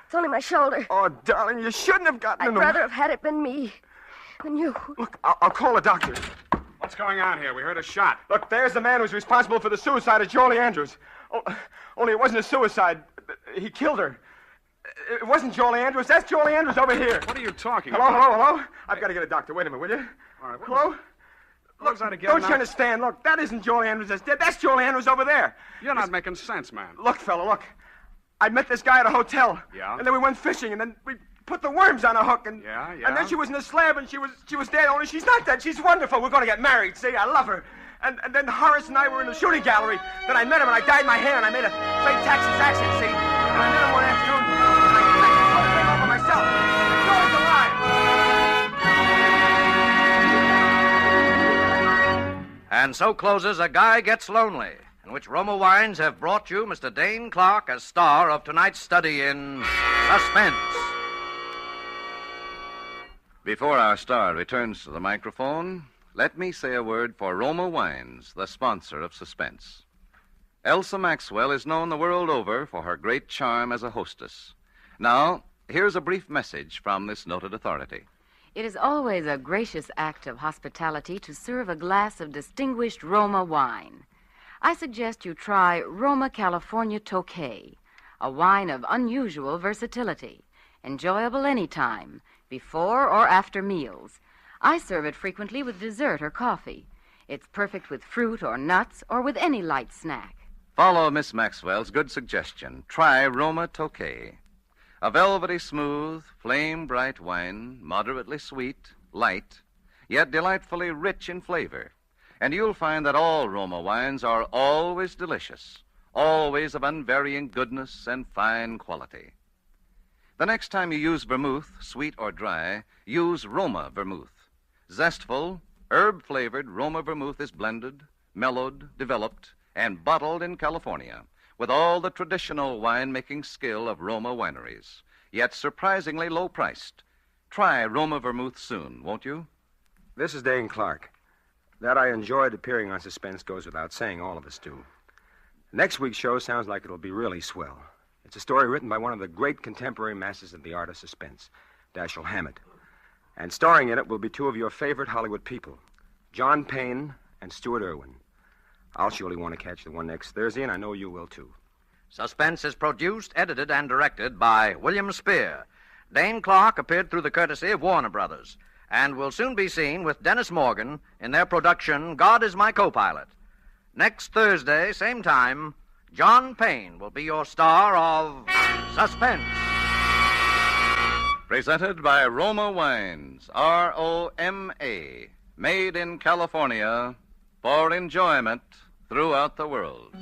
It's only my shoulder. Oh, darling, you shouldn't have gotten I'd rather have had it been me than you. Look, I'll call a doctor. What's going on here? We heard a shot. Look, there's the man who's responsible for the suicide of Jolie Andrews. Only it wasn't a suicide. He killed her. It wasn't Jolie Andrews. That's Jolie Andrews over here. What are you talking about? Hello? I've got to get a doctor. Wait a minute, will you? All right. Hello? Look, don't you understand? Look, that isn't Jolie Andrews that's dead. That's Jolie Andrews over there. You're not making sense, man. Look, fella, look. I met this guy at a hotel. Yeah? And then we went fishing, and then we put the worms on a hook, and... Yeah? And then she was in the slab, and she was dead, only she's not dead. She's wonderful. We're going to get married, see? I love her. And then Horace and I were in the shooting gallery. Then I met him, and I dyed my hair, and I made a fake Texas accent, see? And I met him one afternoon, and I did the whole thing over myself. And Joey's alive. And so closes A Guy Gets Lonely, in which Roma Wines have brought you Mr. Dane Clark as star of tonight's study in Suspense. Before our star returns to the microphone, let me say a word for Roma Wines, the sponsor of Suspense. Elsa Maxwell is known the world over for her great charm as a hostess. Now, here's a brief message from this noted authority. It is always a gracious act of hospitality to serve a glass of distinguished Roma wine. I suggest you try Roma California Tokay, a wine of unusual versatility, enjoyable any time, before or after meals. I serve it frequently with dessert or coffee. It's perfect with fruit or nuts or with any light snack. Follow Miss Maxwell's good suggestion. Try Roma Tokay. A velvety smooth, flame-bright wine, moderately sweet, light, yet delightfully rich in flavor. And you'll find that all Roma wines are always delicious, always of unvarying goodness and fine quality. The next time you use vermouth, sweet or dry, use Roma vermouth. Zestful, herb-flavored Roma vermouth is blended, mellowed, developed, and bottled in California with all the traditional wine-making skill of Roma wineries, yet surprisingly low-priced. Try Roma vermouth soon, won't you? This is Dane Clark. That I enjoyed appearing on Suspense goes without saying. All of us do. Next week's show sounds like it'll be really swell. It's a story written by one of the great contemporary masters of the art of suspense, Dashiell Hammett. And starring in it will be two of your favorite Hollywood people, John Payne and Stuart Irwin. I'll surely want to catch the one next Thursday, and I know you will, too. Suspense is produced, edited, and directed by William Spear. Dane Clark appeared through the courtesy of Warner Brothers and will soon be seen with Dennis Morgan in their production, God is My Co-Pilot. Next Thursday, same time, John Payne will be your star of Suspense. Presented by Roma Wines, R-O-M-A, made in California for enjoyment throughout the world.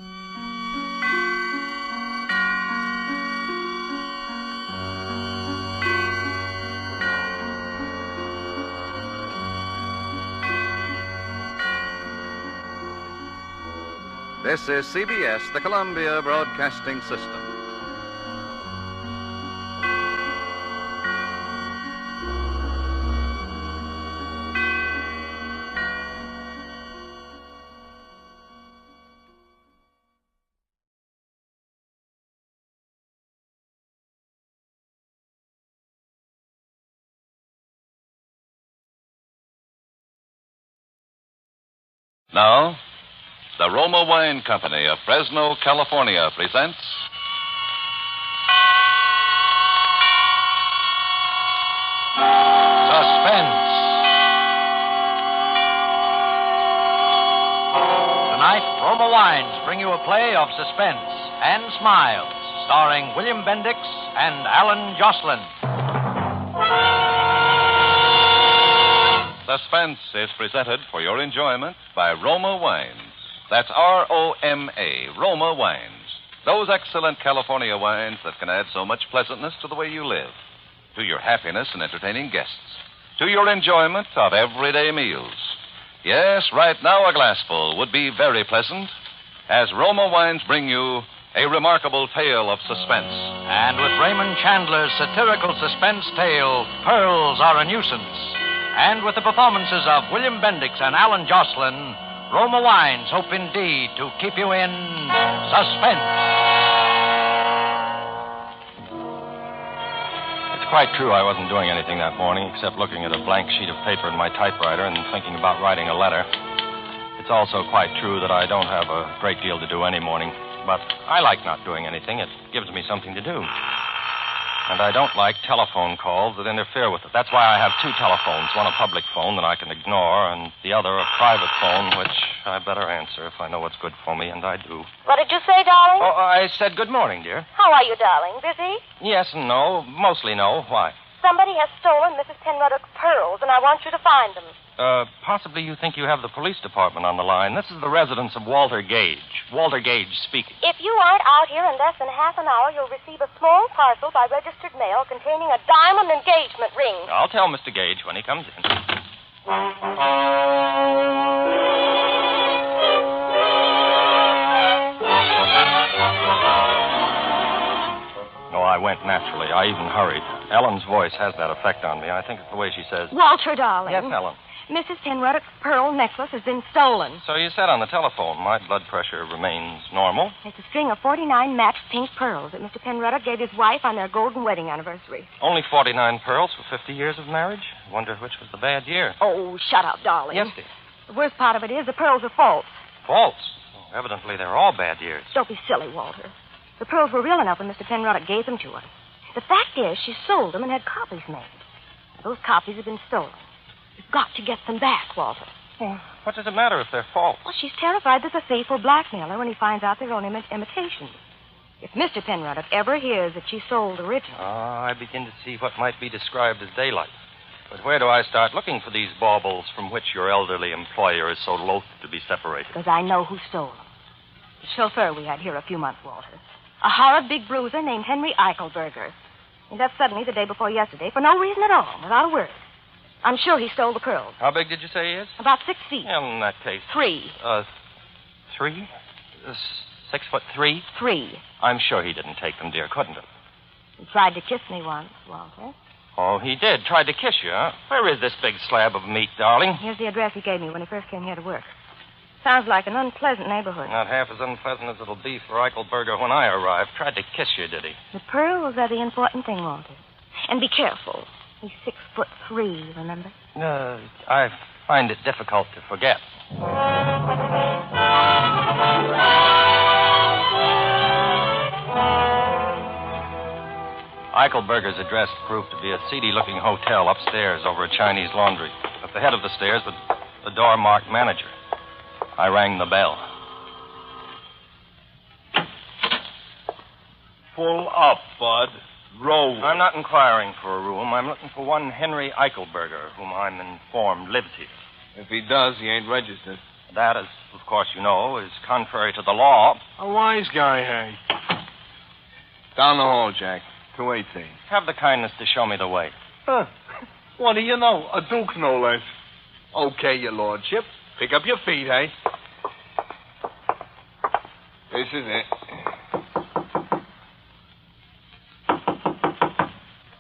This is CBS, the Columbia Broadcasting System. Now, the Roma Wine Company of Fresno, California presents Suspense. Tonight, Roma Wines bring you a play of suspense and smiles, starring William Bendix and Alan Jocelyn. Suspense is presented for your enjoyment by Roma Wines. That's R-O-M-A, Roma Wines. Those excellent California wines that can add so much pleasantness to the way you live, to your happiness in entertaining guests, to your enjoyment of everyday meals. Yes, right now a glassful would be very pleasant, as Roma Wines bring you a remarkable tale of suspense. And with Raymond Chandler's satirical suspense tale, Pearls Are a Nuisance. And with the performances of William Bendix and Alan Jocelyn, Roma Wines hope indeed to keep you in suspense. It's quite true I wasn't doing anything that morning except looking at a blank sheet of paper in my typewriter and thinking about writing a letter. It's also quite true that I don't have a great deal to do any morning, but I like not doing anything. It gives me something to do. And I don't like telephone calls that interfere with it. That's why I have two telephones, one a public phone that I can ignore, and the other a private phone, which I better answer if I know what's good for me, and I do. What did you say, darling? Oh, I said good morning, dear. How are you, darling? Busy? Yes and no. Mostly no. Why? Somebody has stolen Mrs. Penruddock's pearls, and I want you to find them. Possibly you think you have the police department on the line. This is the residence of Walter Gage. Walter Gage speaking. If you aren't out here in less than half an hour, you'll receive a small parcel by registered mail containing a diamond engagement ring. I'll tell Mr. Gage when he comes in. No, I went naturally. I even hurried. Ellen's voice has that effect on me. I think it's the way she says... Walter, darling. Yes, Ellen. Mrs. Penruddock's pearl necklace has been stolen. So you said on the telephone my blood pressure remains normal? It's a string of 49 matched pink pearls that Mr. Penruddock gave his wife on their golden wedding anniversary. Only 49 pearls for 50 years of marriage? Wonder which was the bad year. Oh, shut up, darling. Yes, dear. The worst part of it is the pearls are false. False? Oh, evidently they're all bad years. Don't be silly, Walter. The pearls were real enough when Mr. Penruddock gave them to her. The fact is, she sold them and had copies made. Those copies have been stolen. You've got to get them back, Walter. Well, what does it matter if they're false? Well, she's terrified that the thief will blackmail her when he finds out they're only imitations. If Mr. Penruddock ever hears that she sold originals... I begin to see what might be described as daylight. But where do I start looking for these baubles from which your elderly employer is so loath to be separated? Because I know who stole them. The chauffeur we had here a few months, Walter. A horrid big bruiser named Henry Eichelberger. He left suddenly the day before yesterday for no reason at all, without a word. I'm sure he stole the pearls. How big did you say he is? About 6 feet. In that case. 3. 3? 6'3"? 3. I'm sure he didn't take them, dear, couldn't he? He tried to kiss me once, Walter. Oh, he did. Tried to kiss you, huh? Where is this big slab of meat, darling? Here's the address he gave me when he first came here to work. Sounds like an unpleasant neighborhood. Not half as unpleasant as it'll be for Eichelberger when I arrive. Tried to kiss you, did he? The pearls are the important thing, Walter. And be careful. He's 6'3", remember? I find it difficult to forget. Eichelberger's address proved to be a seedy-looking hotel upstairs over a Chinese laundry. At the head of the stairs, the door marked manager. I rang the bell. Pull up, Bud. row. I'm not inquiring for a room. I'm looking for one Henry Eichelberger, whom I'm informed lives here. If he does, he ain't registered. That, as of course you know, is contrary to the law. A wise guy, hey. Down the hall, Jack. 218. Have the kindness to show me the way. Huh. What do you know? A duke, no less. Okay, your lordship. Pick up your feet, hey? This is it.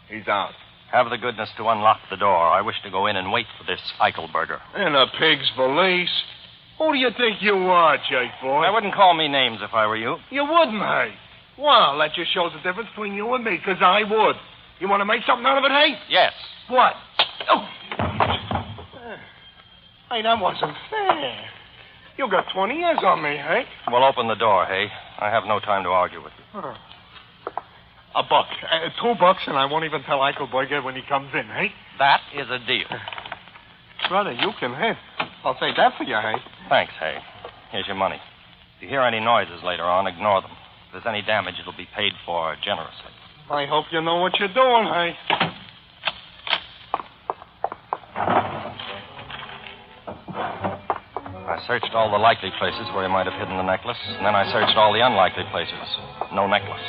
He's out. Have the goodness to unlock the door. I wish to go in and wait for this Eichelberger. In a pig's valise. Who do you think you are, Jake boy? I wouldn't call me names if I were you. You wouldn't, hey? Well, that just shows the difference between you and me, because I would. You want to make something out of it, hey? Yes. What? Oh. Hey, that wasn't fair. You got 20 years on me, hey? Well, open the door, hey? I have no time to argue with you. Huh. $1. $2, and I won't even tell Eichelberger when he comes in, hey? That is a deal. Brother, you can hit. I'll say that for you, hey? Thanks, Hay. Here's your money. If you hear any noises later on, ignore them. If there's any damage, it'll be paid for generously. I hope you know what you're doing, hey? I searched all the likely places where he might have hidden the necklace, and then I searched all the unlikely places. No necklace.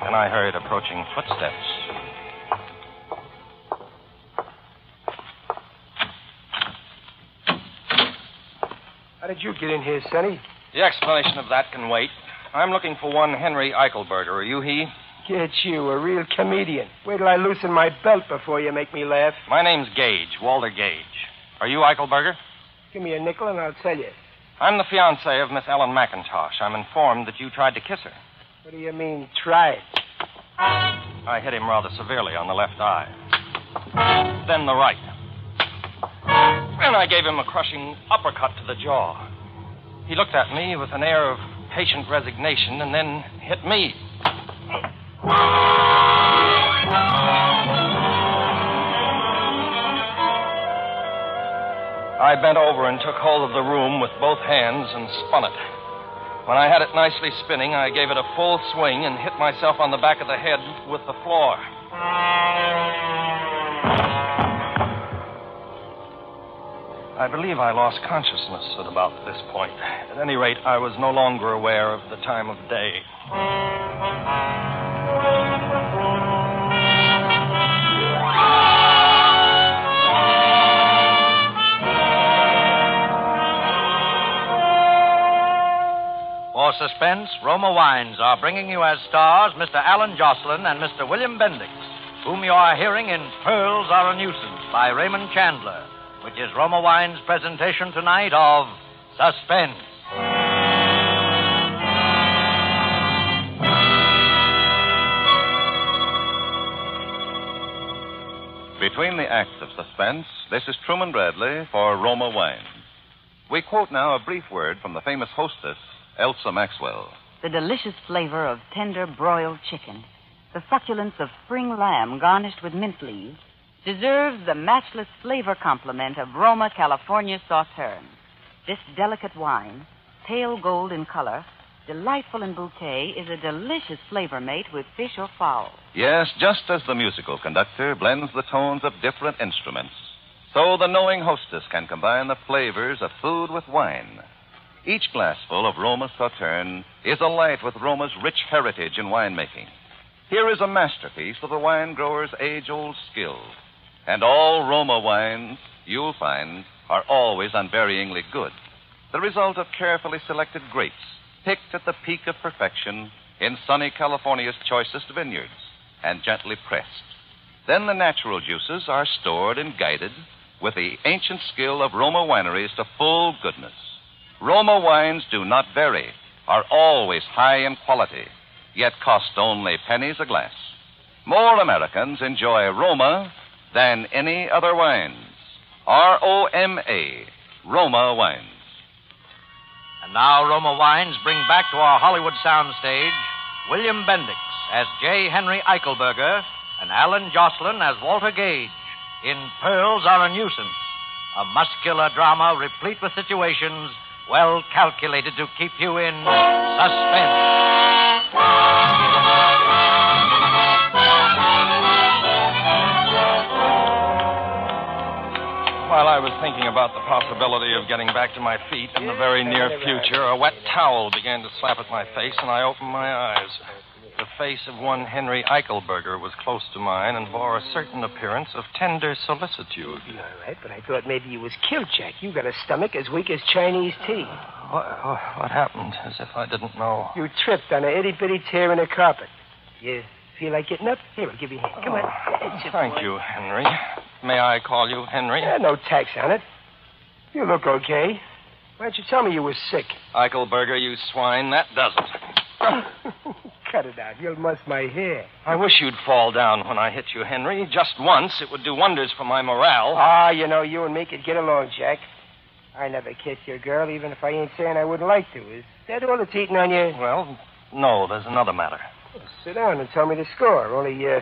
Then I heard approaching footsteps. How did you get in here, Sonny? The explanation of that can wait. I'm looking for one Henry Eichelberger. Are you he? Get you, a real comedian. Wait till I loosen my belt before you make me laugh. My name's Gage, Walter Gage. Are you Eichelberger? Give me a nickel and I'll tell you. I'm the fiancé of Miss Ellen McIntosh. I'm informed that you tried to kiss her. What do you mean, tried? I hit him rather severely on the left eye. Then the right. And I gave him a crushing uppercut to the jaw. He looked at me with an air of patient resignation and then hit me. I bent over and took hold of the room with both hands and spun it. When I had it nicely spinning, I gave it a full swing and hit myself on the back of the head with the floor. I believe I lost consciousness at about this point. At any rate, I was no longer aware of the time of day. For Suspense, Roma Wines are bringing you as stars Mr. Alan Jocelyn and Mr. William Bendix, whom you are hearing in Pearls Are a Nuisance by Raymond Chandler, which is Roma Wines' presentation tonight of Suspense. Between the acts of Suspense, this is Truman Bradley for Roma Wines. We quote now a brief word from the famous hostess, Elsa Maxwell. The delicious flavor of tender broiled chicken, the succulence of spring lamb garnished with mint leaves, deserves the matchless flavor complement of Roma California Sauterne. This delicate wine, pale gold in color, delightful in bouquet, is a delicious flavor mate with fish or fowl. Yes, just as the musical conductor blends the tones of different instruments, so the knowing hostess can combine the flavors of food with wine. Each glassful of Roma Sauterne is alight with Roma's rich heritage in winemaking. Here is a masterpiece of the wine grower's age-old skill. And all Roma wines, you'll find, are always unvaryingly good. The result of carefully selected grapes, picked at the peak of perfection in sunny California's choicest vineyards, and gently pressed. Then the natural juices are stored and guided with the ancient skill of Roma wineries to full goodness. Roma wines do not vary, are always high in quality, yet cost only pennies a glass. More Americans enjoy Roma than any other wines. R-O-M-A, Roma Wines. And now Roma Wines bring back to our Hollywood soundstage William Bendix as J. Henry Eichelberger and Alan Jocelyn as Walter Gage in Pearls Are a Nuisance, a muscular drama replete with situations well calculated to keep you in suspense. thinking about the possibility of getting back to my feet in the very near future, a wet towel began to slap at my face, and I opened my eyes. The face of one Henry Eichelberger was close to mine and bore a certain appearance of tender solicitude. All right, but I thought maybe you was killed, Jack. You got a stomach as weak as Chinese tea. What happened? As if I didn't know. You tripped on a itty-bitty tear in the carpet. You feel like getting up? Here, I'll give you a hand. Come on. Thank you, Henry. May I call you Henry? No tax on it. You look okay. Why don't you tell me you were sick? Eichelberger, you swine, that does it. Cut it out. You'll muss my hair. I wish you'd fall down when I hit you, Henry. Just once. It would do wonders for my morale. You know, you and me could get along, Jack. I never kissed your girl, even if I ain't saying I wouldn't like to. Is that all that's eating on you? Well, no, there's another matter. Well, sit down and tell me the score. Only,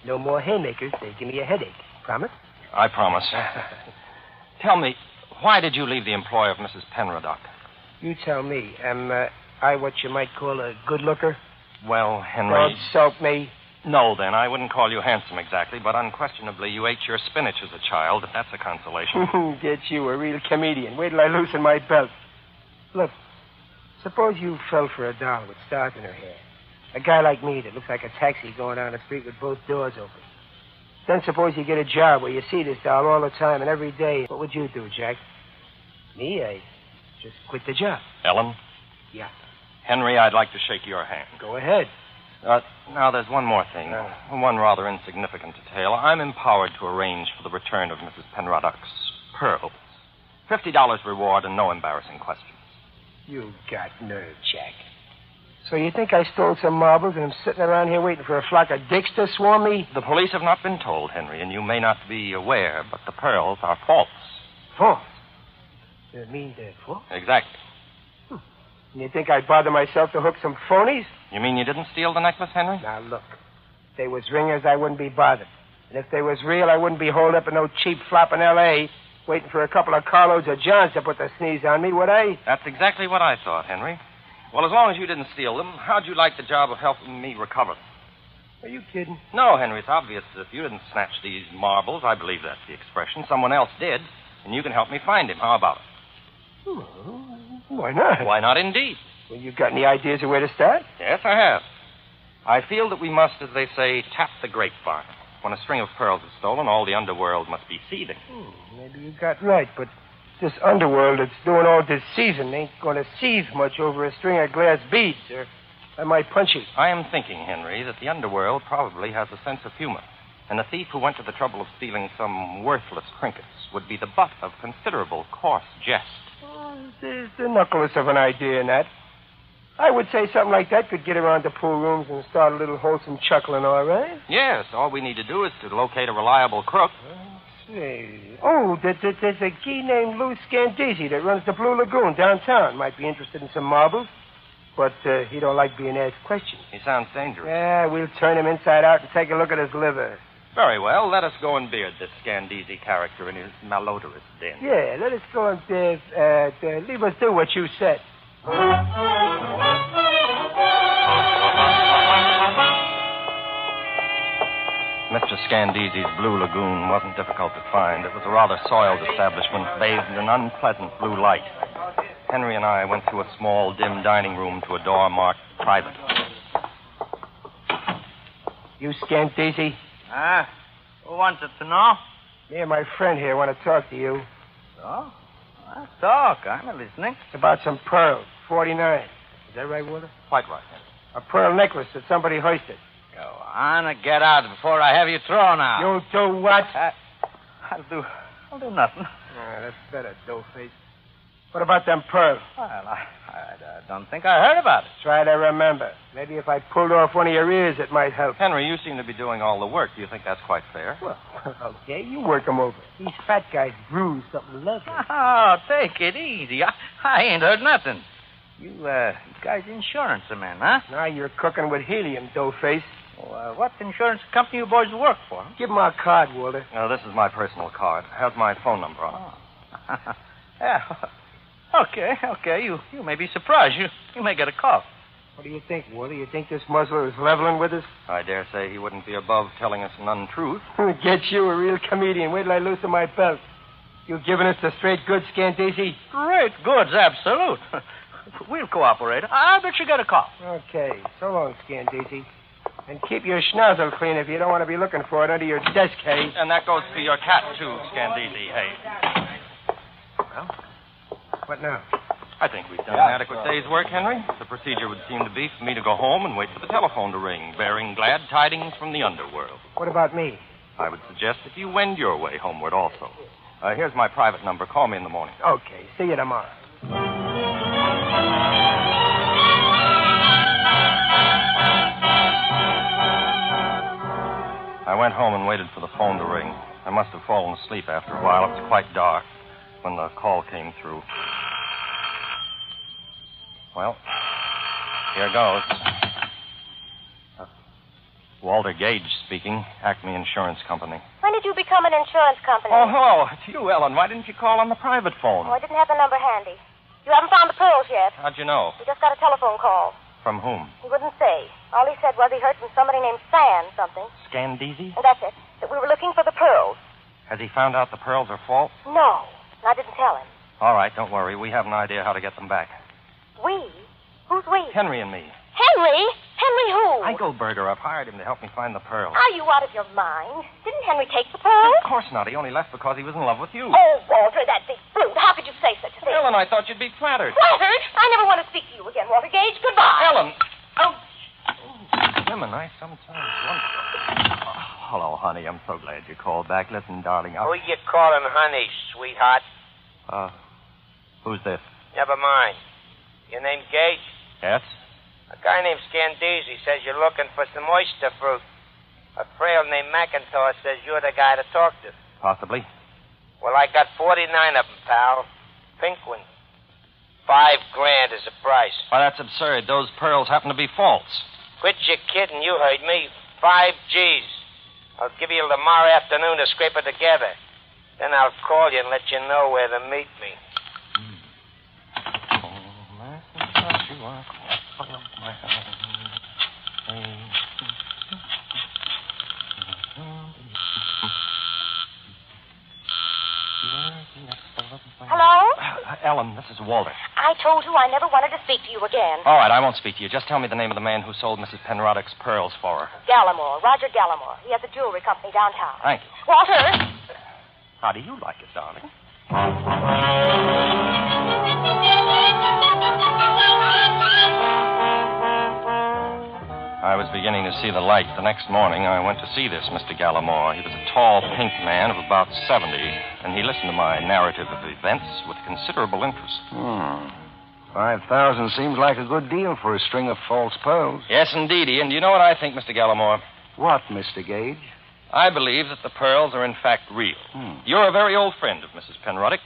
no more haymakers. They give me a headache. Promise? I promise. Tell me, why did you leave the employ of Mrs. Penroddock? You tell me. Am I what you might call a good looker? Well, Henry... Don't soap me. No, then. I wouldn't call you handsome exactly, but unquestionably you ate your spinach as a child, if that's a consolation. Get you, a real comedian. Wait till I loosen my belt. Look, suppose you fell for a doll with stars in her hair. A guy like me that looks like a taxi going down the street with both doors open. Then suppose you get a job where you see this doll all the time and every day. What would you do, Jack? Me, I just quit the job. Ellen? Yeah. Henry, I'd like to shake your hand. Go ahead. Now, there's one more thing. One rather insignificant detail. I'm empowered to arrange for the return of Mrs. Penroddock's pearls. $50 reward and no embarrassing questions. You got nerve, Jack. So you think I stole some marbles and I'm sitting around here waiting for a flock of dicks to swarm me? The police have not been told, Henry, and you may not be aware, but the pearls are false. False? You mean they're false? Exactly. And you think I'd bother myself to hook some phonies? You mean you didn't steal the necklace, Henry? Now, look. If they was ringers, I wouldn't be bothered. And if they was real, I wouldn't be holed up in no cheap flop in L.A., waiting for a couple of carloads of Johns to put the sneeze on me, would I? That's exactly what I thought, Henry. Well, as long as you didn't steal them, how'd you like the job of helping me recover them? Are you kidding? No, Henry, it's obvious that if you didn't snatch these marbles, I believe that's the expression, someone else did, and you can help me find him. How about it? Why not? Why not, indeed? Well, you got any ideas of where to start? Yes, I have. I feel that we must, as they say, tap the grapevine. When a string of pearls is stolen, all the underworld must be seething. Maybe you got right, but this underworld that's doing all this season ain't going to seethe much over a string of glass beads, or I might punch you. I am thinking, Henry, that the underworld probably has a sense of humor, and a thief who went to the trouble of stealing some worthless trinkets would be the butt of considerable coarse jest. There's the knuckles of an idea in that. I would say something like that could get around the pool rooms and start a little wholesome chuckling, all right? Yes, all we need to do is to locate a reliable crook. Say, there's a key named Lou Scandisi that runs the Blue Lagoon downtown. Might be interested in some marbles, but he don't like being asked questions. He sounds dangerous. Yeah, we'll turn him inside out and take a look at his liver. Very well. Let us go and beard this Scandisi character in his malodorous den. Yeah, let us go and leave us do what you said. Mr. Scandisi's Blue Lagoon wasn't difficult to find. It was a rather soiled establishment, bathed in an unpleasant blue light. Henry and I went through a small, dim dining room to a door marked private. You Scandisi? Who wants it to know? Me and my friend here want to talk to you. So? Talk. I'm listening. It's about some pearls. 49. Is that right, Walter? Quite right, Henry. A pearl necklace that somebody hoisted. Go on and get out before I have you thrown out. You do what? I'll do nothing. That's better, doughface. What about them pearls? Well, I don't think I heard about it. Try to remember. Maybe if I pulled off one of your ears, it might help. Henry, you seem to be doing all the work. Do you think that's quite fair? Well, okay, you work them over. These fat guys bruise something lovely. Oh, take it easy. I ain't heard nothing. You guys insurance man, huh? Now you're cooking with helium, doughface. Well, what insurance company you boys work for? Give him our card, Walter. No, this is my personal card. It has my phone number on it. Yeah. Okay. You may be surprised. You may get a call. What do you think, Walter? You think this muzzler is leveling with us? I dare say he wouldn't be above telling us an untruth. Get you, a real comedian. Wait till I loosen my belt. You giving us the straight goods, Scandese? Great goods, absolute. We'll cooperate. I bet you get a call. Okay. So long, Scandese. And keep your schnozzle clean if you don't want to be looking for it under your desk, hey? And that goes to your cat, too, Scandese, hey. Well, what now? I think we've done an adequate day's work, Henry. The procedure would seem to be for me to go home and wait for the telephone to ring, bearing glad tidings from the underworld. What about me? I would suggest that you wend your way homeward also. Here's my private number. Call me in the morning. Okay. See you tomorrow. I went home and waited for the phone to ring. I must have fallen asleep after a while. It was quite dark when the call came through. Well, here goes. Walter Gage speaking, Acme Insurance Company. When did you become an insurance company? Oh, hello. It's you, Ellen. Why didn't you call on the private phone? Oh, I didn't have the number handy. You haven't found the pearls yet. How'd you know? We just got a telephone call. From whom? He wouldn't say. All he said was he heard from somebody named San something. Scandese? And that's it. That we were looking for the pearls. Has he found out the pearls are false? No. And I didn't tell him. All right, don't worry. We have an idea how to get them back. We? Who's we? Henry and me. Henry? Henry who? Heidelberger. I've hired him to help me find the pearls. Are you out of your mind? Didn't Henry take the pearls? Of course not. He only left because he was in love with you. Oh, Walter, that big brute. How could you say such a thing? Ellen, I thought you'd be flattered. Flattered? I never want to speak to you again, Walter Gage. Goodbye. Ellen. Oh. Women, I sometimes wonder. Oh, hello, honey. I'm so glad you called back. Listen, darling, Who you calling honey, sweetheart? Who's this? Never mind. Your name Gage? Yes? A guy named Scandese says you're looking for some oyster fruit. A frail named McIntosh says you're the guy to talk to. Possibly. Well, I got 49 of them, pal. Pink ones. $5,000 is the price. Why, that's absurd. Those pearls happen to be false. Quit your kidding. You heard me. 5 G's. I'll give you tomorrow afternoon to scrape it together. Then I'll call you and let you know where to meet me. Hello? Ellen, this is Walter. I told you I never wanted to speak to you again. All right, I won't speak to you. Just tell me the name of the man who sold Mrs. Penroddick's pearls for her. Gallimore, Roger Gallimore. He has a jewelry company downtown. Thank you. Walter! How do you like it, darling? I was beginning to see the light. The next morning, I went to see this Mr. Gallimore. He was a tall, pink man of about 70, and he listened to my narrative of events with considerable interest. 5,000 seems like a good deal for a string of false pearls. Yes, indeedy. And do you know what I think, Mr. Gallimore? What, Mr. Gage? I believe that the pearls are in fact real. You're a very old friend of Mrs. Penroddick,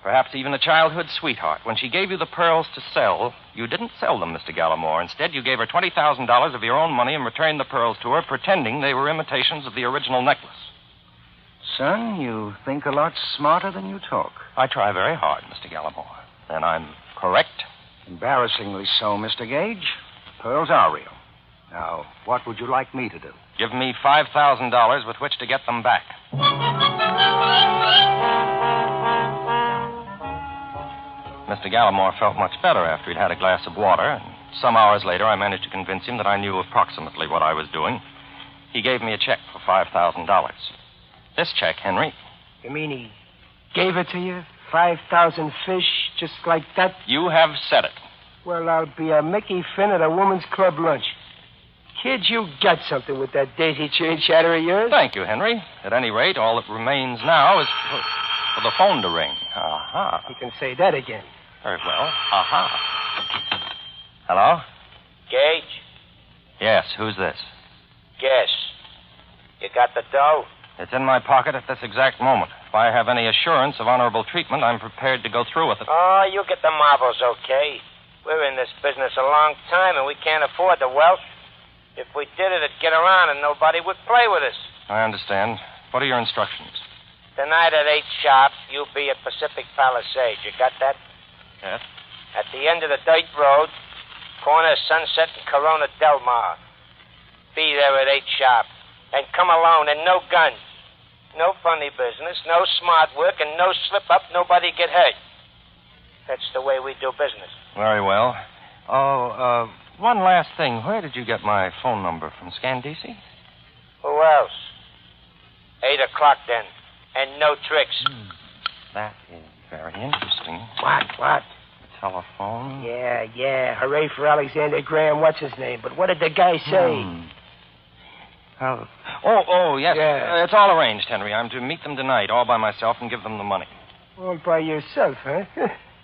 perhaps even a childhood sweetheart. When she gave you the pearls to sell, you didn't sell them, Mr. Gallimore. Instead, you gave her $20,000 of your own money and returned the pearls to her, pretending they were imitations of the original necklace. Son, you think a lot smarter than you talk. I try very hard, Mr. Gallimore. And I'm correct? Embarrassingly so, Mr. Gage. The pearls are real. Now, what would you like me to do? Give me $5,000 with which to get them back. Mr. Gallimore felt much better after he'd had a glass of water, and some hours later I managed to convince him that I knew approximately what I was doing. He gave me a check for $5,000. This check, Henry. You mean he gave it to you? 5,000 fish, just like that? You have said it. Well, I'll be a Mickey Finn at a woman's club lunch. Kid, you got something with that daisy chain chatter of yours. Thank you, Henry. At any rate, all that remains now is for the phone to ring. Aha. You can say that again. Very well. Aha. Hello? Gage? Yes, who's this? Guess. You got the dough? It's in my pocket at this exact moment. If I have any assurance of honorable treatment, I'm prepared to go through with it. Oh, you get the marbles, okay? We're in this business a long time, and we can't afford the wealth. If we did it, it'd get around and nobody would play with us. I understand. What are your instructions? Tonight at 8 sharp, you'll be at Pacific Palisades. You got that? Yes. At the end of the dirt road, corner of Sunset and Corona Del Mar. Be there at 8 sharp. And come alone and no guns. No funny business, no smart work, and no slip-up, nobody get hurt. That's the way we do business. Very well. Oh, one last thing. Where did you get my phone number from, Scandisi? Who else? 8 o'clock, then. And no tricks. That is very interesting. What? Telephone? Yeah. Hooray for Alexander Graham, what's his name? But what did the guy say? Oh, yes. Yeah. It's all arranged, Henry. I'm to meet them tonight, all by myself, and give them the money. All by yourself, huh?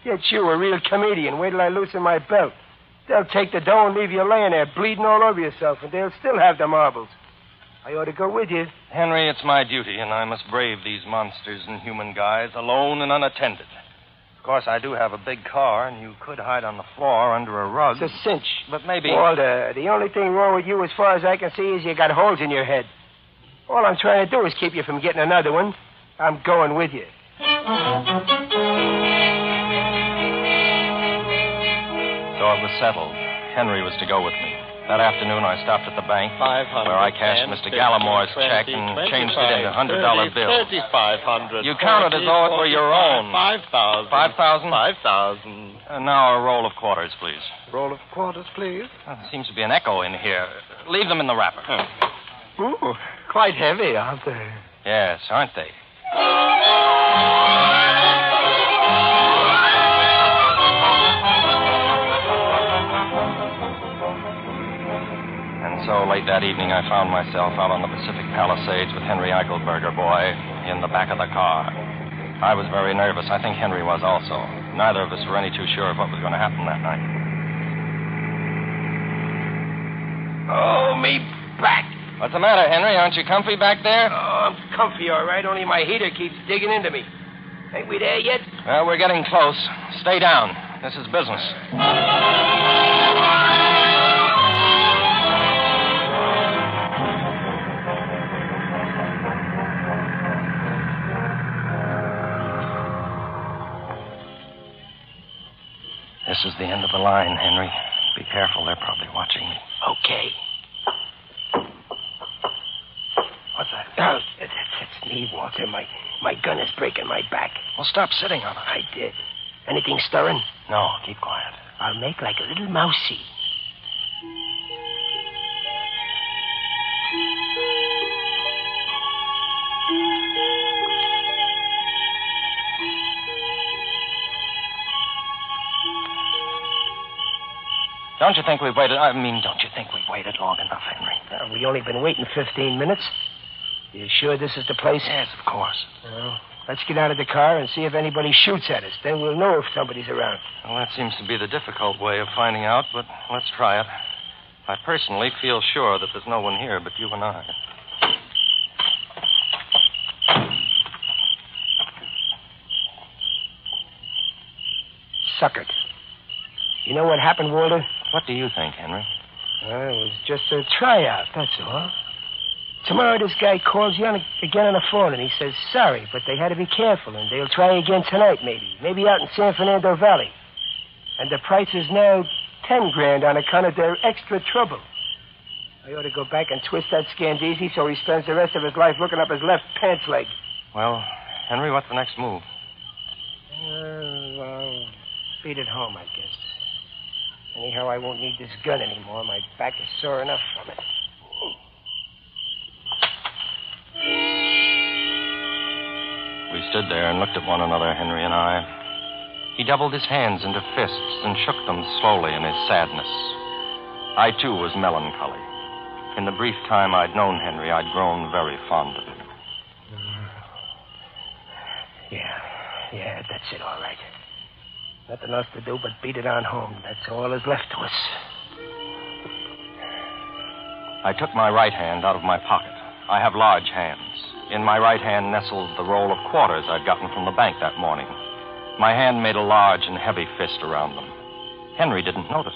Get you, a real comedian. Wait till I loosen my belt. They'll take the dough and leave you laying there, bleeding all over yourself, and they'll still have the marbles. I ought to go with you. Henry, it's my duty, and I must brave these monsters in human guise, alone and unattended. Of course, I do have a big car, and you could hide on the floor under a rug. It's a cinch. But maybe... Walter, the only thing wrong with you, as far as I can see, is you got holes in your head. All I'm trying to do is keep you from getting another one. I'm going with you. So it was settled. Henry was to go with me. That afternoon, I stopped at the bank where I cashed Mr. Gallamore's check and changed it into $100 bills. 3,500. You counted as though it were your own. 5,000. 5,000? 5,000. And now a roll of quarters, please. Roll of quarters, please. There seems to be an echo in here. Leave them in the wrapper. Ooh, quite heavy, aren't they? Yes, aren't they? So late that evening, I found myself out on the Pacific Palisades with Henry Eichelberger, boy, in the back of the car. I was very nervous. I think Henry was also. Neither of us were any too sure of what was going to happen that night. Oh, me back. What's the matter, Henry? Aren't you comfy back there? Oh, I'm comfy, all right. Only my heater keeps digging into me. Ain't we there yet? Well, we're getting close. Stay down. This is business. This is the end of the line, Henry. Be careful. They're probably watching me. Okay. What's that? Oh, that's me, Walter. My gun is breaking my back. Well, stop sitting on it. I did. Anything stirring? No, keep quiet. I'll make like a little mousey. Don't you think we've waited long enough, Henry? We only been waiting 15 minutes. You sure this is the place? Yes, of course. Well, let's get out of the car and see if anybody shoots at us. Then we'll know if somebody's around. Well, that seems to be the difficult way of finding out, but let's try it. I personally feel sure that there's no one here but you and I. Suckered. You know what happened, Walter? What do you think, Henry? It was just a tryout, that's all. Tomorrow this guy calls you again on the phone, and he says sorry, but they had to be careful, and they'll try again tonight, maybe. Maybe out in San Fernando Valley. And the price is now $10,000 on account of their extra trouble. I ought to go back and twist that Scandisi so he spends the rest of his life looking up his left pants leg. Well, Henry, what's the next move? I'll beat it home, I guess. Anyhow, I won't need this gun anymore. My back is sore enough from it. We stood there and looked at one another, Henry and I. He doubled his hands into fists and shook them slowly in his sadness. I, too, was melancholy. In the brief time I'd known Henry, I'd grown very fond of him. Yeah, that's it, all right. Nothing else to do but beat it on home. That's all is left to us. I took my right hand out of my pocket. I have large hands. In my right hand nestled the roll of quarters I'd gotten from the bank that morning. My hand made a large and heavy fist around them. Henry didn't notice.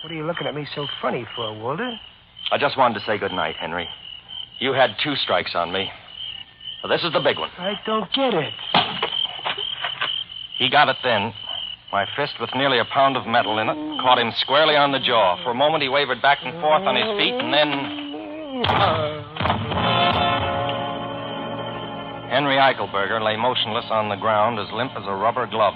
What are you looking at me so funny for, Walter? I just wanted to say good night, Henry. You had 2 strikes on me. Well, this is the big one. I don't get it. He got it then. My fist, with nearly a pound of metal in it, caught him squarely on the jaw. For a moment, he wavered back and forth on his feet, and then... Henry Eichelberger lay motionless on the ground, as limp as a rubber glove.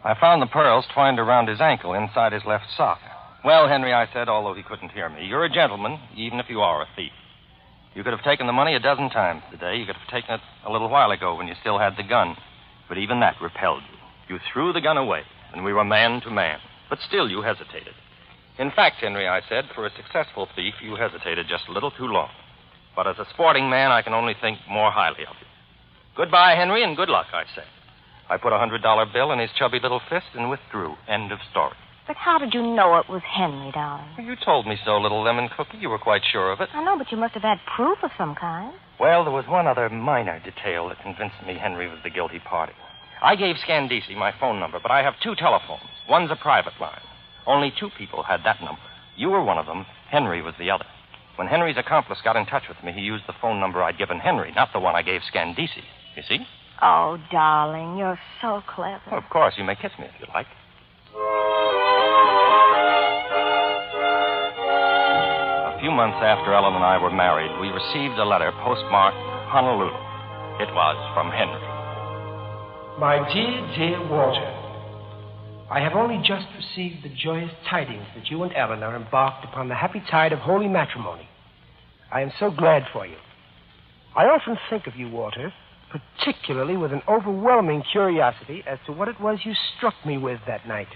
I found the pearls twined around his ankle inside his left sock. Well, Henry, I said, although he couldn't hear me, you're a gentleman, even if you are a thief. You could have taken the money a dozen times today. You could have taken it a little while ago when you still had the gun. But even that repelled you. You threw the gun away, and we were man to man. But still you hesitated. In fact, Henry, I said, for a successful thief, you hesitated just a little too long. But as a sporting man, I can only think more highly of you. Goodbye, Henry, and good luck, I said. I put a $100 bill in his chubby little fist and withdrew. End of story. But how did you know it was Henry, darling? You told me so, little lemon cookie. You were quite sure of it. I know, but you must have had proof of some kind. Well, there was one other minor detail that convinced me Henry was the guilty party. I gave Scandisi my phone number, but I have 2 telephones. One's a private line. Only 2 people had that number. You were one of them. Henry was the other. When Henry's accomplice got in touch with me, he used the phone number I'd given Henry, not the one I gave Scandisi. You see? Oh, darling, you're so clever. Well, of course, you may kiss me if you like. A few months after Ellen and I were married, we received a letter postmarked Honolulu. It was from Henry. My dear Walter, I have only just received the joyous tidings that you and Ellen are embarked upon the happy tide of holy matrimony. I am so glad for you. I often think of you, Walter, particularly with an overwhelming curiosity as to what it was you struck me with that night.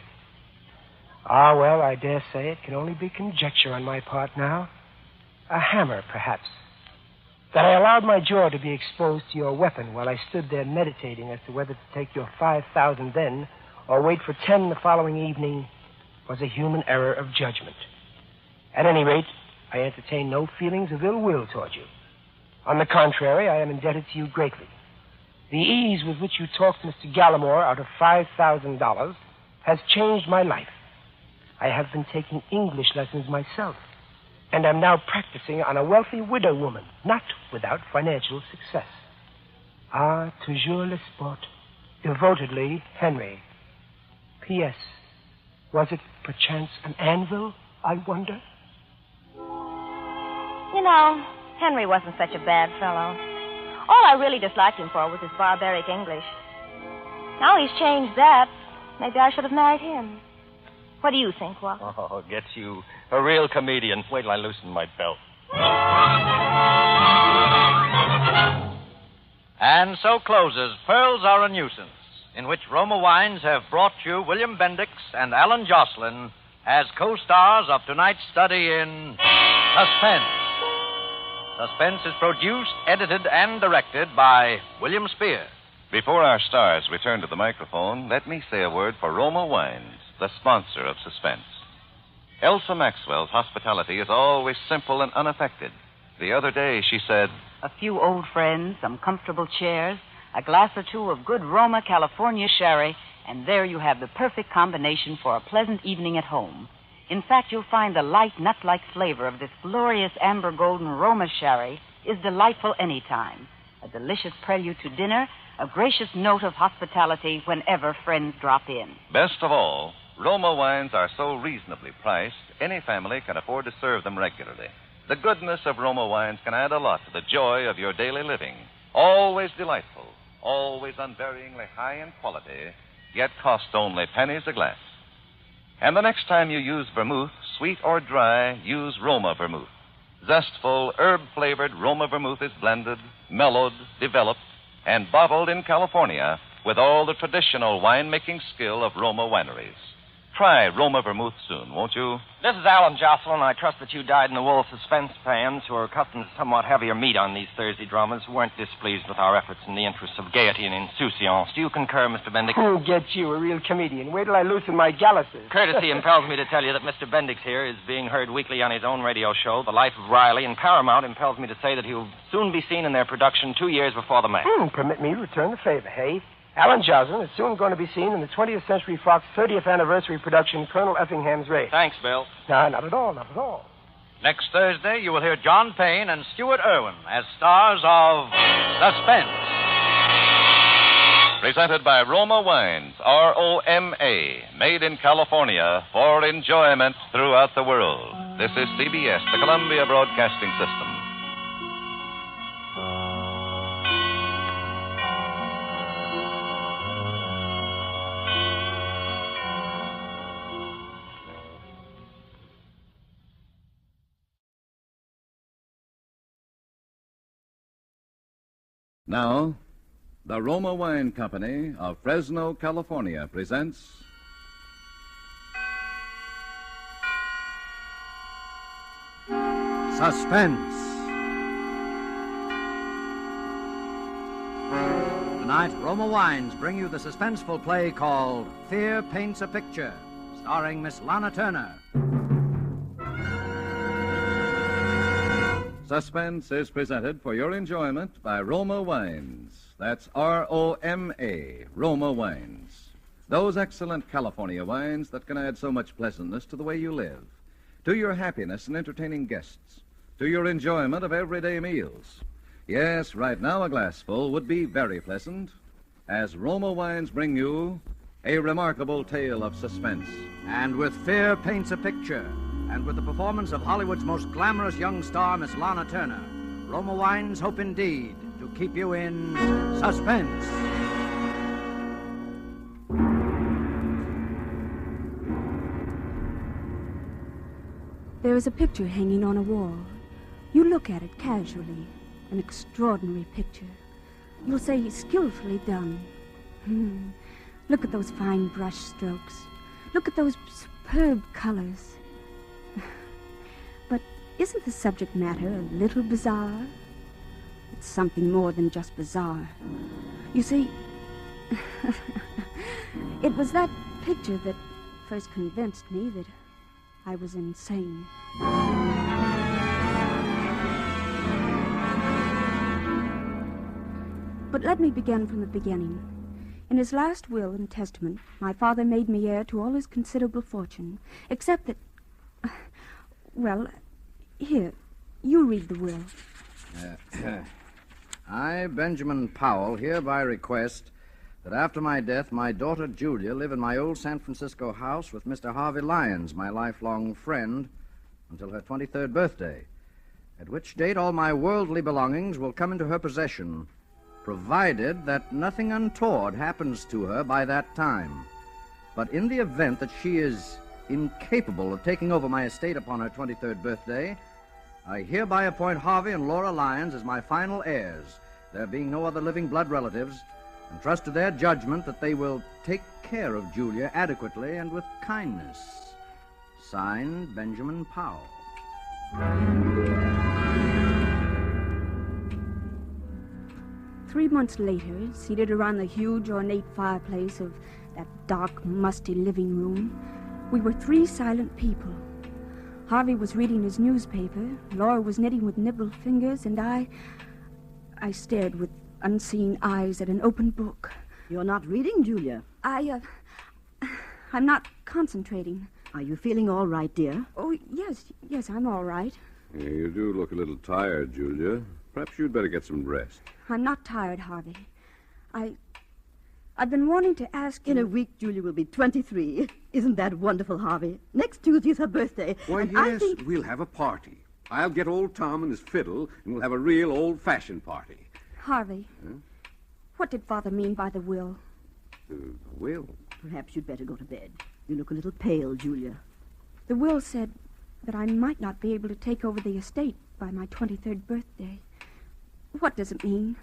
Ah, well, I dare say it can only be conjecture on my part now. A hammer, perhaps. That I allowed my jaw to be exposed to your weapon while I stood there meditating as to whether to take your 5,000 then or wait for 10 the following evening was a human error of judgment. At any rate, I entertain no feelings of ill will toward you. On the contrary, I am indebted to you greatly. The ease with which you talked Mr. Gallimore out of $5,000 has changed my life. I have been taking English lessons myself, and am now practicing on a wealthy widow woman, not without financial success. Ah, toujours le sport. Devotedly, Henry. P.S. Was it perchance an anvil, I wonder? You know, Henry wasn't such a bad fellow. All I really disliked him for was his barbaric English. Now he's changed that. Maybe I should have married him. What do you think, Walter? Oh, gets you a real comedian. Wait till I loosen my belt. And so closes Pearls Are a Nuisance, in which Roma Wines have brought you William Bendix and Alan Jocelyn as co-stars of tonight's study in Suspense. Suspense is produced, edited, and directed by William Spear. Before our stars return to the microphone, let me say a word for Roma Wines, the sponsor of Suspense. Elsa Maxwell's hospitality is always simple and unaffected. The other day she said, A few old friends, some comfortable chairs, a glass or two of good Roma California sherry, and there you have the perfect combination for a pleasant evening at home. In fact, you'll find the light, nut-like flavor of this glorious amber golden Roma sherry is delightful any time. A delicious prelude to dinner, a gracious note of hospitality whenever friends drop in. best of all, Roma Wines are so reasonably priced, any family can afford to serve them regularly. The goodness of Roma Wines can add a lot to the joy of your daily living. Always delightful, always unvaryingly high in quality, yet cost only pennies a glass. And the next time you use vermouth, sweet or dry, use Roma vermouth. Zestful, herb-flavored Roma vermouth is blended, mellowed, developed, and bottled in California with all the traditional winemaking skill of Roma wineries. Try Roma vermouth soon, won't you? This is Alan Jocelyn. I trust that you dyed-in-the-wool suspense fans who are accustomed to somewhat heavier meat on these Thursday dramas weren't displeased with our efforts in the interests of gaiety and insouciance. Do you concur, Mr. Bendix? Who gets you, a real comedian? Wait till I loosen my galluses. Courtesy impels me to tell you that Mr. Bendix here is being heard weekly on his own radio show, The Life of Riley, and Paramount impels me to say that he'll soon be seen in their production 2 years before the match. Permit me to return the favor, hey? Alan Jocelyn is soon going to be seen in the 20th Century Fox 30th anniversary production, Colonel Effingham's Raid. Thanks, Bill. No, not at all, not at all. Next Thursday, you will hear John Payne and Stuart Irwin as stars of Suspense. Presented by Roma Wines, R-O-M-A, made in California for enjoyment throughout the world. This is CBS, the Columbia Broadcasting System. Now, the Roma Wine Company of Fresno, California presents Suspense. Tonight, Roma Wines bring you the suspenseful play called Fear Paints a Picture, starring Miss Lana Turner. Suspense is presented for your enjoyment by Roma Wines. That's R-O-M-A, Roma Wines. Those excellent California wines that can add so much pleasantness to the way you live, to your happiness in entertaining guests, to your enjoyment of everyday meals. Yes, right now a glassful would be very pleasant, as Roma Wines bring you a remarkable tale of suspense. And with Fear Paints a Picture, and with the performance of Hollywood's most glamorous young star, Miss Lana Turner, Roma Wines hope indeed to keep you in suspense. There is a picture hanging on a wall. You look at it casually. An extraordinary picture. You'll say skillfully done. Look at those fine brush strokes. Look at those superb colors. But isn't the subject matter a little bizarre? It's something more than just bizarre. You see, it was that picture that first convinced me that I was insane. But let me begin from the beginning. In his last will and testament, my father made me heir to all his considerable fortune, except that... Well, here, you read the will. I, Benjamin Powell, hereby request that after my death, my daughter Julia live in my old San Francisco house with Mr. Harvey Lyons, my lifelong friend, until her 23rd birthday, at which date all my worldly belongings will come into her possession, provided that nothing untoward happens to her by that time. But in the event that she is incapable of taking over my estate upon her 23rd birthday, I hereby appoint Harvey and Laura Lyons as my final heirs, there being no other living blood relatives, and trust to their judgment that they will take care of Julia adequately and with kindness. Signed, Benjamin Powell. 3 months later, seated around the huge, ornate fireplace of that dark, musty living room, we were 3 silent people. Harvey was reading his newspaper, Laura was knitting with nimble fingers, and I stared with unseeing eyes at an open book. You're not reading, Julia? I'm not concentrating. Are you feeling all right, dear? Oh, yes, I'm all right. Yeah, you do look a little tired, Julia. Perhaps you'd better get some rest. I'm not tired, Harvey. I've been wanting to ask you... In a week, Julia will be 23. Isn't that wonderful, Harvey? Next Tuesday's her birthday. Why, and yes, I think... we'll have a party. I'll get old Tom and his fiddle, and we'll have a real old-fashioned party. Harvey, what did Father mean by the will? The will? Perhaps you'd better go to bed. You look a little pale, Julia. The will said that I might not be able to take over the estate by my 23rd birthday. What does it mean?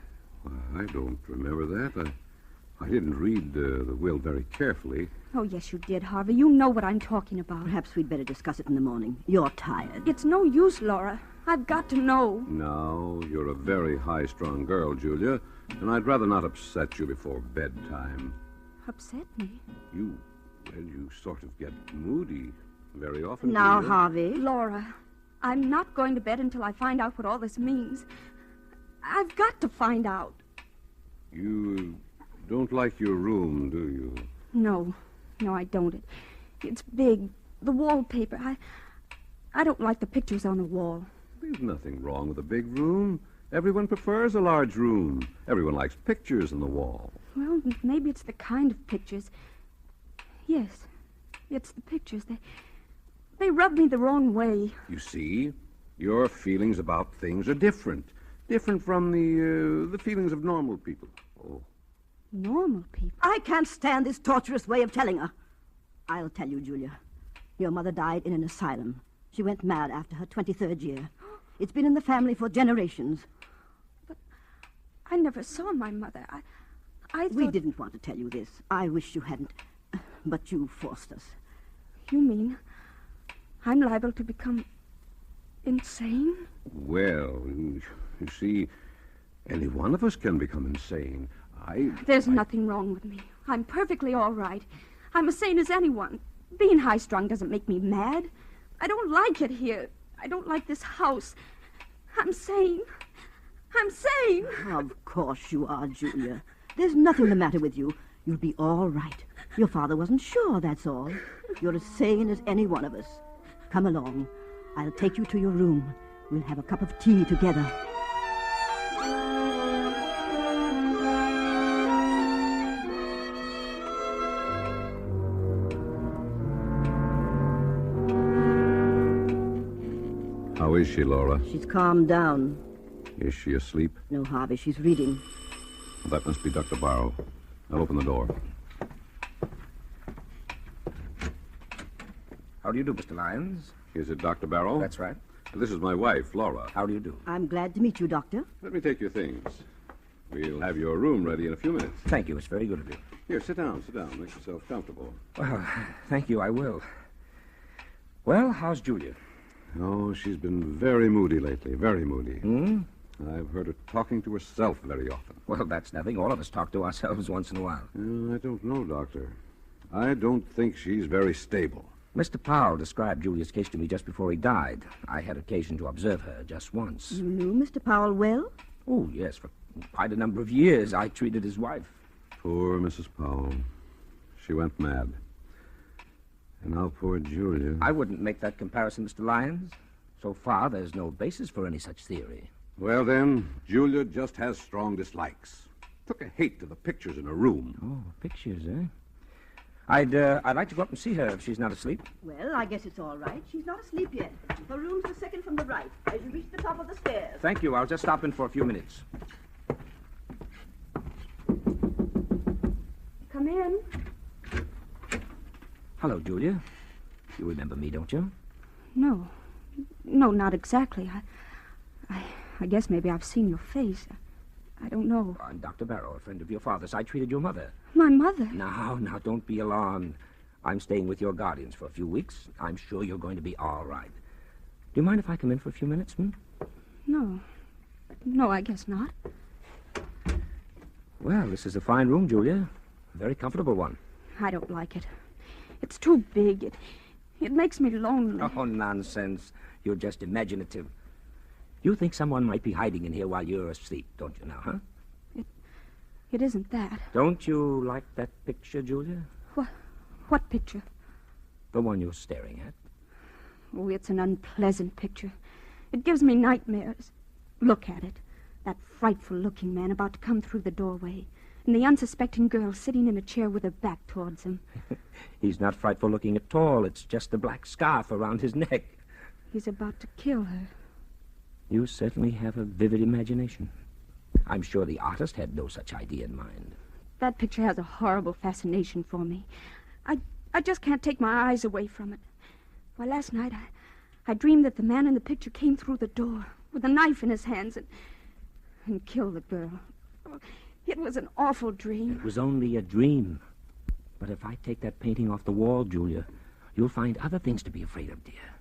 Well, I don't remember that. I didn't read the will very carefully. Oh, yes, you did, Harvey. You know what I'm talking about. Perhaps we'd better discuss it in the morning. You're tired. It's no use, Laura. I've got to know. No, you're a very high-strung girl, Julia, and I'd rather not upset you before bedtime. Upset me? You sort of get moody very often, Now, Julia. Harvey. Laura, I'm not going to bed until I find out what all this means. I've got to find out. You don't like your room, do you? No, I don't. It's big. The wallpaper. I don't like the pictures on the wall. There's nothing wrong with a big room. Everyone prefers a large room. Everyone likes pictures on the wall. Well, maybe it's the kind of pictures. Yes, it's the pictures. They rub me the wrong way. You see, your feelings about things are different. Different from the feelings of normal people. Oh. Normal people? I can't stand this torturous way of telling her. I'll tell you, Julia. Your mother died in an asylum. She went mad after her 23rd year. It's been in the family for generations. But I never saw my mother. I thought... We didn't want to tell you this. I wish you hadn't. But you forced us. You mean I'm liable to become insane? Well, you see, any one of us can become insane. There's nothing wrong with me. I'm perfectly all right. I'm as sane as anyone. Being high-strung doesn't make me mad. I don't like it here. I don't like this house. I'm sane. I'm sane. Of course you are, Julia. There's nothing the matter with you. You'll be all right. Your father wasn't sure, that's all. You're as sane as any one of us. Come along. I'll take you to your room. We'll have a cup of tea together. How is she, Laura? She's calmed down. Is she asleep? No, Harvey, she's reading. Well, that must be Dr. Barrow. I'll open the door. How do you do, Mr. Lyons? Is it Dr. Barrow? That's right. This is my wife, Laura. How do you do? I'm glad to meet you, Doctor. Let me take your things. We'll have your room ready in a few minutes. Thank you. It's very good of you. Here, sit down. Make yourself comfortable. Well, thank you. I will. Well, how's Julia? Oh, she's been very moody lately. Very moody. Hmm? I've heard her talking to herself very often. Well, that's nothing. All of us talk to ourselves once in a while. I don't know, Doctor. I don't think she's very stable. Mr. Powell described Julia's case to me just before he died. I had occasion to observe her just once. You knew Mr. Powell well? Oh, yes. For quite a number of years, I treated his wife. Poor Mrs. Powell. She went mad. And now poor Julia. I wouldn't make that comparison, Mr. Lyons. So far, there's no basis for any such theory. Well, then, Julia just has strong dislikes. Took a hate to the pictures in her room. Oh, pictures, eh? I'd like to go up and see her if she's not asleep. Well, I guess it's all right. She's not asleep yet. Her room's the second from the right, as you reach the top of the stairs. Thank you. I'll just stop in for a few minutes. Come in. Hello, Julia. You remember me, don't you? No, not exactly. I guess maybe I've seen your face. I don't know. I'm Dr. Barrow, a friend of your father's. I treated your mother. My mother? Now, don't be alarmed. I'm staying with your guardians for a few weeks. I'm sure you're going to be all right. Do you mind if I come in for a few minutes, No, I guess not. Well, this is a fine room, Julia. A very comfortable one. I don't like it. It's too big. It makes me lonely. Oh, nonsense. You're just imaginative. You think someone might be hiding in here while you're asleep, don't you now, huh? It isn't that. Don't you like that picture, Julia? What picture? The one you're staring at. Oh, it's an unpleasant picture. It gives me nightmares. Look at it. That frightful-looking man about to come through the doorway, and the unsuspecting girl sitting in a chair with her back towards him. He's not frightful-looking at all. It's just the black scarf around his neck. He's about to kill her. You certainly have a vivid imagination. I'm sure the artist had no such idea in mind. That picture has a horrible fascination for me. I just can't take my eyes away from it. Why, last night I dreamed that the man in the picture came through the door with a knife in his hands and killed the girl. Oh, it was an awful dream. It was only a dream. But if I take that painting off the wall, Julia, you'll find other things to be afraid of, dear.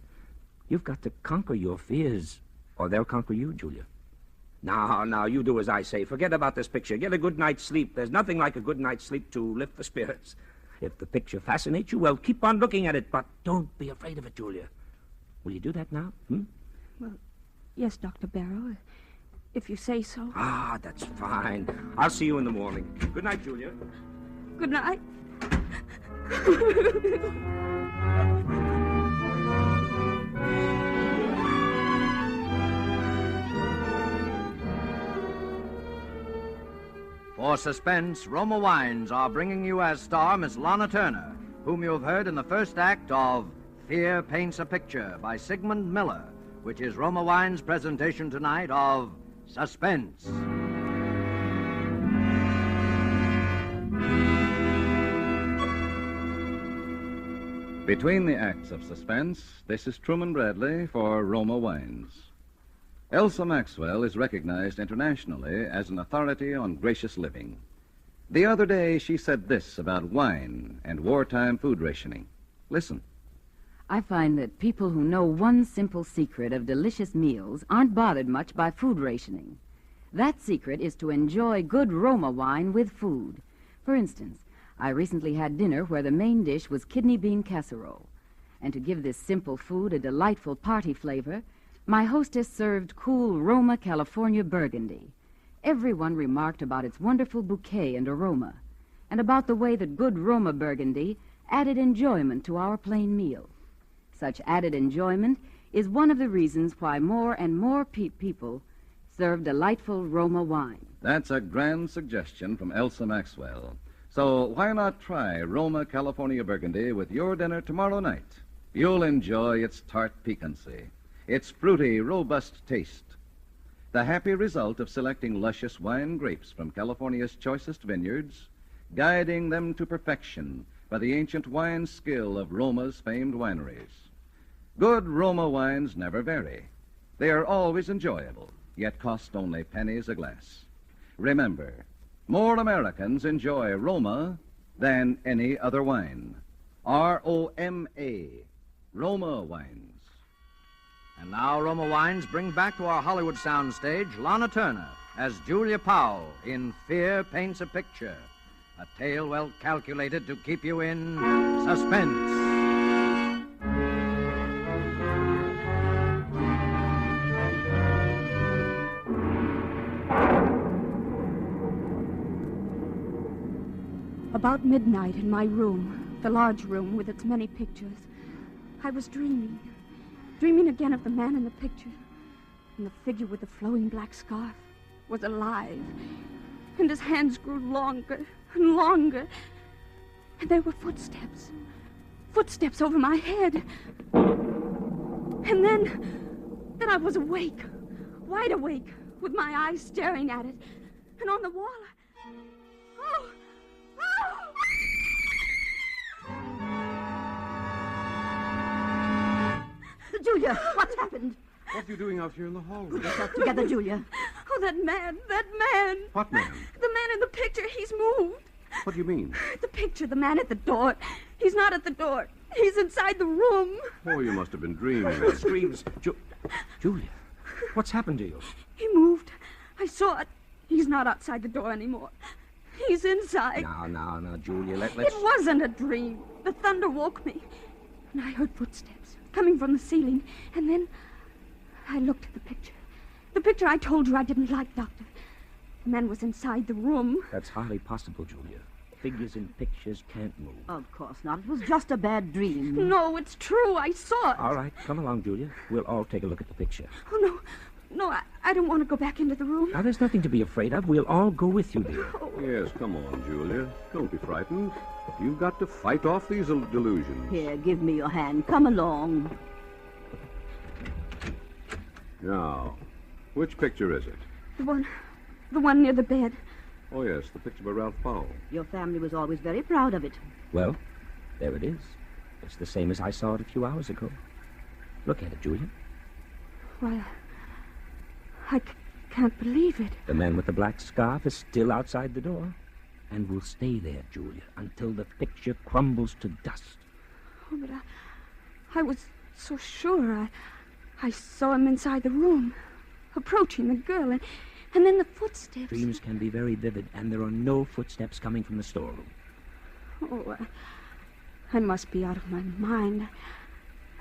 You've got to conquer your fears, or they'll conquer you, Julia. Now, you do as I say. Forget about this picture. Get a good night's sleep. There's nothing like a good night's sleep to lift the spirits. If the picture fascinates you, well, keep on looking at it, but don't be afraid of it, Julia. Will you do that now? Well, yes, Dr. Barrow, if you say so. Ah, that's fine. I'll see you in the morning. Good night, Julia. Good night. For Suspense, Roma Wines are bringing you as star Miss Lana Turner, whom you have heard in the first act of Fear Paints a Picture by Sigmund Miller, which is Roma Wines' presentation tonight of Suspense. Between the acts of Suspense, this is Truman Bradley for Roma Wines. Elsa Maxwell is recognized internationally as an authority on gracious living. The other day, she said this about wine and wartime food rationing. Listen. I find that people who know one simple secret of delicious meals aren't bothered much by food rationing. That secret is to enjoy good Roma wine with food. For instance, I recently had dinner where the main dish was kidney bean casserole. And to give this simple food a delightful party flavor, my hostess served cool Roma California Burgundy. Everyone remarked about its wonderful bouquet and aroma, and about the way that good Roma Burgundy added enjoyment to our plain meal. Such added enjoyment is one of the reasons why more and more people serve delightful Roma wine. That's a grand suggestion from Elsa Maxwell. So why not try Roma California Burgundy with your dinner tomorrow night? You'll enjoy its tart piquancy, its fruity, robust taste, the happy result of selecting luscious wine grapes from California's choicest vineyards, guiding them to perfection by the ancient wine skill of Roma's famed wineries. Good Roma wines never vary. They are always enjoyable, yet cost only pennies a glass. Remember, more Americans enjoy Roma than any other wine. R-O-M-A, Roma Wines. And now Roma Wines bring back to our Hollywood soundstage Lana Turner as Julia Powell in Fear Paints a Picture, a tale well calculated to keep you in suspense. About midnight in my room, the large room with its many pictures, I was dreaming again of the man in the picture. And the figure with the flowing black scarf was alive. And his hands grew longer and longer. And there were footsteps. Footsteps over my head. And then I was awake. Wide awake, with my eyes staring at it. And on the wall, Oh! Julia, what's happened? What are you doing out here in the hallway? Put yourself together, Julia. Oh, that man. What man? The man in the picture, he's moved. What do you mean? The picture, the man at the door. He's not at the door. He's inside the room. Oh, you must have been dreaming. Screams. Julia, what's happened to you? He moved. I saw it. He's not outside the door anymore. He's inside. Now, Julia, let's... It wasn't a dream. The thunder woke me. And I heard footsteps coming from the ceiling. And then I looked at the picture. The picture I told you I didn't like, Doctor. The man was inside the room. That's hardly possible, Julia. Figures in pictures can't move. Of course not. It was just a bad dream. No, it's true. I saw it. All right, come along, Julia. We'll all take a look at the picture. Oh, no. No, I don't want to go back into the room. Now, there's nothing to be afraid of. We'll all go with you, dear. Yes, come on, Julia. Don't be frightened. You've got to fight off these delusions. Here, give me your hand. Come along. Now, which picture is it? The one near the bed. Oh, yes, the picture by Ralph Powell. Your family was always very proud of it. Well, there it is. It's the same as I saw it a few hours ago. Look at it, Julia. Why, I can't believe it. The man with the black scarf is still outside the door. And will stay there, Julia, until the picture crumbles to dust. Oh, but I was so sure. I saw him inside the room, approaching the girl, and then the footsteps. Dreams can be very vivid, and there are no footsteps coming from the storeroom. Oh, I must be out of my mind.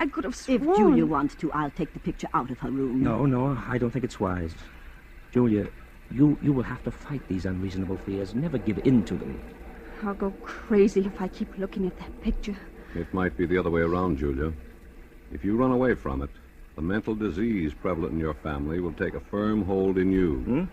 I could have sworn... If Julia wants to, I'll take the picture out of her room. No, I don't think it's wise. Julia, you will have to fight these unreasonable fears. Never give in to them. I'll go crazy if I keep looking at that picture. It might be the other way around, Julia. If you run away from it, the mental disease prevalent in your family will take a firm hold in you.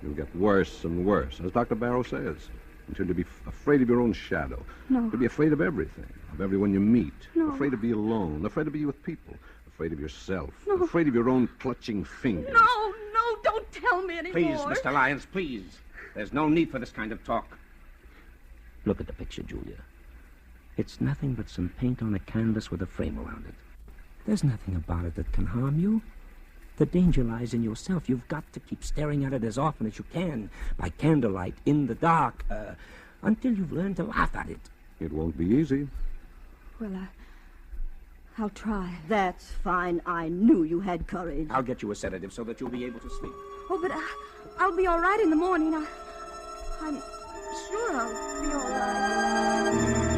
You'll get worse and worse, as Dr. Barrow says, until you'll be afraid of your own shadow. No. You'll be afraid of everything, of everyone you meet. No. Afraid to be alone, afraid to be with people, afraid of yourself, No. afraid of your own clutching fingers. No, don't tell me anymore. Please, Mr. Lyons, please. There's no need for this kind of talk. Look at the picture, Julia. It's nothing but some paint on a canvas with a frame around it. There's nothing about it that can harm you. The danger lies in yourself. You've got to keep staring at it as often as you can, by candlelight, in the dark, until you've learned to laugh at it. It won't be easy. Well, I'll try. That's fine. I knew you had courage. I'll get you a sedative so that you'll be able to sleep. Oh, but I'll be all right in the morning. I'm sure I'll be all right.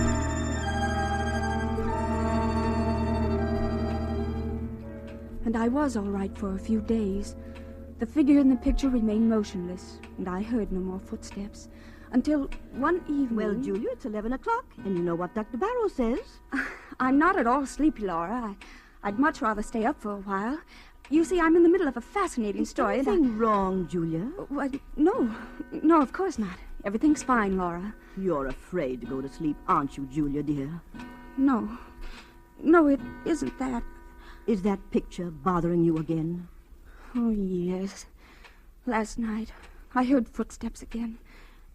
And I was all right for a few days. The figure in the picture remained motionless, and I heard no more footsteps. Until one evening... Well, Julia, it's 11 o'clock, and you know what Dr. barrow says. I'm not at all sleepy, Laura. I'd much rather stay up for a while. You see, I'm in the middle of a fascinating story. Is anything wrong, Julia? No, of course not. Everything's fine, Laura. You're afraid to go to sleep, aren't you, Julia, dear? No, it isn't that. Is that picture bothering you again? Oh, yes. Last night, I heard footsteps again.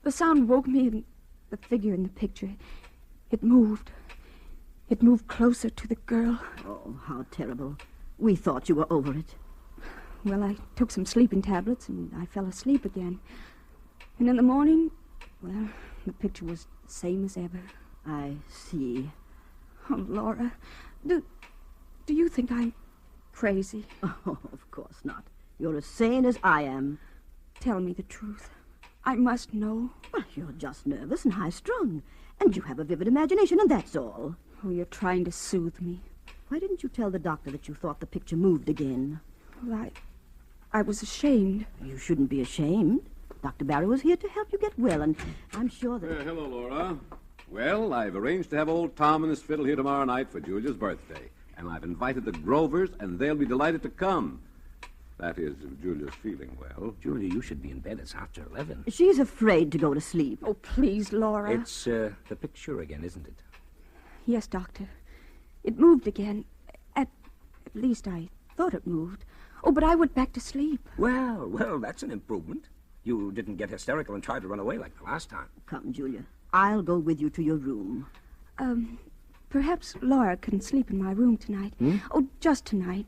The sound woke me, and the figure in the picture, it moved. It moved closer to the girl. Oh, how terrible. We thought you were over it. Well, I took some sleeping tablets, and I fell asleep again. And in the morning, well, the picture was the same as ever. I see. Oh, Laura, do you think I'm crazy? Oh, of course not. You're as sane as I am. Tell me the truth. I must know. Well, you're just nervous and high-strung, and you have a vivid imagination, and that's all. Oh, you're trying to soothe me. Why didn't you tell the doctor that you thought the picture moved again? Well, I was ashamed. You shouldn't be ashamed. Dr. Barrow is here to help you get well, and I'm sure that... Hello, Laura. Well, I've arranged to have old Tom and his fiddle here tomorrow night for Julia's birthday. And I've invited the Grovers, and they'll be delighted to come. That is, if Julia's feeling well. Julia, you should be in bed. It's after 11. She's afraid to go to sleep. Oh, please, Laura. It's the picture again, isn't it? Yes, Doctor. It moved again. At least I thought it moved. Oh, but I went back to sleep. Well, that's an improvement. You didn't get hysterical and try to run away like the last time. Come, Julia. I'll go with you to your room. Perhaps Laura can sleep in my room tonight. Oh, just tonight.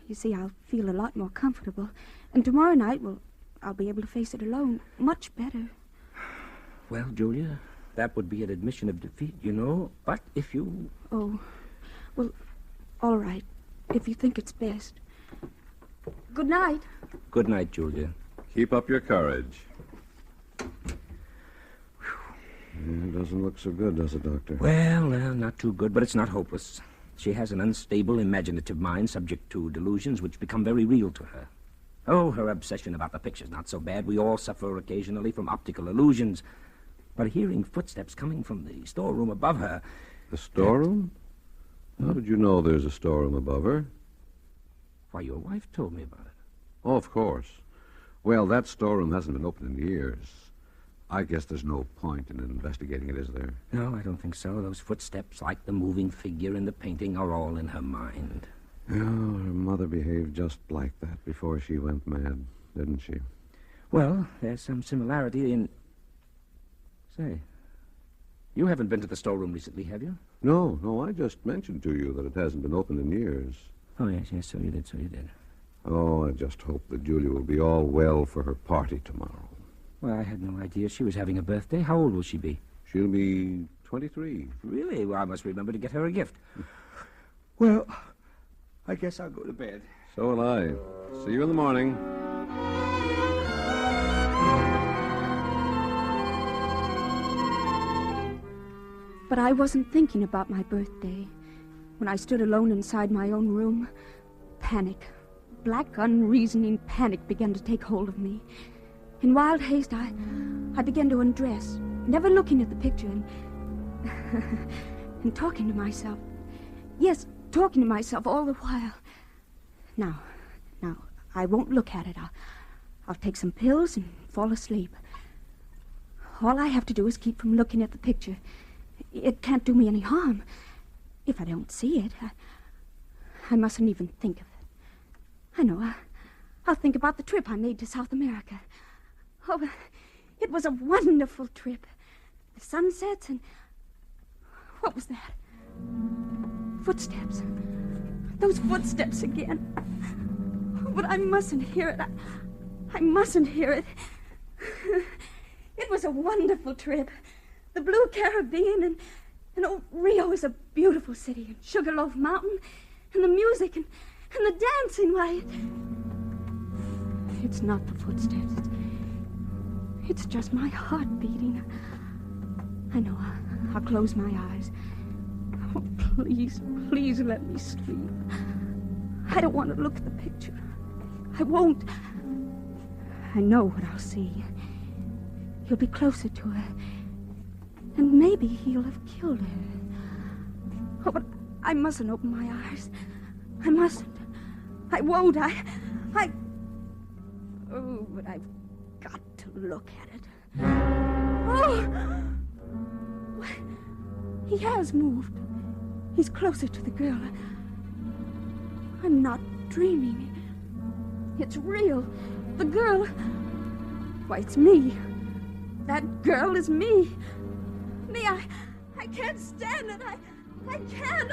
You see, I'll feel a lot more comfortable. And tomorrow night, well, I'll be able to face it alone much better. Well, Julia, that would be an admission of defeat, you know. But if you... Oh, well, all right. If you think it's best. Good night. Good night, Julia. Keep up your courage. It doesn't look so good, does it, Doctor? Well, not too good, but it's not hopeless. She has an unstable, imaginative mind subject to delusions which become very real to her. Oh, her obsession about the picture's not so bad. We all suffer occasionally from optical illusions. But hearing footsteps coming from the storeroom above her... The storeroom? How did you know there's a storeroom above her? Why, your wife told me about it. Oh, of course. Well, that storeroom hasn't been opened in years. I guess there's no point in investigating it, is there? No, I don't think so. Those footsteps, like the moving figure in the painting, are all in her mind. Oh, her mother behaved just like that before she went mad, didn't she? Well, there's some similarity in... Say, you haven't been to the storeroom recently, have you? No, I just mentioned to you that it hasn't been opened in years. Oh, yes, so you did. Oh, I just hope that Julia will be all well for her party tomorrow. Well, I had no idea she was having a birthday. How old will she be? She'll be 23. Really? Well, I must remember to get her a gift. Well, I guess I'll go to bed. So will I. See you in the morning. But I wasn't thinking about my birthday. When I stood alone inside my own room, panic, black, unreasoning panic began to take hold of me. In wild haste, I began to undress, never looking at the picture, and talking to myself. Yes, talking to myself all the while. Now, I won't look at it. I'll take some pills and fall asleep. All I have to do is keep from looking at the picture. It can't do me any harm. If I don't see it, I mustn't even think of it. I know. I'll think about the trip I made to South America. Oh, it was a wonderful trip. The sunsets and... What was that? Footsteps. Those footsteps again. But I mustn't hear it. I mustn't hear it. It was a wonderful trip. The Blue Caribbean and oh, Rio is a beautiful city. And Sugarloaf Mountain and the music and the dancing. Why, it's not the footsteps. It's just my heart beating. I know. I'll close my eyes. Oh, please, please let me sleep. I don't want to look at the picture. I won't. I know what I'll see. He'll be closer to her. And maybe he'll have killed her. Oh, but I mustn't open my eyes. I mustn't. I won't. Oh, but I've got to look at it. Oh! He has moved. He's closer to the girl. I'm not dreaming. It's real. The girl... Why, it's me. That girl is me. Me, I can't stand it. I can't.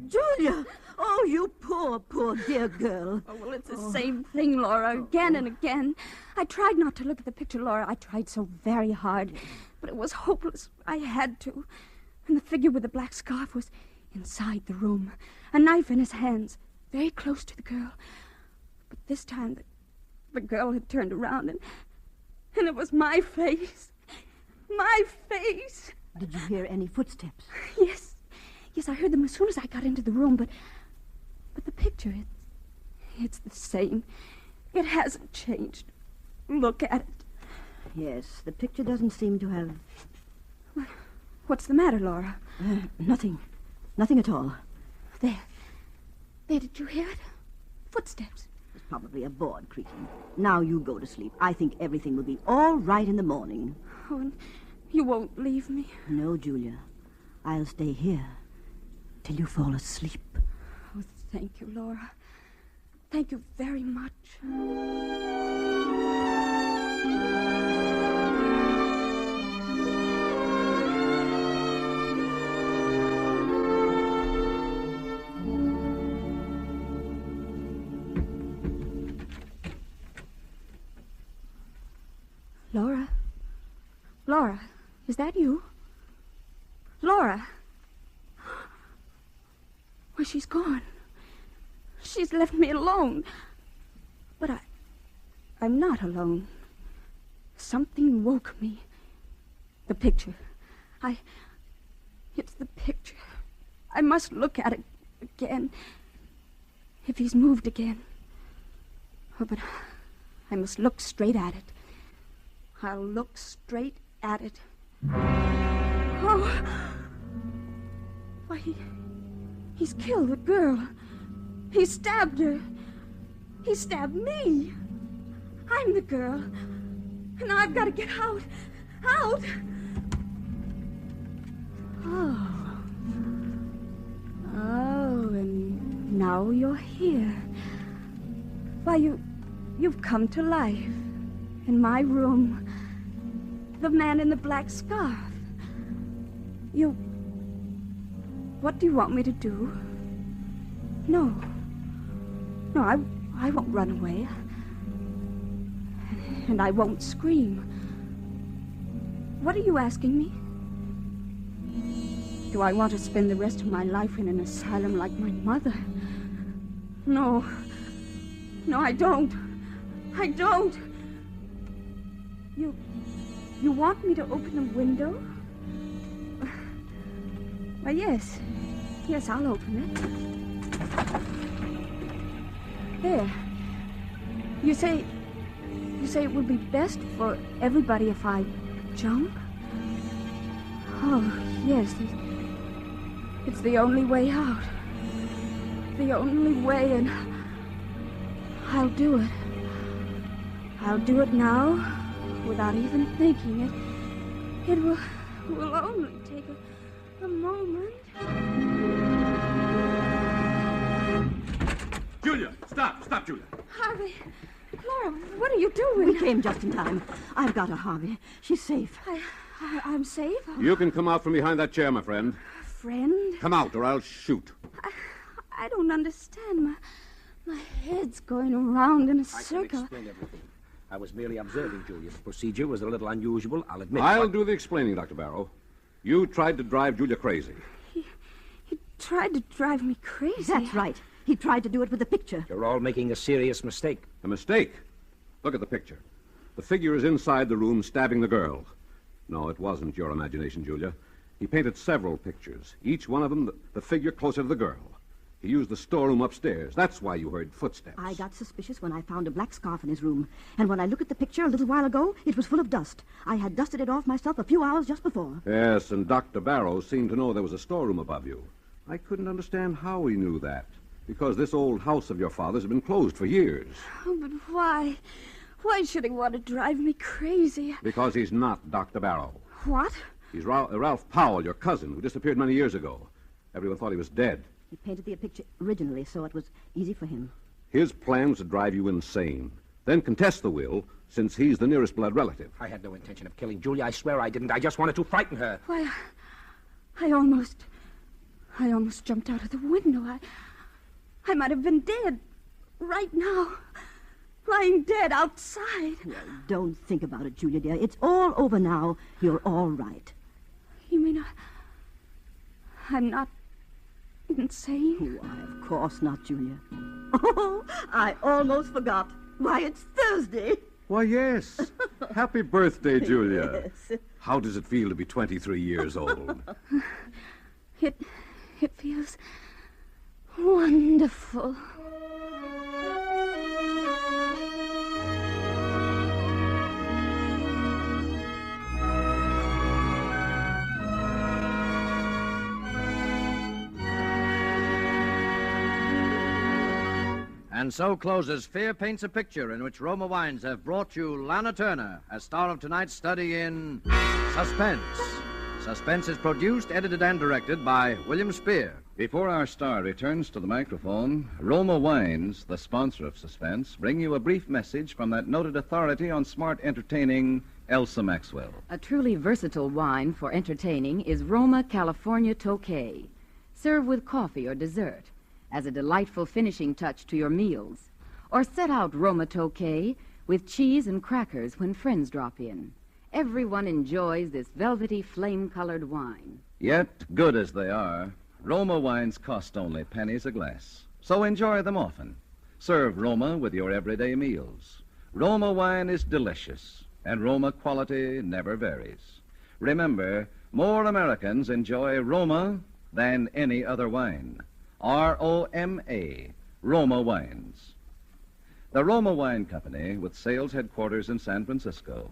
Julia! Oh, you poor dear girl. Oh, well, it's the same thing, Laura, again and again. I tried not to look at the picture, Laura. I tried so very hard. But it was hopeless. I had to. And the figure with the black scarf was inside the room. A knife in his hands, very close to the girl. But this time, the girl had turned around, and it was my face. My face. Did you hear any footsteps? Yes. Yes, I heard them as soon as I got into the room, but the picture, it's the same. It hasn't changed. Look at it. Yes, the picture doesn't seem to have... What's the matter, Laura? Nothing. Nothing at all. There, did you hear it? Footsteps. It's probably a board creaking. Now you go to sleep. I think everything will be all right in the morning. Oh, and you won't leave me? No, Julia. I'll stay here till you fall asleep. Oh, thank you, Laura. Thank you very much. Laura? Laura, is that you? Laura? Well, she's gone. She's left me alone. But I'm not alone. Something woke me. The picture. It's the picture. I must look at it again. If he's moved again. Oh, but I must look straight at it. I'll look straight at it. Oh! Why, he's killed the girl. He stabbed her. He stabbed me. I'm the girl. And I've got to get out. Out! Oh. Oh, and now you're here. Why, you've come to life. In my room. The man in the black scarf. What do you want me to do? No, I won't run away. And I won't scream. What are you asking me? Do I want to spend the rest of my life in an asylum like my mother? No, I don't. I don't. You want me to open the window? Why, yes. Yes, I'll open it. There. You say it would be best for everybody if I jump? Oh, yes. It's the only way out. the only way, and I'll do it. I'll do it now, without even thinking it. It will only take a moment. Julia, stop, Julia. Harvey, Laura, what are you doing? We came just in time. I've got her, Harvey. She's safe. I'm safe? You can come out from behind that chair, my friend. Friend? Come out, or I'll shoot. I don't understand. My head's going around in a I can circle. explain everything. I was merely observing Julia. The procedure was a little unusual, I'll admit. I'll do the explaining, Dr. Barrow. You tried to drive Julia crazy. He tried to drive me crazy. That's right. He tried to do it with the picture. You're all making a serious mistake. A mistake? Look at the picture. The figure is inside the room stabbing the girl. No, it wasn't your imagination, Julia. He painted several pictures, each one of them the figure closer to the girl. He used the storeroom upstairs. That's why you heard footsteps. I got suspicious when I found a black scarf in his room. And when I looked at the picture a little while ago, it was full of dust. I had dusted it off myself a few hours just before. Yes, and Dr. Barrow seemed to know there was a storeroom above you. I couldn't understand how he knew that, because this old house of your father's had been closed for years. Oh, but why? Why should he want to drive me crazy? Because he's not Dr. Barrow. What? He's Ralph Powell, your cousin, who disappeared many years ago. Everyone thought he was dead. He painted the picture originally, so it was easy for him. His plan was to drive you insane, then contest the will, since he's the nearest blood relative. I had no intention of killing Julia. I swear I didn't. I just wanted to frighten her. Why, I almost jumped out of the window. I might have been dead right now, lying dead outside. Well, don't think about it, Julia, dear. It's all over now. You're all right. You mean I'm not insane? Why, of course not, Julia. Oh, I almost forgot. Why, it's Thursday. Why, yes. Happy birthday, Julia. Yes. How does it feel to be 23 years old? It feels wonderful. And so closes Fear Paints a Picture, in which Roma Wines have brought you Lana Turner as star of tonight's study in Suspense. Suspense is produced, edited, and directed by William Spear. Before our star returns to the microphone, Roma Wines, the sponsor of Suspense, bring you a brief message from that noted authority on smart entertaining, Elsa Maxwell. A truly versatile wine for entertaining is Roma California Tokay. Serve with coffee or dessert as a delightful finishing touch to your meals. Or set out Roma Tokay with cheese and crackers when friends drop in. Everyone enjoys this velvety, flame-colored wine. Yet, good as they are, Roma wines cost only pennies a glass. So enjoy them often. Serve Roma with your everyday meals. Roma wine is delicious, and Roma quality never varies. Remember, more Americans enjoy Roma than any other wine. R-O-M-A, Roma Wines. The Roma Wine Company, with sales headquarters in San Francisco,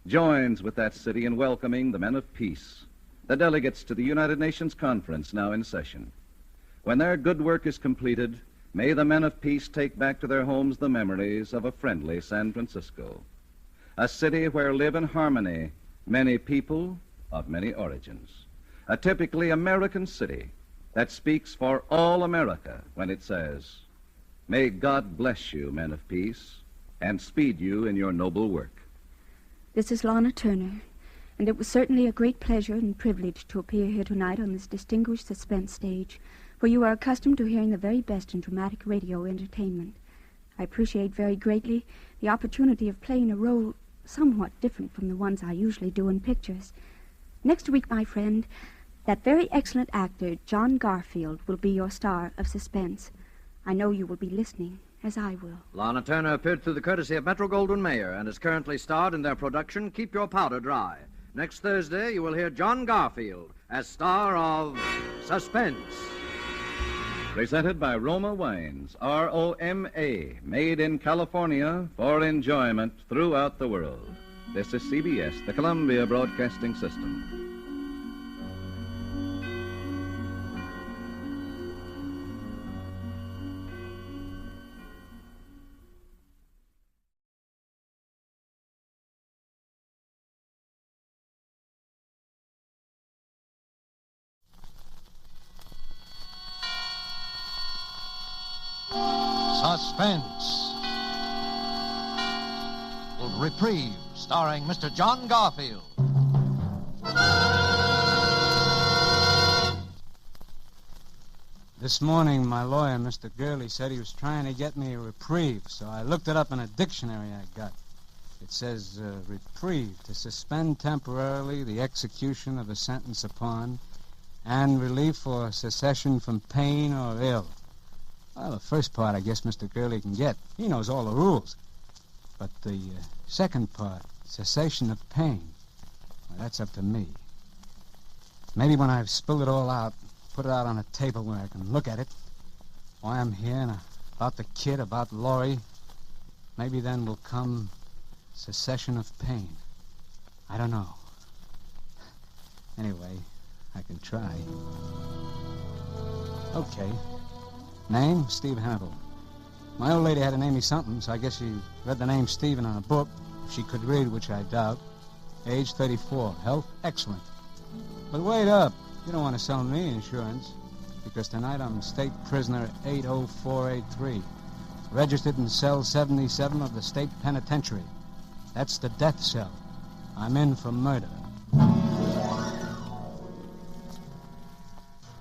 joins with that city in welcoming the men of peace, the delegates to the United Nations Conference now in session. When their good work is completed, may the men of peace take back to their homes the memories of a friendly San Francisco, a city where live in harmony many people of many origins, a typically American city that speaks for all America when it says, "May God bless you, men of peace, and speed you in your noble work." This is Lana Turner, and it was certainly a great pleasure and privilege to appear here tonight on this distinguished Suspense stage, where you are accustomed to hearing the very best in dramatic radio entertainment. I appreciate very greatly the opportunity of playing a role somewhat different from the ones I usually do in pictures. Next week, my friend, that very excellent actor, John Garfield, will be your star of Suspense. I know you will be listening, as I will. Lana Turner appeared through the courtesy of Metro-Goldwyn-Mayer and is currently starred in their production, Keep Your Powder Dry. Next Thursday, you will hear John Garfield as star of Suspense. Presented by Roma Wines, R-O-M-A, made in California for enjoyment throughout the world. This is CBS, the Columbia Broadcasting System. Suspense. Reprieve, starring Mr. John Garfield. This morning, my lawyer, Mr. Gurley, said he was trying to get me a reprieve, so I looked it up in a dictionary I got. It says, reprieve, to suspend temporarily the execution of a sentence upon, and relief or cessation from pain or ill. Well, the first part, I guess Mr. Gurley can get. He knows all the rules. But the second part, cessation of pain, well, that's up to me. Maybe when I've spilled it all out, put it out on a table where I can look at it, why I'm here and about the kid, about Laurie, maybe then will come cessation of pain. I don't know. Anyway, I can try. Okay. Name, Steve Hannibal. My old lady had to name me something, so I guess she read the name Stephen on a book. If she could read, which I doubt. Age 34. Health, excellent. But wait up. You don't want to sell me insurance, because tonight I'm state prisoner 80483, registered in cell 77 of the state penitentiary. That's the death cell. I'm in for murder.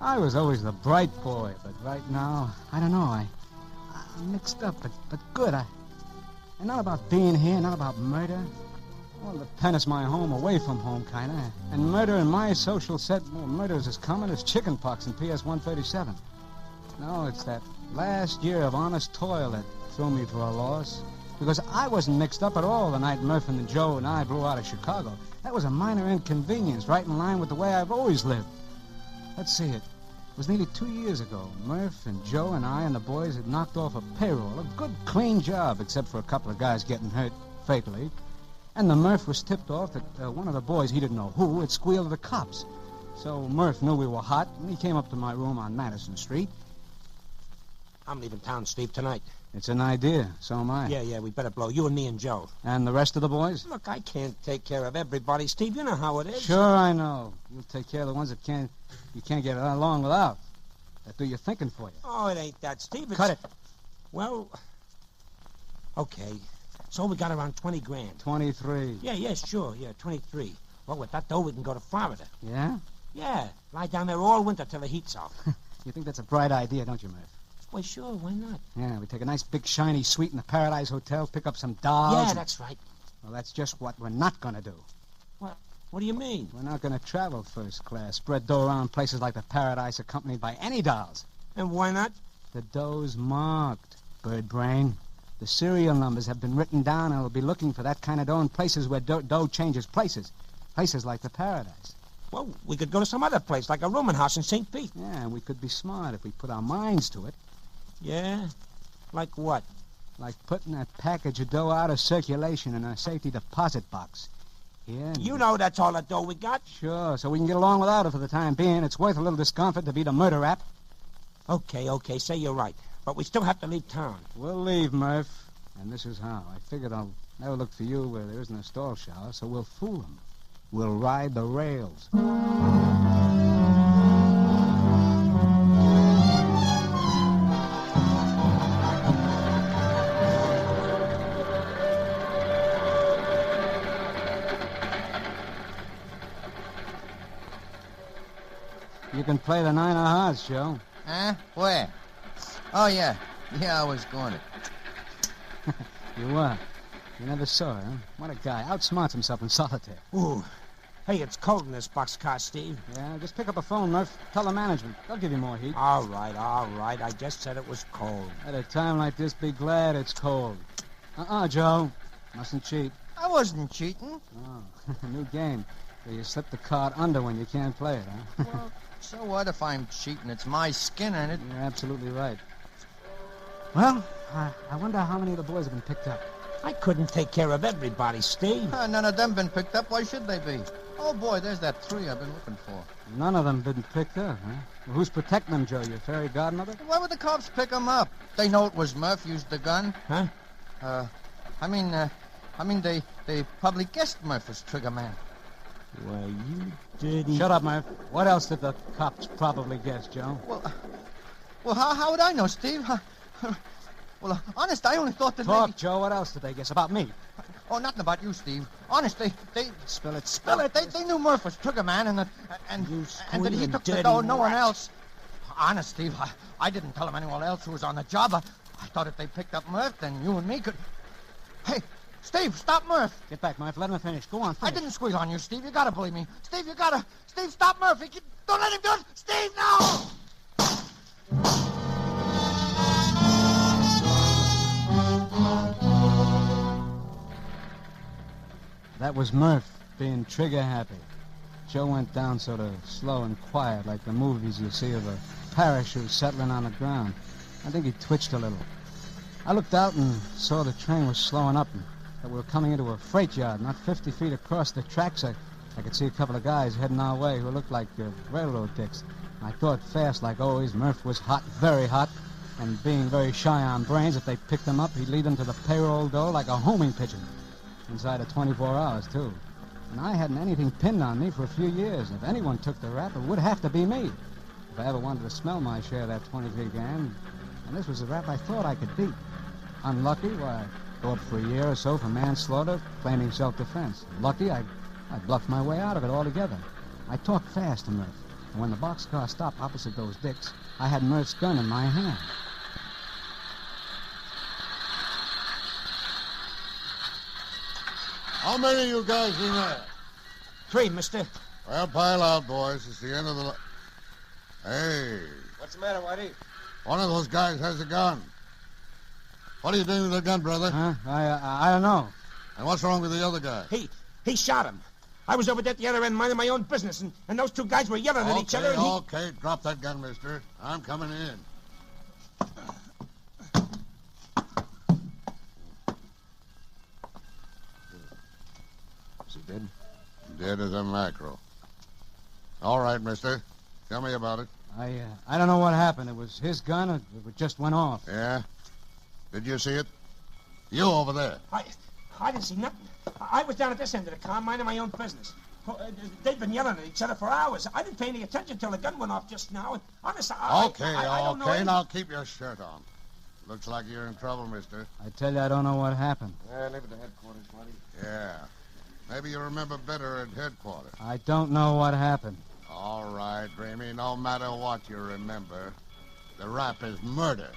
I was always the bright boy, but right now, I don't know, I'm mixed up, but good. And not about being here, not about murder. Well, the pen is my home away from home, kind of. And murder in my social set, well, murder is as common as chicken pox in PS 137. No, it's that last year of honest toil that threw me for a loss. Because I wasn't mixed up at all the night Murph and Joe and I blew out of Chicago. That was a minor inconvenience, right in line with the way I've always lived. Let's see it. It was nearly 2 years ago. Murph and Joe and I and the boys had knocked off a payroll. A good, clean job, except for a couple of guys getting hurt fatally. And the Murph was tipped off that one of the boys, he didn't know who, had squealed to the cops. So Murph knew we were hot, and he came up to my room on Madison Street. I'm leaving town, Steve, tonight. It's an idea. So am I. Yeah, we better blow. You and me and Joe. And the rest of the boys? Look, I can't take care of everybody, Steve. You know how it is. Sure, I know. You'll take care of the ones that you can't get along without. That do your thinking for you. Oh, it ain't that, Steve. Cut it. Well, okay. So we got around 20 grand. 23. Yeah, sure. Yeah, 23. Well, with that, though, we can go to Florida. Yeah? Yeah. Lie down there all winter till the heat's off. You think that's a bright idea, don't you, Murph? Well, sure. Why not? Yeah, we take a nice big shiny suite in the Paradise Hotel, pick up some dolls. Yeah, that's right. Well, that's just what we're not going to do. What do you mean? We're not going to travel first class, spread dough around places like the Paradise accompanied by any dolls. And why not? The dough's marked, bird brain. The serial numbers have been written down, and we'll be looking for that kind of dough in places where dough changes places. Places like the Paradise. Well, we could go to some other place, like a rooming house in St. Pete. Yeah, we could be smart if we put our minds to it. Yeah? Like what? Like putting that package of dough out of circulation in a safety deposit box. Here. You know that's all the dough we got. Sure, so we can get along without it for the time being. It's worth a little discomfort to beat a murder rap. Okay, say you're right. But we still have to leave town. We'll leave, Murph. And this is how. I figured I'll never look for you where there isn't a stall shower, so we'll fool them. We'll ride the rails. You can play the nine of hearts, Joe. Huh? Where? Oh, yeah. Yeah, I was going to. You were. You never saw her, huh? What a guy. Outsmarts himself in solitaire. Ooh. Hey, it's cold in this boxcar, Steve. Yeah, just pick up the phone, Murph. Tell the management. They'll give you more heat. All right. I just said it was cold. At a time like this, be glad it's cold. Joe. Mustn't cheat. I wasn't cheating. Oh, new game. So you slip the card under when you can't play it, huh? Well, so what if I'm cheating? It's my skin in it. You're absolutely right. Well, I wonder how many of the boys have been picked up. I couldn't take care of everybody, Steve. None of them been picked up. Why should they be? Oh, boy, there's that 3 I've been looking for. None of them been picked up, huh? Well, who's protecting them, Joe? Your fairy godmother? Why would the cops pick them up? They know it was Murph used the gun. Huh? I mean, they probably guessed Murph was trigger man. Well, you dirty... Shut up, Murph. What else did the cops probably guess, Joe? Well, how would I know, Steve? Well, honest, I only thought that Talk, maybe... Joe. What else did they guess about me? Oh, nothing about you, Steve. Honest, they... Spill it. They knew Murph was trigger man and that he squealing took the dirty dough, no one rat. else. Honest, Steve, I didn't tell him anyone else who was on the job. I thought if they picked up Murph, then you and me could... Hey, Steve, stop Murph. Get back, Murph. Let him finish. Go on, finish. I didn't squeal on you, Steve. You gotta believe me. Steve, you gotta... Steve, stop Murph. Don't let him do it. Steve, no! That was Murph being trigger happy. Joe went down sort of slow and quiet, like the movies you see of a parachute settling on the ground. I think he twitched a little. I looked out and saw the train was slowing up and that we were coming into a freight yard, not 50 feet across the tracks. I could see a couple of guys heading our way who looked like railroad dicks. I thought fast, like always. Murph was hot, very hot, and being very shy on brains, if they picked him up, he'd lead them to the payroll door like a homing pigeon. Inside of 24 hours, too. And I hadn't anything pinned on me for a few years. If anyone took the rap, it would have to be me. If I ever wanted to smell my share of that 23 grand. And this was the rap I thought I could beat. Unlucky, why, I'd go up for a year or so for manslaughter, claiming self-defense. Lucky, I bluffed my way out of it altogether. I talked fast to Murph. And when the boxcar stopped opposite those dicks, I had Murph's gun in my hand. How many of you guys in there? 3, mister. Well, pile out, boys. It's the end of the... Hey, What's the matter, Whitey? one of those guys has a gun. What are you doing with the gun, brother? Huh? I don't know. And what's wrong with the other guy? He shot him. I was over there at the other end minding my own business, and those 2 guys were yelling at each other, and Okay, drop that gun, mister. I'm coming in. Is he dead? Dead as a mackerel. All right, mister. Tell me about it. I don't know what happened. It was his gun, or it just went off. Yeah? Did you see it? You over there. I didn't see nothing. I was down at this end of the car minding my own business. They'd been yelling at each other for hours. I didn't pay any attention till the gun went off just now. And honest, I don't know anything. Now keep your shirt on. Looks like you're in trouble, mister. I tell you, I don't know what happened. Yeah, leave it to headquarters, buddy. Yeah. Maybe you remember better at headquarters. I don't know what happened. All right, Dreamy. No matter what you remember, the rap is murder.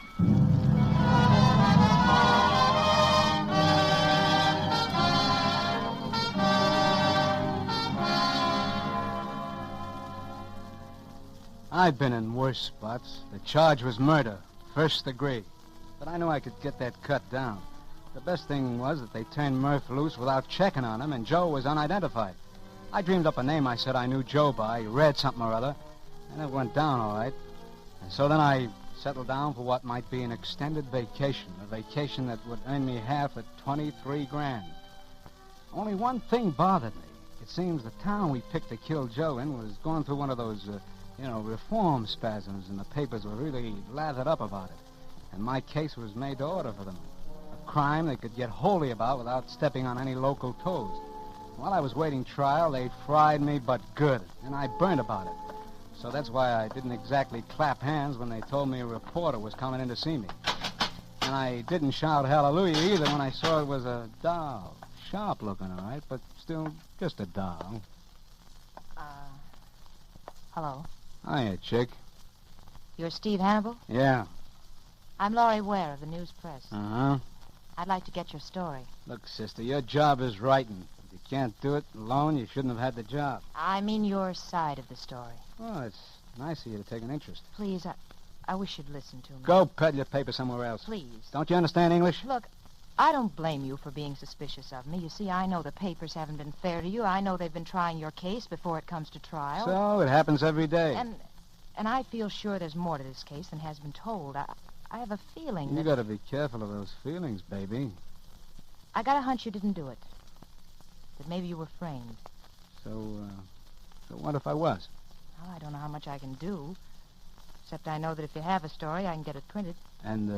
I've been in worse spots. The charge was murder, first degree. But I knew I could get that cut down. The best thing was that they turned Murph loose without checking on him, and Joe was unidentified. I dreamed up a name I said I knew Joe by. He read something or other, and it went down all right. And so then I settled down for what might be an extended vacation, a vacation that would earn me half at 23 grand. Only one thing bothered me. It seems the town we picked to kill Joe in was going through one of those, reform spasms, and the papers were really lathered up about it. And my case was made to order for them. A crime they could get holy about without stepping on any local toes. While I was waiting trial, they fried me but good, and I burned about it. So that's why I didn't exactly clap hands when they told me a reporter was coming in to see me. And I didn't shout hallelujah either when I saw it was a doll. Sharp looking, all right, but still just a doll. Hello. Hiya, chick. You're Steve Hannibal? Yeah. I'm Laurie Ware of the News Press. Uh-huh. I'd like to get your story. Look, sister, your job is writing. If you can't do it alone, you shouldn't have had the job. I mean your side of the story. Oh, it's nice of you to take an interest. Please, I wish you'd listen to me. Go peddle your paper somewhere else. Please. Don't you understand English? Look, I don't blame you for being suspicious of me. You see, I know the papers haven't been fair to you. I know they've been trying your case before it comes to trial. So, it happens every day. And I feel sure there's more to this case than has been told. I have a feeling You that... gotta be careful of those feelings, baby. I got a hunch you didn't do it. That maybe you were framed. So what if I was? Well, I don't know how much I can do. Except I know that if you have a story, I can get it printed. And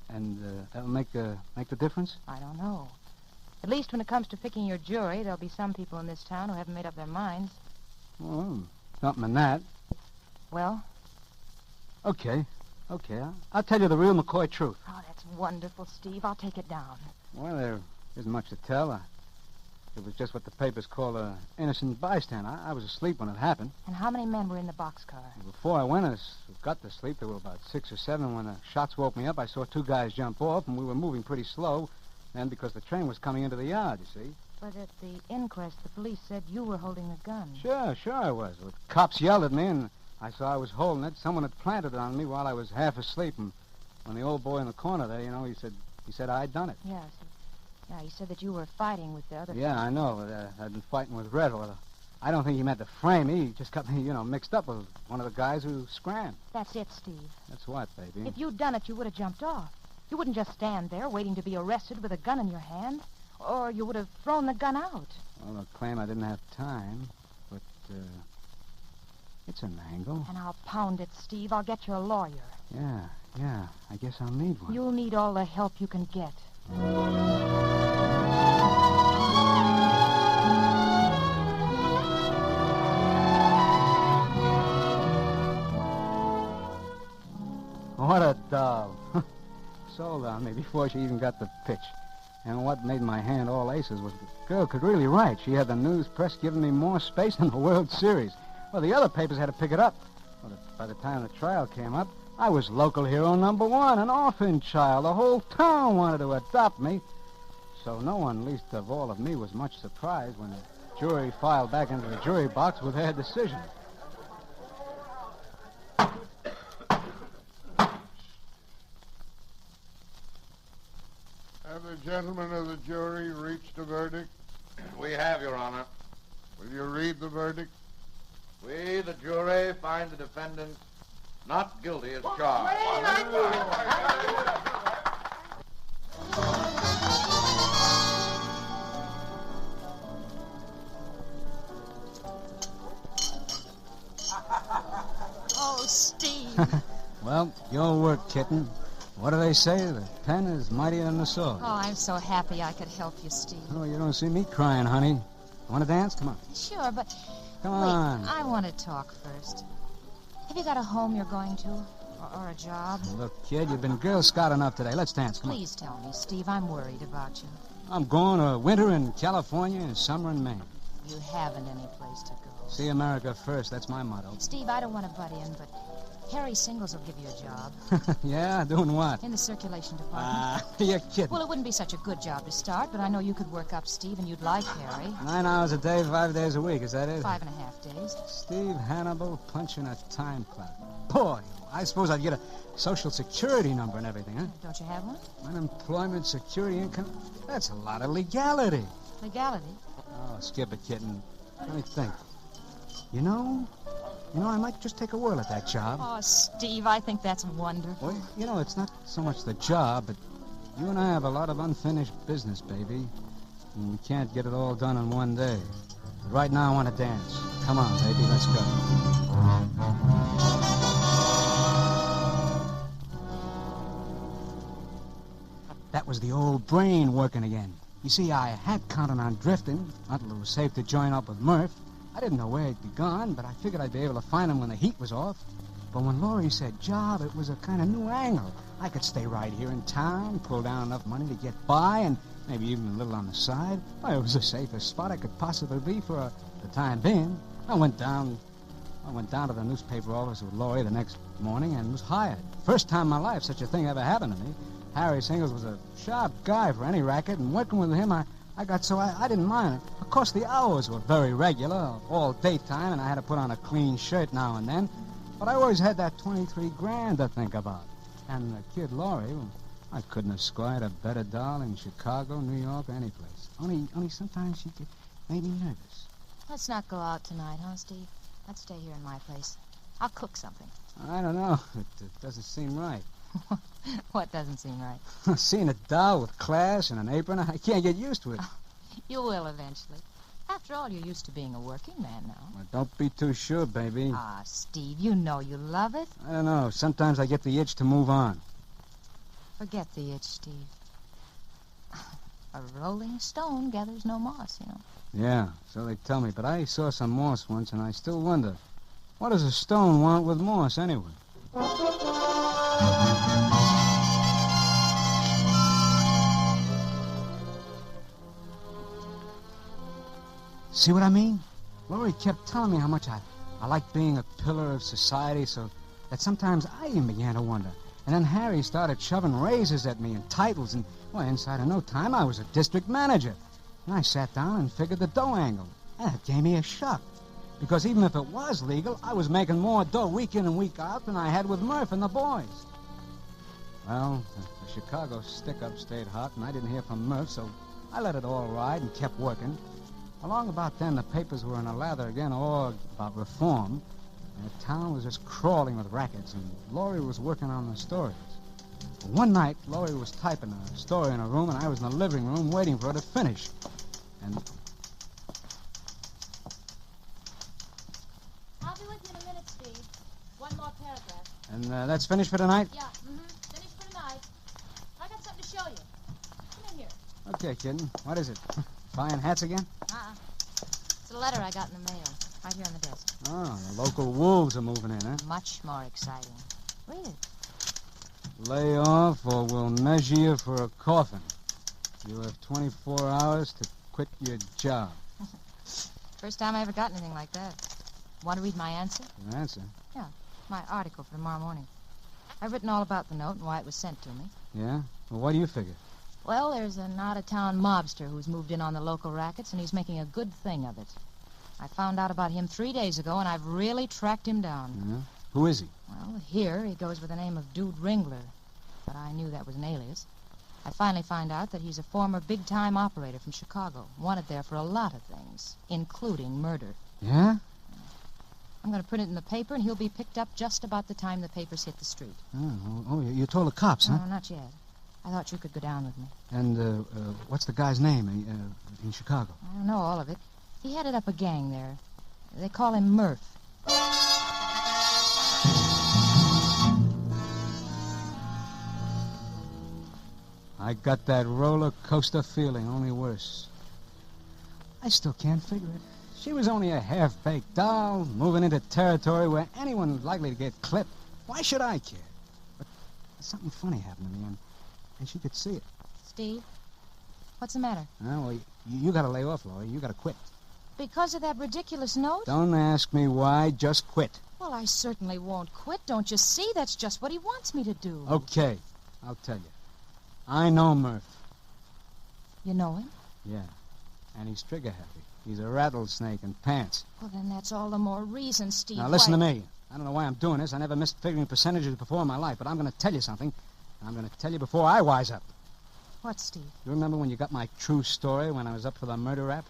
that'll make the difference? I don't know. At least when it comes to picking your jury, there'll be some people in this town who haven't made up their minds. Well, something in that. Well? Okay. Okay, I'll tell you the real McCoy truth. Oh, that's wonderful, Steve. I'll take it down. Well, there isn't much to tell. It was just what the papers call an innocent bystander. I was asleep when it happened. And how many men were in the boxcar? Before I went, I got to sleep. There were about 6 or 7. When the shots woke me up, I saw 2 guys jump off, and we were moving pretty slow. And because the train was coming into the yard, you see. But at the inquest, the police said you were holding a gun. Sure I was. The cops yelled at me, and I saw I was holding it. Someone had planted it on me while I was half asleep. And when the old boy in the corner there, he said I'd done it. Yes. Yeah, he said that you were fighting with the other... Yeah, I know. I'd been fighting with Red. I don't think he meant to frame me. He just got me, mixed up with one of the guys who scrammed. That's it, Steve. That's what, baby? If you'd done it, you would have jumped off. You wouldn't just stand there waiting to be arrested with a gun in your hand. Or you would have thrown the gun out. Well, they'll claim I didn't have time, but, it's an angle. And I'll pound it, Steve. I'll get you a lawyer. Yeah. I guess I'll need one. You'll need all the help you can get. What a doll. Sold on me before she even got the pitch. And what made my hand all aces was the girl could really write. She had the news press giving me more space than the World Series. Well, the other papers had to pick it up. Well, by the time the trial came up, I was local hero #1, an orphan child. The whole town wanted to adopt me. So no one, least of all of me, was much surprised when the jury filed back into the jury box with their decision. Have the gentlemen of the jury reached a verdict? We have, Your Honor. Will you read the verdict? We, the jury, find the defendant not guilty as charged. Oh, Steve. Well, your work, kitten. What do they say? The pen is mightier than the sword. Oh, I'm so happy I could help you, Steve. Oh, you don't see me crying, honey. Want to dance? Come on. Sure, but... Come on. Wait, I want to talk first. Have you got a home you're going to? Or a job? Look, kid, you've been Girl Scout enough today. Let's dance. Come Please tell me, Steve. I'm worried about you. on. I'm going to winter in California and summer in Maine. You haven't any place to go. See America first. That's my motto. Steve, I don't want to butt in, but Harry Singles will give you a job. Yeah? Doing what? In the circulation department. You're kidding. Well, it wouldn't be such a good job to start, but I know you could work up, Steve, and you'd like Harry. 9 hours a day, 5 days a week. Is that it? 5.5 days. Steve Hannibal punching a time clock. Boy, I suppose I'd get a Social Security number and everything, huh? Don't you have one? Unemployment, security, income. That's a lot of legality. Legality? Oh, skip it, kitten. Let me think. You know, I might just take a whirl at that job. Oh, Steve, I think that's wonderful. Well, it's not so much the job, but you and I have a lot of unfinished business, baby. And we can't get it all done in one day. But right now, I want to dance. Come on, baby, let's go. That was the old brain working again. You see, I had counted on drifting until it was safe to join up with Murph. I didn't know where he'd be gone, but I figured I'd be able to find him when the heat was off. But when Laurie said job, it was a kind of new angle. I could stay right here in town, pull down enough money to get by, and maybe even a little on the side. Well, it was the safest spot I could possibly be for the time being. I went down to the newspaper office with Laurie the next morning and was hired. First time in my life such a thing ever happened to me. Harry Singles was a sharp guy for any racket, and working with him, I got so I didn't mind it. Of course, the hours were very regular, all daytime, and I had to put on a clean shirt now and then. But I always had that 23 grand to think about. And the kid Laurie, well, I couldn't have squired a better doll in Chicago, New York, or any place. Only sometimes she made me nervous. Let's not go out tonight, huh, Steve? Let's stay here in my place. I'll cook something. I don't know. It doesn't seem right. What doesn't seem right? Seeing a doll with class and an apron, I can't get used to it. You will eventually. After all, you're used to being a working man now. Well, don't be too sure, baby. Ah, Steve, you know you love it. I don't know. Sometimes I get the itch to move on. Forget the itch, Steve. A rolling stone gathers no moss, you know. Yeah, so they tell me. But I saw some moss once, and I still wonder, what does a stone want with moss anyway? See what I mean? Laurie kept telling me how much I liked being a pillar of society, so that sometimes I even began to wonder. And then Harry started shoving raises at me and titles, and, well, inside of no time, I was a district manager. And I sat down and figured the dough angle. And it gave me a shock. Because even if it was legal, I was making more dough week in and week out than I had with Murph and the boys. Well, the Chicago stick-up stayed hot, and I didn't hear from Murph, so I let it all ride and kept working. Along about then, the papers were in a lather again, all about reform. And the town was just crawling with rackets, and Laurie was working on the stories. One night, Laurie was typing a story in her room, and I was in the living room waiting for her to finish. And... I'll be with you in a minute, Steve. One more paragraph. And that's finished for tonight? Yeah, finished for tonight. I got something to show you. Come in here. Okay, kitten. What is it? Buying hats again? It's a letter I got in the mail. Right here on the desk. Oh, the local wolves are moving in, huh? Much more exciting. Read it. Lay off or we'll measure you for a coffin. You have 24 hours to quit your job. First time I ever got anything like that. Want to read my answer? Your answer? Yeah, my article for tomorrow morning. I've written all about the note and why it was sent to me. Yeah? Well, what do you figure? Well, there's an out-of-town mobster who's moved in on the local rackets, and he's making a good thing of it. I found out about him 3 days ago, and I've really tracked him down. Yeah? Who is he? Well, here he goes with the name of Dude Ringler, but I knew that was an alias. I finally find out that he's a former big-time operator from Chicago, wanted there for a lot of things, including murder. Yeah? I'm going to print it in the paper, and he'll be picked up just about the time the papers hit the street. Oh, you told the cops, huh? No, not yet. I thought you could go down with me. And what's the guy's name in Chicago? I don't know all of it. He headed up a gang there. They call him Murph. I got that roller coaster feeling, only worse. I still can't figure it. She was only a half-baked doll, moving into territory where anyone was likely to get clipped. Why should I care? But something funny happened to me, and she could see it. Steve, what's the matter? Well, you got to lay off, Laurie. You got to quit. Because of that ridiculous note? Don't ask me why. Just quit. Well, I certainly won't quit. Don't you see? That's just what he wants me to do. Okay, I'll tell you. I know Murph. You know him? Yeah, and he's trigger-happy. He's a rattlesnake in pants. Well, then that's all the more reason, Steve. Now, listen to me. I don't know why I'm doing this. I never missed figuring percentages before in my life, but I'm going to tell you something. I'm going to tell you before I wise up. What, Steve? You remember when you got my true story when I was up for the murder rap?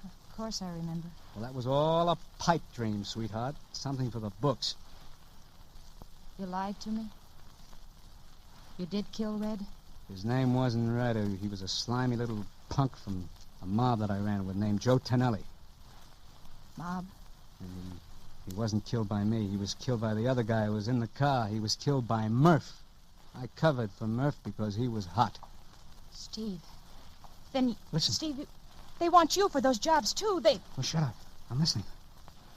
Of course I remember. Well, that was all a pipe dream, sweetheart. Something for the books. You lied to me? You did kill Red? His name wasn't Red. He was a slimy little punk from a mob that I ran with named Joe Tonelli. Mob? And he wasn't killed by me. He was killed by the other guy who was in the car. He was killed by Murph. I covered for Murph because he was hot. Steve. Then... Listen. Steve, they want you for those jobs, too. They... Oh, shut up. I'm listening.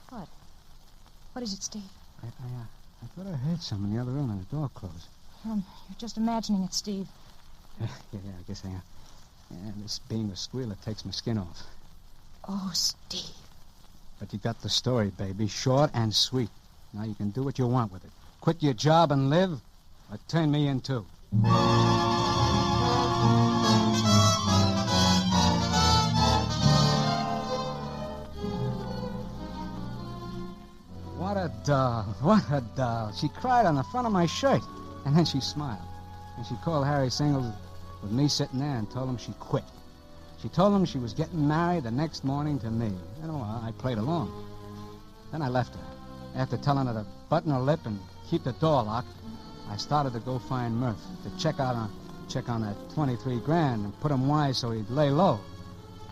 What? What is it, Steve? I thought I heard someone in the other room and the door closed. You're just imagining it, Steve. Yeah, I guess I am. Yeah, this being a squealer takes my skin off. Oh, Steve. But you got the story, baby. Short and sweet. Now you can do what you want with it. Quit your job and live, or turn me in, too. What a doll. What a doll. She cried on the front of my shirt, and then she smiled. And she called Harry Singles with me sitting there and told him she quit. She told him she was getting married the next morning to me. And I played along. Then I left her. After telling her to button her lip and keep the door locked, I started to go find Murph to check on that 23 grand and put him wise so he'd lay low.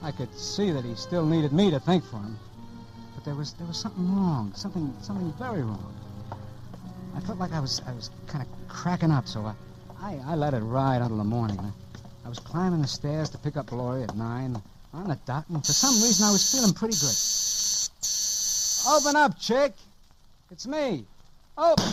I could see that he still needed me to think for him. But there was something wrong, something very wrong. I felt like I was kind of cracking up, so I let it ride until the morning. I was climbing the stairs to pick up Laurie at 9 on the dot, and for some reason I was feeling pretty good. Open up, chick. It's me. Open.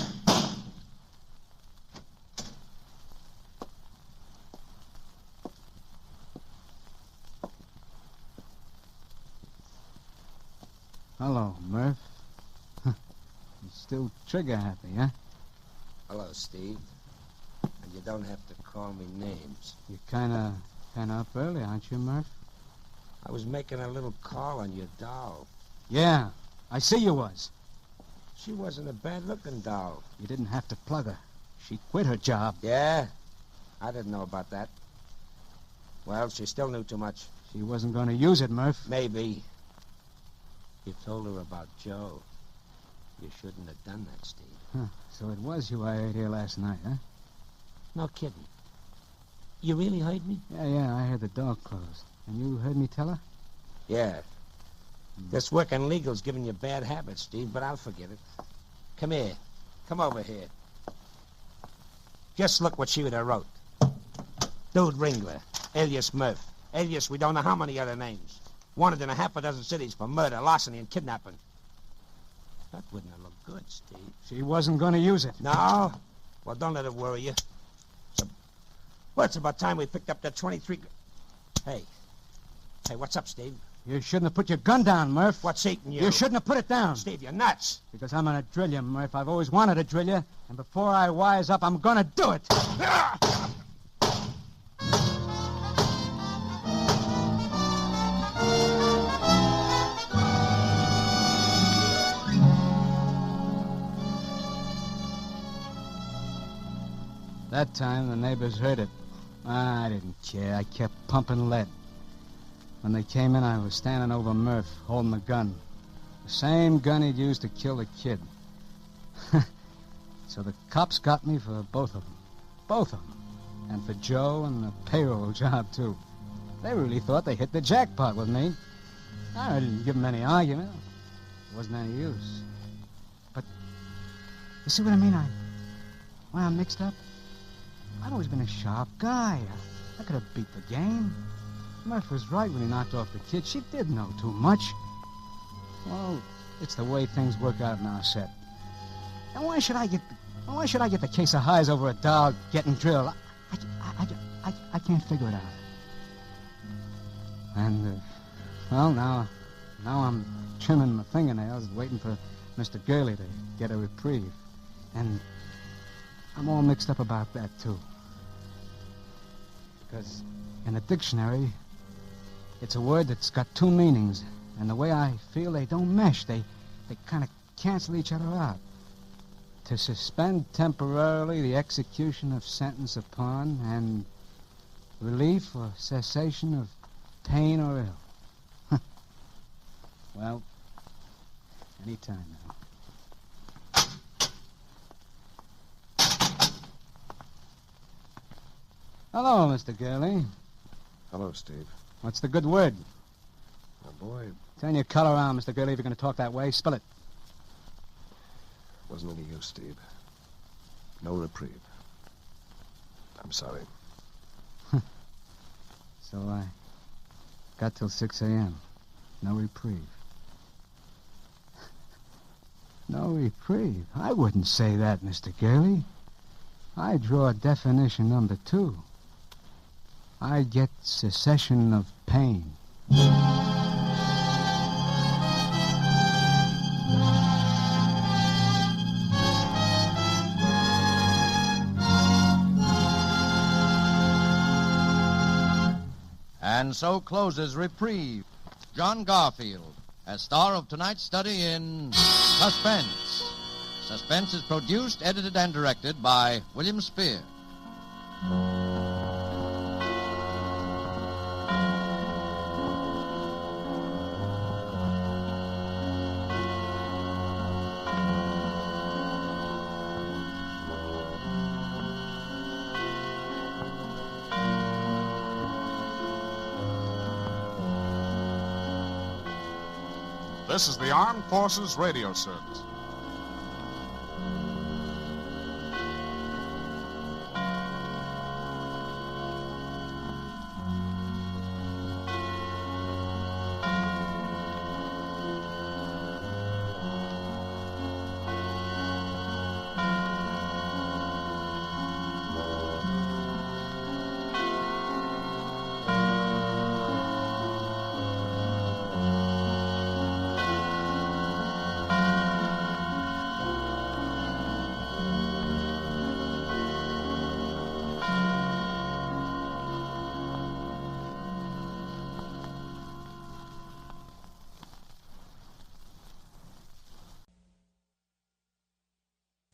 still trigger happy, huh? Hello, Steve. And you don't have to call me names. You're kind of up early, aren't you, Murph? I was making a little call on your doll. Yeah, I see you was. She wasn't a bad-looking doll. You didn't have to plug her. She quit her job. Yeah? I didn't know about that. Well, she still knew too much. She wasn't going to use it, Murph. Maybe. You told her about Joe. You shouldn't have done that, Steve. Huh. So it was you I heard here last night, huh? No kidding. You really heard me? Yeah, I heard the door closed. And you heard me tell her? Yeah. This working legal's giving you bad habits, Steve, but I'll forget it. Come here. Come over here. Just look what she would have wrote. Dude Ringler, alias Murph. Alias we don't know how many other names. Wanted in a half a dozen cities for murder, larceny, and kidnapping. That wouldn't have looked good, Steve. She wasn't going to use it. No? Well, don't let it worry you. Well, it's about time we picked up that 23... Hey, what's up, Steve? You shouldn't have put your gun down, Murph. What's eating you? You shouldn't have put it down. Steve, you're nuts. Because I'm going to drill you, Murph. I've always wanted to drill you. And before I wise up, I'm going to do it. That time, the neighbors heard it. I didn't care. I kept pumping lead. When they came in, I was standing over Murph, holding the gun. The same gun he'd used to kill the kid. So the cops got me for both of them. Both of them. And for Joe and the payroll job, too. They really thought they hit the jackpot with me. I didn't give them any argument. It wasn't any use. But, you see what I mean? I'm mixed up. I'd always been a sharp guy. I could have beat the game. Murph was right when he knocked off the kid. She did know too much. Well, it's the way things work out in our set. And why should I get the case of highs over a dog getting drilled? I can't figure it out. And, now I'm trimming my fingernails, waiting for Mr. Gurley to get a reprieve. And I'm all mixed up about that, too. Because in the dictionary, it's a word that's got two meanings. And the way I feel, they don't mesh. They kind of cancel each other out. To suspend temporarily the execution of sentence upon and relief or cessation of pain or ill. Well, any time now. Hello, Mr. Gurley. Hello, Steve. What's the good word? Oh, boy. Turn your color around, Mr. Gurley, if you're going to talk that way. Spill it. Wasn't any use, Steve. No reprieve. I'm sorry. So I got till 6 a.m. No reprieve. No reprieve? I wouldn't say that, Mr. Gurley. I draw definition number 2. I get cessation of pain. And so closes Reprieve. John Garfield, as star of tonight's study in Suspense. Suspense is produced, edited, and directed by William Spear. This is the Armed Forces Radio Service.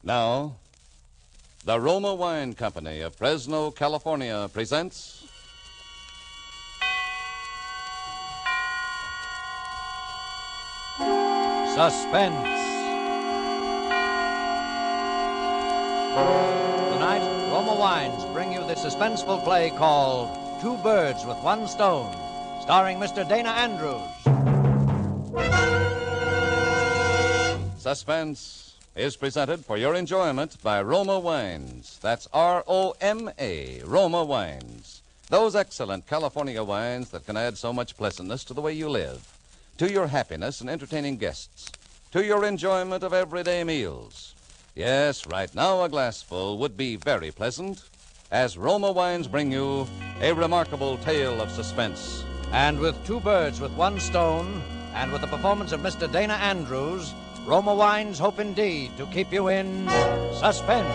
Now, the Roma Wine Company of Fresno, California presents Suspense. Tonight, Roma Wines bring you the suspenseful play called Two Birds with One Stone, starring Mr. Dana Andrews. Suspense is presented for your enjoyment by Roma Wines. That's R-O-M-A, Roma Wines. Those excellent California wines that can add so much pleasantness to the way you live, to your happiness in entertaining guests, to your enjoyment of everyday meals. Yes, right now a glassful would be very pleasant, as Roma Wines bring you a remarkable tale of suspense. And with Two Birds with One Stone, and with the performance of Mr. Dana Andrews, Roma Wines hope indeed to keep you in suspense.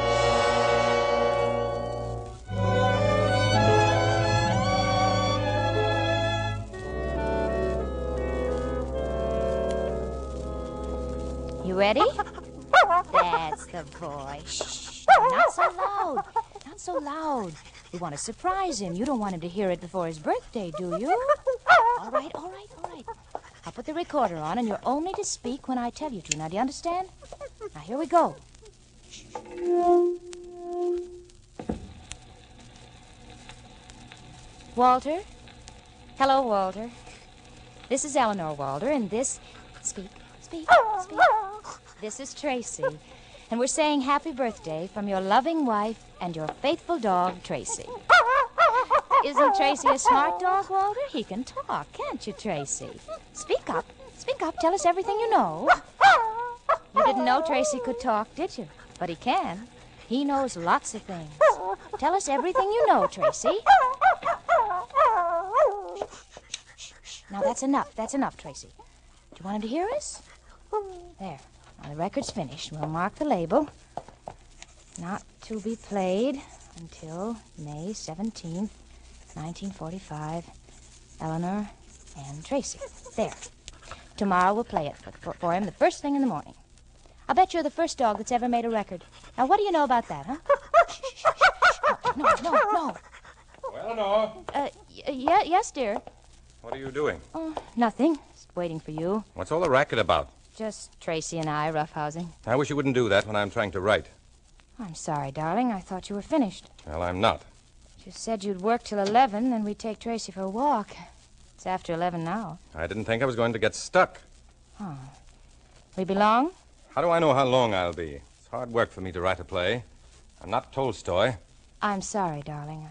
You ready? That's the boy. Shh, not so loud. Not so loud. We want to surprise him. You don't want him to hear it before his birthday, do you? All right. I'll put the recorder on, and you're only to speak when I tell you to. Now, do you understand? Now, here we go. Walter? Hello, Walter. This is Eleanor, Walter, and this... Speak. This is Tracy, and we're saying happy birthday from your loving wife and your faithful dog, Tracy. Isn't Tracy a smart dog, Walter? He can talk, can't you, Tracy? Speak up. Tell us everything you know. You didn't know Tracy could talk, did you? But he can. He knows lots of things. Tell us everything you know, Tracy. Now, that's enough, Tracy. Do you want him to hear us? There. Now, the record's finished. We'll mark the label. Not to be played until May 17th, 1945. Eleanor and Tracy. There. Tomorrow we'll play it for him the first thing in the morning. I'll bet you're the first dog that's ever made a record. Now, what do you know about that, huh? No. Well, Eleanor. Yes, dear. What are you doing? Oh, nothing. Just waiting for you. What's all the racket about? Just Tracy and I roughhousing. I wish you wouldn't do that when I'm trying to write. I'm sorry, darling. I thought you were finished. Well, I'm not. You said you'd work till 11, then we'd take Tracy for a walk. It's after 11 now. I didn't think I was going to get stuck. Oh. We be long? How do I know how long I'll be? It's hard work for me to write a play. I'm not Tolstoy. I'm sorry, darling.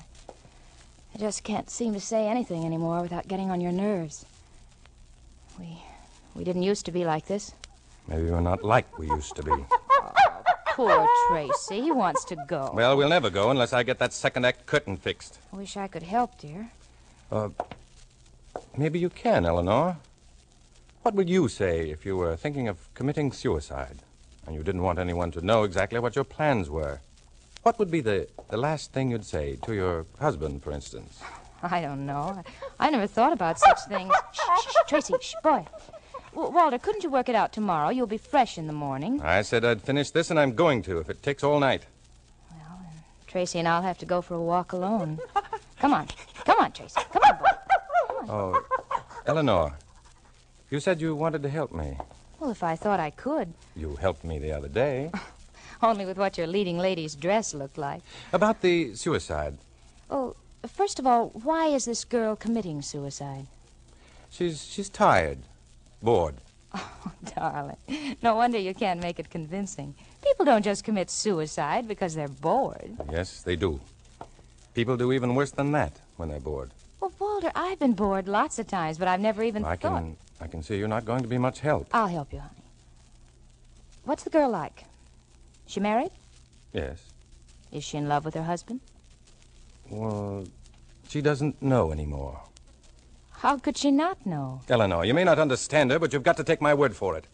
I just can't seem to say anything anymore without getting on your nerves. We didn't used to be like this. Maybe we're not like we used to be. Oh, poor Tracy. He wants to go. Well, we'll never go unless I get that second act curtain fixed. I wish I could help, dear. Maybe you can, Eleanor. What would you say if you were thinking of committing suicide and you didn't want anyone to know exactly what your plans were? What would be the last thing you'd say to your husband, for instance? I don't know. I never thought about such things. Shh, Tracy, boy. Walter, couldn't you work it out tomorrow? You'll be fresh in the morning. I said I'd finish this, and I'm going to, if it takes all night. Well, then Tracy and I'll have to go for a walk alone. Come on, Tracy. Come on, boy. Come on. Oh, Eleanor, you said you wanted to help me. Well, if I thought I could. You helped me the other day. Only with what your leading lady's dress looked like. About the suicide. Oh, first of all, why is this girl committing suicide? She's tired. Bored. Oh, darling. No wonder you can't make it convincing. People don't just commit suicide because they're bored. Yes, they do. People do even worse than that when they're bored. Well, Walter, I've been bored lots of times, but I've never even thought... I can see you're not going to be much help. I'll help you, honey. What's the girl like? She married? Yes. Is she in love with her husband? Well, she doesn't know anymore. How could she not know? Eleanor, you may not understand her, but you've got to take my word for it.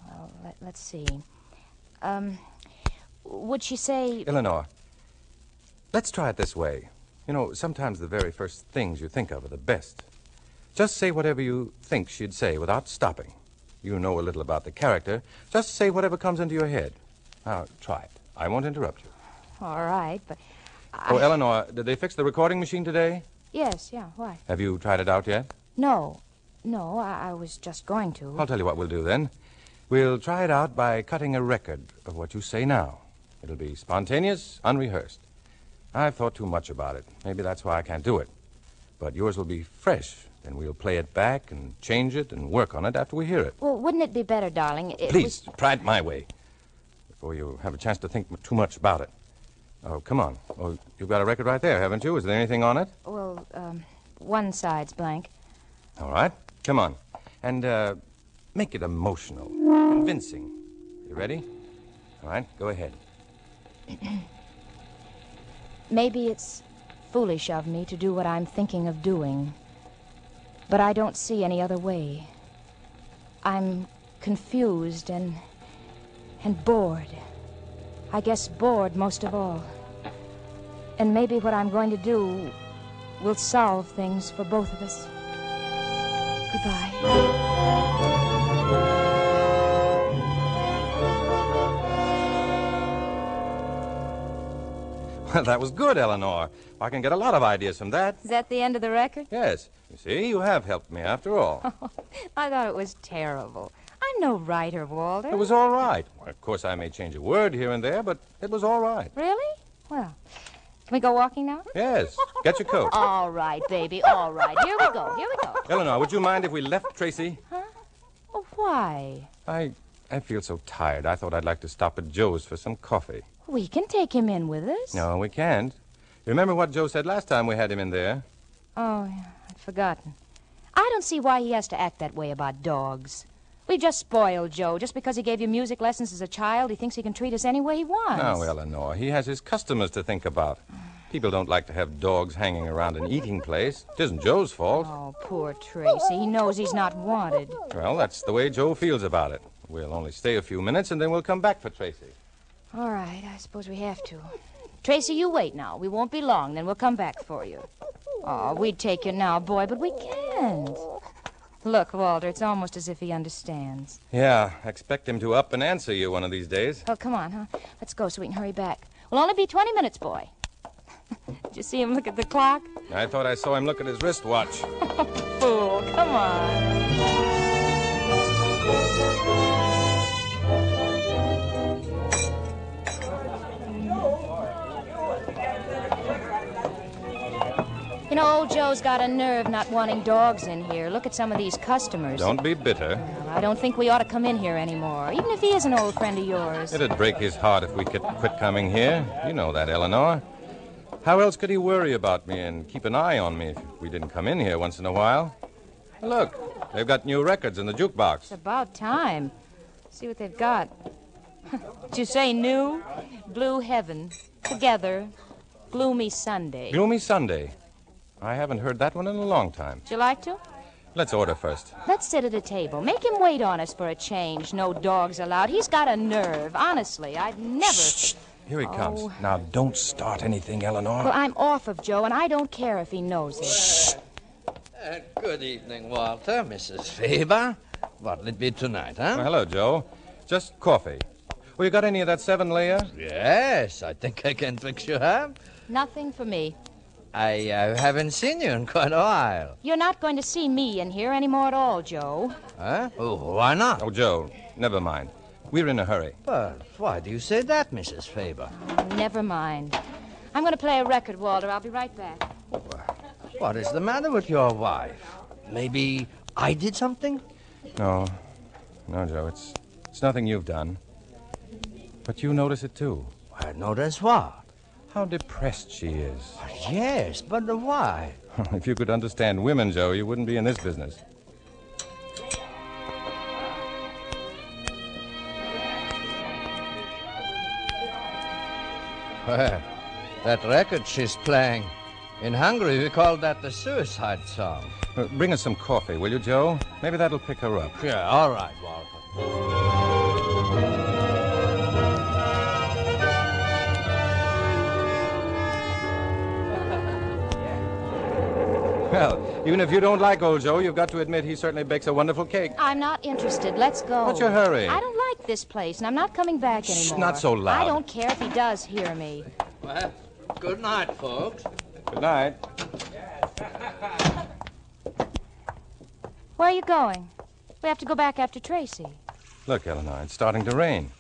Well, let's see. Would she say... Eleanor, let's try it this way. You know, sometimes the very first things you think of are the best. Just say whatever you think she'd say without stopping. You know a little about the character. Just say whatever comes into your head. Now, try it. I won't interrupt you. All right, but... Oh, Eleanor, did they fix the recording machine today? Yes, yeah, why? Have you tried it out yet? No, I was just going to. I'll tell you what we'll do then. We'll try it out by cutting a record of what you say now. It'll be spontaneous, unrehearsed. I've thought too much about it. Maybe that's why I can't do it. But yours will be fresh. Then we'll play it back and change it and work on it after we hear it. Well, wouldn't it be better, darling, if Please, try it my way before you have a chance to think too much about it. Oh, come on. Oh, you've got a record right there, haven't you? Is there anything on it? Well, one side's blank. All right. Come on. And make it emotional, convincing. You ready? All right, go ahead. Maybe it's foolish of me to do what I'm thinking of doing, but I don't see any other way. I'm confused and bored. I guess bored most of all. And maybe what I'm going to do will solve things for both of us. Goodbye. Well, that was good, Eleanor. I can get a lot of ideas from that. Is that the end of the record? Yes. You see, you have helped me after all. I thought it was terrible. I'm no writer, Walter. It was all right. Well, of course, I may change a word here and there, but it was all right. Really? Well, can we go walking now? Yes. Get your coat. All right, baby, all right. Here we go. Eleanor, would you mind if we left Tracy? Huh? Oh, why? I feel so tired. I thought I'd like to stop at Joe's for some coffee. We can take him in with us. No, we can't. You remember what Joe said last time we had him in there? Oh, yeah, I'd forgotten. I don't see why he has to act that way about dogs. We just spoiled Joe. Just because he gave you music lessons as a child, he thinks he can treat us any way he wants. No, Eleanor, he has his customers to think about. People don't like to have dogs hanging around an eating place. It isn't Joe's fault. Oh, poor Tracy. He knows he's not wanted. Well, that's the way Joe feels about it. We'll only stay a few minutes, and then we'll come back for Tracy. All right, I suppose we have to. Tracy, you wait now. We won't be long, then we'll come back for you. Oh, we'd take you now, boy, but we can't. Look, Walter, it's almost as if he understands. Yeah, expect him to up and answer you one of these days. Oh, come on, huh? Let's go so we can hurry back. We'll only be 20 minutes, boy. Did you see him look at the clock? I thought I saw him look at his wristwatch. Fool, come on. You know, old Joe's got a nerve not wanting dogs in here. Look at some of these customers. Don't be bitter. Well, I don't think we ought to come in here anymore, even if he is an old friend of yours. It'd break his heart if we could quit coming here. You know that, Eleanor. How else could he worry about me and keep an eye on me if we didn't come in here once in a while? Look, they've got new records in the jukebox. It's about time. See what they've got. Did you say new? Blue Heaven. Together. Gloomy Sunday. Gloomy Sunday. I haven't heard that one in a long time. Would you like to? Let's order first. Let's sit at a table. Make him wait on us for a change. No dogs allowed. He's got a nerve. Honestly, I'd never... Shh. Here he comes. Now, don't start anything, Eleanor. Well, I'm off of Joe, and I don't care if he knows it. Shh. Good evening, Walter, Mrs. Faber. What'll it be tonight, huh? Well, hello, Joe. Just coffee. Well, you got any of that 7-layer? Yes, I think I can fix you up. Nothing for me. I haven't seen you in quite a while. You're not going to see me in here anymore at all, Joe. Huh? Oh, why not? Oh, Joe, never mind. We're in a hurry. But why do you say that, Mrs. Faber? Never mind. I'm going to play a record, Walter. I'll be right back. What is the matter with your wife? Maybe I did something? No, Joe, it's nothing you've done. But you notice it, too. I notice what? How depressed she is. Yes, but why? If you could understand women, Joe, you wouldn't be in this business. Well, that record she's playing. In Hungary, we call that the suicide song. Bring us some coffee, will you, Joe? Maybe that'll pick her up. Yeah, all right, Walter. Well, even if you don't like old Joe, you've got to admit he certainly bakes a wonderful cake. I'm not interested. Let's go. What's your hurry? I don't like hate this place, and I'm not coming back anymore. Shh, not so loud. I don't care if he does hear me. Well, good night, folks. Good night. Where are you going? We have to go back after Tracy. Look, Eleanor, it's starting to rain.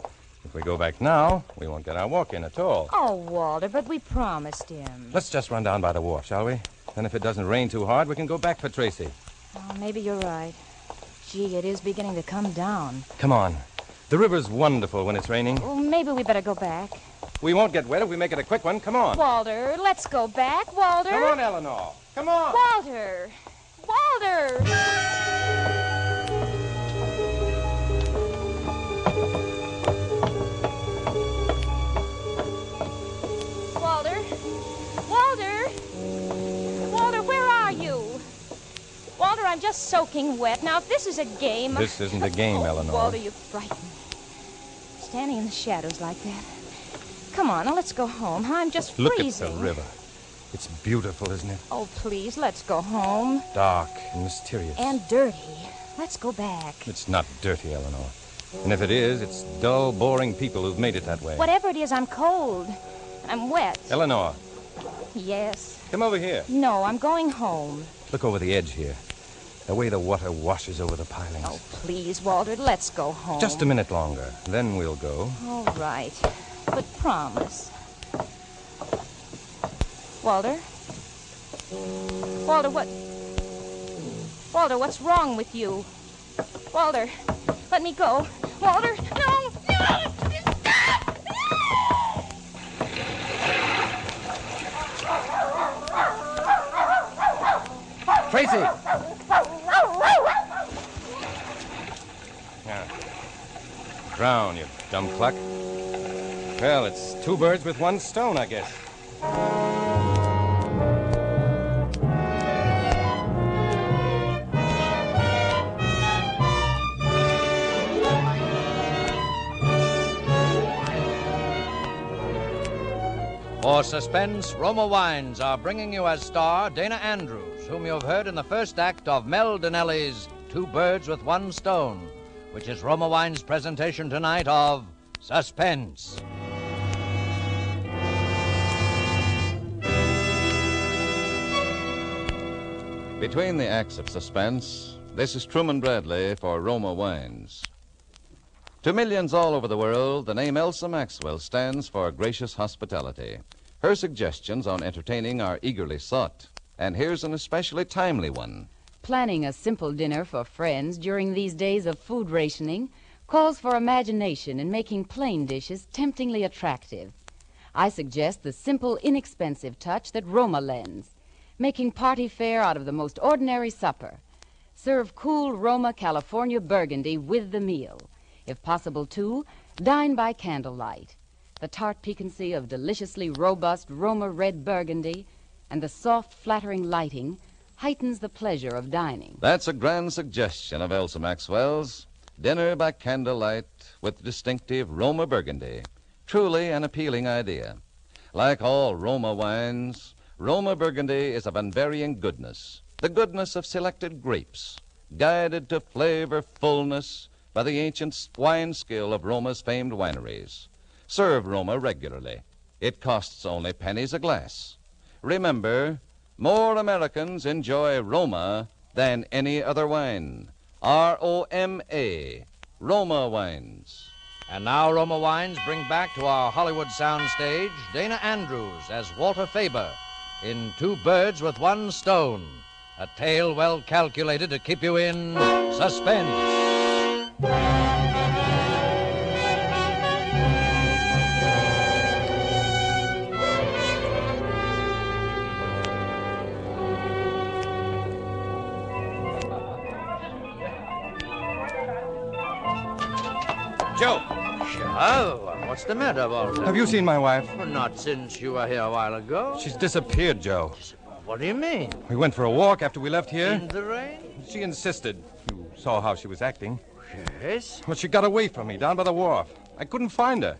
If we go back now, we won't get our walk in at all. Oh, Walter, but we promised him. Let's just run down by the wharf, shall we? Then if it doesn't rain too hard, we can go back for Tracy. Oh, maybe you're right. Gee, it is beginning to come down. Come on. The river's wonderful when it's raining. Well, maybe we better go back. We won't get wet if we make it a quick one. Come on. Walter, let's go back, Walter. Come on, Eleanor. Come on. Walter. Walter. Walter. Walter. Walter, where are you? Walter, I'm just soaking wet. Now, if this is a game... This isn't a game, Eleanor. Walter, you frighten me. Standing in the shadows like that. Come on, now let's go home. I'm just freezing. Look at the river. It's beautiful, isn't it? Oh, please, let's go home. Dark and mysterious. And dirty. Let's go back. It's not dirty, Eleanor. And if it is, it's dull, boring people who've made it that way. Whatever it is, I'm cold. I'm wet. Eleanor, Yes. come over here. No, I'm going home. Look over the edge here. The way the water washes over the pilings. Oh, please, Walter, let's go home. Just a minute longer. Then we'll go. All right. But promise. Walter? Walter, what... Walter, what's wrong with you? Walter, let me go. Walter, no! No! Stop! Tracy! Yeah. Drown, you dumb cluck. Well, it's two birds with one stone, I guess. For Suspense, Roma Wines are bringing you as star Dana Andrews, whom you have heard in the first act of Mel Donnelly's Two Birds with One Stone, which is Roma Wines' presentation tonight of Suspense. Between the acts of Suspense, this is Truman Bradley for Roma Wines. To millions all over the world, the name Elsa Maxwell stands for gracious hospitality. Her suggestions on entertaining are eagerly sought, and here's an especially timely one. Planning a simple dinner for friends during these days of food rationing calls for imagination in making plain dishes temptingly attractive. I suggest the simple, inexpensive touch that Roma lends, making party fare out of the most ordinary supper. Serve cool Roma California Burgundy with the meal. If possible, too, dine by candlelight. The tart piquancy of deliciously robust Roma red Burgundy and the soft, flattering lighting heightens the pleasure of dining. That's a grand suggestion of Elsa Maxwell's. Dinner by candlelight with distinctive Roma Burgundy. Truly an appealing idea. Like all Roma wines, Roma Burgundy is of unvarying goodness. The goodness of selected grapes, guided to flavor fullness by the ancient wine skill of Roma's famed wineries. Serve Roma regularly. It costs only pennies a glass. Remember, more Americans enjoy Roma than any other wine. R-O-M-A, Roma Wines. And now Roma Wines bring back to our Hollywood soundstage Dana Andrews as Walter Faber in Two Birds with One Stone, a tale well calculated to keep you in suspense. Joe! Oh, what's the matter, Walter? Have you seen my wife? Well, not since you were here a while ago. She's disappeared, Joe. What do you mean? We went for a walk after we left here. In the rain? She insisted. You saw how she was acting. Yes? Well, she got away from me down by the wharf. I couldn't find her.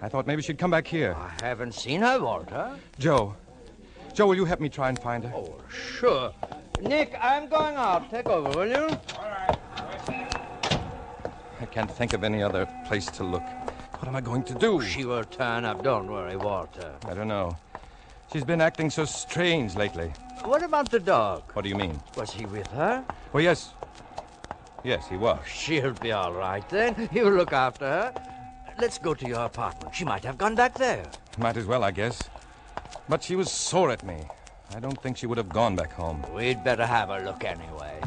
I thought maybe she'd come back here. I haven't seen her, Walter. Joe, will you help me try and find her? Oh, sure. Nick, I'm going out. Take over, will you? I can't think of any other place to look. What am I going to do? She will turn up. Don't worry, Walter. I don't know. She's been acting so strange lately. What about the dog? What do you mean? Was he with her? Oh, yes. Yes, he was. She'll be all right then. You look after her. Let's go to your apartment. She might have gone back there. Might as well, I guess. But she was sore at me. I don't think she would have gone back home. We'd better have a look anyway.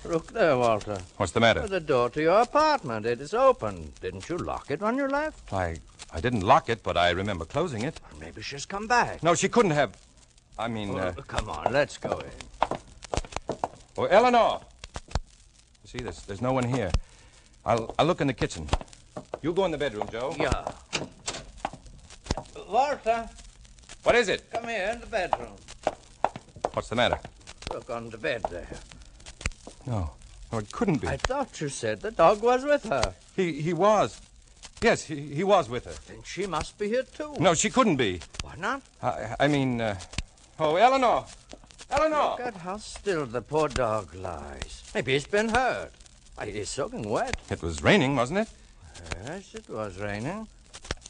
Look there, Walter. What's the matter? The door to your apartment. It is open. Didn't you lock it when you left? I didn't lock it, but I remember closing it. Maybe she's come back. No, she couldn't have. I mean... Come on, let's go in. Oh, Eleanor! You see, there's no one here. I'll look in the kitchen. You go in the bedroom, Joe. Yeah. Walter. What is it? Come here in the bedroom. What's the matter? Look on the bed there. No, it couldn't be. I thought you said the dog was with her. He was. Yes, he was with her. Then she must be here, too. No, she couldn't be. Why not? I mean, oh, Eleanor! Eleanor! Look at how still the poor dog lies. Maybe it's been hurt. It is soaking wet. It was raining, wasn't it? Yes, it was raining.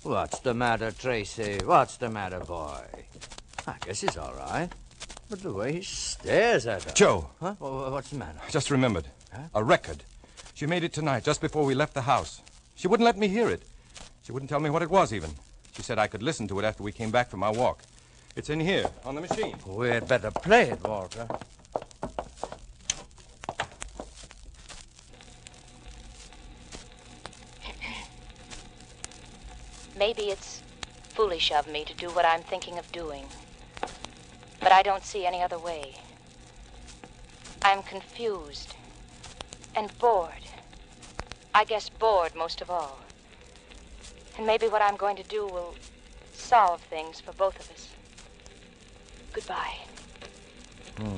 What's the matter, Tracy? What's the matter, boy? I guess he's all right. But the way he stares at her. Joe. Huh? What's the matter? I just remembered. Huh? A record. She made it tonight, just before we left the house. She wouldn't let me hear it. She wouldn't tell me what it was, even. She said I could listen to it after we came back from our walk. It's in here, on the machine. We'd better play it, Walter. Maybe it's foolish of me to do what I'm thinking of doing. But I don't see any other way. I'm confused and bored. I guess bored most of all. And maybe what I'm going to do will solve things for both of us. Goodbye. I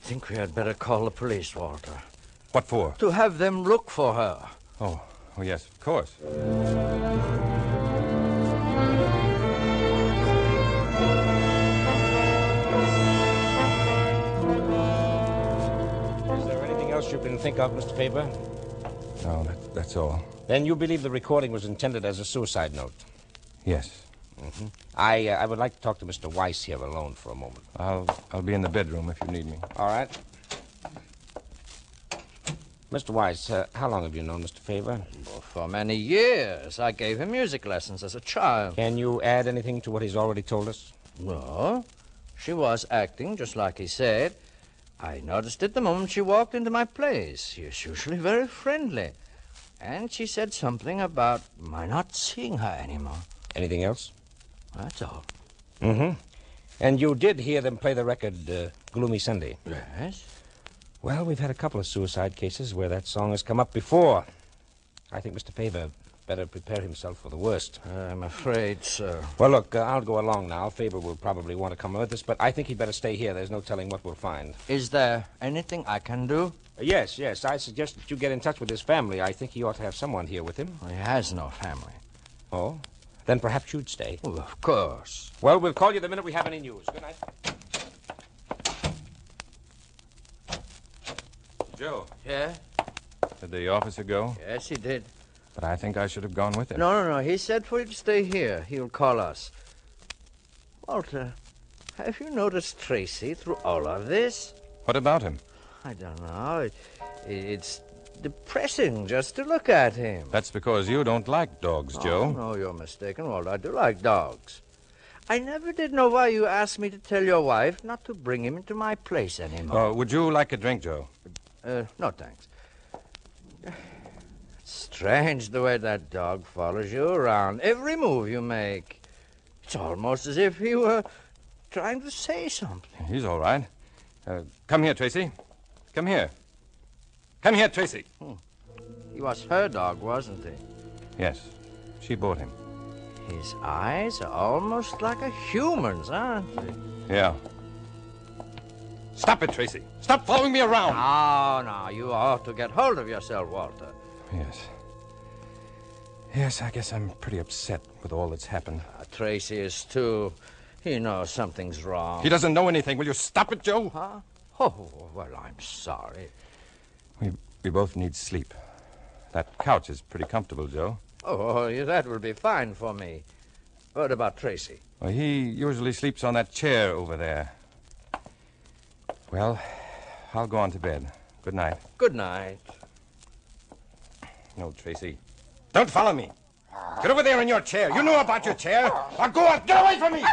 think we had better call the police, Walter. What for? To have them look for her. Oh, yes, of course. You can think of, Mr. Faber? No, that's all. Then you believe the recording was intended as a suicide note? Yes. Mm-hmm. I would like to talk to Mr. Weiss here alone for a moment. I'll be in the bedroom if you need me. All right. Mr. Weiss, how long have you known Mr. Faber? Well, for many years. I gave him music lessons as a child. Can you add anything to what he's already told us? No. She was acting just like he said. I noticed it the moment she walked into my place. She is usually very friendly. And she said something about my not seeing her anymore. Anything else? That's all. Mm-hmm. And you did hear them play the record, Gloomy Sunday? Yes. Well, we've had a couple of suicide cases where that song has come up before. I think Mr. Faber better prepare himself for the worst. I'm afraid so. Well, look, I'll go along now. Faber will probably want to come with us, but I think he'd better stay here. There's no telling what we'll find. Is there anything I can do? Yes. I suggest that you get in touch with his family. I think he ought to have someone here with him. He has no family. Oh? Then perhaps you'd stay. Well, of course. Well, we'll call you the minute we have any news. Good night. Joe. Yeah? Did the officer go? Yes, he did. But I think I should have gone with him. No. He said for you to stay here. He'll call us. Walter, have you noticed Tracy through all of this? What about him? I don't know. It's depressing just to look at him. That's because you don't like dogs, Joe. No, you're mistaken, Walter. I do like dogs. I never did know why you asked me to tell your wife not to bring him into my place anymore. Would you like a drink, Joe? No, thanks. Strange the way that dog follows you around. Every move you make. It's almost as if he were trying to say something. He's all right. Come here, Tracy. Come here. Come here, Tracy. He was her dog, wasn't he? Yes. She bought him. His eyes are almost like a human's, aren't they? Yeah. Stop it, Tracy. Stop following me around. No. You ought to get hold of yourself, Walter. Yes. Yes, I guess I'm pretty upset with all that's happened. Tracy is, too. He knows something's wrong. He doesn't know anything. Will you stop it, Joe? Huh? Oh, well, I'm sorry. We both need sleep. That couch is pretty comfortable, Joe. Oh, yeah, that will be fine for me. What about Tracy? Well, he usually sleeps on that chair over there. Well, I'll go on to bed. Good night. Good night. No, Tracy. Don't follow me. Get over there in your chair. You know about your chair. Now go on. Get away from me.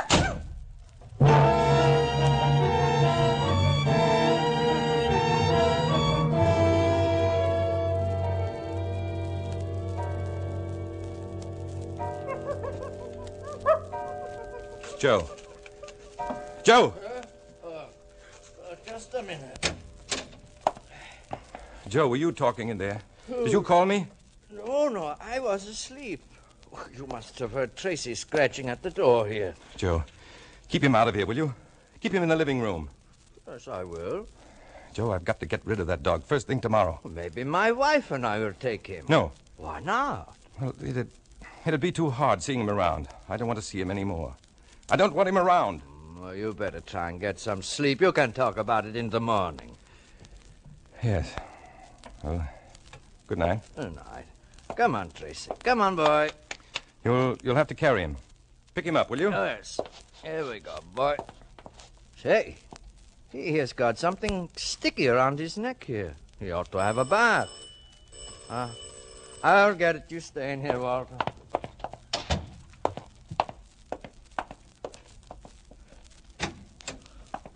Joe. Joe! Just a minute. Joe, were you talking in there? Did you call me? No, I was asleep. You must have heard Tracy scratching at the door here. Joe, keep him out of here, will you? Keep him in the living room. Yes, I will. Joe, I've got to get rid of that dog first thing tomorrow. Maybe my wife and I will take him. No. Why not? Well, it'd be too hard seeing him around. I don't want to see him anymore. I don't want him around. Well, you better try and get some sleep. You can talk about it in the morning. Yes. Well, good night. Good night. Come on, Tracy. Come on, boy. You'll have to carry him. Pick him up, will you? Yes. Here we go, boy. Say, he has got something sticky around his neck here. He ought to have a bath. I'll get it. You stay in here, Walter.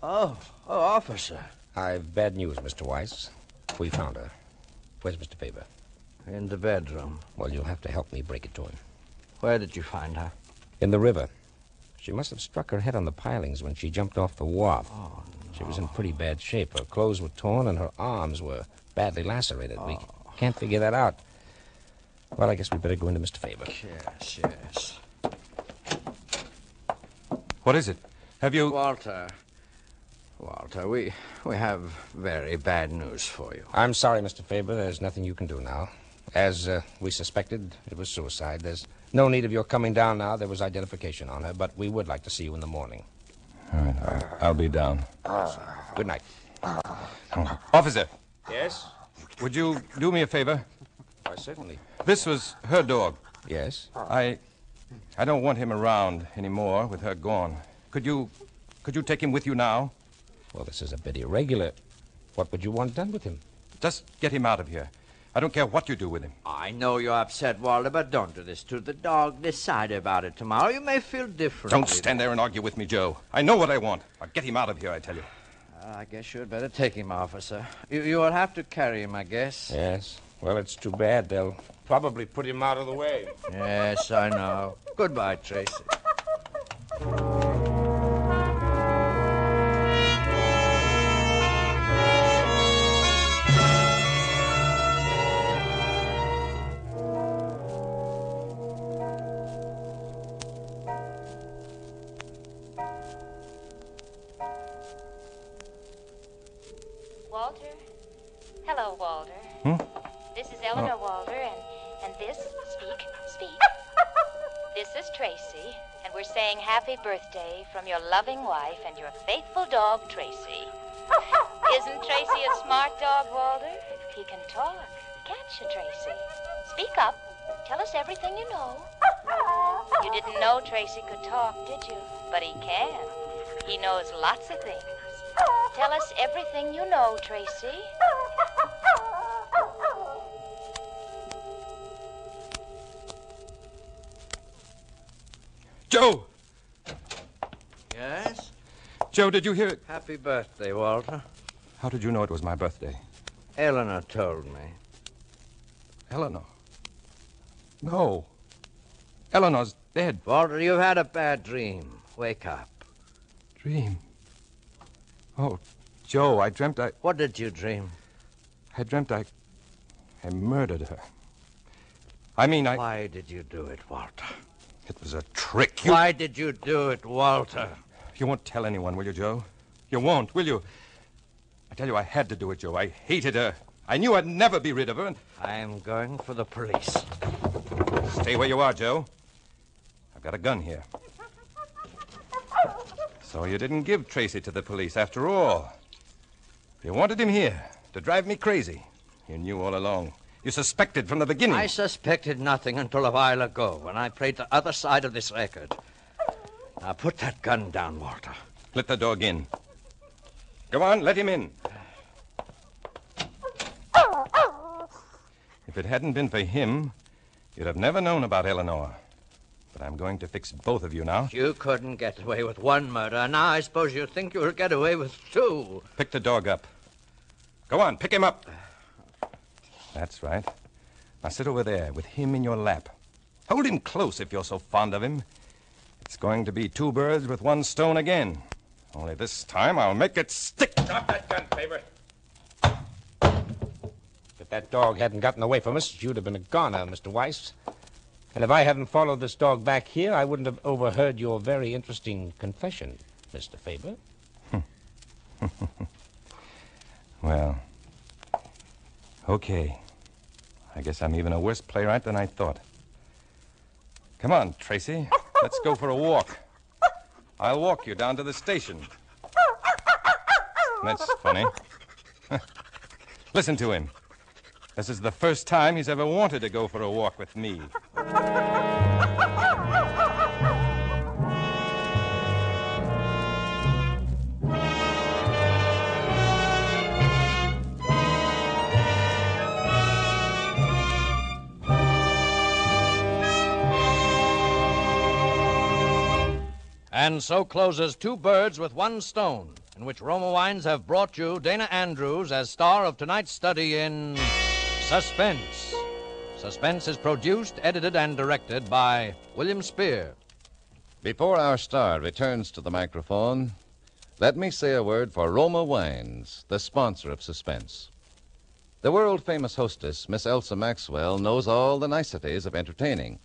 Oh, officer. I've bad news, Mr. Weiss. We found her. Where's Mr. Faber? In the bedroom. Well, you'll have to help me break it to him. Where did you find her? In the river. She must have struck her head on the pilings when she jumped off the wharf. Oh, no. She was in pretty bad shape. Her clothes were torn and her arms were badly lacerated. We can't figure that out. Well, I guess we better go into Mr. Faber. Yes. What is it? Have you... Walter, we have very bad news for you. I'm sorry, Mr. Faber. There's nothing you can do now. As we suspected, it was suicide. There's no need of your coming down now. There was identification on her, but we would like to see you in the morning. All right, I'll be down. Good night. Officer. Yes? Would you do me a favor? Why, certainly. This was her dog. Yes? I don't want him around anymore with her gone. Could you take him with you now? Well, this is a bit irregular. What would you want done with him? Just get him out of here. I don't care what you do with him. I know you're upset, Walter, but don't do this to the dog. Decide about it tomorrow. You may feel differently. Don't stand there and argue with me, Joe. I know what I want. I'll get him out of here, I tell you. I guess you'd better take him, officer. You will have to carry him, I guess. Yes. Well, it's too bad. They'll probably put him out of the way. Yes, I know. Goodbye, Tracy. Walter? Hello, Walter. This is Eleanor, Walter, and this... Speak. This is Tracy, and we're saying happy birthday from your loving wife and your faithful dog, Tracy. Isn't Tracy a smart dog, Walter? He can talk. Can't you, Tracy? Speak up. Tell us everything you know. You didn't know Tracy could talk, did you? But he can. He knows lots of things. Tell us everything you know, Tracy. Joe! Yes? Joe, did you hear it? Happy birthday, Walter. How did you know it was my birthday? Eleanor told me. Eleanor? No. Eleanor's dead. Walter, you've had a bad dream. Wake up. Dream? Oh, Joe, I dreamt I... What did you dream? I dreamt I murdered her. I mean, Why did you do it, Walter? It was a trick. Why did you do it, Walter? You won't tell anyone, will you, Joe? You won't, will you? I tell you, I had to do it, Joe. I hated her. I knew I'd never be rid of her, and... I'm going for the police. Stay where you are, Joe. I've got a gun here. So you didn't give Tracy to the police after all. You wanted him here to drive me crazy. You knew all along. You suspected from the beginning. I suspected nothing until a while ago when I played the other side of this record. Now put that gun down, Walter. Let the dog in. Go on, let him in. If it hadn't been for him, you'd have never known about Eleanor. But I'm going to fix both of you now. You couldn't get away with one murder. Now I suppose you think you'll get away with two. Pick the dog up. Go on, pick him up. That's right. Now sit over there with him in your lap. Hold him close if you're so fond of him. It's going to be 2 birds with 1 stone again. Only this time I'll make it stick. Drop that gun, Faber. If that dog hadn't gotten away from us, you'd have been a goner, Mr. Weiss. And if I hadn't followed this dog back here, I wouldn't have overheard your very interesting confession, Mr. Faber. Well, okay. I guess I'm even a worse playwright than I thought. Come on, Tracy. Let's go for a walk. I'll walk you down to the station. That's funny. Listen to him. This is the first time he's ever wanted to go for a walk with me. And so closes 2 birds with 1 stone, in which Roma Wines have brought you Dana Andrews as star of tonight's study in Suspense. Suspense is produced, edited, and directed by William Spear. Before our star returns to the microphone, let me say a word for Roma Wines, the sponsor of Suspense. The world-famous hostess, Miss Elsa Maxwell, knows all the niceties of entertaining.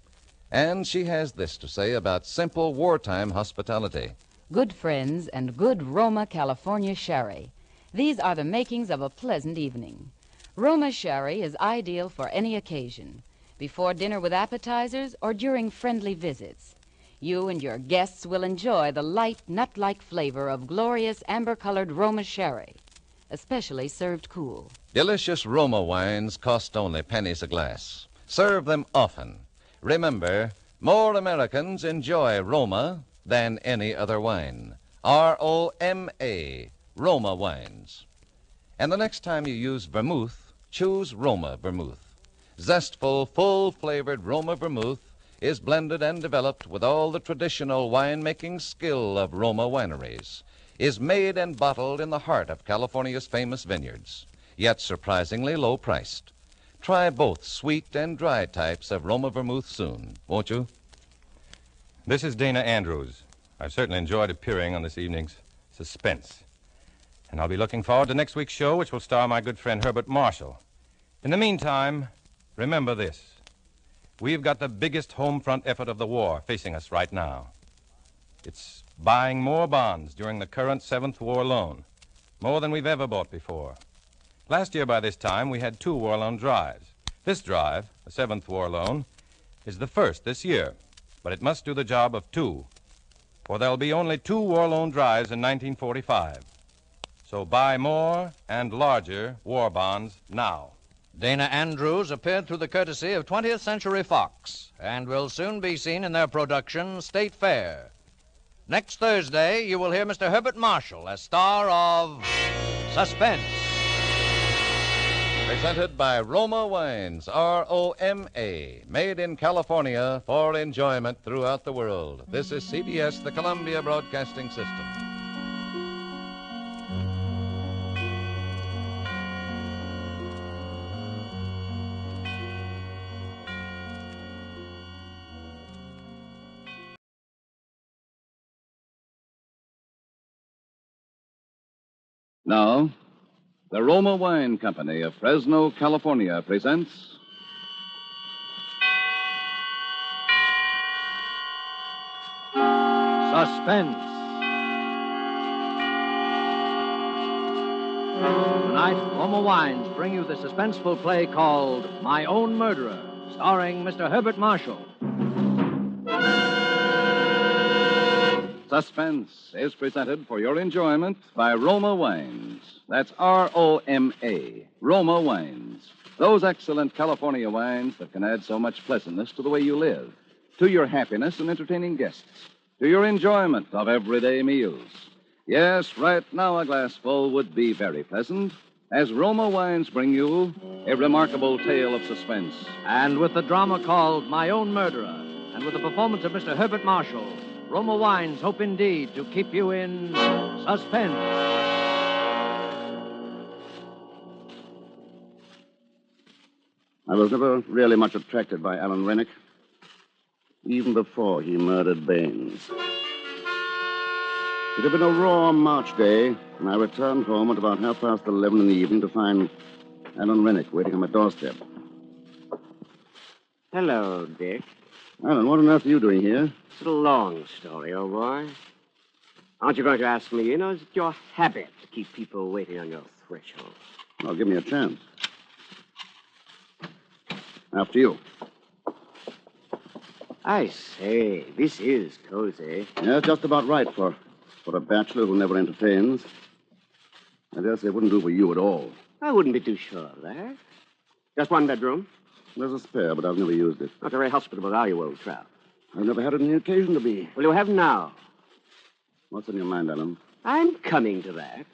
And she has this to say about simple wartime hospitality. Good friends and good Roma California sherry. These are the makings of a pleasant evening. Roma sherry is ideal for any occasion, before dinner with appetizers or during friendly visits. You and your guests will enjoy the light, nut-like flavor of glorious amber-colored Roma sherry, especially served cool. Delicious Roma wines cost only pennies a glass. Serve them often. Remember, more Americans enjoy Roma than any other wine. R-O-M-A, Roma Wines. And the next time you use vermouth, choose Roma Vermouth. Zestful, full-flavored Roma Vermouth is blended and developed with all the traditional wine-making skill of Roma wineries, is made and bottled in the heart of California's famous vineyards, yet surprisingly low-priced. Try both sweet and dry types of Roma Vermouth soon, won't you? This is Dana Andrews. I've certainly enjoyed appearing on this evening's Suspense. And I'll be looking forward to next week's show, which will star my good friend Herbert Marshall. In the meantime, remember this. We've got the biggest home front effort of the war facing us right now. It's buying more bonds during the current 7th war loan, more than we've ever bought before. Last year by this time, we had 2 war loan drives. This drive, the 7th war loan, is the first this year, but it must do the job of 2, for there'll be only 2 war loan drives in 1945. So buy more and larger war bonds now. Dana Andrews appeared through the courtesy of 20th Century Fox and will soon be seen in their production, State Fair. Next Thursday, you will hear Mr. Herbert Marshall as star of Suspense. Presented by Roma Wines, R-O-M-A, made in California for enjoyment throughout the world. This is CBS, the Columbia Broadcasting System. Now, the Roma Wine Company of Fresno, California presents Suspense. Tonight, Roma Wines bring you the suspenseful play called My Own Murderer, starring Mr. Herbert Marshall. Suspense is presented for your enjoyment by Roma Wines. That's R-O-M-A, Roma Wines. Those excellent California wines that can add so much pleasantness to the way you live, to your happiness in entertaining guests, to your enjoyment of everyday meals. Yes, right now a glassful would be very pleasant, as Roma Wines bring you a remarkable tale of suspense. And with the drama called My Own Murderer, and with the performance of Mr. Herbert Marshall, Roma Wines hope indeed to keep you in suspense. I was never really much attracted by Alan Rennick, even before he murdered Baines. It had been a raw March day, and I returned home at about 11:30 in the evening to find Alan Rennick waiting on my doorstep. Hello, Dick. Alan, what on earth are you doing here? It's a long story, old boy. Aren't you going to ask me in, or is it your habit to keep people waiting on your threshold? Well, give me a chance. After you. I say, this is cozy. Yeah, just about right for a bachelor who never entertains. I guess it wouldn't do for you at all. I wouldn't be too sure of that. Just one bedroom? There's a spare, but I've never used it. Not very hospitable, are you, old chap? I've never had any occasion to be. Well, you have now. What's in your mind, Alan? I'm coming to that.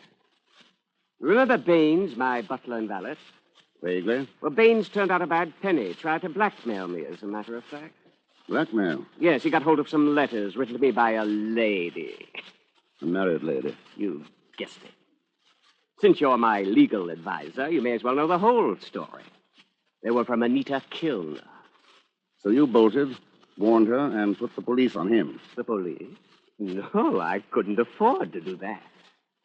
Remember Baines, my butler and valet? Vaguely. Well, Baines turned out a bad penny. Tried to blackmail me, as a matter of fact. Blackmail? Yes, he got hold of some letters written to me by a lady. A married lady? You guessed it. Since you're my legal advisor, you may as well know the whole story. They were from Anita Kilner. So you bolted, warned her, and put the police on him. The police? No, I couldn't afford to do that.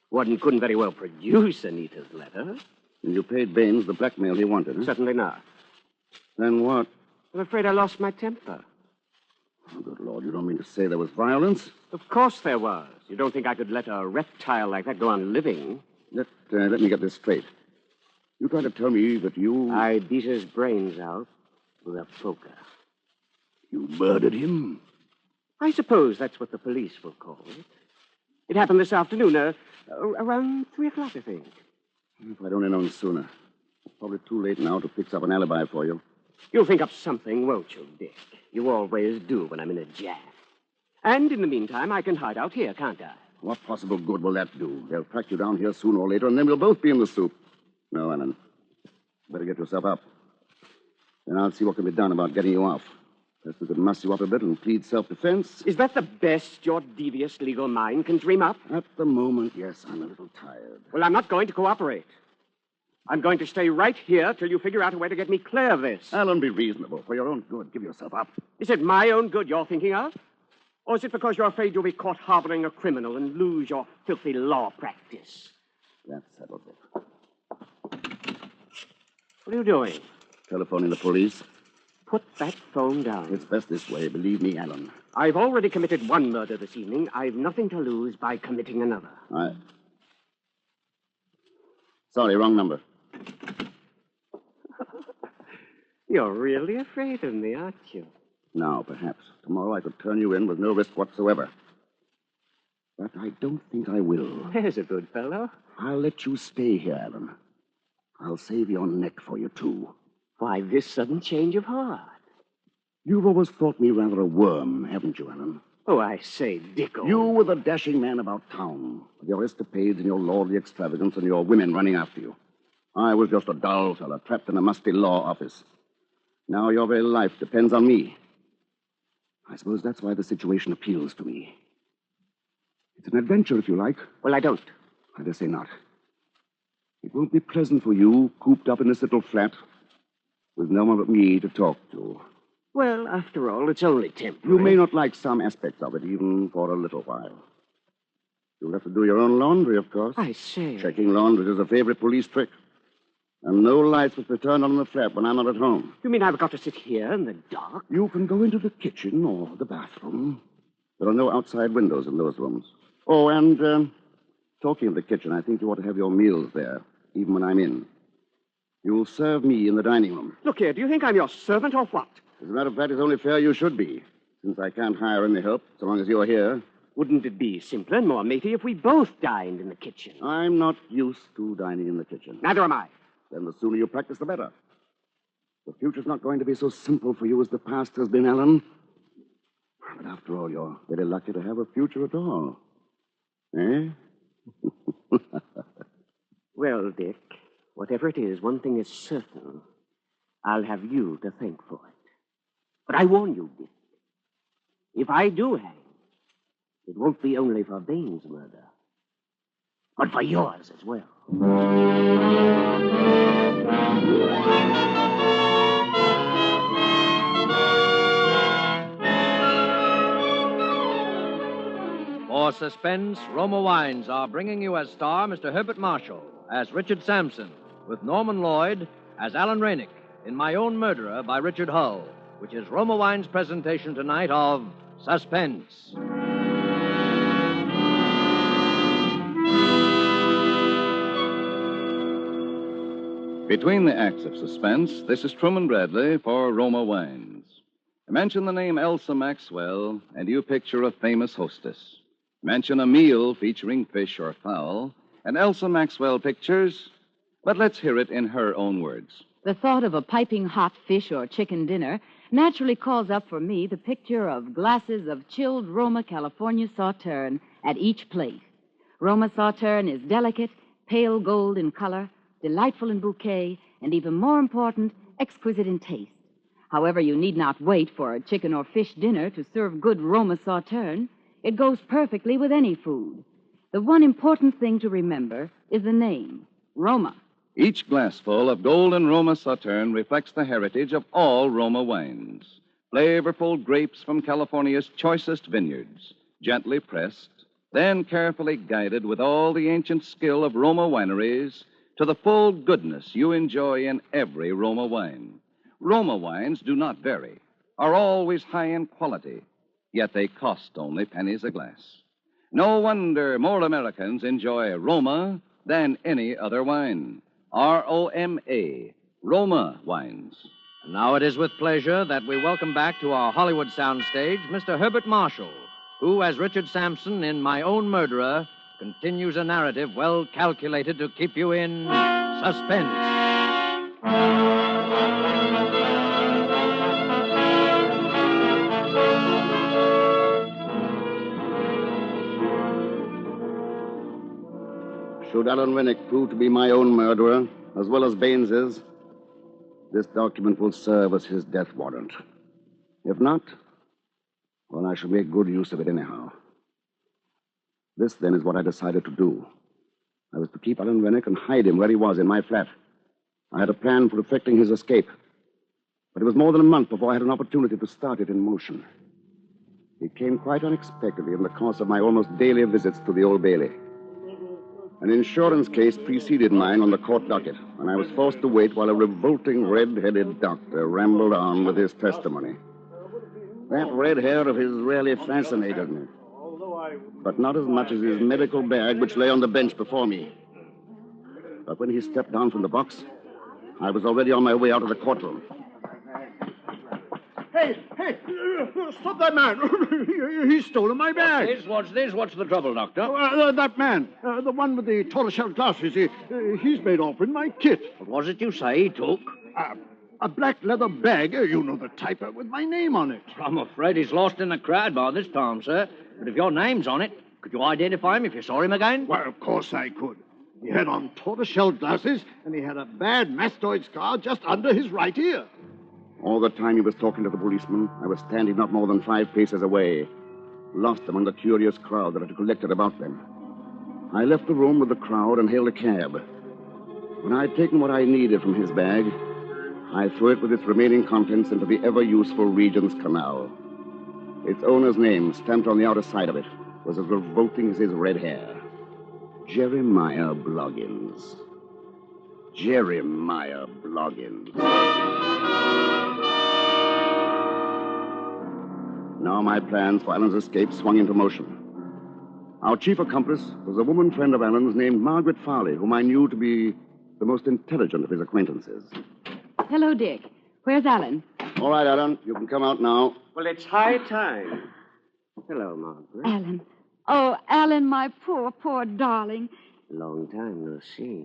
One couldn't very well produce Anita's letter. And you paid Baines the blackmail he wanted, huh? Certainly not. Then what? I'm afraid I lost my temper. Oh, good Lord, you don't mean to say there was violence? Of course there was. You don't think I could let a reptile like that go on living? Let me get this straight. You trying to tell me that you... I beat his brains out with a poker. You murdered him? I suppose that's what the police will call it. It happened this afternoon, around 3 o'clock, I think. If I'd only known sooner. It's probably too late now to fix up an alibi for you. You'll think up something, won't you, Dick? You always do when I'm in a jam. And in the meantime, I can hide out here, can't I? What possible good will that do? They'll track you down here sooner or later, and then we'll both be in the soup. No, Alan. Better get yourself up. Then I'll see what can be done about getting you off. Perhaps we could muss you up a bit and plead self-defense. Is that the best your devious legal mind can dream up? At the moment, yes. I'm a little tired. Well, I'm not going to cooperate. I'm going to stay right here till you figure out a way to get me clear of this. Alan, be reasonable. For your own good, give yourself up. Is it my own good you're thinking of? Or is it because you're afraid you'll be caught harboring a criminal and lose your filthy law practice? That settles it. What are you doing? Telephoning the police. Put that phone down. It's best this way, believe me, Alan. I've already committed one murder this evening. I've nothing to lose by committing another. Sorry, wrong number. You're really afraid of me, aren't you? Now, perhaps. Tomorrow I could turn you in with no risk whatsoever. But I don't think I will. There's a good fellow. I'll let you stay here, Alan. I'll save your neck for you, too. Why this sudden change of heart? You've always thought me rather a worm, haven't you, Alan? Oh, I say, Dicko. You were the dashing man about town, with your escapades and your lordly extravagance and your women running after you. I was just a dull fellow trapped in a musty law office. Now your very life depends on me. I suppose that's why the situation appeals to me. It's an adventure, if you like. Well, I don't. I dare say not. It won't be pleasant for you, cooped up in this little flat, with no one but me to talk to. Well, after all, it's only temporary. You may not like some aspects of it, even for a little while. You'll have to do your own laundry, of course. I say. Checking laundry is a favorite police trick. And no lights will be turned on in the flat when I'm not at home. You mean I've got to sit here in the dark? You can go into the kitchen or the bathroom. There are no outside windows in those rooms. Oh, and talking of the kitchen, I think you ought to have your meals there, even when I'm in. You'll serve me in the dining room. Look here, do you think I'm your servant or what? As a matter of fact, it's only fair you should be, since I can't hire any help so long as you're here. Wouldn't it be simpler and more matey if we both dined in the kitchen? I'm not used to dining in the kitchen. Neither am I. Then the sooner you practice, the better. The future's not going to be so simple for you as the past has been, Alan. But after all, you're very lucky to have a future at all. Eh? Well, Dick, whatever it is, one thing is certain. I'll have you to thank for it. But I warn you, Dick, if I do hang, it won't be only for Bain's murder, but for yours as well. For Suspense, Roma Wines are bringing you as star Mr. Herbert Marshall as Richard Sampson, with Norman Lloyd as Alan Rainick in My Own Murderer by Richard Hull, which is Roma Wines' presentation tonight of Suspense. Between the acts of Suspense, this is Truman Bradley for Roma Wines. Mention the name Elsa Maxwell, and you picture a famous hostess. Mention a meal featuring fish or fowl, and Elsa Maxwell pictures, but let's hear it in her own words. The thought of a piping hot fish or chicken dinner naturally calls up for me the picture of glasses of chilled Roma California Sauterne at each plate. Roma Sauterne is delicate, pale gold in color, delightful in bouquet, and even more important, exquisite in taste. However, you need not wait for a chicken or fish dinner to serve good Roma Sauterne. It goes perfectly with any food. The one important thing to remember is the name, Roma. Each glassful of golden Roma Sauterne reflects the heritage of all Roma wines. Flavorful grapes from California's choicest vineyards, gently pressed, then carefully guided with all the ancient skill of Roma wineries to the full goodness you enjoy in every Roma wine. Roma wines do not vary, are always high in quality, yet they cost only pennies a glass. No wonder more Americans enjoy Roma than any other wine. R-O-M-A, Roma wines. And now it is with pleasure that we welcome back to our Hollywood soundstage Mr. Herbert Marshall, who, as Richard Sampson in My Own Murderer, continues a narrative well calculated to keep you in suspense. Should Alan Rennick prove to be my own murderer, as well as Baines's, this document will serve as his death warrant. If not, well, I shall make good use of it anyhow. This, then, is what I decided to do. I was to keep Alan Rennick and hide him where he was in my flat. I had a plan for effecting his escape. But it was more than a month before I had an opportunity to start it in motion. It came quite unexpectedly in the course of my almost daily visits to the Old Bailey. An insurance case preceded mine on the court docket, and I was forced to wait while a revolting red-headed doctor rambled on with his testimony. That red hair of his really fascinated me, but not as much as his medical bag, which lay on the bench before me. But when he stepped down from the box, I was already on my way out of the courtroom. Hey, stop that man. He's stolen my bag. What's this? What's the trouble, Doctor? That man, the one with the tortoiseshell glasses, he's made off with my kit. What was it you say he took? A black leather bag, you know the type, with my name on it. I'm afraid he's lost in the crowd by this time, sir. But if your name's on it, could you identify him if you saw him again? Well, of course I could. He had on tortoiseshell glasses, and he had a bad mastoid scar just under his right ear. All the time he was talking to the policeman, I was standing not more than 5 paces away, lost among the curious crowd that had collected about them. I left the room with the crowd and hailed a cab. When I had taken what I needed from his bag, I threw it with its remaining contents into the ever-useful Regent's Canal. Its owner's name, stamped on the outer side of it, was as revolting as his red hair. Jeremiah Bloggins. Jeremiah Bloggins. Now my plans for Alan's escape swung into motion. Our chief accomplice was a woman friend of Alan's named Margaret Farley, whom I knew to be the most intelligent of his acquaintances. Hello, Dick. Where's Alan? All right, Alan, you can come out now. Well, it's high time. Hello, Margaret. Alan. Oh, Alan, my poor darling. Long time no see.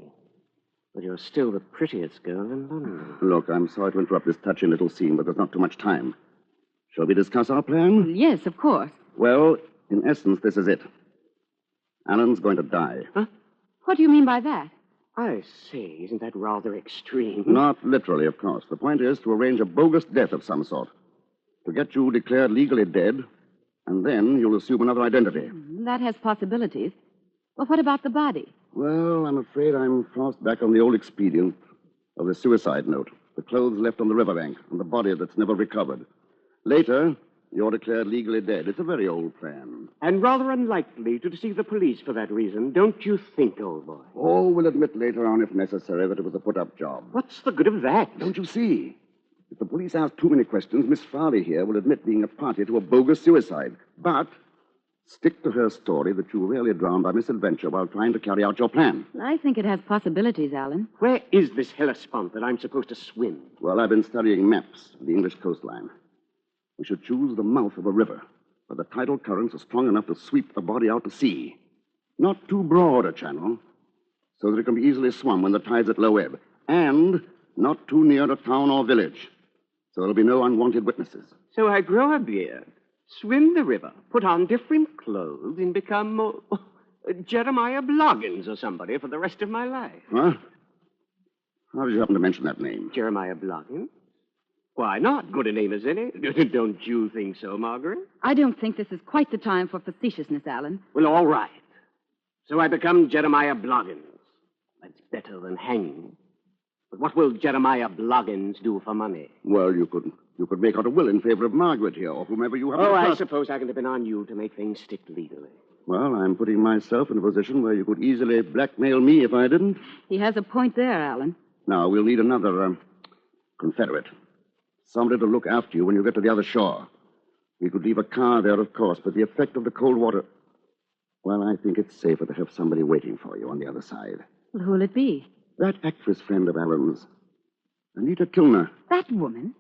But you're still the prettiest girl in London. Look, I'm sorry to interrupt this touching little scene, but there's not too much time. Shall we discuss our plan? Yes, of course. Well, in essence, this is it. Alan's going to die. Huh? What do you mean by that? I see. Isn't that rather extreme? Not literally, of course. The point is to arrange a bogus death of some sort. To get you declared legally dead, and then you'll assume another identity. That has possibilities. Well, what about the body? Well, I'm afraid I'm forced back on the old expedient of the suicide note. The clothes left on the riverbank, and the body that's never recovered. Later, you're declared legally dead. It's a very old plan. And rather unlikely to deceive the police for that reason, don't you think, old boy? Oh, we'll admit later on, if necessary, that it was a put-up job. What's the good of that? Don't you see? If the police ask too many questions, Miss Farley here will admit being a party to a bogus suicide. But stick to her story that you were really drowned by misadventure while trying to carry out your plan. I think it has possibilities, Alan. Where is this Hellespont that I'm supposed to swim? Well, I've been studying maps of the English coastline. We should choose the mouth of a river where the tidal currents are strong enough to sweep the body out to sea. Not too broad a channel, so that it can be easily swum when the tide's at low ebb. And not too near a town or village, so there'll be no unwanted witnesses. So I grow a beard, swim the river, put on different clothes, and become Jeremiah Bloggins or somebody for the rest of my life. Huh? How did you happen to mention that name? Jeremiah Bloggins? Why not? Good a name as any. Don't you think so, Margaret? I don't think this is quite the time for facetiousness, Alan. Well, all right. So I become Jeremiah Bloggins. That's better than hanging. But what will Jeremiah Bloggins do for money? Well, you could make out a will in favor of Margaret here, or whomever you have. Oh, I suppose I can depend on you to make things stick legally. Well, I'm putting myself in a position where you could easily blackmail me if I didn't. He has a point there, Alan. Now, we'll need another confederate. Somebody to look after you when you get to the other shore. We could leave a car there, of course, but the effect of the cold water... Well, I think it's safer to have somebody waiting for you on the other side. Well, who'll it be? That actress friend of Alan's, Anita Kilner. That woman?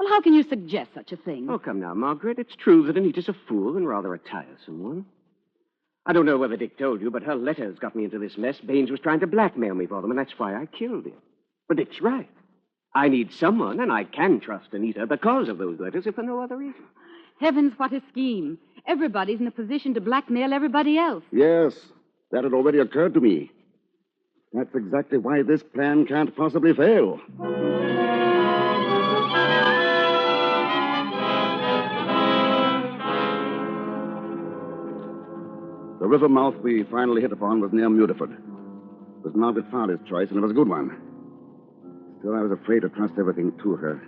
Well, how can you suggest such a thing? Oh, come now, Margaret. It's true that Anita's a fool and rather a tiresome one. I don't know whether Dick told you, but her letters got me into this mess. Baines was trying to blackmail me for them, and that's why I killed him. But Dick's right. I need someone, and I can trust Anita because of those letters, if for no other reason. Heavens, what a scheme. Everybody's in a position to blackmail everybody else. Yes, that had already occurred to me. That's exactly why this plan can't possibly fail. The river mouth we finally hit upon was near Mrderer. It was Margaret Farley's choice, and it was a good one. Still, I was afraid to trust everything to her.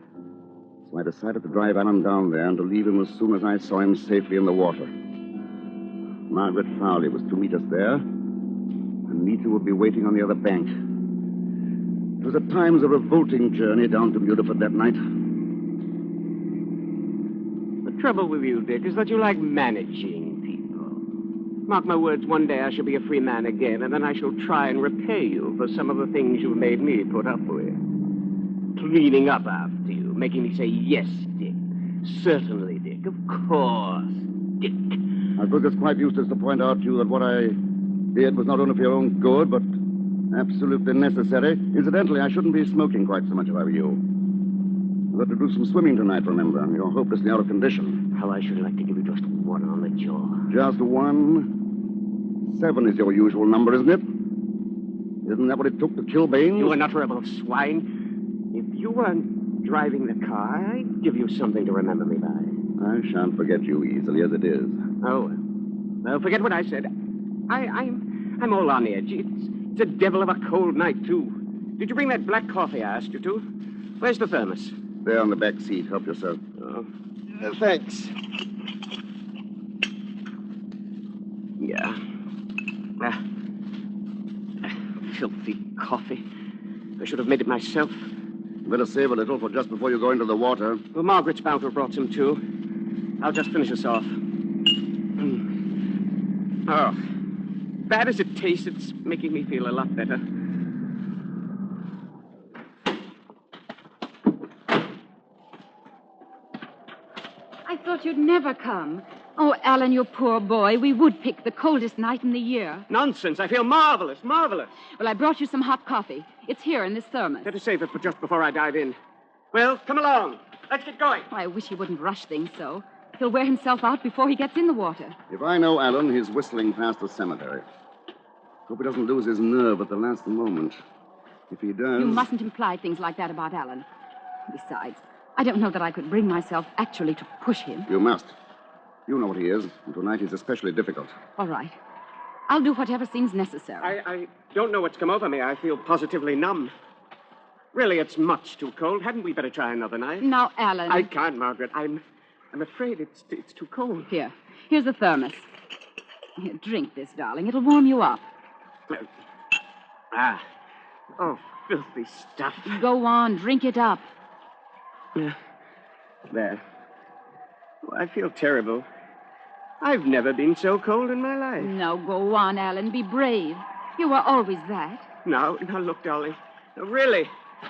So I decided to drive Alan down there and to leave him as soon as I saw him safely in the water. Margaret Farley was to meet us there, and Anita would be waiting on the other bank. It was at times a revolting journey down to Mrderer that night. The trouble with you, Dick, is that you like managing people. Mark my words, one day I shall be a free man again, and then I shall try and repay you for some of the things you've made me put up with. Cleaning up after you, making me say, yes, Dick. Certainly, Dick. Of course, Dick. I suppose it's quite useless to point out to you that what I did was not only for your own good, but absolutely necessary. Incidentally, I shouldn't be smoking quite so much if I were you. You've got to do some swimming tonight, remember. You're hopelessly out of condition. How I should like to give you just one on the jaw. Just one? 7 is your usual number, isn't it? Isn't that what it took to kill Baines? You unutterable swine. If you weren't driving the car, I'd give you something to remember me by. I shan't forget you easily as it is. Oh, well, forget what I said. I'm all on edge. It's a devil of a cold night, too. Did you bring that black coffee I asked you to? Where's the thermos? There on the back seat. Help yourself. Oh, thanks. Yeah. Filthy coffee. I should have made it myself. Better save a little for just before you go into the water. Well, Margaret's bound to have brought some, too. I'll just finish us off. Oh, bad as it tastes, it's making me feel a lot better. thought you'd never come. Oh, Alan, you poor boy. We would pick the coldest night in the year. Nonsense. I feel marvelous, marvelous. Well, I brought you some hot coffee. It's here in this thermos. Better save it for just before I dive in. Well, come along. Let's get going. Oh, I wish he wouldn't rush things so. He'll wear himself out before he gets in the water. If I know Alan, he's whistling past the cemetery. Hope he doesn't lose his nerve at the last moment. If he does... You mustn't imply things like that about Alan. Besides, I don't know that I could bring myself actually to push him. You must. You know what he is, and tonight he's especially difficult. All right. I'll do whatever seems necessary. I don't know what's come over me. I feel positively numb. Really, it's much too cold. Hadn't we better try another night? Now, Alan... I can't, Margaret. I'm afraid it's too cold. Here's the thermos. Here, drink this, darling. It'll warm you up. Oh, filthy stuff. Go on, drink it up. There. Oh, I feel terrible. I've never been so cold in my life. Now, go on, Alan. Be brave. You were always that. Now, look, darling. No, really.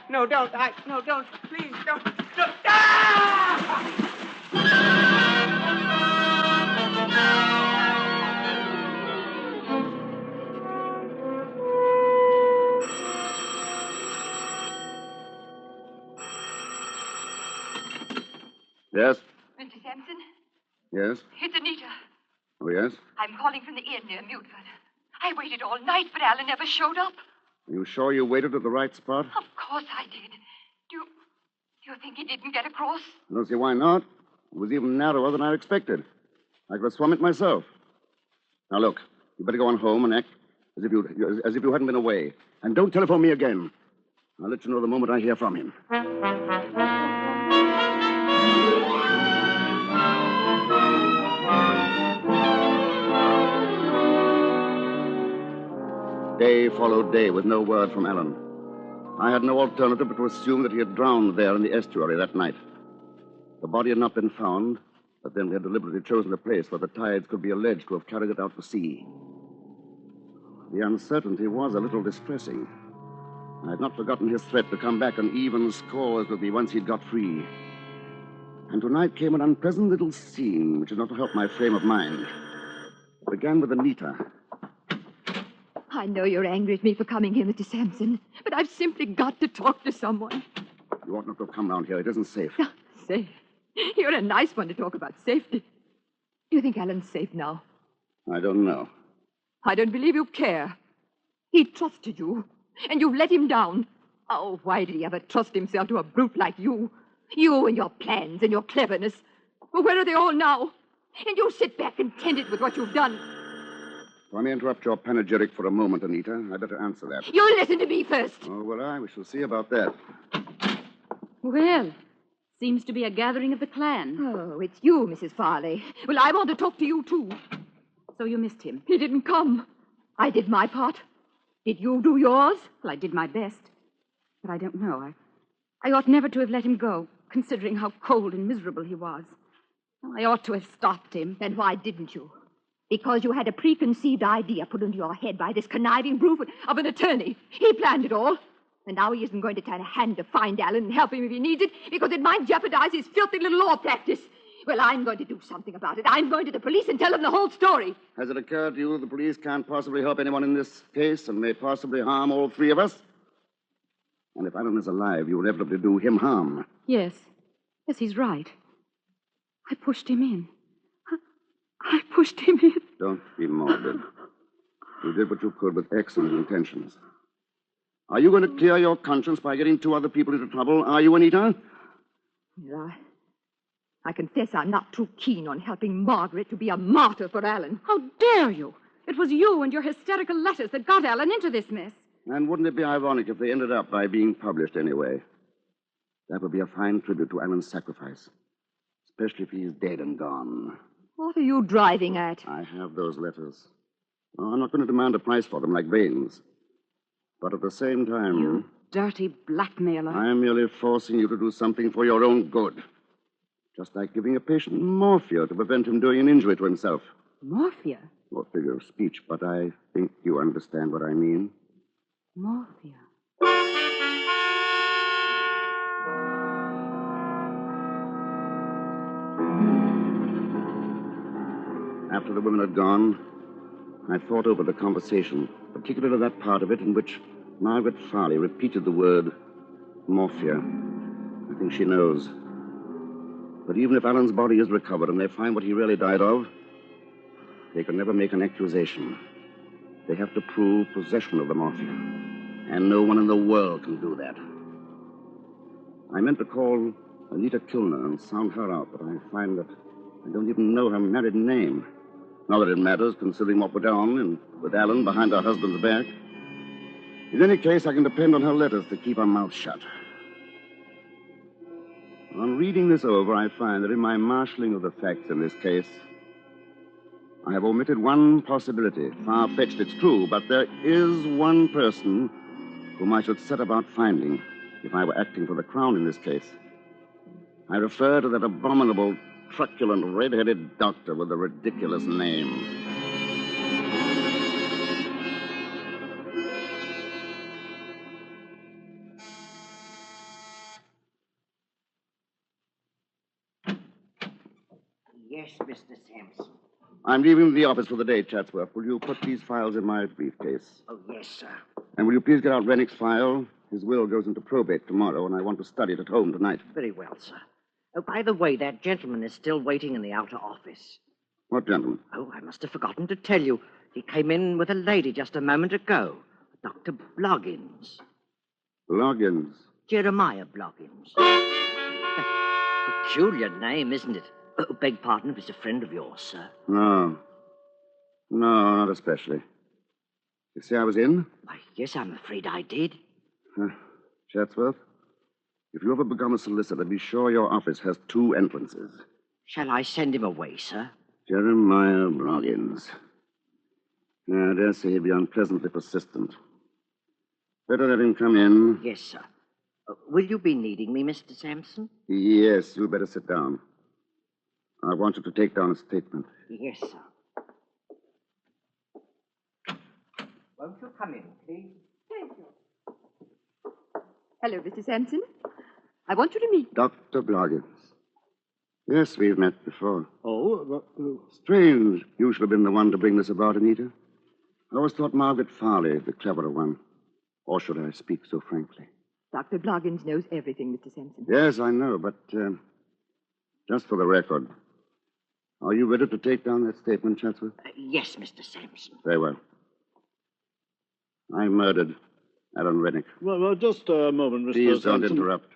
No, don't. No, don't. Please, don't. Ah! Yes? Mr. Sampson? Yes? It's Anita. Oh, yes? I'm calling from the inn near Mutford. I waited all night, but Alan never showed up. Are you sure you waited at the right spot? Of course I did. Do you think he didn't get across? I don't see why not. It was even narrower than I expected. I could have swum it myself. Now, look, you better go on home and act as if you hadn't been away. And don't telephone me again. I'll let you know the moment I hear from him. Day followed day with no word from Alan. I had no alternative but to assume that he had drowned there in the estuary that night. The body had not been found, but then we had deliberately chosen a place where the tides could be alleged to have carried it out to sea. The uncertainty was a little distressing. I had not forgotten his threat to come back on even scores with me once he'd got free. And tonight came an unpleasant little scene which did not help my frame of mind. It began with Anita. I know you're angry at me for coming here, Mr. Sampson, but I've simply got to talk to someone. You ought not to have come round here. It isn't safe. Safe? You're a nice one to talk about safety. Do you think Alan's safe now? I don't know. I don't believe you care. He trusted you, and you've let him down. Oh, why did he ever trust himself to a brute like you? You and your plans and your cleverness. Well, where are they all now? And you sit back contented with what you've done. Let me interrupt your panegyric for a moment, Anita. I'd better answer that. You listen to me first. Oh, will I? We shall see about that. Well, seems to be a gathering of the clan. Oh, it's you, Mrs. Farley. Well, I want to talk to you, too. So you missed him? He didn't come. I did my part. Did you do yours? Well, I did my best. But I don't know. I ought never to have let him go, considering how cold and miserable he was. I ought to have stopped him. Then why didn't you? Because you had a preconceived idea put into your head by this conniving brute of an attorney. He planned it all. And now he isn't going to turn a hand to find Alan and help him if he needs it, because it might jeopardize his filthy little law practice. Well, I'm going to do something about it. I'm going to the police and tell them the whole story. Has it occurred to you that the police can't possibly help anyone in this case and may possibly harm all three of us? And if Alan is alive, you will inevitably do him harm. Yes. Yes, he's right. I pushed him in. I pushed him in. Don't be morbid. You did what you could with excellent intentions. Are you going to clear your conscience by getting two other people into trouble? Are you, Anita? Well, I confess I'm not too keen on helping Margaret to be a martyr for Alan. How dare you? It was you and your hysterical letters that got Alan into this mess. And wouldn't it be ironic if they ended up by being published anyway? That would be a fine tribute to Alan's sacrifice, especially if he's dead and gone. What are you driving at? I have those letters. Oh, I'm not going to demand a price for them like Baines. But at the same time... You dirty blackmailer. I'm merely forcing you to do something for your own good. Just like giving a patient morphia to prevent him doing an injury to himself. Morphia? More figure of speech, but I think you understand what I mean. Morphia. After the women had gone, I thought over the conversation, particularly that part of it in which Margaret Farley repeated the word morphia. I think she knows. But even if Alan's body is recovered and they find what he really died of, they can never make an accusation. They have to prove possession of the morphia. And no one in the world can do that. I meant to call Anita Kilner and sound her out, but I find that I don't even know her married name. Not that it matters, considering what went on and with Alan behind her husband's back. In any case, I can depend on her letters to keep her mouth shut. On reading this over, I find that in my marshalling of the facts in this case, I have omitted one possibility. Far-fetched, it's true, but there is one person whom I should set about finding if I were acting for the Crown in this case. I refer to that abominable, truculent, red-headed doctor with the ridiculous name. Yes, Mr. Sampson. I'm leaving the office for the day, Chatsworth. Will you put these files in my briefcase? Oh, yes, sir. And will you please get out Rennick's file? His will goes into probate tomorrow, and I want to study it at home tonight. Very well, sir. Oh, by the way, that gentleman is still waiting in the outer office. What gentleman? Oh, I must have forgotten to tell you. He came in with a lady just a moment ago. Dr. Bloggins. Bloggins? Jeremiah Bloggins. Peculiar name, isn't it? Oh, beg pardon if he's a friend of yours, sir. No, not especially. You say I was in? Why, yes, I'm afraid I did. Chatsworth, if you ever become a solicitor, be sure your office has 2 entrances. Shall I send him away, sir? Jeremiah Bloggins. Yeah, I dare say he'd be unpleasantly persistent. Better let him come in. Yes, sir. Will you be needing me, Mr. Sampson? Yes, you'd better sit down. I want you to take down a statement. Yes, sir. Won't you come in, please? Thank you. Hello, Mr. Sampson. I want you to meet... Dr. Bloggins. Yes, we've met before. Oh, Strange. You should have been the one to bring this about, Anita. I always thought Margaret Farley the cleverer one. Or should I speak so frankly? Dr. Bloggins knows everything, Mr. Sampson. Yes, I know, but just for the record, are you ready to take down that statement, Chatsworth? Yes, Mr. Sampson. Very well. I murdered Alan Rennick. Well, just a moment, Mr. Please don't Sampson. interrupt.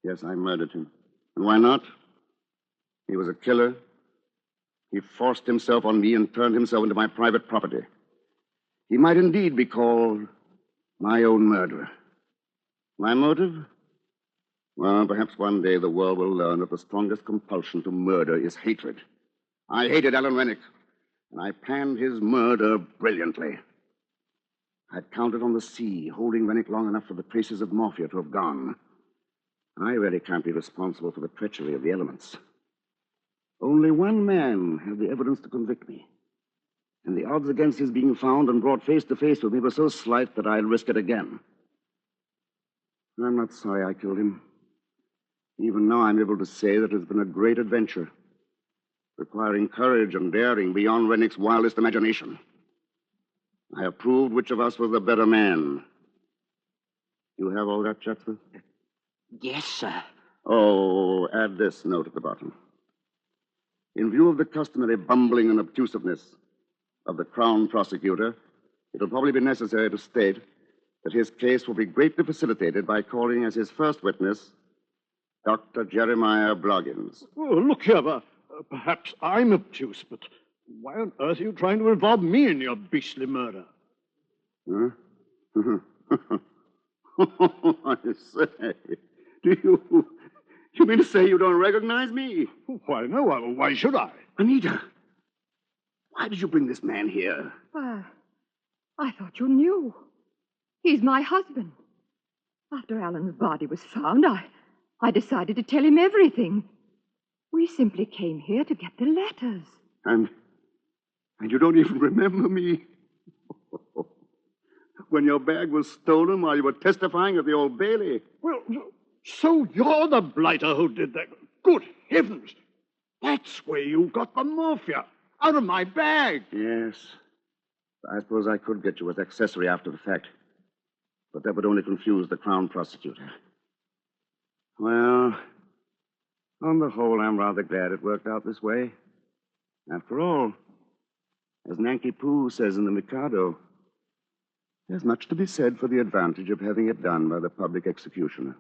Yes, I murdered him. And why not? He was a killer. He forced himself on me and turned himself into my private property. He might indeed be called my own murderer. My motive? Well, perhaps one day the world will learn that the strongest compulsion to murder is hatred. I hated Alan Rennick, and I planned his murder brilliantly. I'd counted on the sea, holding Rennick long enough for the traces of morphia to have gone. I really can't be responsible for the treachery of the elements. Only one man had the evidence to convict me. And the odds against his being found and brought face to face with me were so slight that I'd risk it again. I'm not sorry I killed him. Even now I'm able to say that it's been a great adventure, requiring courage and daring beyond Rennick's wildest imagination. I have proved which of us was the better man. You have all that, Chatsworth? Yes, sir. Oh, add this note at the bottom. In view of the customary bumbling and obtusiveness of the Crown prosecutor, it'll probably be necessary to state that his case will be greatly facilitated by calling as his first witness Dr. Jeremiah Bloggins. Oh, look here, perhaps I'm obtuse, but why on earth are you trying to involve me in your beastly murder? Huh? I say, you mean to say you don't recognize me? Why, no, why should I? Anita, why did you bring this man here? Why, I thought you knew. He's my husband. After Alan's body was found, I decided to tell him everything. We simply came here to get the letters. And you don't even remember me? When your bag was stolen while you were testifying at the Old Bailey. Well, so you're the blighter who did that. Good heavens. That's where you got the morphia. out of my bag. Yes. I suppose I could get you as accessory after the fact. But that would only confuse the Crown Prosecutor. Well, on the whole, I'm rather glad it worked out this way. After all, as Nanky Poo says in The Mikado, there's much to be said for the advantage of having it done by the public executioner.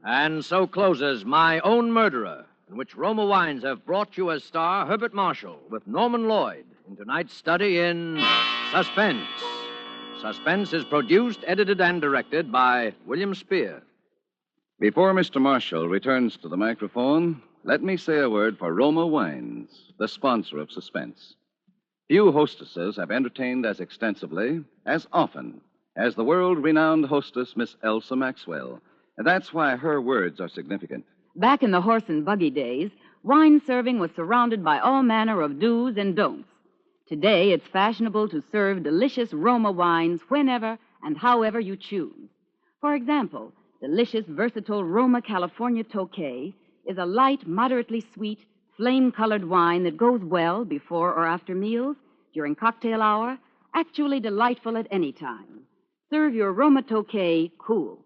And so closes My Own Murderer, in which Roma Wines have brought you as star Herbert Marshall with Norman Lloyd in tonight's study in Suspense. Suspense is produced, edited, and directed by William Spear. Before Mr. Marshall returns to the microphone, let me say a word for Roma Wines, the sponsor of Suspense. Few hostesses have entertained as extensively, as often, as the world-renowned hostess, Miss Elsa Maxwell. And that's why her words are significant. Back in the horse and buggy days, wine serving was surrounded by all manner of do's and don'ts. Today, it's fashionable to serve delicious Roma wines whenever and however you choose. For example, delicious, versatile Roma California Tokay is a light, moderately sweet, flame-colored wine that goes well before or after meals, during cocktail hour, actually delightful at any time. Serve your Roma Tokay cool.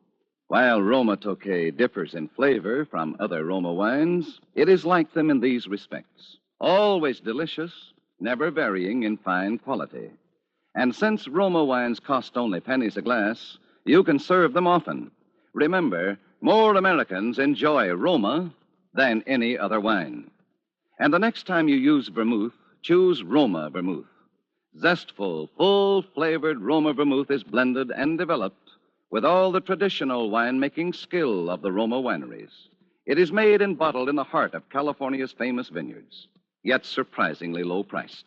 While Roma Tokay differs in flavor from other Roma wines, it is like them in these respects. Always delicious, never varying in fine quality. And since Roma wines cost only pennies a glass, you can serve them often. Remember, more Americans enjoy Roma than any other wine. And the next time you use vermouth, choose Roma vermouth. Zestful, full-flavored Roma vermouth is blended and developed with all the traditional winemaking skill of the Roma wineries. It is made and bottled in the heart of California's famous vineyards, yet surprisingly low-priced.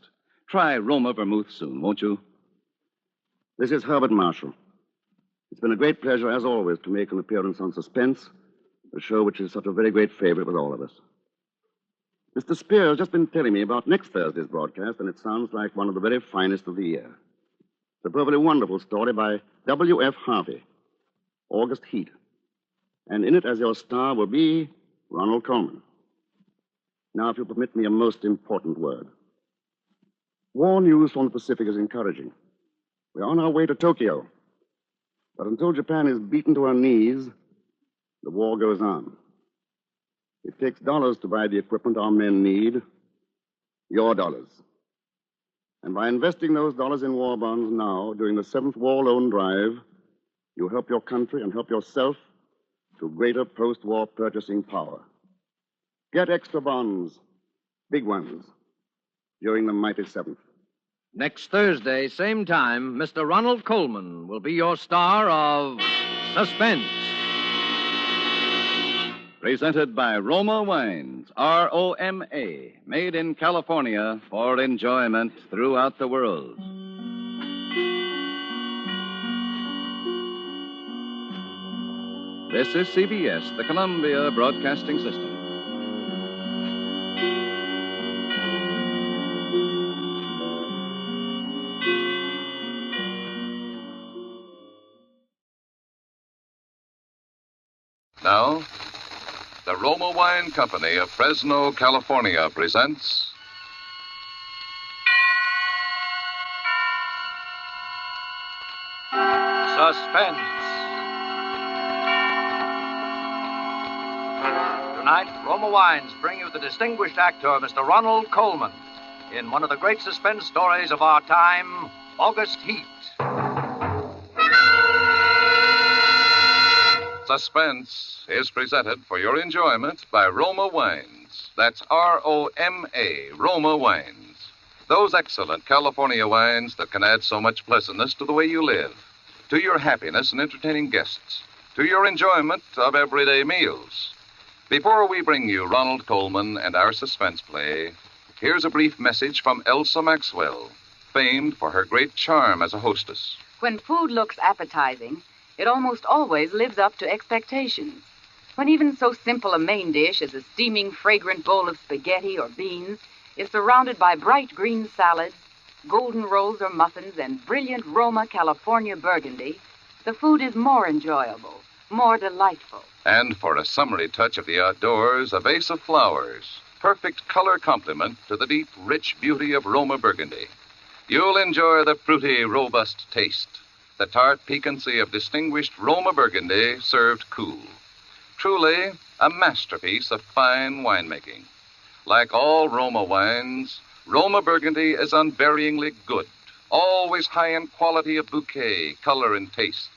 Try Roma vermouth soon, won't you? This is Herbert Marshall. It's been a great pleasure, as always, to make an appearance on Suspense, a show which is such a very great favorite with all of us. Mr. Spear has just been telling me about next Thursday's broadcast, and it sounds like one of the very finest of the year. It's a perfectly wonderful story by W.F. Harvey, August Heat. And in it as your star will be Ronald Colman. Now, if you'll permit me a most important word. War news from the Pacific is encouraging. We're on our way to Tokyo. But until Japan is beaten to her knees, the war goes on. It takes dollars to buy the equipment our men need. Your dollars. And by investing those dollars in war bonds now, during the 7th War Loan Drive, you help your country and help yourself to greater post-war purchasing power. Get extra bonds, big ones, during the mighty 7th. Next Thursday, same time, Mr. Ronald Colman will be your star of Suspense. Presented by Roma Wines, R-O-M-A, made in California for enjoyment throughout the world. This is CBS, the Columbia Broadcasting System. Now, the Roma Wine Company of Fresno, California presents Suspense. Tonight, Roma Wines bring you the distinguished actor, Mr. Ronald Colman, in one of the great suspense stories of our time, August Heat. Suspense is presented for your enjoyment by Roma Wines. That's R-O-M-A, Roma Wines. Those excellent California wines that can add so much pleasantness to the way you live, to your happiness in entertaining guests, to your enjoyment of everyday meals. Before we bring you Ronald Colman and our suspense play, here's a brief message from Elsa Maxwell, famed for her great charm as a hostess. When food looks appetizing, it almost always lives up to expectations. When even so simple a main dish as a steaming, fragrant bowl of spaghetti or beans is surrounded by bright green salads, golden rolls or muffins, and brilliant Roma California burgundy, the food is more enjoyable, more delightful. And for a summery touch of the outdoors, a vase of flowers. Perfect color complement to the deep, rich beauty of Roma burgundy. You'll enjoy the fruity, robust taste, the tart piquancy of distinguished Roma burgundy served cool. Truly a masterpiece of fine winemaking. Like all Roma wines, Roma burgundy is unvaryingly good, always high in quality of bouquet, color, and taste.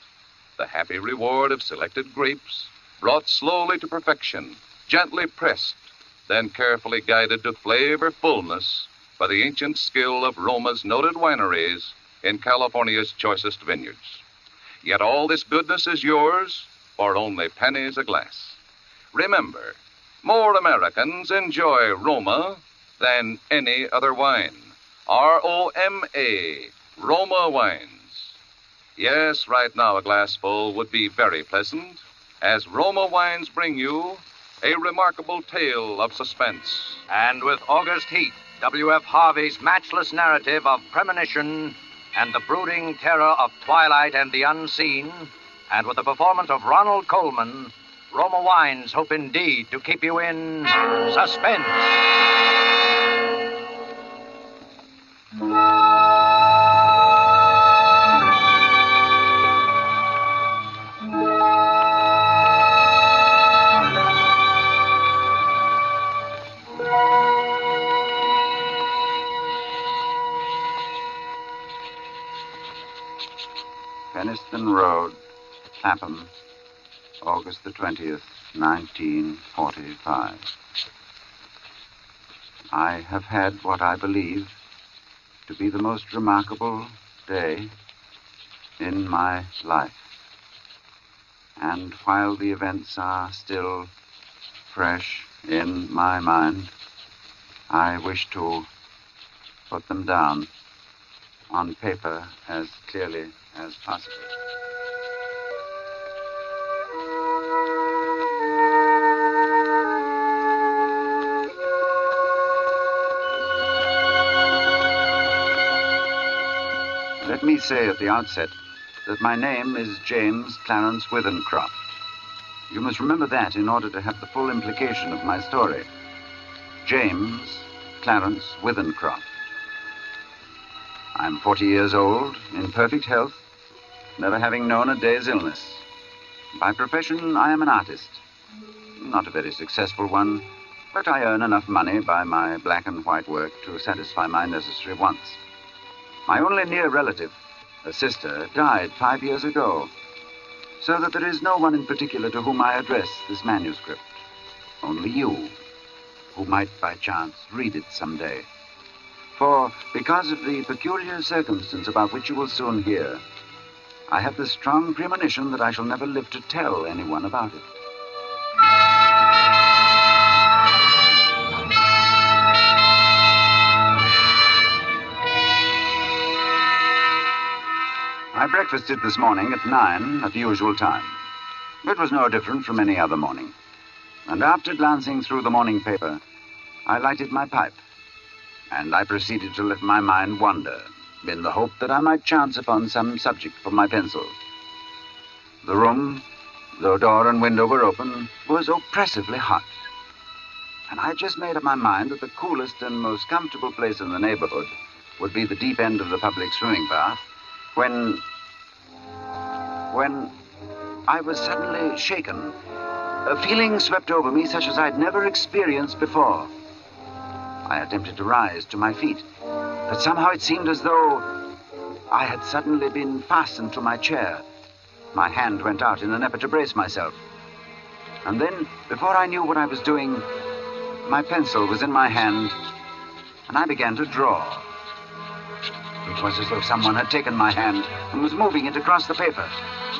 The happy reward of selected grapes, brought slowly to perfection, gently pressed, then carefully guided to flavor fullness by the ancient skill of Roma's noted wineries in California's choicest vineyards. Yet all this goodness is yours for only pennies a glass. Remember, more Americans enjoy Roma than any other wine. R-O-M-A, Roma wines. Yes, right now a glassful would be very pleasant, as Roma wines bring you a remarkable tale of suspense. And with August Heat, W.F. Harvey's matchless narrative of premonition and the brooding terror of twilight and the unseen, and with the performance of Ronald Colman, Roma wines hope indeed to keep you in suspense. Peniston Road, Clapham, August the 20th, 1945. I have had what I believe to be the most remarkable day in my life. And while the events are still fresh in my mind, I wish to put them down on paper as clearly as possible. Let me say at the outset that my name is James Clarence Withencroft. You must remember that in order to have the full implication of my story. James Clarence Withencroft. I'm 40 years old, in perfect health, never having known a day's illness. By profession, I am an artist. Not a very successful one, but I earn enough money by my black and white work to satisfy my necessary wants. My only near relative, a sister, died 5 years ago, so that there is no one in particular to whom I address this manuscript. Only you, who might by chance read it someday. For, because of the peculiar circumstance about which you will soon hear, I have the strong premonition that I shall never live to tell anyone about it. I breakfasted this morning at 9 at the usual time. It was no different from any other morning. And after glancing through the morning paper, I lighted my pipe, and I proceeded to let my mind wander, in the hope that I might chance upon some subject for my pencil. The room, though door and window were open, was oppressively hot. And I had just made up my mind that the coolest and most comfortable place in the neighborhood would be the deep end of the public swimming bath, when I was suddenly shaken. A feeling swept over me such as I'd never experienced before. I attempted to rise to my feet, but somehow it seemed as though I had suddenly been fastened to my chair. My hand went out in an effort to brace myself. And then, before I knew what I was doing, my pencil was in my hand, and I began to draw. It was as though someone had taken my hand and was moving it across the paper,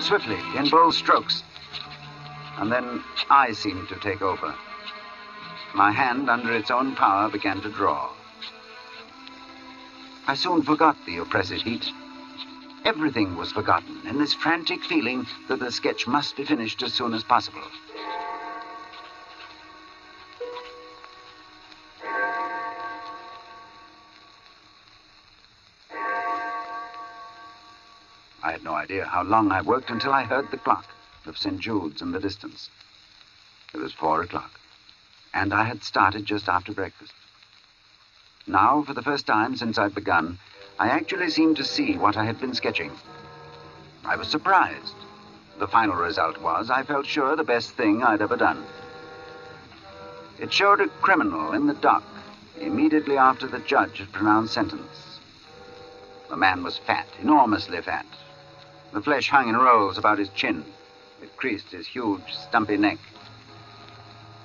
swiftly, in bold strokes. And then I seemed to take over. My hand, under its own power, began to draw. I soon forgot the oppressive heat. Everything was forgotten in this frantic feeling that the sketch must be finished as soon as possible. I had no idea how long I worked until I heard the clock of St. Jude's in the distance. It was 4 o'clock, and I had started just after breakfast. Now, for the first time since I'd begun, I actually seemed to see what I had been sketching. I was surprised. The final result was, I felt sure, the best thing I'd ever done. It showed a criminal in the dock immediately after the judge had pronounced sentence. The man was fat, enormously fat. The flesh hung in rolls about his chin. It creased his huge, stumpy neck.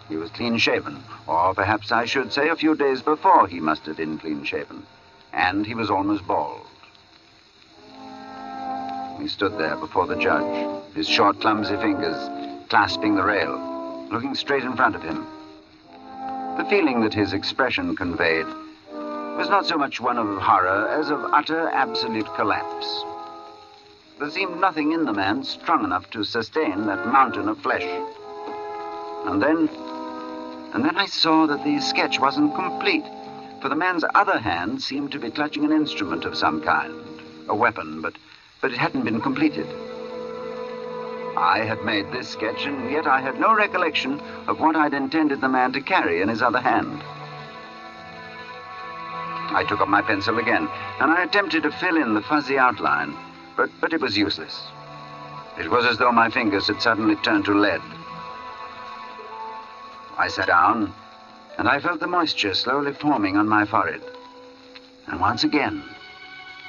He was clean-shaven, or perhaps I should say a few days before he must have been clean-shaven. And he was almost bald. He stood there before the judge, his short, clumsy fingers clasping the rail, looking straight in front of him. The feeling that his expression conveyed was not so much one of horror as of utter, absolute collapse. There seemed nothing in the man strong enough to sustain that mountain of flesh. And then I saw that the sketch wasn't complete, for the man's other hand seemed to be clutching an instrument of some kind, a weapon, but it hadn't been completed. I had made this sketch, and yet I had no recollection of what I'd intended the man to carry in his other hand. I took up my pencil again, and I attempted to fill in the fuzzy outline, but it was useless. It was as though my fingers had suddenly turned to lead. I sat down, and I felt the moisture slowly forming on my forehead. And once again,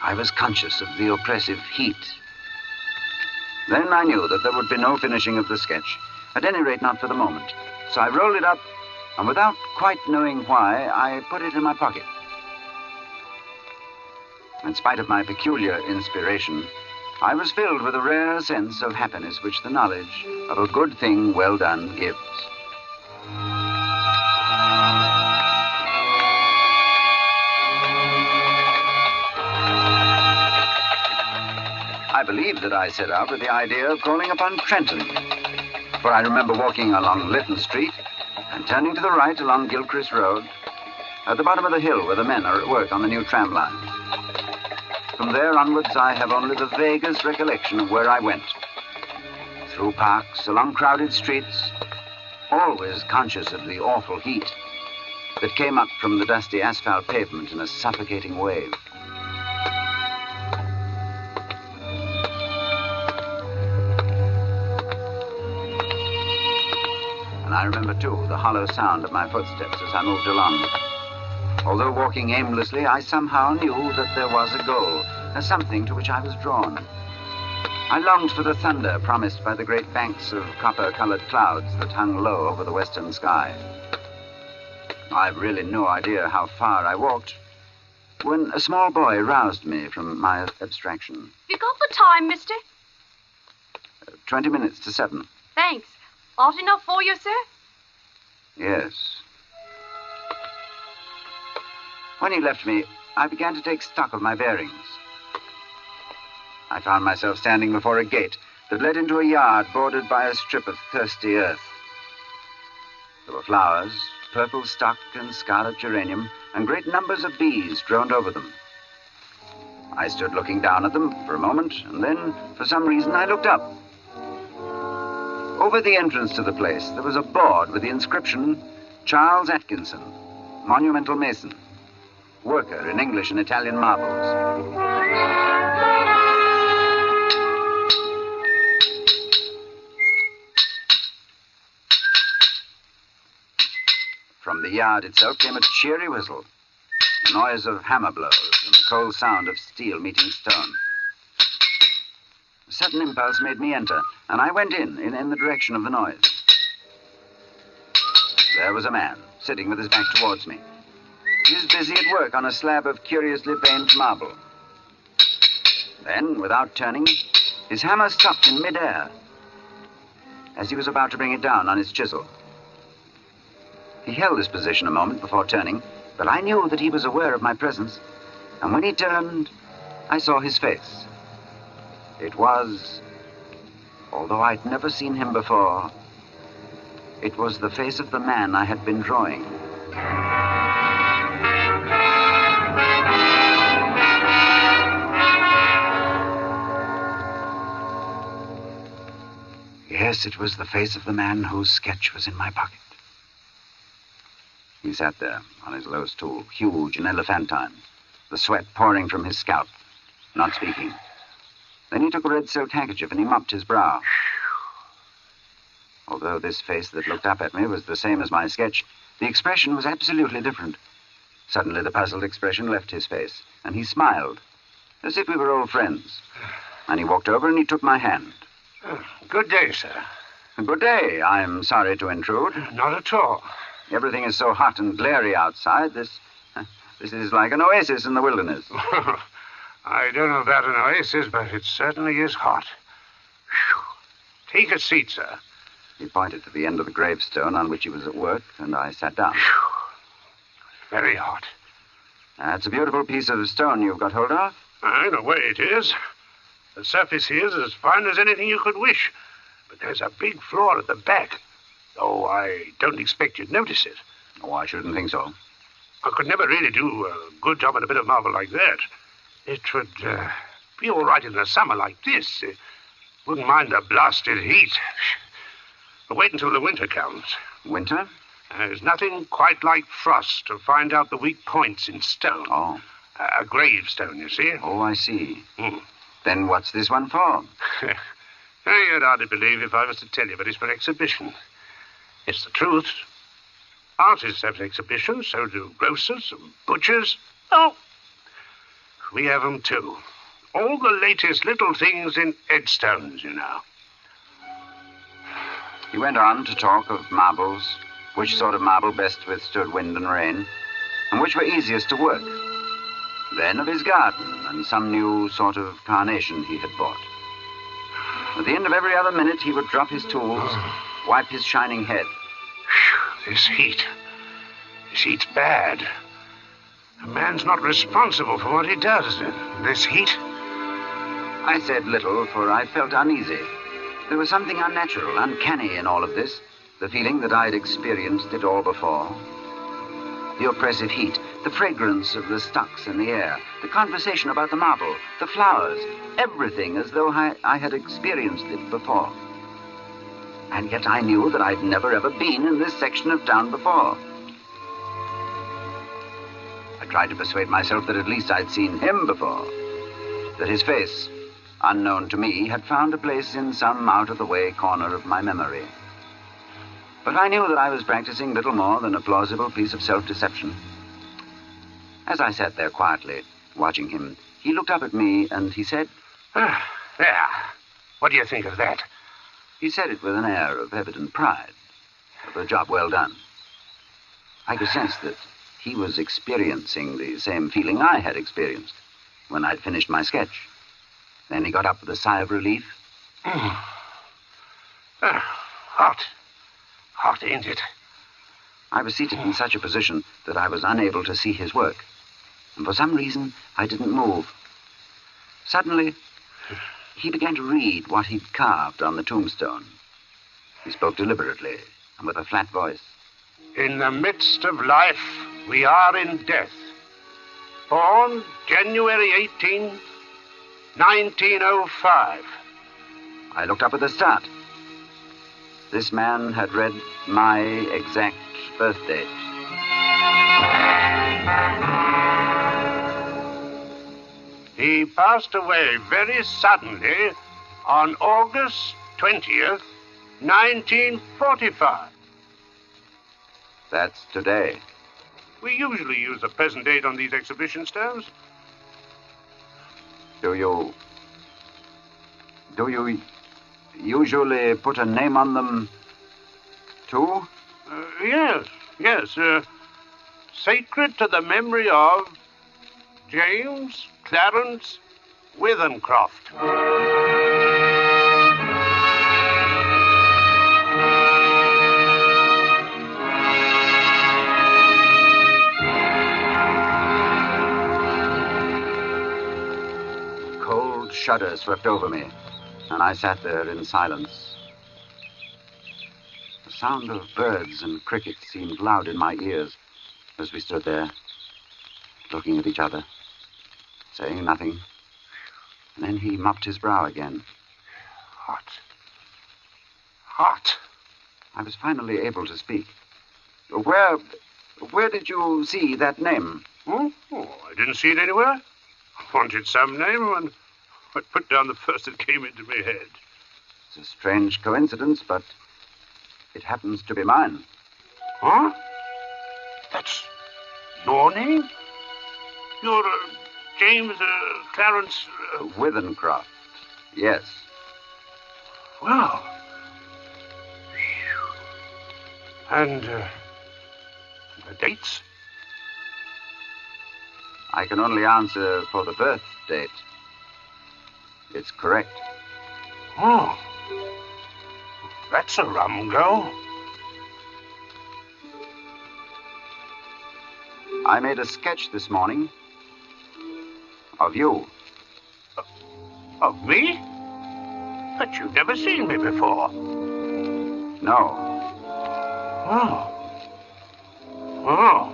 I was conscious of the oppressive heat. Then I knew that there would be no finishing of the sketch, at any rate not for the moment. So I rolled it up, and without quite knowing why, I put it in my pocket. In spite of my peculiar inspiration, I was filled with a rare sense of happiness which the knowledge of a good thing well done gives. I believe that I set out with the idea of calling upon Trenton, for I remember walking along Lytton Street and turning to the right along Gilchrist Road at the bottom of the hill where the men are at work on the new tram line. From there onwards, I have only the vaguest recollection of where I went. Through parks, along crowded streets, always conscious of the awful heat that came up from the dusty asphalt pavement in a suffocating wave. And I remember, too, the hollow sound of my footsteps as I moved along. Although walking aimlessly, I somehow knew that there was a goal, a something to which I was drawn. I longed for the thunder promised by the great banks of copper-colored clouds that hung low over the western sky. I've really no idea how far I walked when a small boy roused me from my abstraction. You got the time, mister? 20 minutes to 7. Thanks. Hot enough for you, sir? Yes. When he left me, I began to take stock of my bearings. I found myself standing before a gate that led into a yard bordered by a strip of thirsty earth. There were flowers, purple stock and scarlet geranium, and great numbers of bees droned over them. I stood looking down at them for a moment, and then, for some reason, I looked up. Over the entrance to the place, there was a board with the inscription, Charles Atkinson, Monumental Mason, worker in English and Italian marbles. From the yard itself came a cheery whistle, the noise of hammer blows and the cold sound of steel meeting stone. A sudden impulse made me enter, and I went in the direction of the noise. There was a man, sitting with his back towards me. He was busy at work on a slab of curiously veined marble. Then, without turning, his hammer stopped in midair as he was about to bring it down on his chisel. He held this position a moment before turning, but I knew that he was aware of my presence, and when he turned, I saw his face. It was, although I'd never seen him before, it was the face of the man I had been drawing. Yes, it was the face of the man whose sketch was in my pocket. He sat there on his low stool, huge and elephantine, the sweat pouring from his scalp, not speaking. Then he took a red silk handkerchief and he mopped his brow. Although this face that looked up at me was the same as my sketch, the expression was absolutely different. Suddenly the puzzled expression left his face, and he smiled, as if we were old friends. And he walked over and he took my hand. Good day, sir. Good day. I'm sorry to intrude. Not at all. Everything is so hot and glary outside. This is like an oasis in the wilderness. I don't know about an oasis, but it certainly is hot. Whew. Take a seat, sir. He pointed to the end of the gravestone on which he was at work, and I sat down. Very hot. That's a beautiful piece of stone you've got hold of. In a way it is. The surface here is as fine as anything you could wish. But there's a big flaw at the back. Though I don't expect you'd notice it. Oh, I shouldn't think so. I could never really do a good job on a bit of marble like that. It would be all right in the summer like this. Wouldn't mind the blasted heat. But wait until the winter comes. Winter? There's nothing quite like frost to find out the weak points in stone. Oh. A gravestone, you see. Oh, I see. Then what's this one for? You'd hardly believe if I was to tell you, but it's for exhibition. It's the truth. Artists have exhibitions, so do grocers and butchers. Oh, we have them too. All the latest little things in headstones, you know. He went on to talk of marbles, which sort of marble best withstood wind and rain, and which were easiest to work. Then of his garden and some new sort of carnation he had bought. At the end of every other minute, he would drop his tools, wipe his shining head. This heat. This heat's bad. A man's not responsible for what he does in this heat. I said little, for I felt uneasy. There was something unnatural, uncanny in all of this, the feeling that I'd experienced it all before. The oppressive heat, the fragrance of the stocks in the air, the conversation about the marble, the flowers, everything as though I had experienced it before. And yet I knew that I'd never ever been in this section of town before. I tried to persuade myself that at least I'd seen him before, that his face, unknown to me, had found a place in some out-of-the-way corner of my memory. But I knew that I was practicing little more than a plausible piece of self-deception. As I sat there quietly, watching him, he looked up at me and he said, There. What do you think of that? He said it with an air of evident pride, of a job well done. I could sense that he was experiencing the same feeling I had experienced when I'd finished my sketch. Then he got up with a sigh of relief. Hot. Hot, ain't it? I was seated in such a position that I was unable to see his work. And for some reason, I didn't move. Suddenly, he began to read what he'd carved on the tombstone. He spoke deliberately and with a flat voice. In the midst of life, we are in death. Born January 18, 1905. I looked up with a start. This man had read my exact birth date. He passed away very suddenly on August 20th, 1945. That's today. We usually use the present date on these exhibition stones. Do you usually put a name on them, too? Yes. Sacred to the memory of James Clarence Withencroft. Cold shudder swept over me, and I sat there in silence. The sound of birds and crickets seemed loud in my ears as we stood there, looking at each other, saying nothing. And then he mopped his brow again. Hot. Hot. I was finally able to speak. Where did you see that name? Oh, I didn't see it anywhere. I wanted some name, and I put down the first that came into my head. It's a strange coincidence, but it happens to be mine. Huh? That's your name? You're James Clarence... Withencroft, yes. Well... And the dates? I can only answer for the birth date. It's correct. Oh. That's a rum go. I made a sketch this morning of you. Of me? But you've never seen me before. No. Oh. Oh.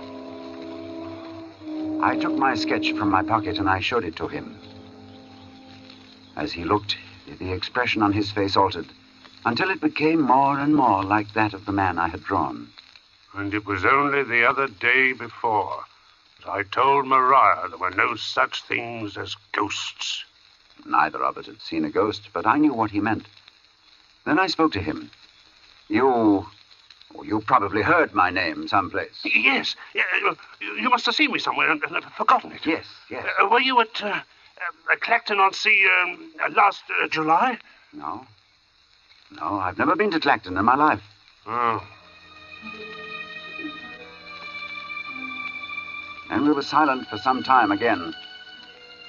I took my sketch from my pocket and I showed it to him. As he looked, the expression on his face altered until it became more and more like that of the man I had drawn. And it was only the other day before that I told Maria there were no such things as ghosts. Neither of us had seen a ghost, but I knew what he meant. Then I spoke to him. You probably heard my name someplace. Yes. You must have seen me somewhere and forgotten it. Yes. Were you at Clacton-on-Sea last July? No, I've never been to Clacton in my life. Oh. And we were silent for some time again.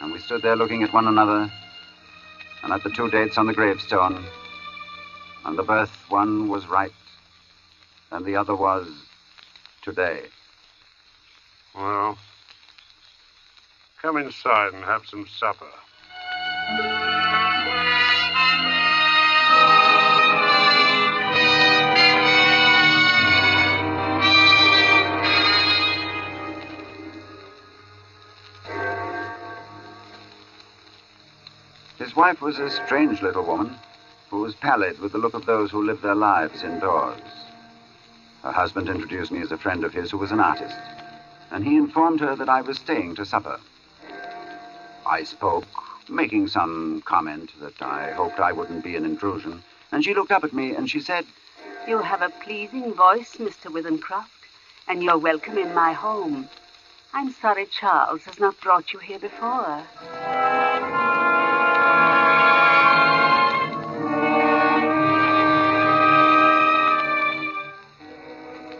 And we stood there looking at one another and at the two dates on the gravestone. And the birth one was right, and the other was today. Well, come inside and have some supper. His wife was a strange little woman who was pallid with the look of those who live their lives indoors. Her husband introduced me as a friend of his who was an artist, and he informed her that I was staying to supper. I spoke, making some comment that I hoped I wouldn't be an intrusion, and she looked up at me and she said, You have a pleasing voice, Mr. Withencroft, and you're welcome in my home. I'm sorry Charles has not brought you here before.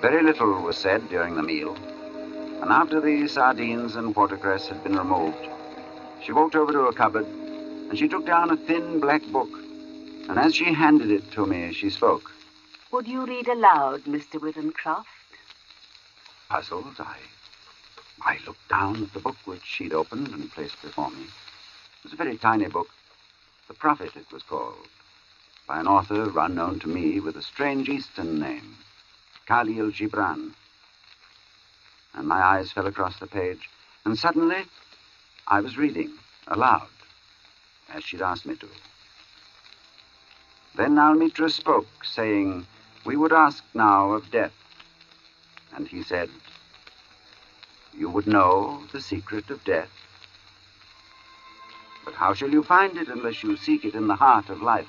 Very little was said during the meal, and after the sardines and watercress had been removed, she walked over to a cupboard and she took down a thin black book, and as she handed it to me, she spoke. Would you read aloud, Mr. Withencroft? Puzzled, I looked down at the book which she'd opened and placed before me. It was a very tiny book. The Prophet, it was called, by an author unknown to me with a strange Eastern name. Khalil Gibran. And my eyes fell across the page, and suddenly I was reading aloud, as she'd asked me to. Then Almitra spoke, saying, we would ask now of death. And he said, you would know the secret of death. But how shall you find it unless you seek it in the heart of life?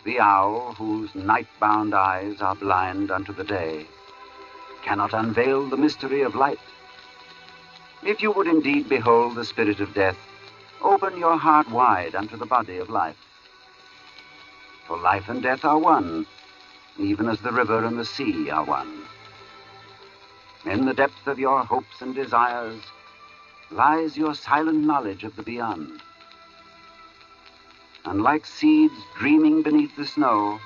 The owl, whose night-bound eyes are blind unto the day, cannot unveil the mystery of light. If you would indeed behold the spirit of death, open your heart wide unto the body of life. For life and death are one, even as the river and the sea are one. In the depth of your hopes and desires lies your silent knowledge of the beyond. And like seeds dreaming beneath the snow,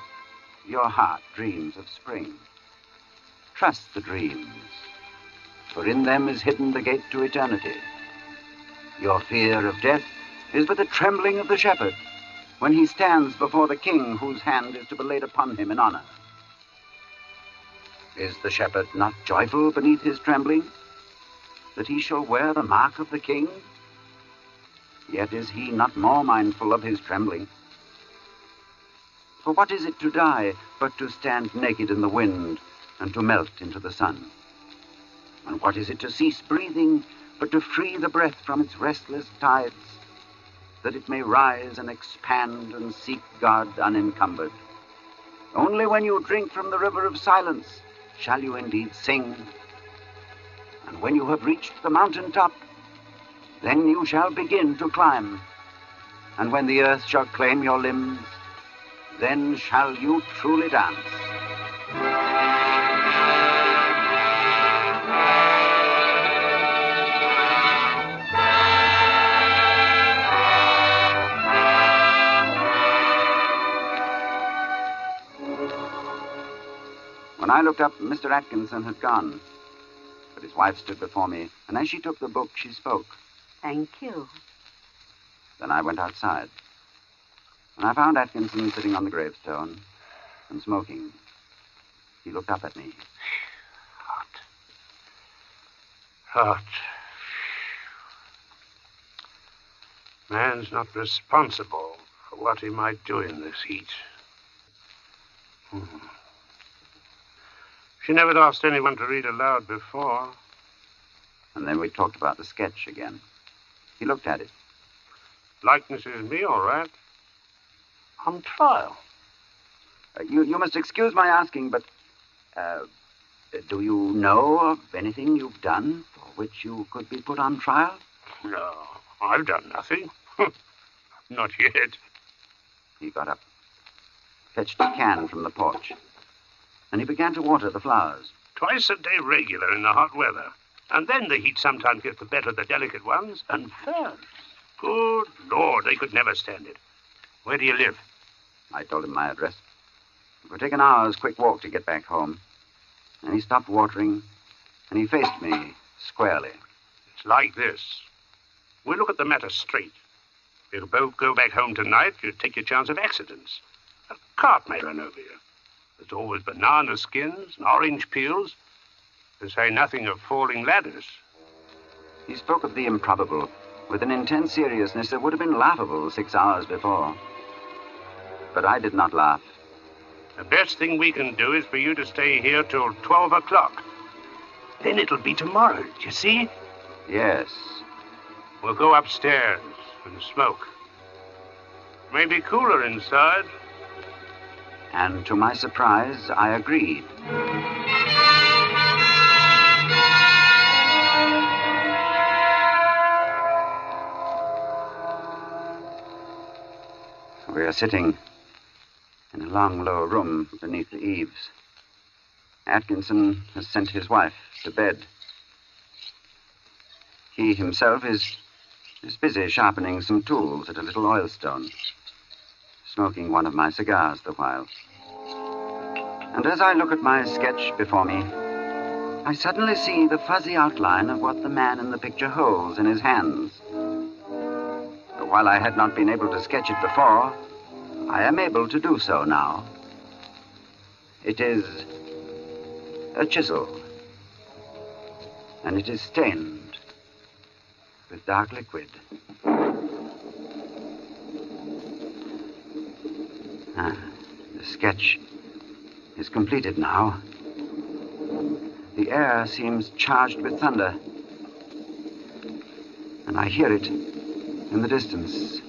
your heart dreams of spring. Trust the dreams, for in them is hidden the gate to eternity. Your fear of death is but the trembling of the shepherd when he stands before the king whose hand is to be laid upon him in honor. Is the shepherd not joyful beneath his trembling, that he shall wear the mark of the king? Yet is he not more mindful of his trembling. For what is it to die but to stand naked in the wind and to melt into the sun? And what is it to cease breathing but to free the breath from its restless tides, that it may rise and expand and seek God unencumbered? Only when you drink from the river of silence shall you indeed sing. And when you have reached the mountain top, then you shall begin to climb. And when the earth shall claim your limbs, then shall you truly dance. When I looked up, Mr. Atkinson had gone. But his wife stood before me, and as she took the book, she spoke. Thank you. Then I went outside. And I found Atkinson sitting on the gravestone and smoking. He looked up at me. Hot. Man's not responsible for what he might do in this heat. She never asked anyone to read aloud before. And then we talked about the sketch again. He looked at it. Likeness is me, all right. On trial. You must excuse my asking, but do you know of anything you've done for which you could be put on trial? No, I've done nothing. Not yet. He got up, fetched a can from the porch, and he began to water the flowers. Twice a day regular in the hot weather. And then the heat sometimes gets the better of the delicate ones, and ferns. Good Lord, they could never stand it. Where do you live? I told him my address. It would take an hour's quick walk to get back home. And he stopped watering, and he faced me squarely. It's like this. We'll look at the matter straight. If you'll both go back home tonight, you take your chance of accidents. A cart may run over you. There's always banana skins and orange peels, to say nothing of falling ladders. He spoke of the improbable with an intense seriousness that would have been laughable 6 hours before. But I did not laugh. The best thing we can do is for you to stay here till 12 o'clock. Then it'll be tomorrow, do you see? Yes. We'll go upstairs and smoke. Maybe cooler inside. And to my surprise, I agreed. We are sitting in a long, low room beneath the eaves. Atkinson has sent his wife to bed. He himself is busy sharpening some tools at a little oilstone, smoking one of my cigars the while. And as I look at my sketch before me, I suddenly see the fuzzy outline of what the man in the picture holds in his hands. But while I had not been able to sketch it before, I am able to do so now. It is a chisel, and it is stained with dark liquid. The sketch is completed now. The air seems charged with thunder, and I hear it in the distance.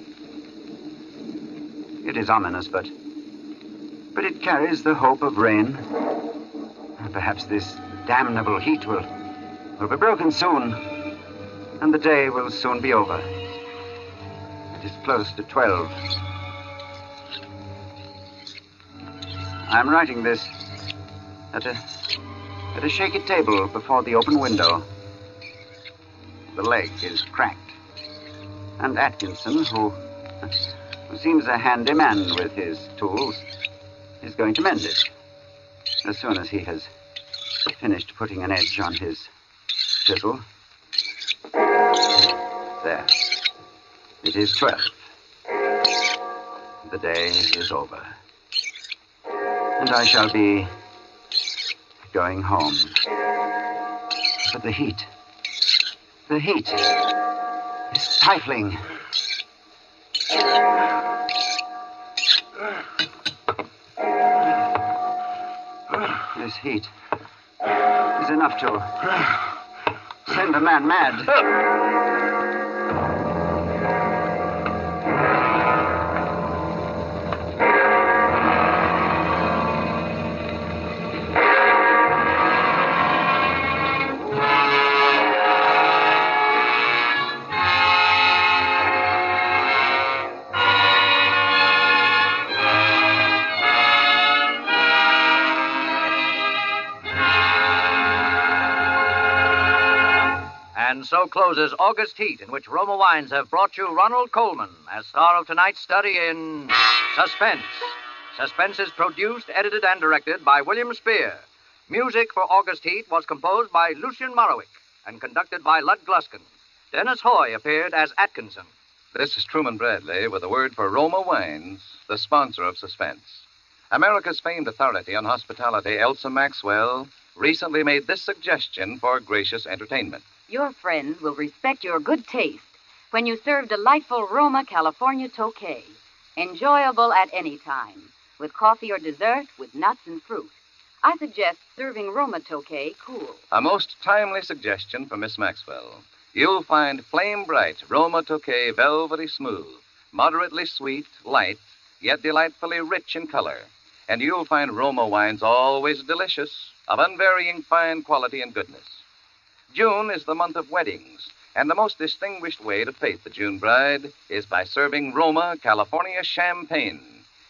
It is ominous, but it carries the hope of rain. Perhaps this damnable heat will be broken soon, and the day will soon be over. It is close to 12. I'm writing this at a shaky table before the open window. The leg is cracked, and Atkinson, who seems a handy man with his tools, is going to mend it as soon as he has finished putting an edge on his chisel. There. It is 12. The day is over. And I shall be going home. But the heat is stifling. heat is enough to send a man mad. And so closes August Heat, in which Roma Wines have brought you Ronald Colman as star of tonight's study in Suspense. Suspense is produced, edited, and directed by William Spear. Music for August Heat was composed by Lucien Morawick and conducted by Lud Gluskin. Dennis Hoy appeared as Atkinson. This is Truman Bradley with a word for Roma Wines, the sponsor of Suspense. America's famed authority on hospitality, Elsa Maxwell, recently made this suggestion for gracious entertainment. Your friends will respect your good taste when you serve delightful Roma California Tokay. Enjoyable at any time, with coffee or dessert, with nuts and fruit. I suggest serving Roma Tokay cool. A most timely suggestion from Miss Maxwell. You'll find flame bright Roma Tokay velvety smooth, moderately sweet, light, yet delightfully rich in color. And you'll find Roma wines always delicious, of unvarying fine quality and goodness. June is the month of weddings, and the most distinguished way to fate the June bride is by serving Roma California champagne.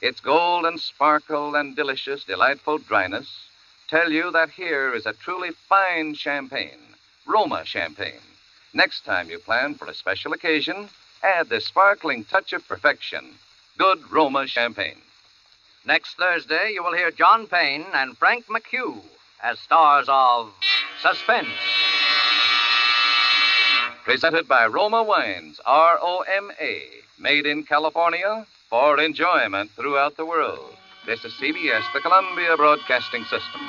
Its gold and sparkle and delicious, delightful dryness tell you that here is a truly fine champagne, Roma champagne. Next time you plan for a special occasion, add this sparkling touch of perfection, good Roma champagne. Next Thursday, you will hear John Payne and Frank McHugh as stars of Suspense. Presented by Roma Wines, R-O-M-A, made in California for enjoyment throughout the world. This is CBS, the Columbia Broadcasting System.